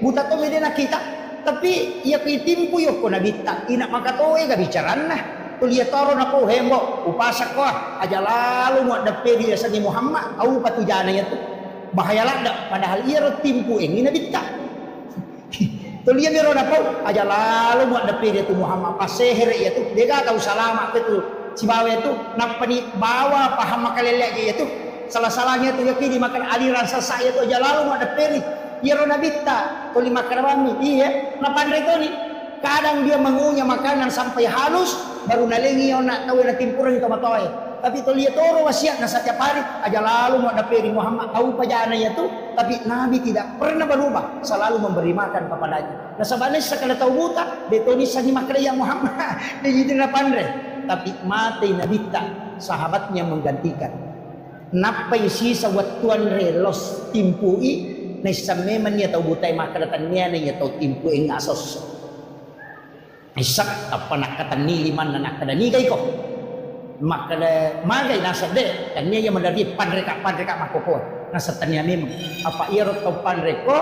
A: buta to medena kita. Tapi ia pitimpu yo ko nabita, ina makatoe ga bicaran nah. Tulia toro na ko hembo, upasak ko aja lalu mo dape dia sa ni Muhammad, au patujana ya tu. Bahaya lah padahal ia timpu ini nabita. Tulia biro na po aja lalu buat depi dia tu Muhammad paseher ya tu dia tahu salama betul si bawa itu napani bawa paham makalele ya tu salah-salahnya tu yakini makan aliran sasa ya tu aja lalu buat depi dia rona bitta tuli makan kami iya na pandai tu ni kadang dia mengunyah makanan sampai halus baru nalengi nak tahu na timpuran itu matoy tapi tulia toro wasiat na setiap hari aja lalu buat depi Muhammad tahu pajana ya tu tapi Nabi tidak pernah berubah selalu memberi makan kepadanya nah sebenarnya sekali tahu buta detoni sani makraya Muhammad dia jadi pandai tapi mati Nabi tak sahabatnya menggantikan napai sisa waktuan relos timpui na isameman niya tahu butay makaratan niya tahu timpui ngasos isak apa nakatan niliman na nakadanigay ko makada magay nasa de kanya yang mendari pandreka makoko nasa tanya memang apa ia rotau pandreko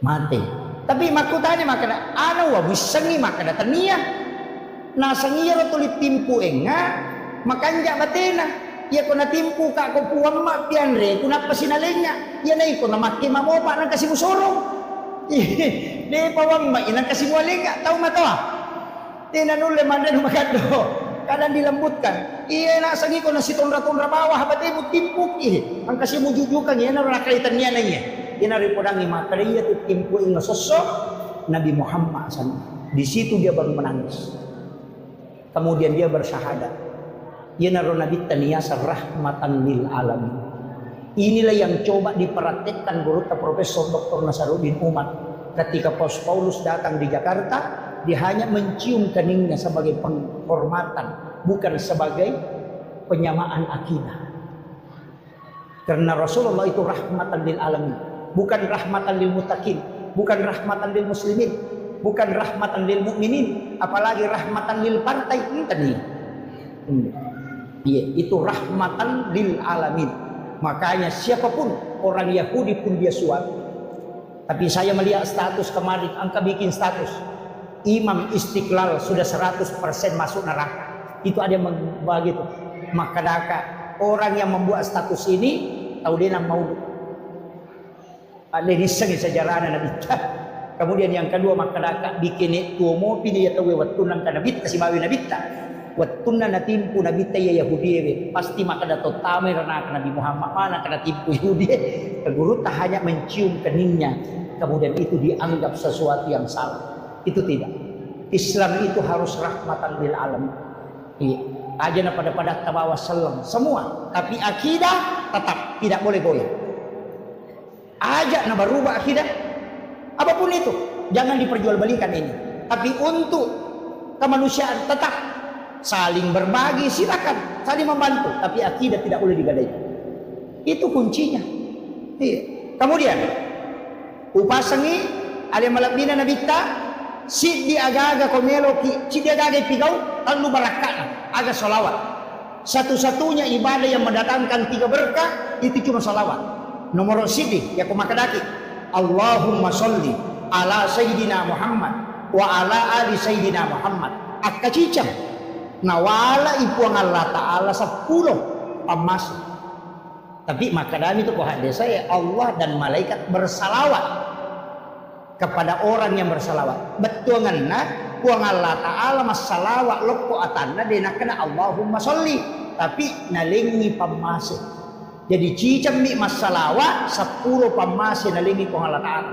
A: mati tapi makutani makada ana wa bisangi makada tania nasa ngiya rotuli timpu enga makanja batena ia kona timpu ka ko puang ma pianre kuna pasinalenya ia nai ko na makima mo pa nang kasi musorong de pawang ma inang kasi mualenga tau matoa tinanule mandan magado kadang dilembutkan iya na sangi ko na si tonra bawah habate mo timpuk ang kasi mo jujukan yan na nakaitan niya na niya inari podang imakariya tu timpu ing sosok Nabi Muhammad di situ dia baru menangis kemudian dia bersyahadat ya naro nabi taniyasa rahmatan lil alamin Inilah yang coba dipraktekkan guru Profesor Dr. Nasaruddin Umar ketika Paulus datang di Jakarta. Dia hanya mencium keningnya sebagai penghormatan, bukan sebagai penyamaan akidah. Karena Rasulullah itu rahmatan lil alamin, bukan rahmatan lil muttaqin, bukan rahmatan lil muslimin, bukan rahmatan lil mukminin, apalagi rahmatan lil partai tadi. Iya, itu rahmatan lil alamin. Makanya siapapun orang Yahudi pun dia suap. Tapi saya melihat status kemarin, angka bikin status Imam Istiqlal sudah 100% masuk neraka. Itu ada yang begitu. Maka orang yang membuat status ini tahu dia nak mau ada nisang sejarah Nabi. Kemudian yang kedua maka bikin itu mau pilih atau wattunan kana bit kasih bawi Nabi ta. Wattunan natimpu Nabi ta ya Yahudi pasti maka dato tamer Nabi Muhammad mana kana timpu Yahudi. Guru tak hanya mencium keningnya kemudian itu dianggap sesuatu yang salah. Itu tidak. Islam itu harus rahmatan lil alamin. Iya. Ajana pada tabawa sallam semua, tapi akidah tetap tidak boleh goyah. Ajak na berubah akidah apapun itu, jangan diperjualbelikan ini. Tapi untuk kemanusiaan tetap saling berbagi, silakan saling membantu, tapi akidah tidak boleh digadaikan. Itu kuncinya. Iya. Kemudian upasangi alimalabina nabita si di aga-aga komelo si di aga-aga pigau lalu barakana aga salawat. Satu-satunya ibadah yang mendatangkan 3 berkah itu cuma salawat. Nomor sidi ya kumakadaki Allahumma sholli ala sayyidina Muhammad wa ala ali sayyidina Muhammad akacicam nawala ipuang Allah Ta'ala 10 pamas. Tapi makadami itu kohak desa ya Allah dan malaikat bersalawat kepada orang yang bersalawat. Betul ngana kuang Allah Ta'ala masalawat loko atanna dena kena Allahumma sholli tapi nalingi pamase. Jadi cicam mi masalawat 10 pamase nalingi kuang Allah Ta'ala.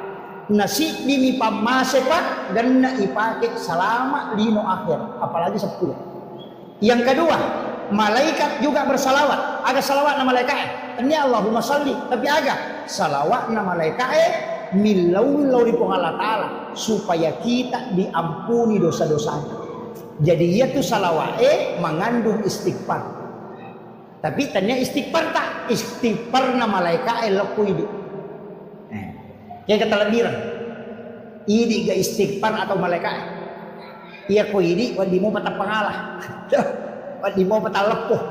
A: Nasi mi pamase pak ganna ipake selama lino akhir apalagi 10. Yang kedua malaikat juga bersalawat. Aga salawat na malaikat ini Allahumma sholli tapi aga salawat na malaikat milau di Allah Ta'ala supaya kita diampuni dosa-dosanya. Jadi ia tuh salawat mengandung istighfar. Tapi tanya istighfar tak? Istighfar na malaikat laku ini. Kayak kata lebiran. Ini gak istighfar atau malaikat. Ia ko ini wadi mo patah pengalah. Wadi mo patah lepuh.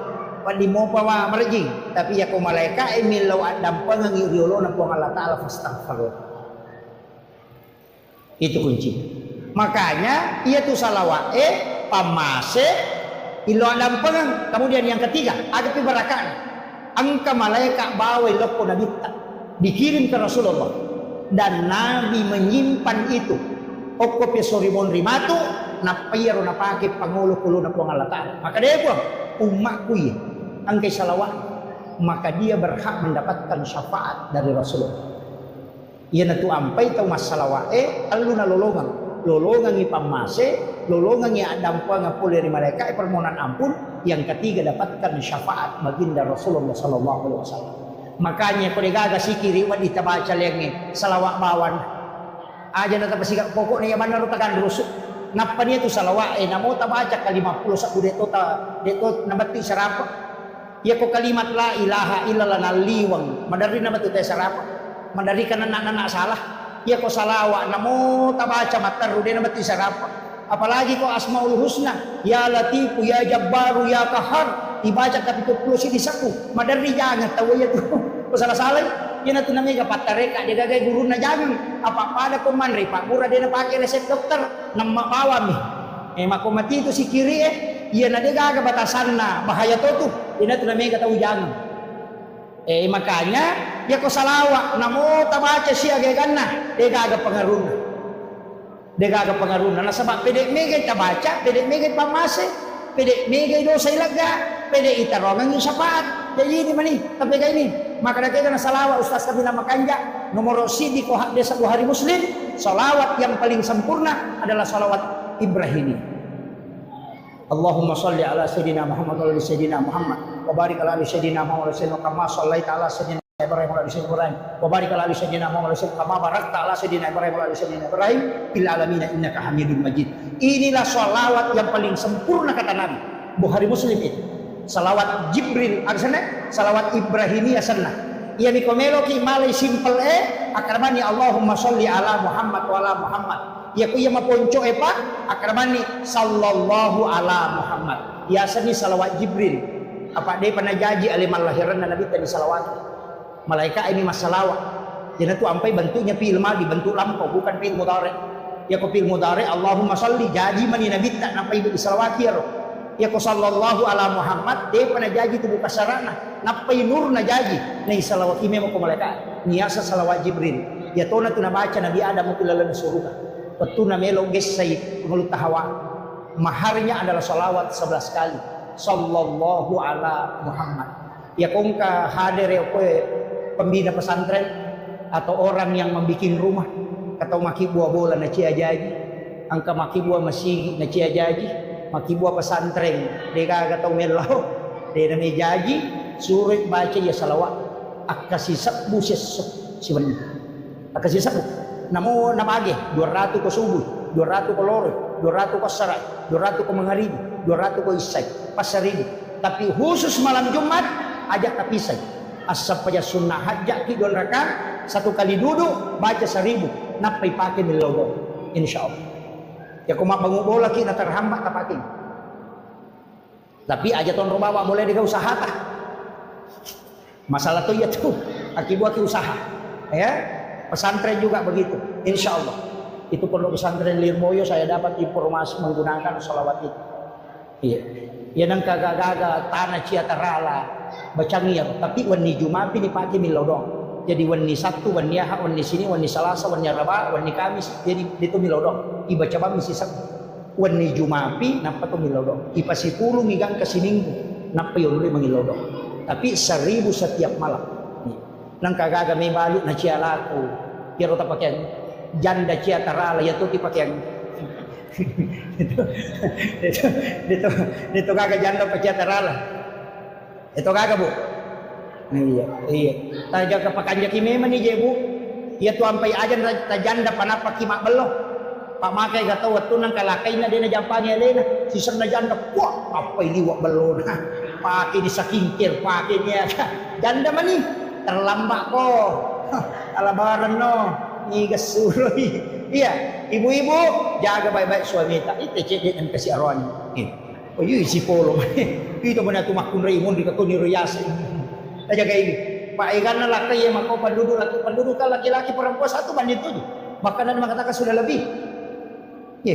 A: Wadi mo pawa merjing. Tapi ya ko malaikat milau adam pengangi riolo na puang Allah Ta'ala fastaghfirullah. Itu kunci. Makanya ia tuh salawat pamase ilo adam pengang. Kemudian yang ketiga ada pibarakan angka malaikat bawa loko Nabi dikirim ke Rasulullah dan Nabi menyimpan itu okopi soribon rimatu napayaro napake pangulo kulo na puang Allah Ta'ala. Maka dia puang umatku ya angkai salawat maka dia berhak mendapatkan syafaat dari Rasulullah. Ia natu ampai tau masalah alu na lolongan ipamase lolongan ya adam pa nga puli dari mereka permohonan ampun. Yang ketiga dapatkan syafaat baginda Rasulullah sallallahu alaihi wasallam. Makanya ko digaga sikiri wad itabaca lengi salawat bawan aja na tapasiga pokok na yaman na rutagan rusuk napa niya tu salawat namo tabaca ka 50 sa deto nabati sarapa ya ko kalimat la ilaha illallah naliwang madari na batu te sarapa mandari kan anak-anak salah ya ko salawat namo tabaca mataru de na bati sarapa apalagi ko asmaul husna ya latifu ya jabbaru ya kahar dibaca tapi 70 di saku madari jangan tahu ya tu ko salah-salah ya na tunami ka patareka dia gagay guru na jangan apa-apa ada ko man pak mura dia na pakai resep dokter nang mapawami makomati itu si kiri iya na dia gaga batasan na bahaya to tu dia na tunami ka tahu jangan makanya ya ko salawat namo tabaca siya gaganna degaga pangaruna na sabab pede megay tabaca pede megay pamase pede megay dosa ilaga pede itarongan yung sapaat jadi ini mani tapi kayak ini maka nakita na salawat ustaz kami na makanja nomor sidi ko desa Buhari Muslim salawat yang paling sempurna adalah salawat Ibrahimi. Allahumma salli ala sayyidina Muhammad wa ala sayyidina Muhammad wa barik ala sayyidina Muhammad wa sallam kama sallaita ala sayyidina Ibrahim wa ala sayyidina Ibrahim wa barik ala sayyidina Muhammad kama barakta ala sayyidina Ibrahim wa ala sayyidina Ibrahim fil alamin innaka Hamidum Majid. Inilah salawat yang paling sempurna kata Nabi. Bukhari Muslim itu. Salawat Jibril arsana, salawat Ibrahimiyah sunnah. Ia nikomelo ki malay simple akramani Allahumma sholli ala Muhammad wa ala Muhammad. Ia ku ia maponco pa akramani sallallahu ala Muhammad. Ia sani salawat Jibril. Apa dia pernah janji aliman lahiran Nabi tadi salawat. Malaikat ini masalawat. Jadi itu ampai bentuknya fi'il madi, bentuk lampau, bukan fi'il mudhari. Ya ko fi'il mudhari Allahumma sholli jadi mani Nabi tak nampai disalawati ya. Ya ko sallallahu ala Muhammad dia pernah janji tu buka sarana. Nampai nur na janji. Nei salawat ini mo ko malaikat. Niasa salawat Jibril. Ya tona tu na baca Nabi Adam mo kilala na surga. Petu na melo gesay mulut hawa. Maharnya adalah salawat 11 kali. Sallallahu ala Muhammad. Ya kongka hadir ya ko pembina pesantren atau orang yang membuat rumah atau maki buah bola na cia jaji angka maki buah masjid na cia jaji maki buah pesantren deka gatau melau de na jaji suruh baca ya salawat akasi sabbu siwan akasi sabbu namo namage 200 ko subuh 200 ko lore 200 ko sarai 200 ko mengharibi 200 ko isai pasaribu tapi khusus malam Jumat ajak kapisai asap saja sunnah hajjah ki 2 rakaat 1 kali duduk baca 1000 napai pakai milogo insyaallah ya kuma bangun bola ki na terhambat tak pakai tapi aja ton rubawa boleh diga usaha tah masalah tu ya tu akibat ki usaha ya pesantren juga begitu insyaallah itu pondok pesantren Lirboyo saya dapat informasi menggunakan salawat itu iya ya nang kagak-gaga tanah ciatarala bacangiyang tapi wani Jumapi dipakai milodong jadi wani Sabtu wani Ahad wani sini wani Selasa wani Rabu wani Kamis jadi itu milodong ibaca ba misi Sabtu wani Jumapi napa to milodong ipa 10 migang ke Minggu napa yo mangilodong tapi 1000 setiap malam nang kagaga may balut na cialaku pero ta pakyan janda cia tarala ya to ti pakyan dito kagak janda cia tarala itu kagak bu iya taja kapakanja ki memang ni je bu ia tu ampai ajan tajanda panapa ki mak bello pak makai gatau waktu nang kalakai na dia na jampani alena sisar na janda wah apa ini wak bello na pakai di sakingkir pakai dia janda mani terlambat ko alabaran no ngigas suroi iya ibu-ibu jaga baik-baik suami tak itu cek dan kasih arwani oh iya si polo itu mana tu makun reimun di kakuni royas aja kayak ini pak ikan laki yang makau penduduk kan laki-laki perempuan 1 banding 7 bahkan ada mengatakan sudah lebih ya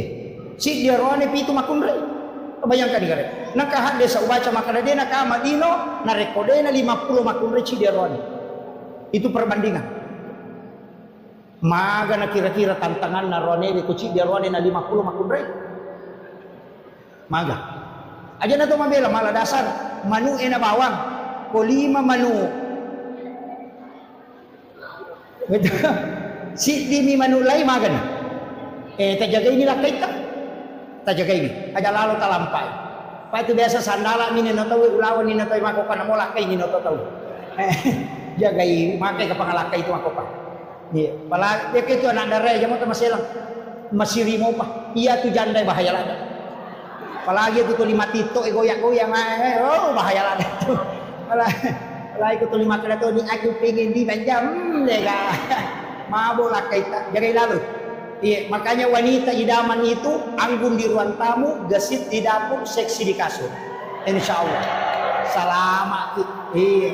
A: si dia rohani itu makun rei bayangkan negara nak kahad desa ubaca makanan dia nak Madino na rekode na 50 makun rei si dia rohani itu perbandingan maga na kira-kira tantangan na rohani ku si dia rohani na 50 makun rei maga aja na to mabela malah dasar manu ena bawang ko 5 manu si dimi manu lai magan tajaga ini lah kita tajaga ini aja lalu talampai pa itu biasa sandala ni no tahu ulawan ni no tahu makopa na mola kay ni no tahu jaga ini makai ka pangalakay itu makopa iya pala ya itu anak darai jamo ta maselang masirimo pa iya tu jandai bahaya lagi apalagi itu tuh 5 tito goyak-goyang oh bahaya lah itu apalagi itu 5 kali tuh ni aku pengen di banjam lega mabuk lah kita jaga lalu iya makanya wanita idaman itu anggun di ruang tamu gesit di dapur seksi di kasur insyaallah selamat iya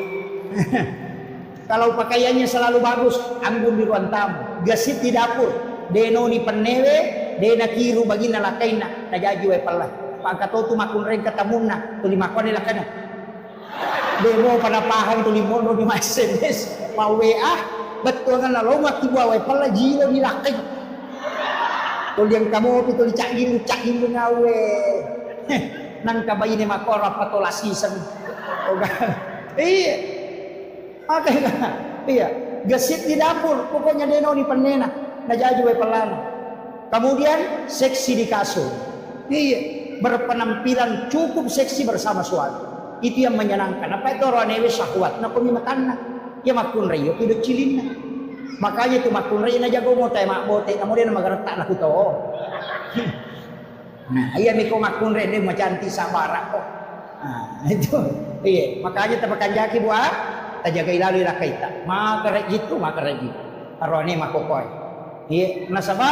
A: kalau pakaiannya selalu bagus anggun di ruang tamu gesit di dapur deno ni penewe dena kiru bagina lakaina najaji we pala pagkato tu makun ren katamuna tuli makon nila kana demo pada pahang tuli mono di SMS mau WA betul kan lo mati buah we pala jilo ni lakai tuli yang kamu tuli cagin ngawe nang kabay ni makora patolasi san iya okay iya gesit di dapur pokoknya deno ni penena najaji we pala kemudian seksi di kasur iya berpenampilan cukup seksi bersama suami itu yang menyenangkan apa itu ronewe syahwat na kumimatanna Ya makun rayo pido cilin na. Makanya itu makun rayo na jago mo tayo makbote. Kemudian magarata na kuto. Nah, iya miko makun rayo ni macanti sa barak ko. Nah, itu. Iya, makanya tapakan jaki buah. Tajaga ilalu ila kaita. Makaret gitu, makaret gitu. Arone makokoy. Iya, nasaba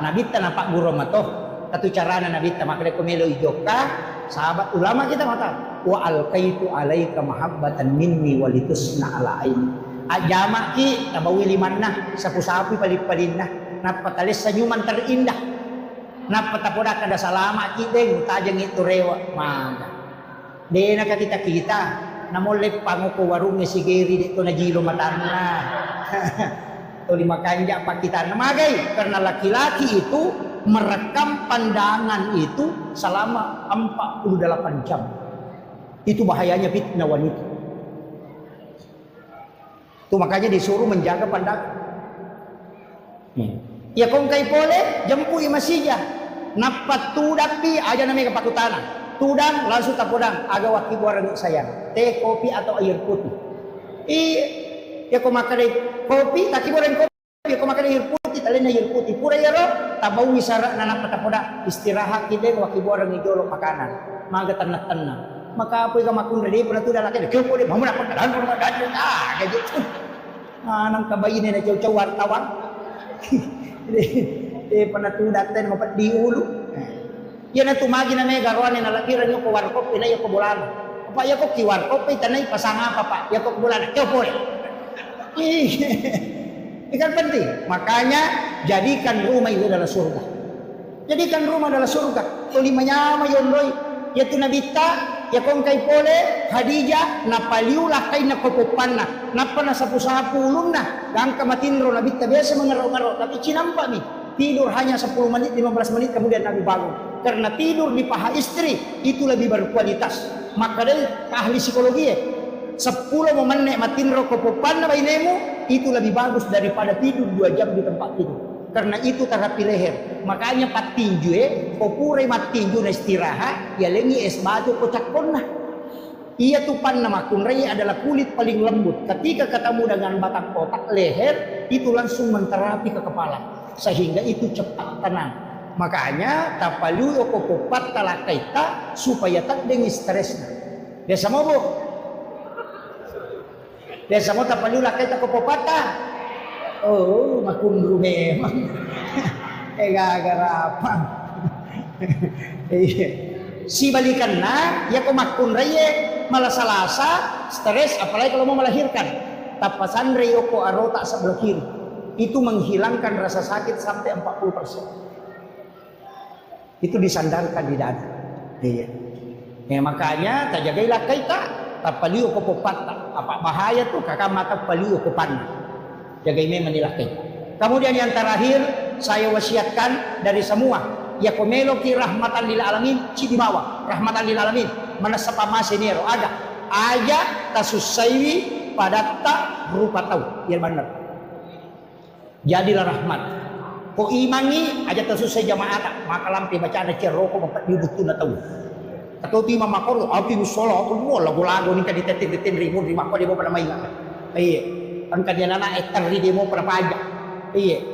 A: nabita na pak guro mato. Katu carana nabita makare kumelo ijoka. Sahabat ulama kita mata. Wa alqaitu alaika mahabbatan minni walitusna ala aini. Ajama ki tabawi limanna sapu-sapu palit-palinna. Napatalis senyuman terindah. Napatapoda kada salama ki deng tajeng itu rewa. Mangga. Dena ka kita namolek panguko warungnya si Geri dito na jilo matana. To lima kanja pak kita namagai karena laki-laki itu merekam pandangan itu selama 48 jam. Itu bahayanya fitnah wanita. Itu makanya disuruh menjaga pandangan. Ya kong kay pole jempu imasija. Napat tudapi aja namanya kepakutana. Tudang langsung tapudang aga waki buarang sayang. Teh, kopi atau air putih. Ya kau makan kopi, taki buarang kopi. Ya kau makan air putih, talen air putih. Pura ya lo, tabau wisara nanak patapudang. Istirahat kideng waki buarang ijolok makanan. Maga tenang-tenang. Maka apa yang makun ready pernah tuh laki. Kau boleh mau nak padahan pernah gaji. Kayak gitu. Nang kabayin na jauh-jauh wartawan. Pernah tuh datang mapat di ulu. Yan ang tumagi na may garuan na nalakiran yung kawarkop, ina yung kabulan. Apa ya kok kiwarkop, tanay pasanga pa, ya kok bulan. Kaya po Ikan penting. Makanya jadikan rumah itu adalah surga. Jadikan rumah adalah surga. Tulimanya mayon roy. Ya tu nabita, ya kong kay pole, Hadijah, napaliulah kay nakopopan na. Napana sapu-sapu ulun na. Gangka matinro nabita biasa mengaro-ngaro. Tapi cinampa nih. Tidur hanya 10 menit, 15 menit kemudian Nabi bangun. Karena tidur di paha istri itu lebih berkualitas. Maka dari ahli psikologi 10 menit matinro kopopan na bainemu itu lebih bagus daripada tidur 2 jam di tempat tidur. Karena itu terapi leher. Makanya patinju kopure matinju na istirahat ya lengi es batu kocak ponna. Ia tupan nama kunrai adalah kulit paling lembut. Ketika ketemu dengan batang kotak leher itu langsung menterapi ke kepala. Sehingga itu cepat tenang. Makanya tapalu okopopat talakaita supaya tak dengan stresnya. Desa mo bu? Desa mo tapalu lakaita kopopata. Oh, makundru memang. Gagarapang. Si balikan na, ya ko makunraye malasalasa, stres, apalagi kalau mau melahirkan. Tapasan reyo ko aro tak sebelah kiri. Itu menghilangkan rasa sakit sampai 40%. Itu disandarkan di dada. Iya. Ya, makanya tajagailah kaita tapaliu ko popata. Apa bahaya tuh kakak mata paliu ko panna. Jagai me manilah kaita. Kemudian yang terakhir saya wasiatkan dari semua ya komelo ki rahmatan lil alamin cidimawa rahmatan lil alamin manasapa masinero ada aja tasusaiwi padatta rupa tahu ya benar. Jadilah rahmat. Ko imangi aja tersusai jamaah maka lampi baca ada ceroko mempat dibutuh na tahu. Atau ti mama ko api musolo ko mo lagu-lagu ni kadi tetin rimu di mako di mo para mainga. Iya. Ang kanya nana etang ri demo para paja. Iya.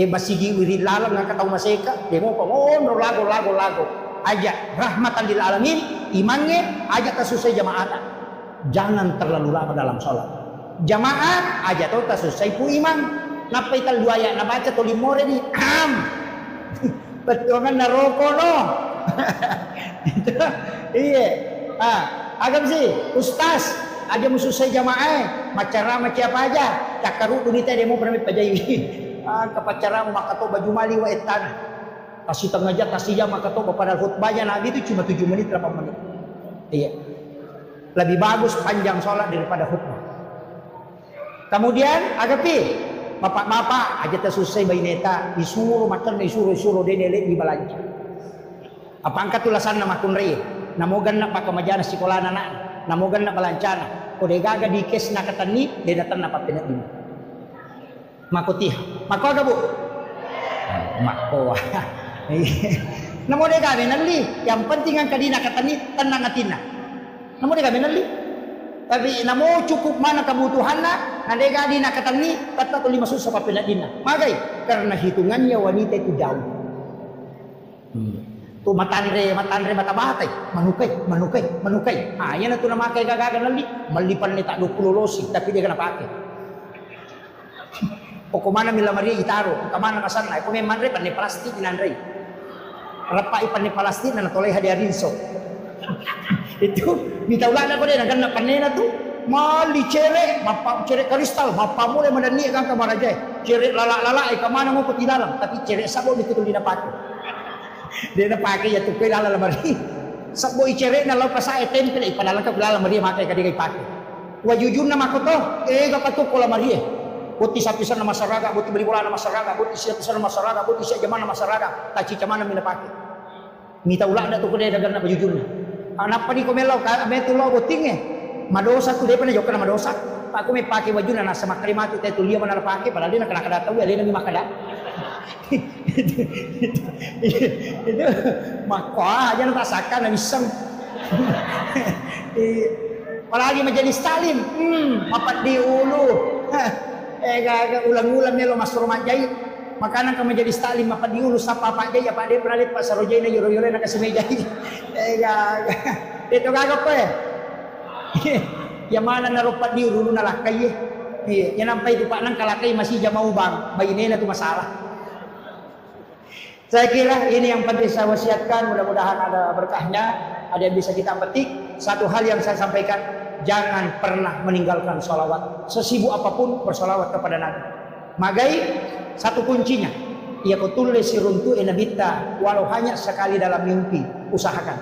A: Basigi wirid lalam ng kataw maseka demo pa mo lagu. Aja rahmatan lil alamin imannya aja tersusai jamaah. Jangan terlalu lama dalam sholat. Jamaah aja tuh tersusai pu iman. Napay talduaya nabaca to limore ni betul kan naroko no. Iya agam sih ustaz aja mususai jamaah macara macam apa aja cakaru dunita demo pernah pajayi kapacara maka to baju mali wa etan kasih tengah aja kasih jam maka to pada khutbahnya nabi itu cuma 7 menit 8 menit. Iya lebih bagus panjang sholat daripada khutbah. Kemudian agapi bapak-bapak aja tersusai baineta disuruh makan disuruh denele di balanja. Apa angkat tulasan nama kunri namogan na pakamajana sekolah anak namogan na balancana kode gaga di kes na katani de datan na papinat din makotih mako aga bu mako namo de gaga nanli yang penting ang kadina katani tenang atina namo de gaga nanli tapi namo cukup mana kebutuhan na nadega di nakatani kata tu 5 susah papena dina. Magai karena hitungannya wanita itu jauh. Tu matandre mata batai, manukai. Ah, yan na tu na makai gagagan lali, malipan ni tak 20 losi tapi dia kena pakai. Poko mana mila Maria itaro, kamana kasana, ako may manre pan ni plastik inandre. Rapa ipan ni plastik na natolay hadiarin so. Itu mitawala ko din ang ganap panena tu. Mali cere, mapa cere kristal, mapa mulai madani kang kamaraja. Cere lala ay kamana mo ko tinalang, tapi cere sabo dito di napake. Dia na pakai ya tukoy lala Maria. Sabo icere na law pasay temple ipadalang ka lala Maria makai kadigay pakai. Wajujun na makoto, kapatuk ko la Maria. Buti sapisan na masaraga, buti beli bola na masaraga, buti sapisan na masaraga, buti siya jaman na masaraga, taci camana mina pakai. Mita ulah na to ko dia dagan na wajujun na. Anak pa di ko melaw ka metu law buting madosa tu dia pa na jok na madosa. Pa ko may pakai wajun na sa makrimati tay tulia man na pakai padahal dia na kana kada taw ali na mi makada. Itu makwa aja nak sakan na isang. Palagi menjadi Stalin, mapat di ulu. Ulang-ulang niya lo masuk rumah jahit. Makanan ka menjadi Stalin mapat di ulu sapa pak jahit apa dia peralit pak sarojay na yuro-yuro na kasi may jahit. Ito gagap ko Yang mana narupat di ulu na lakay Yan nampay itu pak nang kalakay masih jamaw bang. Bayinay na itu masalah. Saya kira ini yang penting saya wasiatkan, mudah-mudahan ada berkahnya, ada yang bisa kita petik. Satu hal yang saya sampaikan, jangan pernah meninggalkan sholawat. Sesibuk apapun bersolawat kepada Nabi. Magai satu kuncinya, ia kutulis siruntu enabita, walau hanya sekali dalam mimpi, usahakan.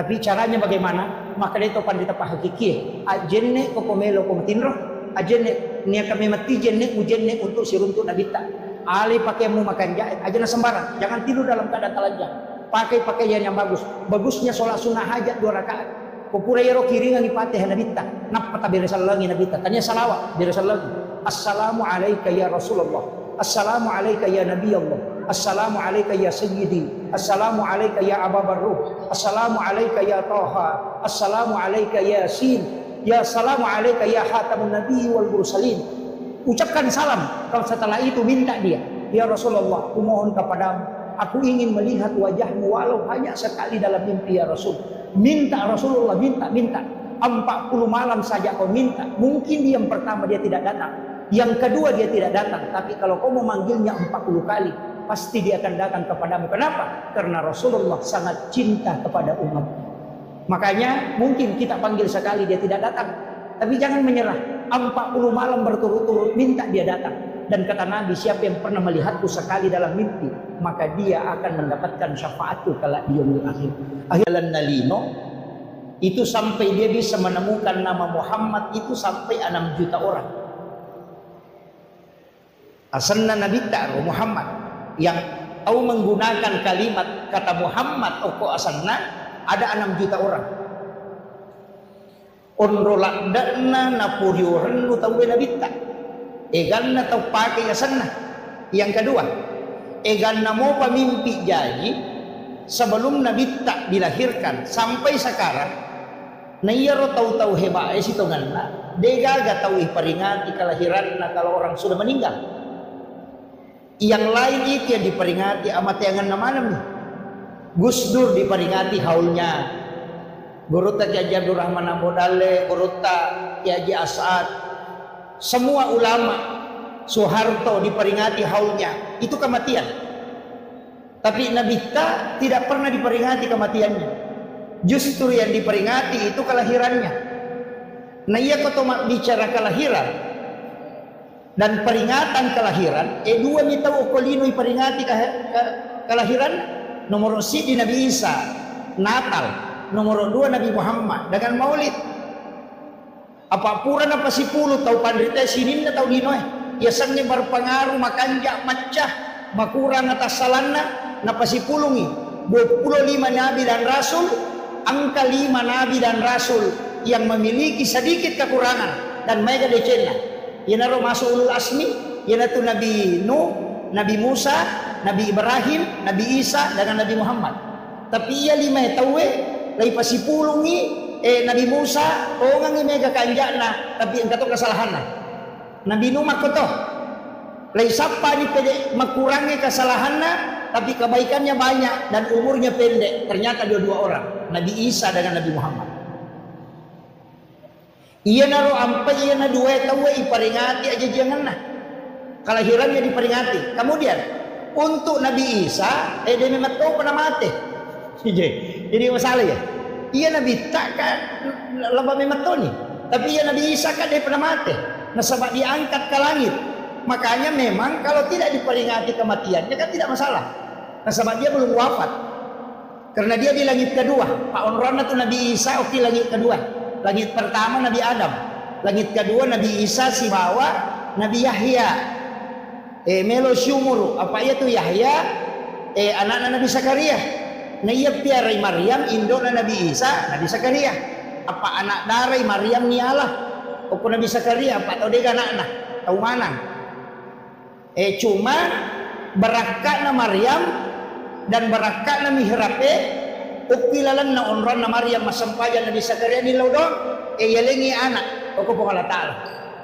A: Tapi caranya bagaimana? Maka itu pandita hakiki. Ajenne kokomelo komtinro, ajenne niya kami mati jenne ujenne untuk siruntu nabita. Ali pakai mu makan jahit aja na sembarang, jangan tidur dalam keadaan telanjang. Pakai pakaian yang bagus. Bagusnya sholat sunnah hajat 2 rakaat. Kupura yero kiringan ipatih nabita. Napata birisal lagi nabita. Tanya salawat birisal lagi. Assalamu alayka ya Rasulullah. Assalamu alayka ya Nabi Allah. Assalamu alayka ya Sayyidi. Assalamu alayka ya Aba Barruh. Assalamu alayka ya Taha. Assalamu alayka ya Yasin. Ya salamu alayka ya Hatamun Nabi wal Mursalin. Ucapkan salam. Kalau setelah itu minta dia, ya Rasulullah, aku mohon kepadamu, aku ingin melihat wajahmu walau hanya sekali dalam mimpi ya Rasul. Minta Rasulullah, minta 40 malam saja kau minta. Mungkin yang pertama dia tidak datang, yang kedua dia tidak datang, tapi kalau kau memanggilnya 40 kali, pasti dia akan datang kepadamu. Kenapa? Karena Rasulullah sangat cinta kepada umat. Makanya mungkin kita panggil sekali dia tidak datang, tapi jangan menyerah. 40 malam berturut-turut minta dia datang. Dan kata Nabi, siapa yang pernah melihatku sekali dalam mimpi, maka dia akan mendapatkan syafaatku kala di yaumil akhir. Akhiran nalino itu sampai dia bisa menemukan nama Muhammad itu sampai 6 juta orang. Asanna Nabi ta'ru Muhammad yang tahu menggunakan kalimat kata Muhammad oko asanna ada 6 juta orang. Onrolak dana napuriuran lu tahu nabita. Egan na tahu pakai asanna. Yang kedua, egan na mau pamimpi janji sebelum nabita dilahirkan sampai sekarang. Na iya ro tahu hebat si tonganna. Dega ga tahu iperingati kelahiran na kalau orang sudah meninggal. Yang lain itu yang diperingati amat yangan nama nih. Gus Dur diperingati haulnya. Guruta Kiai Abdul Rahman Ambodale, Guruta Kiai As'ad, semua ulama, Soeharto diperingati haulnya, itu kematian. Tapi Nabi tidak pernah diperingati kematiannya. Justru yang diperingati itu kelahirannya. Nah iya kau bicara kelahiran dan peringatan kelahiran, dua mita okolino diperingati kelahiran. Nomor si di Nabi Isa, Natal. Nomor 2 Nabi Muhammad dengan maulid. Apa pura na pasipuluh tau pandrita sinin na tau dinoy. Yasannya berpengaruh makanja macah makurang atas salanna na pasipulungi. 25 nabi dan rasul, angka 5 nabi dan rasul yang memiliki sedikit kekurangan dan mega decena. Yanaro masuk ulul asmi, yanatu Nabi Nuh, Nabi Musa, Nabi Ibrahim, Nabi Isa dengan Nabi Muhammad. Tapi ia 5 tawe lai pasipulungi Nabi Musa ongang mega kanjana tapi engkau kesalahan Nabi Nuh makoto lai sapa ni pede makurangi kesalahannya tapi kebaikannya banyak dan umurnya pendek. Ternyata dua orang, Nabi Isa dengan Nabi Muhammad. Iya naro ampai iya na dua tahu iperingati aja jangan nah kelahirannya diperingati. Kemudian untuk Nabi Isa dia memang tahu pernah mati. Jadi masalah ya. Iya Nabi tak kan laba memang tahu nih. Tapi iya Nabi Isa kan dia pernah mati. Nah sebab diangkat ke langit. Makanya memang kalau tidak diperingati kematiannya kan tidak masalah. Nah sebab dia belum wafat. Karena dia di langit kedua. Pak Onrona tuh Nabi Isa oke langit kedua. Langit pertama Nabi Adam. Langit kedua Nabi Isa si bawa Nabi Yahya. Melo syumuru apa itu Yahya anak-anak Nabi Zakaria. Nah iya piarai Maryam indona Nabi Isa Nabi Zakaria. Apa anak darai Maryam ni Allah. Opo Nabi Zakaria apa tahu dia anak-anak tahu mana. Cuma berakatna Maryam dan berakatna mihrabe ukilalan na onron na Maryam masampajan Nabi Zakaria ni laudon yalengi anak opo po Allah Ta'ala.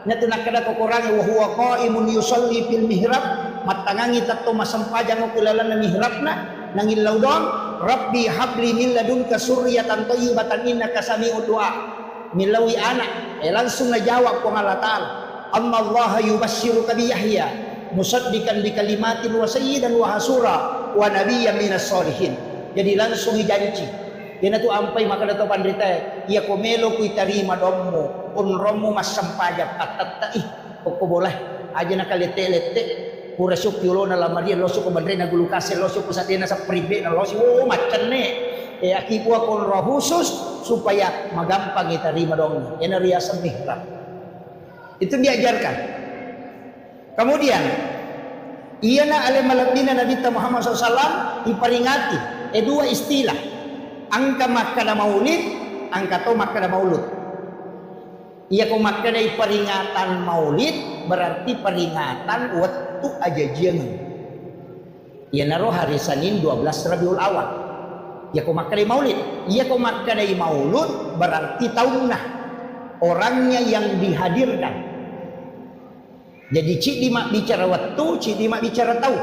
A: Nyatu nakada kukurangi wa huwa qaimun yusalli fil mihrab matangangi tatto masampajan ukilalan na mihrabna nangin laudon Rabbi habli min ladunka surriyatan thayyibatan innaka sami'ud du'a. Milawi anak langsung najawab po Allah Ta'ala. Amma Allah yubashshiruka bi Yahya musaddiqan bi kalimatin wa sayyidan wa hasura wa nabiyyan minas solihin. Jadi langsung dijanji. Yana tu ampai maka dato pandrita ya komelo ku itarima dommu unromu masampaja patatta pokok boleh aja nak lete-lete pura syuk yulo na lamaria losu ko bandre na gulukase losu ko satena sa pribe na losu macan ne akipu akon roh khusus supaya magampang itarima dommu. Yana riasan mihrab. Itu diajarkan. Kemudian iyana ale malabdina Nabi Muhammad SAW diperingati dua istilah angka makkada maulid angka to makkada maulud. Iya ko makkada peringatan maulid berarti peringatan waktu aja jangan. Iya naro hari Senin 12 Rabiul Awal. Iya ko makkada maulid. Iya ko makkada maulud berarti tahunna orangnya yang dihadirkan. Jadi cik dimak bicara waktu, cik dimak bicara tahu.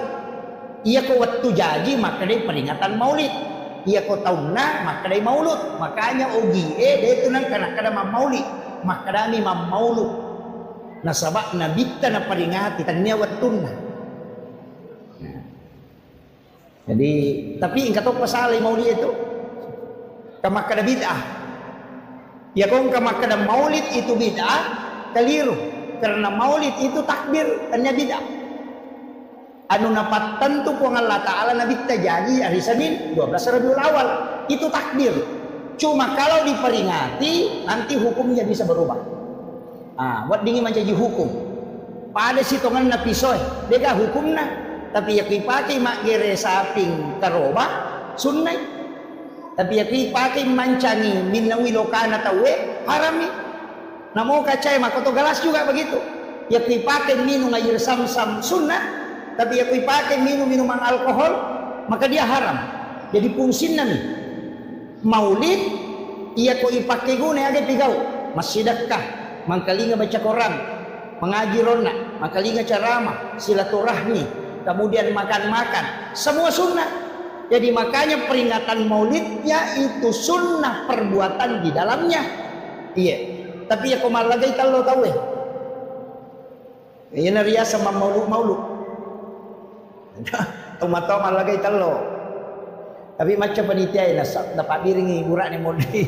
A: Iya ko waktu jadi maka dia peringatan maulid. Iya ko tahunna maka dia maulud. Makanya ogi dia itu nang kana kada maulid. Maka dami maulud. Nah sabab nabi na peringati tanya waktuna. Jadi tapi ingkat to pasal maulid itu kama kada bid'ah. Ya kong kama kada maulid itu bid'ah keliru. Karena maulid itu takbir hanya bid'ah. Anu napatan tu ku Allah Ta'ala Nabi terjadi hari Senin 12 Rabiul Awal itu takbir. Cuma kalau diperingati nanti hukumnya bisa berubah. Buat dingin menjadi hukum. Pada sitongan na pisoy, deka hukumna. Tapi ya pakai mak gere saping karoba sunnah. Tapi ya pakai mancangi minawi lokana tawe harami. Namo kacai makoto galas juga begitu. Ya pakai minum air sam-sam sunnah. Tapi ya pakai minuman alkohol maka dia haram. Jadi fungsinya nih maulid iya ko ipakai guna aga pigau masjidakah mangkalinga baca Quran mengaji rona mangkalinga ceramah silaturahmi kemudian makan-makan semua sunnah. Jadi makanya peringatan maulid yaitu sunnah perbuatan di dalamnya. Iya. Tapi ya ko malagay talo tahu iya na riya sama maulud tomato malagay talo. Tapi macam panitia ini dapat biringi burak ni modi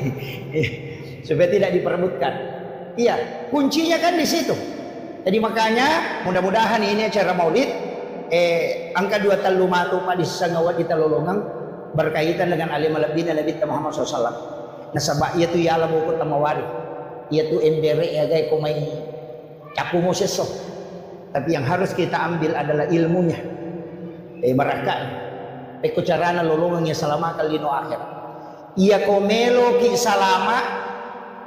A: supaya tidak diperebutkan. Iya, kuncinya kan di situ. Jadi makanya mudah-mudahan ini acara maulid angka 2 talumatu pa di sangawat di talolongang berkaitan dengan alim al-abdina Nabi Muhammad SAW. Nasaba iya tu yala mo ko tamawari. Iya tu embere ya gay kumay capu mo seso. Tapi yang harus kita ambil adalah ilmunya. Barakah. Eko carana lolongangnya salama kalino akhir. Iya ko melo ki salama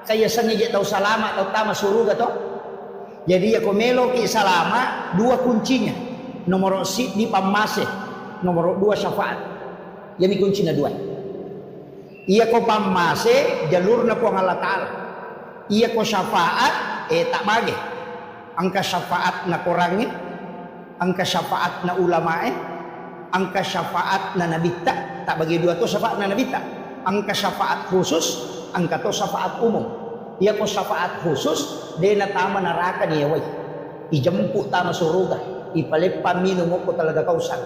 A: kaya sangi tahu salama atau tama suruga to. Jadi ya ko melo ki salama dua kuncinya. Nomor si di pamase, nomor 2 syafaat. Jadi kuncinya 2. Iya ko pamase jalurna po Allah Ta'ala. Iya ko syafaat tak bagi. angka syafaat na korangnya, angka syafaat na ulamae, angka syafaat na nabita, tak bagi dua tu syafaat na nabita, angka syafaat khusus, angka tu syafaat umum. Ia ko syafaat khusus, dia na tama neraka niya way, ijemput tama suruga, ipalepa minum ko talaga kausan.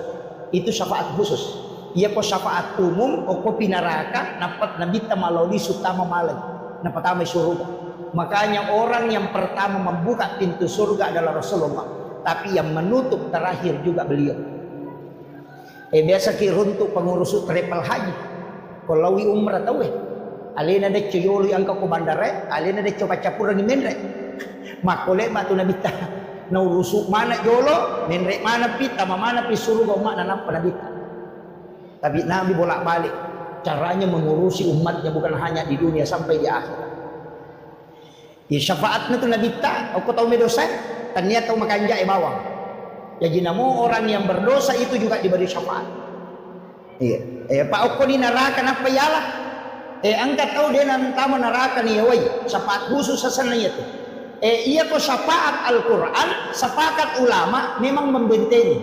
A: Itu syafaat khusus. Ia ko syafaat umum, o ko pinaraka, napat nabita maloli sutama malay, napat tama suruga. Makanya orang yang pertama membuka pintu surga adalah Rasulullah, tapi yang menutup terakhir juga beliau. Biasa kiruntuk pengurus travel haji, kolawi umrah tahu alena de coyoli angka ko bandare, alena de coba capur ni menre, makole matu nabita, na urusuk mana jolo, menre mana pita, mana pi surga umat na nampa nabita. Tapi Nabi bolak-balik caranya mengurusi umatnya bukan hanya di dunia sampai di akhirat. Ya syafaatnya tu nabita, aku tahu medosa, ternyata makanja bawang. Jadi namo orang yang berdosa itu juga diberi syafaat. Iya, Pak Oko ni neraka napa yalah? Angkat tahu dia nantama neraka ni wai, syafaat khusus sasananya itu. Iya ko syafaat Al-Quran, sepakat ulama memang membentengi.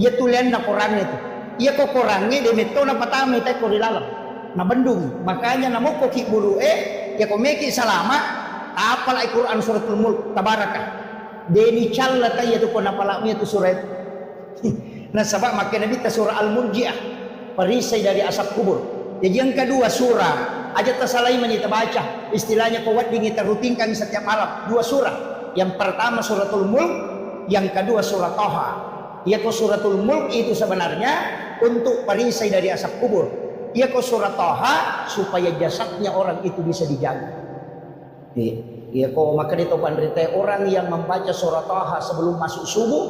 A: Ia tulian na Quran itu. Ia ko Qurannya dia metona patama itu ko dilalam. Na bendung. Makanya namo ko ki bulu ya ko meki salama apal Al-Quran suratul Mulk tabarakah. Deni calla tayo tu ko napalami itu surat. Nah sebab makanya Nabi surah Al-Murji'ah, perisai dari asap kubur. Jadi yang kedua surah aja tasalai menita baca, istilahnya kuat kita rutinkan setiap malam. Dua surah. Yang pertama suratul Mulk, yang kedua surah Toha. Ya ko suratul Mulk itu sebenarnya untuk perisai dari asap kubur. Ya ko surah Toha supaya jasadnya orang itu bisa dijaga. Ya ko maka itu pandrite orang yang membaca surah Toha sebelum masuk subuh,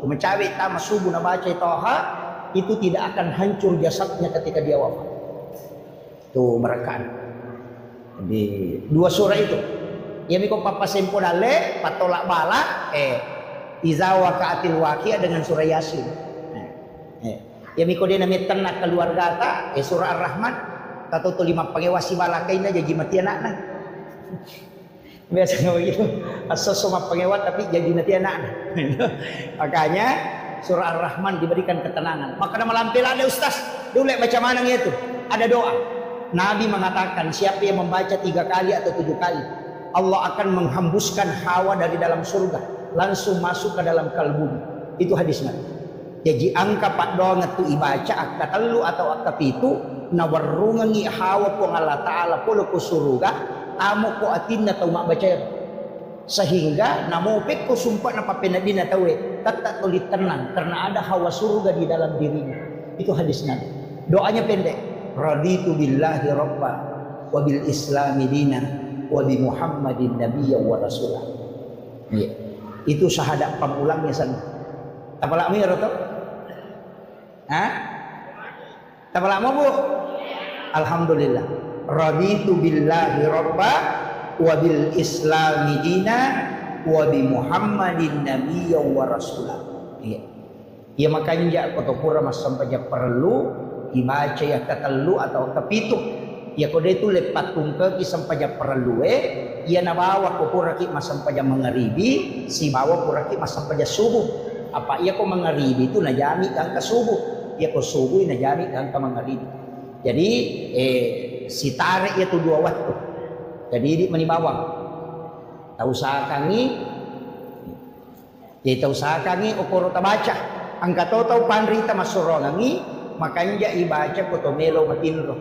A: mencari tamat subuh na baca Toha, itu tidak akan hancur jasadnya ketika dia wafat. Tuh berakan. Jadi dua surah itu. Ya miko papa sempurale patolak bala iza waqa'atil waqi'ah dengan surah Yasin. Ya miko dia namanya tenak keluarga ta surah Ar-Rahman tato tu lima pangewasi balakaina jadi mati anakna. Biasanya begitu. Asal sama pengewat tapi jadi mati anakna. Makanya surah Ar-Rahman diberikan ketenangan. Maka nama lampil ada ustaz. Dulu baca mana itu? Ada doa. Nabi mengatakan siapa yang membaca 3 kali atau 7 kali, Allah akan menghembuskan hawa dari dalam surga langsung masuk ke dalam kalbu. Itu hadis Nabi. Jadi angka pak doang itu ibaca angka telu atau angka pitu nawarrungangi hawa po Allah Ta'ala polo ko surga amo ko atin na mak baca sehingga namo pek ko sumpah na papenadi na tawe tak tulit tenang karena ada hawa surga di dalam dirinya. Itu hadis Nabi. Doanya pendek. Raditu billahi rabba wa bil islami dina wa bi Muhammadin nabiyya wa rasulah. Ya. Itu syahadat pamulangnya sana. Tapala mi roto? Hah? Tapala mo bu? Alhamdulillah. Raditu billahi rabba wa bil islami dina wa bi Muhammadin nabiyya wa rasulah. Ya. Ya makanya kotopura mas sampai perlu dibaca ya ketelu atau kepitu ya kode itu lepat tungke sampai perlu ia nabawa ko puraki mas sampai mengeribi si bawa puraki mas sampai subuh apa ia ko mengeribi itu najami kan ke subuh ia ko subuh najami kan ke mengeribi jadi si tarik itu 2 waktu jadi di menibawang tahu sakangi ya tahu sakangi okoro tabaca angka tahu pandrita masurongangi makanya ibaca ko tomelo matinro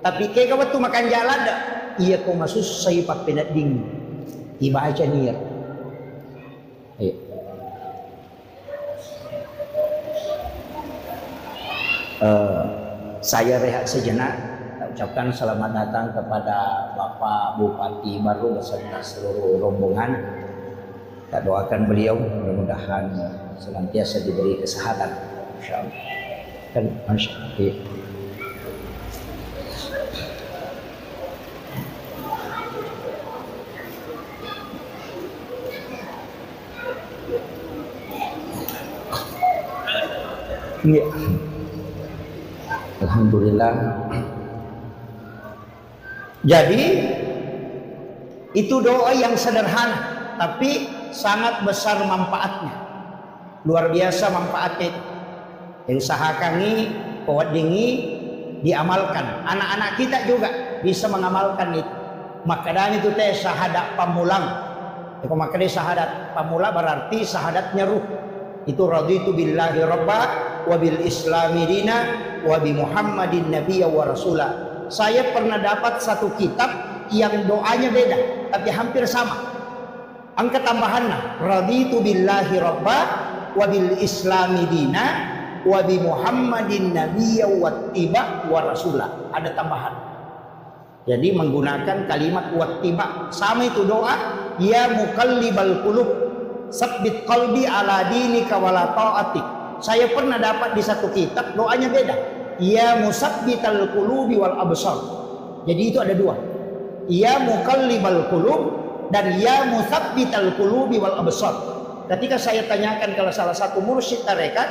A: tapi kaya kawat tu makan jalan dah iya ko masus say papinading ibaca niya saya rehat sejenak ucapkan selamat datang kepada Bapak Bupati baru beserta seluruh rombongan. Kita doakan beliau mudah-mudahan senantiasa diberi kesehatan insyaallah. Kan masyaallah. Ya. Alhamdulillah. Jadi itu doa yang sederhana tapi sangat besar manfaatnya. Luar biasa manfaatnya itu. Usahakan ini, kuat dingi, diamalkan. Anak-anak kita juga bisa mengamalkan itu. Makanya itu teh syahadat pamulang. Makanya syahadat pamula berarti syahadatnya ruh. Itu raditu billahi rabba wa bil islami dina wa bi muhammadin nabiyya wa rasulah. Saya pernah dapat satu kitab yang doanya beda tapi hampir sama. Angka tambahannya raditu billahi rabba wa bil islami dina wa bi muhammadin nabiyya wa tiba wa rasulah. Ada tambahan. Jadi menggunakan kalimat wattiba. Sama itu doa, ya muqallibal qulub sabbit qalbi ala dinika wala ta'atik. Saya pernah dapat di satu kitab doanya beda. Ya musabbital qulubi wal absar. Jadi itu ada dua. Ya muqallibal qulub dan ya musabbital qulubi wal absar. Ketika saya tanyakan ke salah satu mursyid tarekat,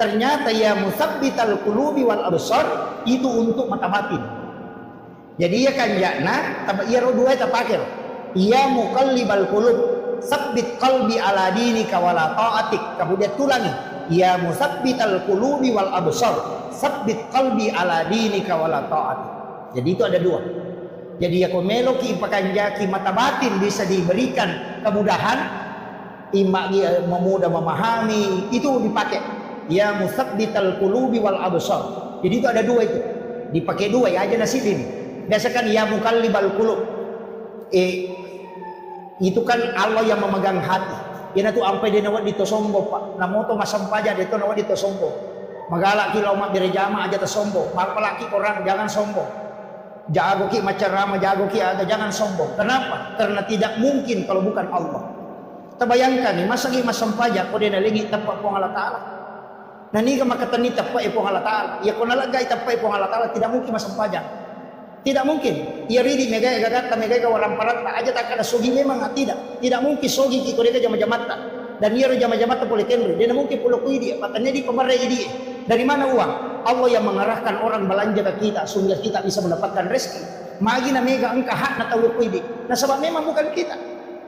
A: ternyata ya musabbital qulubi wal absar itu untuk mata batin. Jadi ya kan jakna tapi ia dua itu pakir. Ya muqallibal qulub sabbit qalbi ala dinika wala ta'atik. Kemudian tulangi ya musabbital qulubi wal absar sabbit qalbi ala dinika wala ta'atik. Jadi itu ada dua. Jadi ya komelo ki pakanjaki mata batin bisa diberikan kemudahan, imak memudah memahami itu dipakai ya musabbital qulubi wal absar. Jadi itu ada dua itu. Dipakai dua ya aja nasib ini. Biasakan ya muqallibal qulub. Itu kan Allah yang memegang hati. Ina tu ampai dia nawat dito sombo pak. Namo to masampaja dito nawat dito sombo. Magala ki mak birejama aja tersombo. Malaki orang jangan sombong. Jago ki macarama jago ki ada jangan sombong. Kenapa? Karena tidak mungkin kalau bukan Allah. Terbayangkan nih masa ki masampaja ko dia nalingi tapak po Allah Taala. Nani ka makatani tapak po Allah Taala. Ya ko nalagay tapak po Allah Taala tidak mungkin masampaja. Tidak mungkin. Ia ridi mega gagata mega waram parata aja tak ada sogi memang tidak. Tidak mungkin sogi ki kodeka jama-jamata. Dan ia jama-jamata boleh kenri. Dia mungkin pulau kuidi patanya di pemarai dia. Dari mana uang? Allah yang mengarahkan orang belanja ke kita sehingga kita bisa mendapatkan rezeki. Magi na mega angka hak na tahu kuidi. Nah sebab memang bukan kita.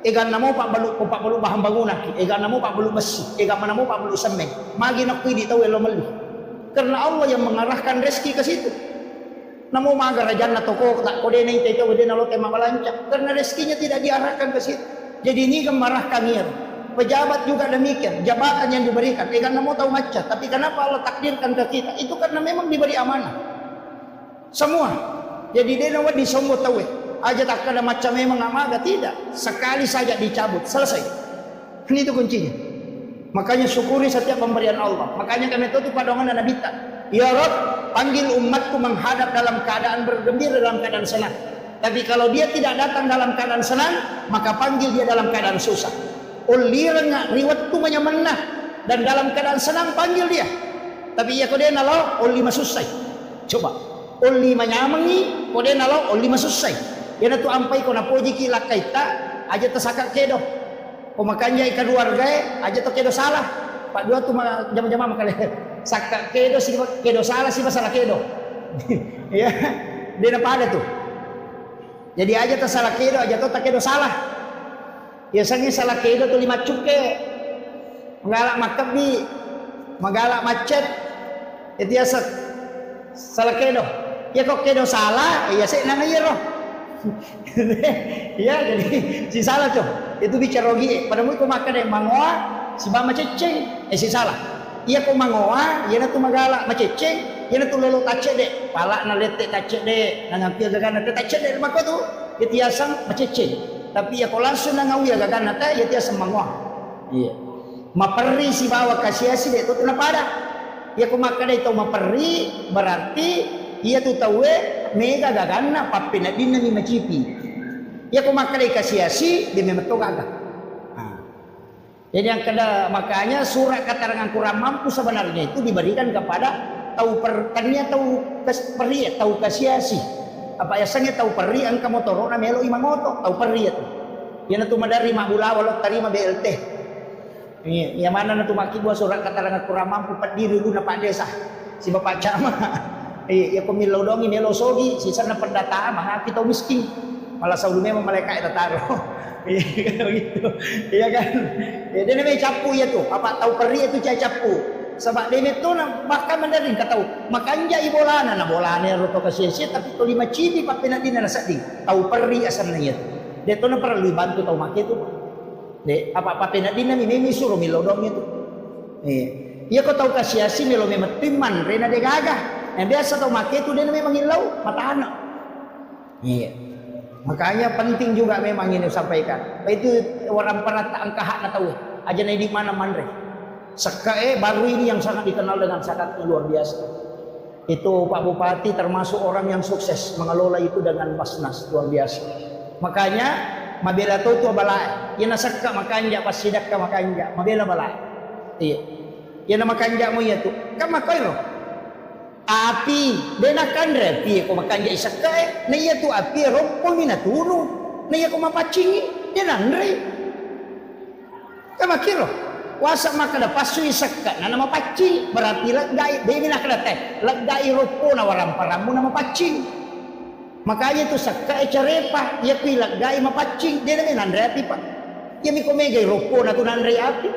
A: Egan namo pak balu bahan bangunan. Egan namo pak balu besi. Egan namo pak balu semen. Magi na kuidi tahu elo meli. Karena Allah yang mengarahkan rezeki ke situ. Namo maga rajan na toko tak kode na ite kode na lote mabalanca karena rezekinya tidak diarahkan ke situ. Jadi ini kemarah kami. Pejabat juga demikian, jabatan yang diberikan. Karena mau tahu macam, tapi kenapa Allah takdirkan ke kita? Itu karena memang diberi amanah. Semua. Jadi dia nawat disombo tahu. Aja tak ada macam memang amaga tidak. Sekali saja dicabut, selesai. Ini itu kuncinya. Makanya syukuri setiap pemberian Allah. Makanya kami tutup padongan dan nabita. Ya Rabb, panggil umatku menghadap dalam keadaan bergembira, dalam keadaan senang. Tapi kalau dia tidak datang dalam keadaan senang, maka panggil dia dalam keadaan susah. Ulirnya riwat tu menyemenah dan dalam keadaan senang panggil dia. Tapi ya kau dia nalau uli masusai. Coba uli menyamangi kau dia nalau uli masusai. Ya tu ampai kau napoji kila kaita aja tersakak kedo. Kau makanya ikan keluarga aja tu kedo salah. Pak dua tu jam-jam makale sakak kedo si kedo salah si masalah kedo. Ya, dia apa ada tuh. Jadi aja tersalah kedo aja tu tak kedo salah. Biasanya salah kedo tu 5 cuke. Magalak makabi, magalak macet. Itu ya salah kedo. Ya kok kedo salah, ya saya nana ya loh. Ya jadi si salah tuh. Itu bicara rogi. Pada mu ko makan yang mangoa, si bama ceceng, si salah. Iya ko mangoa, iya na tu magalak maceceng, iya na tu lolo tace de. Pala na lete tace de, nangampi gagana te tace de mako tu. Itu asang maceceng. Tapi ya ko langsung na ngawi gagana ta, iya asang mangoa. Iya. Maperi si bawa kasiasi de tu napada. Iya ko makan itu maperi berarti iya tu tawe mega gagana papina din na mi macipi. Iya ko makan kasiasi di memang gaga. Jadi yang kena makanya surat keterangan kurang mampu sebenarnya itu diberikan kepada tahu pertania tahu peri tahu kasiasi. Apa ya sange tahu peri angka motoro na melo imangoto tahu peri itu. Yang tu madari mabula walau terima BLT. Ini yang mana na tu maki buat surat keterangan kurang mampu pendiri dulu na Pak Desa. Si Bapak Camat. Ya pemilau dongi melo sogi sisa na pendataan mah kita miskin. Malah saulu memang malaikat itu taruh. Iya gitu. Iya kan? Ya, dia namanya capu ya tuh. Apa tahu peri itu cai capu. Sebab dia itu bahkan mandarin kata makanya ibolana na bolana roto kasih tapi to lima cibi pa pinadina na sadi. Tahu peri asal na itu. Dia tuh na perlu bantu tahu make itu. De apa pinadina mimi suruh milodong itu. Iya kau tahu kasih milo memang timan rena de gagah. Yang biasa tahu make itu dia memang hilau mata anak. Iya. Makanya penting juga memang ini sampaikan. Itu orang pernah tak angkahat na tahu. Aja na di mana mandre. Sekae baru ini yang sangat dikenal dengan sangat luar biasa. Itu Pak Bupati termasuk orang yang sukses mengelola itu dengan Basnas luar biasa. Makanya mabela tu balai. Ia nasakka makanja pas sidakka makanja mabela balai. Iya. Ia nama kanja mo ya tu. Kama koiro. Api denakan repi ko makanja isakae. Na iya tu api rompong ni natunu. Na iya ko mapacingi denanre. Kama kiro. Wasa makada pasu isakka na nama pacing berarti lagai demi nak teh lagai ropo na waram paramu nama pacing. Makanya itu sakka carepa ya pi lagai mapacing dia na nandre api pak. Ya mi komegay ropo na tu nandre api.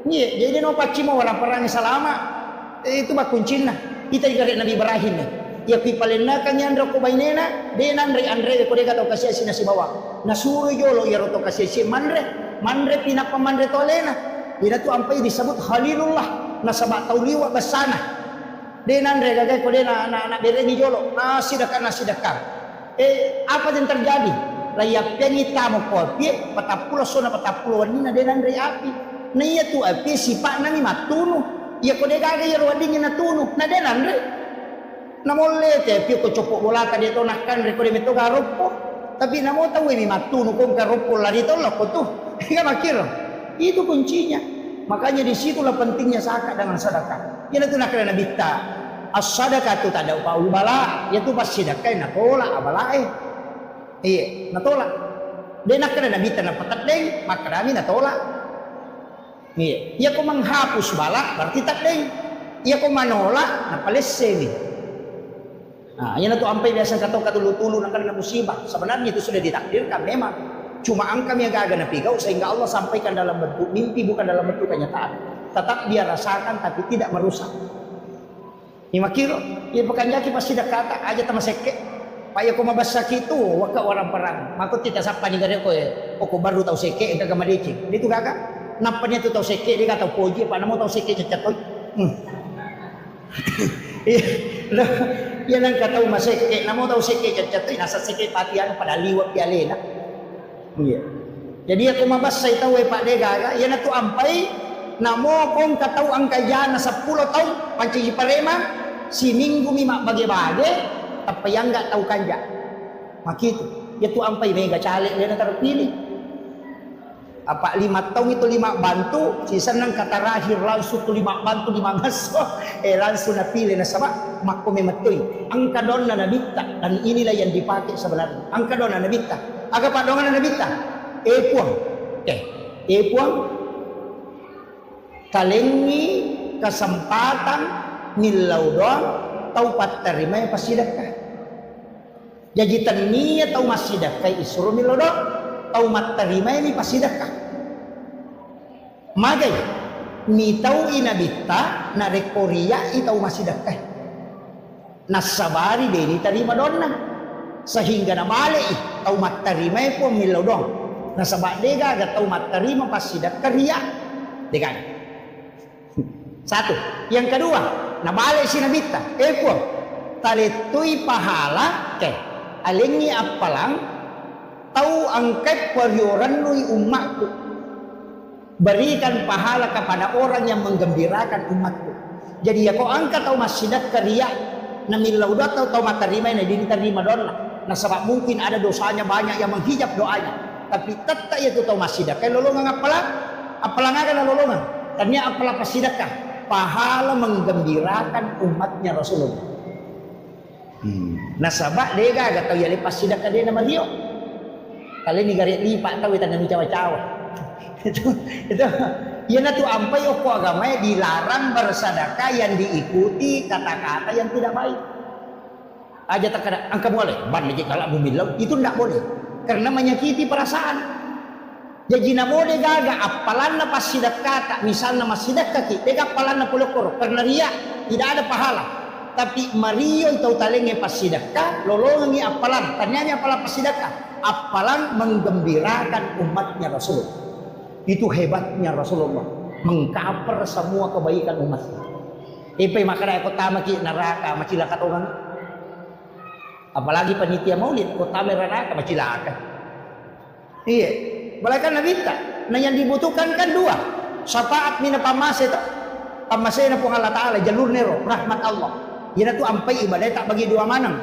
A: Iya, jadi no pacing mo waram parang salama. Itu ba kuncina. Kita digare Nabi Ibrahim ni. Ya pi palena kanya andro ko bainena de nandre andre ko de gato kasih sina si bawa. Nasuro yolo ya roto kasih si mandre pinapamandre tolena. Ina tu ampai disebut Khalilullah nasaba tauliwa basana. Denan regagay ko de na bereni jolo. Nasidakan. Apa yang terjadi? Layap penita mo ko pi patapulo sona patapulo ni na denan re api. Na iya tu api sipa na ni matunu. Iya ko de gagay wading na tunu na denan re. Na molle te pi ko copo bola ka de to nakkan re ko de meto garopo. Tapi na mo tahu ni matunu ko garopo la dito lo ko tu. Ka makiro. Itu kuncinya. Makanya disitulah pentingnya zakat dengan sedekah. Yang itu nak kena bitta. As-sadaqah tu tak ada upah ubala. Yang tu pas sedekah nak tolak abalae. Iya, nak tolak. Dia nak kena bitta nak patat deng, maka kami nak tolak. Iya, ia ko menghapus bala berarti tak deng. Ia ko manolak nak palesse ni. Nah, yang itu sampai biasa kata tulu-tulu nak kena musibah. Sebenarnya itu sudah ditakdirkan memang. Cuma angka yang agak napigau sehingga Allah sampaikan dalam bentuk mimpi bukan dalam bentuk kenyataan. Tetap dia rasakan tapi tidak merusak. Ima kiro, ia bukan jaki pasti dah kata aja sama seke. Paya ko mabasa itu waka orang perang. Mako kita sapa ni gare ko ko baru tahu seke enggak gamadeci. Itu gagak. Nampaknya tu tahu seke dia kata poji pak namo tahu seke cecatoy. Ia nang kata maseke namo tahu seke cecatoy nasa seke patian pada liwat pialena. Iya. Jadi aku mabas saya tahu Pak Dega, ya natu ampai namo kong katau angka jana 10 tahun panci parema si minggu mima bage-bage tapi yang enggak tahu kanja. Makitu. Ya tu ampai mega caleg dia terpilih. Apa 5 tahun itu 5 bantu, sisa nang kata rahir langsung tu 5 bantu 5 ngaso. Langsung napilih na sama makko memetoy. Angka donna na bitta dan inilah yang dipakai sebenarnya. Angka donna na bitta. Aga padongan na bita. Epuang. Epuang. Kalengi kesempatan nilau doang tau pat terima yang pasidakah. Jadi tania tau masidakah isuru nilau doang tau mat terima yang pasidakah. Magai ni tau inabita na rekoria itau masidakah. Nasabari deni terima donna. Sehingga na mali tau matarima po milodong nasa badega ga tau matarima pasidak karya degan. Satu. Yang kedua na mali sinabita po talitoy pahala ke alingi apalang tau angkat peryoran nui umatku berikan pahala kepada orang yang menggembirakan umatku. Jadi ya kau angkat tau masidak karya na milaudat tau matarima na diterima donna. Nah sebab mungkin ada dosanya banyak yang menghijab doanya. Tapi tetap itu tahu masyidah. Kayak lolongan apalang akan lolongan. Tanya apalah pasidakah. Pahala menggembirakan umatnya Rasulullah. Nah sebab dia gak tahu ya lepas sidakah dia nama dia. Kali ini garis lipat tahu tanda cawa-cawa. Itu. Ya tu ampai oko agama dilarang bersedekah yang diikuti kata-kata yang tidak baik. Aja tak ada angka boleh ban aja kalau bumilau itu tidak boleh. karena menyakiti perasaan. Jadi namode gaga apalan na pasidak kata, misalnya masidak kaki, tega apalan na pulokor karena ria tidak ada pahala. Tapi Mario itu talenge pasidaka, lolongi apalan, tanyanya apalan pasidaka, apalan menggembirakan umatnya Rasul. Itu hebatnya Rasulullah, mengcover semua kebaikan umatnya. Ipe makanya kota maki neraka macilaka orang. Apalagi panitia maulid kota neraka macilaka. Iya, balakan Nabi tak. Nah yang dibutuhkan kan dua. Syafaat mina pamase itu, pamase na po Allah Taala jalur nero rahmat Allah. Yana tu ampai ibadah tak bagi dua manang.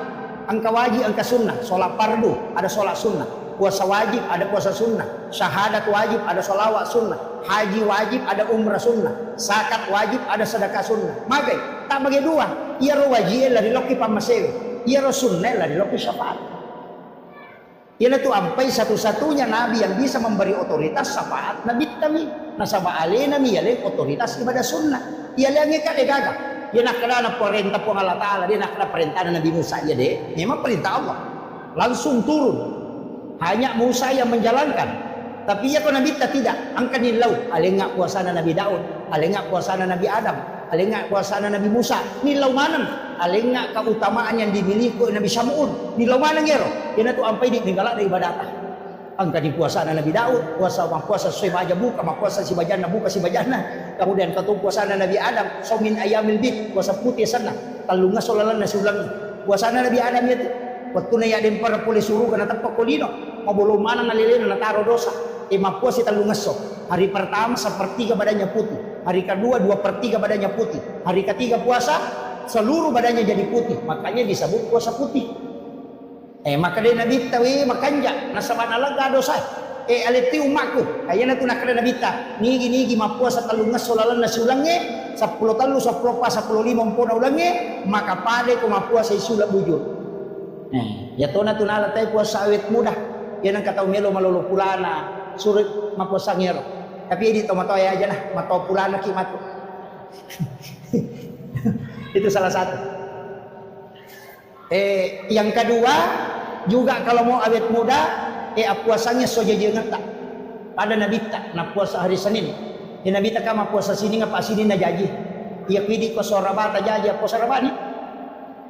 A: Angka wajib, angka sunnah. Sholat fardu, ada sholat sunnah. Puasa wajib, ada puasa sunnah. Syahadat wajib, ada sholawat sunnah. Haji wajib, ada umrah sunnah. Zakat wajib, ada sedekah sunnah. Maka tak bagi dua. Ia ro wajib lah di loki pamasel. Ia ro sunnah lah di loki syafaat. Yana tu ampai satu-satunya nabi yang bisa memberi otoritas syafaat nabi kami. Nasaba alena mi yale otoritas ibadah sunnah. Ia lengi ka degaga. Dia nak kena perintah pun Allah Ta'ala. Dia nak kena perintah Nabi Musa ya deh. Memang perintah Allah. Langsung turun. Hanya Musa yang menjalankan. Tapi ya kau Nabi tidak. Angka nilau. Alengak puasana Nabi Daud. Alengak puasana Nabi Adam. Alengak puasana Nabi Musa. Nilau mana? Alengak keutamaan yang dimiliki Nabi Syamu'un. Nilau mana ngero? Dia tu ampai di tinggalak dari ibadah. Angka di puasana Nabi Daud, puasa sesuai baja buka, puasa si bajana buka si bajana. Kemudian katu puasana Nabi Adam, saumin ayamil bid, puasa putih sana. Talunga solalan nasi ulang. Puasana Nabi Adam itu, waktu na yaden para puli suruh kana tapak kolino, mabulong mana nalilin na taro dosa. Puasa talunga so. Hari pertama sepertiga badannya putih, hari kedua 2/3 badannya putih, hari ketiga puasa seluruh badannya jadi putih. Makanya disebut puasa putih. Maka dia Nabi tawi makanja nasaban alaga dosa. Aliti umakku. Ayana tu nak Nabi ta. Nigi mapuasa talungas solalan nasi ulangnya 10 talu 10 pa 10 5 pona ulangnya maka pade ko mapuasa isula bujur. Ya tona tunala tay puasa awet mudah. Yan ang kataw melo malolo pulana surit mapuasa ngero. Tapi di tomatoy aja nah mato pulana ki mato. Itu salah satu. Yang kedua juga kalau mau awet muda puasanya sojajengan tak pada Nabi tak na puasa hari Senin Nabi tak kama puasa sini ngapa sini na jaji iya pidi ko sorabata jaji puasa rabani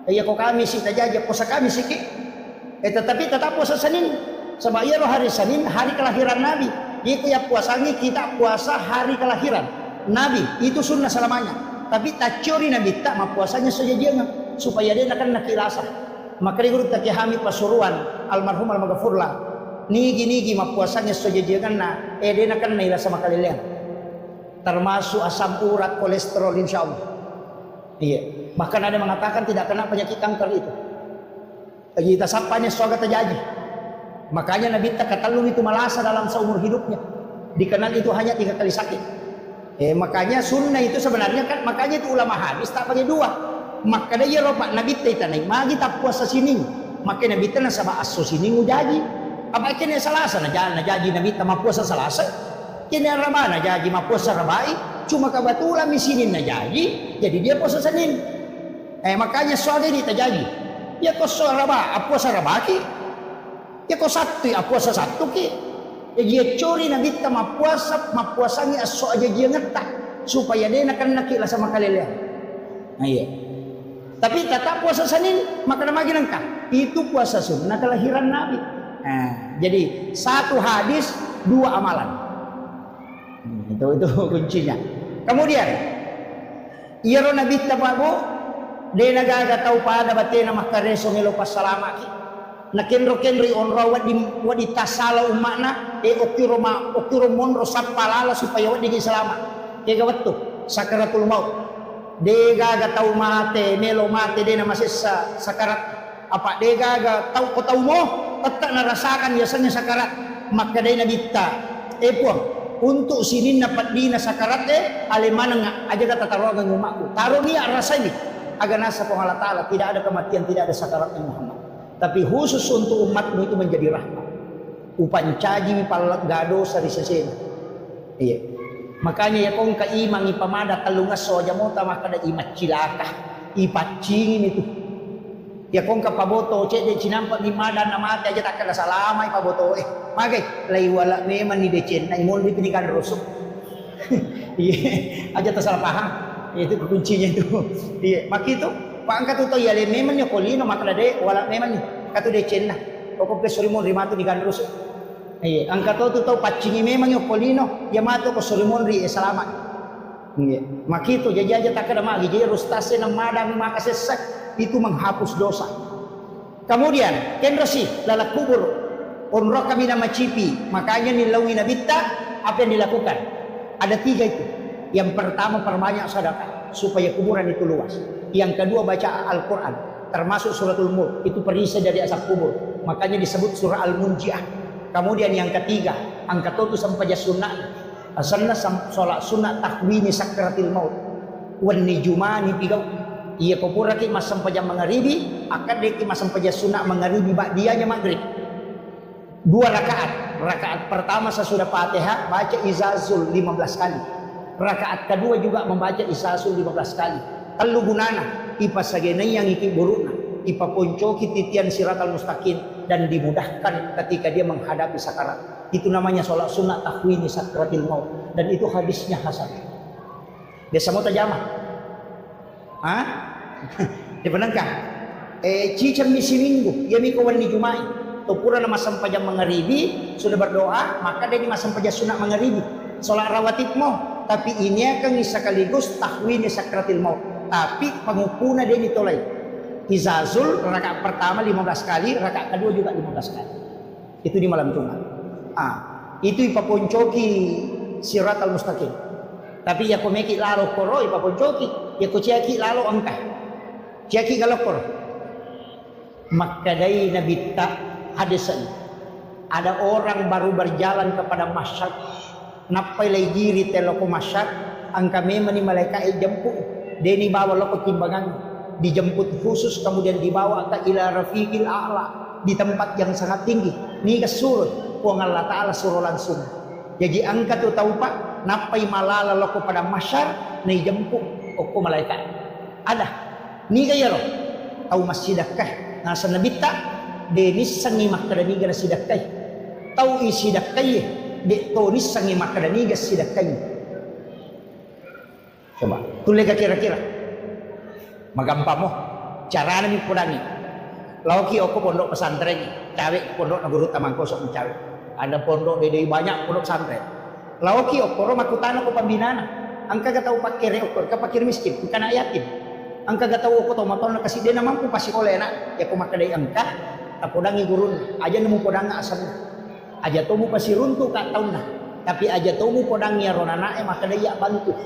A: iya ko kami si tajaji puasa kami siki tetapi tetap puasa Senin sebab iya hari Senin hari kelahiran Nabi itu ya puasanya kita puasa hari kelahiran Nabi itu sunnah selamanya tapi tak curi Nabi tak ma puasanya sojajengan supaya dia akan nakilasa. Maka dia guru takihami pasuruan almarhum almaghfurlah. Nigi mapuasanya sojajangan na dia akan nailasa makalilian. Termasuk asam urat, kolesterol insyaallah. Iya. Bahkan ada mengatakan tidak kena penyakit kanker itu. Kita sapanya soga terjadi. Makanya Nabi tak katalung itu malasa dalam seumur hidupnya. Dikenal itu hanya 3 kali sakit. Makanya sunnah itu sebenarnya kan makanya itu ulama hadis tak bagi dua. Maka dia ropak Nabi tanai magi tak puasa sini maka Nabi tanah sama aso sini ngujaji apa kini salasa na jaji Nabi tanah puasa salasa kini raba na jaji ma puasa rabai cuma kebetulan di sini na jaji jadi dia puasa Senin makanya soalnya dia terjadi ya kau raba puasa rabaki ya kau Sabtu puasa Sabtu ki ya dia curi Nabi tanah puasanya aso aja dia ngetak supaya dia akan nakila sama kalian. Nah iya. Tapi tetap puasa Senin maka namanya nangka itu puasa sunnah kelahiran Nabi. Jadi satu hadis 2 amalan. Itu kuncinya. Kemudian iro Nabi tabago de nagaga tau pada batena makareso ngelo pasalama ki. Nakenro wadi tasala umakna okiro monro sapalala supaya wadi selamat. Kega wettu sakaratul maut. Dega tau mate melo mate dena masih sakarat apa dega tau ko tau mo tetap narasakan biasanya sakarat maka dena bitta puang untuk sinin dapat dina sakarat alemana aja kata taruh dengan umatku taruh dia rasa ini agar nasa po Allah Ta'ala tidak ada kematian tidak ada sakarat yang Muhammad tapi khusus untuk umatmu itu menjadi rahmat upancaji palat gado sari sesena iya. Makanya ya kong kaimang ipamada talungas soja mo tama kada imat cilaka ipacingin itu Ya kong kapaboto cek de cinampak di madan nama aja tak kena salamai paboto magai lai wala memang ni decen nai mon di pinikan rusuk. Iya aja tak salah paham. Itu kuncinya itu. Iya mak itu pak angkat tu ya le memang ni kolino makna de wala memang ni katu decen nah. Pokok pesorimon rimatu di kan rusuk. Iya angkat tu tahu pacingi memang ni kolino ya mato ko sorimon ri selamat. Iya mak itu jadi aja tak kena magi jadi rustase na madang maka sesak itu menghapus dosa. Kemudian kenrasi lalak kubur onro kami nama cipi makanya nilawi nabita apa yang dilakukan ada 3 itu. Yang pertama perbanyak sedekah supaya kuburan itu luas. Yang kedua baca Al-Quran termasuk suratul Mulk itu perisai dari asap kubur makanya disebut surah Al-Munjiah. Kemudian yang ketiga angkat itu sampai sunnah asana sholat sunnah takwini sakratil maut wan nijumani pigau. Ia kupura ki masam pajam mengharibi akan deki masam pajam sunnah mengharibi ba'diyahnya maghrib 2 rakaat. Rakaat pertama sesudah Fatihah baca izazul 15 kali. Rakaat kedua juga membaca izazul 15 kali. Kalau gunana ipa sagenai yang iki burukna ipa poncoki titian siratal mustaqim dan dimudahkan ketika dia menghadapi sakarat. Itu namanya sholat sunnah takwini sakratil maut dan itu hadisnya hasan. Biasa mau terjemah. Hah? Dibenarkan? Cicam misi minggu, ya miko wani jumai. Tupura nama sampajam mengharibi sudah berdoa, maka dia di sampajam sunat mengharibi. Solat rawatib mo, tapi ini akan sekaligus tahwini sakratil maut. Tapi pengupuna dia ditolai. Izazul rakaat pertama 15 kali, rakaat kedua juga 15 kali. Itu di malam Jumat. Itu ipaponcoki siratal mustaqim. Tapi ya komeki lalo koro ipaponcoki. Ya ko ciaki lalu angka ciaki galokor makadai nabi tak hadisan ada orang baru berjalan kepada masyad napai lay diri teloko masyad angka memang ni malaikat jemput deni bawa loko timbangan dijemput khusus kemudian dibawa ke ila rafiqil a'la di tempat yang sangat tinggi ni kesurut puang Allah Ta'ala suruh langsung jadi angka tu tahu pak napai malala loko pada masyad ni jemput Oko malaikat ada ni kaya lo tahu masjidakah nasa nabita denis sangi makadani gana sidakay tahu isidakay de tonis sangi makadani gana sidakay coba tulis kira-kira magampang mo cara namin pudangi lauki oko pondok pesantren cawe pondok na guru tamang kosok cawe ada pondok dede banyak pondok pesantren lauki oko makutana ko pambinana angka gak tahu pakai reokor, pakir miskin, bukan anak yatim. Angka gak tahu aku tomatol kasih dia mampu pasti oleh enak. Ya aku makan dari angka, tak podangi gurun, aja nemu podang asam. Aja tomu pasti runtuh kat tahun nah. Tapi aja tomu podangnya ronana maka dia bantu.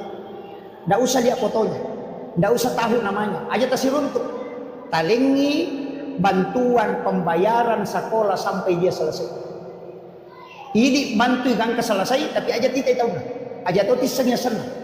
A: Ndak usah dia fotonya, ndak usah tahu namanya, aja tasi runtuh. Talingi bantuan pembayaran sekolah sampai dia selesai. Ini bantu angka selesai, tapi aja tidak tahu nah. Aja tahu tisanya senang.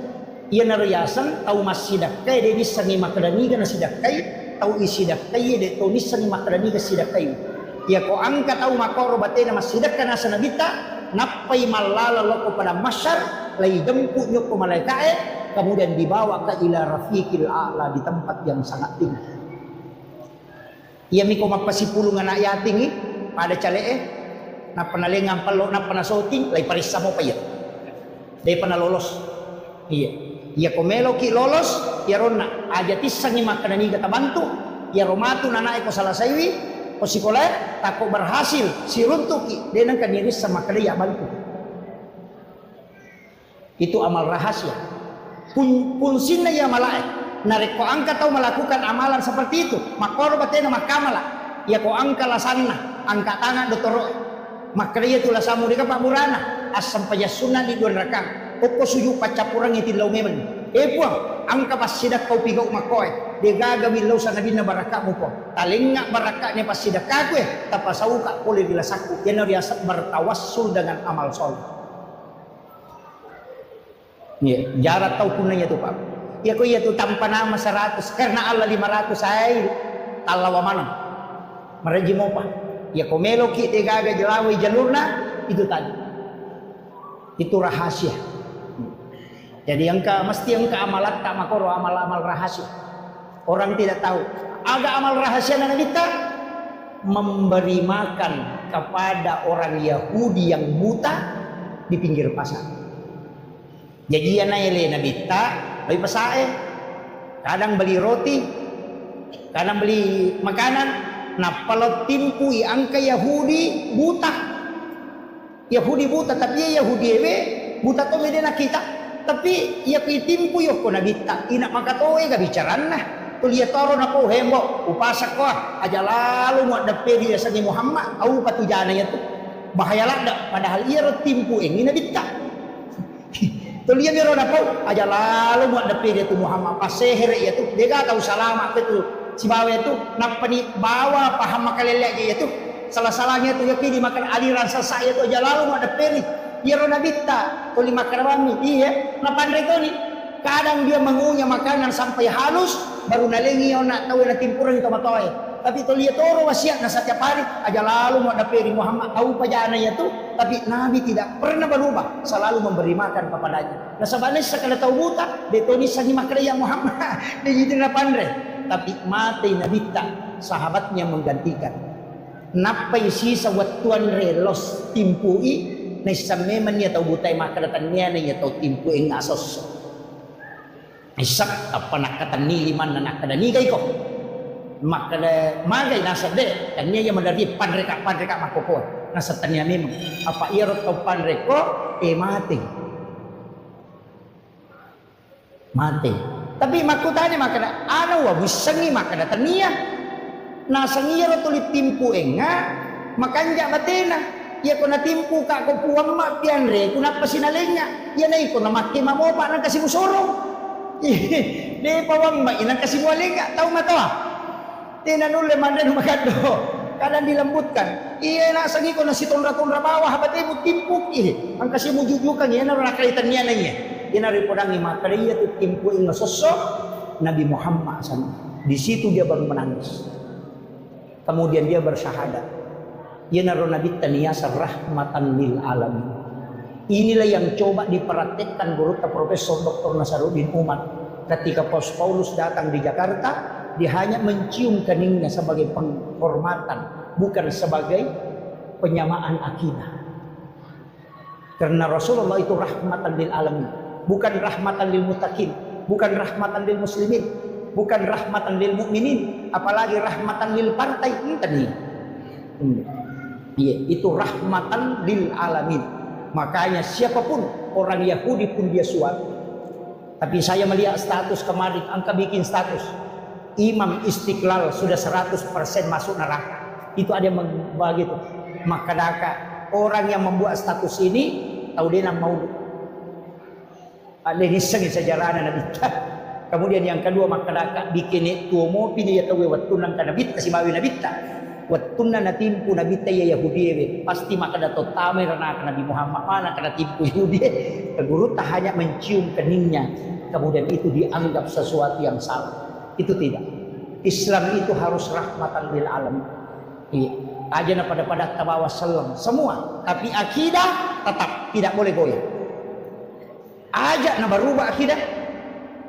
A: Ia narayasan tahu masidakai de nisani makadani gana sidakai tahu isidakai de tahu nisani makadani ga sidakai ia ko angka tahu makoro batena masidakana sanabita napai malala loko pada masyar lai jemput nyoko malaikat kemudian dibawa ke ila rafiqil a'la di tempat yang sangat tinggi ia miko mapasipulung anak yating pada calee na panalengang palo na panasoting lai parisa mo payat dai panalolos iya ya komelo ki lolos ya rona aja tisang ni makanani kata bantu ya romatu nana eko salah saiwi ko sekolah tako berhasil si runtuki dia nang kaniri sama kali ya bantu itu amal rahasia pun sinna ya malaik nareko angka tahu melakukan amalan seperti itu makoro batena makamala ya ko angka lasanna angka tangan dotoro makriya tu lasamu dika pak murana asam pajasuna di dua rakang Oko suyu pacapurang iti law meman. Puang, angka pasidak kau pigaw makoy. De gagawin law sa nabi na baraka mo po. Talinga baraka ni pasidak kakwe. Tapasaw ka puli dilasaku. Yan na riyasak bertawassul dengan amal soleh. Yeah. Jarak tahu punanya tu pak. Ya ko iya tu tanpa nama 100 karena Allah 500 ay talawa mana. Maraji mo pa. Ya ko melo ki de gaga jalaway jalurna itu tadi. Itu rahasia. Jadi mesti angka amalat tak makoro amal-amal rahasia. Orang tidak tahu. Ada amal rahasia Nabi kita memberi makan kepada orang Yahudi yang buta di pinggir pasar. Jadi ya naile Nabi kita beli pesae, kadang beli roti, kadang beli makanan. Nah kalau timpui angka Yahudi buta, tapi ya Yahudi buta to medena kita, tapi ya pitimpu yo ko Nabi kita ina makatoe ga bicaran nah. Tulia toro na po hembo upasak ko aja lalu mo dape dia sa ni Muhammad au patujana ya tu bahaya lada padahal ia ro timpu ini Nabi ta tulia ni ro na po aja lalu mo dape dia tu Muhammad paseher ya tu dia ga tahu salama tu si bawa itu napani bawa paham makalele ya tu salah-salahnya tu yakini makan aliran sasa ya tu aja lalu mo dape ni ia ro Nabi ta tuli makarami iya na pandai to ni kadang dia mengunyah makanan sampai halus baru nalengi nak tahu na timpuran itu matoy tapi to lihat toro wasiat na setiap hari aja lalu mau daperi Muhammad tahu pajana ya tu tapi Nabi tidak pernah berubah selalu memberi makan kepadanya nah sebenarnya sekali tahu buta detoni sani makraya Muhammad dia jadi na pandai tapi mati Nabi tak sahabatnya menggantikan napai sisa watuan relos timpui na sameman niya tahu butai makaratan niya na niya tahu timpui ngasos isak apa nak kata ni liman nak kata ni ko makada magai nasa de dan niya madari panreka makoko nasa tanya memang apa irot o panreko mati tapi makutani makada ano wa bisangi makada tania nasa ngiro tulit timpu enga makanja batena ya kuna timpu ka ko puang ma pianre kuna pasinalenya ya nai ko na makima mo pa nang kasi musorong di pawang ba inang kasi mualing tahu matawa tinanule mandan magado kadang dilembutkan iya na sagi ko na si tonra bawah batay mo timpuk ang kasi mo jujukan yan na nakalitan niya na niya inari po nang imakariya tu timpu ing sosok Nabi Muhammad SAW. Di situ dia baru menangis kemudian dia bersyahadat ya naro Nabi taniyasa rahmatan lil alamin. Inilah yang coba diperhatikan guru Profesor Dr. Nasaruddin Umar ketika Paulus datang di Jakarta dia hanya mencium keningnya sebagai penghormatan bukan sebagai penyamaan akidah karena Rasulullah itu rahmatan lil alamin bukan rahmatan lil muttaqin bukan rahmatan lil muslimin bukan rahmatan lil mukminin apalagi rahmatan lil partai tadi itu rahmatan lil alamin. Makanya siapapun orang Yahudi pun dia suap. Tapi saya melihat status kemarin, angka bikin status Imam Istiqlal sudah 100% masuk neraka. Itu ada yang membagi itu. Maka orang yang membuat status ini tahu dia mau ada niseng sejarah Nabi. Kemudian yang kedua maka bikin itu mau pilih ya tahu waktu nang Nabi kasih bawi Nabi Wattunna na timpu Nabi ya Yahudi pasti maka dato tamer na Nabi Muhammad mana kena timpu Yahudi guru tak hanya mencium keningnya kemudian itu dianggap sesuatu yang salah itu tidak Islam itu harus rahmatan lil alamin iya aja pada tabawa salam semua tapi akidah tetap tidak boleh goyah aja na berubah akidah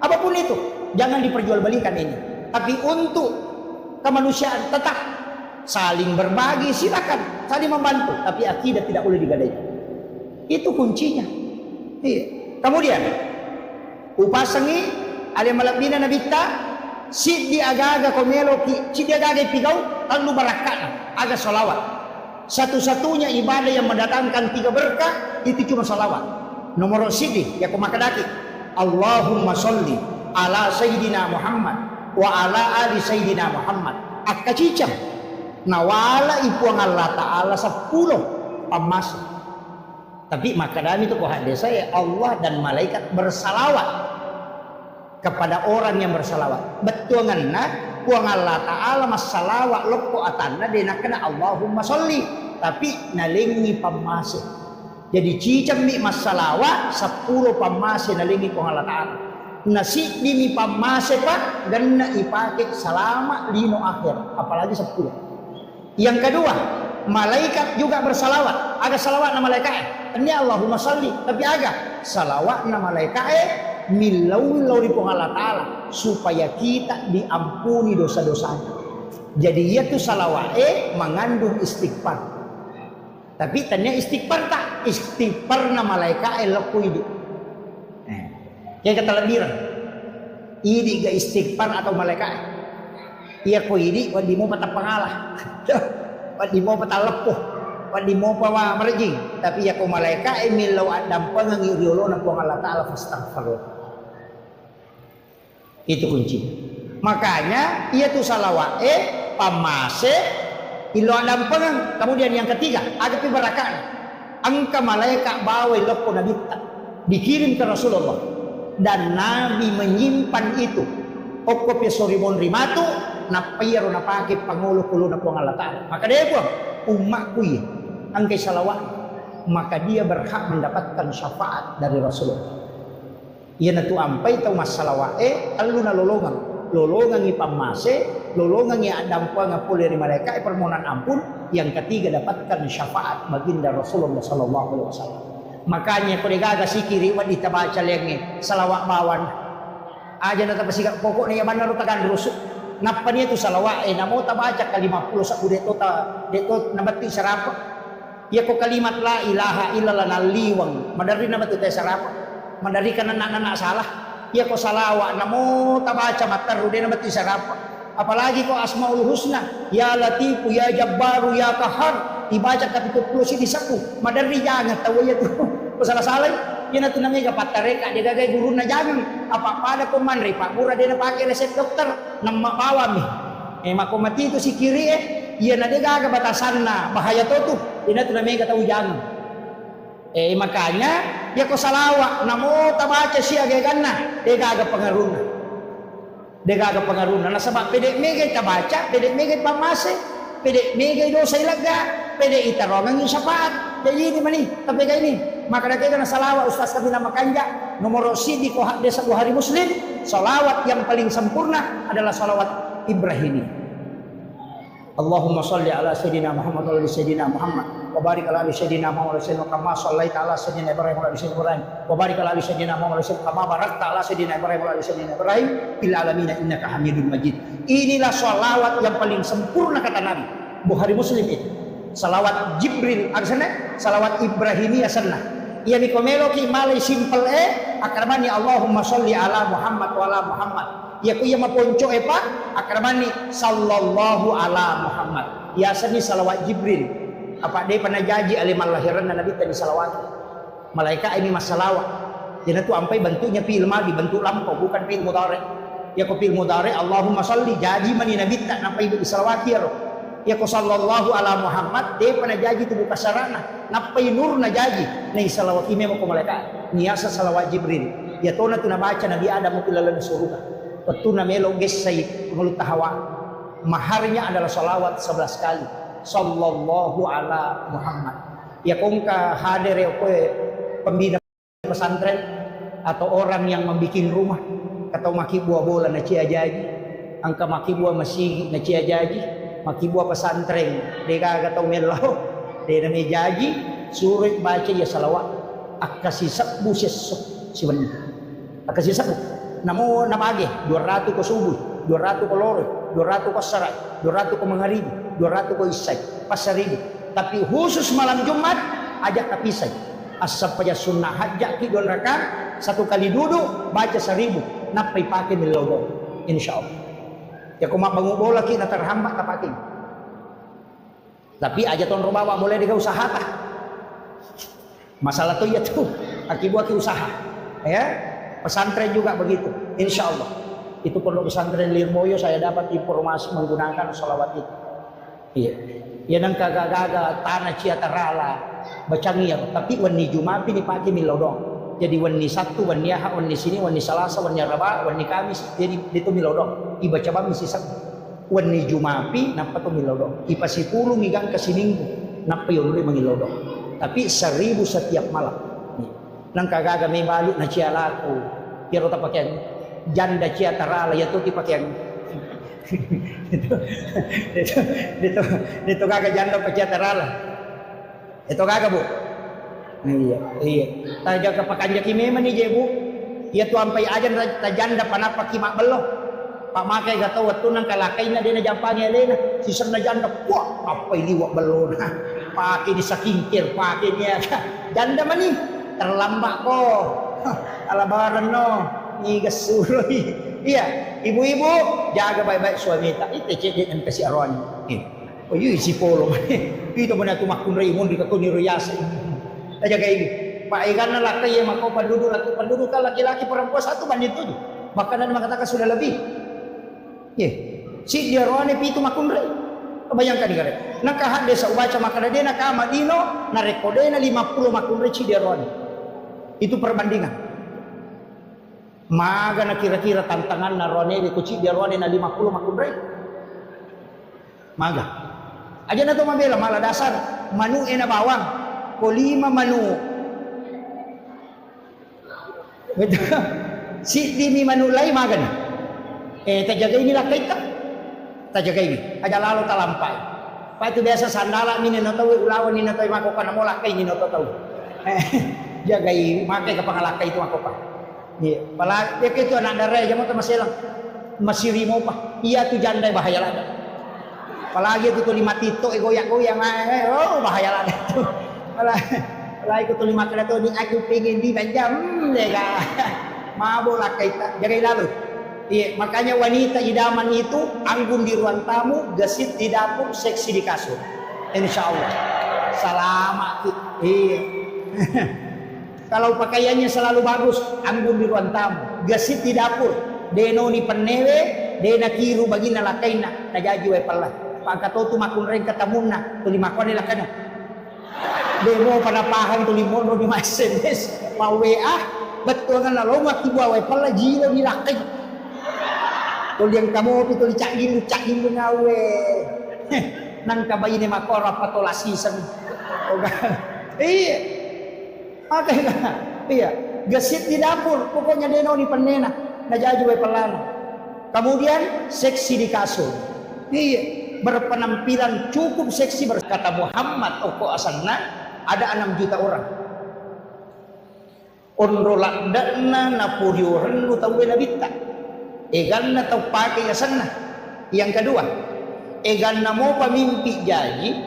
A: apapun itu jangan diperjualbelikan ini tapi untuk kemanusiaan tetap saling berbagi silakan saling membantu tapi akidah tidak boleh digadaikan itu kuncinya iya. Kemudian upasangi ale malabina nabita si di aga-aga komelo si di aga-aga pigau lalu barakana aga salawat satu-satunya ibadah yang mendatangkan 3 berkah itu cuma salawat nomor sidi ya kumakadaki Allahumma sholli ala sayyidina Muhammad wa ala ali sayyidina Muhammad akacicam nawala ipuang Allah Ta'ala 10 pamas tapi maka dalam itu kohade saya Allah dan malaikat bersalawat kepada orang yang bersalawat betul ngana puang Allah Ta'ala mas salawat loko atanna dena kena Allahumma sholli tapi nalingi pamas jadi cicam mi mas salawat 10 pamas nalingi puang Allah Ta'ala nasi dimi pamas pak dan na ipake selama lino akhir apalagi 10. Yang kedua, malaikat juga bersalawat. Ada salawat nama malaikat. Ini Allahumma sholli. Tapi ada salawat nama malaikat milau di Allah Ta'ala.
B: supaya kita diampuni dosa-dosanya. Jadi ia tuh salawat mengandung istighfar. Tapi tanya istighfar tak? Istighfar na malaikat leku hidup. Yang kata lebiran. Ini ga istighfar atau malaikat. Ia ko ini wadi mo patang pangalah. Wadi mo patang lepuh. Wadi mo pa marjing. Tapi ia ko malaikat milaw adam pangangi riolo na po Allah Ta'ala fastaghfirullah. Itu kunci. Makanya ia tuh salawat pamase ilo adam pangang. Kemudian yang ketiga agak barakan. Angka malaikat bawa lepo nabita dikirim ke Rasulullah dan Nabi menyimpan itu. Okopi soribon rimatu napayaro napake pangulo kulo na po Allah Ta'ala. Maka dia po umatku ya angkay salawat, maka dia berhak mendapatkan syafaat dari Rasulullah. Ia natu ampai tau mas salawat alu na lolongan ipamase, lolongan adam po ngapuli dari mereka permohonan ampun. Yang ketiga dapatkan syafaat baginda Rasulullah sallallahu alaihi wasallam. Makanya ko digaga sikiri wa ditabaca lengi salawat bawan aja na tapasiga pokoknya yaman na tagan rusuk napa niya tu salawat namo tabaca ka 50 sa deto nabati sarapa ya ko kalimat la ilaha illallah naliwang madari na batu te sarapa madari ka nana salah ya ko salawat namo tabaca mataru de nabati sarapa apalagi ko asmaul husna ya latifu ya jabbaru ya kahar dibaca kapitulo 10 di saku madari jangan tahu ya tu salah-salah yan na tunamiga patareka di gagay guru na jangan apa pada kumanri pak mura dia na pakai resep dokter na mapawami makumati itu si kiri yan na dia gaga batasan na bahaya to yan na tunamiga tahu jangan makanya ya ko salawa namo tabaca siya gagan na dia gaga pengaruna na sabab pede megay tabaca pede megay pamase pede megay dosa ilaga pede itarongan yung sapat jadi ini mani tapi kayak ini maka kita na salawat ustaz kami nama kanja nomor sidi ko desa Bukhari Muslim salawat yang paling sempurna adalah salawat Ibrahimi. Allahumma salli ala sayyidina Muhammad wa ala sayyidina Muhammad wa barik ala sayyidina Muhammad wa sallam kama sallaita ala sayyidina Ibrahim wa ala sayyidina Ibrahim wa barik ala sayyidina Muhammad wa sallam kama barakta ala sayyidina Ibrahim wa ala sayyidina Ibrahim fil alamin innaka Hamidum Majid. Inilah salawat yang paling sempurna kata Nabi. Bukhari Muslim itu salawat Jibril arsana salawat Ibrahimi asana ia nikomelo ki malay simple akramani Allahumma sholli ala Muhammad wa ala Muhammad ya ku ia maponco pa akramani sallallahu ala Muhammad ya asani salawat Jibril apa dia pernah janji alimal lahiran Nabi tadi salawat malaikat ini masalawat jadi tu ampai bentuknya fi'il madhi bentuk lampau bukan fi'il mudhari ya ku fi'il mudhari Allahumma sholli jadi mani Nabi tak nampai ibu salawat ya ko sallallahu ala Muhammad dia pernah jaji tu buka sarana napai nur na jaji nih salawat ime mo ko malaikat niasa salawat Jibril ya tona tu na baca Nabi Adam mo kilala na surga betul na melo gesay mulut hawa maharnya adalah salawat 11 kali sallallahu ala Muhammad ya kong ka hadir ya ko pembina pesantren atau orang yang membuat rumah atau maki buah bola na cia jaji angka maki buah masih na cia jaji maki buah pesantren dia kagak tahu melau dia namanya jaji suruh baca ya salawat akasisap busesok si benih akasisap namo namage 200 ko subuh 200 ko lore 200 ko sarat 200 ko mengharibi 200 ko isai pas 1000 tapi khusus malam Jumat ajak kapisai asap aja sunnah hajjak ki 2 rakaat 1 kali duduk baca 1000 napai pakai milogo insyaallah ya kuma bangun bola kita terhambat tapaking tapi aja ton rubawa boleh diga usaha tah masalah tuh ya tuh akibat usaha ya pesantren juga begitu insyaallah itu pondok pesantren Lirboyo saya dapat informasi menggunakan sholawat itu iya ya nang kagak-gaga tanah ciatarala bacangir tapi wani Jumapi dipakai milodong jadi wani Sabtu, wani Ahad, wani sini, wani Selasa, wani Rabu, wani Kamis, jadi itu milodong. Iba coba misi Sabtu. Wani Jumapi, napa tu milodong. Ipa 10 migang ke Minggu, napa yung mangilodong. Tapi 1000 setiap malam. Nang kagaga may balik na cia laku. Pero tapakyan janda cia tarala ya tu tipakyan. Dito kaga janda pa cia tarala. Ito kaga bu. Iya. Taja kapakanjak imema ni jebu.
A: Ia tu ampai ajan tajanda panapa kimak beloh. Pak makai gak tahu waktu nang kalakai na dia na jampangnya lena. Sisa na janda, wah apa ini wak beloh na. Pakai di sakingkir, pakai niya. Janda mani terlambat ko. Alabaran no. Igas suruh. Iya, ibu-ibu jaga baik-baik suami tak. Itu cek dan kasih aron. Oh iya si polo. Itu mana tu makun raimun di kakuni ruyas. Tak jaga ini. Pak ikan laki yang makau penduduk kan laki-laki perempuan satu banding 7. Makanan mengatakan sudah lebih. Ya, si dia rohani pitu makun rai. Bayangkan kare. Nakahan desa ubaca makanan dia nak Madino, na rekodena 50 makun rai si dia rohani. Itu perbandingan. Maga na kira-kira tantangan na rohani ku si dia rohani na 50 makun rai. Maga. Aja na to mabela malah dasar manu ena bawang. Ko 5 manu. Betul. Si dimi manulai magan. Terjaga inilah kita. Terjaga ini. Aja lalu talampai. Pak itu biasa sandala mini no tahu ulawan ni no tahu makokan mo lakai ni no tahu. Jaga ini makai ke pangalakai itu makokan. Iya, pala dia itu anak darah jamu tu masih lang. Masih rimo pa. Iya tu janda bahaya lah. Apalagi itu tu 5 tito goyak-goyang oh bahaya lah itu. Lai ko tuloy makala to ni aku pengen di banjam lega mabok lah kita jaga lalu. Iya, makanya wanita idaman itu anggun di ruang tamu, gesit di dapur, seksi di kasur. Insyaallah. Selamat. Iya. Kalau pakaiannya selalu bagus, anggun di ruang tamu, gesit di dapur, deno ni penewe, dena kiru bagina lakaina, najaji we pala. Pagkato tu makun ren katamuna, tuli makon nila kana. Demo pada paham tu limono di SMS mau WA betul kan lo mati buat pala jilo di lakai tu yang kamu itu cak gil ngawe nang kabayi ni makora patolasi sen iya makanya iya gesit di dapur pokoknya deno ni penena najaju we pelana kemudian seksi di kasur iya berpenampilan cukup seksi berkata Muhammad oko asanna ada 6 juta orang. Onrolak dana napuriuran lu tahu nabita. Egan na tahu pakai asanna. Yang kedua, egan na mau pamimpi janji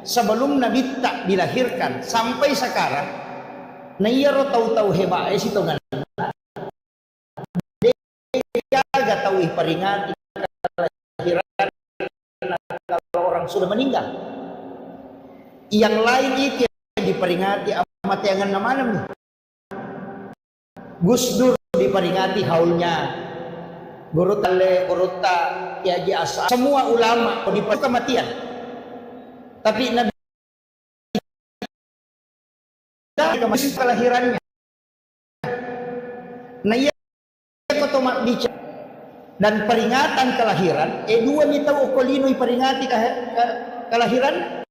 A: sebelum nabita dilahirkan sampai sekarang. Na iya ro tahu-tahu hebat si tongan. Dia tahu peringati kelahiran kalau orang sudah meninggal. Yang lain itu diperingati amat yang nama nih. Gus Dur diperingati haulnya. Gurutta Kiai Asa. Semua ulama diperingati kematian. Tapi Nabi masih kelahirannya. Nah ia kotomat bicara dan peringatan kelahiran. Dua mita ukolino peringati kelahiran.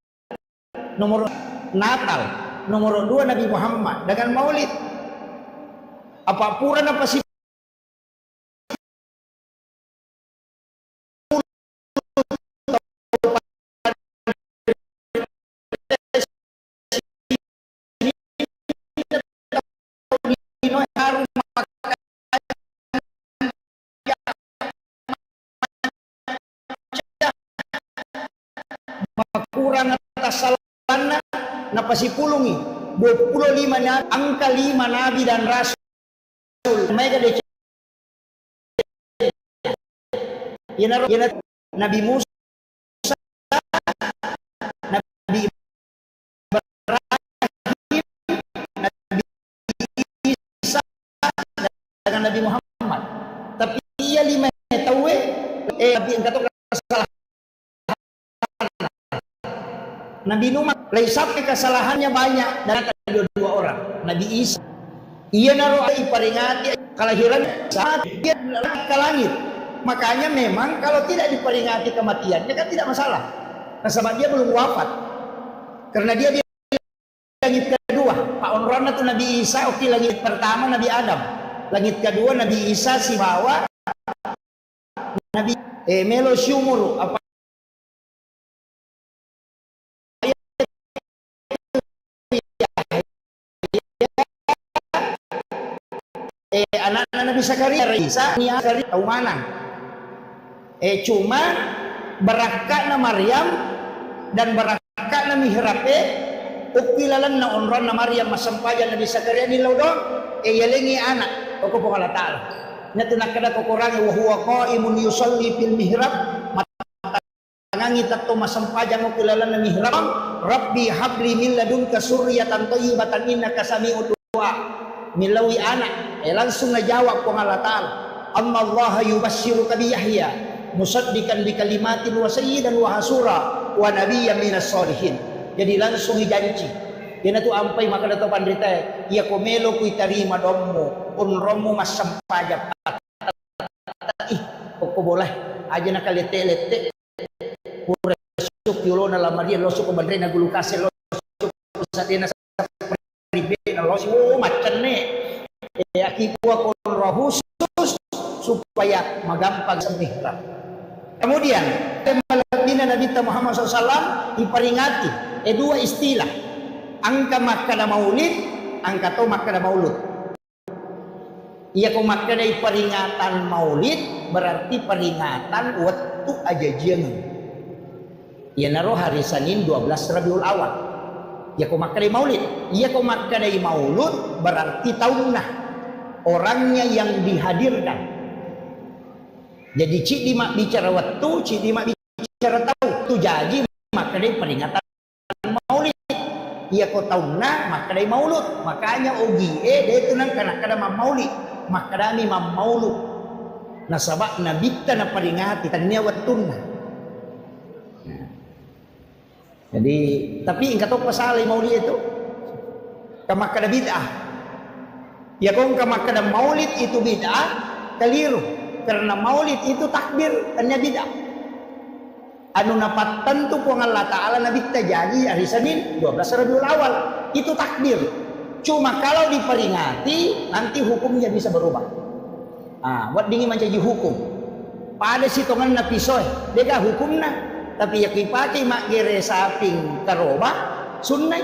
A: Nomor Natal, nomor 2 Nabi Muhammad dengan Maulid. Apa puran apa sih? Kurang atas salana napasipulungi 25 na angka 5 nabi dan rasul mereka de yana Nabi Musa, Nabi Ibrahim, Nabi Isa dengan Nabi Muhammad. Tapi ia 5 tahu tapi yang kata kesalahan Nabi Nuh sampai kesalahannya banyak dan ada 2 orang. Nabi Isa ia naruh diperingati kelahiran saat dia ke langit. Makanya memang kalau tidak diperingati kematiannya kan tidak masalah. Nah, sebab dia belum wafat. Karena dia di langit kedua. Pak Onrona itu Nabi Isa, oke langit pertama Nabi Adam. Langit kedua Nabi Isa si bawa Nabi Melo Syumuru apa anak-anak Nabi Zakaria Isa ni Zakaria tahu mana. Cuma berakakna Maryam dan berakakna mihrabe ukilalan na onron na Maryam masampayan Nabi Zakaria ni lodong yalengi anak ko po Allah Taala na tinakada ko kurangi wa huwa qaimun yusalli fil mihrab matangangi tatto masampayan ukilalan na mihrab Rabbi habli min ladunka suryatan thayyibatan innaka sami'ud du'a milawi anak langsung najawab ko Allah Taala amma Allah yubashshiruka bi Yahya musaddiqan bi kalimatin wa sayyidan wa hasura wa nabiyyan minas solihin. Jadi langsung dijanji yana tu ampai maka dato pandrita ia komelo ku itarima dommu unromu masampajap ih kok boleh aja nak lete suk yulo na lamaria lo suk bandre na gulu kase lo suk sadena pribe na lo oh macan ne akibu kon rohus supaya magampang semihra. Kemudian malapina Nabi Muhammad SAW diperingati dua istilah angka makna maulid angka to makna maulud. Ia ko makna peringatan maulid berarti peringatan waktu ajajian. Ia naruh hari Senin 12 Rabiul Awal. Ia ko makna maulid. Ia ko makna maulud berarti taunah orangnya yang dihadirkan. Jadi cik dimak bicara waktu, cik dimak bicara tahu. Tu jadi makna peringatan maulid. Ia ko taunah makna maulud. Makanya ogi dia itu nang kana maulid. Makna mam maulud. Nasabak nabi ta na peringati tanya waktuna. Jadi tapi engkau tahu pasal maulid itu kamakna bid'ah. Ya kong kamakna maulid itu bid'ah keliru karena maulid itu takbir hanya bid'ah. Anu napat tentu ku Allah Taala nabi terjadi hari Senin 12 Rabiul Awal itu takbir. Cuma kalau diperingati nanti hukumnya bisa berubah. Buat dingin menjadi hukum. Pada sitongan na pisoy, deka hukumna. Tapi ya pakai mak gere saping karoba sunnah.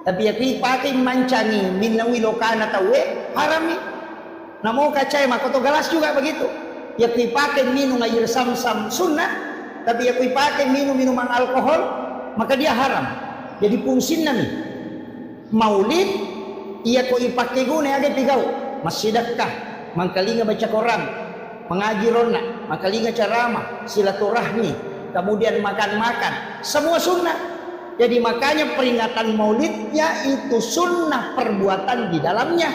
A: Tapi ya pakai mancangi minawi lokana tawe harami. Namo kacai mak koto galas juga begitu. Ya pakai minum air sam-sam sunnah. Tapi ya pakai minuman alkohol maka dia haram. Jadi fungsinya nih maulid ia ko ipakai guna aga pigau masjidakah mangkalinga baca Quran mengaji rona mangkalinga ceramah silaturahmi kemudian makan-makan semua sunnah. Jadi makanya peringatan maulidnya itu sunnah perbuatan di dalamnya.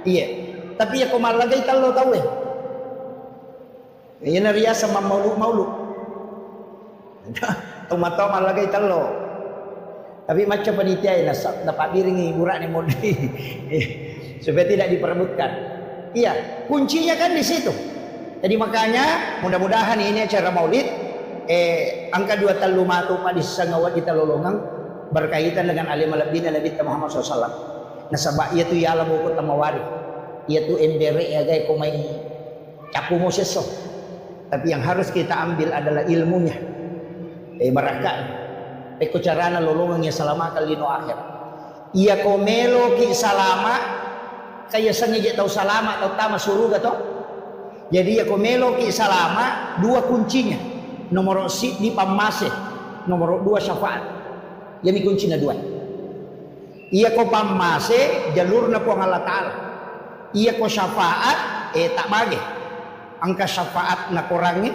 A: Iya. Tapi ya komal lagi kalau tahu ya. Ini ria sama maulud. Tomat-tomat lagi talo. Tapi macam panitia ini dapat diringi burak ni modi supaya tidak diperebutkan. Iya, kuncinya kan di situ. Jadi makanya mudah-mudahan ini acara maulid angka 2 talumatu pa di sangawat kita lolongang berkaitan dengan alim alabina Nabi Muhammad SAW. Nasabak ia tu ya alam ukut tamawari. Ia tu embere ya gay kumay capumo seso. Tapi yang harus kita ambil adalah ilmunya. Barakat. Carana lolongangnya selama kalino akhir. Ia komelo ki salama kaya sengaja tahu salama atau tama suruga to. Jadi ia komelo ki salama dua kuncinya. Nomor si di pamase, nomor 2 syafaat. Jadi kuncinya 2. Ia ko pamase jalurna po Allah Taala. Ia ko syafaat tak bagi. Angka syafaat na kurangi,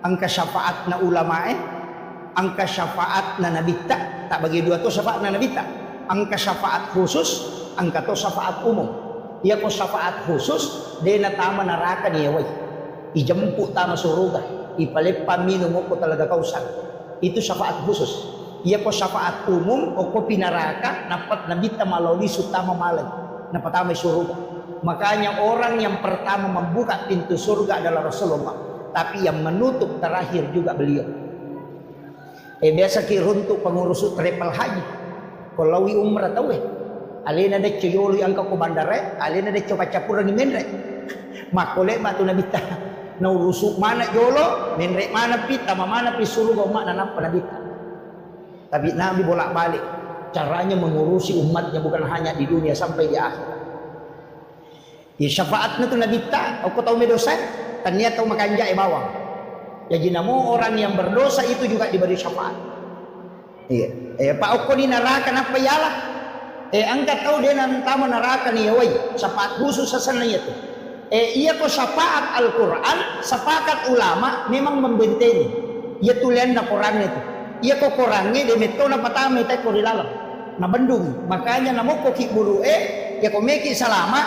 A: angka syafaat na ulamae, angka syafaat na nabita tak bagi 2 to syafaat na nabita. Angka syafaat khusus, angka to syafaat umum. Ia ko syafaat khusus dena tama neraka ni wai. Ijemput tama suruga. Ipalepa minum ko talaga kausan. Itu syafaat khusus. Ia ko syafaat umum o ko pinaraka napat nabita maloli sutama malay. Napatama surga. Makanya orang yang pertama membuka pintu surga adalah Rasulullah. Tapi yang menutup terakhir juga beliau. Biasa kiruntuk pengurus travel haji. Kolawi umrah tahu alena de coyoli angka ko bandara, alena de coba capur ni menre. Makole batu nabita. Na urusuk mana jolo, menrek mana pi, tama mana pi surga umat nanap nabita. Tapi Nabi bolak-balik caranya mengurusi umatnya bukan hanya di dunia sampai di akhirat. Ya syafaatnya tu Nabi tak, aku tahu medosa, tanya tahu makanja bawang. Jadi namo orang yang berdosa itu juga diberi syafaat. Iya. Pak Oko ni neraka apa yalah? Angkat tahu dia nanti neraka ni woi, syafaat khusus sana itu. Iya ko syafaat Al-Quran, sepakat ulama memang membentengi. Ia tulian na Quran itu. Iya ko Qurannya dia metona patama itu ko dilalam. Na bendung. Makanya namo ko ki buru ya ko meki salama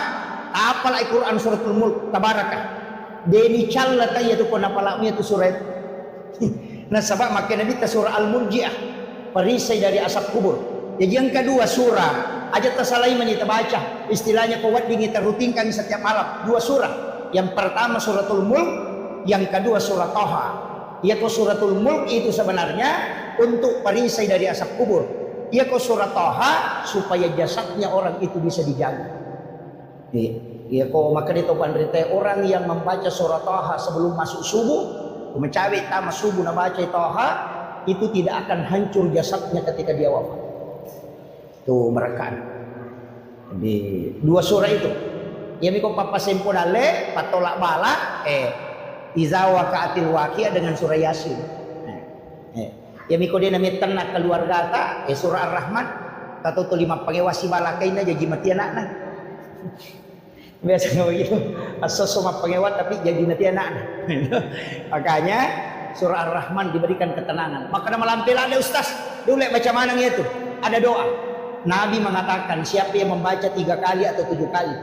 A: apal Al-Quran suratul Mulk tabarakah. Deni calla tayo tu ko napalami itu surat. Nah sebab makin Nabi surah Al-Murji'ah, perisai dari asap kubur. Jadi yang kedua surah aja tersalai menita baca, istilahnya kuat dingin terrutinkan setiap malam. Dua surah. Yang pertama suratul Mulk, yang kedua surah Toha. Ia ko suratul Mulk itu sebenarnya untuk perisai dari asap kubur. Ia ko surah Toha supaya jasadnya orang itu bisa dijaga. Ia ko maka itu pandrite orang yang membaca surah Toha sebelum masuk subuh, mencari tamat subuh na baca Toha itu tidak akan hancur jasadnya ketika dia wafat. Tuh merekan di dua surah itu. Ya miko papa sempurale patolak bala iza waqa'atil waqi'ah dengan surah Yasin. Ya miko dia namanya tenak keluarga ta surah Ar-Rahman atau tu lima pangewasi balakaina jadi mati anakna. Biasanya begitu, asal sama pengewat tapi jadi nanti anak. Makanya surah Ar-Rahman diberikan ketenangan. Maka nama lampil ada ustaz, dulu baca mana itu? Ada doa. Nabi mengatakan siapa yang membaca 3 kali atau 7 kali,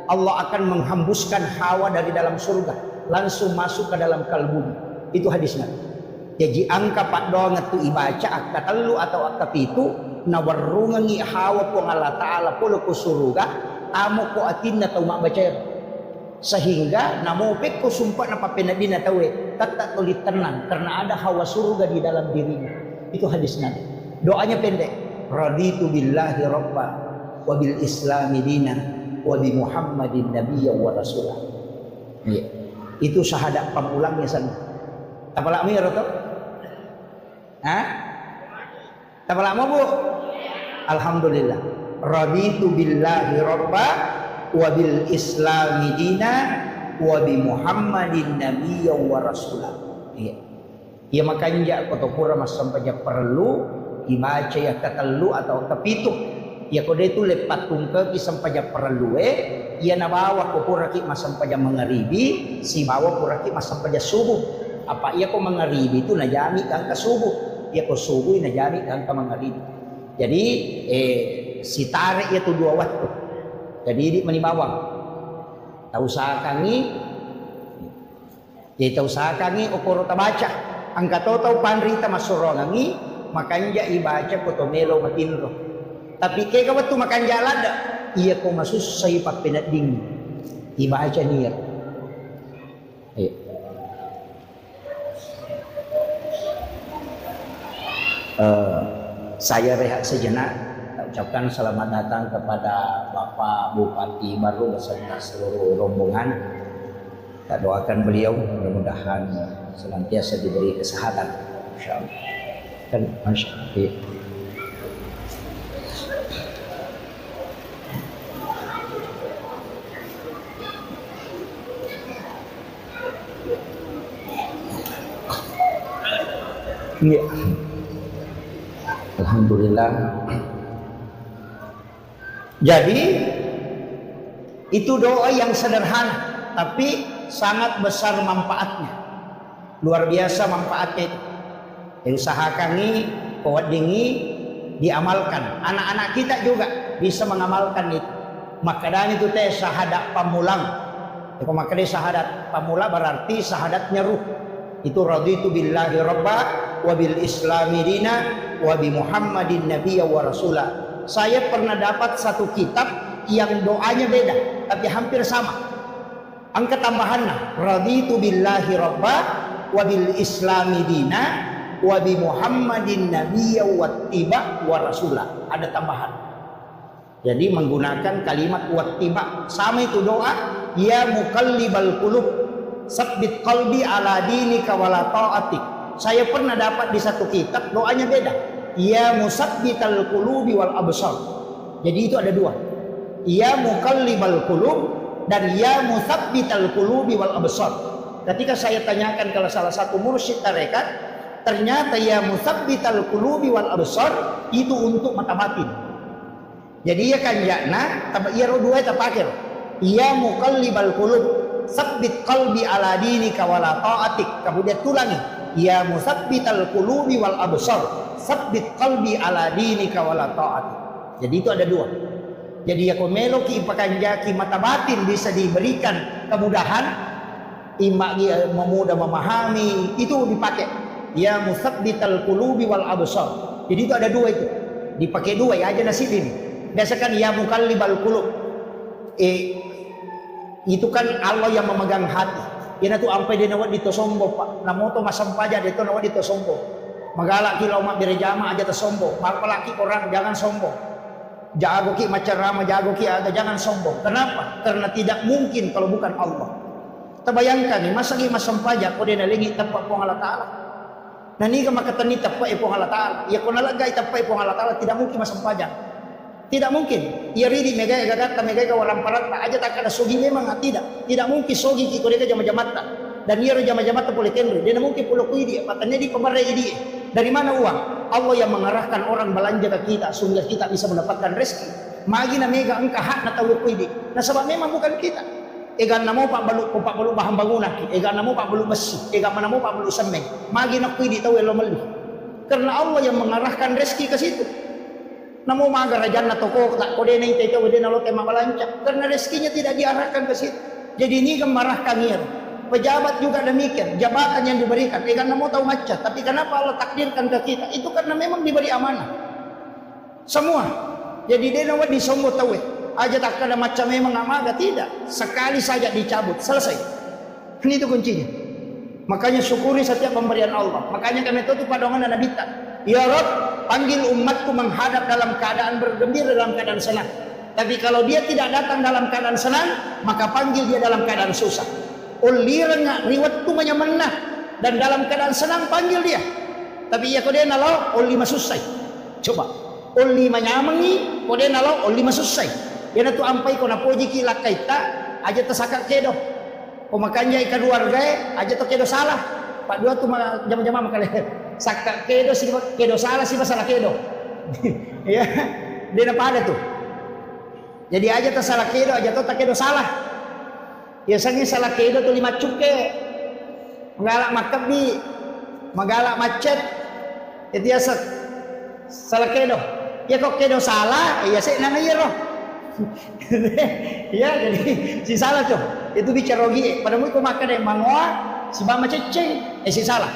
A: Allah akan menghembuskan hawa dari dalam surga, langsung masuk ke dalam kalbu. Itu hadis Nabi. Jadi angka pak doa ngatu ibaca akka telu atau akka pitu nawarrungangi hawa po Allah Ta'ala polo ko surga. Amo ko atin na tau baca sehingga namo pek ko sumpah na papenadi na tawe tak tulit tenang karena ada hawa surga di dalam dirinya. Itu hadis Nabi. Doanya pendek. Raditu billahi rabba wa bil islami dina wa bi Muhammadin nabiyya wa rasulah. Ya. Itu syahadat pamulangnya sana. Tapalak mo yaro to? Tapalak mo bu? Alhamdulillah. Raditu billahi rabba wa bil islami dina wa bi Muhammadin nabiyya wa rasulah. Iya. Ya makanya ko to pura mas sampaya perlu dibaca ya katelu atau kepitu. Ya kode itu lepat tungke ki sampaya perlu ya nabawa ko pura ki mas sampaya mengeribi si bawa pura ki mas sampaya subuh. Apa iya ko mengeribi itu najami kan ka subuh. Ya ko subuh najami kan ka mengeribi. Jadi si tarik itu 2 waktu. Jadi di menibawang. Tahu sakangi. Jadi tahu sakangi okoro tabaca. Angka tahu panrita masurongangi. Makanya ibaca kotomelo matinro. Tapi kaya waktu makan jalan dah. Iya ko masus sa ipapinat ding. Ibaca niya. Saya rehat sejenak. Ucapkan selamat datang kepada Bapak Bupati baru beserta seluruh rombongan. Kita doakan beliau mudah-mudahan senantiasa diberi kesehatan. Insyaallah. Dan masyaallah. Ya. Alhamdulillah. Jadi itu doa yang sederhana tapi sangat besar manfaatnya. Luar biasa manfaatnya itu. Usahakan ini, kuat dingi diamalkan. Anak-anak kita juga bisa mengamalkan itu. Maka dan itu teh syahadat pamulang. Itu maka dia syahadat pamula berarti syahadatnya ruh. Itu raditu billahi rabba wa bil islami dina wa bi Muhammadin nabiyya wa rasulah. Saya pernah dapat satu kitab yang doanya beda tapi hampir sama. Angka tambahannya raditu billahi rabba wa bil islami dina wa bi Muhammadin nabiyya wa tiba wa rasulah. Ada tambahan. Jadi menggunakan kalimat wa tiba sama itu doa ya muqallibal qulub sabbit qalbi ala dinika wala ta'atik. Saya pernah dapat di satu kitab doanya beda. Ya musabbital qulubi wal absar. Jadi itu ada 2. Ya muqallibal qulub dan ya musabbital qulubi wal absar. Ketika saya tanyakan kalau salah satu mursyid tarekat, ternyata ya musabbital qulubi wal absar itu untuk mata batin. Jadi ya kan yakna ya dua itu pakir. Ya muqallibal qulub sabbit qalbi ala dinika wala ta'atik. Kemudian tulangi ya musabbital qulubi wal absar sabbit qalbi ala dinika wala ta'atik. Jadi itu ada dua. Jadi ya komelo ki ipakanjaki mata batin bisa diberikan kemudahan, imagi memudah memahami, itu dipakai ya musabbital qulubi wal absar. Jadi itu ada dua itu, dipakai dua ya aja nasib ini. Biasakan ya muqallibal qulub, itu kan Allah yang memegang hati. Ina tu ampai dia nawat dito sombo pak, namo to masampaja dito nawat dito sombo. Magalak ki mak berjama aja tersombo, palaki orang jangan sombong. Jago ki macam ramah, jago ki ada, jangan sombong. Kenapa? Karena tidak mungkin kalau bukan Allah. Terbayangkan nih, masa ki masampaja ko dia nalingi tapak po Allah Taala. Nani ka makatani tapak po Allah Taala. Ya ko nalagay tapak po Allah Taala, tidak mungkin masampaja. Tidak mungkin. Ya ridi mega gagata mega ka walang parat aja tak ada sogi memang tidak. Tidak mungkin sogi ki ko dia jama-jamata. Dan dia jama-jamata boleh kendro. Dia mungkin pulau kui dia, patanya di pemarai dia. Dari mana uang? Allah yang mengarahkan orang belanja ke kita sehingga kita bisa mendapatkan rezeki. Magi na mega engka hak na tahu kuidi. Nah sebab memang bukan kita. Egan namo pak balu bahan bangunan. Egan namo pak balu besi. Egan namo pak balu semen. Magi na kuidi tahu elo meli. Karena Allah yang mengarahkan rezeki ke situ. Namo maga rajan na toko tak kode na ite tahu dia nalo tema belanja. Karena rezekinya tidak diarahkan ke situ. Jadi ini gemarahkan dia. Pejabat juga demikian, jabatan yang diberikan. Karena mau tahu macam, tapi kenapa Allah takdirkan ke kita? Itu karena memang diberi amanah. Semua. Jadi dia nawat disombo tahu. Aja tak ada macam memang amaga tidak. Sekali saja dicabut, selesai. Ini itu kuncinya. Makanya syukuri setiap pemberian Allah. Makanya kami tutup padongan dan nabita. Ya Rabb, panggil umatku menghadap dalam keadaan bergembira, dalam keadaan senang. Tapi kalau dia tidak datang dalam keadaan senang, maka panggil dia dalam keadaan susah. Ulirnya riwat tu menyemenah dan dalam keadaan senang panggil dia. Tapi ya kode nalau oli masusai. Coba oli menyamangi kode nalau oli masusai. Yana tu ampai ko napoji ki lakaita aja tersakak kedo. Ko makanya ikan keluarga aja to kedo salah. Pak dua tu jama-jama makale sakak kedo si kedo salah si masalah kedo. Ya, dia apa ada tuh. Jadi aja tersalah kedo aja to tak kedo salah. Biasanya salah kedo tu 5 cuke. Magalak makabi, magalak macet. Itu ya salah kedo. Ya kok kedo salah, ya saya nana ya roh. Ya jadi si salah tuh. Itu bicara rogi. Padahal ko makan yang mangoa, si bama ceceng, si salah.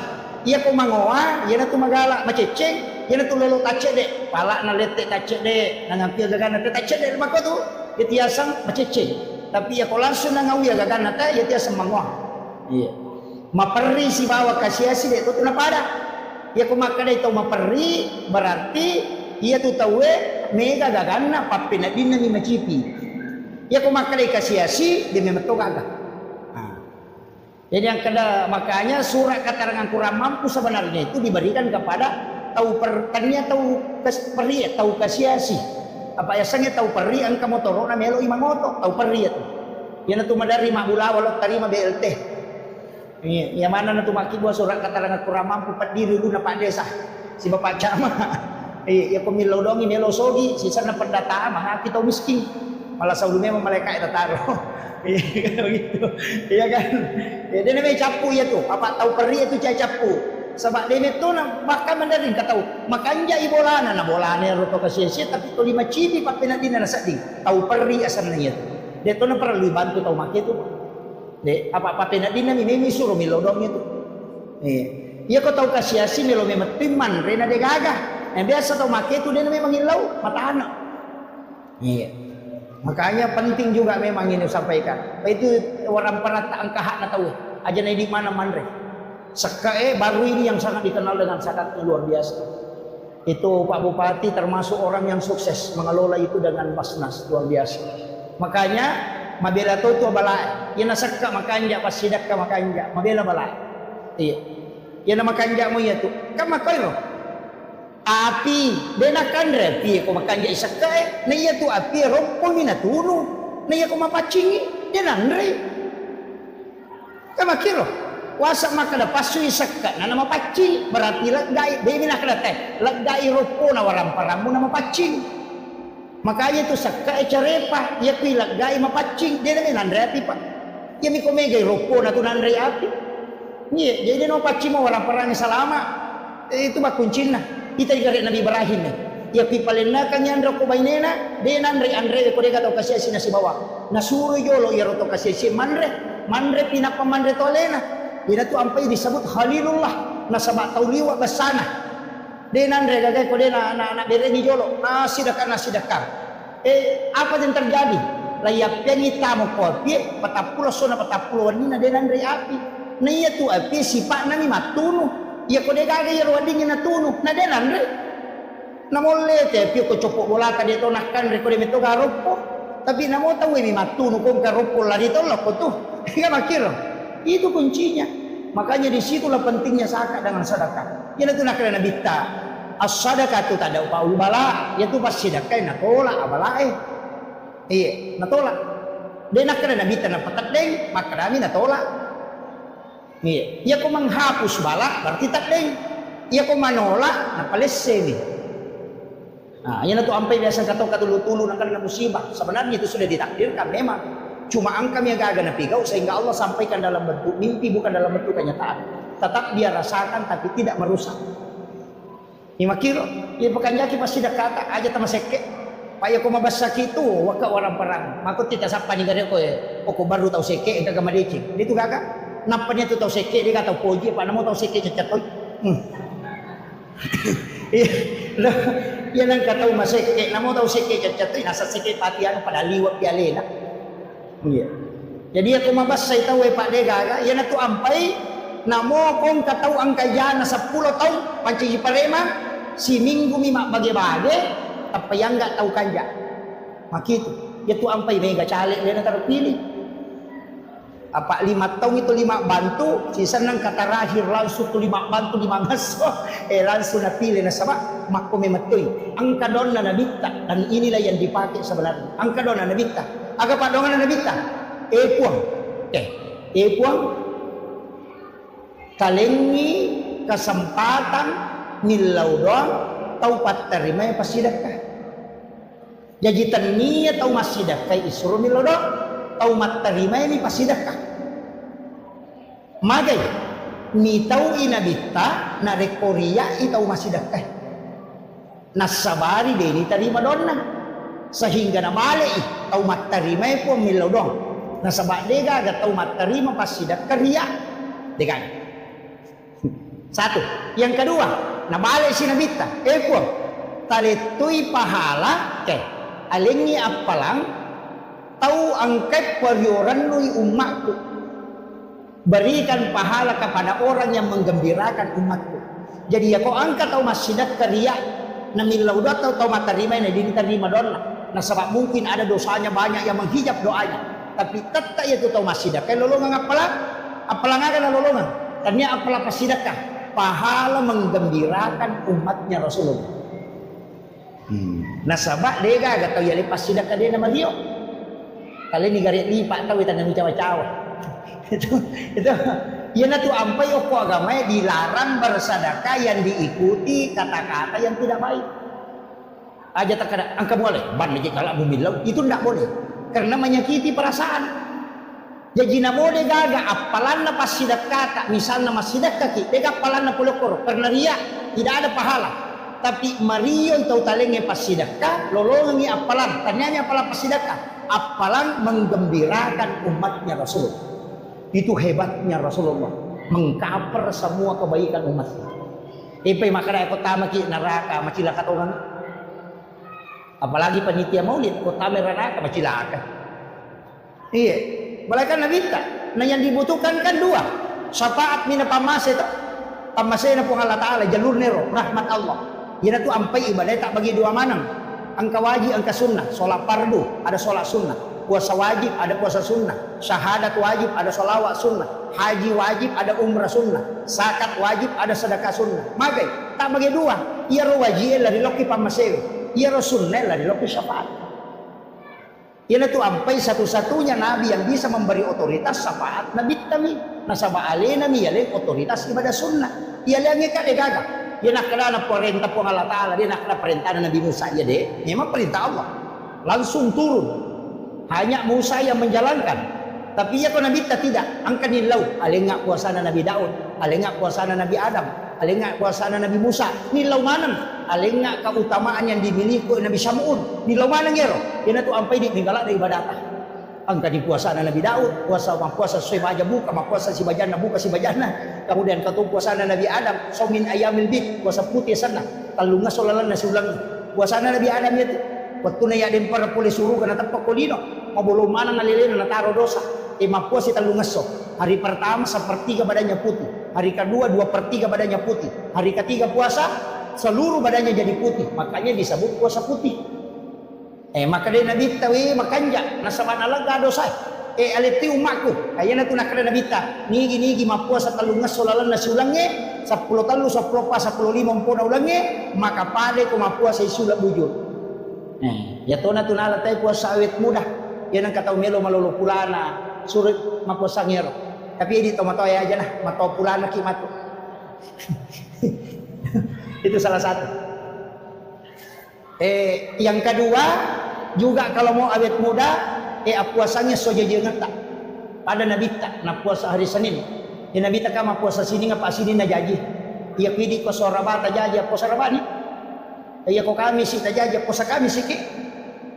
A: Iya ko mangoa, ya na tu magalak maceceng, ya na tu lolo tace dek. Pala na lete tace dek, na ngampil gagana tace dek mako tu. Itu asang maceceng. Tapi ya kalau langsung nangawi agak nata ya dia semangwa. Iya. Maperi si bawa kasiasi deh itu kenapa ada? Ya kumakan itu maperi berarti ia tu tahu mega gagana papina dinna mi macipi. Ya kumakan kasiasi dia memang agak. Jadi yang kada makanya surat keterangan kurang mampu sebenarnya itu diberikan kepada tahu pertanian tahu peri tahu kasiasi. Apa ya sange tahu peri ang kamotoro na melo imangoto tahu peri itu. Yan tu madari mabula walot tarima BLT. Yang mana na tumaki buat surat keterangan kurang mampu pendiri dulu na Pak Desa si Bapak Cama. Ya pemilau dongi melo sogi sisa na pendataan mah kita miskin. Malah saulu memang mereka itu taruh. Gitu. Iya kan? Ya dia namanya capu ya tuh. Apa tahu peri itu capu. Sebab dia itu bahkan mendaring kata makanya ibolana na bolana roto kasih tapi to 5 cibi papina din na sadi tahu peri asan na yun dia to na perlu bantu tahu make itu de apa papina din na mimi suruh milodong itu iya ko tahu kasih melo memang timan rena de gaga yang biasa tahu make itu dia memang hilau mata anak iya makanya penting juga memang ini sampaikan itu orang pernah tak angka hak na tahu aja na di mana mandre Sekae baru ini yang sangat dikenal dengan sangat luar biasa. Itu Pak Bupati termasuk orang yang sukses mengelola itu dengan basnas luar biasa. Makanya mabela to balai. Yana sakka makanja pasidak ka makanja mabela balai. Iya. Yana makanja mo ya tu. Kama koiro. Api dena kandre pi ko makanja isakae na iya tu api rompong ni naturo. Na iya ko mapacingi. dia nandre. Kama kiro. Wasa makada pasui sakka na nama pacing berarti lagai dia mina kada teh lagai ropo na waram-paramu nama pacing. Makanya itu sakka carepa ya pi lagai mapacing dia na nandre api pak. Ya mi komegay ropo na tu nandre api. Nye jadi nama pacing mo waram-parang salama. Itu ba kuncina. Kita igare Nabi Ibrahim ni. Ya pi palena kan yandro ko bainena dia nandre ko dia kata kasih sina si bawa. Nasuro yolo ya roto kasih si mandre pinapamandre tolena. Dia tu ampai disebut Khalilullah nasaba tauliwa basana. Dia nandre gagay ko dia na bereni jolo nasi dakar. Apa yang terjadi? Layapnya kita mo kopi patapulo sona patapulo wanina dia nandre api. Na iya tu api sipak nami matunu. Iya ko dia gagay wadingin na tunu. Na dia nandre. Na molle te pio ko copok bola ka dia to nakkan re ko dia meto garopo. Tapi namo tahu ini matunu kong karopo la dito loko tu. Iya makiro. Itu kuncinya. Makanya disitulah pentingnya zakat dengan sedekah. Yang itu nak kena bitta. As-sadaqah tu tak ada upah bala. Yang tu pas sedekah nak tolak abala Iya, nak tolak. Dia nak kena bitta nak patat deng, maka kami nak tolak. Iya, ia ko menghapus bala berarti tak deng. Ia ko manolak nak palesse ni. Nah, yang itu sampai biasa kata tulu-tulu nak kena musibah. Sebenarnya itu sudah ditakdirkan memang. Cuma angka yang agak napigau sehingga Allah sampaikan dalam bentuk mimpi bukan dalam bentuk kenyataan. Tetap dia rasakan tapi tidak merusak. Ima kiro, ya bukan jaki pasti dah kata aja tama seke. Paya ko mabasa itu waka orang perang. Mako kita sapa ni gare ko ko baru tahu seke enggak gamadeci. Itu gagak. Nampaknya tu tahu seke dia kata poji pak namo tahu seke cecatoy. Iya nang kata maseke namo tahu seke cecatoy nasa seke patian pada liwat pialena. Iya. Jadi aku mabas saya tahu Pak Dega, ya natu ampai namo kong katau angka jana 10 tahun panci parema si minggu mima bage-bage tapi yang enggak tahu kanja. Makitu. Ya tu ampai mega caleg dia terpilih. Apa 5 tahun itu 5 bantu, sisa nang kata rahir langsung tu 5 bantu 5 maso. Langsung napilih na sama makko memetui. Angka donna nabita dan inilah yang dipakai sebenarnya. Angka donna nabita. Aga padongan nabita. Puang. Talengi kesempatan nilau doang tau pat terima pas sedekah. Jadi tania tau masih sedekah isru nilau doang tau mat terima ini pas sedekah. Magai ni tau inabita na rekoria itau masih sedekah. Nasabari deni terima donna. Sehingga na malay tau mat terima po nilau doang. Nasaba dega aga tau mat terima pas sedekah ria. Degan. Satu. Yang kedua, nabalik si nabita. Eko, talitoy pahala ke alingi apalang tahu angkat peryoran lui umatku. Berikan pahala kepada orang yang menggembirakan umatku. Jadi ya kau angkat tahu masjidat kerja namilau atau tahu materima ini diterima doa. Nah sebab mungkin ada dosanya banyak yang menghijab doanya. Tapi tetap itu tahu masjidat. Kalau lolongan apalang akan lolongan. Tanya apalah pasidakah. Pahala menggembirakan umatnya Rasulullah. Nasabak dia gak tahu ya lepas sidak dia nama dia. Kali ni garis lipat tahu tanam cawa-cawa. Itu ya natu ampai oko agama dilarang bersedekah yang diikuti kata-kata yang tidak baik. Aja tak ada angka boleh ban lagi kalau bumilau itu tidak boleh karena menyakiti perasaan. Jadi namo de gaga apalan na pasidakata misalnya masidakah kita apalan na pulokor karena ria tidak ada pahala tapi Mario tau talenge pasidakah lolongan ni apalan tanyanya apalan pasidakah apalan menggembirakan umatnya Rasulullah itu hebatnya Rasulullah mengcover semua kebaikan umatnya ipai makanya kota maki neraka macilaka orang apalagi panitia maulid kota neraka macilaka iya. Malaikat Nabi tak. Nah yang dibutuhkan kan dua. Syafaat mina pamase itu. Pamase na pun Allah Ta'ala. Jalur nero. Rahmat Allah. Ia tu ampai ibadah tak bagi dua manang. Angka wajib, angka sunnah. Solat fardu. Ada solat sunnah. Puasa wajib. Ada puasa sunnah. Syahadat wajib. Ada solawat sunnah. Haji wajib. Ada umrah sunnah. Zakat wajib. Ada sedekah sunnah. Magai. Tak bagi dua. Ia ro wajib lah di loki pamase. Ia ro sunnah lah di loki syafaat. Ia tu ampai satu-satunya nabi yang bisa memberi otoritas syafaat nabi kami. Nasaba alena mi yale otoritas ibadah sunnah. Ia lagi kade gaga. Dia nak kena perintah pun Allah Taala, dia nak kena perintah Nabi Musa aja deh. Memang perintah Allah. Langsung turun. Hanya Musa yang menjalankan. Tapi ya kau Nabi tidak. Angkat nilau. Alengak kuasana Nabi Daud. Alengak kuasana Nabi Adam. Alengak kuasana Nabi Musa. Nilau mana? Alengak keutamaan yang dimiliki Nabi Syamun. Nilau mana ngero? Dia tu ampai di tinggalak dari ibadah. Angkat di puasana Nabi Daud. Puasa sesuai baja buka. Puasa si bajana buka si bajana. Kemudian katu puasana Nabi Adam. Saumin ayamil bid. Puasa putih sana. Talunga solalan nasi ulang. Puasana Nabi Adam itu. Waktu na yadim para puli suruh kana tapak kolino. Mabulong mana nalilin na taro dosa. Mapuas si talungaso. Hari pertama sepertiga badannya putih. Hari kedua 2/3 badannya putih. Hari ketiga puasa seluruh badannya jadi putih. Makanya disebut puasa putih. Maka dia Nabi tawi makanja nasaban alaga dosa. Aliti umakku. Ayana tu nak Nabi ta. Nigi mapuasa talungaso lalan nasi ulangnya. 10 talu 10 pa 10 mpona ulangnya. Maka pade ko mapuasa isulap bujur. Ya tona tunala tay puasa awet mudah. Yan ang kataw melo malolo pulana. Surit mapuasa ngero. Tapi di tomatoy aja nah, matau pulana ki matu. Itu salah satu. Yang kedua juga kalau mau awet muda, puasanya sojajengan tak. Pada Nabi tak, na puasa hari Senin. Ya Nabi tak kama puasa sini ngapa sini na jaji. Iya pidi ko sorabata jaji puasa rabani. Iya ko kami si tajaji puasa kami siki.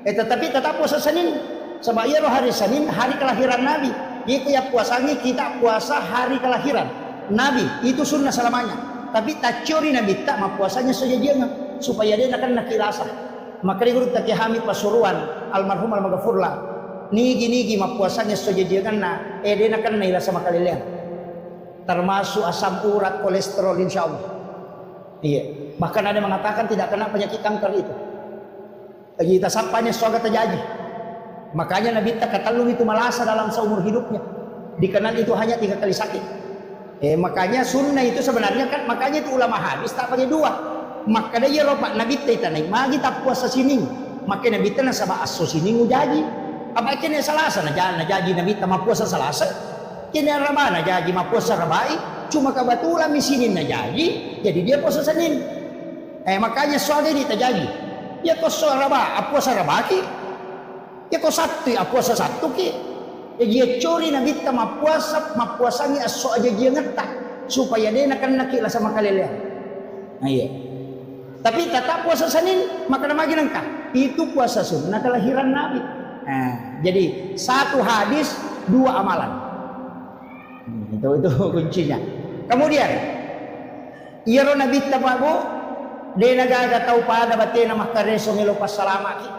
A: Tetapi tetap puasa Senin. Sebab iya hari Senin hari kelahiran Nabi. Itu ya puasanya kita puasa hari kelahiran Nabi. Itu sunnah selamanya. Tapi tak curi Nabi tak ma puasanya sojajengan supaya dia akan nakilasa. Maka dia guru tak kehami pasuruan almarhum almaghfurlah. Nigi ma puasanya sojajengan na dia akan nailasa makalilian. Termasuk asam urat, kolesterol insyaallah. Iya. Bahkan ada mengatakan tidak kena penyakit kanker itu. Kita sampainya surga terjadi. Makanya Nabi tak katalung itu malasa dalam seumur hidupnya. Dikenal itu hanya 3 kali sakit. Makanya sunnah itu sebenarnya kan makanya itu ulama hadis tak pakai 2. Maka dia ropak Nabi tanai magi tak puasa sining. Maka Nabi tanah sama aso sining ujaji. Apa kene salasa na jaji Nabi tak puasa salasa. Kene ramana jaji ma puasa rabai. Cuma kebetulan misinin na jaji. Jadi dia puasa Senin. Makanya soalnya dia terjadi. Ya kau soraba puasa rabaki. Ya kau Sabtu puasa Sabtu ki. Ya dia curi Nabi tak mapuasanya aso aja dia ngetak supaya dia akan nakila sama kalian. Nah iya. Tapi tetap puasa Senin maka lagi nangka. Itu puasa sunnah kelahiran Nabi. Jadi 1 hadis 2 amalan. Itu kuncinya. Kemudian iro Nabi tabago dia nagaga tau pada batina makareso ngelo pasalama ki.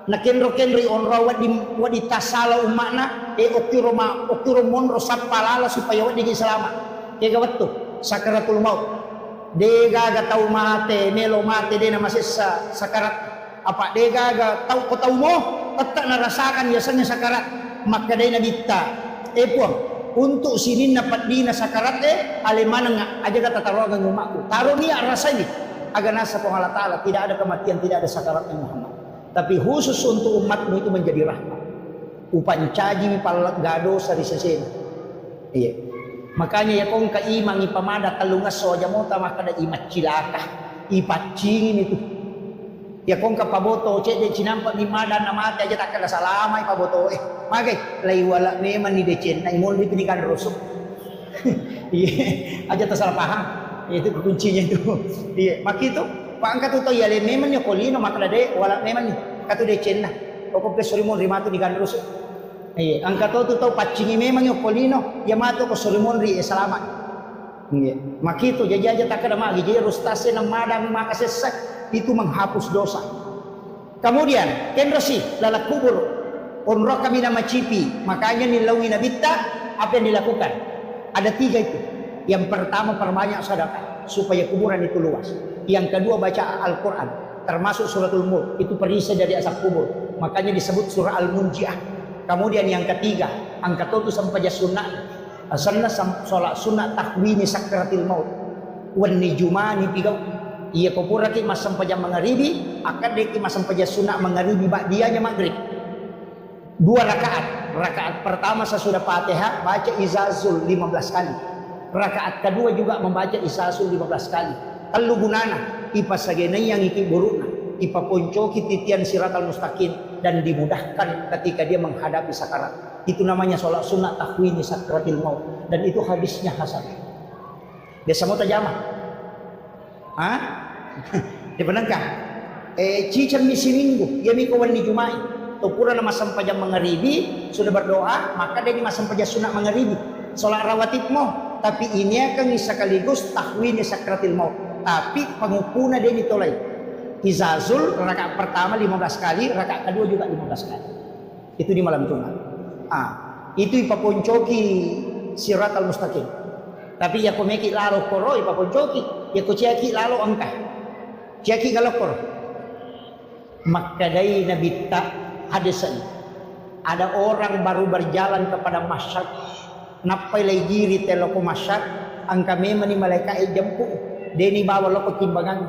A: Nakenro-kenri onro wadi tasala umakna okiro monro sapalala supaya wadi selama. Kega wettu sakaratul maut. Dega ga tau mate melo mate dena masih sakarat apa dega ga tau ko tau mo tetap narasakan biasanya sakarat maka dena bitta puang untuk sinin dapat dina sakarat alemana aja kata taruhan umakku taruh ni rasanya agar nasa po Allah Ta'ala tidak ada kematian tidak ada sakaratnya Muhammad. Tapi khusus untuk umatmu itu menjadi rahmat. Upancaji palat gado sari sesena. Iya. Makanya ya kong kaimang ipamada talungas soja mota maka da imat cilaka. Ipacingin itu. Ya kong kapaboto cek de cinampak ni mada namate aja tak kada salama ipaboto Magay lay wala memang ni decen na imol di pinikan rusuk. Iya. Aja tak salah paham. Itu kuncinya itu. Iya. Makito pangkat itu ya le memang ni kolino maka de wala memang ni katu de cenna ko presorimon rimatu di gandrus angkat itu tau pacingi memang yo kolino ya mato ko sorimon ri selamat makito jaja tak ada magi jadi rustase na madang maka sesak itu menghapus dosa. Kemudian kenrosi lala kubur onro kami nama cipi makanya nilawi nabita apa yang dilakukan ada 3 itu. Yang pertama perbanyak sedekah supaya kuburan itu luas. Yang kedua baca Al-Quran termasuk suratul Mulk itu perisai dari asap kubur makanya disebut surah Al-Munjiah. Kemudian yang ketiga angkat itu sampai sunnah sholat sunnah takwini sakratil maut wan nijumani pigau iya kupura ki mas sampai jam maghribi akan deki mas sampai sunnah maghribi ba'diyanya maghrib 2 rakaat. Rakaat pertama sesudah Fatihah baca izazul 15 kali. Rakaat kedua juga membaca izazul 15 kali. Kalau gunana ipasagenai yang iki burukna, ipaponcoki titian siratal mustaqim dan dimudahkan ketika dia menghadapi sakarat. Itu namanya sholat sunnah tahwini sakratil maut, dan itu hadisnya hasan. Biasa mau tajamah. Hah? Dibenarkah? Cican misi minggu, ya miko wani jumai. Tukura nama sampajam mengeribi, sudah berdoa, maka dia di sampajam sunat mengeribi. Sholat rawatib mau, tapi ini akan sekaligus tahwini sakratil maut. Tapi pengupuna dia ditolai. Izazul rakaat pertama 15 kali, rakaat kedua juga 15 kali. Itu di malam Jumat. Itu ipaponcoki siratal mustaqim. Tapi ya komeki lalo koro ipaponcoki, ya kuciaki lalo angka. Ciaki kalau koro. Makadai Nabi tak hadisan. Ada orang baru berjalan kepada masyad, napai lay giri teloko masyad, angka memang ni malaikat jemput. Deni bawa loko timbangan,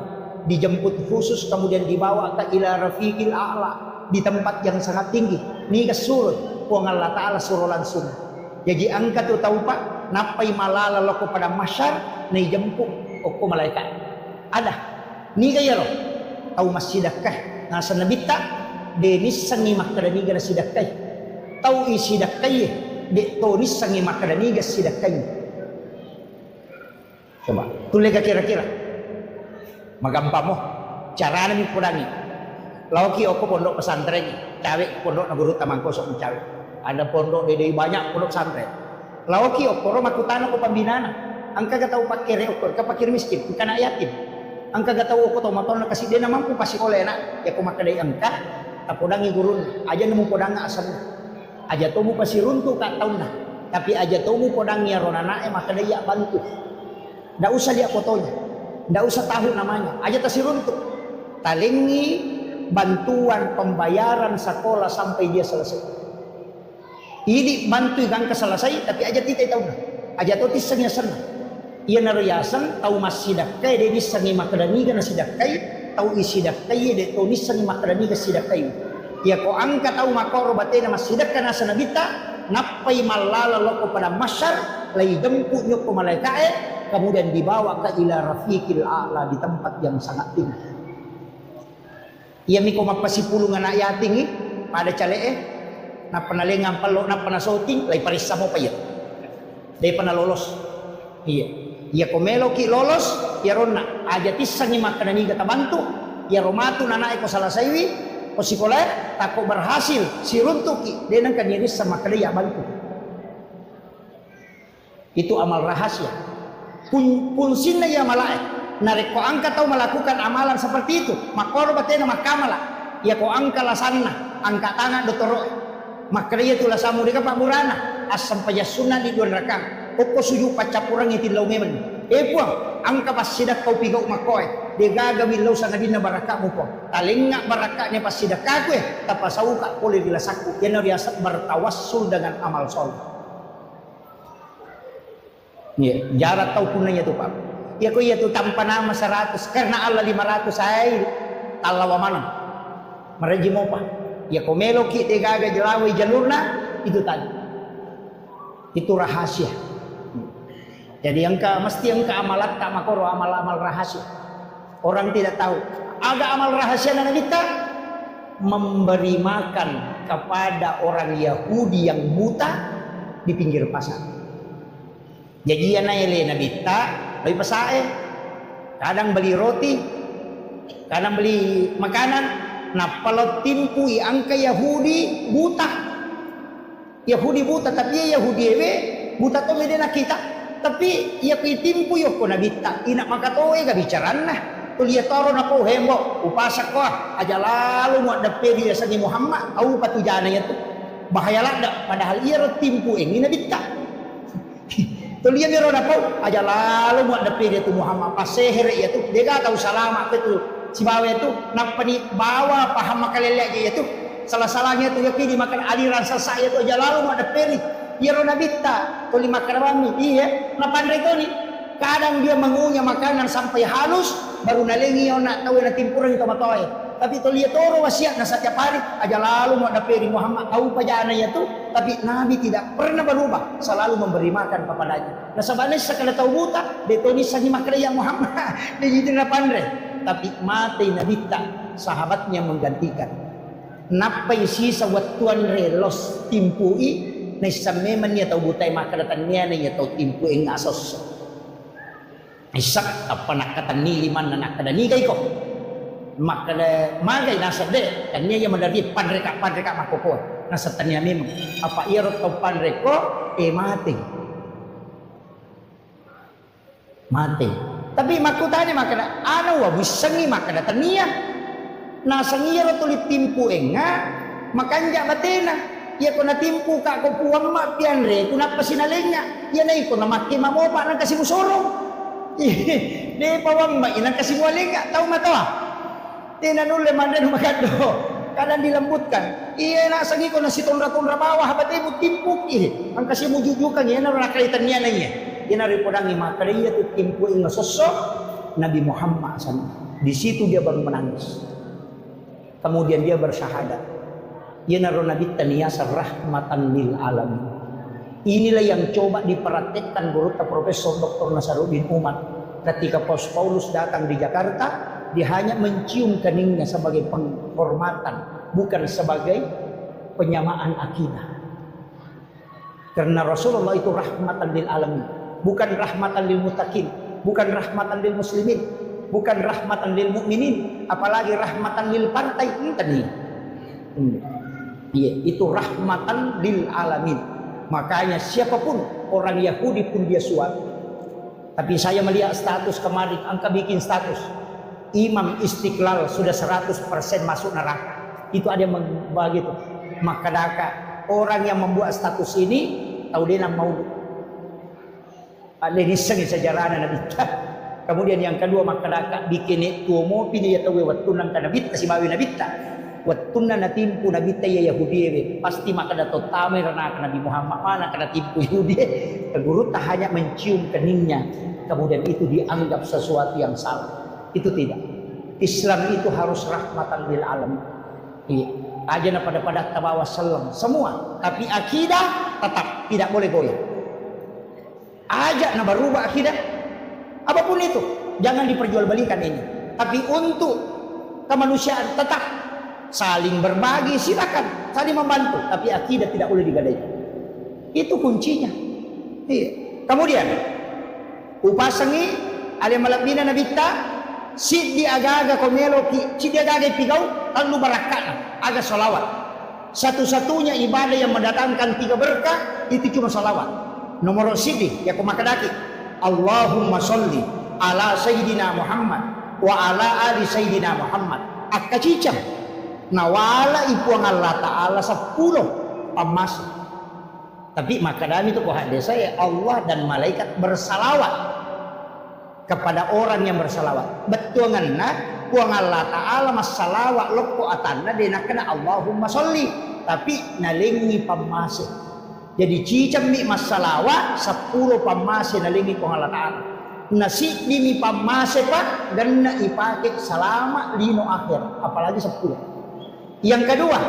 A: dijemput khusus, kemudian dibawa ke ila rafiqil a'la, di tempat yang sangat tinggi. Ni kesurut puang Allah Ta'ala suruh langsung. Jadi angka tu tahu pak, napai malala loko pada masyar, ni jemput oko malaikat. Ada. Ni kaya lo, tahu masjidakah? Nasa nabita, denis sangi makadani gana sidakai. Tahu isidakai, de tonis sangi makadani gana sidakai. Coba, tulis kira-kira. Magampang mo, cara namin purangi. Lauki ako pondok pesantren, cawe pondok na guru tamang kosong cawe. Ada pondok dede banyak pondok pesantren. Lauki ako romakutana ko pambinana. Ang kagataw pakire ako, kapakir miskin, kana yatim. Ang kagataw ako tomaton na kasi di naman po pasikole na. Ya kumakaday angka, tapodangi gurun. Aja namo podang asan na. Aja to mo pasirunto ka taon na. Tapi aja to mo podang yaronana makadaya bantu. Nggak usah lihat fotonya, nggak usah tahu namanya, aja tasiruntuk. Talingi bantuan pembayaran sekolah sampai dia selesai. Ini bantu gang selesai, tapi aja tidak tahu nah. Aja tuh tisangnya senang. Ia narayasan tahu masih dakai, dia nisangi makadani gana sidakai, tahu isi dakai, dia tahu nisangi makadani gana sidakai. Ia ko angka tahu makoro batena masih dakai nasa nabita, napai malala loko pada masyar, lagi jemput nyok malaikat. Kemudian dibawa ke ila rafiqil a'la, di tempat yang sangat tinggi. Ia miko mapasipulungan anak yating pada calee na panalengang palo na panasoting lay parisa mo pa yan. Day panalolos. Iya. Ia komelo ki lolos, ia rona aja tisang ni makanani gata bantu, ia romatu nanae ko salasaywi, ko sikola tako berhasil siruntuki denang kanyenis sama kadaya bantu. Itu amal rahasia. Punsinna ya malaik narik ko angka tahu melakukan amalan seperti itu makor batena makamala ya ko angka lasanna angka tangan dotoro makriya tu lasamu deka paburana asam pajasuna di dua rakang poko suju pacapurang itu lau memen puang angka pasidak kau pigau makoy de gagawin lau sa nabi na baraka mo po talinga baraka ni pasidak kakwe tapasau ka poli dilasaku yan riasa bertawassul dengan amal soleh. Ya, jarak tahu punanya tu Pak. Ya kok ya tu tanpa nama 100 karena Allah 500 ay talawa mana. Mereji mo pa. Ya kok melo ki te gaga jelawai jalurna itu tadi. Itu rahasia. Jadi mesti engka amalat tak makoro amal-amal rahasia. Orang tidak tahu. Ada amal rahasia na kita memberi makan kepada orang Yahudi yang buta di pinggir pasar. Jadi ya naile nabita, lebih pesae. Kadang beli roti, kadang beli makanan. Nah, kalau timpui angka Yahudi buta. Yahudi buta, tapi ya Yahudi ewe buta to medena kita. Tapi ya pitimpu yo ko nabita. Ina makatoe ga bicaran nah. Tulia toro na ko hembo, upasak ko aja lalu mo dape dia sagi Muhammad, au patujana ya tu. Bahaya lada padahal ia timpu ini nabita. Tulia biro na po, aja lalu mo dape dia tu Muhammad paseher ya tu. Dia ga tahu salama itu si bawa itu napani bawa paham makalele ya tu. Salah-salahnya tu yakini makan aliran sesaya tu aja lalu mo dape biro nabita. Tuli makarami iya, na pandai to ni. Kadang dia mengunyah makanan sampai halus, baru nalengi nak tahu na timpuran itu matoy. Tapi to lihat orang wasiat na setiap hari aja lalu mau daperi Muhammad tahu pajana ya tuh. Tapi Nabi tidak pernah berubah, selalu memberi makan kepadanya. Nah sebenarnya sekali tahu buta, detoni sani makraya Muhammad, dia jadi na pandre. Tapi mati Nabi tak, sahabatnya menggantikan. Napai sisa watuan relos timpui, na sameman niya tahu buta makaratan niya niya tahu timpui ngasos. Isak apa nak kata niliman na nakadani kay ko. Makada magay nasa de kanya yang mendari pandreka makopo nasa tanya memang apa irot atau pandreko mati tapi makutanya makada ano wa bisangi makada tania nasa ngiro tulit timpu enga makanja batena ya kuna timpu ka ko puang ma pianre kuna pasinalenya ya nai ko na makima mo pa nang kasi musorong de pawang ma inang kasi mualenga tahu matawa tinanule mandan magado kadang dilembutkan iya na sagi ko na si tonra bawah batay mo timpuk ang kasi mo jujukan yan na nakalitan niya na niya yan na rin po nang imakariya at timpu yung sosok Nabi Muhammad di situ dia baru menangis kemudian dia bersyahadat yan na rin Nabi taniyasa rahmatan lil alamin. Inilah yang coba diperhatikan guru Profesor Dr. Nasaruddin Umar ketika Paulus datang di Jakarta. Dia hanya mencium keningnya sebagai penghormatan, bukan sebagai penyamaan akidah. Karena Rasulullah itu rahmatan lil alamin, bukan rahmatan lil muttaqin, bukan rahmatan lil muslimin, bukan rahmatan lil mukminin, apalagi rahmatan lil partai tadi. Iya, itu rahmatan lil alamin. Makanya siapapun orang Yahudi pun dia suap. Tapi saya melihat status kemarin, angka bikin status. Imam Istiqlal sudah 100% masuk neraka. Itu ada yang begitu. Maka orang yang membuat status ini tahu dia mau ada niseng sejarah Nabi. Kemudian yang kedua maka bikin itu mau pilih atau watunan kana bit si bawi Nabi ta. Watunan na timpu Nabi ta ya Yahudi pasti maka dato tame karena Nabi Muhammad mana kana timpu Yahudi. Guru tak hanya mencium keningnya. Kemudian itu dianggap sesuatu yang salah. Itu tidak. Islam itu harus rahmatan lil alamin. Iya. Aja pada tabawa salam semua. Tapi akidah tetap tidak boleh goyah. Aja berubah akidah. Apapun itu, jangan diperjualbelikan ini. Tapi untuk kemanusiaan tetap saling berbagi silakan, saling membantu. Tapi akidah tidak boleh digadaikan. Itu kuncinya. Iya. Kemudian upasangi ale malabina nabita. Si di aga-aga komelo si di aga-aga pigau lalu barakana aga salawat. Satu-satunya ibadah yang mendatangkan 3 berkah itu cuma salawat. Nomor sidi ya kumakadaki Allahumma sholli ala sayyidina Muhammad wa ala ali sayyidina Muhammad. Akacicam nawala ipuang Allah Ta'ala 10 pamas. Tapi makadami itu kok desa ya Allah dan malaikat bersalawat kepada orang yang bersalawat. Betul ngana kuang Allah Ta'ala masalawat loko atanna dina kena Allahumma sholli tapi nalingi pamase. Jadi cicam mi masalawat 10 pamase nalingi kuang Allah Ta'ala. Nasi dimi pamase pak dan na ipake selama lino akhir apalagi 10. Yang kedua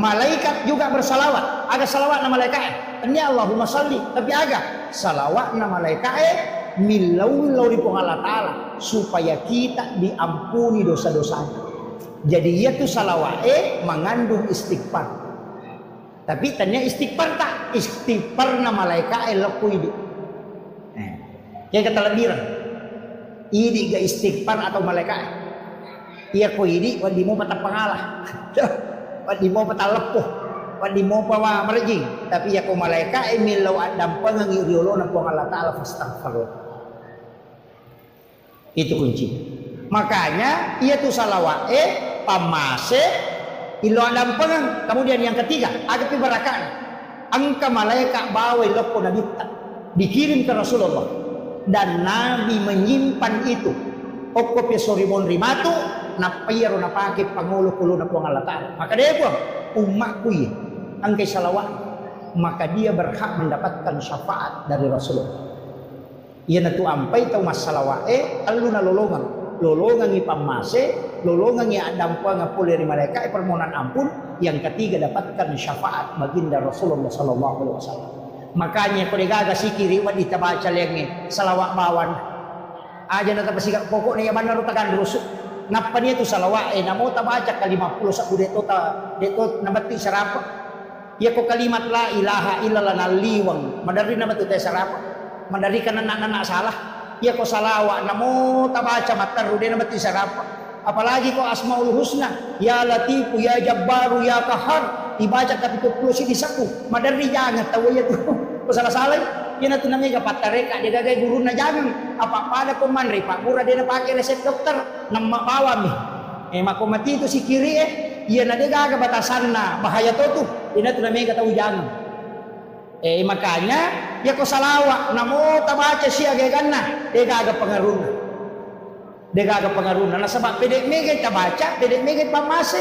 A: malaikat juga bersalawat. Ada salawat na malaikat ini Allahumma sholli tapi aga salawat na malaikat milau di Allah Ta'ala supaya kita diampuni dosa-dosanya. Jadi ia tuh salawat mengandung istighfar. Tapi tanya istighfar tak? Istighfar na malaikat laku ini. Yang kata lebiran. Ini gak istighfar atau malaikat. Ia ko ini wadi mo patang pangalah. Wadi mo patang lepuh. Wadi mo pawa merjing. Tapi ia ko malaikat milau adam pangangi riolo na po Allah Ta'ala fastaghfirullah. Itu kunci. Makanya ia tuh salawat pamase ilo adam pengang. Kemudian yang ketiga agapi barakan angka malaikat bawa loko Nabi dikirim ke Rasulullah dan Nabi menyimpan itu okopi soribon rimatu napayaro napake pangulo kulo na puang Allah Ta'ala. Maka dia puang umatku ya angkai salawat maka dia berhak mendapatkan syafaat dari Rasulullah. Ia natu ampai tau masalah alu na lolongan ipamase lolongan yang dampa ngapul dari mereka permohonan ampun. Yang ketiga dapatkan syafaat baginda Rasulullah sallallahu alaihi wasallam. Makanya kalau gaga sikiri wa ditabaca lengi salawat bawan aja na tapasiga pokoknya benar utakan rusuk napa niya tu salawat namo tabaca ka 50 sa deto nabati sarapa ya ko kalimat la ilaha illallah naliwang madari na batu teh sarapa madari kana nana salah ya ko salawat namo tabaca mataru de nabati sarapa apalagi ko asmaul husna ya latifu ya jabbaru ya kahar dibaca kapitulo 10 di saku madari jangan tahu ya tu salah-salah yan na tunamiga patareka dia gagay guru na jangan apa pada kumanri pak mura dia na pakai resep dokter na mapawami makumati itu si kiri yan na dia gaga batasan na bahaya to tu yan na tunamiga tahu jangan makanya ya ko salawa namo tabaca siya gagan na dia gaga pengaruh na sabab pede mega tabaca pede mega pamase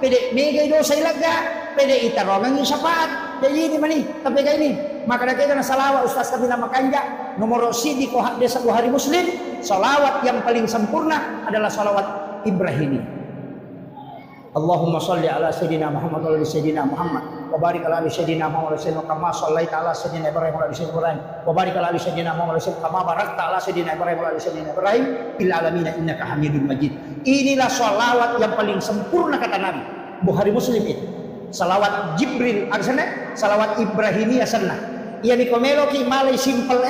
A: pede mega dosa ilaga pede itarongan yung sapat jadi ini mani tapi kayak ini maka kita na salawat ustaz kami nama kanja nomor sidi ko desa Buhari Muslim salawat yang paling sempurna adalah salawat Ibrahimi Allahumma salli ala sayyidina Muhammad wa ala sayyidina Muhammad wa barik ala sayyidina Muhammad wa sallam kama sallaita ala sayyidina Ibrahim wa ala sayyidina Ibrahim wa barik ala sayyidina Muhammad wa sallam kama barakta ala sayyidina Ibrahim wa ala sayyidina Ibrahim fil alamin innaka Hamidum Majid. Inilah salawat yang paling sempurna kata Nabi Buhari Muslim itu salawat Jibril arsana salawat Ibrahimi asana ia ni komelo ki malay simple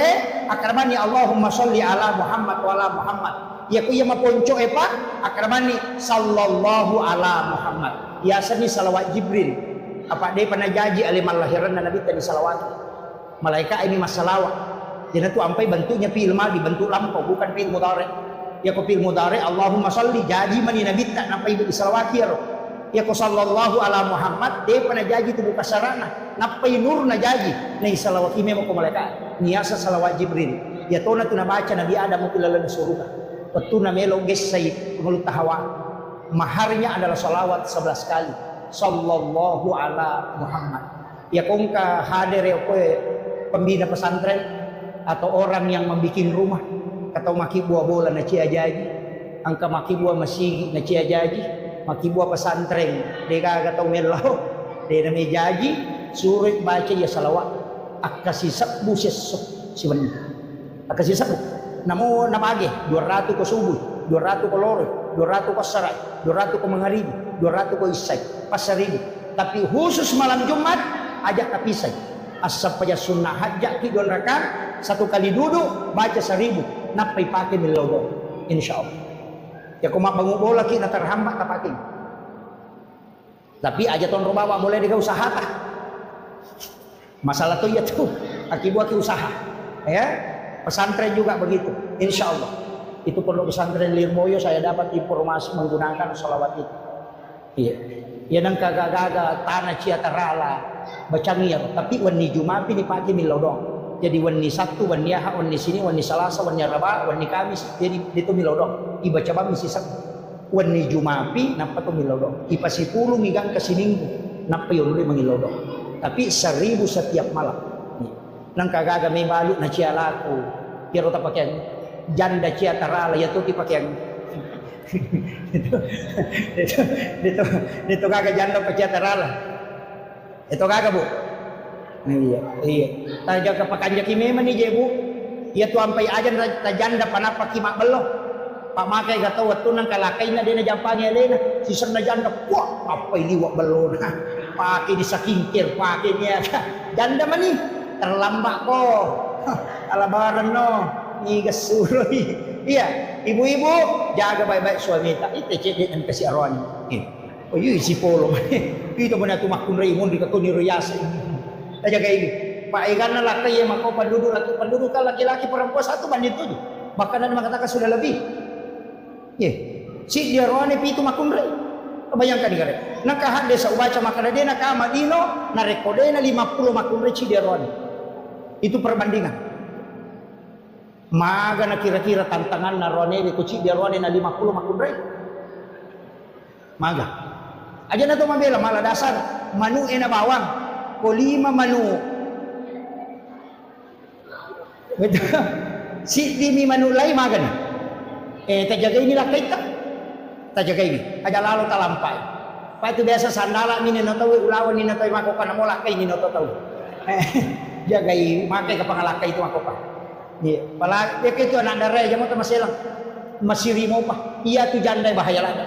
A: akramani Allahumma sholli ala Muhammad wa ala Muhammad ya ku ia maponco pa akramani sallallahu ala Muhammad ya asani salawat Jibril apa dia pernah janji alimal lahiran Nabi tadi salawat malaikat ini masalawat jadi tu ampai bentuknya fi'il madhi bentuk lampau bukan fi'il mudhari ya ku fi'il mudhari Allahumma sholli jadi mani Nabi tak nampai disalawati ya ko sallallahu ala Muhammad dia pernah janji tu buka sarana napai nur na janji nei salawat ime mo ko malaikat niasa salawat Jibril ya tona tu na baca Nabi Adam mo kilala na surga petu na melo gesay mulut hawa maharnya adalah salawat 11 kali sallallahu ala Muhammad ya kong ka hadir ya ko pembina pesantren atau orang yang membikin rumah atau maki buah bola na cia jaji angka maki buah masigi na cia jaji maki buah pesantren dia kagak tahu melau dia namanya jaji suruh baca ya salawat akasi sabbu si wani akasi sabbu namo nabage 200 ko subuh 200 ko loro 200 ko sarai 200 ko mangaribi 200 ko isai pasaribu tapi khusus malam Jumat ajak kapisai asap aja sunnah hajjak ki 2 rakaat 1 kali duduk baca 1000 napai pakai melau insyaallah ya kau mak bangun bola kita terhambat tapakin tapi aja ton bawa boleh dia usaha tah masalah tu ya tu akibat usaha ya pesantren juga begitu insyaallah itu perlu pesantren Lirboyo saya dapat informasi menggunakan salawat itu iya ya nang kagak-gaga tanah cia terala bacangir tapi wani Jumat ini pagi milodong jadi wani Sabtu, wani Ahad, wani sini, wani Selasa, wani Rabu, wani Kamis, jadi itu milodong. Ibaca bami sisa. Wani Jumapi, napa tu milodong. Ipa 10 migang ke Sininggu, napa yung mangilodong. Tapi 1000 setiap malam. Nang kagaga may balut na cia laku. Pero tapakyan janda cia tarala ya tu tipakyan. Dito kagak janda pa cia tarala. Ito kagak bu. Iya. Taja ke pakanja kime mani jebu. Ia tu ampai ajan tajanda panapa kimak beloh. Pak makai gak tahu waktu nang kalakai na dia na jampanya lena. Sisar na janda wah apa ini wak beloh na. Pakai disakingkir pakai niya. Janda mani terlambat ko. Alabaran no. Iga suruh. Iya, ibu-ibu jaga baik-baik suami tak. Itu cek dan kasih arwani. Oh iya si polo mani. Itu mana tu makun raimun di katuni royasa. Aja kayak ini. Pak ikan laki yang makau penduduk kan laki-laki perempuan 1 banding 7. Bahkan ada mengatakan sudah lebih. Ya, si dia rohani itu makun rei. Bayangkan ni kare. Nakah desa ubaca makana dia nakah Madino na rekode na 50 makun rei si dia rohani. Itu perbandingan. Maga na kira-kira tantangan na rohani di kuci dia rohani na 50 makun rei. Maga. Aja na to mabela malah dasar manu ena bawang. Ko 5 manu. Betul. Si dimi manu lai magan. Tajaga inilah kita. jaga ini aja lalu talampai pa itu biasa sandala mini no tahu ulawan ni no tahu makoka na mola kay ni no tahu jaga ini makai ke pangalaka itu makoka iya pala dia itu anak darah jamu tuh masih rimau pa iya tuh jandai bahaya lagi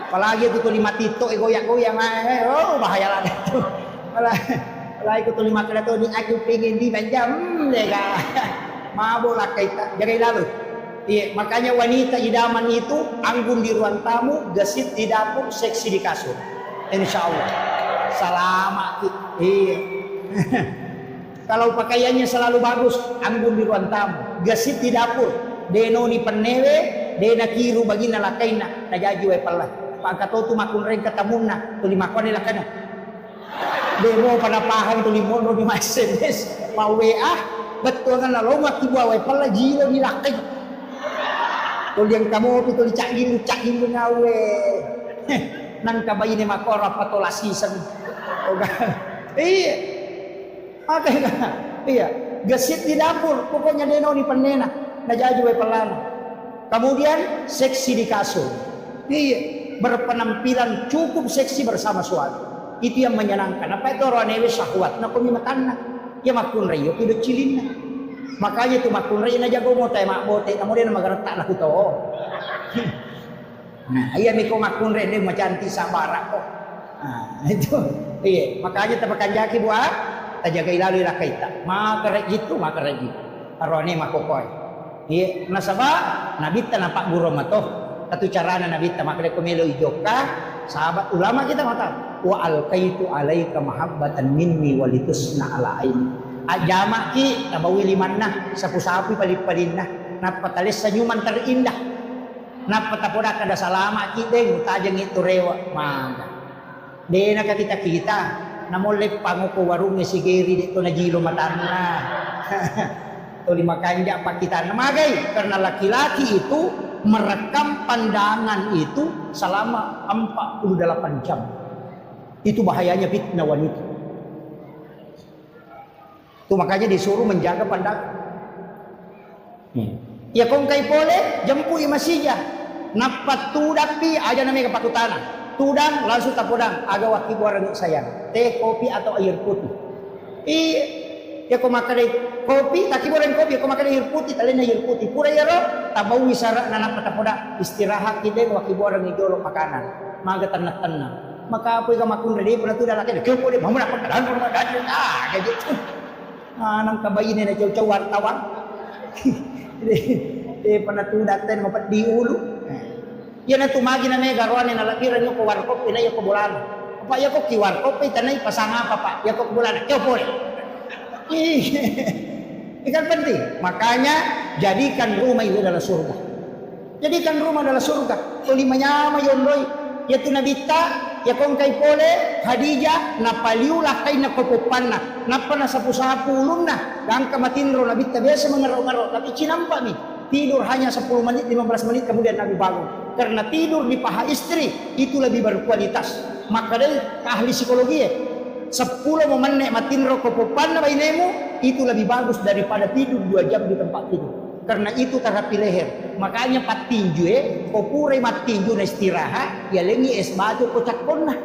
A: apalagi itu tuh 5 tito goyak-goyang oh bahaya lagi tuh apalagi itu tuh 5 kali tuh ni aku pengen di banjam deka mabok lah kita jaga lalu. Iya, makanya wanita idaman itu anggun di ruang tamu, gesit di dapur, seksi di kasur. Insya Allah. Selamat. Iya. Kalau pakaiannya selalu bagus, anggun di ruang tamu, gesit di dapur. Deno ni penewe, dena kiru bagina lakaina, najaji we pala. Pangkato tu makun reng katamuna, tuli makon nila kana. Demo pada paham tuli mono di SMS, mau WA, betul kan lo mati bawa we pala jilo di lakai. Tol yang kamu itu cak gilu ngawe nang kabayi ni makora patolasisan iya makanya iya gesit di dapur pokoknya deno ni penena najaji we pelan kemudian seksi di kasur iya berpenampilan cukup seksi bersama suami itu yang menyenangkan apa itu orang ewe syahwat na kumimatanna ya makun rayo tidak cilinna makanya itu makun rin aja gue mau tema bote kemudian magaretak lah kuto nah iya miko makun rin dia macam anti sabara kok nah itu iya makanya tepakan jaki buat tajaga ilalu lah kita maka gitu arone makokoy iya nasaba nabita nampak burung matoh satu carana nabita makanya kumelo ijoka sahabat ulama kita mata wa alqaitu alaika mahabbatan minni walitusna ala aini ajama ki tabawi limanna sapu-sapu palit-palinna napatalis senyuman terindah napatapoda kada salama ki deng tajeng itu rewa mangga dena ka kita namolek panguko warung si Geri dito na jilo matanna to lima kanja pa kita namagai karena laki-laki itu merekam pandangan itu selama 48 jam itu bahayanya fitnah wanita. Itu makanya disuruh menjaga pandangan. Ya kung kay pole, jampu imasija. Napat tudapi aja namanya kepakutana. Tudang langsung tapodang aga waki buarang sayang. Teh, kopi atau air putih. Ya kung makan kopi, taki buarang kopi, kung makan air putih, talin air putih. Pura yaro, tabaw wisara na napat tapoda. Istirahat kita waki buarang ijolo makanan. Maga tanat-tanat. Maka apoy ka makun ready pala tuda laki. Kaya po di mamuna ko talan ko madadyo. Kaya gitu. Nang kabayin na jauh-jauh wartawan. Panatudat tayo mapat di ulo. Yan ang tumagi na may garuan na nalakiran nyo ko warkop, pinay ko bulan. Apa ya ko kiwarkop, tanay pasanga pa pa. Ya ko bulan. Kaya po ikan penting. Makanya jadikan rumah itu adalah surga. Jadikan rumah adalah surga. Tulimanya mayon yaitu nabita ya kung kay pole Hadijah napaliulah kay nakopopan na sapu-sapu ulun na dan kamatinro nabita biasa mengaro-ngaro tapi cinampa nih tidur hanya 10 menit 15 menit kemudian Nabi bangun karena tidur di paha istri itu lebih berkualitas maka dari ahli psikologi 10 menit matinro kopopan na bainemu itu lebih bagus daripada tidur 2 jam di tempat tidur. Karena itu terapi leher. Makanya patinju kopure matinju na istirahat, ya lengi es batu kocak ponna.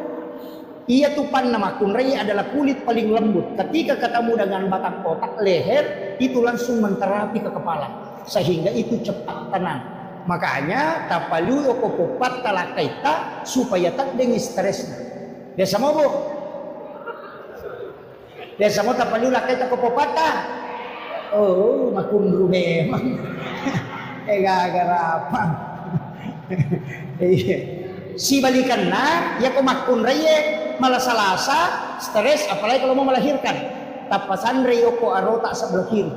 A: Iya tupan nama kunrai adalah kulit paling lembut. Ketika ketemu dengan batang kotak leher, itu langsung menterapi ke kepala. Sehingga itu cepat tenang. Makanya tapalu okopopat talakaita supaya tak dengan stresnya. Desa mo bu? Desa mo tapalu lakaita kopopata. Oh, makundru memang. Gagarapan. Si balikan na, ya ko makunraye, malasalasa, stres, apalagi kalau mau melahirkan. Tapasan reyo ko arota sa belah kiri.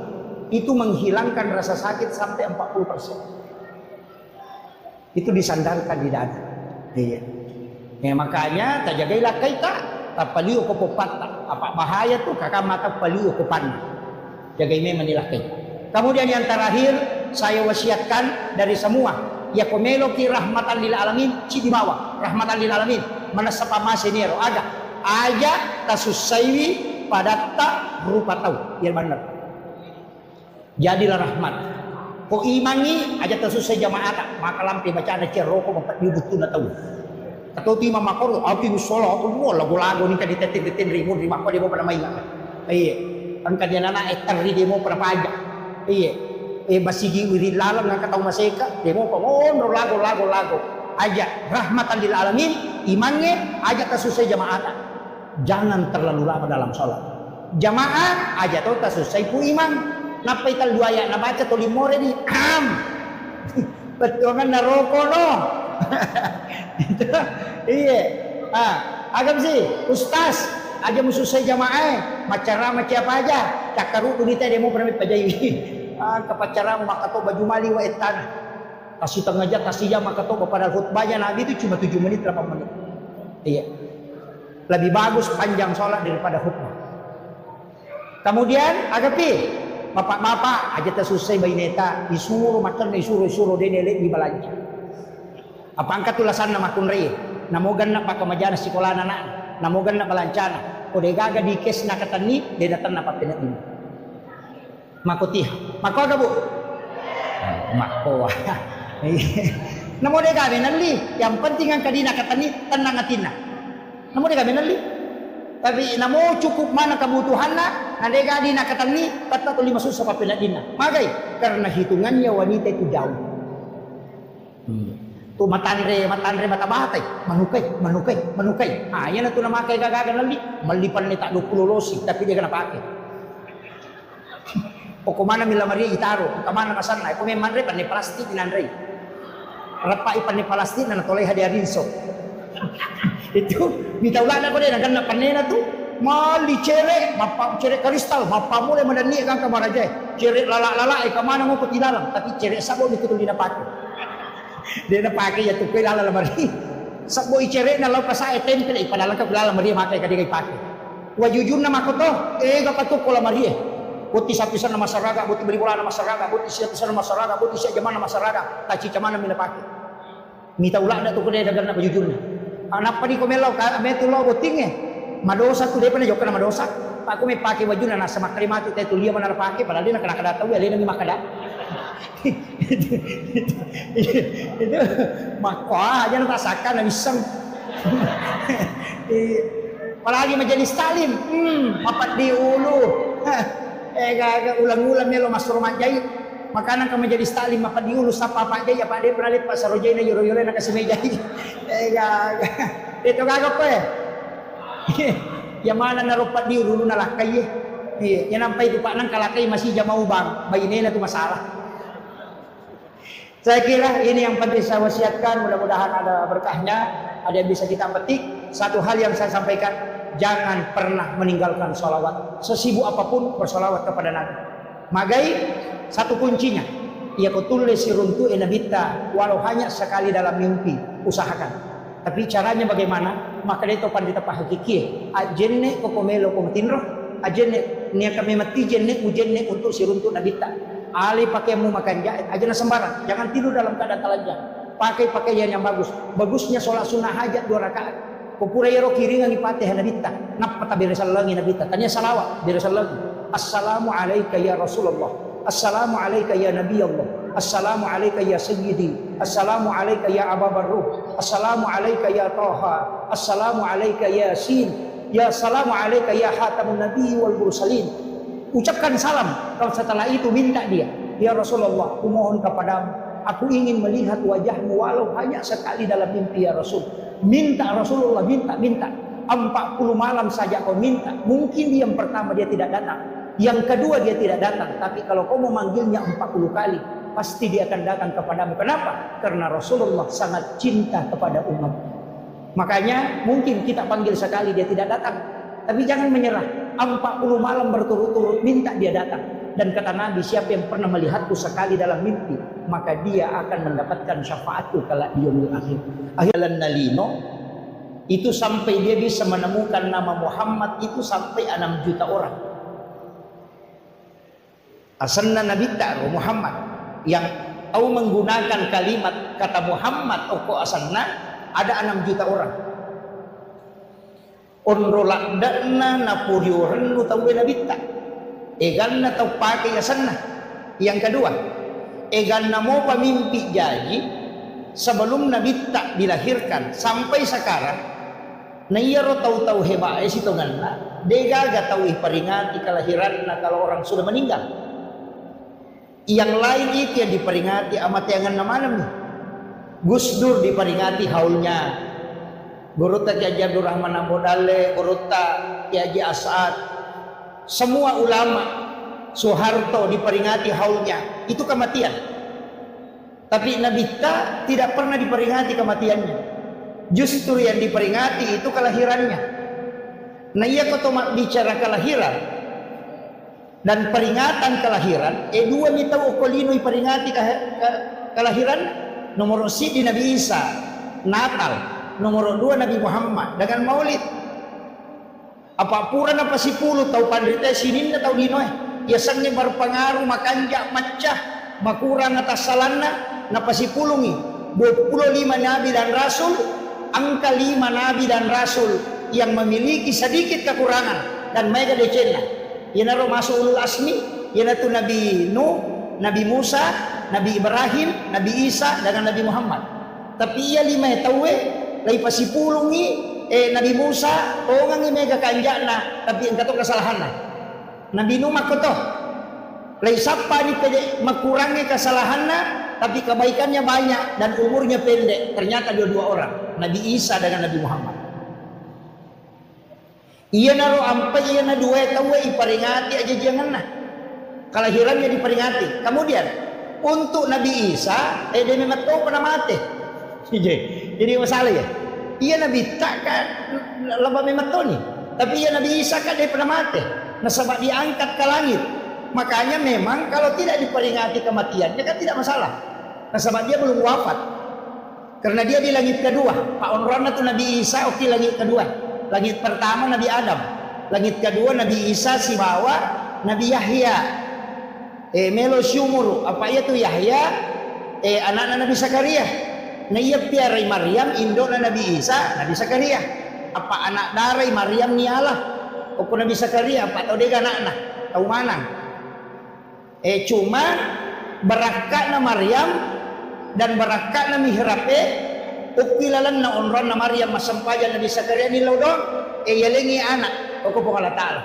A: Itu menghilangkan rasa sakit sampai 40%. Itu disandarkan di dada. Iya. Ya, makanya tajagailah kaita, tapaliu ko popata. Apa bahaya tuh kakak mata paliu ko pan. Jaga ini menilai. Kemudian yang terakhir saya wasiatkan dari semua ya komelo ki rahmatan lil alamin ci di bawah rahmatan lil alamin mana sapama senior ada aja tasusaiwi pada tak berupa tahu yang benar jadilah rahmat Ko imangi aja tersusai jamaah maka lampi baca ada ceroko mempat dibutuh na tahu. Atau ti mama ko api musola ko mo lago-lago ni kadi tetin rimu di mako di mo pada mainga. Iya. Ang kanya nana etari di mo pada pajak. Iya. Basigi wiri lalam nang katau maseka di mo pamondro lago aja rahmatan lil alamin imannya aja tersusai jamaah. Jangan terlalu lama dalam sholat. Jamaah aja tuh tersusai pu iman. Napa ital dua ya na baca to limore di betul kan naroko no. Iya agam sih ustaz aja mususai jamaah macara macam apa aja cakaru kunita demo pernah pajai kepacara maka to baju mali wa etan kasih tengah aja kasih jam maka to pada khutbahnya nabi itu cuma 7 menit 8 menit. Iya lebih bagus panjang sholat daripada khutbah. Kemudian agapi Bapak aja tersusai bayi neta disuruh makan disuruh denelek di balanja. Apa angkat tulasan nama kunri, namogan nak pakai majana sekolah anak, namogan nak balancana. Kode gaga di kes nak katani, dia datang nak pakai ini. Makotih, mako aga bu, mako. Namo dia gaga nanti, yang penting ang kadina katani tenang atina. Namo dia gaga nanti. Tapi namo cukup mana kebutuhan nak, nadega dina katani kata tu 5 susah papena dina. Magai karena hitungannya wanita itu jauh. Tu matandre mata batai, manukai. Yan tu nama kai gagagan nali, malipan ni tak 20 losi tapi dia kena pakai. Pokok mana mila Maria itaro, kamana kasana, ko memang re pan ni plastik nanre. Rapai pan ni plastik na toleh hadiarin so. Itu bitaulah ko dia nak panena tu mali cerek mapa cerek kristal mapa mulai madani kan kamar aja cerek lala ke mana mau petilalang tapi cerek sabo itu tu dia pakai ya tu lala mari sabo cerek na law pasa tempel ipadalang ka lala mari makai ka dia pakai wajujun na makoto gapato ko la mari buti sapisan na masyarakat buti beli bola na masyarakat buti sapisan na masyarakat buti sia zaman na masyarakat taci camana mina pakai mitaulah na tu ko dia dagan na wajujun anak padi ko melaw ka metulo boting madosa tu dia pernah jauh kena madosa aku may pakai baju na nasa makrimati tayo tulia mana pakai padahal dia nak kena kada tahu ya dia nang makada itu makwa aja nak sakan na bisang palagi majelis talim mapat di ulu gaga ulang-ulang niya lo mas rumah jay makanan ka majelis talim mapat di ulu sapa pak jay apa dia pernah lihat pak sarojay na yuro-yuro na kasi may jay gaga itu gaga ko yang mana narupat di dulu nalakai yang nampai itu pak nang kalakai masih jamau bang bayi nela itu masalah. Saya kira ini yang penting saya wasiatkan, mudah-mudahan ada berkahnya, ada yang bisa kita petik. Satu hal yang saya sampaikan, jangan pernah meninggalkan sholawat sesibuk apapun bersolawat kepada Nabi. Magai satu kuncinya ia kutulis siruntu enabita walau hanya sekali dalam mimpi, usahakan. Tapi caranya bagaimana? Maka itu pandita pahakiki. Ajenne kokomelo komatinro. Ajenne niya kami mati jenne ujenne untuk siruntu nabita. Ali pakai mu makan jahit. Aja na sembarang. Jangan tidur dalam keadaan telanjang. Pakai pakaian yang bagus. Bagusnya sholat sunnah hajat 2 rakaat. Kupura yero kiringan ipatih nabita. Napata birisal lagi nabita. Tanya salawat birisal lagi. Assalamu alayka ya Rasulullah. Assalamu alayka ya Nabi Allah. Assalamu alayka ya Sayyidi. Assalamu alayka ya Aba Barruh. Assalamu alayka ya Taha. Assalamu alayka ya Yasin. Ya salamu alayka ya Hatamun Nabi wal Mursalin. Ucapkan salam. Kalau setelah itu minta dia, ya Rasulullah, aku mohon kepadamu, aku ingin melihat wajahmu walau hanya sekali dalam mimpi ya Rasul. Minta Rasulullah, minta 40 malam saja kau minta. Mungkin yang pertama dia tidak datang, yang kedua dia tidak datang, tapi kalau kau memanggilnya 40 kali, pasti dia akan datang kepadamu. Kenapa? Karena Rasulullah sangat cinta kepada umat. Makanya mungkin kita panggil sekali dia tidak datang, tapi jangan menyerah. 40 malam berturut-turut minta dia datang. Dan kata Nabi, siapa yang pernah melihatku sekali dalam mimpi, maka dia akan mendapatkan syafaatku kala di yaumil akhir. Akhiran nalino itu sampai dia bisa menemukan nama Muhammad itu sampai 6 juta orang. Asalna Nabi ta'ru Muhammad yang tahu menggunakan kalimat kata Muhammad oko asalna ada 6 juta orang. Onrolak dana napuriuran lu tahu Nabi tak. Egan na tahu pakai asalna. Yang kedua,
B: egan namo pamimpi jaji sebelum Nabi tak dilahirkan sampai sekarang na iya ro tahu-tahu hebat si tonganna dega ga tahu iperingati kelahiran kalau orang sudah meninggal. Yang lain itu yang diperingati amat yangan nama nih. Gus Dur diperingati haulnya, Guruta Kiai Abdul Rahman Ambodale, Guruta Kiai Haji As'ad, semua ulama, Soeharto diperingati haulnya, itu kematian. Tapi Nabi tidak pernah diperingati kematiannya. Justru yang diperingati itu kelahirannya. Nah iya kau bicara kelahiran dan peringatan kelahiran, dua mita ukolino diperingati kelahiran. Nomor si di Nabi Isa Natal, nomor 2 Nabi Muhammad dengan Maulid. Apa pura apa si puluh tahu pandrita sinin tahu dinoy. Biasanya berpengaruh makanja macah makurang atas salanna napa si pulungi 25 nabi dan rasul, angka 5 nabi dan rasul yang memiliki sedikit kekurangan dan mega decena. Yana ro masuk ulul asmi, yana tu Nabi Nuh, Nabi Musa, Nabi Ibrahim, Nabi Isa dengan Nabi Muhammad. Tapi ia 5 tahu lai pasipulungi Nabi Musa ongang mega kanjana tapi engkau kesalahanna. Nabi Nuh makoto lai sapa ni pede makurangi kesalahanna tapi kebaikannya banyak dan umurnya pendek. Ternyata dua orang, Nabi Isa dengan Nabi Muhammad. Iya naro ampai iya na dua tahu iperingati aja jangan nah. Kelahirannya diperingati. Kemudian untuk Nabi Isa dia memang tahu pernah mati. Jadi masalah ya. Iya Nabi tak kan lebih memang tahu nih. Tapi iya Nabi Isa kan dia pernah mati. Nah sebab diangkat ke langit. Makanya memang kalau tidak diperingati kematiannya kan tidak masalah. Nah sebab dia belum wafat. Karena dia di langit kedua. Pak Onrona itu Nabi Isa oke langit kedua. Langit pertama Nabi Adam. Langit kedua Nabi Isa si bawa Nabi Yahya. Melo syumuru apa itu Yahya anak Nabi Zakaria. Nah iya piarai Maryam indona Nabi Isa Nabi Zakaria. Apa anak darai Maryam ni Allah opo Nabi Zakaria apa tahu dia anak tahu mana. Cuma berakatna Maryam dan berakatna mihrabe ukilalan na onron na Maryam masampajan Nabi Zakaria ni lodong yalengi anak opo Allah Ta'ala.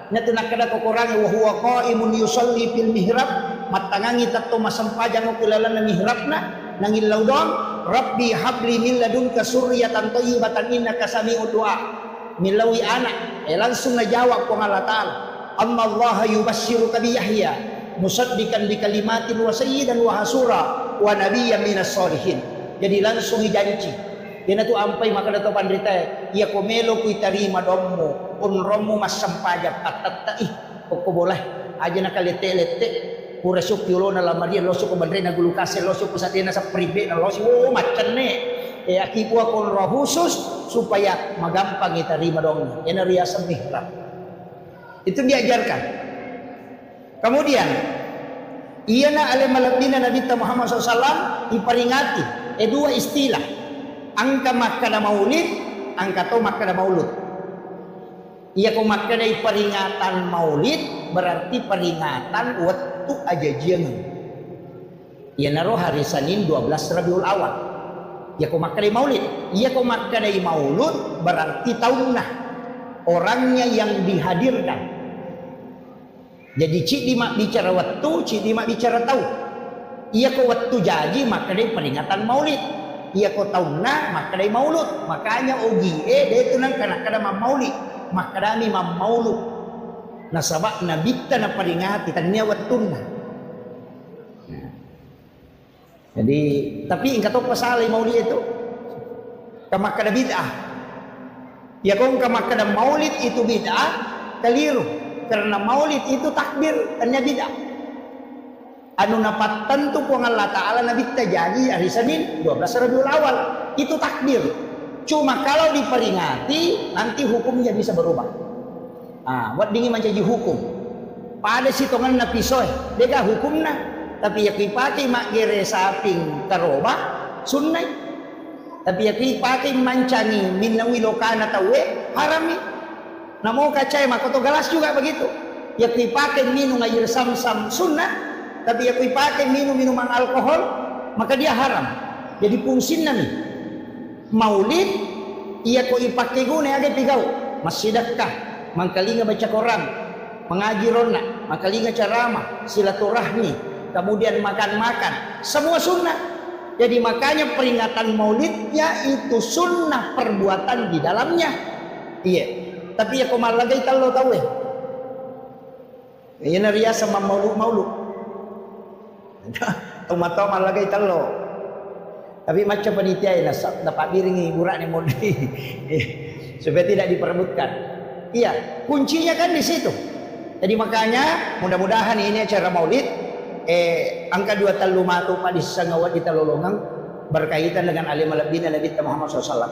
B: Natu nakada kukurangi wa huwa qaimun yusalli fil mihrab matangangi tatto masampajan ukilalan na mihrabna nangin laudong rabbi habli min ladunka surriyatan thayyibatan innaka sami'ud du'a. Milawi anak langsung najawab kong Allah Ta'ala amma Allah yubashiruka bi Yahya musaddiqan bi kalimatin wa sayyidan wa hasura wa nabiyyan minas sholihin. Jadi langsung dijanji yana tu ampai maka dato pandrita ya komelo ku itarima dommu unromu masampajab atatta kok boleh aja nak lete pura syukyulo na lamaria loso ko bandre na gulukase loso ko sa tina sa pribe na loso macan ne akipu ako roh khusus supaya magampang itarima dong yana riasa mihrab itu diajarkan. Kemudian iyana alamalabdina Nabi Muhammad SAW diperingati dua istilah angka makkada maulid angka to makkada maulud. Iya ko makkada peringatan maulid berarti peringatan waktu aja jangan. Iya naro hari Senin 12 Rabiul Awal. Iya ko makkada maulid. Iya ko makkada maulud berarti tahunna orangnya yang dihadirkan. Jadi cik dimak bicara waktu, cik dimak bicara tahun. Iya ko waktu jadi makkada peringatan maulid. Iya ko tahunna makkada maulud. Makanya ogi dia itu nang kana kada maulid. Makadami maulud na sabak na bitta na peringati tanya wattuna. Jadi tapi ingkang pasal maulid itu kamakada bid'ah. Ya kong kamakada maulid itu bid'ah keliru karena maulid itu takbir tanya bid'ah. Anu napatan tu pun Allah Ta'ala nabi jadi hari Senin 12 Rabiul Awal itu takbir. Cuma kalau diperingati nanti hukumnya bisa berubah. Buat dingin menjadi hukum. Pada sitongan na pisoy, deka hukumna. Tapi yang dipakai mak gere saping karoba sunnah. Tapi yang dipakai mancangi minawi lokana tawe harami. Namo kacay makoto galas juga begitu. Yang dipakai minum air sam-sam sunnah.
A: tapi aku pakai minum minuman alkohol, maka dia haram. Jadi fungsinya nih maulid ia ko ipakai guna aga pigau masih sedekah, mangkalinga baca Quran, mengaji rona, mangkalinga ceramah, silaturahmi, kemudian makan-makan, semua sunnah. Jadi makanya peringatan maulidnya itu sunnah perbuatan di dalamnya. Iya. Tapi ya komal lagi kalau tahu ya. Ini ria sama maulud. Toma-toma lagi talo. Tapi macam panitia ini dapat biringi burak ni modi. Supaya tidak diperebutkan. Iya, kuncinya kan di situ. Jadi makanya mudah-mudahan ini acara maulid angka 2 talu matu pa di sangawat di talolongang berkaitan dengan alim alabina Nabi Muhammad SAW.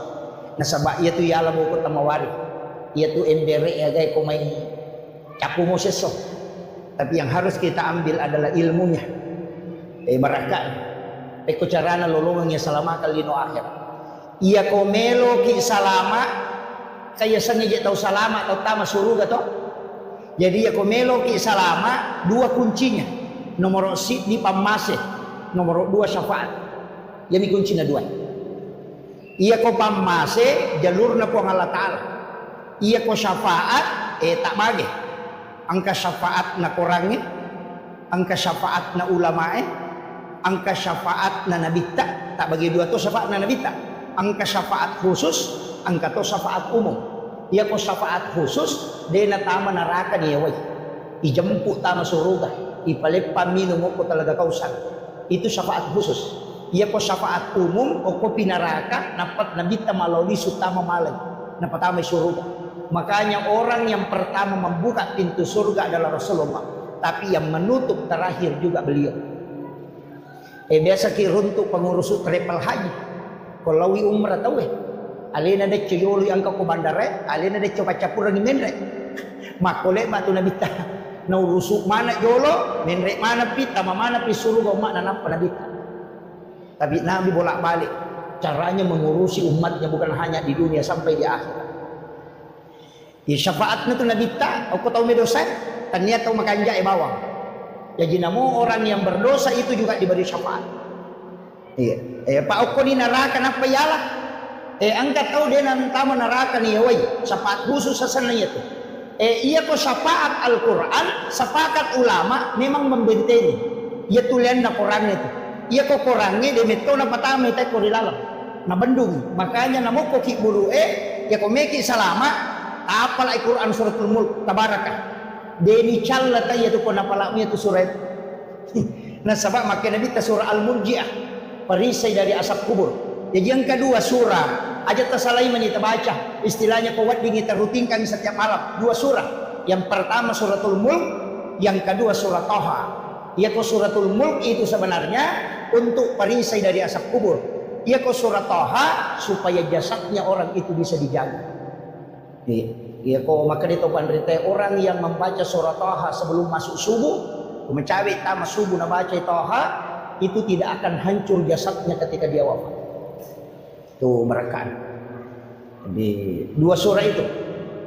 A: Nasabak ia tu ya alam ukur tamawari. Ia tu embere ya gay kumay capu mo seso. Tapi yang harus kita ambil adalah ilmunya. Baraka. Eko carana lolongangnya salama kalino akhir. Ia komelo ki salama kaya sangi tahu salama atau tama suruga to. Jadi ia komelo ki salama dua kuncinya. Nomor si di pamase, nomor 2 syafaat. Jadi kuncinya 2. Ia ko pamase jalurna po ang Allah Ta'ala. Ia ko syafaat tak bagi. Angka syafaat na kurangi, angka syafaat na ulamae, angka syafaat na nabita. Tak bagi 2 to syafaat na nabita. Angka syafaat khusus, angka to syafaat umum. Ia ko syafaat khusus dena tama neraka niya way. Ijemput tama suruga. Ipalepa minum ko talaga kausan. Itu syafaat khusus. Ia ko syafaat umum o ko pinaraka napat nabita maloli sutama malay. Napatama surga. Makanya orang yang pertama membuka pintu surga adalah Rasulullah. Tapi yang menutup terakhir juga beliau. Biasa kiruntuk pengurus travel haji. Kolawi umrah tahu alena de ceyoli angka ko bandare, alena de coba capurang menre. Makole batu nabita. Na urusuk mana jolo, menrek mana pi, tama mana pi surga umat nanap nabita. Tapi Nabi bolak-balik caranya mengurusi umatnya bukan hanya di dunia sampai di akhirat. Ya syafaatnya tu nabita, aku tahu medosa, tanya tahu makanja bawang. Jadi namo orang yang berdosa itu juga diberi syafaat. Iya. Pak aku ni neraka napa yalah? Angkat tahu dia nantama neraka ni wai, syafaat khusus sasananya tu. Ia ko syafaat Al-Quran, sepakat ulama memang membentengi. Ia tulian na Quran itu. Ia ko Qurannya de meto na patame tay ko dilalam. Na bendung. Makanya namo ko ki bulu ia ko meki salama apal Al-Quran suratul Mulk tabarakah. Deni challa tay itu ko napalami itu surat. Nah sebab makin nabi ta surah Al-Murji'ah. Perisai dari asap kubur. Jadi yang kedua surah aja tersalai menita baca istilahnya kuat dingin terrutinkan setiap malam 2 surah. Yang pertama suratul Mulk, yang kedua surah Toha. Yaitu suratul Mulk itu sebenarnya untuk perisai dari asap kubur. Yaitu surah Toha supaya jasadnya orang itu bisa dijaga. Iya kok maka itu pandrite orang yang membaca surah Toha sebelum masuk subuh, mencari tamat subuh na baca Toha itu tidak akan hancur jasadnya ketika dia wafat. Tuh mereka di 2 surah itu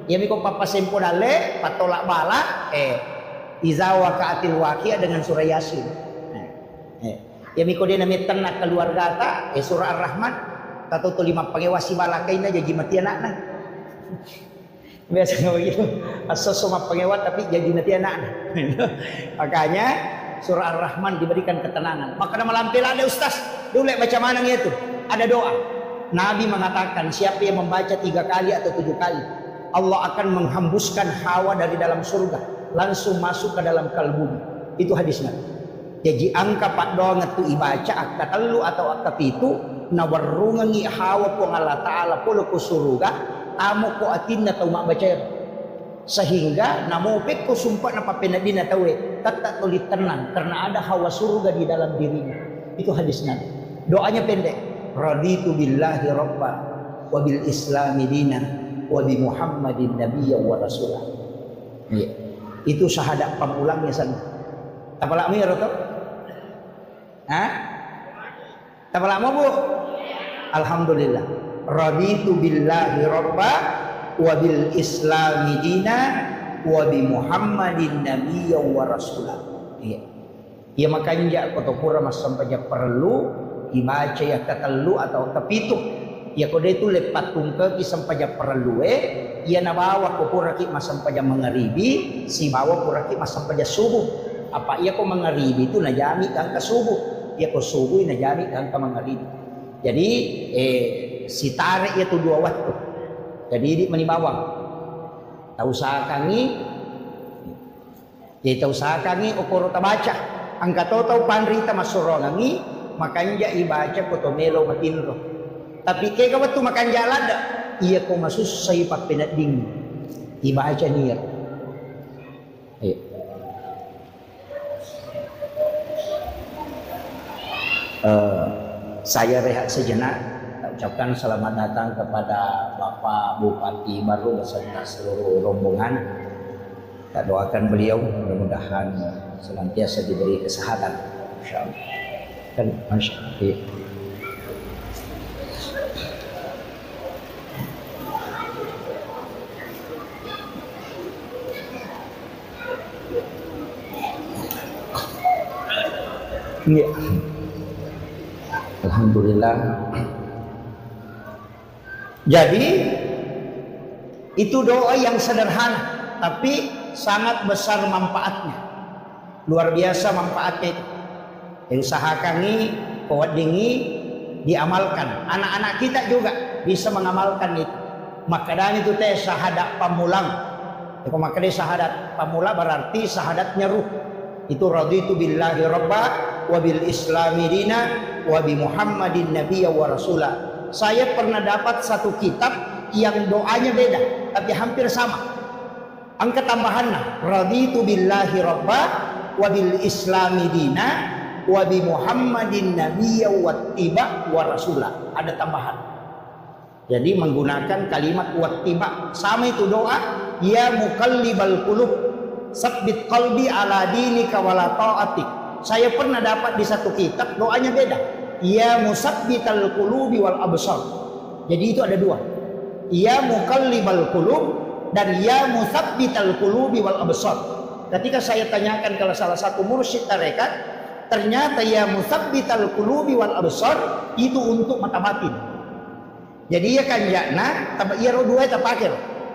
A: ya miko papa sempodale patolak bala iza waqa'atil waqi'ah dengan surah Yasin. Ya miko dia nami tenang keluarga ta surah Ar-Rahman tato tu 5 pangewasi balakaina jadi mati anakna. Biasanya begitu asos sama pangewat tapi jadi mati anakna. Makanya surah Ar-Rahman diberikan ketenangan. Maka nama lampil ada ustaz dulu baca mana itu ada doa. Nabi mengatakan siapa yang membaca 3 kali atau 7 kali Allah akan menghembuskan hawa dari dalam surga langsung masuk ke dalam kalbunya. Itu hadisnya. Jadi angka pak doang itu ibaca angka telu atau angka pitu nawarrungangi hawa po Allah Ta'ala polo ko surga amo ko atin na mak baca sehingga namo pek ko sumpah na papenadi na tawe tak tulit tenang karena ada hawa surga di dalam dirinya. Itu hadisnya. Doanya pendek. Raditu billahi rabba wa bil islami dina wa bi Muhammadin nabiyya wa rasulah. Itu syahadat pamulangnya sana. Tapalak mo yun to? Tapalak mo bu? Alhamdulillah. Raditu billahi rabba wa bil islami dina wa bi Muhammadin nabiyya wa rasulah. Ia makanya koto pura mas sampaja perlu ibaca ya katelu atau kepitu. Ia kode itu lepat tungke ki sampaja perlu ia nabawa ko pura ki mas sampaja mengeribi si bawa pura ki mas sampaja subuh. Apa ia ko mengeribi itu najami angka subuh. Ia ko subuh najami angka mengeribi. Jadi si tarik itu 2 waktu. Jadi di menibawang. Tahu sakangi. Jadi tahu sakangi okoro tabaca. Angka tau panrita masurongangi makanya ibaca kotomelo matinro. Tapi kaya waktu makan jalan dah, iya ko masusay pak pinading ibaca niya. Saya rehat sejenak. Ucapkan selamat datang kepada Bapak Bupati baru beserta seluruh rombongan. Kita doakan beliau mudah-mudahan senantiasa diberi kesehatan, insyaallah. Kan masyaallah. Ya. Alhamdulillah. Jadi itu doa yang sederhana tapi sangat besar manfaatnya. Luar biasa manfaatnya itu. Usahakan nih, kuat dingi, diamalkan. Anak-anak kita juga bisa mengamalkan itu. Maka dan itu teh syahadat pamulang. Itu maka dia syahadat pamula berarti syahadatnya ruh. Itu raditu billahi rabba wa bil islami dina wa bi muhammadin nabiyya wa rasulah. Saya pernah dapat satu kitab yang doanya beda tapi hampir sama. Angka tambahannya raditu billahi rabba wa bil islami dina wa bi muhammadin nabiyya wattiba wa rasulah. Ada tambahan. Jadi menggunakan kalimat wattiba sama itu doa ya muqallibal qulub sabbit qalbi ala dinika wala ta'atik. Saya pernah dapat di satu kitab doanya beda ya musabbital qulubi wal absar. Jadi itu ada 2 ya muqallibal qulub dan ya musabbital qulubi wal absar. Ketika saya tanyakan ke salah satu mursyid tarekat, ternyata ya musabbital qulubi wal absar itu untuk mata batin. Jadi ya kan yakna ya dua itu pakir.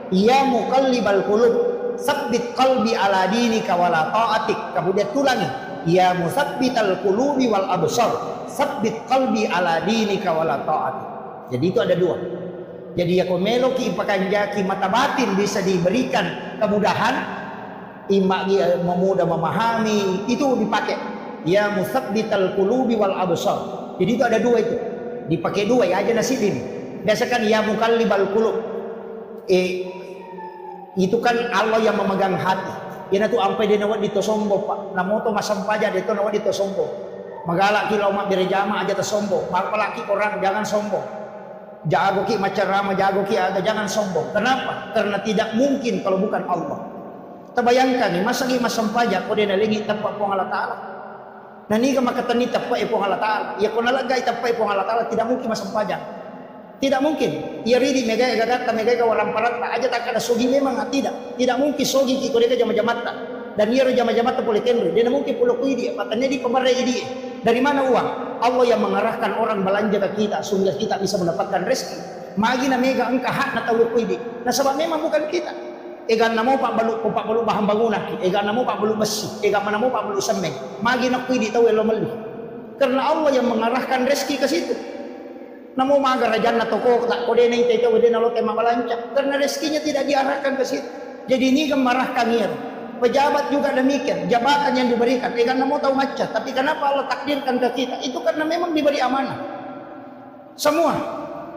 A: Ya muqallibal qulub sabbit qalbi ala dinika wala ta'atik. Kemudian tulangi ya musabbital qulubi wal absar sabbit qalbi ala dinika wala ta'atik. Jadi itu ada 2. Jadi ya komelo ki ipakanjaki mata batin bisa diberikan kemudahan, imagi memudah memahami itu dipakai. Ya musabbital qulubi wal absar. Jadi itu ada 2 itu. Dipakai 2 ya aja nasibin. Biasakan ya muqallibal qulub. Itu kan Allah yang memegang hati. Ina tu ampai dia nawat dito sombo pak. Namo to masampaja dito nawat dito sombo. Magalak ki mak birejama aja tersombo. Palaki orang jangan sombong. Jago ki macarama, jago ki ada jangan sombong. Kenapa? Karena tidak mungkin kalau bukan Allah. Terbayangkan nih, masa lima sampaja ko din nalingi tapak po Allah Ta'ala. Nani ka makatani tapak po Allah Ta'ala. Ya ko nalagay tapak po Allah Ta'ala tidak mungkin masampaja. Tidak mungkin. Ya ridi megay gagata megay ka walang parata aja tak ada sogi memang tidak. Tidak mungkin sogi ki ko dia jama-jamata. Dan ia jama-jamata polikenri. Dia mungkin pulau kuidi patanya di pemarai di. Dari mana uang? Allah yang mengarahkan orang belanja ke kita sehingga kita bisa mendapatkan rezeki. Magi na mega angka hak na tahu kuidi. Nah sebab memang bukan kita. Egan namo pak balu bahan bangunan. Egan namo pak balu besi. Egan namo pak balu semen. Magi na kuidi tahu elo meli. Karena Allah yang mengarahkan rezeki ke situ. Namo maga rajan na toko tak kode na ite tahu dia nalo tema belanja. Karena rezekinya tidak diarahkan ke situ. Jadi ini gemarahkan ia. Pejabat juga demikian, jabatan yang diberikan. Karena mau tahu macam, tapi kenapa Allah takdirkan ke kita? Itu karena memang diberi amanah. Semua.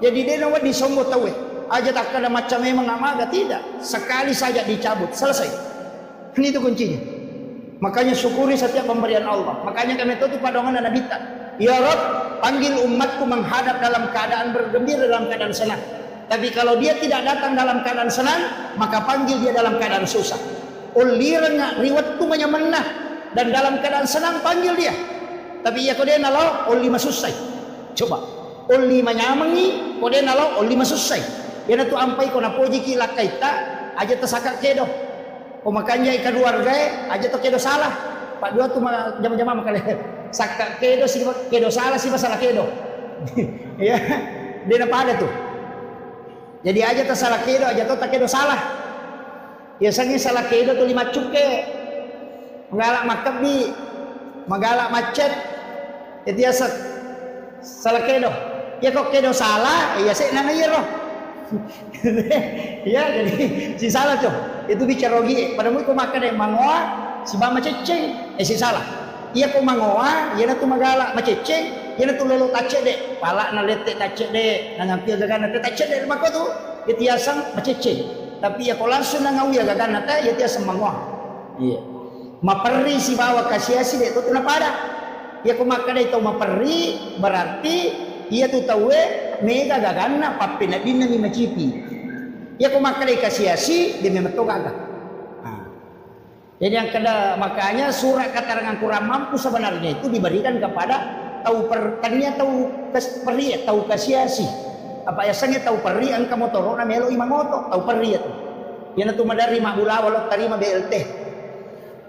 A: Jadi dia nawat disombo tahu. Aja tak ada macam memang amaga tidak. Sekali saja dicabut, selesai. Ini itu kuncinya. Makanya syukuri setiap pemberian Allah. Makanya kami tutup padongan dan nabita. Ya Rabb, panggil umatku menghadap dalam keadaan bergembira, dalam keadaan senang. Tapi kalau dia tidak datang dalam keadaan senang, maka panggil dia dalam keadaan susah. Ulirnya riwat tu menyamanah dan dalam keadaan senang panggil dia. Tapi ia kode nalau uli masusai. Coba uli menyamangi kode nalau uli masusai. Ia tu ampai kona poji kila kaita aja tersakak kedo. Pemakanya ikan keluarga aja tu kedo salah. Pak dua tu jama-jama makale sakka kedo si kedo salah si masalah kedo. Ya, dia apa ada tuh. Jadi aja tak salah kedo aja tuh tak kedo salah. Biasanya salah kedo tuh 5 cuke. Magalak makabi, magalak macet. Itu ya salah kedo. Ya kok kedo salah, ya saya nana iya roh. Ya jadi si salah tuh. Itu bicara rogi. Pada mu ko makan yang mangoa, si bama ceceng, si salah. Iya ko mangoa, iya na tu magalak maceceng. Yana tu lolo tace dek, pala na lete tace dek, nangampi gagana te tace dek mako tu, ya tiasang macece. Tapi ya kalau langsung nangawi gagana te, ya tiasang mangwa. Iya. Maperi si bawa kasiasi dek, tu kenapa ada? Ya kumaka dek tau maperi, berarti ia tu tahu mega gagana papina dina mi macipi. Ya kumaka dek kasiasi, dia memang gaga. Jadi yang kada makanya surat keterangan kurang mampu sebenarnya itu diberikan kepada tahu pertania tahu peri tahu kasiasi apa ya sange tahu peri angka motor na melo imangoto tahu peri itu yana tu madari mabula walau tarima BLT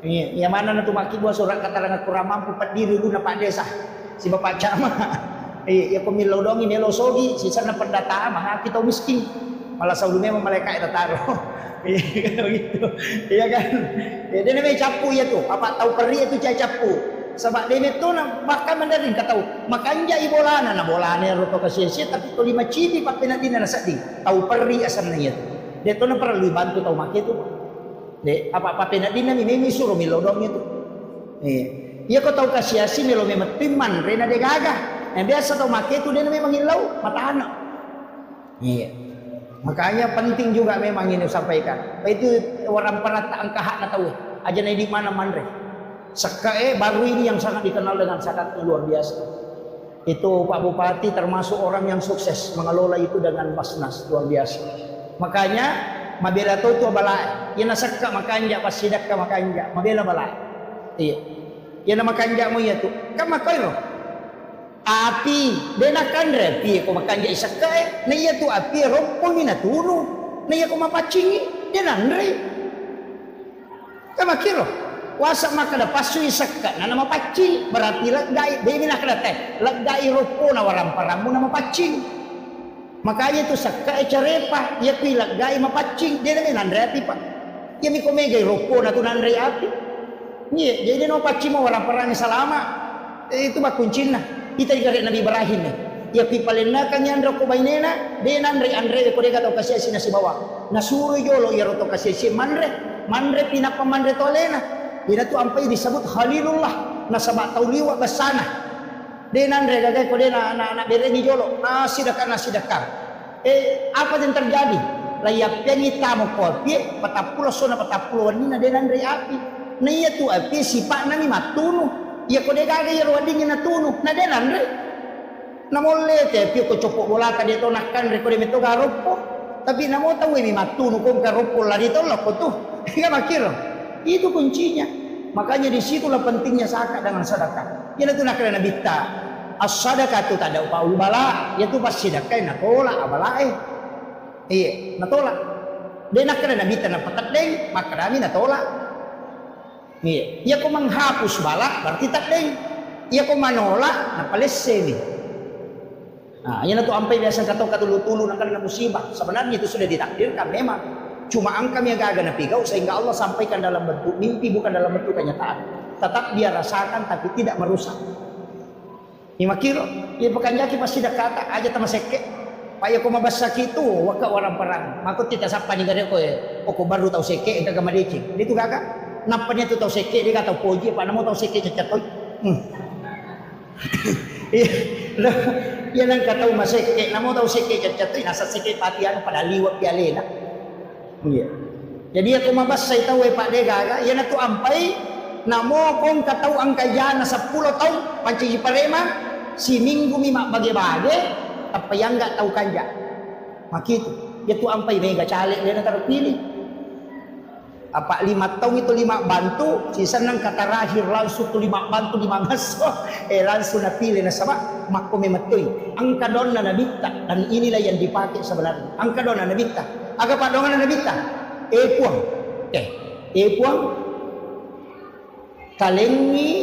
A: ini yang mana na tu maki buat surat keterangan kurang mampu pendiri guna pak desa si bapak cama ya pemilau dongi melo sogi si sana pendataan mah kita miskin malah saulu memang mereka itu taruh gitu iya kan ya dia namanya capu ya tuh apa tahu peri itu capu sebab dia itu makan mandarin kata makanya ibolana na bolana roto kasih tapi to 5 cibi pakai nanti na sadi tahu peri asalnya itu dia tu na perlu bantu tahu make itu de apa nanti na mimi suruh milodong itu iya kau tahu kasih melo memang timan rena de gagah yang biasa tahu make itu dia memang hilau mata anak iya makanya penting juga memang ini sampaikan itu orang pernah tak angka hak na tahu aja na di mana mandre Sekae baru ini yang sangat dikenal dengan sangat luar biasa. Itu Pak Bupati termasuk orang yang sukses mengelola itu dengan basnas luar biasa. Makanya mabela tu balai. Ia nasakka makanja pas sidakka makanja mabela balai. Iya. Ia nama kanja mo ya tu. Kama kairo. Api denakan repi ko makanja isakae. Na iya tu api rompong ina tunu. Na iya ko mapacingi denandre. Kama kiro. Wasa maka da pasu isakka na nama pacing berarti lagai dewi nak teh lagai ropo na waram paramu nama pacing makanya itu sakka carepa ya pi lagai mapacing dia na nandre pak ya mi komega ropo na tu nandre api nye jadi no pacing mo waram parang salama itu ba kuncina kita digare Nabi Ibrahim ya pi palena kanya andro ko bainena de nandre andre ko de gato kasih sina si bawa nasuro yolo ya roto kasih si mandre pinapamandre tolena. Dia tu ampai disebut Khalilullah nasabak tauliwa basana. Dia nandre gagai ko dia na bereni jolo nasidakar. Apa yang terjadi? Layap yang tamu kopi patapulo sona patapulo wanina dia nandre api. Na iya tu api sipak nami matunu. Iya ko dia gagai wadingnya natunu. Na dia nandre. Na molle te pi ko copok bola ka dia to nakkan re ko dia meto garopo. Tapi na mo tahu mi matunu ko garopo lari to lo ko tu. Enggak makiro. Itu kuncinya. Makanya disitulah pentingnya zakat dengan sedekah. Ia tu nak kena bitta. As-sadaqah tu tak ada upah bala. Ia tu pas sedekah nak tolak abala Iya, nak tolak. Dia nak kena bitta nak patat deng, maka kami nak tolak. Iya, ia ko menghapus bala berarti tak deng. Ia ko manolak nak palesse ni. Nah, ia tu ampai biasa kata tulu nak kena musibah. Sebenarnya itu sudah ditakdirkan memang. Cuma angka yang agak napigau sehingga Allah sampaikan dalam bentuk mimpi bukan dalam bentuk kenyataan. Tetap dia rasakan tapi tidak merusak. Ima kiro, ia pekan jaki pasti dah kata aja tama seke. Paya ko mabasa itu waka orang perang. Mako kita sapa ni gare ko ko baru tahu seke enggak gamadeci. Dia tu gagak. Nampaknya tu tahu seke dia kata poji apa namo tahu seke cacatoy. Iya nang kata maseke namo tahu seke cacatoy nasa seke patian pada liwat pialena. Iya. Jadi aku mabas saya tahu Pak Dega, ya na tu ampai namo kong katau angka jana 10 tahun panci parema si minggu mima bage-bage tapi yang enggak tahu kanja. Makitu. Ya tu ampai mega caleg dia nak terpilih. Apa 5 tahun itu 5 bantu, sisa nang kata rahir langsung tu 5 bantu 5 ngaso. Langsung na pilih na sama makko memetui. Angka donna na bitta dan inilah yang dipakai sebenarnya. Angka donna na bitta. Aga padongan na bitta. Puang. Puang. Talengi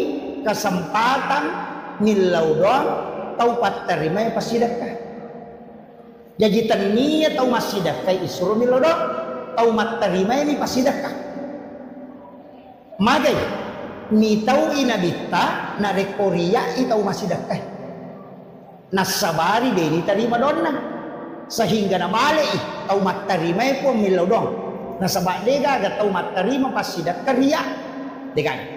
A: kesempatan nilau doang tau pat terima pas sedekah. Jadi tania tau mas sedekah isru nilau doang tau mat terima ini pas sedekah. Magai mi tau inabita na rekoria itau mas sedekah. Nasabari deni terima donna sehingga na male tau mat terima po nilau doang. Nasabak dega ga tau mat terima pas sedekah ria. Degan.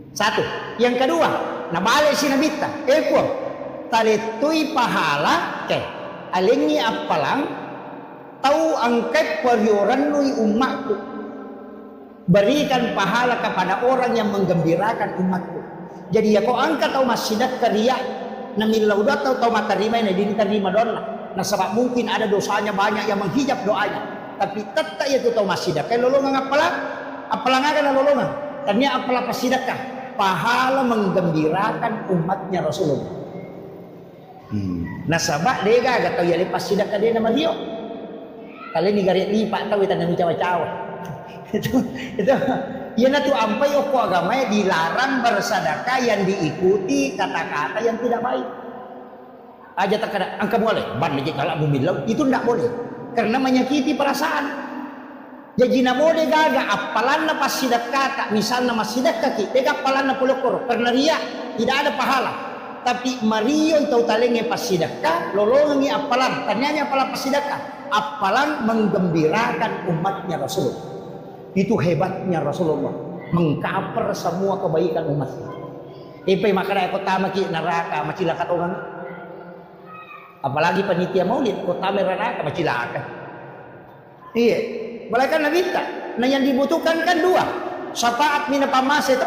A: Satu. Yang kedua, nabalik si nabita. Eko, taletui pahala ke alingi apalang tahu angkat perioran nui umatku. Berikan pahala kepada orang yang menggembirakan umatku. Jadi ya kau angkat tahu masjidat keria namilau atau tahu matarima ini diterima donna. Nah sebab mungkin ada dosanya banyak yang menghijab doanya. Tapi tetap itu tahu masjidat. Kayak lolongan apalang akan lolongan. Ternyata apalah pasidakah pahala menggembirakan umatnya Rasulullah. Nasabak dega agak tahu ya lepas sidak dia nama dia. Kali ni garis lipat tahu kita nama cawa-cawa. itu ya natu ampai oko agama dilarang bersedekah yang diikuti kata-kata yang tidak baik. Aja tak ada angka boleh ban lagi kalau bumilau itu tidak boleh karena menyakiti perasaan. Jadi namode gaga apalan na pas sedekah misalnya mas sedekah kita apalan na pulokor karena ria tidak ada pahala. Tapi Mario tahu talenge pas sedekah lolongi apalan tanyanya apalan pas sedekah apalan menggembirakan umatnya Rasulullah. Itu hebatnya Rasulullah mengcover semua kebaikan umatnya. Ipai makanya kota maki neraka macilakat orang. Apalagi panitia maulid kota neraka macilakat. Iya. Malaikat Nabi tak. Nah yang dibutuhkan kan dua. Syafaat mina pamase itu.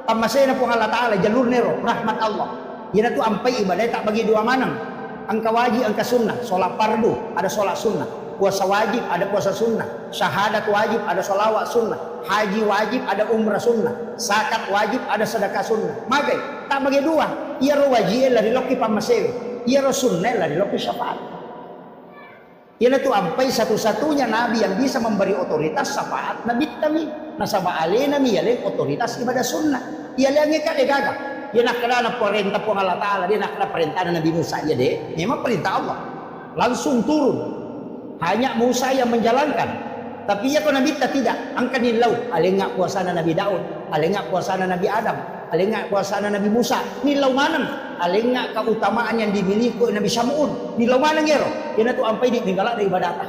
A: Pamase na pun Allah Ta'ala. Jalur nero. Rahmat Allah. Ia tu ampai ibadah tak bagi dua manang. Angka wajib, angka sunnah. Solat fardu. Ada solat sunnah. Puasa wajib. Ada puasa sunnah. Syahadat wajib. Ada solawat sunnah. Haji wajib. Ada umrah sunnah. Zakat wajib. Ada sedekah sunnah. Magai. Tak bagi dua. Ia ro wajib lari loki pamase. Ia ro sunnah lari loki syafaat. Ialah tu ampai satu-satunya Nabi yang bisa memberi otoritas syafaat Nabi kami. Nasabah alena mi yale otoritas ibadah sunnah. Ia lagi kade gaga. Dia nak kena perintah pun Allah Taala, dia nak kena perintah Nabi Musa ya deh. Memang perintah Allah. Langsung turun. Hanya Musa yang menjalankan. Tapi ya kau Nabi tidak. Angkat nilau. Alengak puasana Nabi Daud, alengak puasana Nabi Adam, alengak puasana Nabi Musa. Nilau mana? Alengak keutamaan yang dimiliki Nabi Syamun. Nilau mana ngero? Ia tu ampai di tinggalak dari ibadah.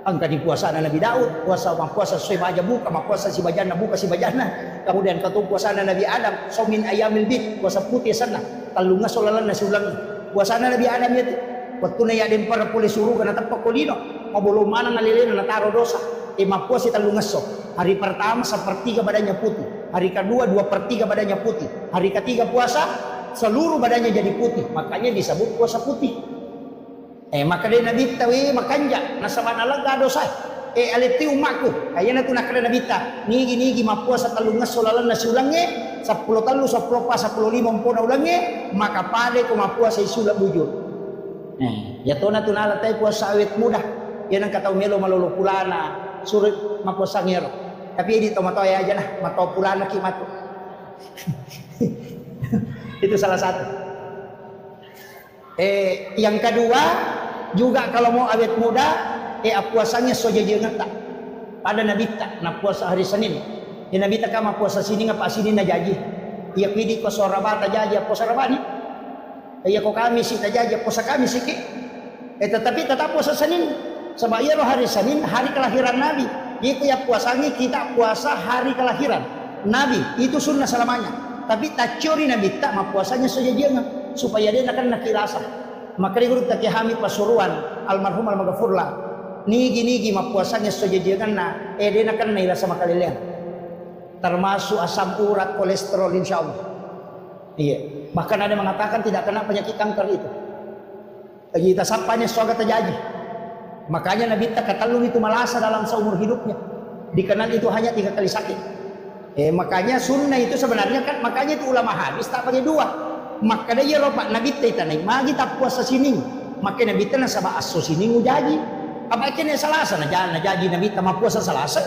A: Angka di puasa Nabi Daud, puasa sesuai baja buka, puasa si bajana buka si bajana. Kemudian katu puasa Nabi Adam, saumin ayamil bid, puasa putih sana. Talunga solalan nasi ulang. Puasa Nabi Adam itu. Waktu na yaden para puli suruh kana tapak kolino. Mabulong mana ngalilin na taro dosa. Puasa talunga so. Hari pertama sepertiga badannya putih. Hari kedua 2/3 badannya putih. Hari ketiga puasa seluruh badannya jadi putih. Makanya disebut puasa putih. Maka dia Nabi tawi makanja nasaban alaga dosa. Aliti umakku. Ayana tu nak Nabi ta. Nigi mapuasa talungas solalan nasi ulangnya 10 talu 10 pa 10 5 pun ulangnya maka pade ko mapuasa isula bujur. Ya tona tunala tay puasa awet mudah. Yan ang kataw melo malolo pulana surit mapuasa ngero. Tapi di tomato aja nah mato pulana ki mato. Itu salah satu. Yang kedua juga kalau mau awet muda puasanya sojejengan tak pada Nabi tak na puasa hari Senin ya Nabi tak kama puasa sini ngapa sini na jaji iya pidi ko sorabata jaji puasa rabani iya ko kami si tajaji puasa kami siki tetapi tetap puasa Senin sebab iya hari Senin hari kelahiran Nabi itu ya puasanya kita puasa hari kelahiran Nabi itu sunnah selamanya tapi tak curi Nabi tak ma puasanya sojejengan supaya dia akan nakirasa maka dia guru takihami pasuruan almarhum almaghfurlah nigi mapuasanya sojejengan na dia akan nairasa makalilian termasuk asam urat kolesterol insyaallah iya bahkan ada mengatakan tidak kena penyakit kanker itu kita sampainya soga terjadi makanya Nabi tak katalun itu malasa dalam seumur hidupnya dikenal itu hanya 3 kali sakit makanya sunnah itu sebenarnya kan makanya itu ulama hadis tak bagi dua maka dia ropak Nabi tanai magi tak puasa sini maka Nabi tanah sama aso sini ngujaji apa kini salasa na jaji Nabi tak puasa salasa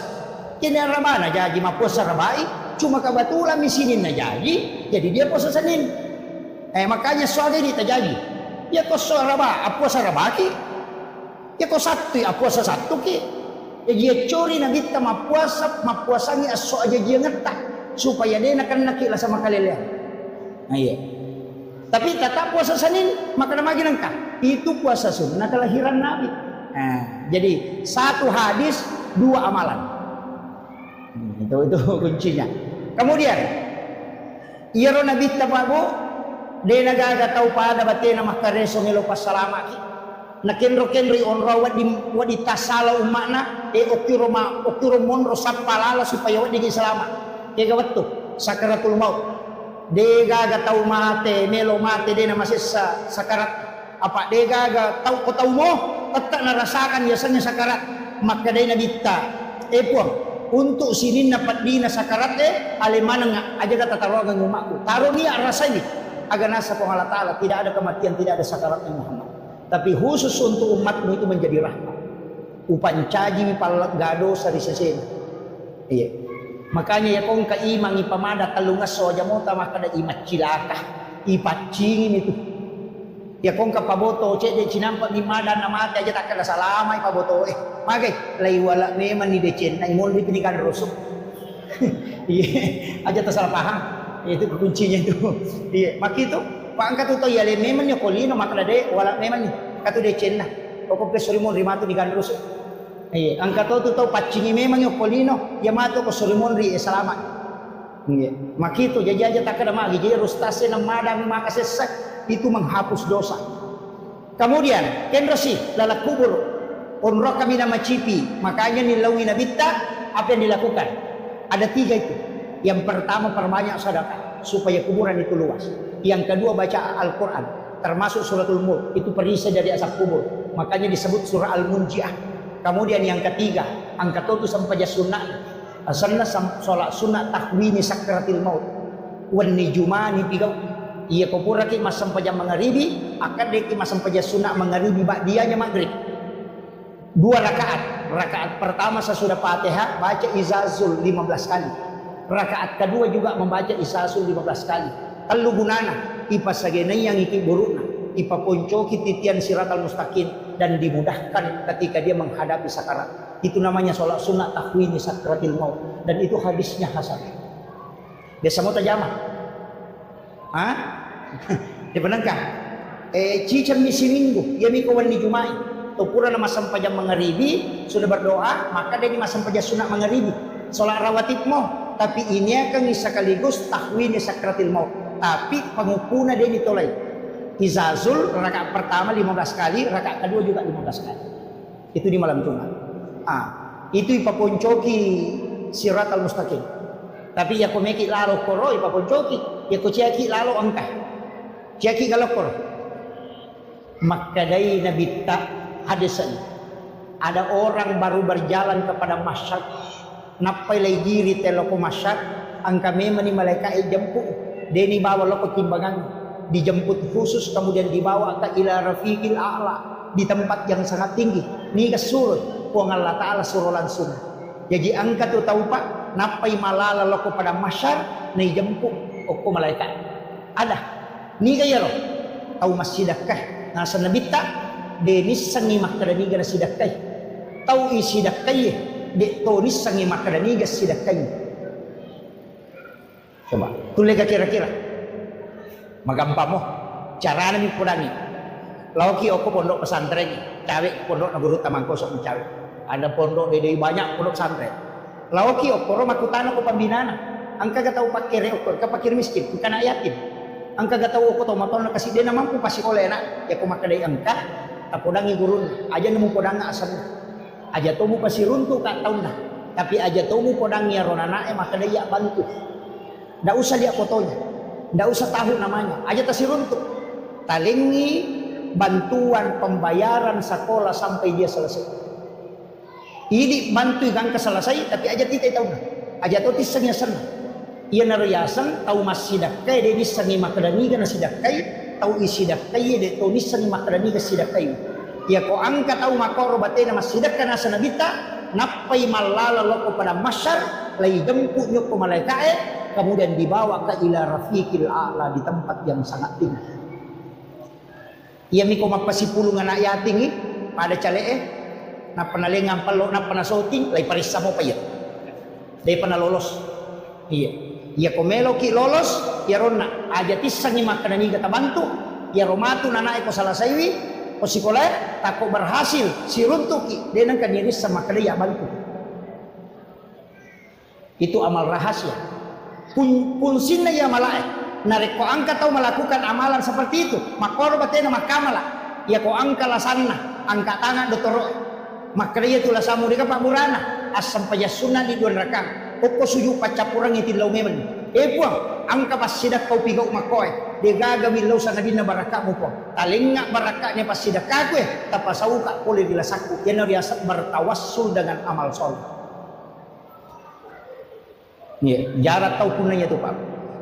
A: kini ramana jaji puasa rabai cuma kebetulan di sini na jadi dia puasa Senin. Makanya soalnya ini terjadi. Ya kau puasa Rabaki, ya kau Sabtu ya puasa Sabtu ki. Ya dia curi nabi ta mapuasangi aso aja dia ngetak supaya dia nak lah sama kalian. Nah iya. Tapi tetap puasa Senin maka namanya nangka. Itu puasa sunnah kelahiran Nabi. Jadi satu hadis dua amalan. Itu kuncinya. Kemudian iro nabi ta de nagaga tau pada batena makareso ngelo pasalama ki nakenro onro wadi tasala umakna okiro monro sapalala supaya wadi selamat kega wettu sakaratul maut de gaga tau mate melo mate de masih sakarat apa de gaga tau ko tau mo tetap narasakan biasanya sakarat maka de nabita puang untuk sinin dapat dina sakarat alemana aja kata tarogan umakku taruh dia rasa ini agar nasa Allah Ta'ala tidak ada kematian, tidak ada sakaratnya Muhammad. Tapi khusus untuk umatmu itu menjadi rahmat. Upancaji palat gado sari sesena. Iya. Makanya ya kong kaimang ipamada talungas soja mota maka da imat cilaka. Ipacingin itu. Ya kong kapaboto cek de cinampak di madan namate aja tak kada salama ipaboto magai lai wala memang ni decen nai mol di pinikan rusuk. Iya, aja tak salah paham. Itu kuncinya itu. Iya, mak itu pak angkat itu ya le memang ya kolino makna de wala memang ni katu de cenna. Ko pesorimon rimatu di gandrus. Iya, angkat itu tau pacingi memang ya kolino ya mato ko sorimon ri selamat. Iya, mak itu jadi aja tak ada magi jadi rustase na madang maka sesak itu menghapus dosa. Kemudian kendrosi lala kubur onro kami nama cipi makanya nilawi nabita apa yang dilakukan ada 3 itu. Yang pertama perbanyak sedekah supaya kuburan itu luas. Yang kedua baca Al-Quran termasuk suratul Mulk itu perisai dari asap kubur. Makanya disebut surah Al-Munjiah. Kemudian yang ketiga angkat itu sampai sunnah. Salat sunnah tahwini sakratil maut. Wan nijumani pigau. Ia kubur lagi mas sampai jam maghribi akan deki mas sampai sunnah maghribi ba'diyahnya maghrib. 2 rakaat. Rakaat pertama sesudah Fatihah baca izazul 15 kali. Rakaat kedua juga membaca isasul 15 kali. Kalau gunana ipas sagenai yang iki burukna, ipa poncoki titian siratal mustaqim dan dimudahkan ketika dia menghadapi sakarat. Itu namanya sholat sunnah tahwini sakratil maut dan itu hadisnya hasan. Biasa mau tajamah. Hah? Dibenarkan? Cican misi minggu, ya miko wani jumai. Tupura nama sampai jam maghribi sudah berdoa, maka dia di masa sampai sunnah maghribi. Sholat rawatib mau. Tapi ini akan sekaligus tahwini sakratil maut. Tapi pengukuna dia ditolai. Izazul rakaat pertama 15 kali, rakaat kedua juga 15 kali. Itu di malam Jumat. Itu ipaponcoki siratal mustaqim. Tapi ya komeki lalo koro ipaponcoki, ya kuciaki lalo angka. Ciaki kalau koro. Makadai Nabi tak hadisan. Ada orang baru berjalan kepada masyarakat. Napai lay diri teloko masyad angka memang ni malaikat jemput deni bawa loko timbangan dijemput khusus kemudian dibawa ke ila rafiqil a'la di tempat yang sangat tinggi ni kesurut puang Allah Ta'ala suruh langsung jadi angka tu tahu pak napai malala loko pada masyad ni jemput oko malaikat ada ni kaya lo tahu masjidakah nasa nabita deni sangi makadani gana sidakah tahu isi dakah dek tonis sangi makadani gas sidakai. Coba tulis kira-kira magampang mo cara nami pudangi lauki oko pondok pesantren cawe pondok na guru tamangko sok cawe ada pondok dede banyak pondok pesantren lauki oko ro makutana ko pambinana angka gatau pakire oko ka pakir miskin bukan yatim angka gatau oko tomatona kasih dia mampu pasti oleh nak ya ko makadai angka tapodangi gurun aja nemu podanga asal aja tomu pasti runtuh kak tahun dah tapi aja tomu podangnya ronana maka dia bantu ndak usah dia fotonya ndak usah tahu namanya aja tasi runtuh talingi bantuan pembayaran sekolah sampai dia selesai ini bantu kan selesai tapi aja tidak tahu aja tuh tisanya senang ia narayasan tahu masih dakai dia disangi makadani kan sidakai tahu isi dakai dia tahu disangi makadani kan sidakai ya ko angkat tahu makoro batena masjidak kana sanabita napai malala loko pada masyar lai jemput nyok ke malaikat, kemudian dibawa ke ila rafiqil a'la, di tempat yang sangat tinggi. Ia mi ko mapasipulong anak yating pada calee na panalingang palo na panasoting lay parisa mo pa yan. Day panalolos. Ia komelo ki lolos, ia rona aja tisang ni makananiga tabantu, ia romatu nanay ko salasaywi, o sikola tako berhasil si runtuki denang kaniris sama kadaya bantu. Itu amal rahasia. Punsin na ya malaik. Narik ko angka tahu melakukan amalan seperti itu. Makoro batena makamala. Ya ko angka lasanna, angka tangan dotoro. Makriya tu lasamu dika pak burana. Asam payasuna di dua rakang. Oko suju pacapurang itu lau memen. Puang angka pas sidak kau pigau makoy. Dia gagawin lau sana dina baraka mo po. Talingak barakanya pas sidak kakwe. Tapasau kak boleh dilasaku. Yan dia bertawassul dengan amal soleh. Ya, jarak tahu punanya tu Pak.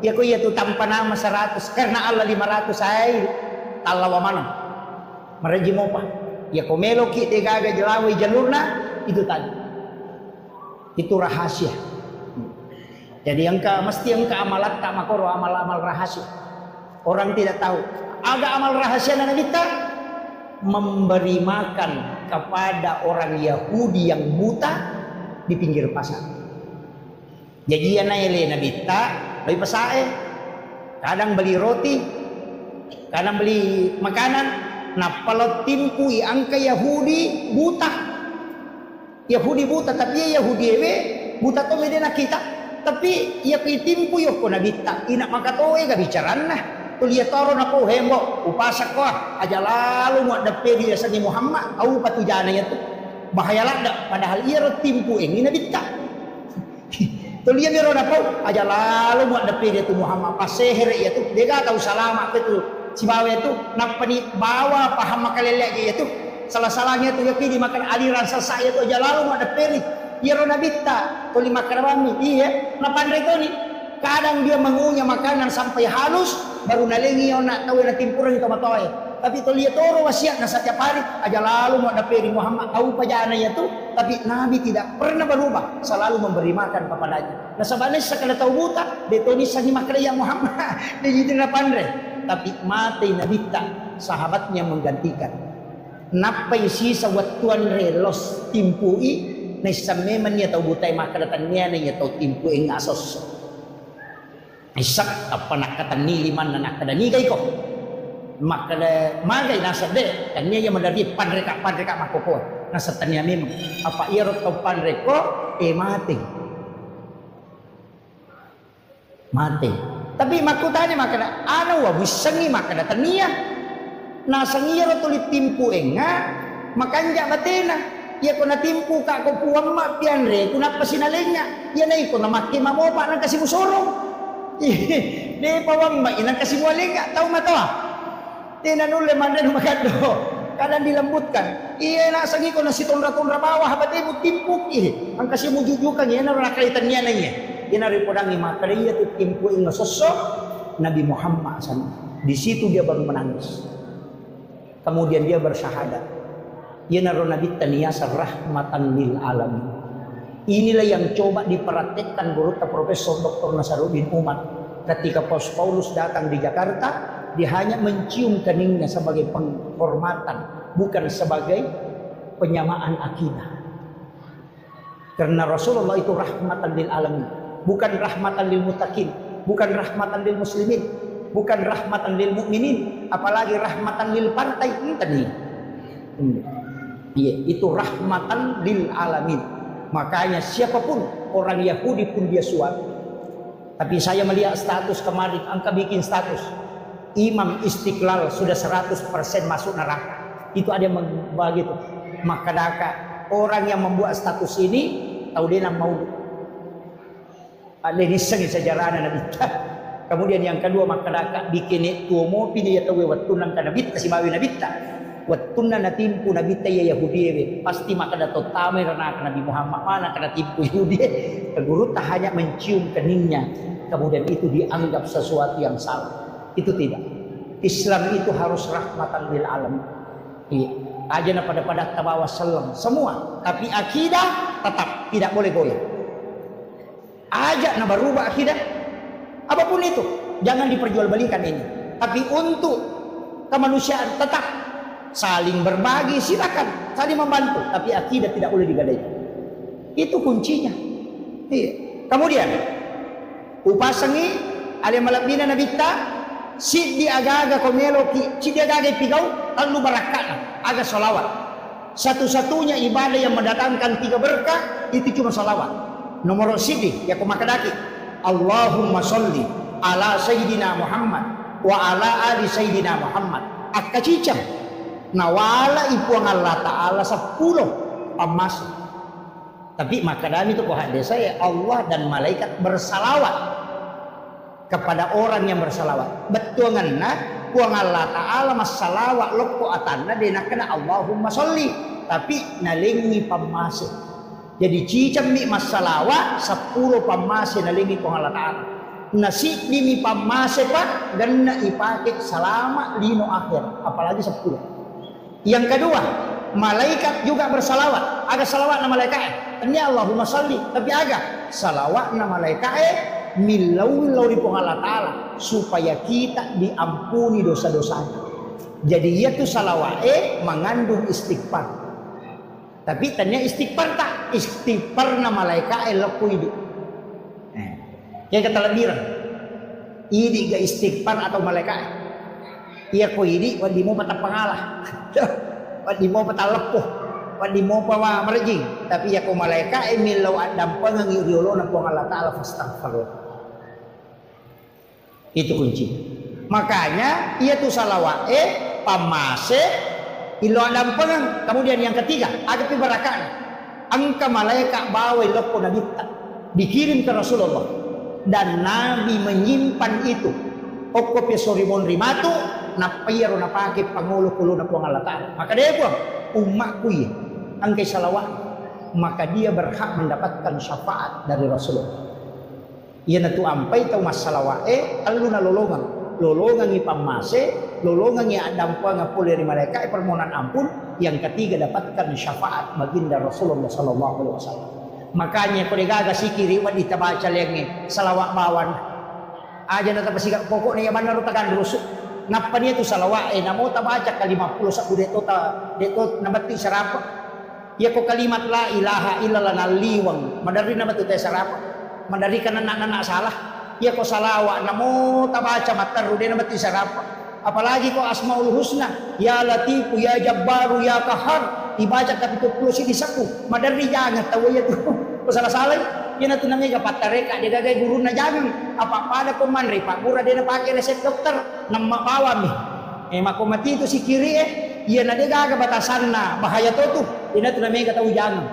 A: Ya kok ya tu tanpa nama 100 karena Allah 500 ay talawa mana. Maraji mo pa. Ya ko melo ki te gaga jelawi jalurna itu tadi. Itu rahasia. Jadi mesti engka amalat tak makoro amal-amal rahasia. Orang tidak tahu. Ada amal rahasia na kita memberi makan kepada orang Yahudi yang buta di pinggir pasar. Jadi ya naile nabita, beli pesae, kadang beli roti, kadang beli makanan. Nah kalau timpui angka Yahudi buta, tapi ya Yahudi ewe buta to medena kita, tapi ya pitimpu yo ko nabita, ina makatoe ga bicaran nah, tu lihat toro na ko hembo, upasak ko aja lalu mo dape dia sa ni Muhammad, au patujana ya tu, bahaya lada, padahal ia timpu ini nabita. Tulian dia roda pau aja lalu buat depan dia tu Muhammad paseher ya tu dia gak tahu salama itu si bawa itu napani bawa paham makalelek dia tu salah-salahnya tu yakin dimakan aliran sesat itu aja lalu buat depan dia roda bita tuli makan bami iya napandai tu ni kadang dia mengunyah makanan sampai halus baru nalengi nak tahu nak timpuran itu matoy tapi tu lihat orang wasiat na setiap hari aja lalu mau dapat Muhammad tahu pajana itu tapi Nabi tidak pernah berubah selalu memberi makan kepadanya. Nah sebenarnya sekali tahu buta detoni sani makan yang Muhammad dia jadi pandai tapi mati Nabi tak sahabatnya menggantikan. Napai sisa waktuan relos timpui na sameman niya tahu butai makan niya niya tahu timpui ngasos. Isak apa nak kata niliman na nakadani kay ko. Maka magai nasa de kanya yang mendari pandreka makoko nasa tanya memang apa irot kau pandreko mati tapi makutani makana ano wa bisangi makana tania nasa ngiro tulit timpu enga makanja batena ya kuna timpu ka ko puang ma pianre kuna pasinalenya ya nai ko na makima mo pa nang kasi musorong de pawang ma inang kasi mualenga tau matawa tinanule mandan magado kadang dilembutkan iya na sagi ko na si tonra bawah batay mo timpuk ang kasi mo jujukan yan na nakalitan niya na niya yan na rin po nang imakariya at timpu yung sosok Nabi Muhammad di situ dia baru menangis kemudian dia bersyahadat yan na rin nabita niya sa rahmatan lil alamin. Inilah yang coba diperhatikan guru Profesor Dr. Nasaruddin Umar ketika Paulus datang di Jakarta. Dia hanya mencium keningnya sebagai penghormatan, bukan sebagai penyamaan akidah. Karena Rasulullah itu rahmatan lil alamin, bukan rahmatan lil muttaqin, bukan rahmatan lil muslimin, bukan rahmatan lil mukminin, apalagi rahmatan lil partai tadi. Iya, itu rahmatan lil alamin. Makanya siapapun orang Yahudi pun dia suap. Tapi saya melihat status kemarin, angka bikin status. Imam Istiqlal sudah 100% masuk neraka. Itu ada yang begitu. Maka orang yang membuat status ini tahu dia mau ada niseng sejarah Nabi. Kemudian yang kedua maka bikin tuo mo pini ya tahu watunan kana bit si bawi Nabi ta. Watunan na timpu Nabi ta ya Yahudi pasti maka dato tame karena Nabi Muhammad mana kana timpu Yahudi. Guru tak hanya mencium keningnya. Kemudian itu dianggap sesuatu yang salah. Itu tidak. Islam itu harus rahmatan lil alamin. Iya. Ajana pada tabawa salam semua. Tapi akidah tetap tidak boleh goyah. Ajak na berubah akidah. Apapun itu, jangan diperjualbelikan ini. Tapi untuk kemanusiaan tetap saling berbagi, silakan, saling membantu. Tapi akidah tidak boleh digadaikan. Itu kuncinya. Iya. Kemudian upasangi ali malabina nabita si di aga-aga komelo si di aga-aga pigau lalu barakana aga salawat. Satu-satunya ibadah yang mendatangkan 3 berkah itu cuma salawat. Nomor sidi ya kumakadaki Allahumma sholli ala sayyidina Muhammad wa ala ali sayyidina Muhammad. Akacicam nawala ipuang Allah Ta'ala 10 pamas. Tapi makadami itu kohak desa ya Allah dan malaikat bersalawat kepada orang yang bersalawat. Betul ngana puang Allah Ta'ala mas salawat loko atanna dena kena Allahumma sholli tapi nalingi pamasih. Jadi cicam mi mas salawat 10 pamasih nalingi puang Allah Ta'ala. Nasi di mi pamasih pak dan na ipake salama lino akhir apalagi 10. Yang kedua, malaikat juga bersalawat. Ada salawat nama malaikat. Ini Allahumma sholli tapi agak salawat nama malaikat milau di Allah Ta'ala supaya kita diampuni dosa-dosanya. Jadi ia tuh salawat mengandung istighfar. Tapi tanya istighfar tak? Istighfar nama malaikat leku ini. Yang kata lebiran. Ini gak istighfar atau malaikat. Ia ko ini wadi mau patah pengalah. Wadi mau patah lepuh. Wadi mau pawa merjing. Tapi ya ko malaikat milau adam pengangi riolo na po Allah Ta'ala fastaghfirullah. Itu kunci. Makanya ia tuh salawat pamase ilo adam pengang. Kemudian yang ketiga agak barakan. Angka malaikat bawa loko nabita dikirim ke Rasulullah dan Nabi menyimpan itu. Okko pesorimon rimatu napayaro napake pangulo kulo na po Allah Ta'ala. Maka dia po umatku ya angkay salawat maka dia berhak mendapatkan syafaat dari Rasulullah. Ia natu ampai tau mas salawat alu na lolongan i pamase lolongan i adam pa nga puli dari mereka permohonan ampun. Yang ketiga dapatkan syafaat baginda Rasulullah sallallahu alaihi wasallam. Makanya ko digaga sikiri wa ditabaca lengi salawat bawan aja na tapasiga pokok na yaman na rutagan rusuk. Napa niya tu salawat namo tabaca ka 50 sa deto nabati sarapa. Ya ko kalimat la ilaha illallah naliwang madari na batu te sarapa. Madari ka na salah. Ya ko salawat namo tabaca mataru de nabati sarapa. Apalagi ko asmaul husna ya latifu ya jabbaru ya kahar ibaca kapitulo 10 di saku. Madari jangan tahu ya tu. Salah-salah yan na tunamig patareka di gagay guru na jangan apa pada kumanri pak mura dia na pakai resep dokter na mapawami makumati itu si kiri yan na dia gaga batasan na bahaya to tu yan na tunamig tahu jangan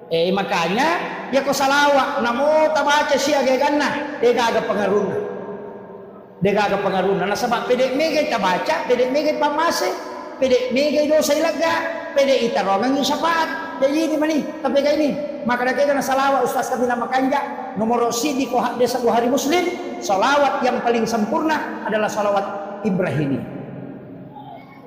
A: makanya ya ko salawa namo tabaca siya gagan na dia gaga pengaruna na sabab pede mege tabaca pede mege pamase pede mege dosa ilaga pede itarongan yung sapat jadi ini mani tapi kayak ini maka kita na salawat ustaz kami nama kanja nomor sidi ko desa Bukhari Muslim salawat yang paling sempurna adalah salawat Ibrahimi.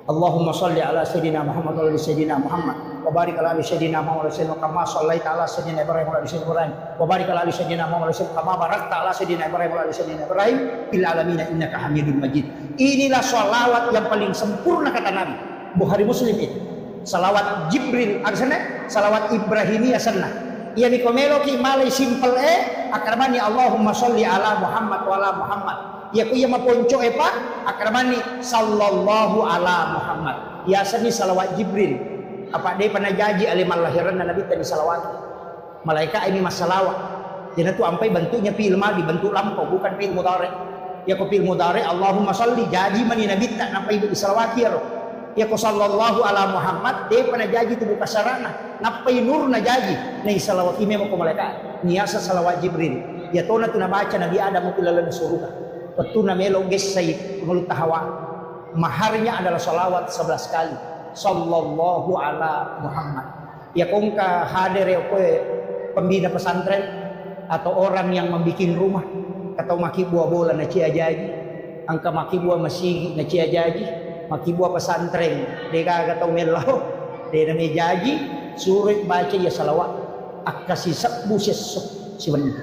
A: Allahumma sholli ala sayyidina Muhammad wa ala sayyidina Muhammad wa barik ala sayyidina Muhammad wa sallim kama shallaita ala sayyidina Ibrahim wa ala sayyidina Ibrahim wa barik ala sayyidina Muhammad wa sallim kama barakta ala sayyidina Ibrahim wa ala sayyidina Ibrahim fil alamin innaka Hamidum Majid. Inilah salawat yang paling sempurna kata Nabi. Bukhari Muslim itu salawat Jibril arsana salawat Ibrahimi asana. Ia ni komelo ki malay simple akramani Allahumma sholli ala Muhammad wa ala Muhammad. Ia ku ia maponco pa akramani sallallahu ala Muhammad. Ia sani salawat Jibril. Apa dia pernah janji alimal lahiran Nabi tadi salawat. Malaikat ini masalawat. Jadi tu ampai bentuknya fi'il madhi bentuk lampau bukan fi'il mudhari. Ya ku fi'il mudhari Allahumma sholli jadi mani Nabi tak nampai disalawati ya. Ya ko sallallahu ala Muhammad dia pernah janji tu buka sarana napai nur na janji na salawat ime mo ko malaikat niasa salawat Jibril ya tona tu na baca Nabi Adam mo kilala na surga betul na melo ges say mulut hawa maharnya adalah salawat 11 kali sallallahu ala Muhammad. Ya kung ka hadir ko pembina pesantren atau orang yang membikin rumah atau maki buah bola na cia jaji angka maki buah masigi na cia jaji maki buah pesantren dia kagak tahu melau dia namanya jaji suruh baca ya salawat akasi sabbu sesuk si benar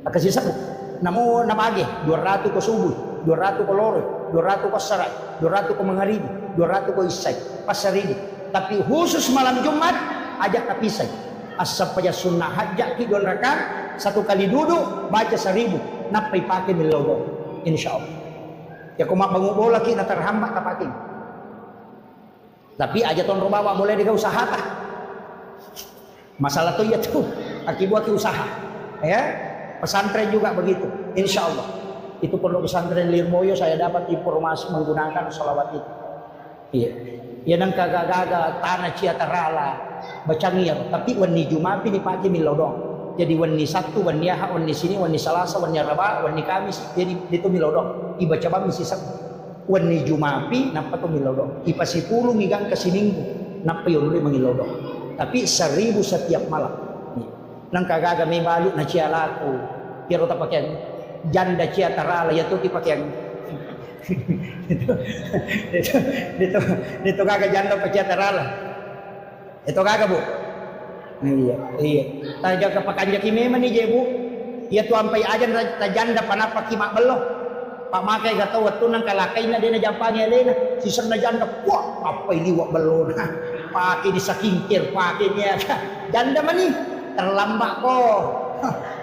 A: Kasi sabuk. Namo napagi 200 ko subuh, 200 ko loro, 200 ko saray, 200 ko mangaribi, 200 ko isay, pasaribi. Tapi khusus malam Jumat ajak kapisay. Asap paja sunnah hajak ki 2 rakaat, 1 kali duduk baca 1000, napay pakai milodo. Insyaallah. Ya kung mabangu bola ki na terhambat tapakin. Tapi aja ton rubawa boleh diga usaha tah. Masalah tuh ya tuh akibat usaha. Ya. Pesantren juga begitu, insya Allah. Itu pondok pesantren Lirboyo saya dapat informasi menggunakan sholawat itu. Iya, ya nang kagak-gaga tanah ciatarala bacangiyar, tapi wani Jumat ini pakai milodong. Jadi wani Sabtu, wani Ahad, wani sini, wani Selasa, wani Rabu, wani Kamis, jadi itu milodong. Ibaca bami sisa. Wani Jumapi napa to milodong. Ipa 10 migang ke Minggu, napa yun mangilodong. Tapi 1000 setiap malam. Nang kagaga may balut na siya lako pero tapakyan janda siya tarala yato tipakyan dito kaga janda pa siya tarala ito kaga bu iya tayo kapakanya kimema ni jebu iya tu ampay ajan ta janda panapakima bello pamakay gato wato nang kalakay na din na jampanya lena sisar na janda wah apay liwa bello na pake di sakingkir pake niya janda man ni terlambat ko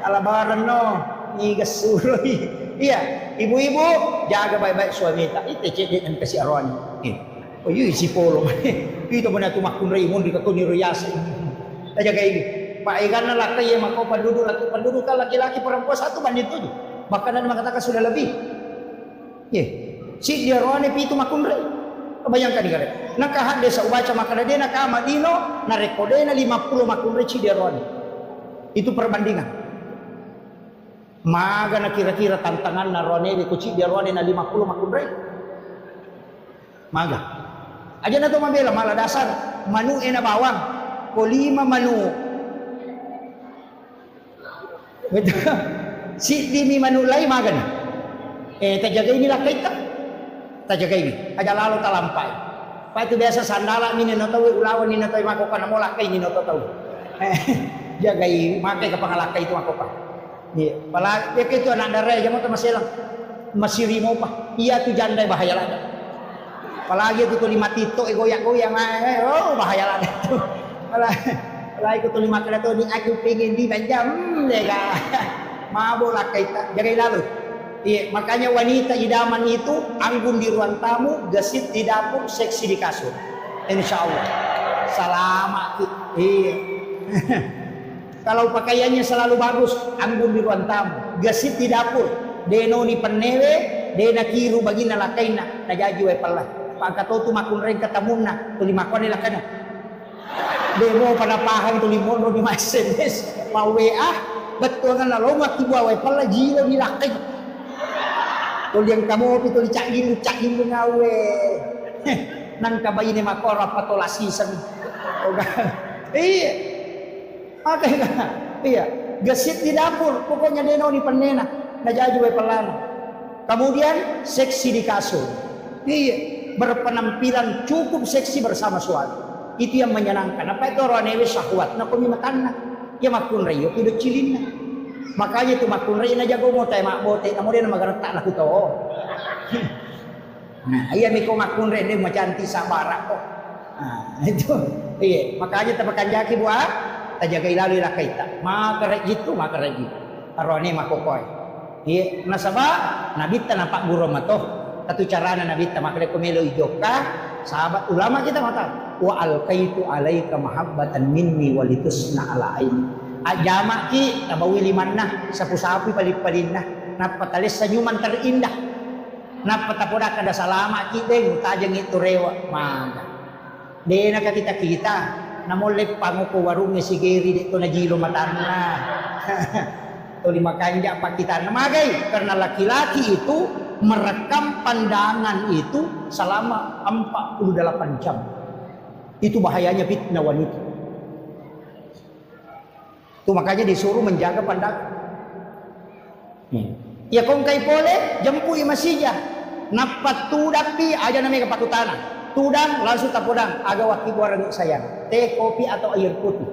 A: alabaran no nigas suroy iya ibu-ibu jaga baik-baik suami tak itu cedek yang kasih arwani oh iya si polo itu mana tu makun raimun di kakuni royas jaga ini pak ikan laki yang makau penduduk laki-laki perempuan satu banding 7 bahkan ada mengatakan sudah lebih si dia arwani itu makun rai bayangkan ni kare nakahan desa ubaca makana dia nakama dino na rekode na 50 makun rai si dia arwani. Itu perbandingan. Maga na kira-kira tantangan na Ronel kuci dia Ronel na 50 makudray. Maga. Aja na to mabela mala dasar manu na bawang. Ko 5 manu. Betul. Si dimi manu lay maga na. Tajaga ini lakay ta. Tajaga ini. Aja lalo talampay. Pa itu biasa sandala mini no tahu ulawan ni no tahu makokan mo lakay ni no tahu. Jagai makai ke pangalaka itu aku pak. Iya, pala dia itu anak darah jamu tu masih rimo pak. Iya tu janda bahaya lagi. Apalagi itu 5 tito goyak-goyak oh bahaya lagi tu. Pala itu 5 kali tu ni aku pengen di banjam lega. Mabuk lah kita jagai lalu. Iya, makanya wanita idaman itu anggun di ruang tamu, gesit di dapur, seksi di kasur. Insyaallah. Selamat. Iya. Kalau pakaiannya selalu bagus, anggun di ruang tamu, gesit di dapur, deno ni penewe, dena kiru bagi nalakaina, najaji we pala. Pagkato tu makun ren katamuna, tu 5 kali lakana. Demo panapahan tu 5 no di SMS, mau WA, betul kan loma tiba we pala jilo di lakay. Tu yang kamu itu dicak-gil ngawe. Nang kabayi ni makora patolasisan. Iya. Oke, iya, gesit di dapur, pokoknya deno ni penena, najaji we pelan. Kemudian seksi di kasur, iya, berpenampilan cukup seksi bersama suami. Itu yang menyenangkan. Apa itu orang ewe syahwat? Nak kami makan, ya makun rayo, itu cilin. Makanya itu makun rayo najago mo tayo makbote, kemudian magaretak nak kuto. Nah, iya miko makun rayo dia macanti sabara kok. Nah, itu, iya, makanya tebakan jaki buat. Tajaga ilalu ila kaita maka gitu arone makokoy iya nasaba nabita napak guro mato katu carana nabita makale kumelo ijoka sahabat ulama kita mata wa alqaitu alaika mahabbatan minni walitusna ala aini ajama ki tabawi limanna sapu-sapu palit-palinna napatalis senyuman terindah napatapoda kada salama ki deng tajang itu rewa maga dena ka kita namolek panguko warungnya si Geri dito na jilo matana. Itu 5 kanja pak kita namagai karena laki-laki itu merekam pandangan itu selama 48 jam. Itu bahayanya fitnah wanita. Itu makanya disuruh menjaga pandangan. Ya kung kay pole jampu imasija napat tudapi aja namanya kepatutanah. Tudang langsung tapodang aga waki buarang sayang teh kopi atau air putih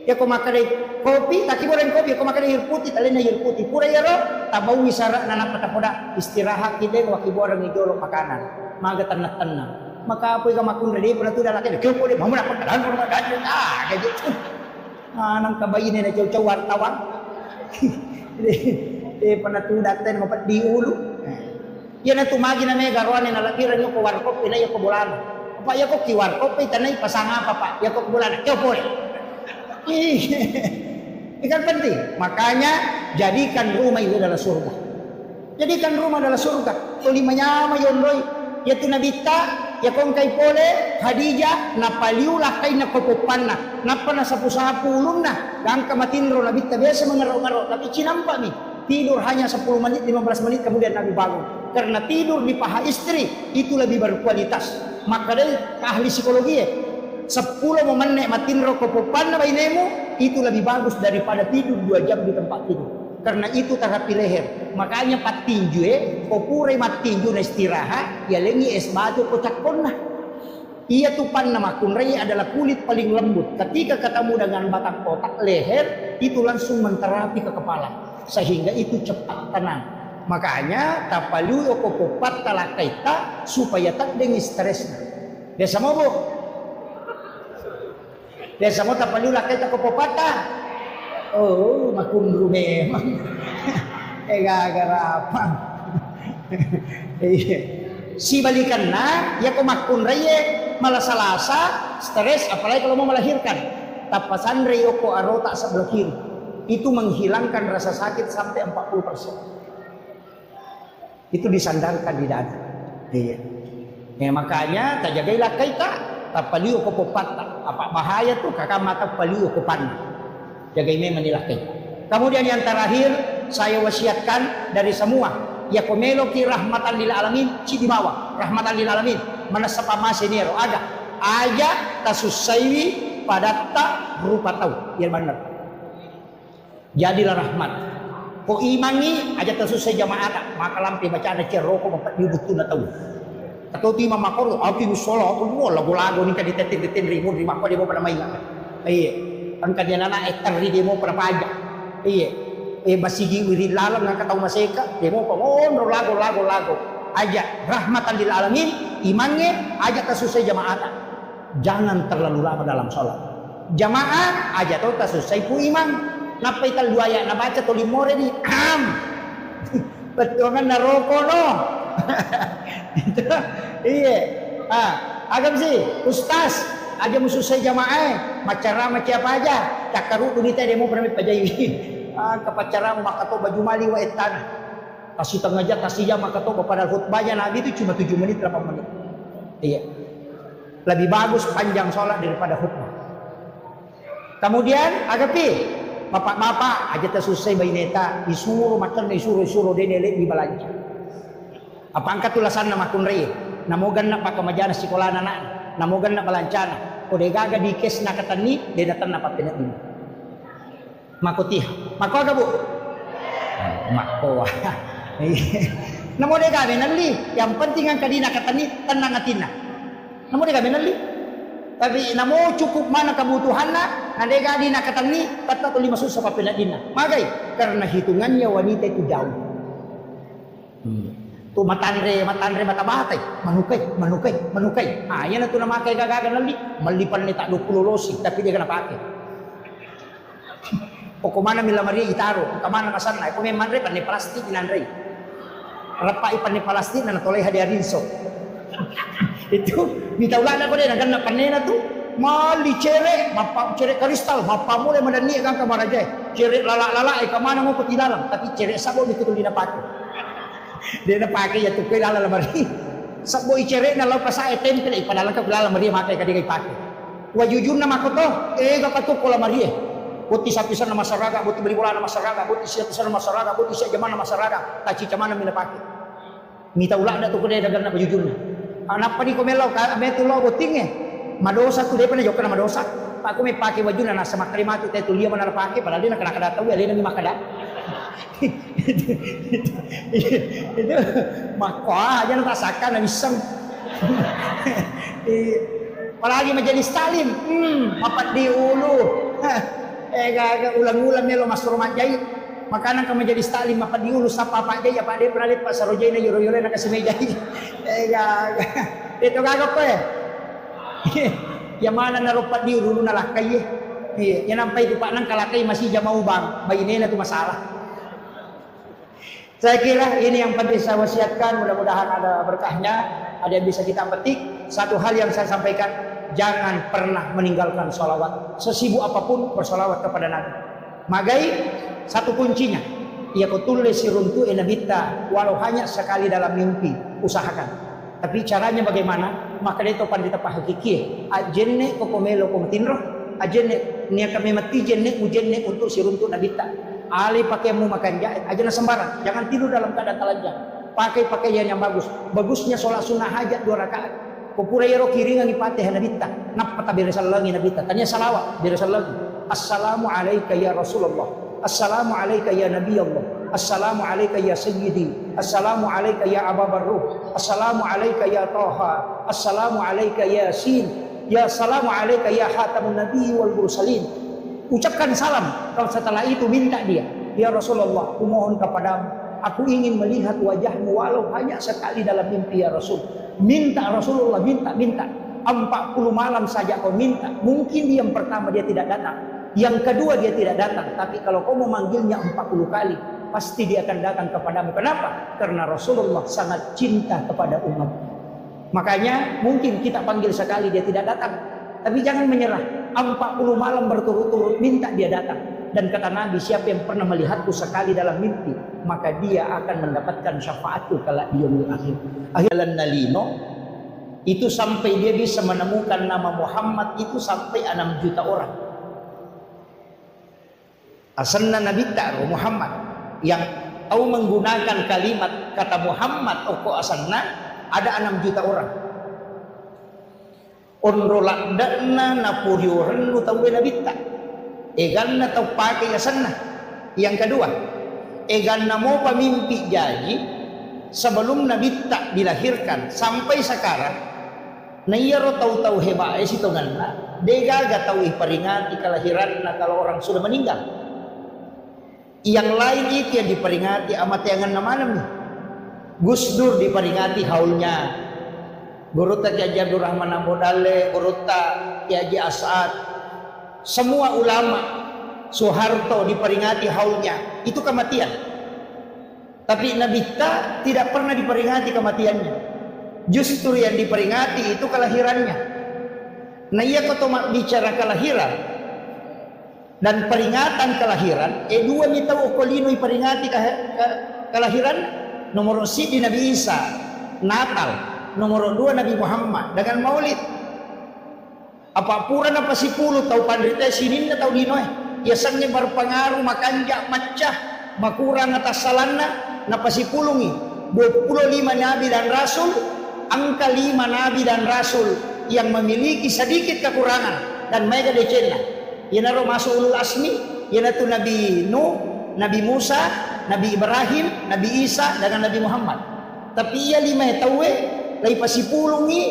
A: Ya ko makadai kopi, taki boleh kopi, ko makadai air putih, talena air putih. Pura ya ro, tabau wisara nana patapoda istirahat kita waki borang ijolo makanan. Maga tenang. Maka apa yang makun ready pernah tu dalam kita. Kau boleh mau nak dan kayak gitu. Nang kabayin na jauh-jauh wartawan. Pernah tu datang mapat di ulu. Ya na tumagi na may garuan na lakiran yung ko warkop ina yung ko bulan. Apa ya ko ki warkop itanay pasang apa pak? Ya ko bulan. Kau boleh. Ikan penting. Makanya jadikan rumah itu adalah surga. Jadikan rumah adalah surga. Tulimanya mayonroy. Yaitu nabita ya kong kay pole Hadijah napaliulah kay nakopopan na sapu-sapu ulun na dan kamatinro nabita biasa mengaro-ngaro tapi cinampa nih tidur hanya 10 menit 15 menit kemudian Nabi bangun karena tidur di paha istri itu lebih berkualitas maka dari ahli psikologi 10 menit matinro kopopan na bainemu itu lebih bagus daripada tidur 2 jam di tempat tidur. Karena itu terapi leher. Makanya patinju kopure matinju na istirahat ya lengi es batu kocak konna. Ia tupan nama kunrai adalah kulit paling lembut. Ketika ketemu dengan batang otak leher itu langsung menterapi ke kepala sehingga itu cepat tenang. Makanya tapalu okopopat talakaita supaya tak dengi stresnya. Desa mo bu? Desa mo tapalu lakaita kopopata. Oh, makundru memang. Gagarapan. Si balikan na, ya ko makunraye, malasalasa, stres, apalagi kalau mau melahirkan. Tapasan reyo ko arota sa belah kiri. Itu menghilangkan rasa sakit sampai 40%. Itu disandarkan di dada. Iya. Ya, makanya tajagailah kaita, tapaliu ko popata. Apa bahaya tuh kakak mata paliu ko panna. Jagai memang dilakai. Kemudian yang terakhir saya wasiatkan dari semua ya komelo ki rahmatan lil alamin ci di bawah rahmatan lil alamin mana sapa masinero aja tasusaiwi padatta rupa tahu yang benar jadilah rahmat ko imani aja tasusai jamaah maka lampi bacaan ceroko mempat dibutuh na tahu atau ti mamakor api musolo aku lagu-lagu ni kaditetin ribu di mako dia pada main iya ang kanya na etari di mo para paja iya basigi wiri lalam ng kataw maseka di mo pangonro lago aja rahmatan lil alamin imannya aja tasusay jamaah jangan terlalu lama dalam sholat jamaah aja to tasusay po iman napay talduaya nabaca to limore di betulan na roko no itu iya agam sih ustaz aja mususay jamaah macara apa aja cakaru dunita demo pernah pajayi kepacara makato baju mali wa etana kasih tengah aja kasih jam makato pada khutbahnya Nabi itu cuma 7 menit 8 menit iya lebih bagus panjang sholat daripada khutbah kemudian agapi bapak aja tersusai baineta disuruh makan disuruh denelek di balanja apa angkat tulasan nama kunrei namogan na pakamajana sekolah anak namogan na balancana o de gaga di kes na katani de datan na papinet din makotih mako aga bu mako namo de gaga nanli yang penting ang kadina katani tenang atina namo de gaga nanli tapi namo cukup mana kebutuhan na de gaga dina katani tatta to 5 susah papinet din magai karena hitungannya wanita itu jauh tu matanre mata-matay manukai yan na tu namakay gagagan lali malipan ni tak 20 losi tapi dia kena pakai o kumana mila Maria itaro kamana masana ko may manre pan ni plastik inanre rapa ipan ni plastik na natolay hadiarin so itu bitawla ko din ang na panena tu mali cere kristal mapamule madani ang kamaraje cere lala kamana mo patilalang tapi cere sabo dito dinapake dia na pakai ya tukoy lala lamari sabo icere na law pasa temple ipadalang ka lala lamari makai kadigay pakai wajujun na makoto gapato ko lamari buti sapisan na masaraga buti balibola na masaraga buti siya na masaraga buti siya jaman na masaraga taci camana mina pakai mita ula na to ko dagan na wajujun na anak pa di ko melaw ka metulo buting madosa tu depan jok na madosa pa ko may pakai wajun na sa makrimatu tay tuliya man na pakai padahal dia na kanakadataw ali na makada itu makwa aja rasakan na isang apalagi menjadi Stalin mapat di ulu Gagak ulang-ulang nih lo mas rumah jahit. Makanan kami jadi stalin apa diulus apa dia apa dia pernah lihat Pak Sarojai na yoro na kasih meja. Gagak. Itu gagak ko Yang mana narupat di dulu na lakay Yang nampai itu Pak nang kalakay masih jamau bang. Bayinena itu masalah. Saya kira ini yang penting saya wasiatkan, mudah-mudahan ada berkahnya, ada yang bisa kita petik. Satu hal yang saya sampaikan, jangan pernah meninggalkan sholawat. Sesibuk apapun bersolawat kepada Nabi. Magai, satu kuncinya, ia kutulis siruntu enabita, walau hanya sekali dalam mimpi, usahakan. Tapi caranya bagaimana? Maka itu pandita pahakiki, ajenne kokomelo komatinro, ajenne niya kami mati jenne ujenne untuk siruntu nabita. Ali pakai mu makan jahit aja na sembarang, jangan tidur dalam keadaan telanjang. Pakai pakaian yang bagus. Bagusnya sholat sunnah hajat 2 rakaat. Kupura yero kiringan ipatih nabita. Napata birisal lagi nabita. Tanya salawat birisal lagi. Assalamu alayka ya Rasulullah. Assalamu alayka ya Nabi Allah. Assalamu alayka ya Sayyidi. Assalamu alayka ya Aba Barruh. Assalamu alayka ya Taha. Assalamu alayka ya Yasin. Ya salamu alayka ya Hatamun Nabi wal Mursalin. Ucapkan salam. Kalau setelah itu minta dia, ya Rasulullah, aku mohon kepadamu, aku ingin melihat wajahmu walau hanya sekali dalam mimpi ya Rasul. Minta Rasulullah, minta 40 malam saja kau minta. Mungkin yang pertama dia tidak datang, yang kedua dia tidak datang, tapi kalau kau memanggilnya 40 kali, pasti dia akan datang kepadamu. Kenapa? Karena Rasulullah sangat cinta kepada umat. Makanya mungkin kita panggil sekali dia tidak datang, tapi jangan menyerah. 40 malam berturut-turut minta dia datang. Dan kata Nabi, siapa yang pernah melihatku sekali dalam mimpi, maka dia akan mendapatkan syafaatku kala di yaumil akhir. Akhiran nalino itu sampai dia bisa menemukan nama Muhammad itu sampai 6 juta orang. Asanna Nabi ta'ru Muhammad yang tahu menggunakan kalimat kata Muhammad oko asanna ada 6 juta orang. Onrolak dana napuriuran lu tahu nabita. Egan na tahu pakai asanna. Yang kedua, egan na mau pamimpi janji sebelum nabita dilahirkan sampai sekarang. Nayaro tahu-tahu hebat situ ganna. Dega tahu peringati kelahiran kalau orang sudah meninggal. Yang lain itu yang diperingati amat yangan nama nih. Gus Dur diperingati haulnya. Guruta Kiai Abdul Rahman Ambodale, Guruta Kiai As'ad, semua ulama, Soeharto diperingati haulnya, itu kematian. Tapi Nabi tidak pernah diperingati kematiannya. Justru yang diperingati itu kelahirannya. Nah iya kau bicara kelahiran dan peringatan kelahiran, dua mita ukolino diperingati kelahiran. Nomor si di Nabi Isa, Natal. Nomor 2 Nabi Muhammad dengan maulid. Apa puran apa 10 tahu pandrita sinin tahu dinoy. Biasanya berpengaruh makanja macah makurang atas salanna napa 10 ni 25 nabi dan rasul, angka 5 nabi dan rasul yang memiliki sedikit kekurangan dan mega decena. Yenaro masuk ulul asmi, yenatu Nabi Nuh, Nabi Musa, Nabi Ibrahim, Nabi Isa dengan Nabi Muhammad. Tapi ia 5 tahu lagi pasipulong ni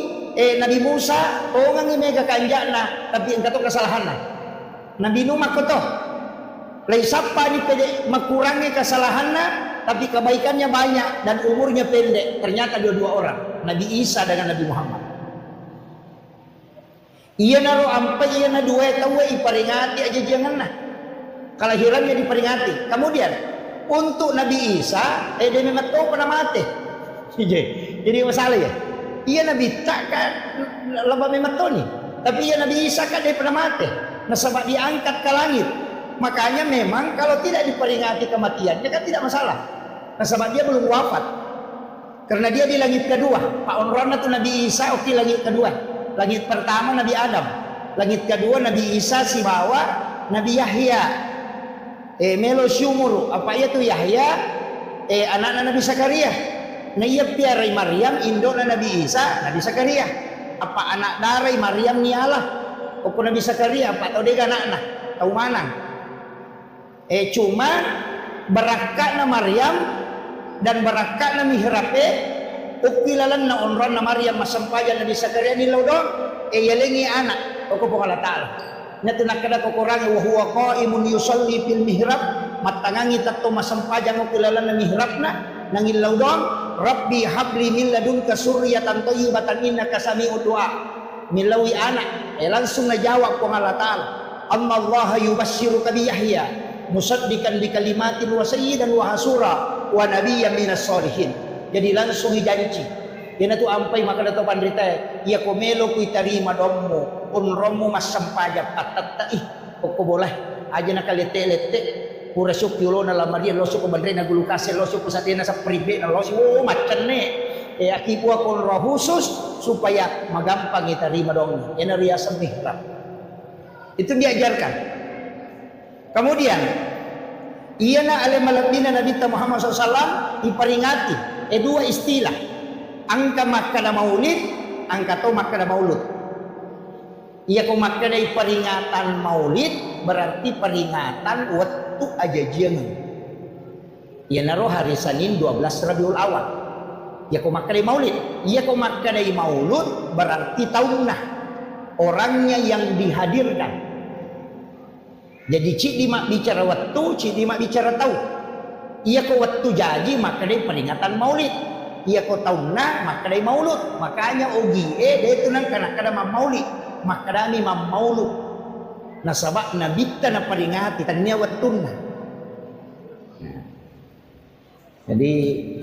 A: Nabi Musa ongang ni mega kanjana tapi engkau tu kesalahan Nabi Nuh makoto lagi sapa ni pede makurangi kesalahan tapi kebaikannya banyak dan umurnya pendek. Ternyata dua orang, Nabi Isa dengan Nabi Muhammad. Iya naro ampai iya na dua tahu iperingati aja jangan kelahirannya diperingati. Kemudian untuk Nabi Isa dia memang tahu pernah mati. Jadi masalah ya. Iya Nabi tak kan lebah mematoni. Tapi iya Nabi Isa kan dia pernah mati. Nah sebab diangkat ke langit. Makanya memang kalau tidak diperingati kematiannya kan tidak masalah. Nah sebab dia belum wafat. Karena dia di langit kedua. Pak Onrona tuh Nabi Isa oke langit kedua. Langit pertama Nabi Adam. Langit kedua Nabi Isa si bawa Nabi Yahya. Melo syumuru. Apa ya tuh Yahya? Anak-anak Nabi Zakaria. Nah iya piarai Maryam indona Nabi Isa Nabi Zakaria. Apa anak darai Maryam ni Allah oku Nabi Zakaria apa tahu dia anak-anak tahu mana cuma berakatna Maryam dan berakatna mihrabe ukilalan na onron na Maryam masampayan Nabi Zakaria ni lodong yalengi anak oku po Allah Ta'ala Natuna kada ko kurangi wa huwa qaimun yusalli fil mihrab matangangi tatto masampajang ko kilala na mihrab na nangilaw doon Rabbi habli min ladunka suryatan thayyibatan innaka sami'ud du'a milawi anak langsung najawab ko ng Allah Ta'ala amma Allah yubashshiruka bi Yahya musaddiqan bi kalimatin wa sayyidan wa hasura wa nabiyyan minas solihin. Jadi langsung ijanji yan ito ampay maka dato pandrita iya ko melo ko itarima dommo unromo masampajab at ko boleh aja na kalete-lete pura syuk yulo na lamaria loso ko bandre na gulukase loso ko sa tina sa pribe na loso macan ne akipo ako roh khusus supaya magampang itarima dommo yan ria sa mihrab itu diajarkan. Kemudian iya na alamalabina Nabi Muhammad SAW diperingati dua istilah angka makkada maulid angka to makkada maulud. Iya ko makkada peringatan maulid berarti peringatan waktu ajajian. Iya naro hari Senin 12 Rabiul Awal. Iya ko makkada maulid. Iya ko makkada maulud berarti tahunna orangnya yang dihadirkan. Jadi cik dimak bicara waktu, cik dimak bicara tahun. Iya ko waktu jadi makkada peringatan maulid. Iya ko tauna maka day maulud makanya ogi dia itu nang kana kada maulid maka dami maulud nasabak nabita na peringati tanya wattuna. Jadi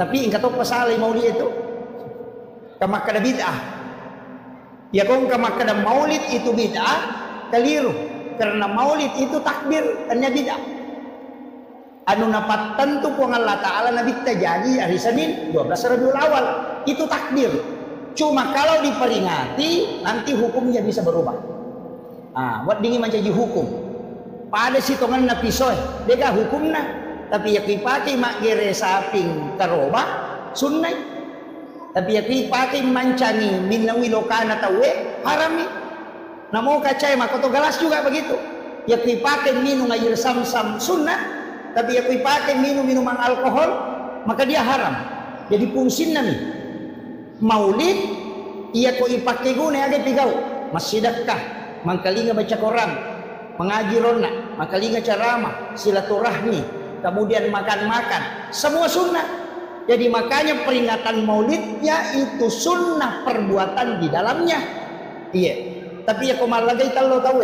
A: tapi ingkat to pasal maulid itu kama kada bid'ah ya kung kama kada maulid itu bid'ah keliru karena maulid itu takbir tanya bid'ah. Anu napatan tu ku Allah Ta'ala Nabi jadi hari Senin 12 Rabiul Awal itu takbir. Cuma kalau diperingati nanti hukumnya bisa berubah. Buat dingin menjadi hukum. Pada sitongan na pisoy, deka hukumna. Tapi ya pakai mak gere saping karoba sunnah. Tapi ya pakai mancangi minawi lokana tawe harami. Namo kacay makoto galas juga begitu. Ya pakai minum air sam-sam sunnah. Tapi aku pakai minuman alkohol maka dia haram. Jadi fungsinya nih maulid iya ko ipakai guna aga pigau masjidakah mangkalinga baca Quran mengaji rona mangkalinga ceramah silaturahmi kemudian makan-makan semua sunnah. Jadi makanya peringatan maulidnya itu sunnah perbuatan di dalamnya. Iya. Tapi ya ko malagay talo tahu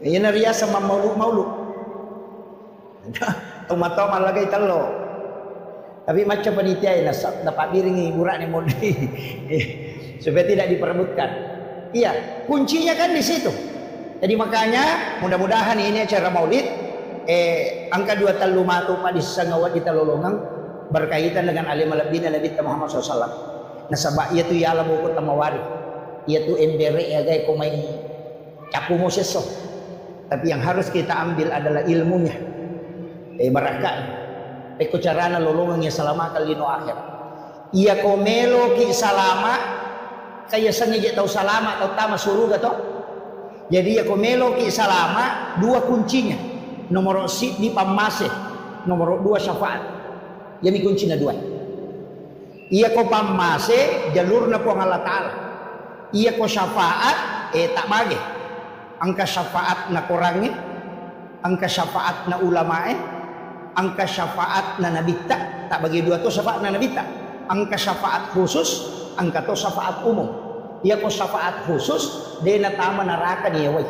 A: Iya naria sama maulud. Toma-toma lagay talo. Tapi macam panitia dapat biringi burak ni modi supaya tidak diperebutkan. Iya, kuncinya kan di situ. Jadi makanya mudah-mudahan ini acara maulid angka 2 talu matu pa di sangawat kita lolongang berkaitan dengan alim alabina Nabi Muhammad SAW. Nasaba iya tu ya alam ko tamawari. Iya tu embere ya gay kumay capu mo seso. Tapi yang harus kita ambil adalah ilmunya. Barakah ko carana lolongangnya salama kalino akhir. Iya ko melo ki salama kaya sangi tahu salama atau tama suruga to. Jadi ya ko melo ki salama dua kuncinya. Nomor si di pamase, nomor 2 syafaat. Jadi kuncinya 2. Iya ko pamase jalurna po Allah Ta'ala. Iya ko syafaat tak bagi. Angka syafaat na kurangi, angka syafaat na ulamae. Angka syafaat na nabita tak bagi 2 to syafaat na nabita angka syafaat khusus angka to syafaat umum. Iya ko syafaat khusus de na tama naraka niya way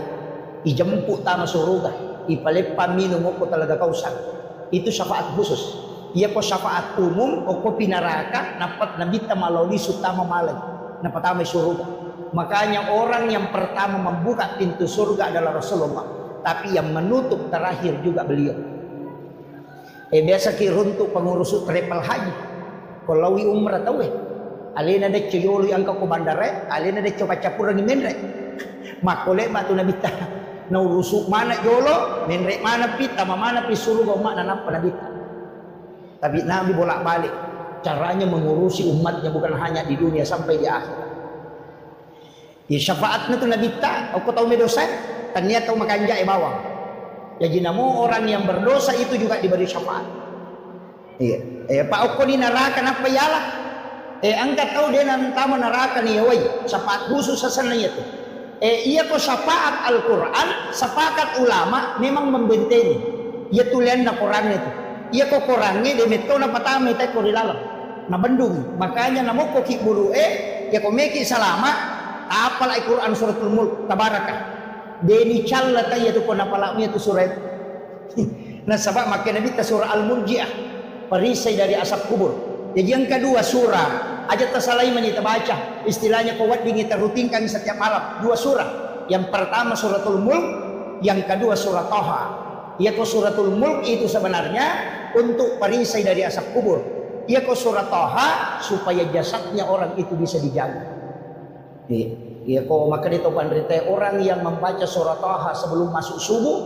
A: ijempu tama suruga ipalepa minum ko talaga kausan itu syafaat khusus. Iya ko syafaat umum o ko pinaraka napat nabita maloli sutama malay napatama suruga. Makanya orang yang pertama membuka pintu surga adalah Rasulullah tapi yang menutup terakhir juga beliau. Biasa kiruntuk pengurus travel haji kolawi umrah tahu alena de ceyoli angka ko bandare alena de coba capur ni menre makole batu nabita na urusuk mana jolo menre mana pita mana pisuru go mana napa nabita. Tapi Nabi bolak-balik caranya mengurusi umatnya bukan hanya di dunia sampai di akhirat. Di syafaatnya tu nabita aku tahu medosa ternyata makanja bawang. Jadi namo orang yang berdosa itu juga diberi syafaat. Iya. Pak Oko ni neraka napa yalah? Angkat tahu dia nantama neraka ni wai. Syafaat khusus sana itu. Ia ko syafaat Al-Quran, sepakat ulama memang membentengi. Ia tulian na Quran itu. Ia ko Qurannya demeto na patami tay ko rilalam. Na bendung. Makanya namo ko ki buru ia ko meki salama apal Al-Quran suratul Mulk tabarakah. Deni challa tay itu ko napalami itu surah itu. Nah sebab makanya Nabi surah Al-Murji'ah, perisai dari asap kubur. Jadi yang kedua surah aja tersalai kita baca, istilahnya kuat dingin terrutinkan setiap malam. Dua surah. Yang pertama suratul Mulk, yang kedua surah Thaha. Yaitu suratul Mulk itu sebenarnya untuk perisai dari asap kubur. Yaitu surah Thaha supaya jasadnya orang itu bisa dijaga. Iya kok maka ditopan rite orang yang membaca surah Thaha sebelum masuk subuh,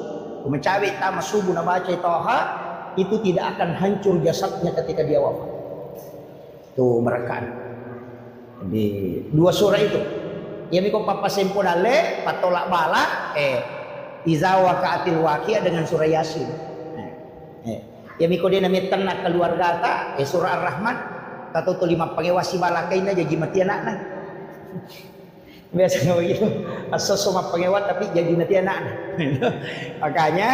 A: mencari tamat subuh na baca Thaha, itu tidak akan hancur jasadnya ketika dia wafat. Tuh merekan di dua surah itu. Ya miko papa sempodale patolak bala iza waqa'atil waqi'ah dengan surah Yasin. Ya miko dia namanya tenak keluarga ta surah Ar-Rahman tato tu lima pangewasi balakaina jadi mati anak-anak. Biasanya begitu. Asal sama pengewat tapi jadi mati anak-anak. Makanya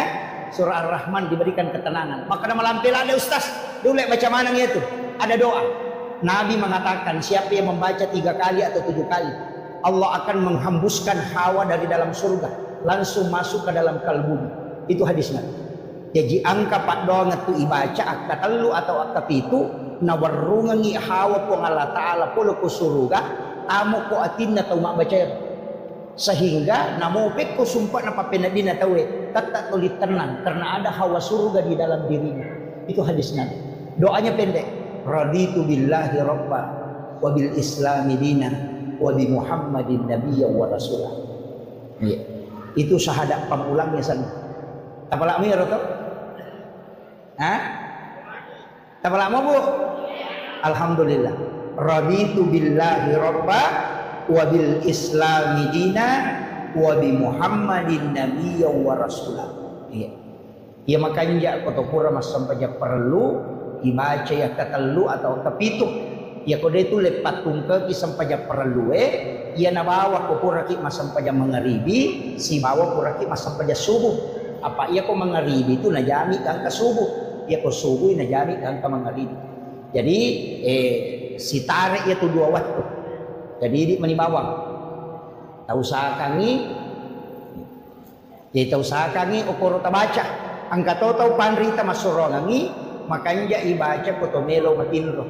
A: surah Ar-Rahman diberikan ketenangan. Maka nama lampil ada ustaz. Dulu baca mana itu? Ada doa. Nabi mengatakan siapa yang membaca 3 kali atau 7 kali, Allah akan menghembuskan hawa dari dalam surga langsung masuk ke dalam kalbunya. Itu hadisnya. Jadi angka pak doang itu ibaca angka telu atau angka pitu nawarrungangi hawa po Allah Ta'ala polo ko surga amo ko atin na tau baca sehingga namupik ko sumpah na papinadina tawe tak tulit tenang karena ada hawa surga di dalam dirinya. Itu hadisnya. Doanya pendek. Raditu billahi rabba wa bil islami dina wa bi Muhammadin nabiyya wa rasulah. Ya. Itu syahadat pamulangnya sana. Tapala mo yaro to? Ha? Tapala mo bu? Alhamdulillah. Raditu billahi rabba wa bil islami dina wa bi Muhammadin nabiyya wa rasulah. Ya. Ya makanya kotopura mas sampai perlu dibaca ya ketelu atau kepitu ya kode itu lepat tungke kisam pajak perlu ia nabawa ko puraki masam pajak mengeribi si bawa puraki masam pajak subuh apa ia ko mengeribi itu najami angka subuh ia ko subuh najami angka mengeribi jadi si tarik itu 2 waktu jadi di menibawang tahu sakangi jadi tahu sakangi okoro tabaca angka tahu panrita masurongangi makanya ibaca kotomelo matinro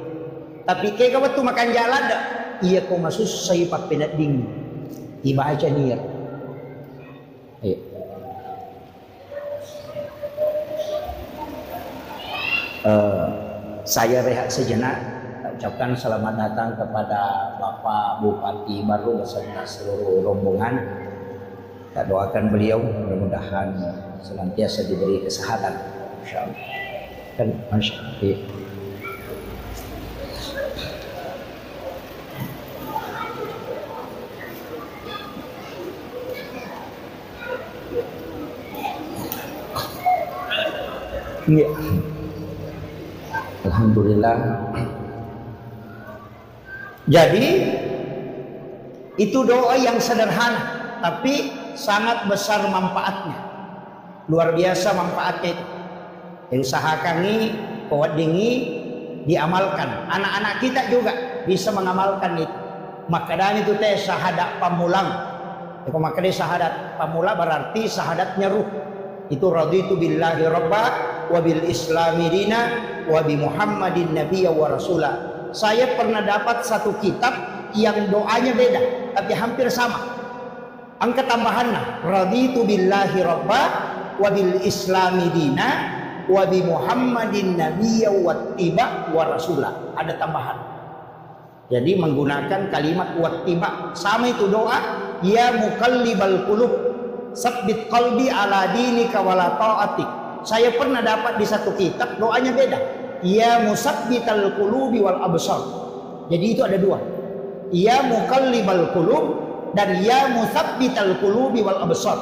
A: tapi kaya waktu makan jalan dah iya ko masuk say papinat ding ibaca niya saya rehat sejenak ucapkan selamat datang kepada Bapak Bupati baru beserta seluruh rombongan. Kita doakan beliau mudah-mudahan senantiasa diberi kesehatan insyaallah. Kan masyaallah. Ya. Alhamdulillah. Jadi itu doa yang sederhana tapi sangat besar manfaatnya. Luar biasa manfaatnya itu. Usahakan nih, kuat dingi, diamalkan. Anak-anak kita juga bisa mengamalkan itu. Maka dan itu teh syahadat pamulang. Kalau maka dia syahadat pamula berarti syahadatnya ruh. Itu raditu billahi rabba wa bil islami dina wa bi Muhammadin nabiyya wa rasulah. Saya pernah dapat satu kitab yang doanya beda tapi hampir sama. Angka tambahannya raditu billahi rabba wa bil islami dina wa bi Muhammadin nabiyya wattiba wa rasulah. Ada tambahan. Jadi menggunakan kalimat wattiba sama itu doa ya muqallibal qulub sabbit qalbi ala dinika wala ta'atik. Saya pernah dapat di satu kitab doanya beda. Ya musabbital qulubi wal absar. Jadi itu ada 2. Ya muqallibal qulub dan ya musabbital qulubi wal absar.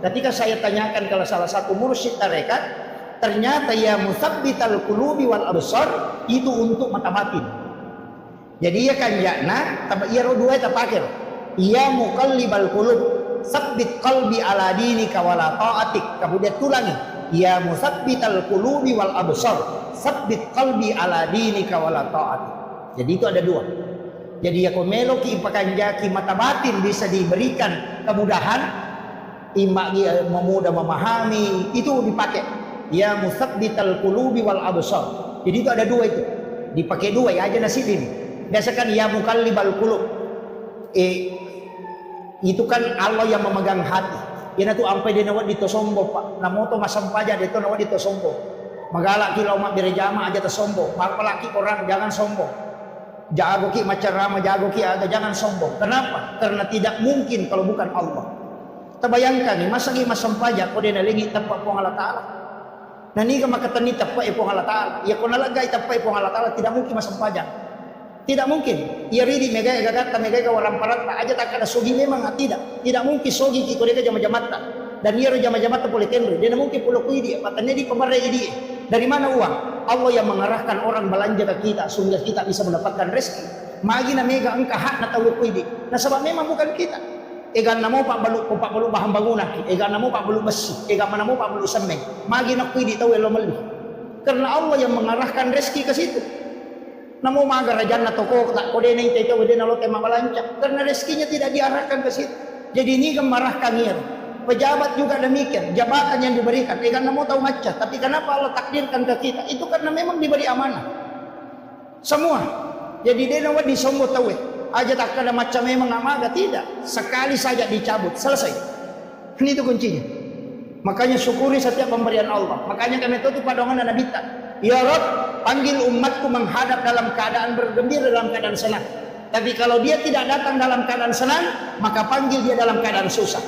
A: Ketika saya tanyakan kalau salah satu mursyid tarekat ternyata ya musabbital qulubi wal absar itu untuk mata batin. Jadi ya kan yakna iya ro dua ta pakir. Ya muqallibal qulub sabbit qalbi ala dinika wala ta'atik. Kemudian tulangi, ya musabbital qulubi wal absar, sabbit qalbi ala dinika wala ta'atik. Jadi itu ada dua. Jadi ya komelo ki ipakanjaki mata batin bisa diberikan kemudahan, imagi memudah memahami, itu dipakai ya musabbital qulubi wal absar. Jadi itu ada dua, itu dipakai dua ya aja nasibin. Biasakan ya mukallibal qulub, itu kan Allah yang memegang hati. Yana tu ampai dia nawat dito sombo pak, namo to masampaja dito nawat dito sombo. Magala ki lau mak birejama aja tersombo. Malaki orang jangan sombong. Jago ki macam rama, jago ki ada, jangan sombong. Kenapa? Karena tidak mungkin kalau bukan Allah. Terbayangkan nih, masa ki masampaja ko dia nalingi tapak po Allah Taala. Nani ka makatani tapak po Allah Taala. Ya ko nalagay tapak po Allah Taala, tidak mungkin masampaja. Tidak mungkin. Ia ridi megay gagata megay ka walang parata aja tak ada sogi memang tidak. Tidak mungkin sogi ki ko dia jama-jamata. Dan ia jama-jamata boleh tenri. Dia mungkin pulau kuidi patanya di pemarai dia. Dari mana uang? Allah yang mengarahkan orang belanja ke kita sehingga kita bisa mendapatkan rezeki. Magi na mega engka hak na tahu kuidi. Nah sebab memang bukan kita. Egan namo pak balu bahan bangunan. Egan namo pak balu besi. Egan namo pak balu semen. Magi na kuidi tahu elo meli. Karena Allah yang mengarahkan rezeki ke situ. Namo maga rajan na toko tak kode nang tete wede na lote mabalanja. Karena rezekinya tidak diarahkan ke situ. Jadi ini gemarahkan ia. Pejabat juga demikian, jabatan yang diberikan. Karena mau tahu macam, tapi kenapa Allah takdirkan ke kita? Itu karena memang diberi amanah. Semua. Jadi dia nawat disombo tahu. Aja tak ada macam memang amaga, tidak. Sekali saja dicabut, selesai. Ini itu kuncinya. Makanya syukuri setiap pemberian Allah. Makanya kami tutup padongan dan nabita. Ya Rabb, panggil umatku menghadap dalam keadaan bergembira, dalam keadaan senang. Tapi kalau dia tidak datang dalam keadaan senang, maka panggil dia dalam keadaan susah.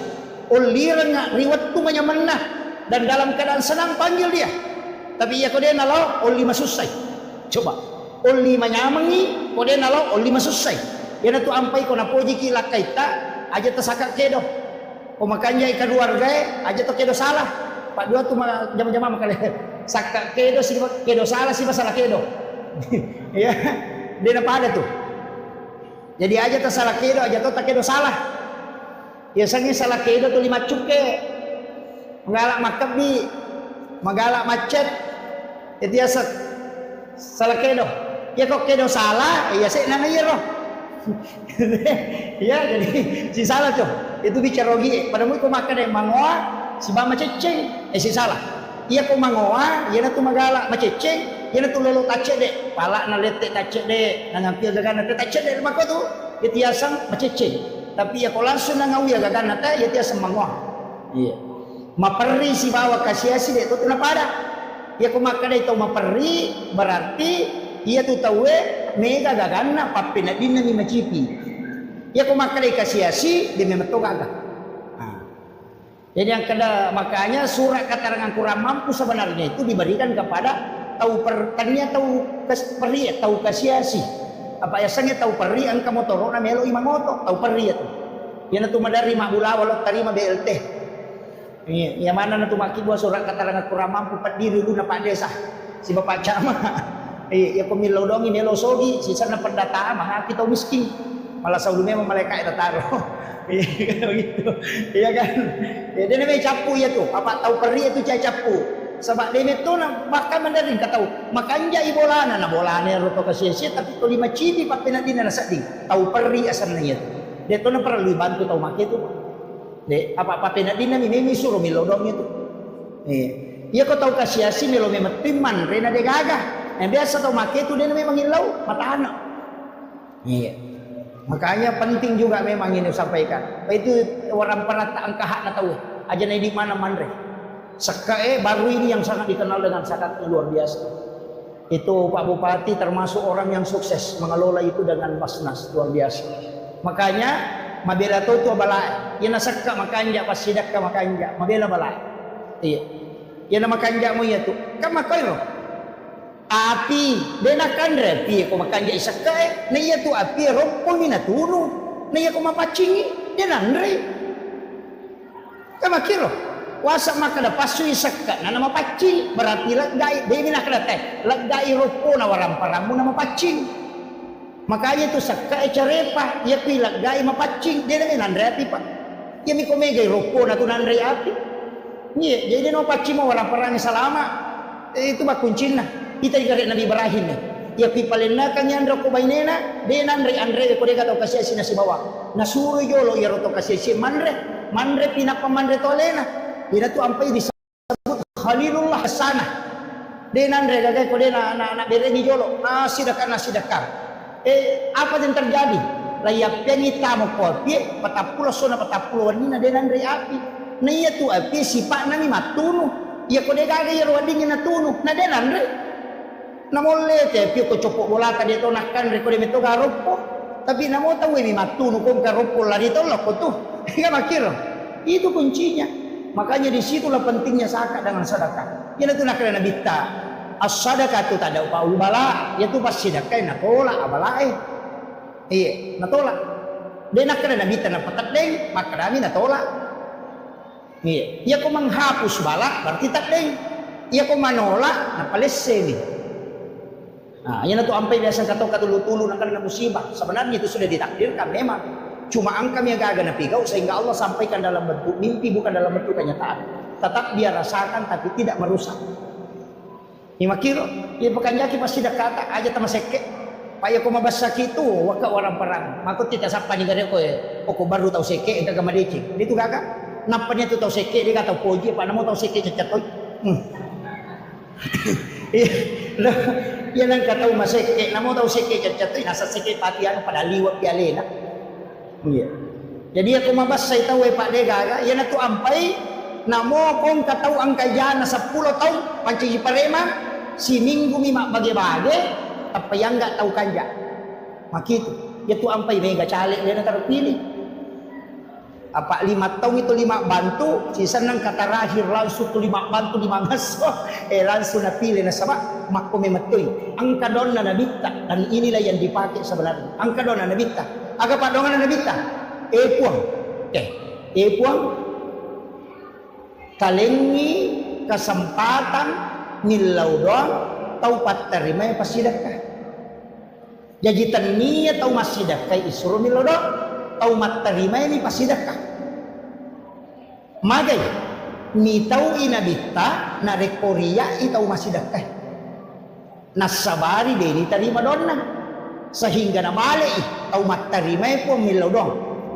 A: Ulirnya riwat tu menah dan dalam keadaan senang panggil dia. Tapi ya kode nalau uli masusai. Coba uli menyamangi kode nalau uli masusai. Yana tu ampai ko napoji ki lakaita aja tersakak kedo. O makanya ika keluarga aja to kedo salah. Pak dua tu jama-jama makale sakak kedo si kedo salah si masalah kedo. Ya, dia apa ada tuh. Jadi aja tersalah kedo aja to tak kedo salah. Biasanya salah kedo tu 5 cuke. Magalak makabi, magalak macet. Itu ya salah kedo. Ya kok kedo salah, ya saya nana ya roh. Ya jadi si salah tuh. Itu bicara rogi. Pada mu ko makan yang mangoa, si bama ceceng, si salah. Iya ko mangoa, iya na tu magalak maceceng, iya na tu lolo tace de. Pala na lete tace de, nangampil gagana tace de mako tu. Itu asang maceceng. Tapi ya kalau langsung nangawi agak nata ya dia semangwa. Iya. Maperi si bawa kasiasi deh itu kenapa ada? Ya kau makan itu maperi berarti ia tu tahu mega gagana papina dina ni macipi. Ya kau makan kasiasi dia memang tu gagah. Jadi yang kena makanya surat keterangan kurang mampu sebenarnya itu diberikan kepada tahu pertanian tahu peri tahu kasiasi. Apa yasanya tahu peri ang kamotoro na melo imangoto tahu peri itu. Yan na tumadari mabula walot tarima BLT. Yang mana na tumaki buat surat keterangan kurang mampu padiri lu na Pak Desa si Bapak Cama. Ya pemilau dongi melo sogi sisa na pendataan mga kita miskin. Malah saulu memang mereka itu taruh. Gitu. Iya kan? Ya dia namanya capu ya tuh. Apa tahu peri itu capu. Sebab dia itu makan mandarin kata makanja ibolana na bolana roto kasih tapi to 5 cibi pa pinadina na sadi tahu peri asalnya itu dia to na perlu bantu tahu make itu de apa pinadina mimi suruh milodong itu iya ko tahu kasih milo memang timan rena de gagah yang biasa tahu make itu dia memang ilau mata anak iya makanya penting juga memang ini sampaikan itu orang perataan kahak na tahu aja na di mana mandre Sekae baru ini yang sangat dikenal dengan sangat luar biasa. Itu Pak Bupati termasuk orang yang sukses mengelola itu dengan basnas luar biasa. Makanya mabela to balai. Yana sakka makanja pas sidak ka makanja mabela balai. Iya. Yana makanja mo ya tu. Kama kayo. Api dena kandre pi ko makanja isakae. Na iya tu api rompon ni natunu. Na iya ko mapacingi dena andre. Kama kiro. Wasa maka da pasui sakka na nama pacing berarti lagai dewi nak teh lagai ropo na waram paramu nama pacing makanya itu sakka carepa ya pi lagai mapacing dia dengan andreati pak Ya mi komegay ropo na tunan ray api. Iya, jadi no pacimo orang perang selama itu ba kuncina. Kita igare Nabi Ibrahim nih. Ya pipalena kanyan roko bainena denan ray andre ko dega to kasi si nasi bawa. Nasuro yolo ya roto kasi si manre pinapamandre tolena. Ina tu ampai disebut Khalilullah sana. Denan ray gagay ko dena na bereni yolo. Nasidakar. Apa yang terjadi? Layap penita mo kopi patapulo sona patapulo wanina denan ray api. Na iya tu api sipak nami matuno. Iya ko dega gay wading na tuno na denan ray. Namolle te più ko copok bola ka dito nakkan re ko de meto garopo tapi namo tahu ini matuno kong garopo la dito lo ko tuh enggak makiro itu kuncinya makanya disitulah pentingnya zakat dengan sedekah ya itu nak kena bitta as-sadaqah tu tak ada upah ubala ya tu pas sedekah na tolak abalae iya na tolak de nak kena bitta na patat deng maka kami na tolak iya ya ko menghapus bala berarti tak deng ya ko manolak na palesse ni. Nah, yan itu ampai biasa kata katulu-tulu nak kena musibah. Sebenarnya itu sudah ditakdirkan memang. Cuma angka yang gagal napigau sehingga Allah sampaikan dalam bentuk mimpi bukan dalam bentuk kenyataan. Tetap dia rasakan tapi tidak merusak. Ima kiro, ya bukan jaki pasti dah kata aja tama seke. Paya ko mabasa kitu waka orang perang. Mako tidak sapa ni gare ko ko baru tahu seke engka gamadeci. Itu gaga. Napanya tu tahu seke dia kata poji apa namo tahu seke cecatoy. Yan ang kataw maseke, namo daw seke chat-chat nasa seke patian pada liwat pialena. Iya. Jadi ako mabasa itaw Pak Degaga, yan ato ampay namo kong kataw ang kayana sa 10 taon panci parema si minggu mima bage-bage tapayang enggak tahu kanja. Makitu. Yato ampay mega cale dia terpilih. Apa 5 tahun itu 5 bantu sisa nang katarahir langsung tu 5 bantu 5 ngaso langsung napilih na sama makko memetoy ang kadon na nabita dan inilah yang dipakai sebenarnya ang kadon na nabita aga padongan na nabita epuang talengi kesempatan nilau doang tau paterima pasidakah jadi tania tau masidakah isuru nilau doang tau materima ini pasidakah magay ni tau inabita na rekoria itau masidakah nasabari deni tarima donna sehingga na mali tau materima po milaw dong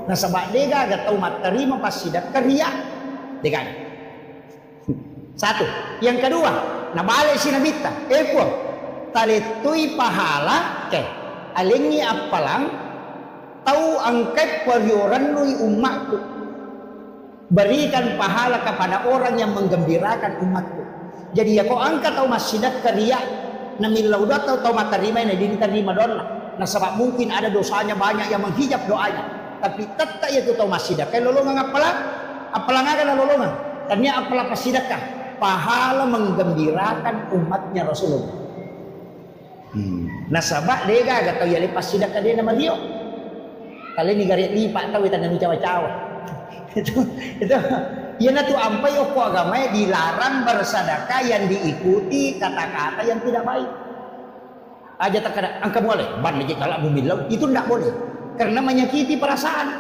A: nasaba dega ga tau materima pasidakah ria dega satu yang kedua na mali sinabita po talitoy pahala ke alingi apalang tahu angkat warioran lui umatku berikan pahala kepada orang yang menggembirakan umatku jadi ya kau angkat tahu masjidat karya namilau datau tahu materima ini diterima doa nah sebab mungkin ada dosanya banyak yang menghijab doanya tapi tetap itu tahu masjidat kayak lolongan apalang akan lolongan ternyata apalah pasidakah pahala menggembirakan umatnya Rasulullah nah sebab dia gak tahu ya lepas sidakah dia nama dia kali ni garit lipat tahu kita nami cawa-cawa itu ya tu ampai oko agama dilarang bersedekah yang diikuti kata-kata yang tidak baik aja tak ada angka boleh ban aja kalau bumilau itu tidak boleh karena menyakiti perasaan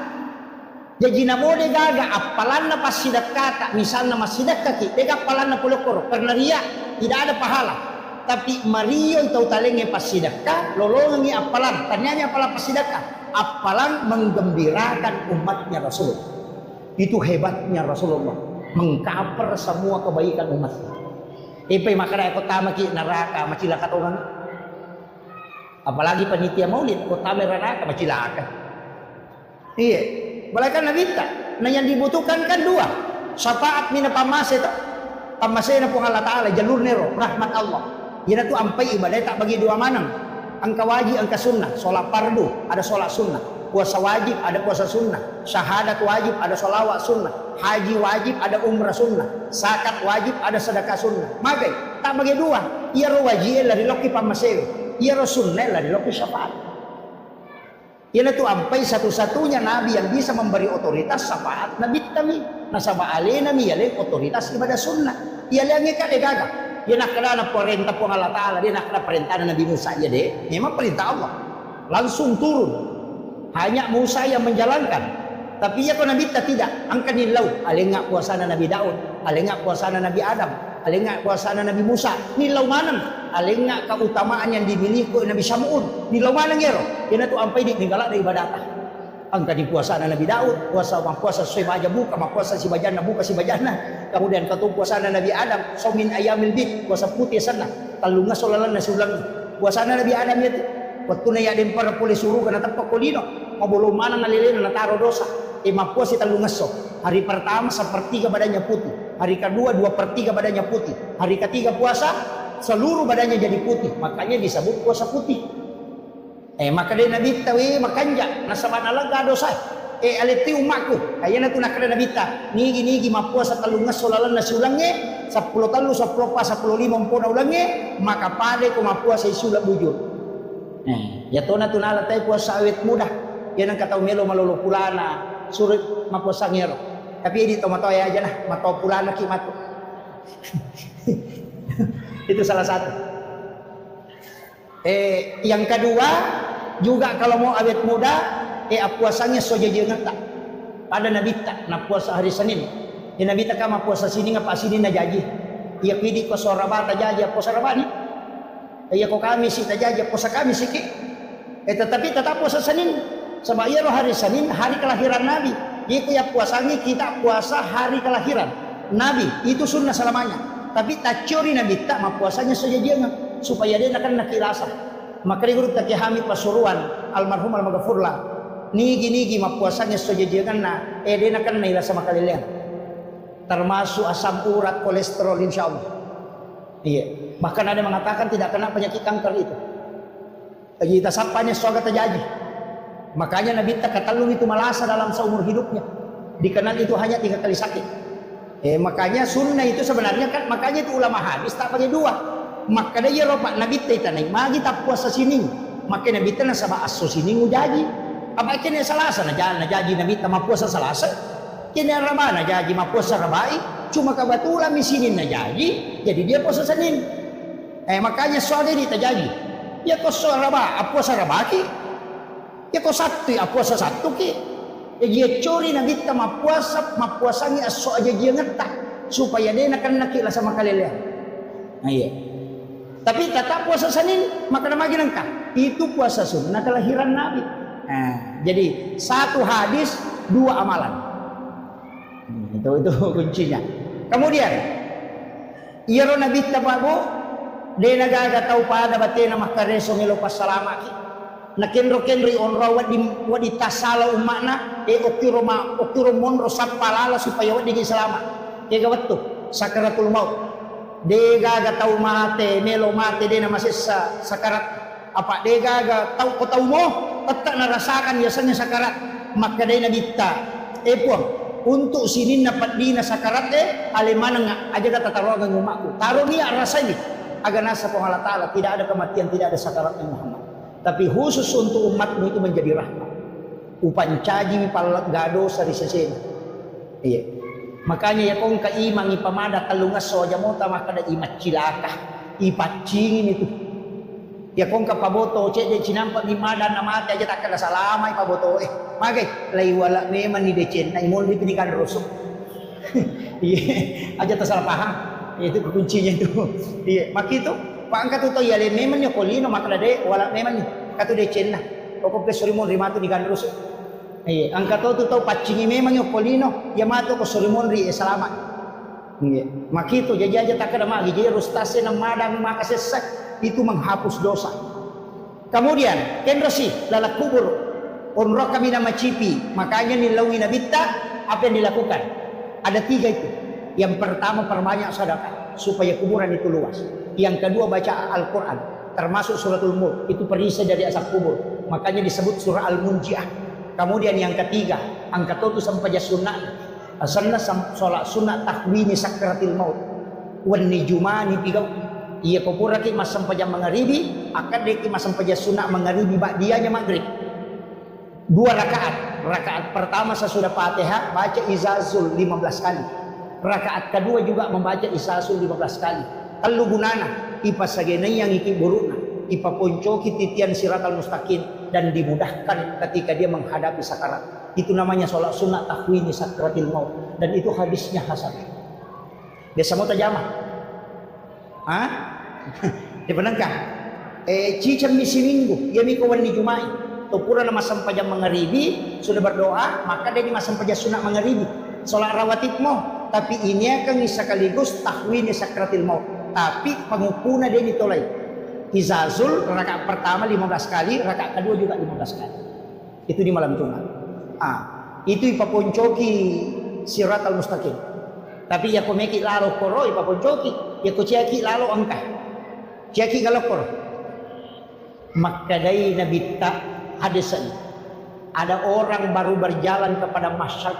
A: jadi nak boleh gaga apalan na pas sedekah misalnya masih sedekah kita apalan na pulokor karena ria tidak ada pahala tapi Mario tahu talengnya pas sedekah lolongi apalan tanyanya apalan pas sedekah apalan menggembirakan umatnya Rasul itu hebatnya Rasulullah mengcover semua kebaikan umatnya ipay makara kota maki neraka macilaka orang apalagi panitia maulid kota neraka macilaka iya balakan nabita nah yang dibutuhkan kan dua syafaat mina pamase na po Allah Ta'ala jalur nero rahmat Allah yan itu ampai ibadah tak bagi dua manang angka wajib angka sunnah sholat fardu ada sholat sunnah puasa wajib ada puasa sunnah syahadat wajib ada sholawat sunnah haji wajib ada umrah sunnah zakat wajib ada sedekah sunnah magai tak bagi dua ia ro wajib lari loki pamasewe ia ro sunnah lari loki syafaat ia itu ampai satu-satunya nabi yang bisa memberi otoritas syafaat nabi kami nasaba alena mi yale otoritas ibadah sunnah ia lengi kade gaga dia nak kena perintah pun Allah Ta'ala dia nak kena perintah Nabi Musa aja deh memang perintah Allah langsung turun hanya Musa yang menjalankan Tapi ya ko Nabi ta tidak. Ang kanilaw, alinga puasa na Nabi Daud, alinga puasa na Nabi Adam, alinga puasa na Nabi Musa. Nilaw manang, alinga keutamaan yang dimiliki oleh Nabi Syamuun. Nilaw manang yero. Yan to ampay di tinggalak na ibadata. Ang kadi puasa na Nabi Daud, puasa sesuai baja buka, puasa si bajana buka si bajana. Kemudian katu puasa na Nabi Adam, saumin ayamil bid, puasa putih sana. Talunga solalan na sulang. Puasa na Nabi Adam itu. Waktu na yadim para puli suruh kana tapak kulino. Mabulong manang nalilin na nataro dosa. Mapuas si talungaso. Hari pertama sepertiga badannya putih. Hari kedua 2/3 badannya putih. Hari ketiga puasa seluruh badannya jadi putih. Makanya disebut puasa putih. Maka dia Nabi tawi makanja nasaban alaga dosa. Aliti umakku. Kaya na tu nakada Nabi ta. Nigi mapuasa talungas solalan na sulangnya. 10 talu 10 pa 10 limang puna ulangnya. Maka pade ko mapuasa isula bujur. Ya tona tunala tayo puasa awet mudah. Yan ang kataw melo malolo pulana. Surit mapuasa ngero. Tapi dito matoy aja nah, mataw pulana ki mato. Itu salah satu. Yang kedua juga kalau mau awet muda, puasanya sojajengan tak. Pada Nabi tak na puasa hari Senin. Ya Nabi tak kama puasa sini ngapa sini na jaji. Iya pidi ko soraba ta jaji puasa rabani. Iya ko kami si ta jaji puasa kami siki. Tetapi tetap puasa Senin. Sebab ya hari Senin hari kelahiran Nabi. Itu ya puasanya kita puasa hari kelahiran Nabi. Itu sunnah selamanya. Tapi tak curi Nabi tak ma puasanya saja jangan supaya dia akan nakilasa. Maka dia guru tak kehami pasuruan almarhum al-maghfurlah. Nigi ma puasanya saja jangan na dia akan nailasa makalilian. Termasuk asam urat, kolesterol insyaallah. Iya. Bahkan ada mengatakan tidak kena penyakit kanker itu. Kita sapanya soga terjadi. Makanya Nabi tak katalung itu malasa dalam seumur hidupnya. Dikenal itu hanya 3 kali sakit. Makanya sunnah itu sebenarnya kan, makanya itu ulama hadis tak pakai 2. Maka dia ropak Nabi tanai magi tak puasa sini. Maka Nabi tanah sama aso sini ngujaji. Apa kene salasa na jaji Nabi tak puasa salasa. Kene ramana jaji ma puasa rabai. Cuma kebetulan misinin na jaji, jadi dia puasa Senin. Makanya soalnya dia terjadi. Ya kau soal puasa rabaki. Ya kau Sabtu ya puasa Sabtu ki. Ya dia curi Nabi ta mapuasanya aso aja dia ngetak supaya dia akan nakila sama kalian. Nah iya. Tapi tetap puasa Senin maka namanya nangka. Itu puasa sunnah kelahiran Nabi. Nah, jadi 1 hadis 2 amalan. Itu kuncinya. Kemudian iro Nabi ta bago dia nagaga tau pada batina makareso ngelo pasalama ki. Nakenro-kenri onro wadi tasala umakna okiro monro sapalala supaya wadi selamat. Kega wettu sakaratul maut. Dega ga tau mate melo mate dena masih sakarat apa dega ga tau ko tau mo tetap narasakan biasanya sakarat maka dena bitta puang untuk sinin dapat dina sakarat alemana aja kata taruhan umakku taruh ni rasanya agar nasa po Allah Ta'ala tidak ada kematian tidak ada sakaratnya Muhammad. Tapi khusus untuk umatmu itu menjadi rahmat. Upancaji palagado sa risasena. Iya. Makanya ya kung kaimang ipamada talungas soja mo tama kada imat cilaka. Ipacingin itu. Ya kung kapaboto cek de cinampak di madan na mati aja tak kada salama ipaboto magay lay wala meman ni decen na imol di pinikan rusuk. Iya. Aja tak salah paham. Itu kuncinya itu. Iya. Makito pangkat itu ya le memang yo kolino makna de wala memang katu de cenna pokok kesorimon rimatu di gandrus angkat itu tau pacingi memang yo kolino ya mato ko sorimon ri selamat makito jadi aja tak ada magi jadi rustase nang madang makasesak itu menghapus dosa. Kemudian kenrosi lalak kubur onro kami nama cipi makanya nilawi nabita apa yang dilakukan ada 3 itu. Yang pertama perbanyak sedekah supaya kuburan itu luas. Yang kedua baca Al-Quran termasuk suratul Mulk itu perisai dari asap kubur makanya disebut surah Al-Munjiah. Kemudian yang ketiga angkat itu sampai sunnah sholat sunnah takwini sakratil maut wan nijumani pigau iya kupura ki mas sampai jam maghribi akan deki mas sampai sunnah maghribi ba'diyanya maghrib 2 rakaat pertama sesudah Fatihah baca izazul 15 kali rakaat kedua juga membaca izazul 15 kali. Telu gunana ipasagena yang iki burukna ipaponcoki titian siratal mustaqim dan dimudahkan ketika dia menghadapi sakarat. Itu namanya sholat sunat tahwini sakratil maut, dan itu hadisnya hasan. Biasa mau tajamah. Hah? Dipenangkan. Cicam misi minggu, ya miko wani jumai. Tupura nama sampajam mengeribi, sudah berdoa, maka dia di sampajam sunat mengeribi. Sholat rawatib mau, tapi ini akan sekaligus tahwini sakratil maut. Tapi pengupuna dia ditolai. Izazul rakaat pertama 15 kali, rakaat kedua juga 15 kali. Itu di malam Jumat. Itu ipaponcoki siratal mustaqim. Tapi ya komeki lalo koro ipaponcoki, ya kociaki lalo angka. Ciaki galokor. Makadai Nabi tak hadisan. Ada orang baru berjalan kepada masyad,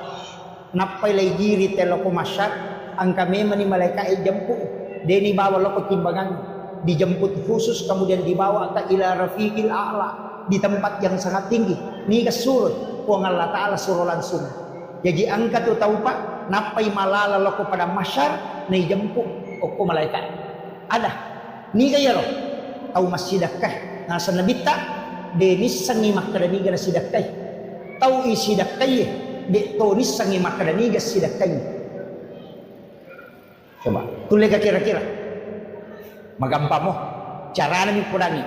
A: napai lay diri teloko masyad, angka memang ni malaikat jemput. Deni bawa loko timbangan, dijemput khusus, kemudian dibawa ke ila rafiqil a'la, di tempat yang sangat tinggi. Ni kesurut puang Allah Ta'ala suruh langsung. Jadi angka tu tahu pak, napai malala loko pada masyar, ni jemput oko malaikat. Ada. Ni kaya lo, tahu masjidakah? Nasa nabita, denis sangi makadaniga na sidakay. Tahu isidakay, de tonis sangi makadaniga sidakay. Coba, tuloy ka kira-kira. Magampa mo. Cara namin pudangi.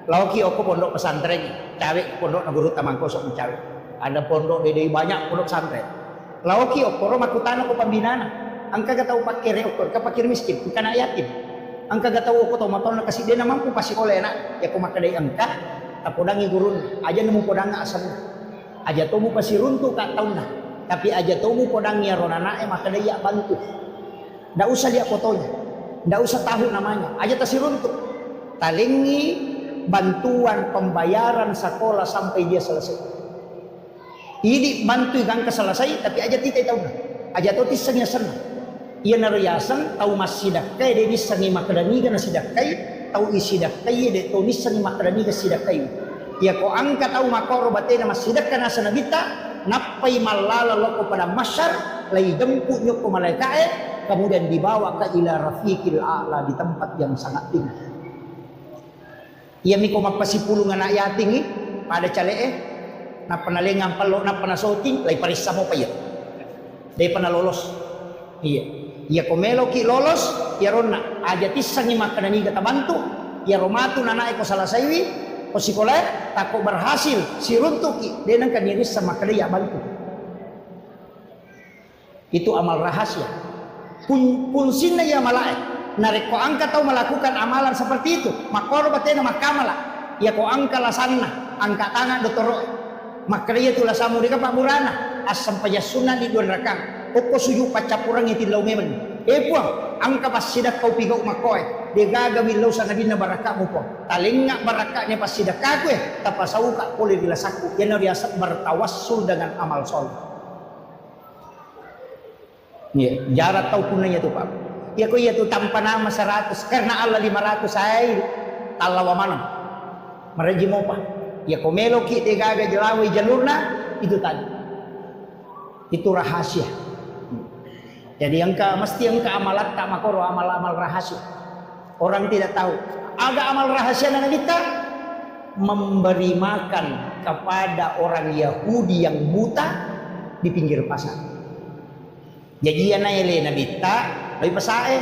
A: Lawaki ako pondok pesantren, cawe pondok na guru tamang kosok ng cawe. Ada pondok dede banyak pondok pesantren. Lawaki ako ro makutana ko pambinana. Ang kagataw pakire ako, kapakir miskin, kana yatim. Ang kagataw ko to matol na kasi di naman po pasikola na. Ya kumakaday angka, tapudangi gurun. Aja nemu podanga asam. Aja to mo pasirunto ka taon na. Tapi aja to mo podangi ronana makadaya bantu. Nggak usah dia fotonya, nggak usah tahu namanya, aja tasiruntuk. Talingi bantuan pembayaran sekolah sampai dia selesai. Ini bantu kan selesai, tapi aja tidak tahu nah. Aja tahu tisanya senang. Ia narayasan tahu masih dakai dia nisangi makadani kan sidakai, tahu isi dakai dia tahu nisangi makadani kan sidakai. Ia ko angkat tahu makoro batena masih dakai nasa nabita, napai malala loko pada masyar, lagi jemput nyoko malaikat. Kemudian dibawa ke ila rafiqil a'la, di tempat yang sangat tinggi. Ia miko magpasipulong anak yating pada calee na panalingang palo na panasoting lay parisa mo pa yan. Day panalolos. Ia komelo ki lolos, ia rona aja tisang ni makanani katabantu, ia romatu nanae ko salasaywi o sikola tako berhasil siruntuki denang kaniris sama kadaya bantu. Itu amal rahasia. Punsin na ya malae narik ko angka tau melakukan amalan seperti itu makoro batena makamala ya ko angka lasanna angka tangan dotoro makriya tu lasamu di kapak burana asam pajasuna di duan rakang oko suyu pacapurang itin lau memen puang angka pasidak kau pigau makoy de gagawin lau sa nabina baraka mo po talinga baraka ni pasidak kakwe tapasau ka puli dilasaku yan na riasat bertawassul dengan amal soleh. Ya, jarak tahu punanya tu Pak. Ya kok ya tu tanpa nama 100 karena Allah 500 ay talawa mana. Maraji mo pa. Ya komelo ki te gaga jelawi jalurna itu tadi. Itu rahasia. Jadi mesti amalat tak makoro amal-amal rahasia. Orang tidak tahu. Ada amal rahasia na kita memberi makan kepada orang Yahudi yang buta di pinggir pasar. Jadi yana ele nabita, lebih pesae.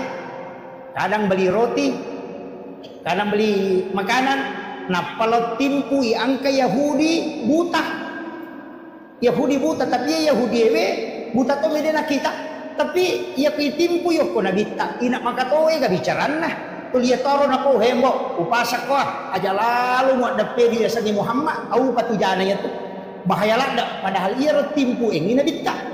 A: Kadang beli roti, kadang beli makanan. Nah, kalau timpui angka Yahudi buta. Yahudi buta, tapi ya Yahudi ewe buta to medena kita. Tapi ya pitimpu yo ko nabita. Ina makatoe ga bicaran nah. Tulia toro na ko hembo, upasak ko aja lalu mo dape dia sa ni Muhammad, au patujana ya tu. Bahaya lada padahal ia timpu ini nabita.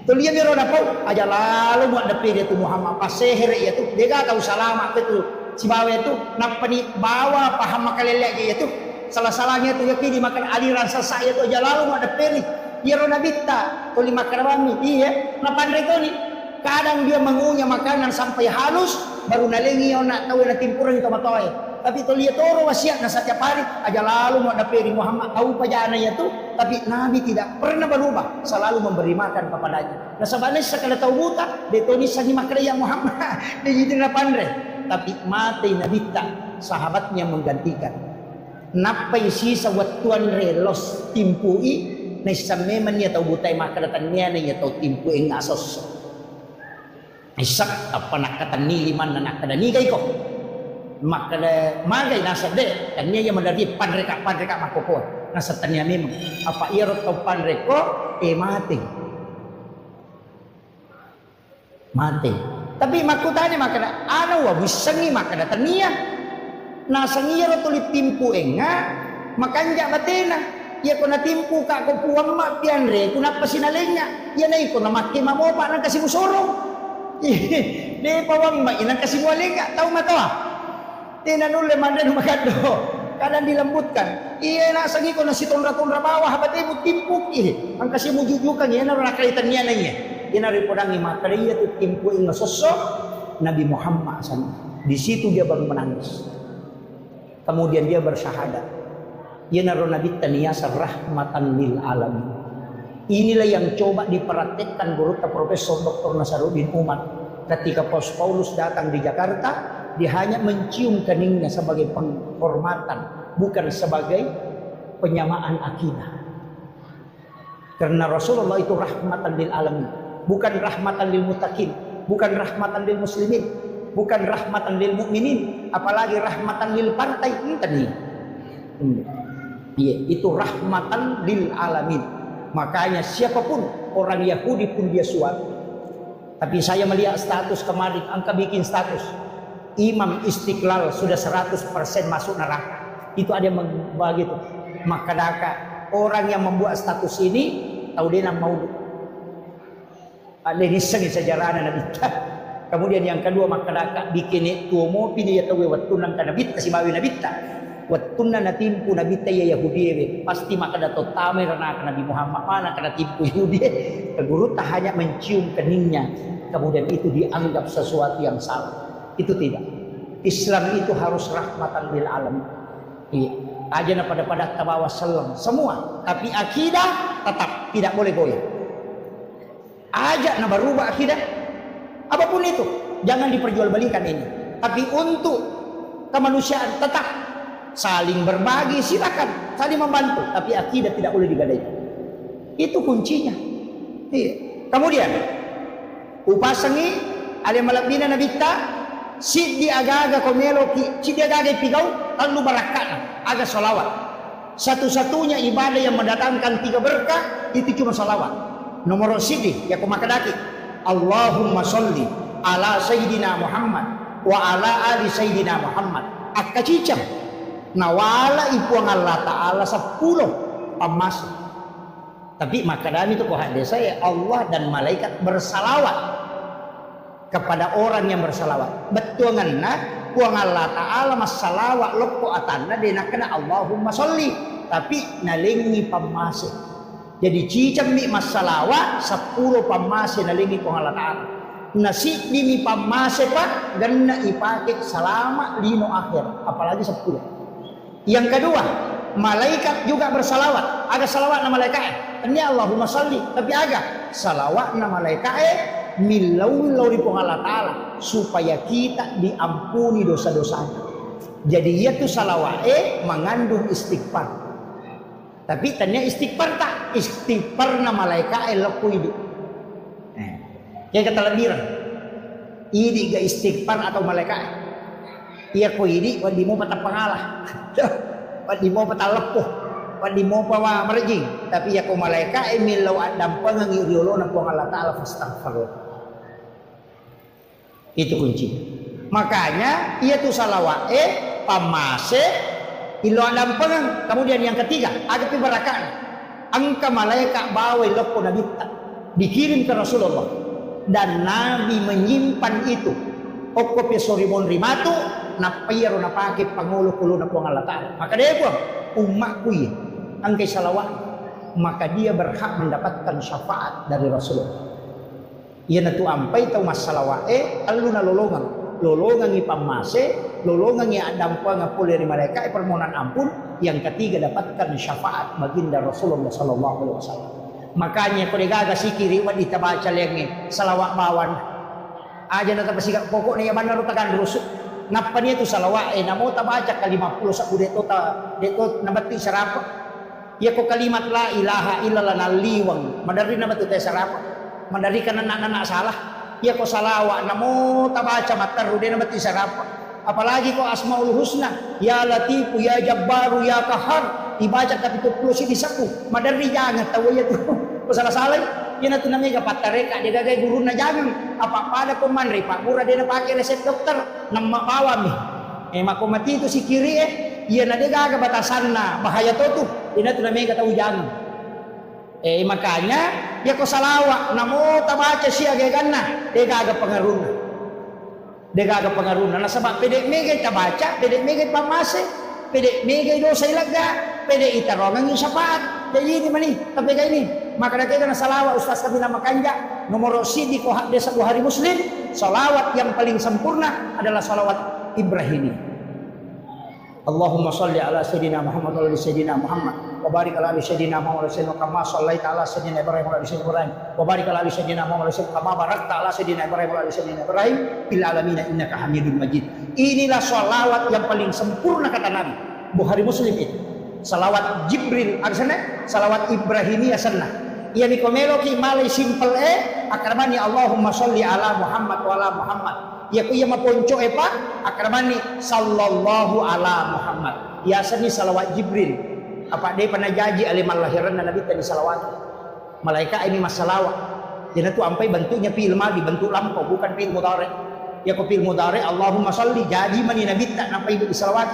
A: Tulia biro na po aja lalu buat depi dia tu Muhammad paseher ya tu dia tahu salama itu si bawa itu napani bawa paham makalele ya tu salah-salahnya tu yakini makan aliran sesat ya tu aja lalu buat depi biro na bitta tuli makarami iya na pandai tu ni kadang dia mengunyah makanan sampai halus baru nalengi nak tahu na timpuran itu matoy tapi tulia toro wasiat na setiap hari aja lalu buat depi Muhammad tahu pajana ya tu tapi Nabi tidak pernah berubah, selalu memberi makan kepadanya. Nah sebenarnya sekali tahu buta, detoni sagi makraya Muhammad, dia jadi pandai. Tapi mati Nabi tak, sahabatnya menggantikan. Napai sisa watuan relos timpui,
B: na isameman niya tau butay makadatan niya na niya tau timpo ing asos. Isak apa nakatan niliman na nakadanigay ko. Makada magay nasa de kanya yang mendari panreka makoko nasa tanya memang apa irot tau panreko mati. Tapi makutanya makada ano wa bisangi makada tania nasa ngiro tulit timpu enga makanja batena ya kuna timpu ka ko puwang ma pianre kuna pasinalenya ya na iko na makima mo pa nang kasimusorong de pawang ma inang kasimualenga tau matawa tinanule mandan magado kadang dilembutkan iya na sagi ko na si tonra bawah habate mo timpuk ang kasimujujukan ya na nakalitan niya na niya ina ripodang makariya tu timpu ing sosok Nabi Muhammad SAW. Di situ dia baru menangis. Kemudian dia bersyahadat. Ya naron Nabi taniyasa rahmatan lil alamin. Inilah yang coba diperhatikan guru Profesor Dr. Nasaruddin Umar ketika Paulus datang di Jakarta, dia hanya mencium keningnya sebagai penghormatan, bukan sebagai penyamaan akidah. Karena Rasulullah itu rahmatan lil alamin, bukan rahmatan lil muttaqin, bukan rahmatan lil muslimin, bukan rahmatan lil mukminin, apalagi rahmatan lil partai tadi. Iya, itu rahmatan lil alamin. Makanya siapapun orang Yahudi pun dia suap. Tapi saya melihat status kemarin, angka bikin status Imam Istiqlal sudah 100% masuk neraka. Itu ada yang membagi itu. Maka orang yang membuat status ini tahu dia nama maulud. Ada nisang sejarah Nabi. Kemudian yang kedua maka bikin itu mau pilih ya tahu watunan kana bit si bawi Nabi. Watunan na timpu Nabi ya Yahudi pasti maka dato tamer na Nabi Muhammad mana kana timpu Yahudi. Guru tak hanya mencium keningnya kemudian itu dianggap sesuatu yang salah. Itu tidak. Islam itu harus rahmatan lil alamin. Iya. Ajana pada tabawa salam semua, tapi akidah tetap tidak boleh goyah. Ajak na berubah akidah apapun itu jangan diperjualbelikan ini. Tapi untuk kemanusiaan tetap saling berbagi, silakan saling membantu, tapi akidah tidak boleh digadaikan. Itu kuncinya. Iya. Kemudian upasangi ale malabina nabita si di aga-aga komelo si di aga-aga pigau lalu barakana aga salawat. Satu-satunya ibadah yang mendatangkan 3 berkah itu cuma salawat. Nomor sidi ya kumakadaki Allahumma sholli ala sayyidina Muhammad wa ala ali sayyidina Muhammad akacicam nawala ipuang Allah Ta'ala 10 pamas. Tapi makadami itu kohade saya Allah dan malaikat bersalawat kepada orang yang bersalawat. Betul ngana puang Allah Ta'ala masalawat loko atanna dena kena Allahumma sholli tapi nalingi pamas. Jadi cicam mi masalawat 10 pamas nalingi puang Allah Ta'ala. Nasi mi pamas pak ganna ipake selama lino akhir apalagi 10. Yang kedua, malaikat juga bersalawat. Ada salawat nama malaikat. Ini Allahumma sholli. Tapi ada salawat nama malaikat milau di Allah Ta'ala supaya kita diampuni dosa-dosanya. Jadi ia tuh salawat mengandung istighfar. Tapi tanya istighfar tak? Istighfar nama malaikat leku hidup. Yang kata lebih ini gak istighfar atau malaikat. Iya ko ini wadi mo patang pangalah. Wadi mo patang lepuh. Wadi mo pawa merjing. Tapi ya ko malaika milaw adam pangangi riolo na po Allah Ta'ala fastaghfirullah. Itu kunci. Makanya ia tu salawat pamase ilo adam pangang. Kemudian yang ketiga agapi barakan. Angka malaika bawa lepuh Nabi dikirim ke Rasulullah dan Nabi menyimpan itu. Okopi sorimon rimatu napayaro napake pangulo kulo na po Allah Ta'ala. Maka dia po umat ko ang kay salawat, maka dia berhak mendapatkan syafaat dari Rasulullah. Ia na tu ampay tau masalawat alu na lolongan ipamase, lolongan adam po nga puli mereka permohonan ampun. Yang ketiga dapatkan syafaat baginda Rasulullah sallallahu alaihi wasallam. Makanya ko digaga sikiri wa ditabaca lenge salawat bawan aja na tapasiga pokok niya man tagan rusuk napa niya tu salawat namo tabaca ka 50 sa deto nabati sarapa
A: Ya ko kalimat la ilaha illallah naliwang. Madari na matu teh sarapa. Madari kana anak salah. Ya ko salawa namo tabaca mataru de na mati sarapa. Apalagi ko asmaul husna, ya latifu ya jabbaru ya kahar. Dibaca kapitul puluh di saku. Madari jangan tahu ya tuh. Ko salah-salah. Yan na tunami ka patareka dia gagay guru na jangan. Apa pada pemanri pak murah dia na pakai resep dokter nang mapawami. Makomati itu si kiri iya na dia gaga batasan na bahaya to tuh. Ina tunami ka tahu jangan. Makanya ya ko salawa namo tabaca siya gaganna dia gaga pengaruh. Dia gaga pengaruh. Na sabab pede mege tabaca, pede mege pamase, pede mege dosa ilaga, pede itarongan yung sapat. Jadi ini mani, tapi kayak ini. Maka kita na salawat Ustaz kami nama kanja nomor sidi ko desa Buhari Muslim. Salawat yang paling sempurna adalah salawat Ibrahimi. Allahumma salli ala sayyidina Muhammad wa ala sayyidina Muhammad wa barik ala sayyidina Muhammad wa sayyidina kama sallaita ala sayyidina Ibrahim wa ala sayyidina Ibrahim wa barik ala sayyidina Muhammad wa sayyidina kama barakta ala sayyidina Ibrahim wa ala sayyidina Ibrahim fil alamin innaka Hamidum Majid. Inilah salawat yang paling sempurna kata Nabi. Buhari Muslim itu. Salawat Jibril arsana, salawat Ibrahimi asana. Ia ni komelo ki malay simple akramani Allahumma sholli ala Muhammad wa ala Muhammad. Ya ku ia maponco pa akramani sallallahu ala Muhammad. Ya asani salawat Jibril. Apa dia pernah janji alimal lahiran Nabi tadi salawat. Malaikat ini masalawat. Jadi tu ampai bentuknya fi'il madhi, bentuk lampau bukan fi'il mudhari. Ya ku fi'il mudhari Allahumma sholli jadi mani Nabi tak nampai ibu salawat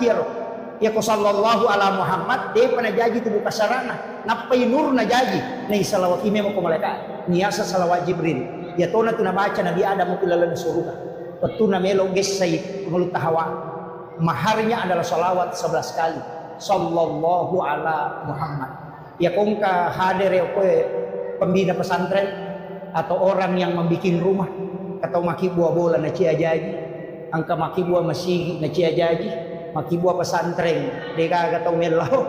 A: ya ko sallallahu ala Muhammad dia pernah janji tu buka sarana napai nur na janji nei salawat ime mo ko malaikat niasa salawat Jibril ya tona tu na baca Nabi Adam mo kilala na surga tu na melo gesay mulut hawa maharnya adalah salawat 11 kali sallallahu ala Muhammad ya kong ka hadir ya ko pembina pesantren atau orang yang membikin rumah atau maki buah bola na cia jaji angka maki buah masih na cia jaji maki buah pesantren dia kagak tahu melau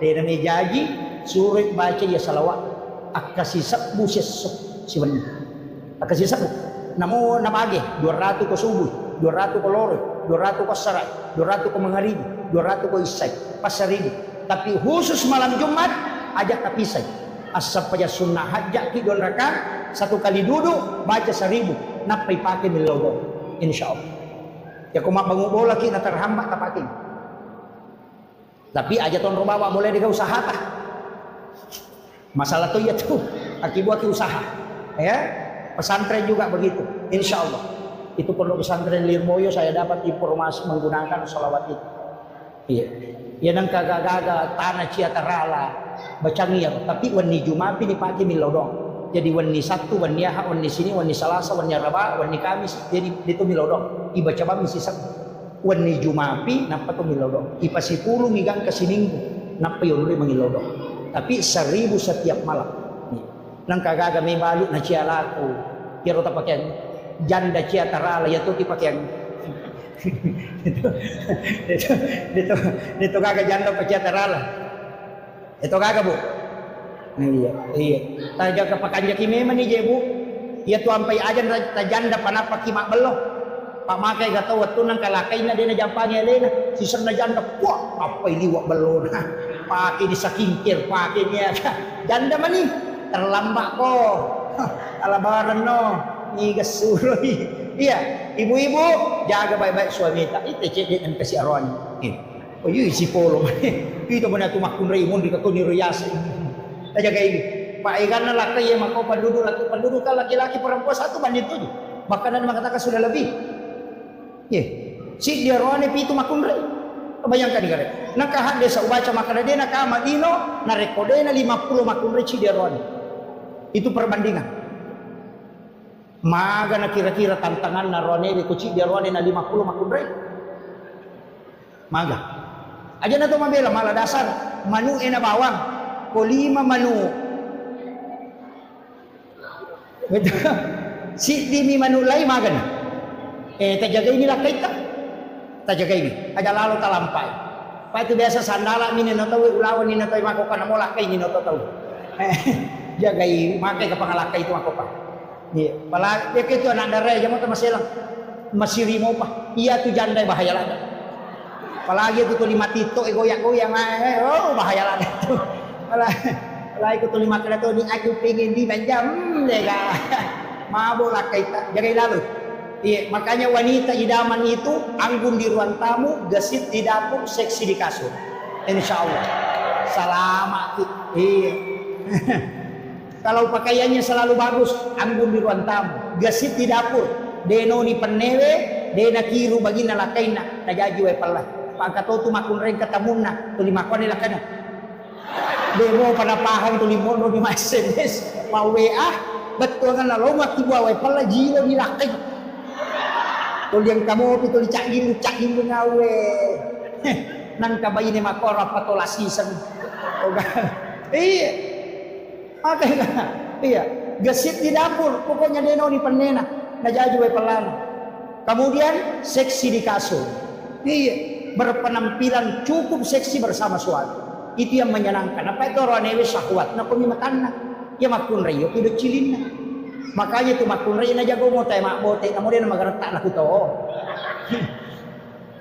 A: dia nami jaji suruh baca ya salawat akasi sabbu sesuk si benih akasi sabbu namo namage 200 ko subuh 200 ko lore 200 ko sarai 200 ko mangaribi 200 ko isai pasaribu tapi khusus malam Jumat ajak tapisai asap aja sunnah hajjak ki 2 rakaat 1 kali duduk baca 1000 napai pakai milogo insyaallah. Ya kumak bangun bola kita terhambat tapakin. Tapi aja ton robawa boleh diga usaha tah. Masalah tuh ya tuh akibat usaha. Ya, pesantren juga begitu. Insya Allah. Itu perlu pesantren Lirboyo saya dapat informasi menggunakan salawat itu. Iya. Ya nang kagak-gaga tanah cia terala bacangir tapi wani Jumapi ni pakai milodong. Jadi wani Sabtu, wani Ahad, wani sini, wani Selasa, wani Rabu, wani Kamis, jadi itu milodong. Iba coba misi Sabtu. Wani Jumapi, napa tu milodong. Ipa 10 migang ke Minggu, napa yunri mengilodong. Tapi 1000 setiap malam. Nang kagaga may balut na cia laku. Kiro ta pakyan janda cia tarala ya tu ti pakyan. Dito kagak janda pa cia tarala. Itu kagak bu. Iya. Taja ka pakanja kimema ni jebu. Iya tu ampai ajan tajanda panapa kimak beloh. Pak makai gak tahu waktu nang kalakai na dia na jampanya lena. Sisar na janda wah apa liwak beloh na. Pakai disakingkir pakai niya. Janda mani terlambat ko. Alabaran no. Nigas suroy. Iya, ibu-ibu jaga baik-baik suami tak. Itu cek dan kasih aron. Oh iya si polo. Itu mana tu makun Raymond di kakuni rias. Jaga ini. Pak ikan laki yang makau penduduk kan laki-laki perempuan 1 banding 7. Makanan mengatakan sudah lebih. Ye, si dia rohani pitu makun Ray. Bayangkan ni kare. Nakahan desa ubaca makanan dia nak Madino, na rekodena 50 makun Ray si dia rohani. Itu perbandingan. Maga na kira-kira tantangan na rohani di kuci dia rohani na 50 makun Ray. Maga. Aja na to mabela malah dasar manu ena bawang. Ko 5 manu. Betul. Si dimi manu lai magan. Tajaga ini lah kita. Tajaga ini. Aja lalu talampai. Pa itu biasa sandala mini no tahu ulawan ni no tahu makokan mo lakai ni no tahu. Jagai makai ka pangalakai itu makokan. Iya, pala dia itu anak darai jamu ta masilang. Masirimo pa. Iya tu jandai bahaya lagi. Apalagi itu 5 tito goyak-goyang oh bahaya lagi itu. Wala ko tuloy makalato ni aku pengen di banjam deka. Mabok lah kita, jaga lalu. Iya, makanya wanita idaman itu anggun di ruang tamu, gesit di dapur, seksi di kasur. Insya Allah. Selamat. Iya. Kalau pakaiannya selalu bagus, anggun di ruang tamu, gesit di dapur. Deno ni penewe, dena kiru bagina lakaina, najaji we pala. Pagkato tu makun ren katamuna, tuli makon nila kana. Demo pada pahang tuli mono di SMS, mau WA, betul kan lalu mati bawa pala jilo di lakai. Tuli yang kamu itu cak gilu ngawe. Nang kabayi ni makora patolasisan. Iya. Makanya, iya, gesit di dapur, pokoknya deno ni penena, najaji we pelana. Kemudian seksi di kasur. Iya, berpenampilan cukup seksi bersama suami. Itu yang menyenangkan. Apa itu orang newe syahwat? Nak kami makan nak. Ya makun rayo hidup cilin nak. Makanya tu makun rayo na jago mo tayo makbote. Kemudian magarata na ko to.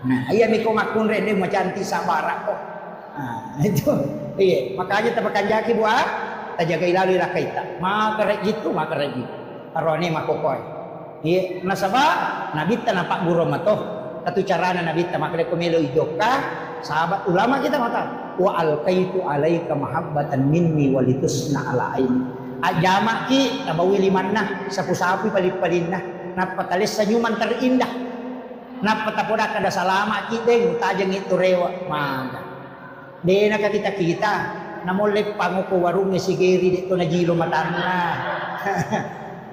A: Nah, iya miko makun rayo ni macanti sa barak ko. Itu. Iya, makanya tabakan jaki buat tajaga ilalu ila kaita. Maka gitu. Arone makokoy. Iya, nasaba nabita na pak guro mato. Katu carana nabita makale kumelo ijoka. Sahabat ulama kita mata. Wa alqaitu alaika mahabbatan minni walitusna ala aini. Ajama ki tabawi limanna sapu-sapu palit-palinna. Napatalis senyuman terindah. Napatapoda kada salama ki deng tajang itu rewa. Maka. Dena kita namolek panguko warung ni sigeri dito na jilo matana.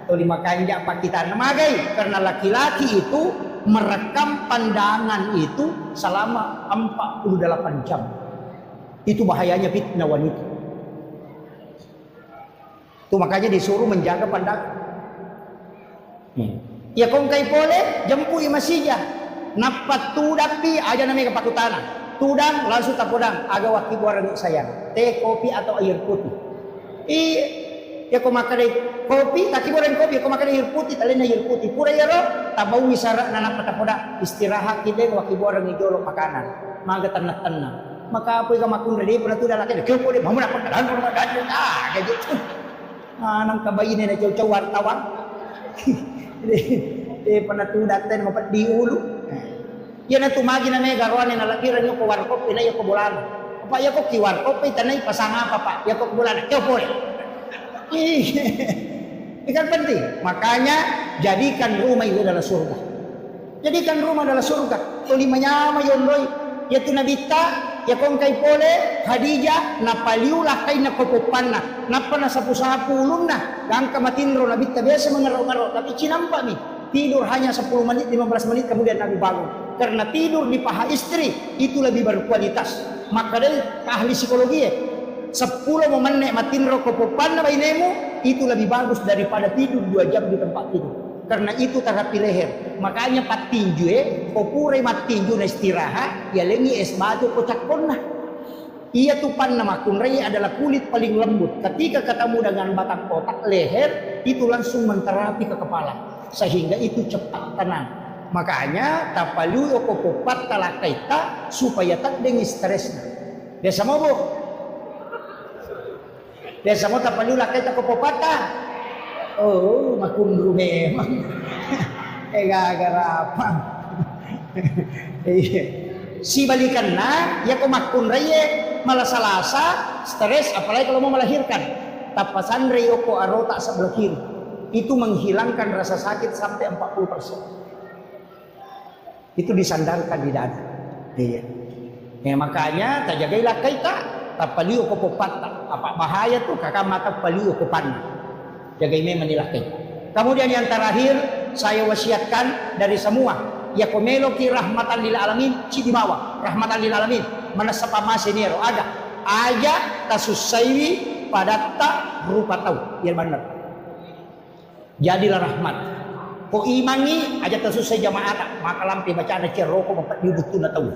A: Tuli makanja pakitan namagay karena laki-laki itu merekam pandangan itu selama 48 jam. Itu bahayanya fitnah wanita. Itu makanya disuruh menjaga pandangan. Ya kung kay pole jampu imasija. Napat tudapi aja namanya kepakutana. Tudang langsung tapudang aga waki buarang sayang. Teh, kopi atau air putih. Ya kau makan kopi, taki buarang kopi. Kau makan air putih, talin air putih. Pura ya lo, tabau wisara nanak patapuda istirahat kita waki buarang ijolok makanan. Maga tenang. Maka apa yang makun ready pernah tu dah laki. Kau boleh mahu nak makan kayak gitu. Nang kabayin na jauh-jauh wartawan. Pernah tu datang mapat diulu. Yan ang tumagi na may garuan na lakiran yung kuwarkop, ina yung kubulan. Apa ya kok kiwarkop, itanay pasanga pa, ya kok kubulan, kaya po. Ikan penting, makanya jadikan rumah itu adalah surga. Jadikan rumah adalah surga. Tulimanya mayon roy, ya tunabita, ya kong kay pole, Khadijah, napaliulah kay nakopopan na, napana sapu-sapu ulun na, gangka matinro, nabita biasa mengaro-ngaro, tapi cinampa nih. Tidur hanya 10 menit, 15 menit kemudian Nabi bangun. Karena tidur di paha istri itu lebih berkualitas. Maka dari ahli psikologi 10 menit matinro kopopan na bainemu itu lebih bagus daripada tidur 2 jam di tempat tidur. Karena itu terapi leher. Makanya patinju kopure matinju na istirahat ya lengi es batu kocak ponna. Ia tupan nama kunrei adalah kulit paling lembut. Ketika ketemu dengan batang kotak leher itu langsung menterapi ke kepala. Sehingga itu cepat tenang. Makanya tapalu okopopat talakaita supaya tak dengi stresnya. Biasa mo bu? Biasa mo tapalu lakaita kopopata. Oh, makundru memang. Gagarapang. Si balikan na, ya ko makunraye malasalasa, stres, apalagi kalau mau melahirkan. Tapasan reyo ko arota sa belah kiri. Itu menghilangkan rasa sakit sampai 40%. Itu disandarkan di dada. Iya. Ya, makanya tajagailah kaita tapaliu ko popata. Apa bahaya tuh kakak mata paliu ko pan. Jagai me manilah kaita. Kemudian yang terakhir saya wasiatkan dari semua ya komelo ki rahmatan lil alamin ci di bawah rahmatan lil alamin mana sapa masinero ada aja tasusaiwi pada tak berupa tahu ya benar. Jadilah rahmat. Ko imani aja tersusai jamaah maka lampi baca ada ceroko mempat dibutuh na tahu.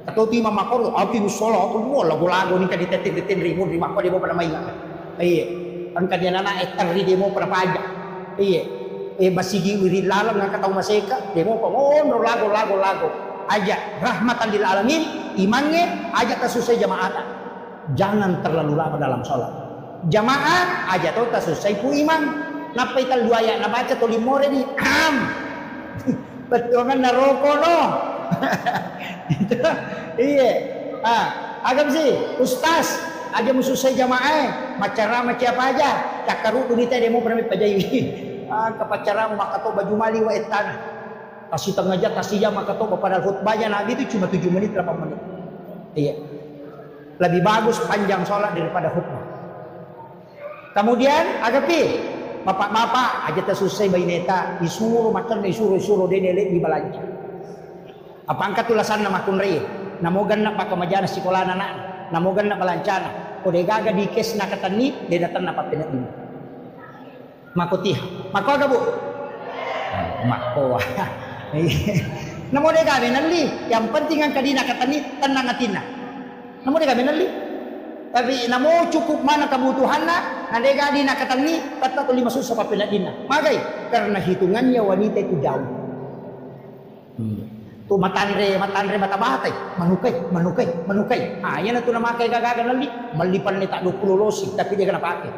A: Atau ti mama ko api musolo ko lagu-lagu ni ka ditetin rimu di mako di mo pada mainga. Iya. Ang kanya na etang di mo pada pajak. Iya. Basigi wiri lalang nga kataw maseka demo pa mo lagu. Aja rahmatan lil alamin imannya aja tersusai jamaah. Jangan terlalu lama dalam sholat. Jamaah aja tuh tak selesai pu imam. Napa ital dua ayat baca tuh limore di betul kan naroko no. Iya. Agam sih ustaz aja musuh saya jamaah macara macam apa aja cakaru dunita demo pernah pajai. Kepacara maka to baju mali wa etan. Kasih tengah aja kasih jam maka to pada khutbahnya Nabi itu cuma 7 menit 8 menit. Iya. Lebih bagus panjang sholat daripada khutbah. Kemudian agapi bapak-bapak aja tersusai bayi neta disuruh makan disuruh denele di balanja. Apa angkat tulasan nama kunrei namogan nak pakamajana sekolah anak namogan nak balancana kode gaga di kes nak katani de datang nak papenat ini makotih mako aga bu mako namo de gaga nanli yang penting ang kadina katani tenang atina namo de gaga nanli tapi namo cukup mana kebutuhan nak nadega di nak katani kata tu 5 susah papenat dina magai karena hitungannya wanita itu jauh. Tu matandre mata batay manukai yan na tu na makai gagaga nali malipan ni tak 20 losi tapi dia kena pakai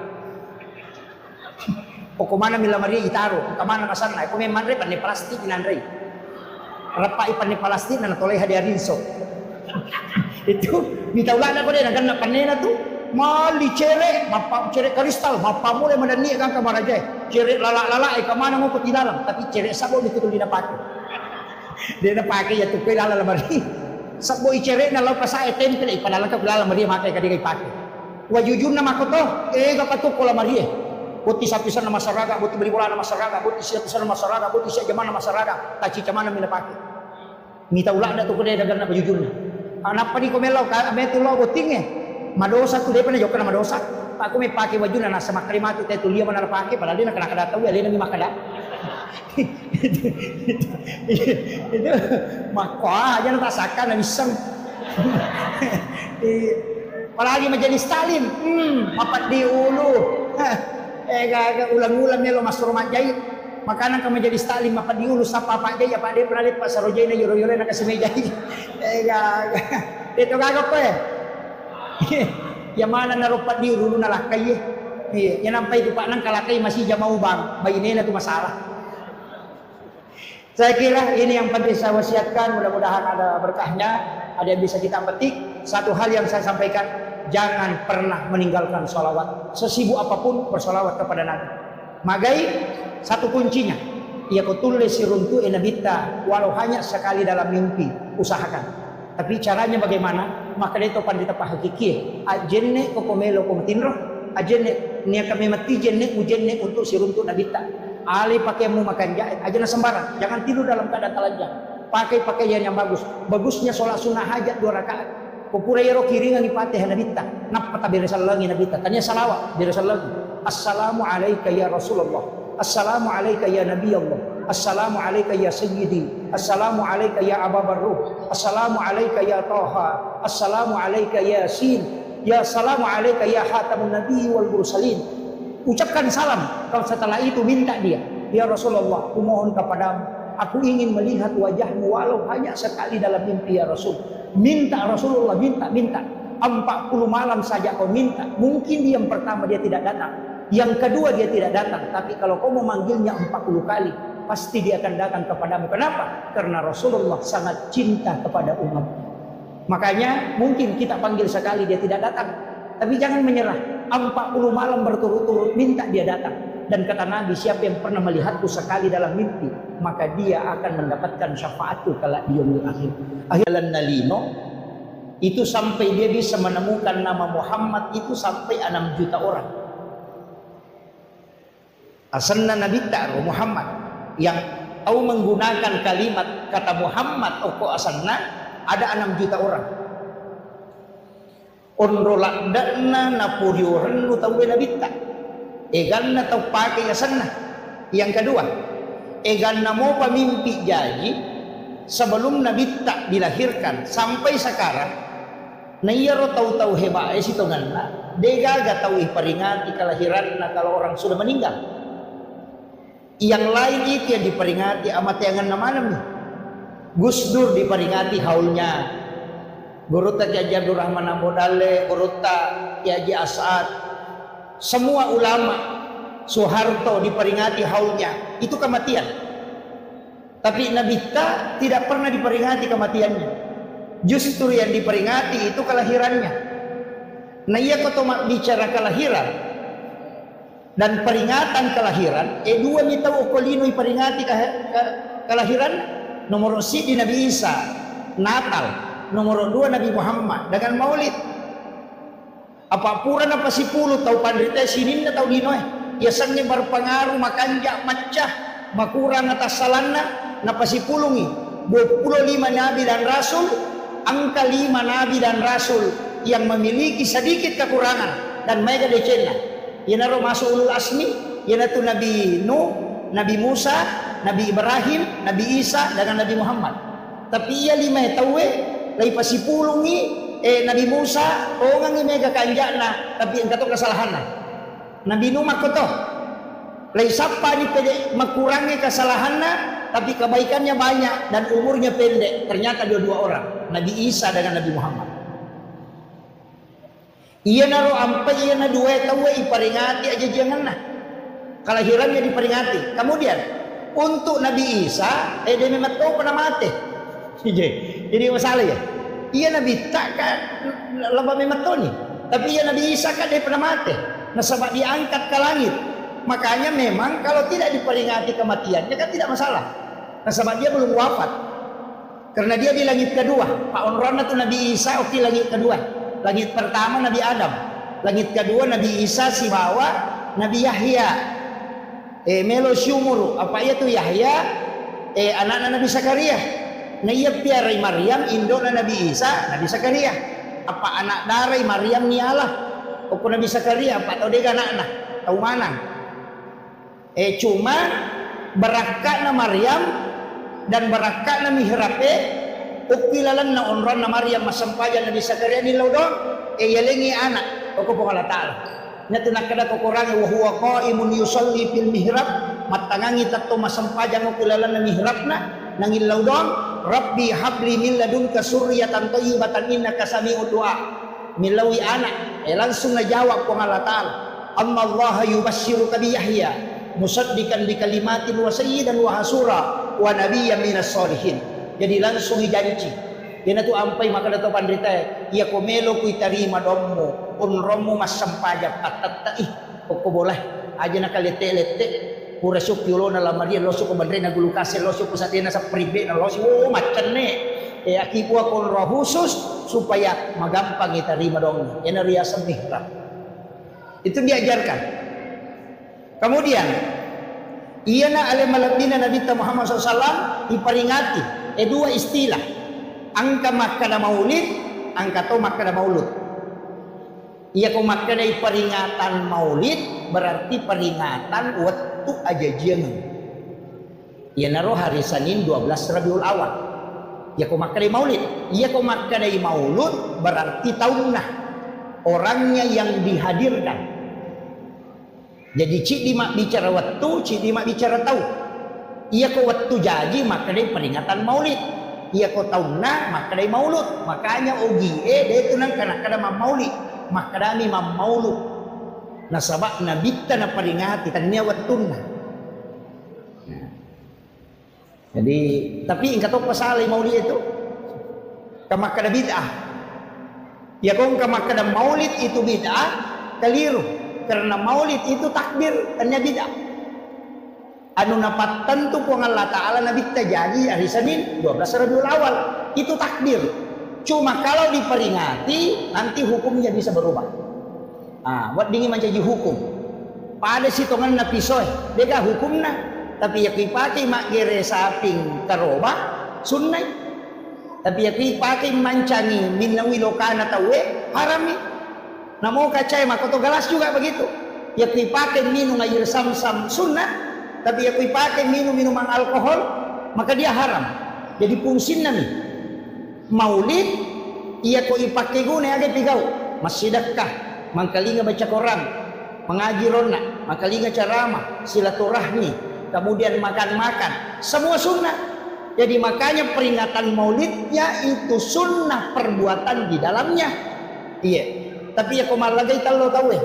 A: o kumana mila maria itaro kamana kasana ko may manre pan ni plastik inandre rapa ipan ni plastik na natolay hadi arinso itu mitawla na ko din ang panena tu mali cere mapa cere kristal mapa mo le madani kang kamaraja cere lala kamana mo ko tinalang tapi cere sabo ni kutul dinapake. Dia na pakai ya tukoy lala lamari. Sakbo icere na law pasay temple ipadala ka lala lamari makai kadigay pakai. Wajujun na makoto kapatuk ko lamari. Buti sapisan na masaraga, buti beli bola na masaraga, buti sapisan na masaraga, buti sa jaman na masaraga, taci camana mina pakai. Mita ula na tukoy dagan na wajujun na. Anak pa di ko melaw ka metulo buting madosa tu dia pa na jok na madosa. Ako may pakai wajun na nasa makrimatu tay tulia man na pakai padahal dia na kanakadataw ya lena mi makada. Itu makwa aja natasakan na misang palagi majelis talim mapat di ulu gaga ulang-ulang niya lo masuk rumah jay makanan ka majelis talim mapat di ulu sa papa jay apa dia pernah lihat pas sarojay na yuro-yuro na kasi may jay gaga itu gaga pa yang mana narupat di ulu na lakay yan nampay itu pak nang kalakay masih jamau bang bayi nila itu masalah. Saya kira ini yang penting saya wasiatkan, mudah-mudahan ada berkahnya, ada yang bisa kita petik. Satu hal yang saya sampaikan, jangan pernah meninggalkan sholawat. Sesibuk apapun bersolawat kepada Nabi. Magai, satu kuncinya. Ya kutulis siruntu enabita, walau hanya sekali dalam mimpi, usahakan. Tapi caranya bagaimana? Maka itu pandita pahakiki. Ajenne kokomelo komatinro, ajenne niya kami mati jenne ujenne untuk siruntu nabita. Ali pakai mu makan jahit aja na sembarang, jangan tidur dalam keadaan telanjang. Pakai pakaian yang bagus. Bagusnya sholat sunnah hajat 2 rakaat. Pupura yero kiringan ipatih nabita. Napata biresal lagi nabita. Tanya salawat biresal lagi. Assalamu alayka ya Rasulullah. Assalamu alayka ya Nabi Allah. Assalamu alayka ya Sayyidi. Assalamu alayka ya Ababar Ruh. Assalamu alayka ya Taha. Assalamu alayka ya Yasin. Ya salamu alayka ya Hatamun Nabi wal Mursalin. Ucapkan salam. Kalau setelah itu minta dia, ya Rasulullah, aku mohon kepadamu, aku ingin melihat wajahmu walau hanya sekali dalam mimpi ya Rasul. Minta Rasulullah, minta 40 malam saja kau minta. Mungkin yang pertama dia tidak datang, yang kedua dia tidak datang, tapi kalau kau memanggilnya 40 kali, pasti dia akan datang kepadamu. Kenapa? Karena Rasulullah sangat cinta kepada umat. Makanya mungkin kita panggil sekali dia tidak datang, tapi jangan menyerah. 40 malam berturut-turut minta dia datang. Dan kata Nabi, siapa yang pernah melihatku sekali dalam mimpi, maka dia akan mendapatkan syafaatku kala di yaumil akhir. Akhiran nalino itu sampai dia bisa menemukan nama Muhammad itu sampai 6 juta orang. Asanna Nabi ta'ru Muhammad yang tahu menggunakan kalimat kata Muhammad oko asanna ada 6 juta orang. Onrolak dana napurio rendu tahu nabita egan na tahu pakai asanna. Yang kedua, egan na mau pamimpi janji sebelum nabita dilahirkan sampai sekarang nayaro tahu hebat situ ganna degaga tahu iperingati kelahiran kalau orang sudah meninggal. Yang lain itu yang diperingati amat yang nama nih Gus Dur diperingati haulnya. Guruta Kiai Abdul Rahman Ambodale, guruta Kiai Haji As'ad, semua ulama, Soeharto diperingati haulnya, itu kematian. Tapi Nabi kita tidak pernah diperingati kematiannya. Justru yang diperingati itu kelahirannya. Nah iya kau bicara kelahiran dan peringatan kelahiran, dua mita ukolino diperingati kelahiran. Nomor si di Nabi Isa, Natal. Nomor 2 Nabi Muhammad dengan Maulid. Apa puran apa si puluh tau pandrita sinin na tau dinoy. Biasanya berpengaruh makanja macah makurang atas salanna napa si pulungi. 25 nabi dan rasul, angka 5 nabi dan rasul yang memiliki sedikit kekurangan dan mega decena. Yang naro masuk ulul asmi, yang itu Nabi Nuh, Nabi Musa, Nabi Ibrahim, Nabi Isa dengan Nabi Muhammad. Tapi ia 5 tawe lagi pasipulungi Nabi Musa orang mega kanjana tapi engkau kesalahan Nabi Nuh makoto lagi sapa ni pede makurangi kesalahannya tapi kebaikannya banyak dan umurnya pendek. Ternyata dua orang, Nabi Isa dengan Nabi Muhammad. Iya naro ampai iya na dua tahu iperingati aja jangan kelahirannya diperingati. Kemudian untuk Nabi Isa dia memang tahu pernah mati. Jadi masalah ya. Iya Nabi tak kan lama memang tahu nih. Tapi iya Nabi Isa kan dia pernah mati. Nah sebab diangkat ke langit. Makanya memang kalau tidak diperingati kematiannya kan tidak masalah. Nah sebab dia belum wafat. Karena dia di langit kedua. Pak Onrona itu Nabi Isa oke langit kedua. Langit pertama Nabi Adam. Langit kedua Nabi Isa si bawa Nabi Yahya. Melo syumuru. Apa itu Yahya? Anak-anak Nabi Zakaria. Nah iya piarai Maryam indona Nabi Isa Nabi Zakaria. Apa anak darai Maryam ni Allah. Opo Nabi Zakaria apa tau dia anak-anak. Tahu mana? Cuma berakatna Maryam dan berakatna mihrabe ukilalan na onron na Maryam masampajan Nabi Zakaria ni laudon yalengi anak opo po Allah Ta'ala. Nya tinakada ko kurangi wa huwa qaimun yusalli fil mihrab matangangi tatto masampajan ukilalan na mihrabna nangin laudon Rabbi habli min ladunka surriyatan thayyibatan innaka sami'ud du'a. Milawi anak langsung ngajawab ko Allah Ta'ala. Amma Allah yubashshiruka bi Yahya musaddiqan bi kalimatin wa sayyidan wa hasura wa nabiyyan minas solihin. Jadi langsung dijanji. Dia tu ampai maka dato pandrita ia komelo ku tarima dommu unromu masampaja patatta kok boleh aja nakalete-lete pura syukyulo na lamaria loso ko bandre na gulukase loso ko sa tina sa pribe na loso macan ne akipo ako roh khusus supaya magampang itarima dong yan riasa mihrab itu diajarkan. Kemudian iya na alimalatina Nabi Muhammad SAW diperingati dua istilah angka makkada maulid angka to makkada maulud. Iya ko makkada peringatan maulid berarti peringatan waktu aja jangan. Iya naro hari Senin 12 Rabiul Awal. Iya ko makkada maulid. Iya ko makkada maulud berarti tahunna orangnya yang dihadirkan. Jadi cik dimak bicara waktu, cik dimak bicara tahun. Iya ko waktu jadi makkada peringatan maulid. Iya ko tahunna makkada maulud. Makanya ogi dia itu nang kana-kana maulid. Makadami maulud. Nah sabab Nabi kita na peringati tanya waktuna. Jadi tapi ingkat pasal maulid itu kamakada bid'ah. Ya kong kamakada maulid itu bid'ah keliru karena maulid itu takbir tanya bid'ah. Anu napat tentu ku Allah Ta'ala Nabi kita jadi hari Senin 12 Rabiul Awal itu takbir. Cuma kalau diperingati nanti hukumnya bisa berubah. Buat dingin menjadi hukum. Pada sitongan na pisoy, dega hukumna. Tapi ya pakai mak gere saping karoba sunnah. Tapi ya pakai mancangi minawi lokana tawe harami. Namo kacay makoto galas juga begitu. Ya pakai minum air sam-sam sunnah. Tapi ya pakai minuman alkohol maka dia haram. Jadi fungsinya nih. Maulid ia ko ipakai guna aga pigau masjidakah mangkalinga baca Quran mengaji rona mangkalinga ceramah silaturahmi kemudian makan-makan semua sunnah Jadi makanya peringatan maulidnya itu sunnah perbuatan di dalamnya. Iya. Tapi ya komal lagi talo tahu ya.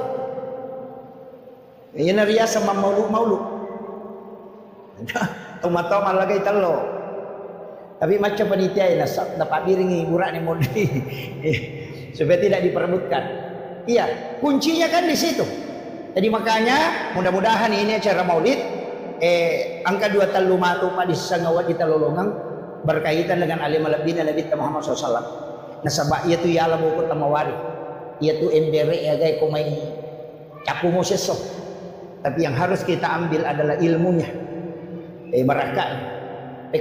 A: Ini ria sama maulud. Tomato lagi talo. Tapi macam panitia ini dapat biringi burak ni maulid. Supaya tidak diperebutkan. Iya, kuncinya kan di situ. Jadi makanya mudah-mudahan ini acara maulid angka 2 talu matu pa di sangawat di talolongang berkaitan dengan alim alabina Nabi Muhammad SAW. Nasabak ia tu yala buku tamawari. Ia tu embere ya gay kumay capu mo seso. Tapi yang harus kita ambil adalah ilmunya. Barakah.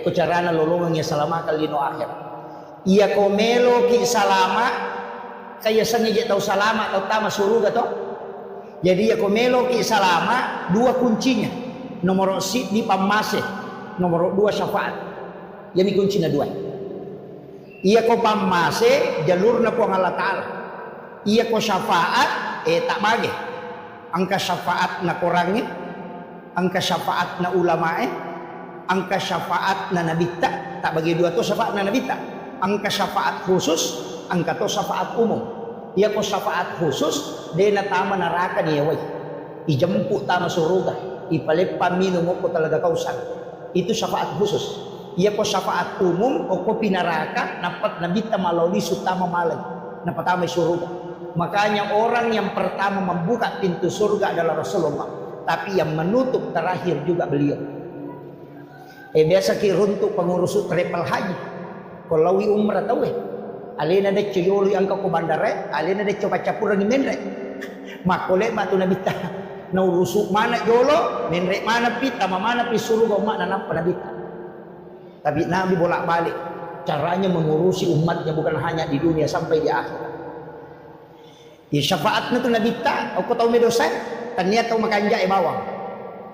A: Kucarana lolongang ya salama kalino akhir. Ia komelo ki salama kaya sengaja tahu salama atau tama suruga to. Jadi ya komelo ki salama 2 kuncinya. Nomor si di pamase, nomor 2 syafaat. Jadi kuncinya 2. Iya ko pamase jalur na po ang Allah Ta'ala. Iya ko syafaat tak bagi. Angka syafaat na kurangin, angka syafaat na ulamae, angka syafaat na nabita. Tak bagi 2 to syafaat na nabita. Angka syafaat khusus, angka to syafaat umum. Iya ko syafaat khusus dia na tama neraka niya way. Ijemput tama suruga. Ipalit paminum mo ko talaga kausan. Itu syafaat khusus. Iya ko syafaat umum o ko pinaraka napat nabita maloli sutama malay. Napatama suruga. Makanya orang yang pertama membuka pintu surga adalah Rasulullah. Tapi yang menutup terakhir juga beliau. Biasa kiruntuk pengurus travel haji. Kalau umrah tahu alena de cuyuli angka ko bandare, alena de coba capur ni menre. Makole batu nabita. Na urusuk mana jolo, menre mana pita, mana pi surga umat nanap nabita. Tapi Nabi bolak-balik caranya mengurusi umatnya bukan hanya di dunia sampai di akhirat. Ya syafaatnya tu nabita, aku tahu medosa, tanya tahu makanja bawang.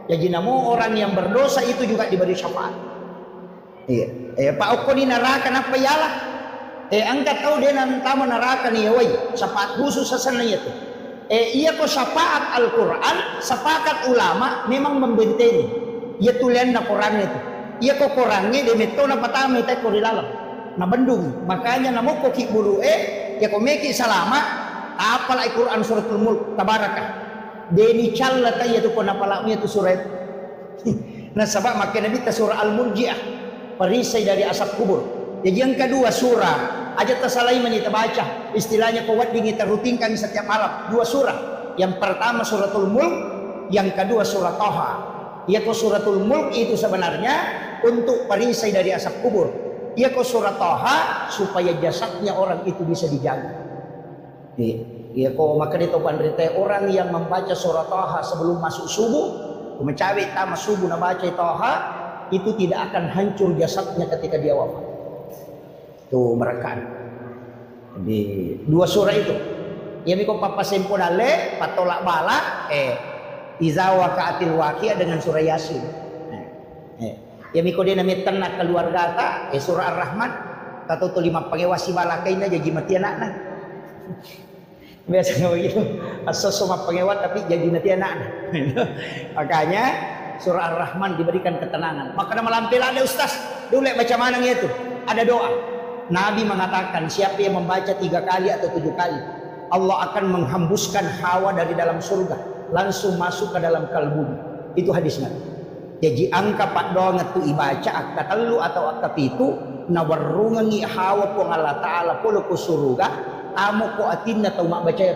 A: Jadi namo orang yang berdosa itu juga diberi syafaat. Iya. Pak Oko ni neraka apa yalah? Angkat tahu dia nantama neraka ni woi, syafaat khusus sasananya itu. Iya ko syafaat Al-Quran, sepakat ulama memang membentengi. Ia tulian na Quran itu. Iya ko Qurannya dia metona patama itu ko dilalam. Na bendung. Makanya namo ko ki bulu ya ko meki salama apal Al-Quran suratul Mulk tabarakah. Deni challa tay itu ko napalami itu surat. Nah sebab makin Nabi surah Al-Murji'ah, perisai dari asap kubur. Jadi yang kedua surah aja tersalai menita baca istilahnya kuat kita rutinkan setiap malam 2 surah. Yang pertama suratul Mulk, yang kedua surah Toha. Ya ko suratul Mulk itu sebenarnya untuk perisai dari asap kubur. Ya ko surah Toha supaya jasadnya orang itu bisa dijaga. Ya ko maka itu pandrite orang yang membaca surah Toha sebelum masuk subuh, mencawi tamat subuh na baca Toha itu tidak akan hancur jasadnya ketika dia wafat. Tuh mereka di 2 surah itu ya miko papasempo dale patolak bala izawa kaatil waqiah dengan surah Yasin. Ya miko dia namanya tenak keluarga ta surah Ar-Rahman tato tu 5 pangewasi balakaina jadi mati anakna. Biasanya begitu asal semua pengewat tapi jadi mati anakna. Makanya surah Ar-Rahman diberikan ketenangan. Maka malampil ada ustaz dulu baca mana itu ada doa. Nabi mengatakan siapa yang membaca 3 kali atau 7 kali Allah akan menghembuskan hawa dari dalam surga langsung masuk ke dalam kalbunya. Itu hadis Nabi. Jadi angka pak doang itu ibaca angka telu atau angka pitu nawarungangi hawa po Allah Ta'ala polo ko surga amo ko atin na mak baca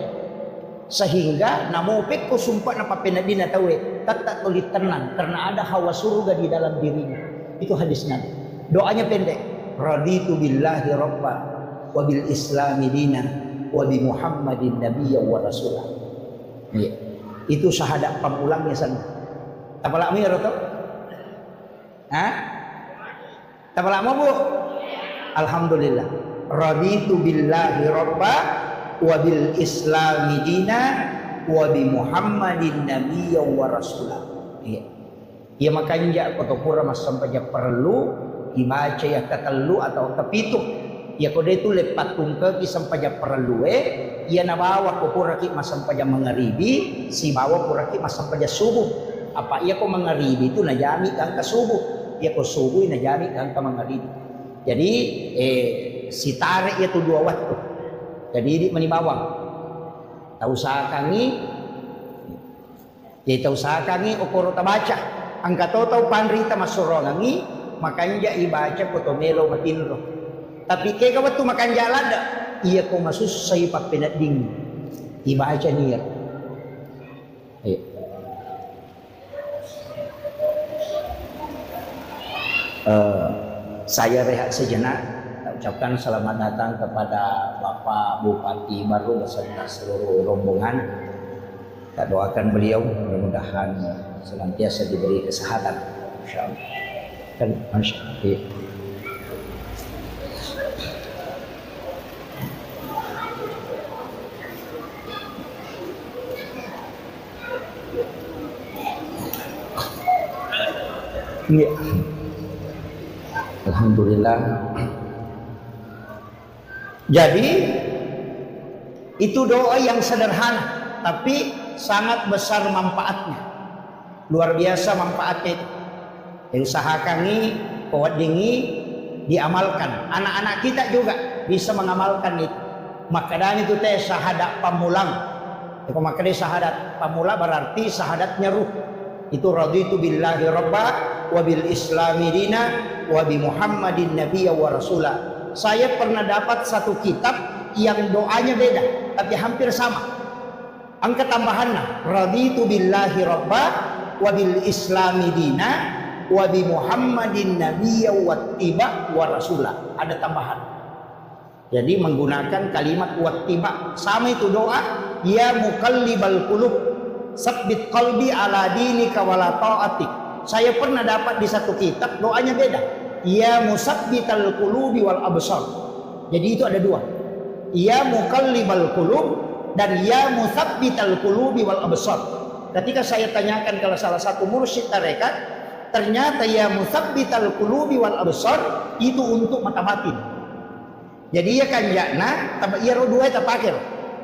A: sehingga namopek ko sumpah na papenadina tawe tak tulit tenang karena ada hawa surga di dalam dirinya. Itu hadis Nabi. Doanya pendek. Raditu billahi rabba wa bil islami dina wa bi Muhammadin nabiyya wa rasulah. Ya. Itu syahadat pamulangnya sana. Tapala mo yaro to? Ha? Tapala mo bu? Alhamdulillah. Raditu billahi rabba wa bil islami dina wa bi Muhammadin nabiyya wa rasulah. Ya. Ya makanya kotopura mas sampai perlu dibaca ya ketelu atau kepitu ya kode itu lepat tungke kisam paja perlu ia nabawa ko puraki masam paja mengeribi si bawa puraki masam paja subuh apa ia ko mengeribi itu najami kan ke subuh ia ko subuh na jari kan kamangalid. Jadi si tarik itu 2 waktu. Jadi di manibawang. Tahu sakangi ya tahu sakangi okoro tabaca. Angka tahu panrita masurongangi makanya ibaca potomelo matinro. Tapi kaya waktu makan jalan dah ia ko masusay papinading ibaca niya. Ayo. Saya rehat sejenak. Ucapkan selamat datang kepada Bapak Bupati baru beserta seluruh rombongan. Kita doakan beliau mudah-mudahan senantiasa diberi kesehatan. Insyaallah. Kan masyaallah. Ya. Alhamdulillah. Jadi itu doa yang sederhana tapi sangat besar manfaatnya. Luar biasa manfaatnya itu. Usahakan ini, kuat dingi diamalkan. Anak-anak kita juga bisa mengamalkan itu. Maka itu teh syahadat pamulang. Itu maka syahadat pamula berarti syahadatnya ruh. Itu raditu billahi rabba wa bil islami dina wa bi muhammadin nabiyya wa rasulah. Saya pernah dapat satu kitab yang doanya beda tapi hampir sama. Angka tambahannya raditu billahi rabba wa bil islami dina wa bi muhammadin nabiyya wa tiba wa rasulah. Ada tambahan. Jadi menggunakan kalimat wa tiba sama itu doa ya muqallibal qulub sabbit qalbi ala dinika wala ta'atik. Saya pernah dapat di satu kitab doanya beda. Ya musabbital qulubi wal absar. Jadi itu ada 2. Ya muqallibal qulub dan ya musabbital qulubi wal absar. Ketika saya tanyakan ke salah satu mursyid tarekat, ternyata ya musabbital qulubi wal absar itu untuk mata batin. Jadi ya kanjana tapi ya dua itu pakai.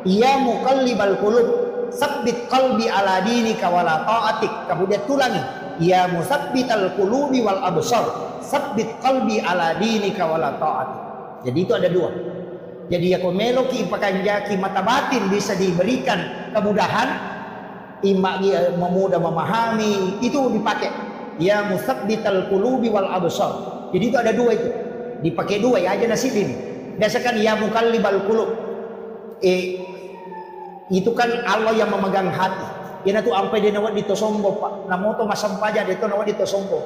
A: Ya muqallibal qulub sabbit qalbi ala dinika wala ta'atik. Kemudian tulangi ya musabbital qulubi wal absar sabbit qalbi ala dinika wala ta'atik. Jadi itu ada 2. Jadi ya komelo ki pakanjaki mata batin bisa diberikan kemudahan imagi memudah memahami itu dipakai ya musabbital qulubi wal absar. Jadi itu ada 2 itu. Dipakai 2 ya aja nasib ini. Biasakan ya muqallibal qulub. Itu kan Allah yang memegang hati. Ina tu ampai dia nawat dito sombo pak. Namo to masampaja dito nawat dito sombo.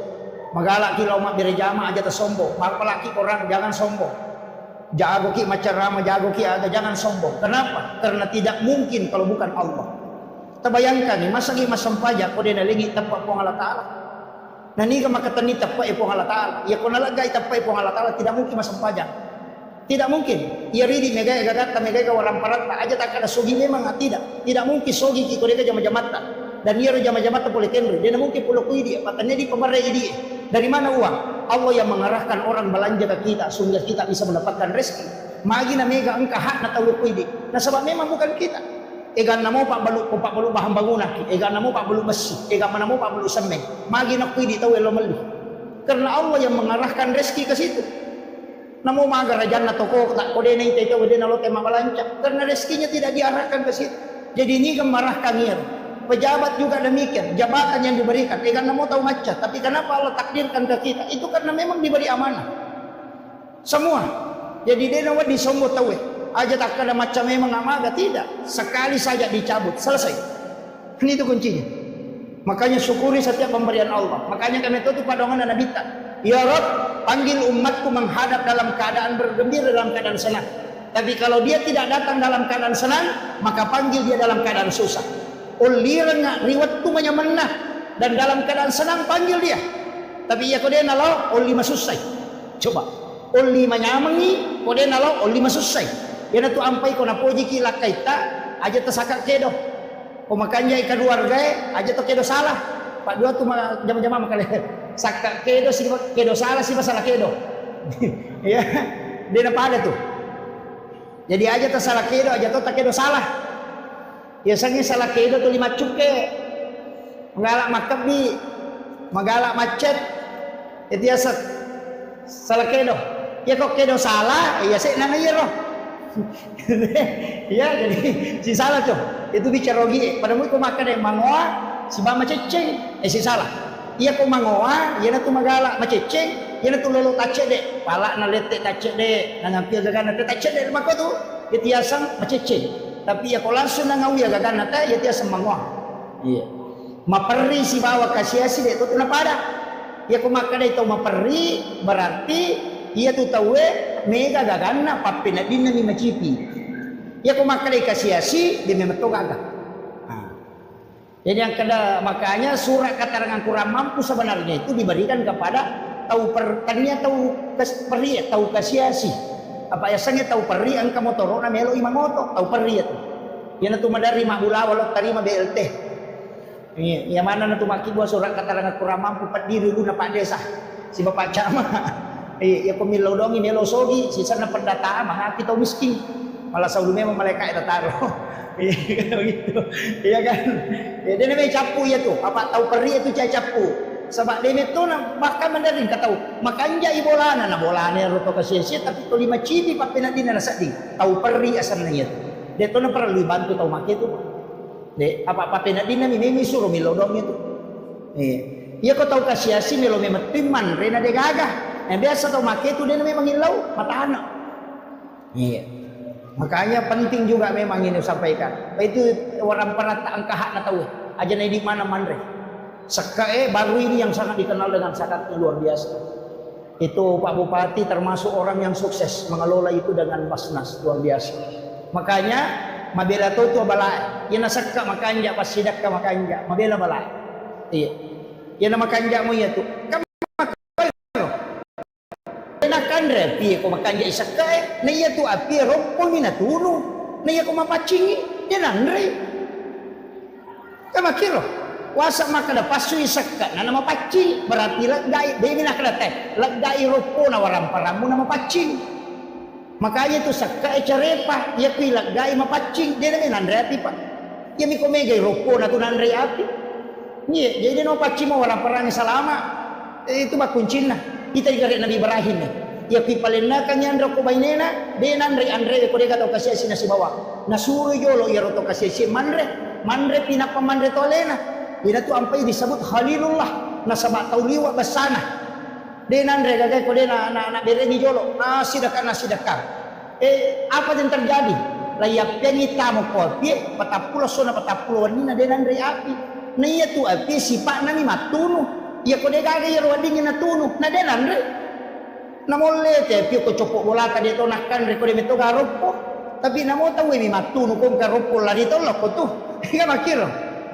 A: Magalak ki mak birejama aja tersombo. Palaki orang jangan sombong. Jago ki macarama jago ki ada jangan sombong. Kenapa? Karena tidak mungkin kalau bukan Allah. Terbayangkan nih masa ki masampaja ko dia nalingi tapak po Allah Taala. Nani ka makatani tapak po Allah Taala. Ya ko nalagay tapak po Allah Taala tidak mungkin masampaja. Tidak mungkin. Ia ridi megay gagata megay ka walang parat aja tak ada sogi memang tidak. Tidak mungkin sogi ki ko dia jama-jamata. Dan ia jama-jamata boleh kendri. Dia mungkin pulau kui dia patanya di pemarai dia. Dari mana uang? Allah yang mengarahkan orang belanja ke kita sehingga kita bisa mendapatkan rezeki. Magi na mega engka hak na tahu kui di. Nah sebab memang bukan kita. Egan namo pak balu bahan bangunan. Egan namo pak balu besi. Egan namo pak balu semen. Magi na kui di tahu elo meli. Karena Allah yang mengarahkan rezeki ke situ. Namo maga rajan na toko tak kode na ite kode na lo tema balanja. Karena rezekinya tidak diarahkan ke situ. Jadi ini kemarahkan ia. Pejabat juga demikian, jabatan yang diberikan. Karena mau tahu macam, tapi kenapa Allah takdirkan ke kita? Itu karena memang diberi amanah. Semua. Jadi dia nawat disombo tahu. Aja tak ada macam memang amaga tidak. Sekali saja dicabut, selesai. Ini itu kuncinya. Makanya syukuri setiap pemberian Allah. Makanya kami tutup padongan dan Nabi ta. Ya Rabb, panggil umatku menghadap dalam keadaan bergembira, dalam keadaan senang. Tapi kalau dia tidak datang dalam keadaan senang, maka panggil dia dalam keadaan susah. Ulirnya riwat tu menyemenah dan dalam keadaan senang panggil dia. Tapi ia kode nalau oli masusai. Coba oli menyamangi kode nalau oli masusai. Ia tu ampai kona poji kila kaita aja tersakak kedo. Pemakanya ikan keluarga aja tu kedo salah. Pak dua tu jam-jam makale sakak kedo si kedo salah si masalah kedo. Ya, dia apa ada tu. Jadi aja tersalah kedo aja tu tak kedo salah. Biasanya salah kedo tu 5 cuke. Magalak makabi, magalak macet. Itu ya salah kedo. Ya kok kedo salah, ya saya nang iya roh. Ya jadi si salah tuh. Itu bicara rogi. Padamu ko makan yang mangoa, si bama ceceng, si salah. Iya ko mangoa, iya na tu magala maceceng, iya na tu lolo tace de, pala na lete tace de, nangampil gagana te tace de mako tu. Itu asang maceceng. Tapi ya ko langsung nangawi gagana ta, ya asang mangoa. Iya. Maperi si bawa kasiasi de itu na pada. Ya ko makan itu maperi berarti iya tu tahu mega gagana papina din na mi macipi. Ya ko makan kasiasi di memeto gaga. Jadi yang kada makanya surat keterangan kurang mampu sebenarnya itu diberikan kepada tahu tadinya tahu peri tahu kasiasi. Apa ya sange tahu peri angka motoro na melo imangoto tahu peri itu. Yan tu madari mabula walok tarima BLT. Yang mana na tumaki buat surat keterangan kurang mampu pendiri dulu na Pak Desa si Bapak Camat. Ya pemilau dongi melo sogi sisa na pendataan mah kita miskin. Malah selalu memang mereka itu taruh. Gitu. Iya kan? Ya dia namanya capu ya tuh. Apa tahu peri itu capu. Sebab dia itu bahkan mendaring kata tahu. Makanya ibolana na bolana roto kasih tapi tu lima cibi papina din na sadi. Tahu peri asalnya itu. Dia tu na perlu bantu tahu mak itu. De apa papina din na mimi suruh milodong itu. Iya kau tahu kasih melo memang timan rena de gagah. Yang biasa tahu mak itu dia memang hilau mata anak. Iya. Makanya penting juga memang ini sampaikan. Itu orang pernah tak angkahat na tahu. Aja di mana mandre. Sekae baru ini yang sangat dikenal dengan sangat luar biasa. Itu Pak Bupati termasuk orang yang sukses mengelola itu dengan Basnas luar biasa. Makanya mabela tu balai. Ia nasakka makanja pas sidakka makanja. Mabela balai. Iya. Ia nama kanja mo ya tu. Kandre pie ko makanja isakae na iya tu api rompol ni natunu na iya ko mapacingi dia nandre kama kiro wasa makada pasu isaka na mapacing berarti lagai dewi na kada teh lagai ropo na waramparamu na mapacing makanya tu sakae carepa iya pi lagai mapacing dia na nandre api pa iya mi ko megay ropo na tu nandre api iya jadi no pacing mo waramparang salama itu ba kuncina kita igare Nabi Ibrahim ni ya pipalena kanyandra ko bainena denan re andre ko dega to kasih si bawa nasuro yolo ya roto kasih si manre pinapamandre tolena ina tu ampai disebut Khalilullah nasaba tauliwa basana denan re gagai ko dena na bereni yolo nasidaka apa yang terjadi layap pengi tamu ko pie patapulo sona patapulo wanina denan re api na iya tu api sipak nami matunu ya ko dega gagai wadingin na tunu na denan re namolle te pio ko copok bolata dia to nakkan reko de meto garopo tapi namo tahu mi matunu kong garopo la dito lo ko tu enggak makiro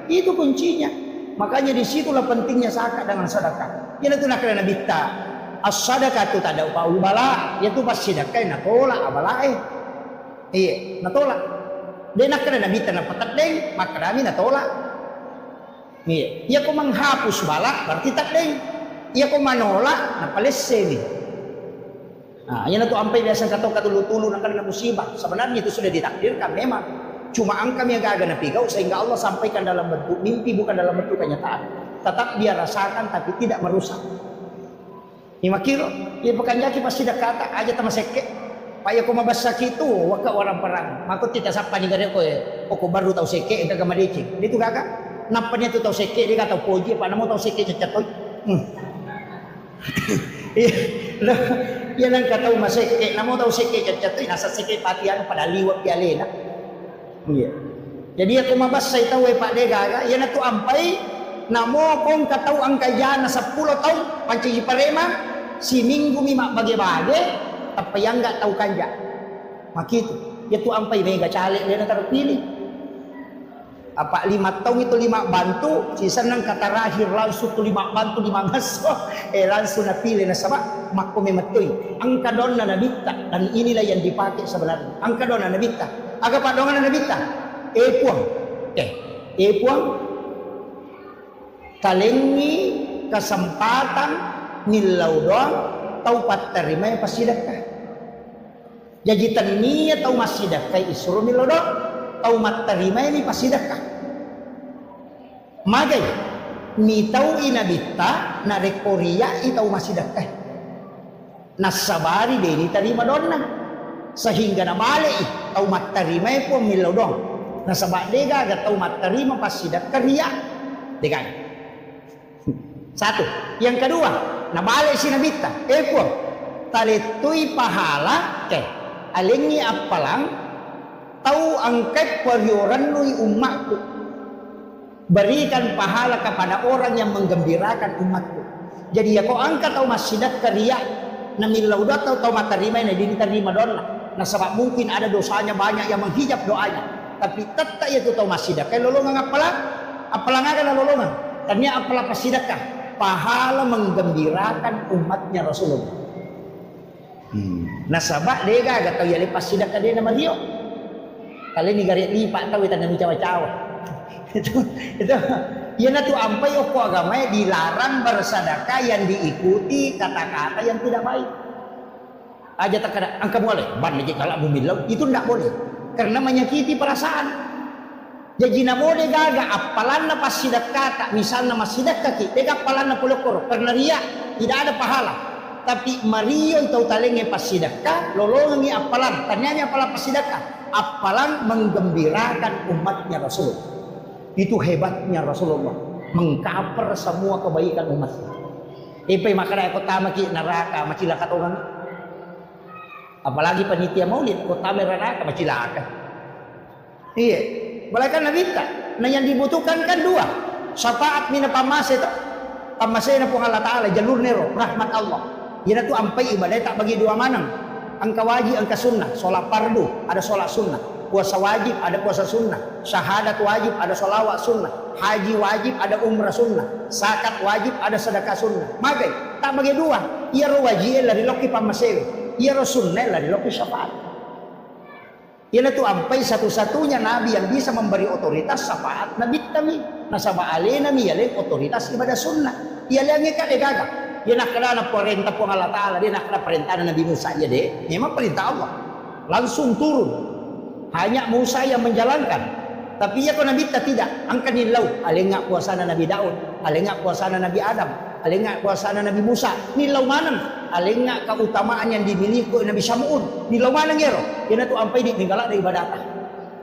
A: itu kuncinya makanya disitulah pentingnya zakat dengan sedekah yana tu nakkan nabita as-sadaqah tu tada upah bala ya tu pas sedekah na tola abalae iya na tola de nakkan nabita na patak deng makadami na tola iya ya ko menghapus bala berarti tak deng ya ko manola na palesse ni. Nah, yang itu sampai biasa kata tulu-tulu nak kena musibah. Sebenarnya itu sudah ditakdirkan memang. Cuma angka yang agak napigau sehingga Allah sampaikan dalam bentuk mimpi bukan dalam bentuk kenyataan. Tetap dia rasakan tapi tidak merusak. Ima kiro, dia bukan jaki pasti dah kata aja tama seke. Paya ko mabasa itu waka orang perang. Mako tita sapa ni gare ko baru tahu seke enggak madecing. Itu kakak. Nampaknya tu tahu seke dia kata poji apa namo tahu seke cecatoy. Yan ang kataw maseke namo daw seke chat nasa seke patian pada liwat pialena iya jadi ako mabasa itaw Pak Dega yan ato ampay namo kong kataw ang kaya na 10 taon panci parema si minggu mima bage-bage tapayang ga taw kanja makito yato ampay mega chale dia na terpilih apa 5 tahun itu 5 bantu sisa nang katarahir langsung tu 5 bantu 5 ngaso langsung napili na sama makko memetoy ang kadon na nabita dan inilah yang dipakai sebenarnya ang kadon na nabita aga padongan na nabita epuang kalengi kesempatan nilau doang tau terima yang pasidakah jadi tania tau masidakah isru nilau doang tau terima ini pasidakah magai mitau inabita na rekoria itau masih dakah nasabari deni terima donna sehingga na male tau matarima po milaw dong nasaba dega ga tau matarima pasidak karya dega. Satu. Yang kedua, nabale sinabita po taletui pahala ke alingi apalang tau angkat peryoran nui umatku, berikan pahala kepada orang yang menggembirakan umatku. Jadi ya kau angkat tau masidat karya na milaw do tau matarima na diterima donna nasaba mungkin ada dosanya banyak yang menghijab doanya, tapi tetap itu tau masidat kay lolongan apalang akan lolongan tanya apalah pasidakah pahala menggembirakan umatnya Rasulullah. Nasabak dega agak tahu ya lepas sidak dia nama dia. Kali ni garis lipat tahu tanda cawa-cawa. Itu ya tu ampai opo agama dilarang bersedekah yang diikuti kata-kata yang tidak baik. Aja tak ada angka boleh ban lagi kalau bumilau itu tidak boleh karena menyakiti perasaan. Jadi namode gaga apalan na pasidak kata misalnya masidak kaki dega apalan na pulokor karena ria tidak ada pahala tapi Mario itu talenge pasidak ka lolongi apalan tanyanya apalan pasidak ka apalan menggembirakan umatnya Rasulullah. Itu hebatnya Rasulullah mengcover semua kebaikan umatnya. Ipai makanya kota maki neraka macilakat orang apalagi panitia maulid kota neraka macilakat. Iya. Balaikan Nabi tak. Nah yang dibutuhkan kan dua. Syafaat mina pamase itu. Pamase na po Allah Ta'ala. Jalur nero. Rahmat Allah. Yan tu ampai ibadah tak bagi dua manang. Angka wajib, angka sunnah. Sholat fardu. Ada sholat sunnah. Puasa wajib, ada puasa sunnah. Syahadat wajib, ada sholawat sunnah. Haji wajib, ada umrah sunnah. Zakat wajib, ada sedekah sunnah. Maka tak bagi dua. Ia ro wajib lah di loki pamase. Ia ro sunnah lah di loki syafaat. Ialah tu ampai satu-satunya nabi yang bisa memberi otoritas syafaat nabi kami. Nasaba alena mi yale otoritas ibadah sunnah. Ia lengi ka degaga. Dia nak kena perintah pun Allah Taala, dia nak kena perintah Nabi Musa ya deh. Memang perintah Allah. Langsung turun. Hanya Musa yang menjalankan. Tapi ya kau Nabi tidak. Angkat nilau. Alengak puasana Nabi Daud, alengak puasana Nabi Adam, alengak puasana Nabi Musa. Nilau mana? Alengak keutamaan yang dimiliki Nabi Sam'ud. Nilau mana ngero? Yana tu ampai di ninggalak dari ibadah.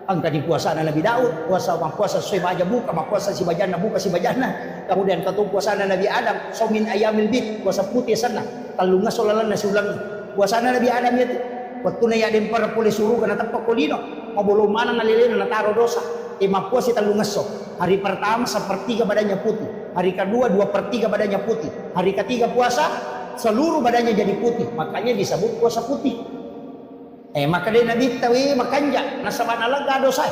A: Angka di puasa Nabi Daud, puasa sesuai baja buka, puasa si bajana buka si bajana. Kemudian katu puasa Nabi Adam, saumin ayamil bid, puasa putih sana. Talunga solalan nasi ulang. Puasa Nabi Adam itu. Waktu na yaden para puli suruh kana tapak kulino. Mabulong mana nalilin na taro dosa. Puasa talunga so. Hari pertama sepertiga badannya putih. Hari kedua 2/3 badannya putih. Hari ketiga puasa seluruh badannya jadi putih. Makanya disebut puasa putih. Maka dia Nabi tawi makanja nasaban alaga dosa.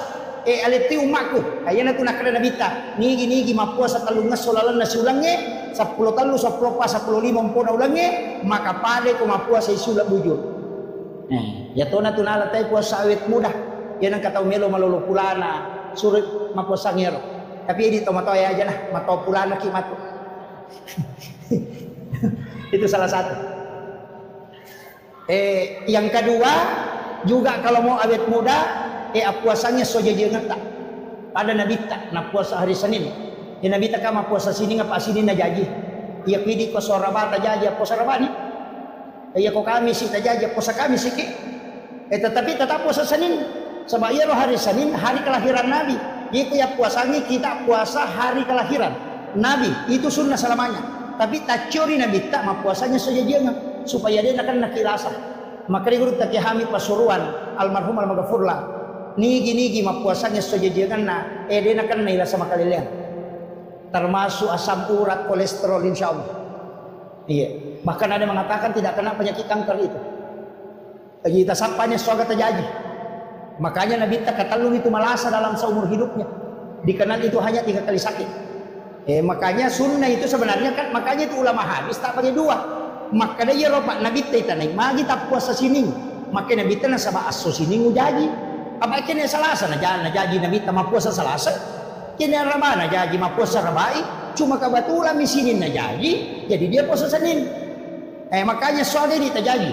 A: Aliti umakku. Ayana tu nak kena Nabi ta. Nigi mapuasa talungas solalan nasi ulangnya 10 talu 10 pas 10 5 pun ulangnya maka pade ko mapuasa isulak bujur. Ya tona tunala tay puasa awet mudah. Yan ang kataw melo malolo pulana surit mapuasa ngero. Tapi di tomato ya aja nah matau pulana ki matu. Itu salah satu. Yang kedua juga kalau mau awet muda puasanya sojajengan tak pada Nabi tak na puasa hari Senin ya Nabi tak kama puasa sini ngapa sini na jaji iya pidi ko sorabata jaji puasa rabani iya ko kami si jaji puasa kami siki tetapi tetap puasa Senin sebab iya hari Senin hari kelahiran Nabi itu ya puasanya kita puasa hari kelahiran Nabi itu sunnah selamanya tapi tak curi Nabi tak ma puasanya sojajengan supaya dia akan nakilasa. Maka dia guru takihami pasuruan almarhum almaghfurlah nigi mapuasanya sojajangan na dia akan naila sama kalian termasuk asam urat kolesterol insyaallah. Iya, bahkan ada mengatakan tidak kena penyakit kanker itu. Kita sampanya soga terjadi. Makanya Nabi tak katalung itu malasa dalam seumur hidupnya. Dikenal itu hanya 3 kali sakit. Makanya sunnah itu sebenarnya kan makanya itu ulama hadis tak bagi dua. Maka dia ropak Nabi tanai magi tak puasa sini. Maka Nabi tanah sama aso sini ngujaji. Apa kene Selasa na jaji Nabi ta puasa Selasa. Kene Rabu na jaji puasa Rabai. Cuma kebetulan di sini na jaji, jadi dia puasa Senin. Makanya soalnya dia terjadi.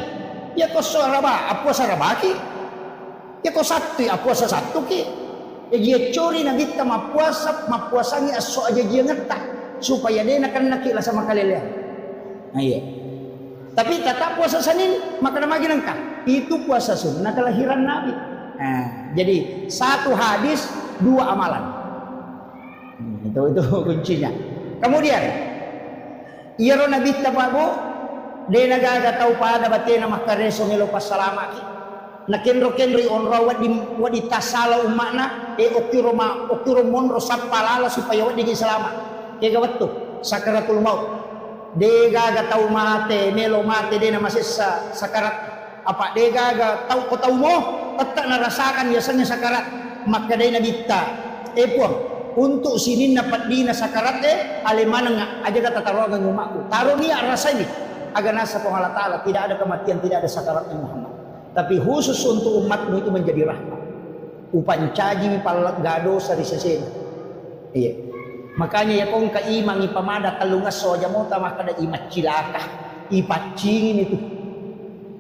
A: Ya kau Rabu puasa Rabaki. Ya kau Sabtu puasa Sabtu ki. Ya dia curi Nabi ta puasanya aso aja dia ngetak. supaya dia nak nakila sama kalian. Nah, iya. Tapi tetap puasa Senin maka namanya nangka. Itu puasa sunnah kelahiran Nabi. Nah, jadi satu hadis dua amalan. Itu kuncinya. Kemudian iro Nabi tabago de nagaga tau pada batena makareso ngelo pasalama ki. Nakenro kenri onro wadi tasala umakna okiro monro sapalala supaya wadi selamat. Kega wettu sakaratul maut. De gaga tau mate melo mate de na masih sakarat apa de gaga tau ko tau mo tetap narasakan biasanya sakarat maka de nabita puang untuk sinin dapat dina sakarat alemana aja kata taruhan umakku taruh ni rasa ini agar nasa Allah Ta'ala tidak ada kematian tidak ada sakarat yang Muhammad tapi khusus untuk umatmu itu menjadi rahmat upancaji palat gado sari sesena iya makanya ya kong kaimang ipamada kalungas soja mota maka da imat cilaka ipacingin itu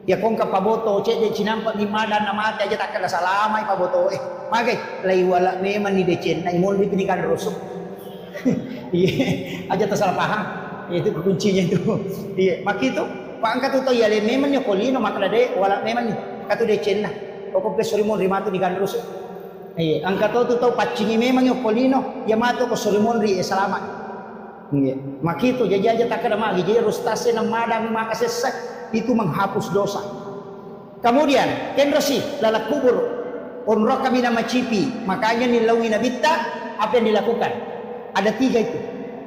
A: ya kong kapaboto cede cinampak di madan nama aja tak kena salama ipaboto magai lai wala memang ni decen na imol di pinikan rusuk iya aja tak salah paham itu kuncinya itu iya mak itu pak angkat itu ya le memang ya kolino maka de wala memang ni katu decen na pokok ke sorimon rimatu di kan rusuk iya angkat itu tahu pacingi memang ya kolino ya mato ko sorimon ri selamat iya mak itu jadi aja tak kena magi jadi rustase na madang maka sesak itu menghapus dosa. Kemudian kenrosi lalak kubur onro kami nama cipi makanya nilawi nabita apa yang dilakukan ada 3 itu.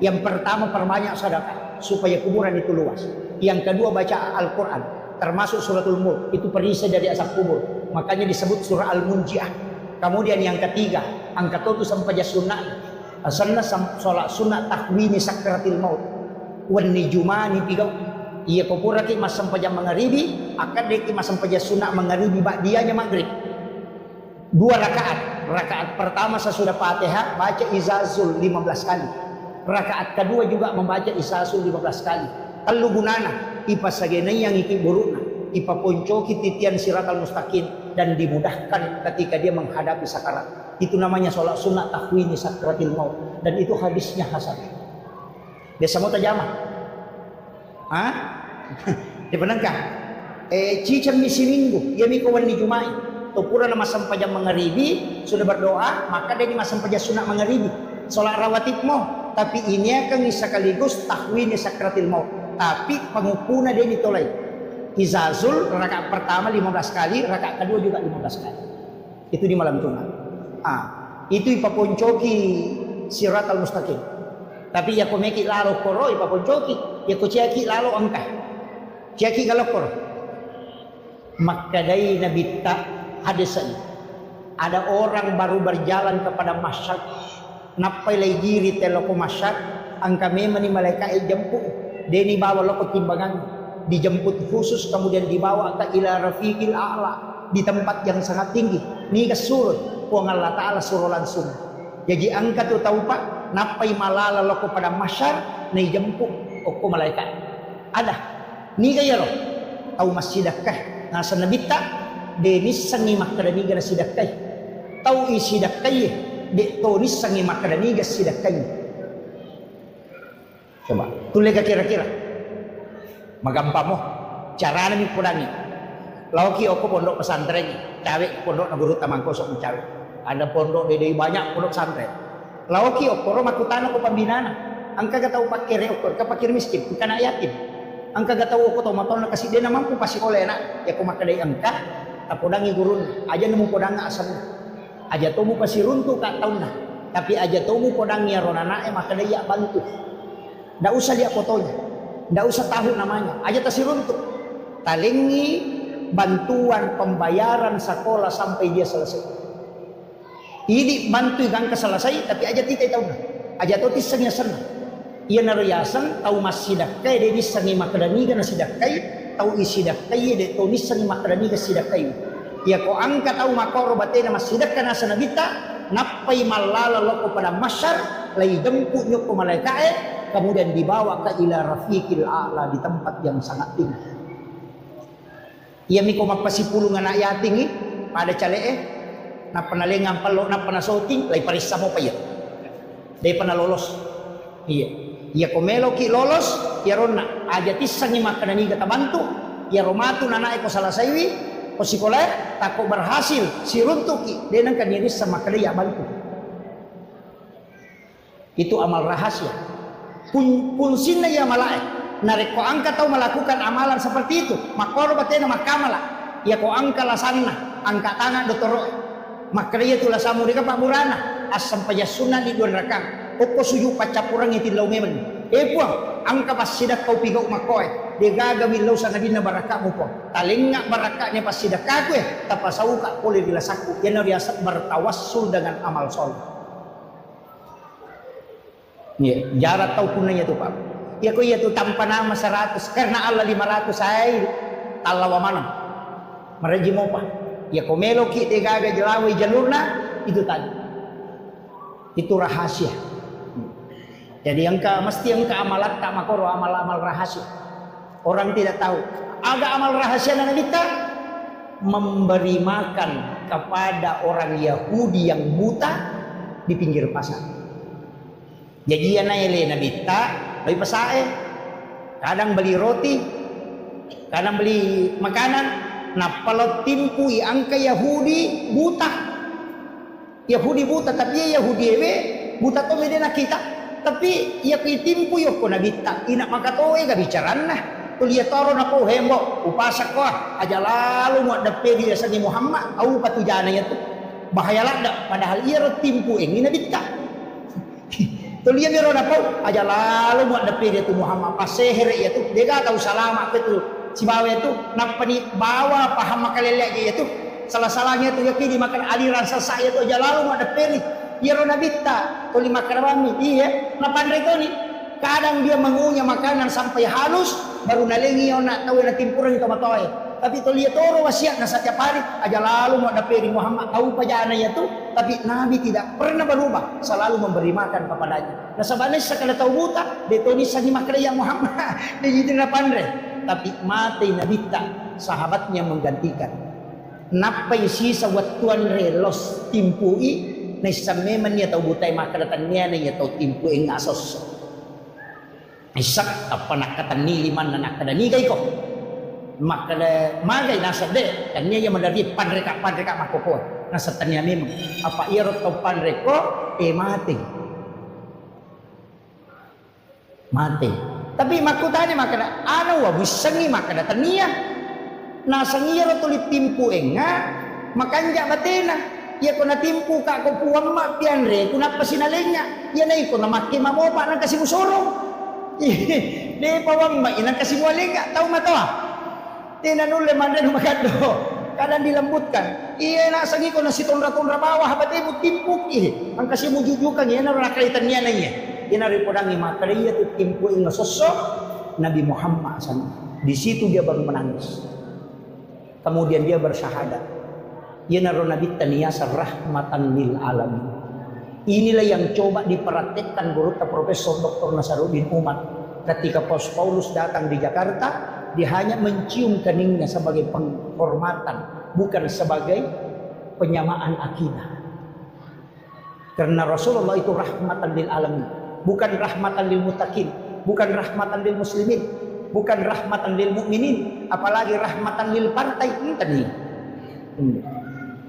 A: Yang pertama perbanyak sedekah supaya kuburan itu luas. Yang kedua baca Al-Quran termasuk suratul Mulk itu perisai dari asap kubur makanya disebut surah Al-Munjiah. Kemudian yang ketiga angkat itu sampai sunnah asana sholat sunnah takwini sakratil maut wan nijumani pigau iya kupura ki mas sampai jam maghribi akan deki mas sampai jam sunnah maghribi ba'diyahnya maghrib 2 rakaat pertama sesudah Fatihah baca izazul 15 kali rakaat kedua juga membaca izazul 15 kali telu gunana ipa sagenai yang iki burukna ipa poncoki titian siratal mustaqim dan dimudahkan ketika dia menghadapi sakarat itu namanya sholat sunnah takwini sakratil maut dan itu hadisnya hasan biasa mau tajamah dipenangkan cicam misi minggu ya miko wani jumai tupura nama sampai jam maghribi sudah berdoa maka dia di masa sampai jam sunat maghribi sholat rawatib mau tapi ini akan sekaligus tahwini sakratil maut tapi pengupuna dia ditolai izazul rakaat pertama 15 kali rakaat kedua juga 15 kali itu di malam Jumat itu ipaponcoki siratal mustaqim tapi ya komeki lalo koro ipaponcoki ya ko ciaki lalu angka ciaki galokor maka dari Nabi tak hadisan ada orang baru berjalan kepada masyad napai lay diri teloko masyad angka memang ni malaikat jemput deni bawa loko timbangan dijemput khusus kemudian dibawa ke ila rafiqil a'la di tempat yang sangat tinggi ni kesurut puang Allah Ta'ala suruh langsung jadi angka tu tahu pak napai malala loko pada masyar ni jemput oko malaikat ada ni kaya lo tahu masjidakah nasa nabita denis sangi makadaniga na sidakay tahu isidakay de tonis sangi makadaniga sidakay coba tuloy ka kira-kira magampa mo cara namin pulangi lawaki oko pondok pesantren cawe pondok na guru tamang kosok cawe ada pondok dede banyak pondok pesantren lawaki oko makutano ko pambinana angka gatau pakir okor kapakir miskin kana yatim angka gatau ko to maton kasi dia na mampu pasikolena ya ko makadai angka tapodangi gurun aja nemu podanga asam aja tomu pasiruntu ka tauna tapi aja tomu podangi ronana makadai ya bantu ndak usah dia fotonya ndak usah tahu namanya aja tasiruntu talingi bantuan pembayaran sekolah sampai dia selesai ini bantu gangka selesai tapi aja tidak tahu aja to tisanya sana ia narayasan tahu masidakai de nisangi makadaniga na sidakai tahu isidakai de to nisangi makadaniga sidakai ya ko angka tahu makoro batena masidakana sanabita napai malala loko pada masyar lai jemput nyoko malaikat kemudian dibawa ke ila rafiqil a'la di tempat yang sangat tinggi ia miko mapasipulungan ayat tinggi pada calee na panalengang palo na panasoting lai parisa mo pa iya day panalolos iya Ya komelo ki lolos, ya rona aja tisangi makanani kata bantu, ya romatu nana eko salah saiwi, ko sekolah tako berhasil, si runtuki, denang kaniri sama kali ya bantu. Itu amal rahasia. Punsinna ya malaik. Narek ko angka tahu melakukan amalan seperti itu, makoro batena makamala. Ya ko angka lasanna, angka tangan dotoro. Makriya tu lasamu deka Pak Burana, asam pajasuna di dua rakang. Oko suyu pacapurang itu lau memen. Puang, angka pas sidak kau pigau makoy. Dia gagawin lau sana dina barakamu po. Talingak barakaknya pas sidak kakwe, tapasauka boleh dilasaku. Yana biasa bertawassul dengan amal soleh. Ya, jarak tahu punanya tu Pak. Ya kau ya tu tanpa nama 100 karena Allah 500 saya talawa mana. Mereji mopa. Ya kau meloki dia gaga jelawai jalurna itu tadi. Itu rahasia. Jadi mesti amalat tak makoro amal-amal rahasia. Orang tidak tahu. Ada amal rahasia dan kita memberi makan kepada orang Yahudi yang buta di pinggir pasar. Jadi ya naile nabita, beli pasae, kadang beli roti, kadang beli makanan. Nah kalau timpui angka Yahudi buta, Yahudi buta tapi ya Yahudi buta to medena kita. Tapi ia pitimpu yo ko nabita ina makatoe ga bicaran nah tu lihat toro na ko hembo upasak ko aja lalu mo dape dia sa ni Muhammad au patujana ya tu bahaya lada padahal ia ro timpu ini nabita tu lihat biro na ko aja lalu mo dape dia tu Muhammad paseher ya tu dia ga tahu salama tu si bawa tu napani bawa paham makalele ya tu salah-salahnya tu yakini makan aliran sasa ya tu aja lalu mo dape ni Yaro nabita, tuli makarami, iya, napandre ko ni. Kadang dia mengunyah makanan sampai halus, baru nalengi yon nak tahu na timpuran itu matoy. Tapi tuli toro wasiat na setiap hari, aja lalu mau daperi Muhammad tahu pajana ya tu, tapi Nabi tidak pernah berubah, selalu memberi makan kepadanya. Nah sebenarnya sekali tahu buta, detoni sani makraya Muhammad, dia jadi napandre. Tapi mati nabita, sahabatnya menggantikan. Napai sisa watuan relos timpui. Na isameman niya tau butay makaratan niya na niya tau timpo ang asos. Isak apa nakatan niliman na nakadanigay ko. Magay nasa de. Kanya yung madari panreka makukuha. Nasa tanya memang. Apa irot tau panreko mati. Mati. Tapi makutani makada ano wabusangi makaratan niya. Nasa niya ro tulit timpo nga makanja batena. Ya kuna timpu ka ko puwang ma pianre kuna pasinalenya ya nay ko na makima mo pa nang kasi musorong di pawang ma inang kasi walinga tao matawa tinanule man rin magado kadang dilambutkan iya nasangi ko na si tonra bawah batay mo timpuk ang kasi mo jujukan yan na nakalitan niya na niya inari po nang imakariya to timpu ing sosok Nabi Muhammad di situ dia baru menangis kemudian dia bersyahadat. Ia naruh Nabi taniyasa rahmatan lil alamin. Inilah yang coba diperhatikan guru Profesor Dr. Nasaruddin Umar ketika Paulus datang di Jakarta, dia hanya mencium keningnya sebagai penghormatan, bukan sebagai penyamaan akidah. Karena Rasulullah itu rahmatan lil alamin, bukan rahmatan lil muttaqin, bukan rahmatan lil muslimin, bukan rahmatan lil mukminin, apalagi rahmatan lil partai tadi.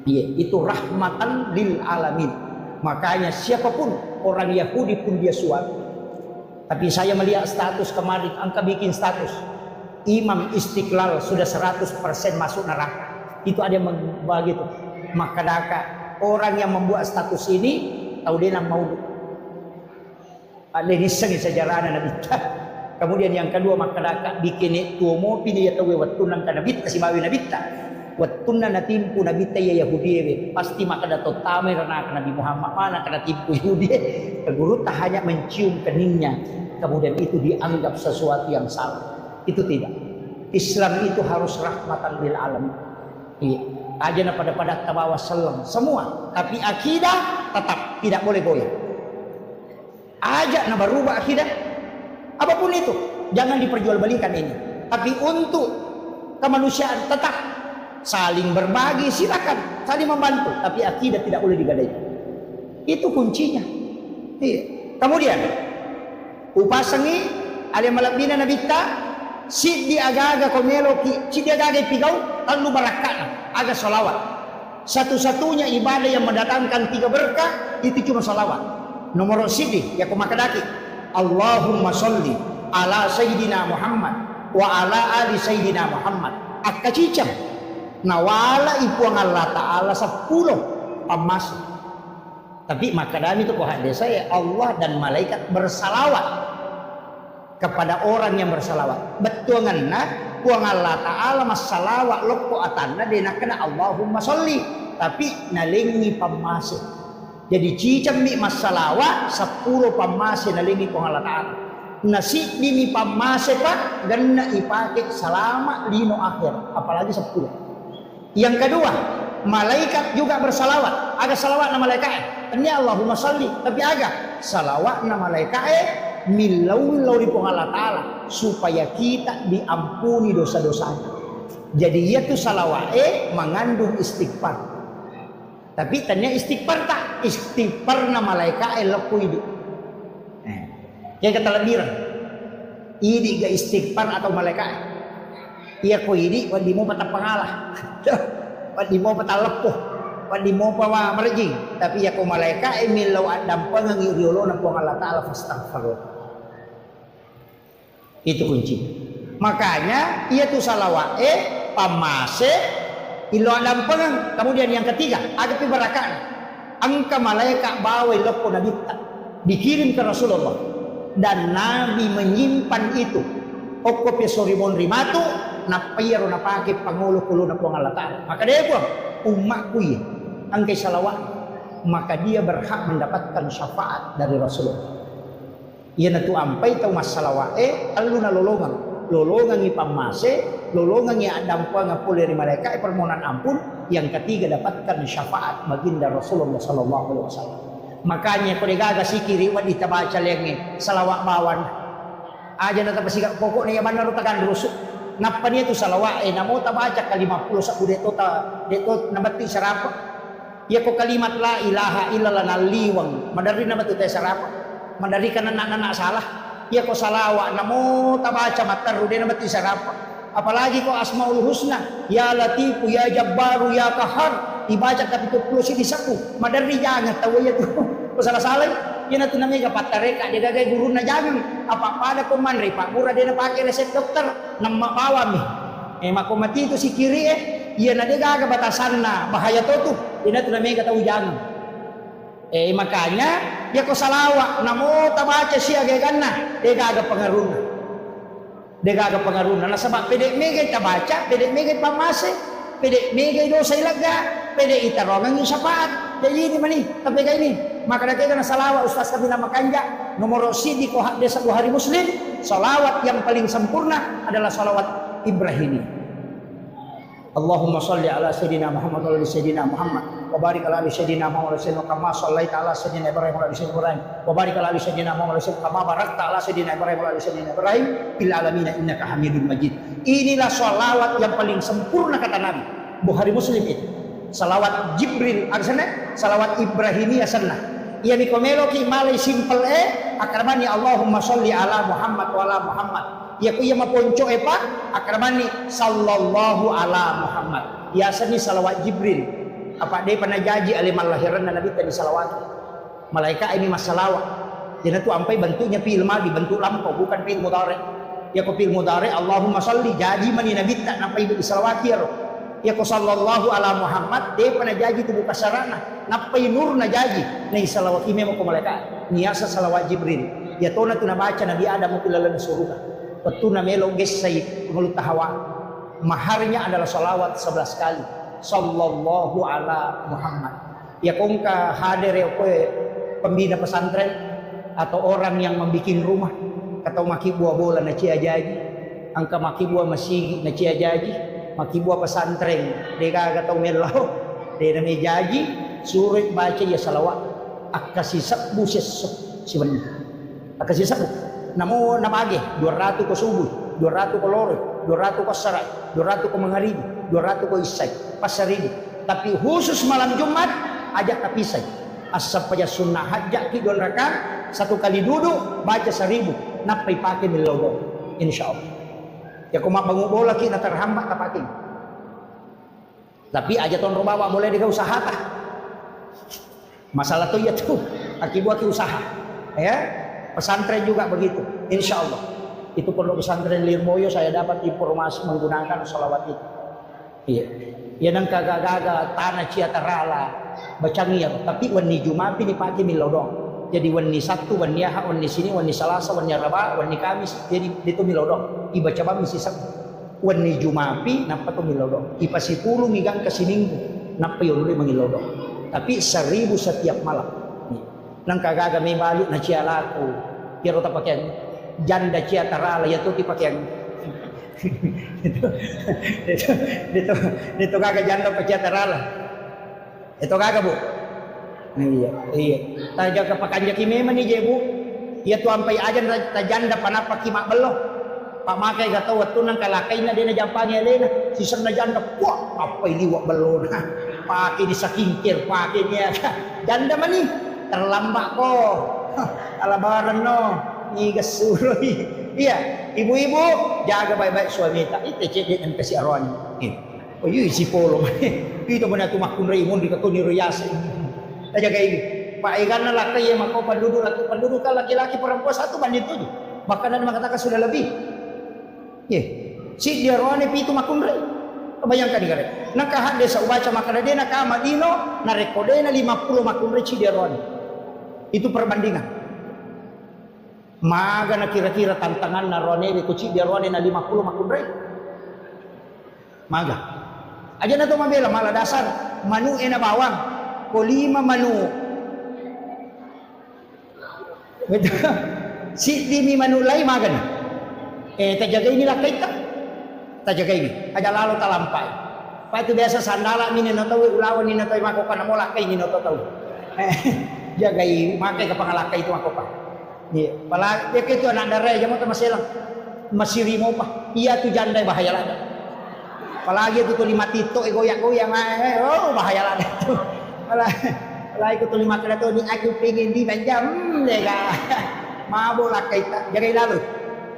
A: Iya, itu rahmatan lil alamin. Makanya siapapun orang Yahudi pun dia suap. Tapi saya melihat status kemarin, angka bikin status Imam Istiqlal sudah 100% masuk neraka. Itu ada yang begitu. Maka orang yang membuat status ini tahu dia nak mau ada nisang sejarah Nabi. Kemudian yang kedua maka bikin itu mau pilih atau watunan Nabi kasih bawi Nabi. Wattunna natimpu Nabi taya Yahudi pasti maka dato tamai karena Nabi Muhammad mana kena timpu Yahudi guru tak hanya mencium keningnya kemudian itu dianggap sesuatu yang salah itu tidak Islam itu harus rahmatan lil alamin iya aja pada tabawa sallam semua tapi akidah tetap tidak boleh goyah aja na berubah akidah apapun itu jangan diperjualbelikan ini tapi untuk kemanusiaan tetap saling berbagi silakan saling membantu tapi akidah tidak boleh digadaikan itu kuncinya iya. Kemudian upasangi ali malabina nabita si di aga-aga komelo si di aga-aga pigaw lalu barakana aga salawat. Satu-satunya ibadah yang mendatangkan 3 berkah itu cuma salawat. Nomor sidi ya kumakadaki Allahumma sholli ala sayyidina Muhammad wa ala ali sayyidina Muhammad akacicam nawala ipuang Allah Ta'ala 10 pamas. Tapi makadami itu kok hadis saya Allah dan malaikat bersalawat kepada orang yang bersalawat. Betul ngana puang Allah Ta'ala mas salawat loko atanna dena kena Allahumma sholli tapi nalingi pamase. Jadi cicam mi mas salawat 10 pamase nalingi puang Allah Ta'ala. Nasi di mi pamase pak ganna ipake salama lino akhir apalagi 10. Yang kedua, malaikat juga bersalawat. Ada salawat nama malaikat. Ini Allahumma sholli tapi aga salawat nama malaikat milau di Allah Ta'ala supaya kita diampuni dosa-dosanya. Jadi ia tuh salawat mengandung istighfar. Tapi tanya istighfar tak? Istighfar nama malaikat lepu itu. Yang kata lebiran. Ini ga istighfar atau malaikat. Ia ko ini wadi mo patang pangalah. Wadi mo patang lepuh. Wadi mo pa marjing. Tapi ia ko malaikat milau adam pangangiriolo na po Allah Ta'ala fastaghfirullah. Itu kunci. Makanya ia tuh salawat pamase ilo adam pangang. Kemudian yang ketiga agak barakan. Angka malaikat bawa loko nabita dikirim ke Rasulullah dan Nabi menyimpan itu. Oko pesoribon rimatu napayaro napake pangulo kulo na po Allah Ta'ala. Maka dia po umatku ya angkay salawat maka dia berhak mendapatkan syafaat dari Rasulullah. Ia natu ampai tau mas salawat alu na lolongan ipamase lolongan i adam po ngapuli dari mereka permohonan ampun. Yang ketiga dapatkan syafaat baginda Rasulullah sallallahu alaihi wasallam. Makanya ko digaga sikiri wa ditabaca lengi salawat bawan aja na tapasiga pokok na yaman na rutakan rusuk napa niya tu salawat namo tabaca ka 50 sa deto nabati sarapa ya ko kalimat la ilaha illallah naliwang madari na batu tayo sarapa madari ka na salah ya ko salawat namo tabaca mataru de nabati sarapa apalagi ko asmaul husna ya latifu ya jabbaru ya kahar ibaca kapitulo 10 di saku madari jangan tahu ya tu salah-salah yan natin na may kapatare ka, di gagay guru na jangan apa-apa na kumanri, pak mura din na pakai resep dokter, nang mapawam makumati itu si kiri yan na di gaga batasan na, bahaya to tu, yan natin na may kataw jangan makanya, ya ko salawa, namo tabaca siya gagan na, di gaga pangaruna, nasabak, pwede may tabaca, pwede may pamase, pwede may dosa ilaga, pwede itarongan yung sapaat, jadi ini mani, tapi kayak ini. Maka nakita na salawat Ustaz kami na makanja nomor sidi ko hadis sa Bukhari Muslim salawat yang paling sempurna adalah salawat Ibrahimi. Allahumma sholli ala sayyidina Muhammad wa ala sayyidina Muhammad wa barik ala sayyidina Muhammad wa sayyidina kama shallaita ala sayyidina Ibrahim wa ala sayyidina Ibrahim wa barik ala sayyidina Muhammad wa sayyidina kama barakta ala sayyidina Ibrahim wa ala sayyidina Ibrahim fil alamin innaka Hamidum Majid. Inilah salawat yang paling sempurna kata Nabi. Bukhari Muslim itu. Salawat Jibril arsana, salawat Ibrahimi asana. Ia mikomelo ki malay simple akramani Allahumma sholli ala Muhammad wa ala Muhammad. Ia ku ia maponco pa akramani sallallahu ala Muhammad. Ia asani salawat Jibril. Apa dia pernah janji alimal lahiran Nabi tadi salawat. Malaikat ini masalawat. Jadi tu ampai bentuknya fi'il madi, bentuk lampau bukan fi'il mudhari. Ya ku fi'il mudhari Allahumma sholli jadi mani Nabi tak nampai di salawat ya. Ya ko sallallahu ala Muhammad dia pernah janji tu buka sarana napai nur na janji na salawat ime mo ko malaikat niasa salawat Jibril ya tona tu na baca Nabi Adam mo kilala na surga patu na melo gesay mulut hawa maharnya adalah salawat 11 kali sallallahu ala Muhammad ya kung ka hadir ya ko pembina pesantren atau orang yang membikin rumah atau maki buah bola na cia jaji angka maki buah masigi na cia jaji maki buah pesantren dia kata melau dia nami jaji suruh baca ya salawat akasi sabu si benih akasi sabu namo namage 200 ko subuh 200 ko lore 200 ko sarai 200 ko mengharibi 200 ko isai pasaribi tapi khusus malam Jumat ajak kapisai
B: Asap aja sunnah hajjak ki 2 rakaat, 1 kali duduk baca 1000, napai pakai milodo insyaallah. Ya kau mak bangun bola ki na terhambat tak pakai. Tapi aja ton bawa boleh dia usaha tah. Masalah tuh ya tuh akibat usaha. Ya, pesantren juga begitu insyaallah. Itu pondok pesantren Lirboyo saya dapat informasi menggunakan sholawat itu. Iya. Ya nang kagak-gaga tanah cia terala bacangnya, tapi wani Jumat ini pakai milodong. Jadi wani Sabtu, wani Ahad, wani sini, wani Selasa, wani Rabu, wani Kamis, jadi itu milodong. Ibaca ba misi Sabtu. Wani Jumapi napa to milodong. Ipa 10 migang ke Minggu, napa yung mangilodong. Tapi 1000 setiap malam. Nang kagak may balik na cia laku. Kiro ta pakyan janda cia terala ya tuh dipakyan. Dito kagak janda pakai terala. Itu kagak bu. Iya. Taja kapakanja kimema nih jebu. Iya tu ampai aja tajanda panapa kimak beloh. Pak makai gak tahu waktu nang kalakai na dia na jampanya lena. Sisir na janda. Wah apa ini wak beloh na. Pakai di sakingkir pakai dia. Janda mani terlambat kok. Alabaran no. Igas suroi. Iya, ibu-ibu jaga baik-baik suami tak. Itu cedek dan kasih arwani. Oh iya si polo. Itu mana tu makun reimun di kakuni royase. Tak jaga ini. Pak ikan laki yang makau penduduk kan laki-laki perempuan 1 banding 7. Bahkan ada mengatakan sudah lebih. Iya. Si dia arwani itu makun rei. Bayangkan ni kare. Nakahan desa ubaca makana dia nak Madino na rekode na 50 makun rei si dia arwani. Itu perbandingan. Maga na kira-kira tantangan na Ronel kuci dia Ronel na 50 makun rei. Maga. Aja na to mabela mala dasar manu na bawang. Ko 5 manu. Betul. Si dimi manu lai maga na. Tajaga ini lah kita. Tajaga ini. Aja lalu talampai. Pa itu biasa sandala mini no tahu ulawan ni no tahu makokan mo lakay ni no tahu. Jagai makai kapangalakay itu makokan. Iya, palagi dia itu anak darah jamu tu masih lang, masih rimo pa. Iya tu janda bahaya lah. Apalagi itu tu 5 tito goyak-goyang, oh bahaya lah itu. Palagi itu 5 kali tu ni aku pengen di banjam, lega. Mabuk lah kita, jaga lalu.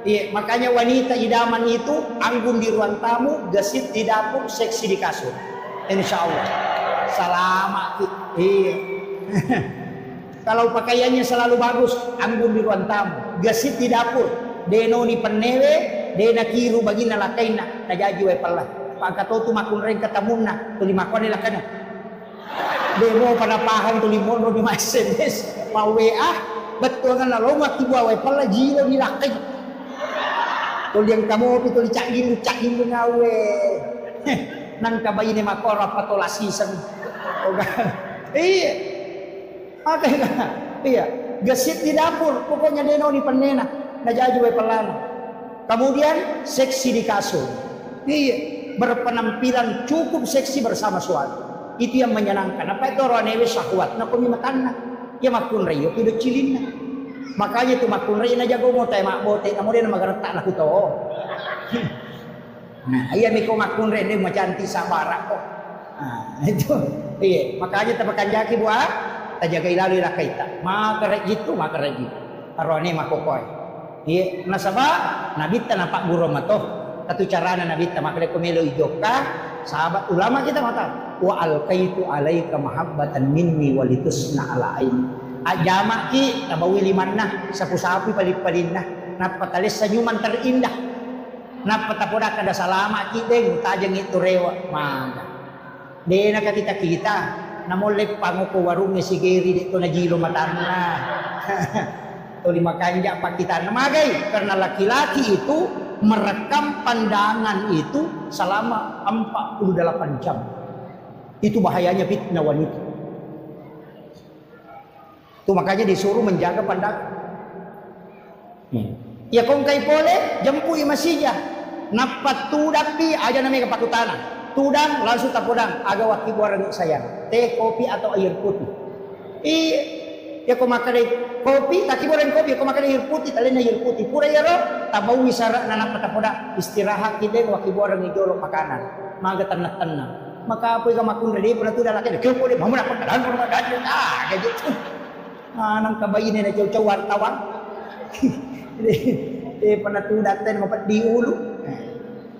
B: Iya, makanya wanita idaman itu anggun di ruang tamu, gesit di dapur, seksi di kasur. Insyaallah. Selamat. Iya. Kalau pakaiannya selalu bagus, anggun di ruang tamu, gesit di dapur, deno ni penewe, dena kiru bagina lakaina, najaji we pala. Pagkato tu makun ren katamuna, tuli makon nila kana. Demo panapahan tuli mono di SMS, pa WA, betul kan lalu mati buah we pala jilo ni lakay. Tuli yang kamu tuli cak gilu ngawe. Nang kabayi ni makora patolasi san. Iya. Iya, gesit di dapur, pokoknya deno ni penena, najaji we pelana. Kemudian seksi di kasur. Iya, berpenampilan cukup seksi bersama suami. Itu yang menyenangkan. Apa itu ronewe syahwat? Nak kami makan ya makun reyo tidak cilin. Makanya tu makun reyo na jago mo tay mak bote, kemudian magarata na kuto. Nah, iya miko makun reyo ni macanti sabara kok. Nah, itu. Iya, makanya tapakan jaki buat tajaga ilalu ila kaita maka gitu arone makokoy iya nasaba nabita nampak guro mato katu carana nabita makale kumelo ijoka sahabat ulama kita mata wa alqaitu alaika mahabbatan minni walitusna ala aini ajama ki tabawi limanna sapu-sapu palit-palinna napatalis senyuman terindah napatapoda kada salama ki deng tajang itu rewa mangga dena kita namolek panguko warungnya si Geri dito na jilo matana. Ito 5 kanja pakitan namagay karena laki-laki itu merekam pandangan itu selama 48 jam. Itu bahayanya fitnah wanita. Itu makanya disuruh menjaga pandangan. Ya kung kay pole jempui masija napat tudapi aja namanya kepakutana. Tudang langsung tapudang aga waki buarang sayang teh kopi atau air putih ya kau makan kopi taki buarang kopi kau makan air putih talena air putih pura ya roh tabau misara nana patapoda istirahat kita waki buarang ijolo makanan maga tenang
A: maka apa yang makun ready pernah tu dah laki kau boleh mau nak pengkalan rumah dan kayak gitu. Nang kabayin na jauh-jauh wartawan. Pernah tu datang mapat di ulu.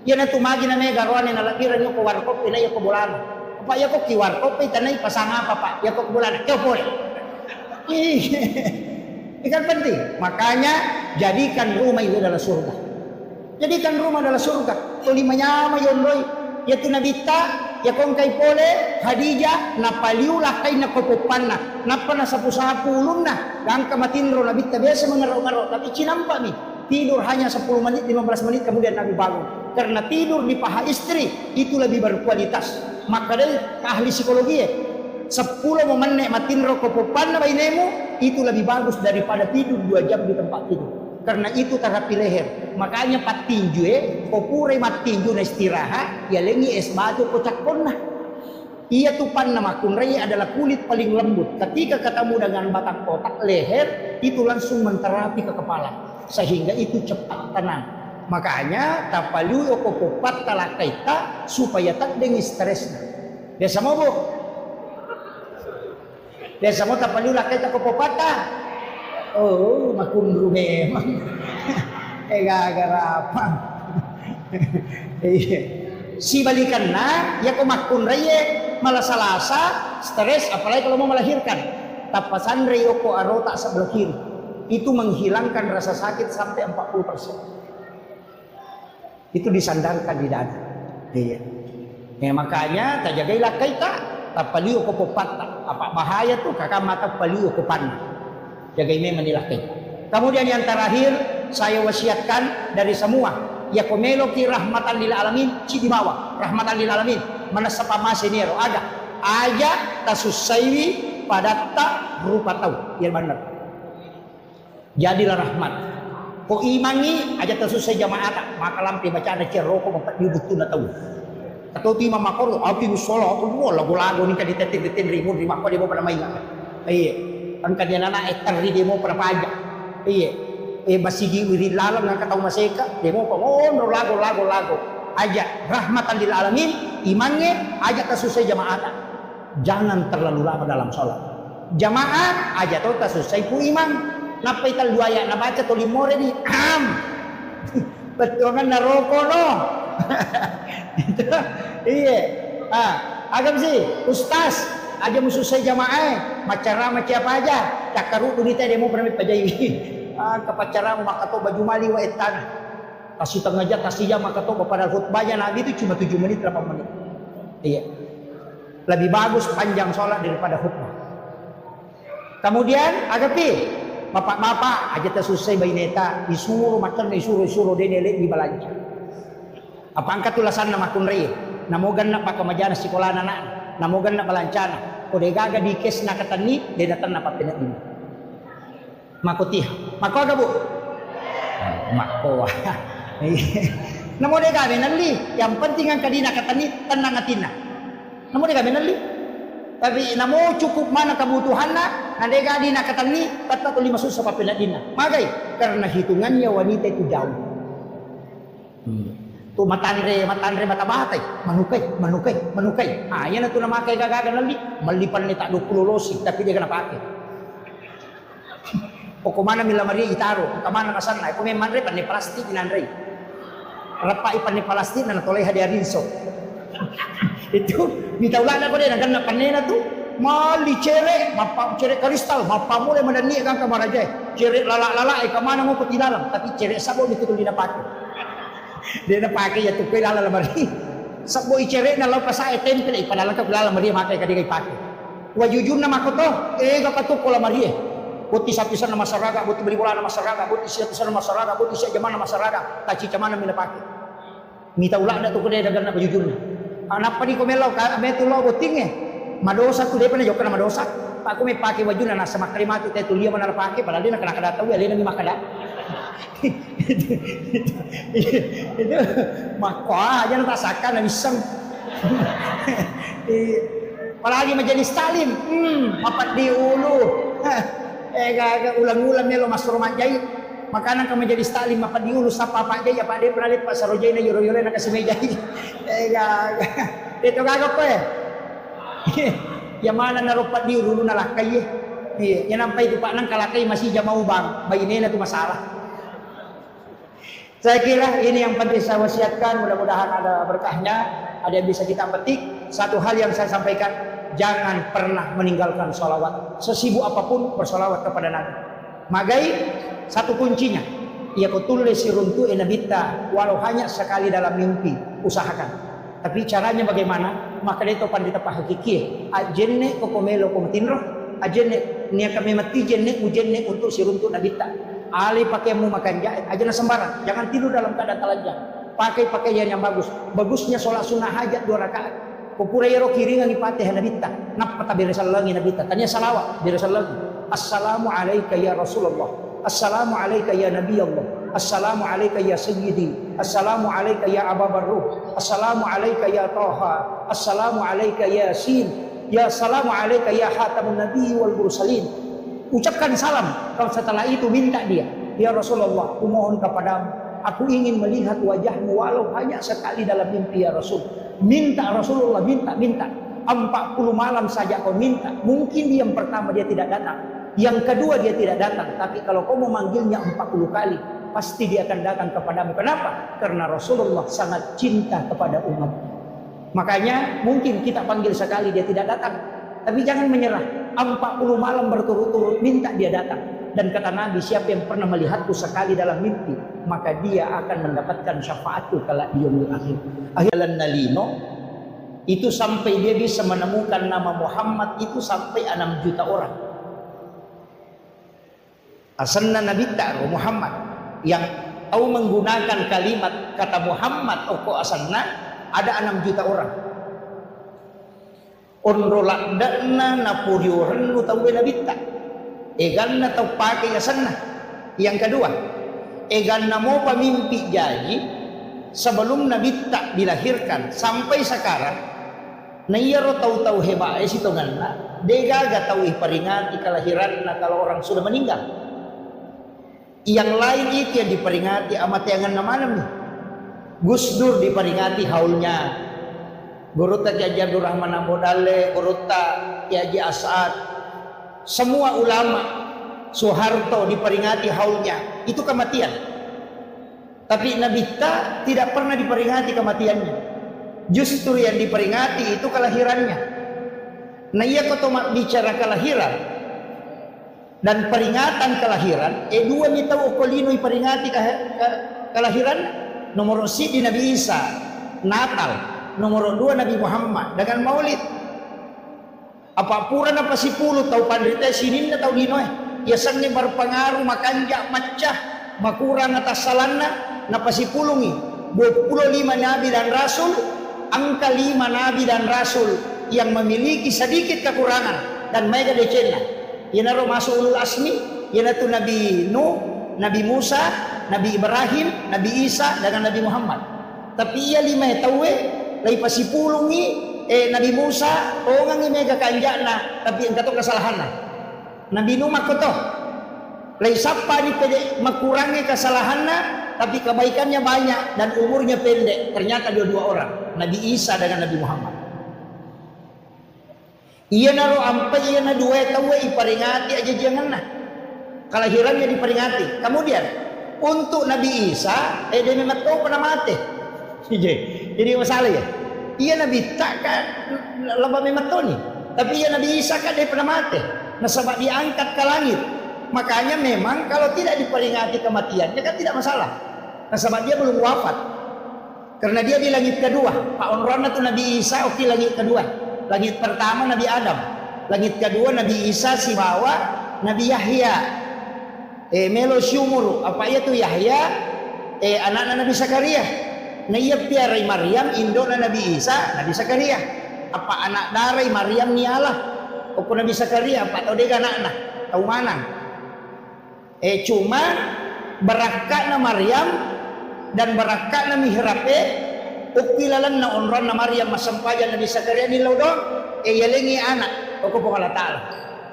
A: Yan na tumagi na may garuan na lakiran yung kawarkop, inay yung kabulan. Apa ya kok kiwarkop, tanay pasanga apa pak, ya kok kabulan, kau boleh. Ikan penting, makanya jadikan rumah itu adalah surga. Jadikan rumah adalah surga. Tulimanya mayondoy, ya tunabita, ya kong kay pole, Hadijah, napaliulah kay nakopopan na, napana sa pusaha pulong na, gang kamatinro, nabita biasa mengaro-ngaro, tapi cinampa mi. Tidur hanya 10 menit, 15 menit kemudian Nabi bangun. Karena tidur di paha istri itu lebih berkualitas. Maka dari ahli psikologi 10 menit matinro kopopan na bainemu itu lebih bagus daripada tidur 2 jam di tempat tidur. Karena itu terapi leher. Makanya patinju kopure matinju na istirahat ya lengi es batu kocak ponna. Ia tupan nama kunrai adalah kulit paling lembut. Ketika ketemu dengan batang kotak leher itu langsung menterapi ke kepala. Sehingga itu cepat tenang. Makanya tapalu okopopat talakaita supaya tak dengi stresnya. Desa mo bu? Desa mo tapalu lakaita kopopata. Oh, makundru memang. Gagarapang. Si balikan na, ya ko makunraye, malasalasa, stres, apalagi kalau mau melahirkan. Tapasan reyo ko arota sa belah kiri. Itu menghilangkan rasa sakit sampai 40%. Itu disandarkan di dada. Iya. Ya, makanya tajagailah kaita tapaliu ko popata. Apa bahaya tuh kakak mata paliu ko pan. Jagai memang dilakay. Kemudian yang terakhir saya wasiatkan dari semua ya komelo ki rahmatan lil alamin ci di bawah rahmatan lil alamin mana sapa masinero ada aja tasusaiwi padatta rupa tahu yang benar. Jadilah rahmat. Ko imangi aja tasusai jamaah maka lampi baca ada ceroko mempat dibutuh na tahu. Atau ti mamakor abi musala ko lagu-lagu ni kaditetin ribu di makko di mo pada mainan. Iya. Ang kanya na terri di mo pada pajak. Iya. Basigi wirid lalam ng kataw maseka di mo pa lagu aja rahmatan lil alamin imannya aja tasusai jamaah. Jangan terlalu lama dalam sholat. Jamaah aja tuh tasusai pu imam. Napay tal duaya nabaca to limore di betongan naroko no. Iya. Agam sih ustaz aja mususai jamaah macara apa aja cakaru dunita demo pernah pajai. Kepacara makato baju mali wa etan. Kasih tengah aja kasih jam makato pada khutbahnya Nabi itu cuma 7 menit 8 menit. Iya. Lebih bagus panjang sholat daripada khutbah. Kemudian agapi bapak-bapak aja tersusai baineta disuruh makan disuruh denele di balanja. Apa angkat tulasan nama kunrei namogan na pakamajana sekolah anak namogan na balancana kode gaga di kes na katani de datan na papenat ini makoti mako aga bu mako namo de gabe nanli yang penting ang kadina katani tenang atina namo de gabe nanli tapi namo cukup mana kebutuhan na nadega di nakatani kata to 5 susah papilat dina magay karena hitungannya wanita itu jauh tu matanre matabatay manukay yan na to na makay gagagan lali malipan ni tak 20 losi tapi dia kena pakai o kumana milamari itaro kamana kasanay kung may manre pan ni plastik inanre rapa ipan ni plastik na natolay hadiarinso itu mitawala ko din ang ganda panena tu mali cere kristal mapamule madani kang kamaraja cere lala kamana mo pati dalam tapi cere sabo dito din napake dia napake ya tukoy lala lamari sabo cere na law pasa temple ipadala ka lala lamari makay kadigay pake wajujun na makoto kapatuk ko lamari buti sapisan na masaraga buti balibula na masaraga buti sapisan na masaraga buti sa jaman na masaraga tachi chamana minapake mitawala na to ko din dagan na wajujun na anak pa di kumelaw ka metulo buting madosa tu dia pernah jawab na madosa aku may pakai baju na nasa makrimatu tayo tulia man na pakai padahal dia nakadataw ali na ni makada itu makwa aja natasakan na isang palagi menjadi Stalin mapat di ulu gaga ulang-ulang niya lo mas rumajay makanan ka menjadi Stalin mapat di ulu sa papa jay apa dia pernah lihat Pak Sarojay na yuro-yuro na kasi may jay gaga Ito kagak pa eh. Yang mana narupat di dulu nalakay eh. Yan nampay itu pak nang kalakay masih jamau bang. Bayi na itu masalah. Saya kira ini yang penting saya wasiatkan. Mudah-mudahan ada berkahnya, ada yang bisa kita petik. Satu hal yang saya sampaikan, jangan pernah meninggalkan sholawat. Sesibuk apapun bersolawat kepada Nabi. Magai satu kuncinya. Ia kutulis siruntu enabita walau hanya sekali dalam mimpi. Usahakan. Tapi caranya bagaimana? Maka itu pandita pahakiki. Ajenne kokomelo komatinro. Ajenne niya kami mati jenne ujenne untuk siruntu nabita. Ali pakaimu makan jahit. Ajana sembarang. Jangan tidur dalam keadaan telanjang. Pakai pakaian yang bagus. Bagusnya sholat sunnah hajat 2 rakaat. Kupurayero kiringan ipatih nabita. Napata biresal lagi nabita. Tanya salawat biresal lagi. Assalamu alayka ya Rasulullah. Assalamu alayka ya Nabi Allah. Assalamu alayka ya Sayyidi. Assalamu alayka ya Aba Barruh. Assalamu alayka ya Taha. Assalamu alayka ya Yasin. Ya salamu alayka ya Hatamun Nabi wal Mursalin. Ucapkan salam. Kalau setelah itu minta dia, ya Rasulullah, aku mohon kepadamu, aku ingin melihat wajahmu walau hanya sekali dalam mimpi ya Rasul. Minta Rasulullah, minta 40 malam saja kau minta. Mungkin yang pertama dia tidak datang, yang kedua dia tidak datang, tapi kalau kau memanggilnya 40 kali, pasti dia akan datang kepadamu. Kenapa? Karena Rasulullah sangat cinta kepada umat. Makanya mungkin kita panggil sekali dia tidak datang, tapi jangan menyerah. 40 malam berturut-turut minta dia datang. Dan kata Nabi, siapa yang pernah melihatku sekali dalam mimpi, maka dia akan mendapatkan syafaatku kala di yaumil akhir. Akhiran nalino itu sampai dia bisa menemukan nama Muhammad itu sampai 6 juta orang. Asanna Nabi ta'ru Muhammad yang tahu menggunakan kalimat kata Muhammad atau asanna ada 6 juta orang. Onrolak dana napuriuran lu tahu Nabi tak. Egan na tahu pakai asanna. Yang kedua, egan na mau pamimpi jadi sebelum Nabi tak dilahirkan sampai sekarang. Nayaro tahu-tahu hebat si tonganna. Degaga tahu peringati kelahiran kalau orang sudah meninggal. Yang lain itu yang diperingati amat yang nama nih. Gus Dur diperingati haulnya. Guruta Kiai Abdul Rahman Ambodale, Guruta Kiai As'ad. Semua ulama Soeharto diperingati haulnya. Itu kematian. Tapi Nabi tidak pernah diperingati kematiannya. Justru yang diperingati itu kelahirannya. Nah iya kau bicara kelahiran dan peringatan kelahiran, dua mita ukolino peringati kelahiran. Nomor si di Nabi Isa Natal, nomor 2 Nabi Muhammad dengan Maulid. Apa pura apa si puluh tahu pandita sinin tahu dinoy. Biasanya berpengaruh makanja macah makurang atas salanna napa si pulungi 25 nabi dan rasul. Angka 5 nabi dan rasul yang memiliki sedikit kekurangan dan mega decena. Yenaro masuk ulul asmi, yenatu Nabi Nuh, Nabi Musa, Nabi Ibrahim, Nabi Isa dengan Nabi Muhammad. Tapi ia 5 tahu lai pasipulungi Nabi Musa ongang mega kanjana tapi engkau kesalahan. Nabi Nuh makoto lai sapa di pede makurangi kesalahanna tapi kebaikannya banyak dan umurnya pendek. Ternyata dua orang, Nabi Isa dengan Nabi Muhammad. Iya naro ampai iya na dua tahu iperingati aja jangan nah. Kelahirannya diperingati. Kemudian untuk Nabi Isa dia memang tahu pernah mati. Jadi masalah ya. Iya Nabi tak kan laba memang tahu nih. Tapi iya Nabi Isa kan dia pernah mati. Nah sebab diangkat ke langit. Makanya memang kalau tidak diperingati kematiannya kan tidak masalah. Nah sebab dia belum wafat. Karena dia di langit kedua. Pak Onrona itu Nabi Isa oke langit kedua. Langit pertama Nabi Adam. Langit kedua Nabi Isa si bawa Nabi Yahya. Melo syumuru. Apa itu Yahya? Anak Nabi Zakaria. Nah iya piarai Maryam indona Nabi Isa Nabi Zakaria. Apa anak darai Maryam ni Allah? Oku Nabi Zakaria apa tahu dia anak-anak? Tahu mana? Cuma berakakna Maryam dan berakakna mihrabe ukilalan na onron na Maryam masampayan Nabi Zakaria ni laudo yalengi anak oku po Allah Ta'ala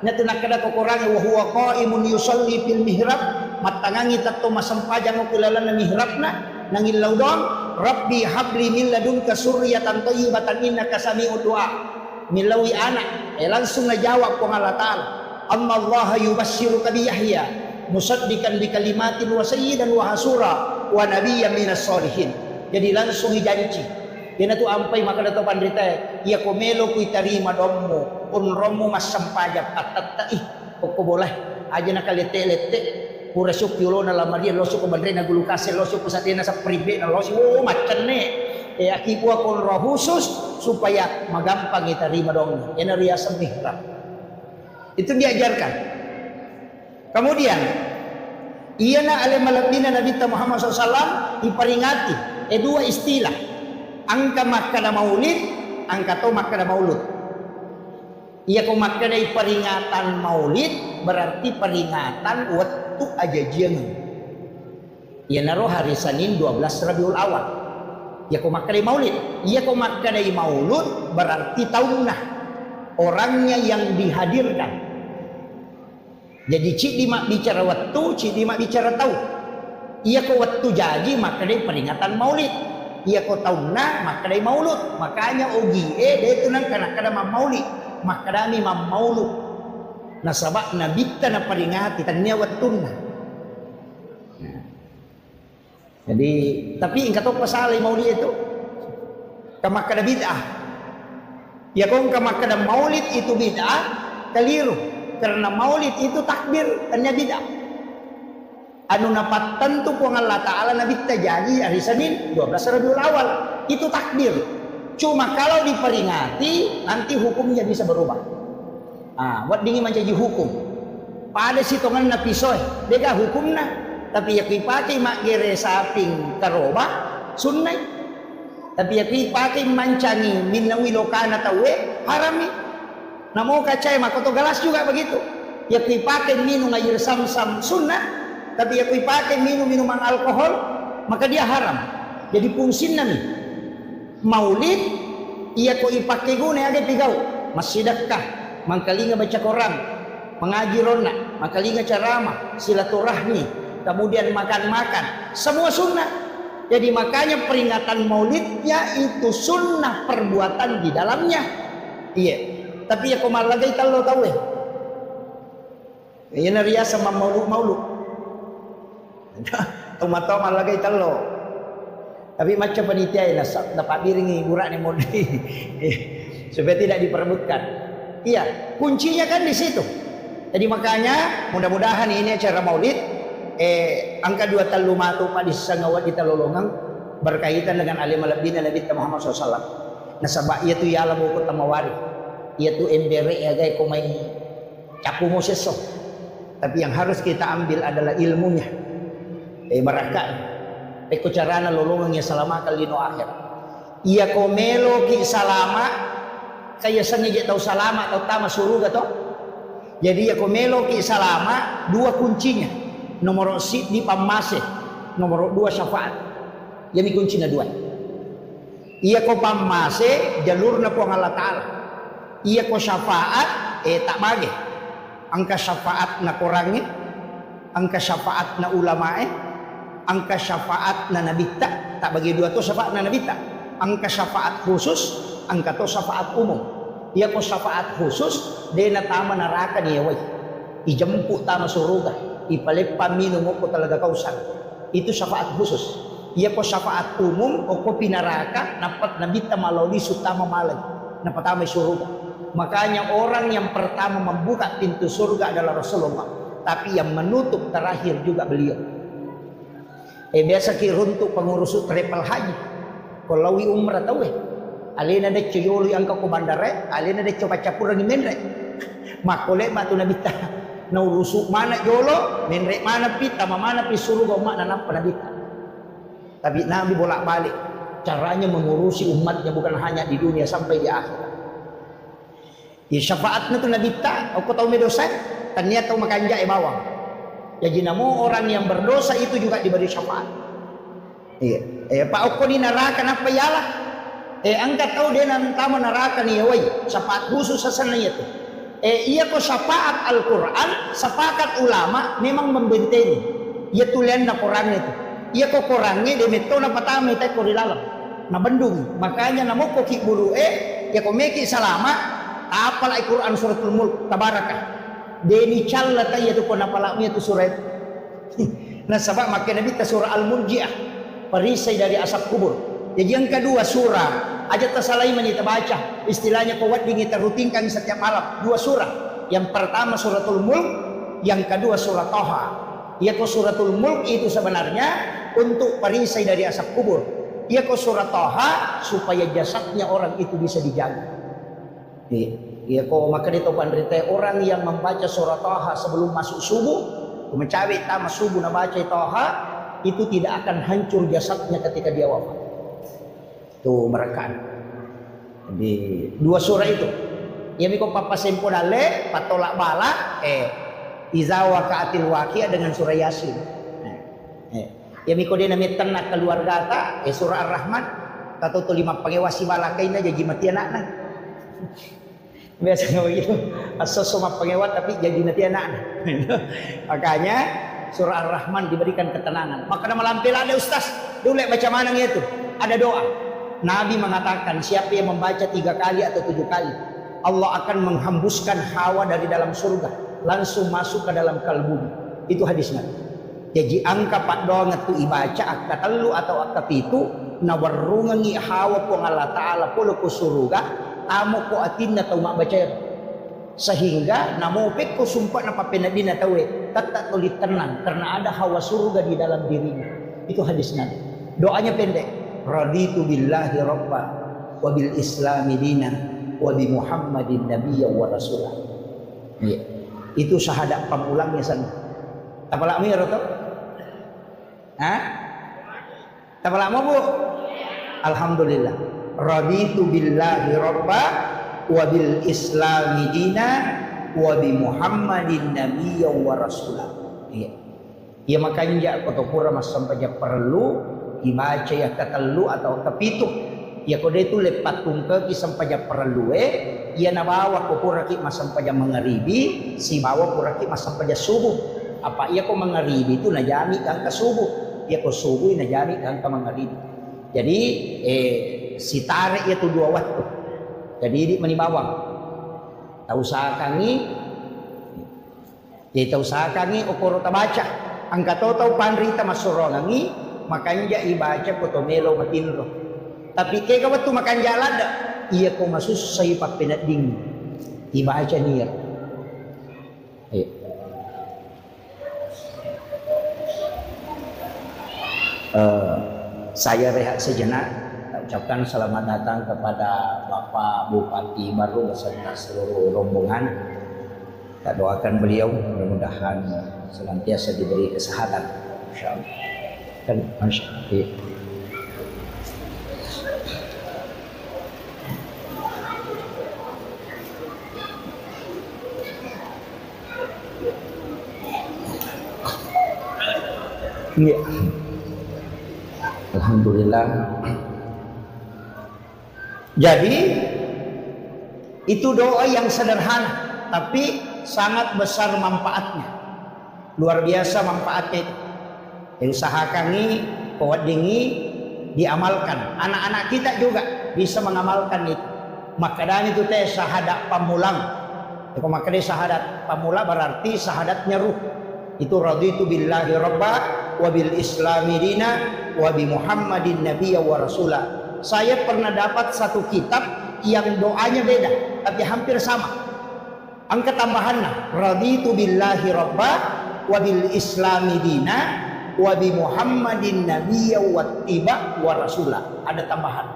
A: nya tenak kada ko kurangi wa huwa qaimun yusalli fil mihrab matangangi tatto masampajang ko kilala na mihrabna nangilaw dong rabbi habli min ladunka surriyatan thayyibatan innaka sami'ud du'a milawi anak langsung najawab ko Allah Ta'ala amma Allah yubassiruka bi Yahya musaddiqan bi kalimatin wa sayyidan wa hasura wa nabiyyan minas solihin. Jadi langsung dijanji yana tu ampai maka dato pandrita ia komelo ku tarima dommo unromu masampajab atatta poko boleh aja na kalete-lete pura syukyulo na lamaria loso ko bandre na gulukase loso ko satena sa pribe na loso macan ne aki ko kon roh khusus supaya magampang itarima dommo yana riasan mihrab itu diajarkan. Kemudian ia na alamalabina Nabi Muhammad SAW diperingati dua istilah angka makkana maulid angka to makkana maulud. Iya ko makkana peringatan maulid berarti peringatan waktu ajajian. Iya naro hari Senin 12 Rabiul Awal. Iya ko makkana maulid. Iya ko makkana maulud berarti tahunna orangnya yang dihadirkan. Jadi cik dimak bicara waktu, cik dimak bicara tahun. Iya ko waktu jadi makkana peringatan maulid. Ia ko tauna maka dai maulud makanya ogi dia itu nang kana maulid maka dami maulud nasabak nabita na peringati tanya wattuna. Jadi tapi ingkat to pasal maulid itu kamakada bid'ah ya kong kamakada maulid itu bid'ah keliru karena maulid itu takbir tanya bid'ah. Anu napatan tu ku Allah Ta'ala Nabi terjadi hari Senin 12 Rabiul Awal itu takbir. Cuma kalau diperingati nanti hukumnya bisa berubah. Buat dingin menjadi hukum. Pada sitongan na pisoy, deka hukumna. Tapi ya pakai mak gere saping karoba sunnah. Tapi ya pakai mancangi minawi lokana tawe harami. Namo kacai makoto galas juga begitu. Ya pakai minum air sam-sam sunnah. Tapi aku pakai minuman alkohol maka dia haram. Jadi fungsinya nih maulid ia ko ipakai guna aga pigau masjidakah mangkalinga baca Quran mengaji rona mangkalinga ceramah silaturahmi kemudian makan-makan semua sunnah. Jadi makanya peringatan maulidnya itu sunnah perbuatan di dalamnya. Iya. Tapi ya ko malagay talo tahu Iya nariya sama maulud Toma-toma lagay talo. Tapi macam panitia dapat biringi burak ni modi supaya tidak diperebutkan. Iya, kuncinya kan di situ. Jadi makanya mudah-mudahan ini acara maulid angka 2 talumatu pa di sangawat kita lolongang berkaitan dengan alim alabina Nabi Muhammad SAW. Nasaba ia tu yala buku tamawari. Ia tu embere ya gay kumay cakumo seso. Tapi yang harus kita ambil adalah ilmunya. Baraka ko carana lolongan ya salama kalino akhir iya ko melo ki salama kaya sangi tau salama tau tama suruga to. Jadi ya ko melo ki salama dua kuncinya nomor si di pamase nomor 2 syafaat jadi kuncinya 2 iya ko pamase jalurna po Allah Ta'ala iya ko syafaat tak bagi angka syafaat na kurangnya angka syafaat na ulamae angka syafaat na nabita tak bagi 2 tu syafaat na nabita angka syafaat khusus angka to syafaat umum ia ko syafaat khusus dia na tama neraka niya way ijemput tama suruga ipalepa minum ko talaga kausan itu syafaat khusus ia ko syafaat umum o ko pinaraka napat nabita malawli sutama malay napatama suruga. Makanya orang yang pertama membuka pintu surga adalah Rasulullah tapi yang menutup terakhir juga beliau. Biasa kiruntuk pengurus travel haji kalau umrah tahu alena de cuyuli angka ko bandare alena de coba capur ngi menre makole batu nabita na urusuk mana jolo menre mana pita mana pi surga mana nampa nabita. Tapi Nabi bolak-balik caranya mengurusi umatnya bukan hanya di dunia sampai di akhirat. Di syafaatnya tu nabita aku tahu medosa ternyata makanja bawang. Jadi namo orang yang berdosa itu juga diberi syafaat. Iya. Pak Oko di neraka apa yalah? Angkat tahu dia nanti neraka nih, woi. Syafaat khusus sana itu. Ia ko syafaat Al-Quran, sepakat ulama memang membentengi. Ia tulian na Quran itu. Ia ko Qurannya demeto na patami tay ko rilalam. Na bendung. Makanya namo ko ki bulu ia ko meki salama apal Al-Quran suratul Mulk tabarakah. Deni challa tay itu ko napalami itu surat. Nah sebab makanya Nabi surah Al-Murji'ah, perisai dari asap kubur. Jadi yang kedua surah aja tersalai menita baca, istilahnya kuat dingin terrutinkan setiap malam. Dua surah. Yang pertama suratul Mulk, yang kedua surah Toha. Ia ko suratul Mulk itu sebenarnya untuk perisai dari asap kubur. Ia ko surah Toha supaya jasadnya orang itu bisa dijaga. Ia ko maka ditopan rite orang yang membaca surah Toha sebelum masuk subuh, mencari tamat subuh na baca Toha, itu tidak akan hancur jasadnya ketika dia wafat. Tuh mereka di dua surah itu ya miko papa sempo dale patolak bala iza waqa'atil waqi'ah dengan surah Yasin. Ya miko dia namanya tenak keluarga ta surah Ar-Rahman tato tu lima pangewasi balakaina jadi mati anak-anak. Biasa begitu asal sama pengewat tapi jadi mati anak-anak. Makanya surah Ar-Rahman diberikan ketenangan. Maka nama lampil ada ustaz dulu baca mana itu ada doa. Nabi mengatakan siapa yang membaca 3 kali atau 7 kali Allah akan menghembuskan hawa dari dalam surga langsung masuk ke dalam kalbunya. Itu hadis Nabi. Jadi angka pak doang itu ibaca akka telu atau akka pitu nawarrungangi hawa po Allah Ta'ala polo ko surga amo ko atin na tau baca sehingga namopek ko sumpah na papenadin na tawe tatak tulit tenang karena ada hawa surga di dalam dirinya. Itu hadis Nabi. Doanya pendek. Raditu billahi rabba wa bil islami dina wa bi Muhammadin nabiyya wa rasulah. Ya. Itu syahadat pamulangnya sana. Tapalak mi roto? Hah? Tapalak mo Bu? Alhamdulillah. Raditu billahi rabba wa bil islami dina wa bi Muhammadin nabiyya wa rasulah. Ya. Ya makanya kotopura mas sampai perlu dibaca ya ketelu atau kepitu ya kode itu lepat tungke kisam pajak perlu ia nabawa ko puraki masam pajak mengeribi si bawa puraki masam pajak subuh apa ia ko mengeribi itu najami kan ke subuh ia ko subuh najami kan ke mengeribi jadi si tarik itu 2 waktu jadi di menibawang tahu sakangi jadi tahu sakangi okoro tabaca angka tahu panrita masurongangi makanya dia ibaca potomelo matinro tapi kaya waktu makan jalan dah iya ko masus say papenat ding ibaca niya saya rehat sejenak ucapkan selamat datang kepada Bapak Bupati baru beserta seluruh rombongan. Kita doakan beliau mudah-mudahan senantiasa diberi kesehatan insyaallah. Kan masyaallah. Iya. Alhamdulillah. Jadi itu doa yang sederhana tapi sangat besar manfaatnya. Luar biasa manfaatnya itu. Usahakan ini, kuat dingi, diamalkan. Anak-anak kita juga bisa mengamalkan itu. Maka dan itu teh syahadat pamulang. Maka dia syahadat pamula berarti syahadatnya ruh. Itu raditu billahi rabba wa bil islami dina wa bi Muhammadin nabiyya wa rasulah. Saya pernah dapat satu kitab yang doanya beda tapi hampir sama. Angka tambahannya raditu billahi rabba wa bil islami dina wa bi Muhammadin nabiyya wattiba wa rasulah. Ada tambahan.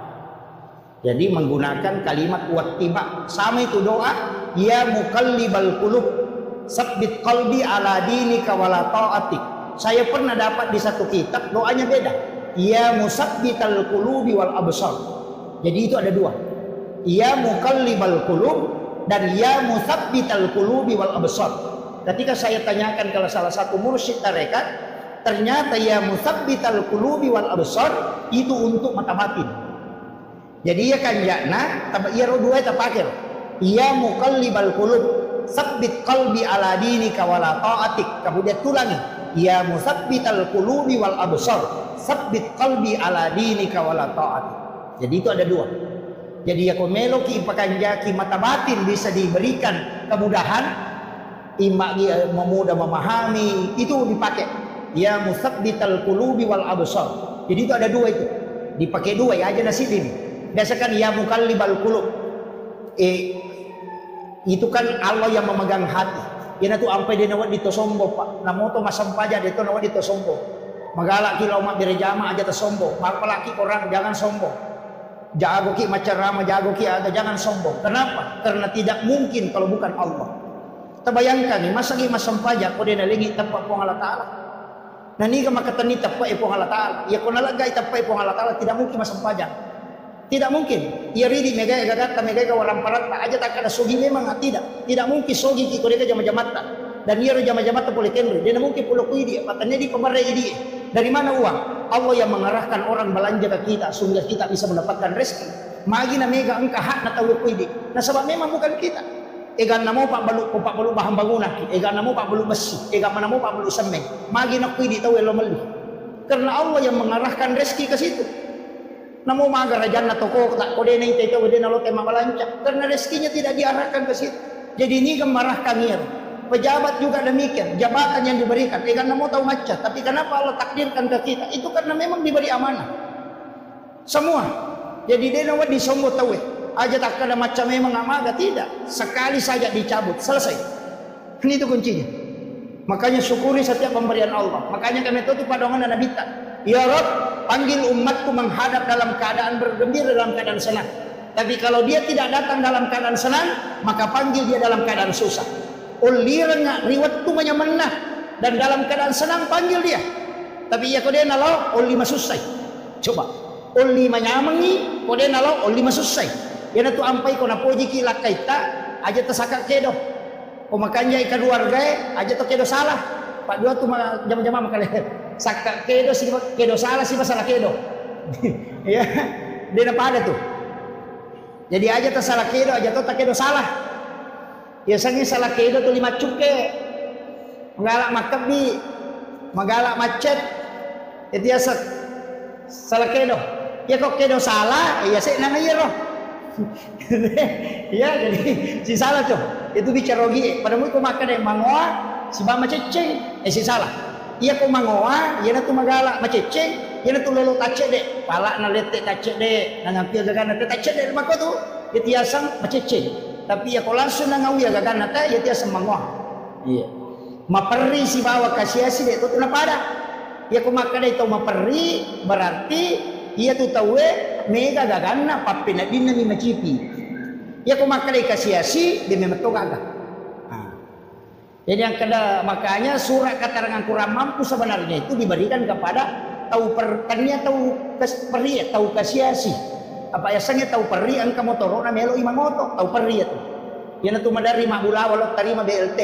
A: Jadi menggunakan kalimat wattiba sama itu doa ya muqallibal qulub sabbit qalbi ala dinika wala ta'atik. Saya pernah dapat di satu kitab doanya beda. Ya musabbital qulubi wal absar. Jadi itu ada 2. Ya muqallibal qulub dan ya musabbital qulubi wal absar. Ketika saya tanyakan kalau salah satu mursyid tarekat, ternyata ya musabbital qulubi wal absar itu untuk mata batin. Jadi ya kan yakna ia dua itu pakir. Ya muqallibal qulub sabbit qalbi ala dinika wala ta'atik. Kemudian tulangi, ya musabbital qulubi wal absar, sabbit qalbi ala dinika wala ta'atik. Jadi itu ada dua. Jadi ya komelo ki ipakanjaki mata batin bisa diberikan kemudahan, imak memudah memahami, itu dipakai. Ya musabbital qulubi wal absar. Jadi itu ada dua itu. Dipakai dua ya aja nasib ini. Biasakan ya mukallibal qulub. Itu kan Allah yang memegang hati. Yana tu ampai dia nawat dito sombo pak. Namo to masampaja dito nawat dito sombo. Magalak kilau mak birejama aja tersombo. Apalagi orang jangan sombong. Jago ki macarama, jago ki ada jangan sombong. Kenapa? Karena tidak mungkin kalau bukan Allah. Terbayangkan nih, masa ki masampaja ko dia nalingi tempat po Allah Taala. Nani ka makatani tapai po Allah Taala. Ya ko nalagay tapai po Allah Taala tidak mungkin masampaja. Tidak mungkin. Ia ridi megay gagata megay ka walang parata aja tak ada sogi memang tidak. Tidak mungkin sogi ki ko dia jama-jamata. Dan ia jama-jamata boleh kenri. Dia mungkin pulau kui dia, patanya di pemarai dia. Dari mana uang? Allah yang mengarahkan orang belanja ke kita sehingga kita bisa mendapatkan rezeki. Magi na mega engka hak na tahu kui di. Nah sebab memang bukan kita. Egan namo pak balu bahan bangunan. Egan namo pak balu besi. Egan namo pak balu semen. Magi na kui di tahu elo meli. Karena Allah yang mengarahkan rezeki ke situ. Namo maga rajan na toko tak kode na ite kode na lo tema balanca. Karena rezekinya tidak diarahkan ke situ. Jadi ini kemarahkan ngir. Pejabat juga demikian, jabatan yang diberikan. Karena mau tahu macam, tapi kenapa Allah takdirkan ke kita? Itu karena memang diberi amanah. Semua. Jadi dia nawat disombong tahu. Aja tak ada macam memang amaga tidak. Sekali saja dicabut, selesai. Ini itu kuncinya. Makanya syukuri setiap pemberian Allah. Makanya kami tutup padangan dan nabita. Ya Rabb, panggil umatku menghadap dalam keadaan bergembira, dalam keadaan senang. Tapi kalau dia tidak datang dalam keadaan senang, maka panggil dia dalam keadaan susah. Ulirnya riwat tu menah dan dalam keadaan senang panggil dia. Tapi ya kode nalo uli masusai. Coba uli menyamangi kode nalo uli masusai. Ya tu ampai kona poji kila kaita aja tersakak kedo. Pemakanya ikan keluarga aja tu kedo salah. Pak dua tu jam-jam makale sakak kedo si kedo salah si masalah kedo. Ya dia apa ada tu. Jadi aja tersalah kedo aja tu tak kedo salah. Biasanya salah kedo tu 5 cuke. Menggalak makabi, menggalak macet. Itu ya salah kedo. Ya kok kedo salah, ya saya nang iya roh. Ya jadi si salah tuh. Itu bicara rogi. Pada mu ko makan yang mangoa, si mama ceceng, si salah. Iya ko mangoa, ya na tu menggalak maceceng, ya na tu lolo tace dek. Pala na lete tace dek, nang ampil gagan na tace dek mako tu. Ya tiasang maceceng. Tapi ya kalau langsung nangawi ya gagan nata ya tiasa mangwa. Iya. Maperi si bawa kasiasi dek tu kenapa ada? Ya ko makada itu maperi berarti ia tu tahu mega gagana papina dinna ni macipi. Ya ko makada kasiasi dia memang tu gaga. Jadi yang kada makanya surat keterangan kurang mampu sebenarnya itu diberikan kepada tahu pertania tahu peri tahu kasiasi. Apa yasanya tahu peri angka motoro na melo imang moto tahu peri itu. Yan na tumadari mabula walau tarima BLT.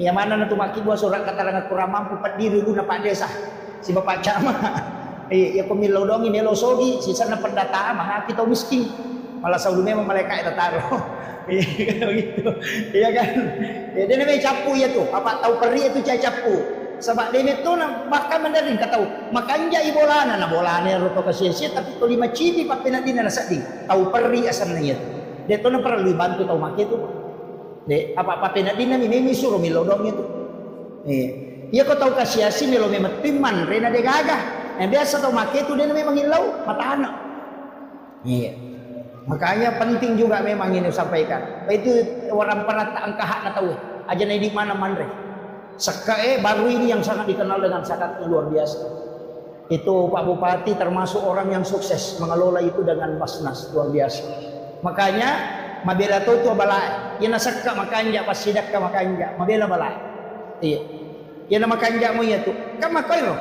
A: Yang mana na tumaki buat surat keterangan kurang mampu padiri lu na Pak Desa si Bapak Cama. Ya pemilau dongi melo sogi sisa na pendataan mah kita miskin. Malah saulu memang mereka itu taruh. Iya gitu. Iya kan. Ya dia namanya capu ya tuh. Apa tahu peri itu capu. Sebab dia itu bahkan mendarin kata makanya ibolana na bolana roto kasih tapi to 5 cibi papina din na sading tahu peri asalnya itu dia to na perlu bantu tahu make itu de apa papina din na mimi suruh milodong itu iya ko tahu kasih milo memang timan rena de gagah yang biasa tahu make itu dia memang hilau mata anak iya makanya penting juga memang ini sampaikan itu orang perata angka hak na tahu aja na di mana mandre Sekae baru ini yang sangat dikenal dengan sangat luar biasa. Itu Pak Bupati termasuk orang yang sukses mengelola itu dengan basnas luar biasa. Makanya mabela tu balai. Ia nasakka makanja pas sidak ka makanja mabela balai. Iya. Ia nama kanja mo ya tu. Kama kayo.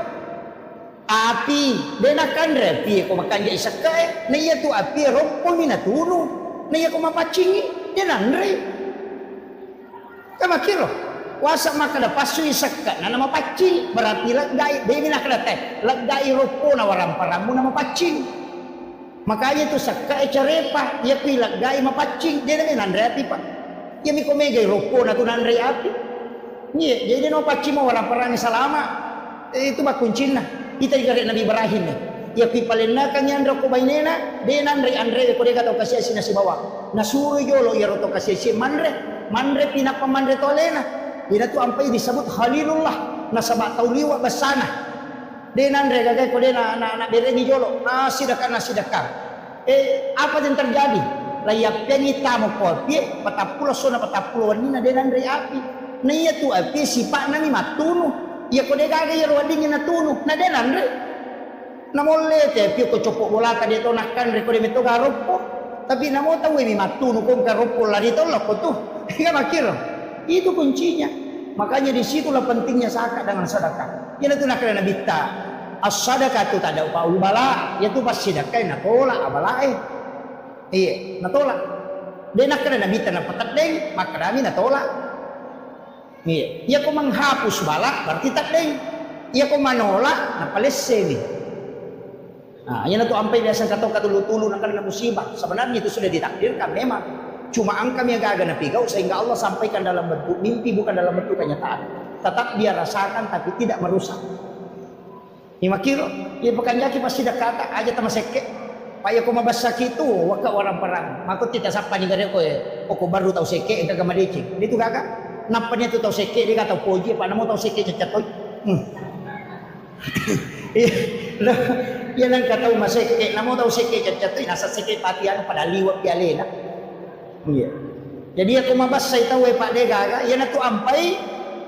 A: Api denakan repi ko makanja isakae. Na iya tu api rompol minatuno. Na iya ko mapacingi denanre. Kama kiro. Wasa maka da pasu isakka na nama pacing berarti lagdai dewi nak teh lagdai ropo na waram paramu nama pacing makanya itu sakka carepa ia pi lagdai mapacing dia dengan andreati pak Ya mi komega ropo na tunan ray api. Iya, jadi no pacimo orang perang selama itu bak kuncina. Kita igare Nabi Ibrahim nih. Ya pipalena kan yan roko bainena, denan ray andre ko deka to kasi sina si bawa. Nasuro yolo ya roto kasi si manre pinapamanre tolena. Ina tu ampai disebut Khalilullah nasaba tauliwa basana. Denan re gagay ko dena na bereni yolo. Nasidaka. Apa yang terjadi? Layap ni tamu kopi, patapulo sona patapulo wanina denan ray api. Na iya tu api sipak nami matunu. Iya ko deka gagay wadingin na tunu. Na denan re. Namolle te più ko copo volata dia to nakkan re ko de meto garopo tapi namo tahu mi matunu kong garopo lari to lo tu enggak makir itu kuncinya. Makanya disitulah pentingnya zakat dengan sedekah. Yana tu nakkan Nabi ta as-sadaqah tu tada upa bala ya tu pas sedekah na tolak abalae iya na tolak de nakkan Nabi ta na patat deng maka kami na tolak iya ya ko menghapus bala berarti tak deng iya ko manolak na palesse ni. Nah, yan na to ampay biasa kataw katulu-tulo ng kanilang musibah. Sebenarnya itu sudah ditakdirkan memang. Cuma ang kami agak napigaw sehingga Allah sampaikan dalam bentuk mimpi bukan dalam bentuk kenyataan. Tetap dia rasakan tapi tidak merusak. Ima kilo, ya bukan jaki pasti dah kata aja tama seke. Paya ko mabasa kito, waka orang perang. Mako tita sapa ni gare ko ko baru tahu seke enggak gamadecing. Itu gaga. Nampanya tu tahu seke dia kata poji apa namo tahu seke cacatoy. Yan ang kataw maseke namo daw seke cacatoy nasa seke patian pada liwat pialena. Iya. Jadi ako mabasa itaw Pak de gaga yan ato ampay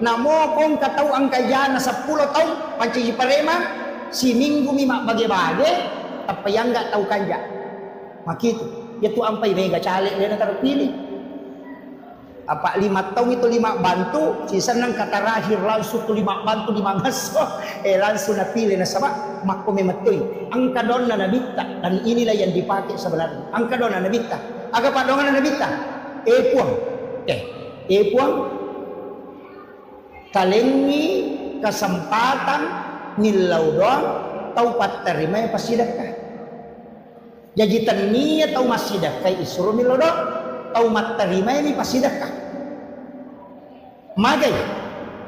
A: namo kong kataw ang kaya na 10 taon panci parema si minggu mima bage-bage tapayang enggak tahu kanja. Makitu. Yato ampay mega cale dia na terpilih. Apa 5 tahun itu 5 bantu sisa nang katarahir langsung tu 5 bantu 5 ngaso langsung napili na sama mako memetoy ang kadon na nabita dan inilah yang dipakai sebenarnya ang kadon na nabita aga padongan na nabita epuang talengi kesempatan nilau doang tau terima yang pasidakah jadi tania tau masidakah isru nilau doang tau terima yang pasidakah magay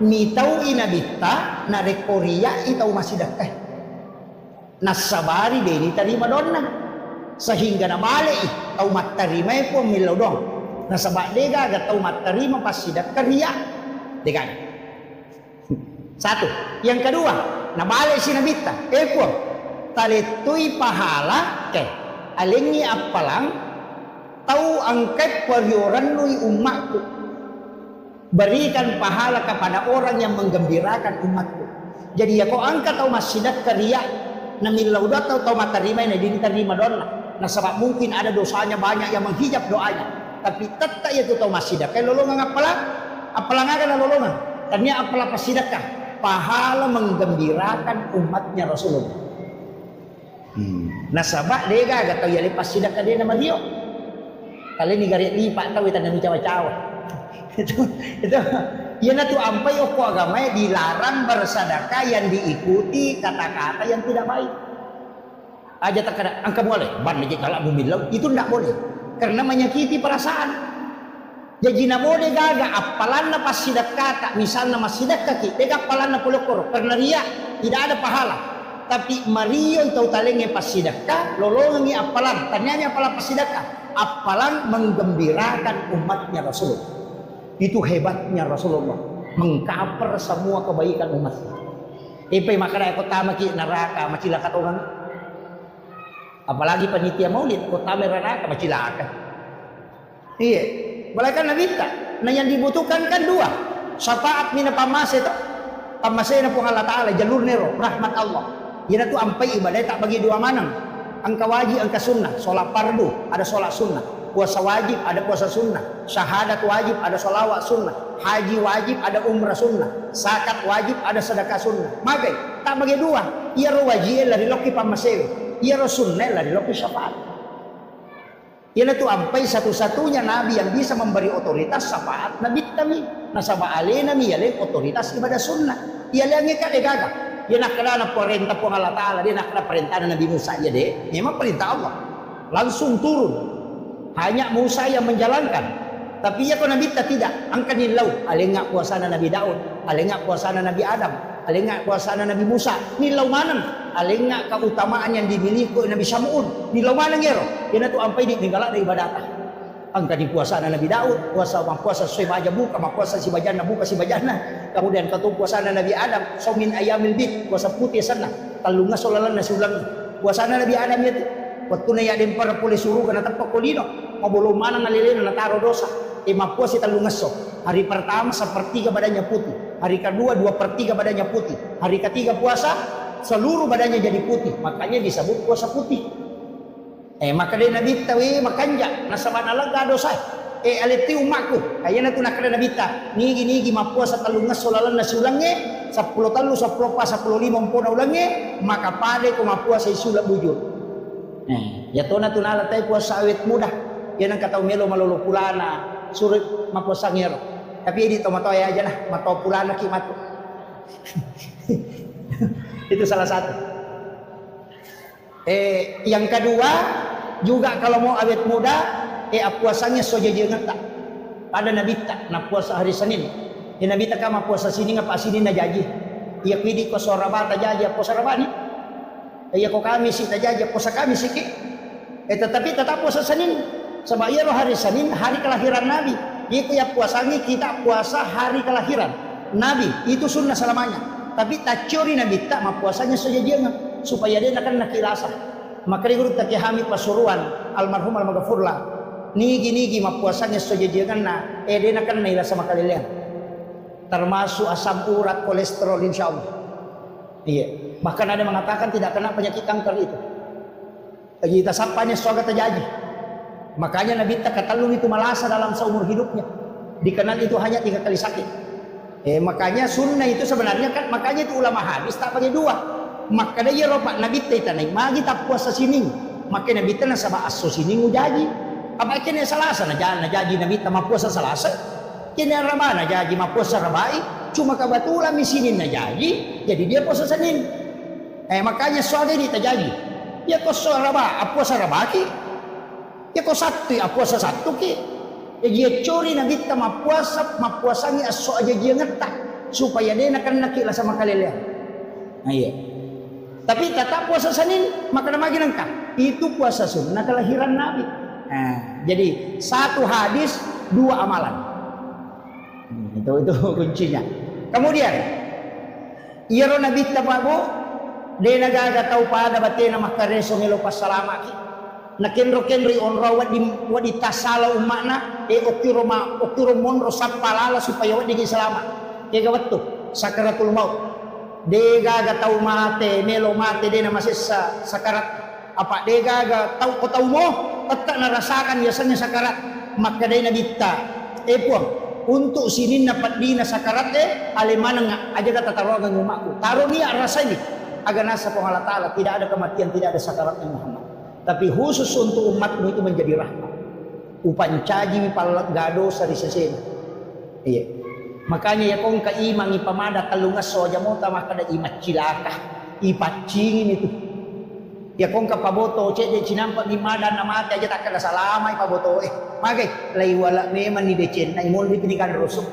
A: mitaw inabita na rekoria itaw masidakah nasabari deni tarima doon na sehingga na mali tau matarima po milaw doon nasaba dega aga tau matarima pasidakah ria dega satu yang kedua nabali sinabita po talitoy pahala ke alingi apalang tau angkat peryoran nuy umatku berikan pahala kepada orang yang menggembirakan umatku. Jadi ya kau angkat tau masjidat kerja na milaudat tau matarima ini diterima doa. Nah sebab mungkin ada dosanya banyak yang menghijab doanya. Tapi tetap itu tau masjidat. Kayak lolongan apalang akan lolongan. Ternyata apalah pasidakah pahala menggembirakan umatnya Rasulullah. Nah sebab dia gak tau ya lepas sidakah dia nama dia. Kali ini garis lipat tau kita nami cawa-cawa. itu ya na tu ampai oko agama dilarang bersedekah yang diikuti kata-kata yang tidak baik aja terkadang angka boleh ban aja kalau bumilau itu tidak boleh karena menyakiti perasaan jadi na boleh gaga apalan na pasidakah misalnya masidakah ki dega apalan na pulokor karena ria tidak ada pahala tapi Mario itu talenge pasidakah lolongi apalan tanyanya apalan pasidakah apalan menggembirakan umatnya Rasulullah. Itu hebatnya Rasulullah mengcover semua kebaikan umat. Ipai makanya kota maki neraka macilakat orang. Apalagi panitia maulid kota neraka macilakat. Iya, balakan Nabi tak. Nah yang dibutuhkan kan dua. Syafaat mina pamase itu. Pamase na po Allah Taala jalur nero rahmat Allah. Yana tu ampai ibadah tak bagi dua manang. Angka wajib angka sunnah. Solat fardu ada solat sunnah. Puasa wajib ada puasa sunnah, syahadat wajib ada sholawat sunnah, haji wajib ada umrah sunnah, zakat wajib ada sedekah sunnah. Maka tak bagi dua, ia wajib lari loki pamasewi, ia sunnah lari loki syafaat. Ia tu ampai satu-satunya nabi yang bisa memberi otoritas syafaat nabi kami, nasaba alena mi yale otoritas ibadah sunnah. Ia lengi kade gaga. Dia nak kena perintah pun Allah Taala, dia nak kena perintah Nabi Musa ya deh. Memang perintah Allah langsung turun. Hanya Musa yang menjalankan. Tapi ya ko Nabi tidak. Angka nilaw. Alinga puasana Nabi Daud. Alinga puasana Nabi Adam. Alinga puasana Nabi Musa. Nilaw manang. Alinga keutamaan yang dimiliki Nabi Samu'un. Nilaw manang yero. Yan na to ampay di ningala na ibadata. Angka di puasana Nabi Daud. Puasa si baja buka. Puasa si bajana buka si bajana. Kemudian katu puasana Nabi Adam. Saumin ayamil bid. Puasa putih sana. Talunga solalan na sulang. Puasana Nabi Adam itu. Waktu na yadim para puli suruh kana tapak kulino. Mabulong manang nalilin na nataro dosa. Mapuas si talungaso. Hari pertama sepertiga badannya putih. Hari kedua 2/3 badannya putih. Hari ketiga puasa seluruh badannya jadi putih. Makanya disebut puasa putih. Maka dia Nabi tawi makanja nasa manalaga dosa. Aliti umakku. Kaya na tunakada Nabi ta. Nigi mapuasa talungaso lalan na sulangnya. 10 talu 10 pa 10 limang puna ulangnya. Maka pade ko mapuasa isulap bujur. Ya to na tunala tayo puasa awet muda. Yan ang kataw melo malolo pulana. Surit mapuasa ngero. Tapi di tomato ya aja nah, matau pulana ki matu. Itu salah satu. Yang kedua juga kalau mau awet muda, puasanya sojejengan tak. Pada Nabi tak, na puasa hari Senin. Nabi tak kama puasa sini ngapa sini na jaji. Iya pidi ko sorabata jaji puasa rabani. Iya ko kami si tajaji puasa kami siki. Tetapi tetap puasa Senin. Sebab iya hari Senin hari kelahiran Nabi. Itu ya puasanya kita puasa hari kelahiran Nabi. Itu sunnah selamanya. Tapi tak curi Nabi tak ma puasanya sejajangan supaya dia akan nakilasa. Maka digurut tak hamid pasuruan almarhum almaghfurlah. Nigi ma puasanya sejajangan na dia akan naila sama kalian. Termasuk asam urat, kolesterol insyaallah. Iya. Bahkan ada mengatakan tidak kena penyakit kanker itu. Kita sapanya soga terjadi. Makanya Nabi tak katalun itu malasa dalam seumur hidupnya. Dikenal itu hanya 3 kali sakit. Makanya sunnah itu sebenarnya kan, makanya itu ulama hadis tak pakai 2. Maka dia ropak Nabi tak naik magi tak puasa sini. Maka Nabi tak nasaba aso sini ngujaji. Apa kena salasa na jaji Nabi tak puasa salasa. Kena ramana jaji puasa rabai. Cuma kebetulan di sini na jaji, jadi dia puasa Senin. Makanya soalnya dia tak jaji. Ya kau puasa rabaki. Ya kau satu ya puasa satu ki. Ya dia curi Nabi ta mapuasanya aso aja dia ngetak supaya dia akan nakila sama kalian. Nah iya. Tapi tetap puasa Senin maka lagi nangka. Itu puasa sunnah kelahiran Nabi. Jadi 1 hadis 2 amalan. Itu kuncinya. Kemudian iro Nabi ta bago dia nagaga tau pada batina makareso ngelo pasalama ki. Nakenro-kenri onro wadi tasala umakna okiro monro sapalala supaya wadi selamat. Kaya gawat to sakaratul maut. Dega ga tau mate melo mate de na masisa sakarat. Apa dega ga tau ko tau mo tak narasakan biasanya sakarat. Maka day nabita puang untuk sinin dapat di na sakarat alemana nga aja kata taruhan ng umakku. Taro niya rasa ini aga nasa po Allah Ta'ala tidak ada kematian, tidak ada sakarat yang Muhammad. Tapi khusus untuk umatmu itu menjadi rahmat. Upancaji palat gado sari sesena. Iya. Makanya ya kong kaimang ipamada kalungas soja mo tama kada imat cilaka. Ipacingin itu. Ya kong kapaboto cede cinampak ni mada na mati aja tak kada salama ipaboto Magay lay wala meman ni decen na imol di pinikan rusuk.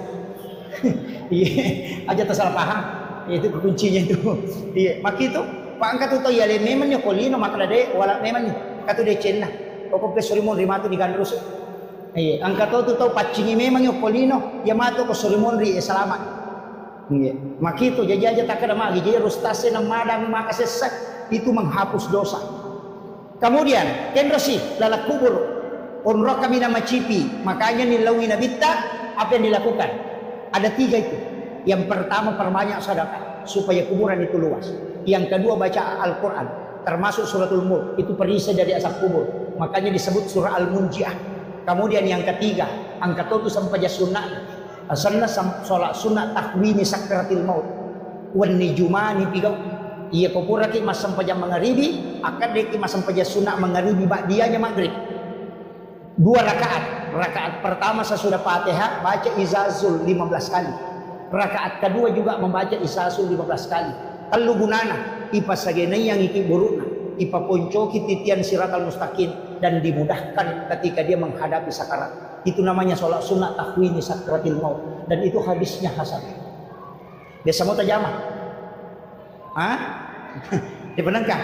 A: Iya. Aja tak salah paham. Itu kuncinya itu. Iya. Makito Pangkat itu ya le memang yo kolino makalade wala memang katu de chenna. Koko pesorimon rimato di ganrus. Angkat itu tau pacingi memang yo kolino yamato ko sorimon ri selamat. Makito jadi aja tak ada magi jadi rustase na madang makasesak itu menghapus dosa. Kemudian kendrosi lalak kubur onro kami nama cipi makanya nilawi nabita apa yang dilakukan ada 3 itu. Yang pertama perbanyak sedekah supaya kuburan itu luas. Yang kedua baca Al-Quran termasuk suratul Mulk itu perisai dari asap kubur makanya disebut surah Al-Munjiah. Kemudian yang ketiga angkat itu sampai sunnah sholat sunnah takwini sakratil maut wan nijumani pigau iya kopuraki mas sampai jam maghribi akan deki mas sampai sunnah maghribi ba'diyanya maghrib 2 rakaat pertama sesudah Fatihah baca izazul 15 kali rakaat kedua juga membaca izazul 15 kali. Kalau gunana ipasagenay yang iki burukna ipaponcoki titian siratal mustaqim dan dimudahkan ketika dia menghadapi sakarat. Itu namanya sholat sunat tahwini sakratil maut, dan itu hadisnya hasan. Biasa mau tajamah. Hah? Dibenarkan.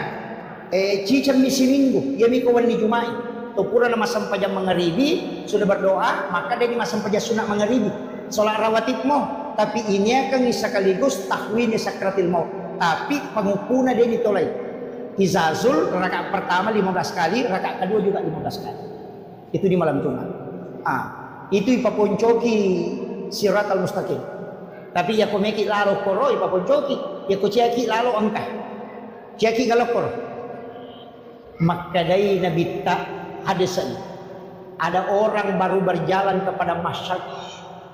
A: Cican misi minggu, ya miko wani jumai. Tupura nama sampai jam mengharibi sudah berdoa, maka dia masam pada sunat mengharibi. Sholat rawatib mau, tapi ini akan sekaligus tahwini sakratil maut. Tapi pengupuna dia ditolak. Izazul rakaat pertama 15 kali, rakaat kedua juga 15 kali. Itu di malam Jumat. Itu ipaponcoki siratal mustaqim. Tapi ya komeki lalo koro ipaponcoki, ya kociaki lalo angka. Ciaki galokor. Makadai Nabi tak hadisan. Ada orang baru berjalan kepada masyad,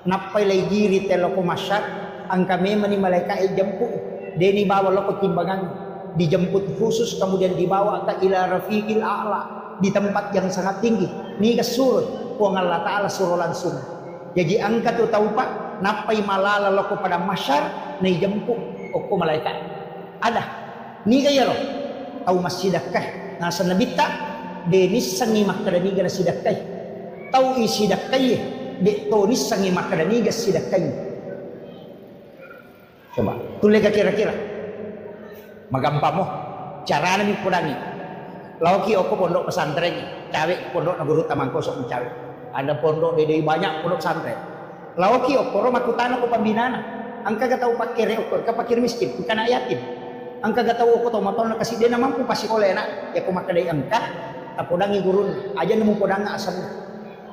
A: napai lay diri teloko masyad, angka memang ni malaikat jemput. Deni bawa loko timbangan, dijemput khusus, kemudian dibawa ke ila rafiqil a'la, di tempat yang sangat tinggi. Ni kasurut, kuang Allah Ta'ala suruh langsung. Jadi angka tu tahu pak, napai malala loko pada masyar, ni jemput oko malaikat. Ada. Ni kaya lo, tahu masjidakah? Nasa nabita, denis sangi makadaniga na sidakay. Tahu isidakay, de tonis sangi makadaniga sidakay. Coba, tuloy ka kira-kira. Magampa mo. Cara namin kurangi. Lawaki ako pondok pesantren. Cawe pondok na guru tamang kosok cawe. Ada pondok dede banyak pondok pesantren. Lawaki ako makutana ko pambinana. Ang kagataw pakire ako, kapakir miskin, kana yatim. Ang kagataw ko to matol na kasi di naman po pasikole na. Ya kumakaday angka, tapodangi gurun. Aja namo podanga asam.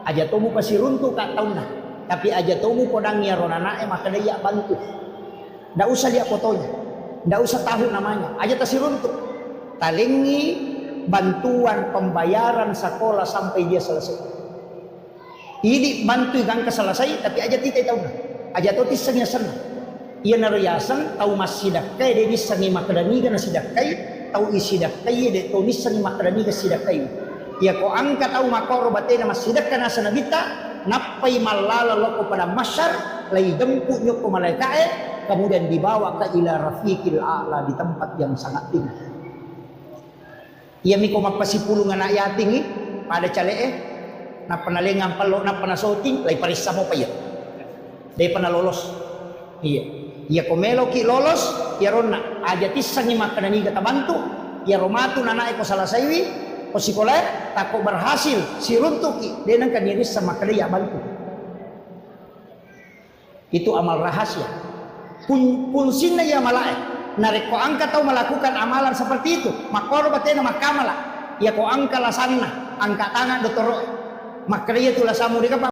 A: Aja to mo pasirunto ka taon na. Tapi aja to mo podangi ronana makadaya bantu. Nggak usah dia fotonya, nggak usah tahu namanya, aja tasiruntuk. Talingi bantuan pembayaran sekolah sampai dia selesai. Ini bantu kan keselesai, tapi aja tidak tahu. Aja tuh tisangnya sana. Ia narayasan tahu masih dakai, dia disangi makadani kan sidakai, tahu isi dakai, dia tahu disangi makadani kan sidakai. Ia ko angkat tahu makoro batena masih dakai nasa nabita, napai malala loko pada masyar, lagi jemput nyok malaikat. Kemudian dibawa ke ila rafiqil a'la, di tempat yang sangat tinggi. Ia miko mapasipulungan na yating pada calee na panalingan palo na panasoting lay parisa mo pa yan. Day panalolos. Iya. Ia komelo ki lolos, ia rona ajatis sangi makananiga tabantu, ia romatu nanay ko salasaywi, ko sikola tako berhasil siruntuki denang kaniris sama kadaya bantu. Itu amal rahasia. Punsinna ya malaik narik ko angka tahu melakukan amalan seperti itu makoro batena makamala ya ko angka lasanna angka tangan dotoro makriya tu lasamu dika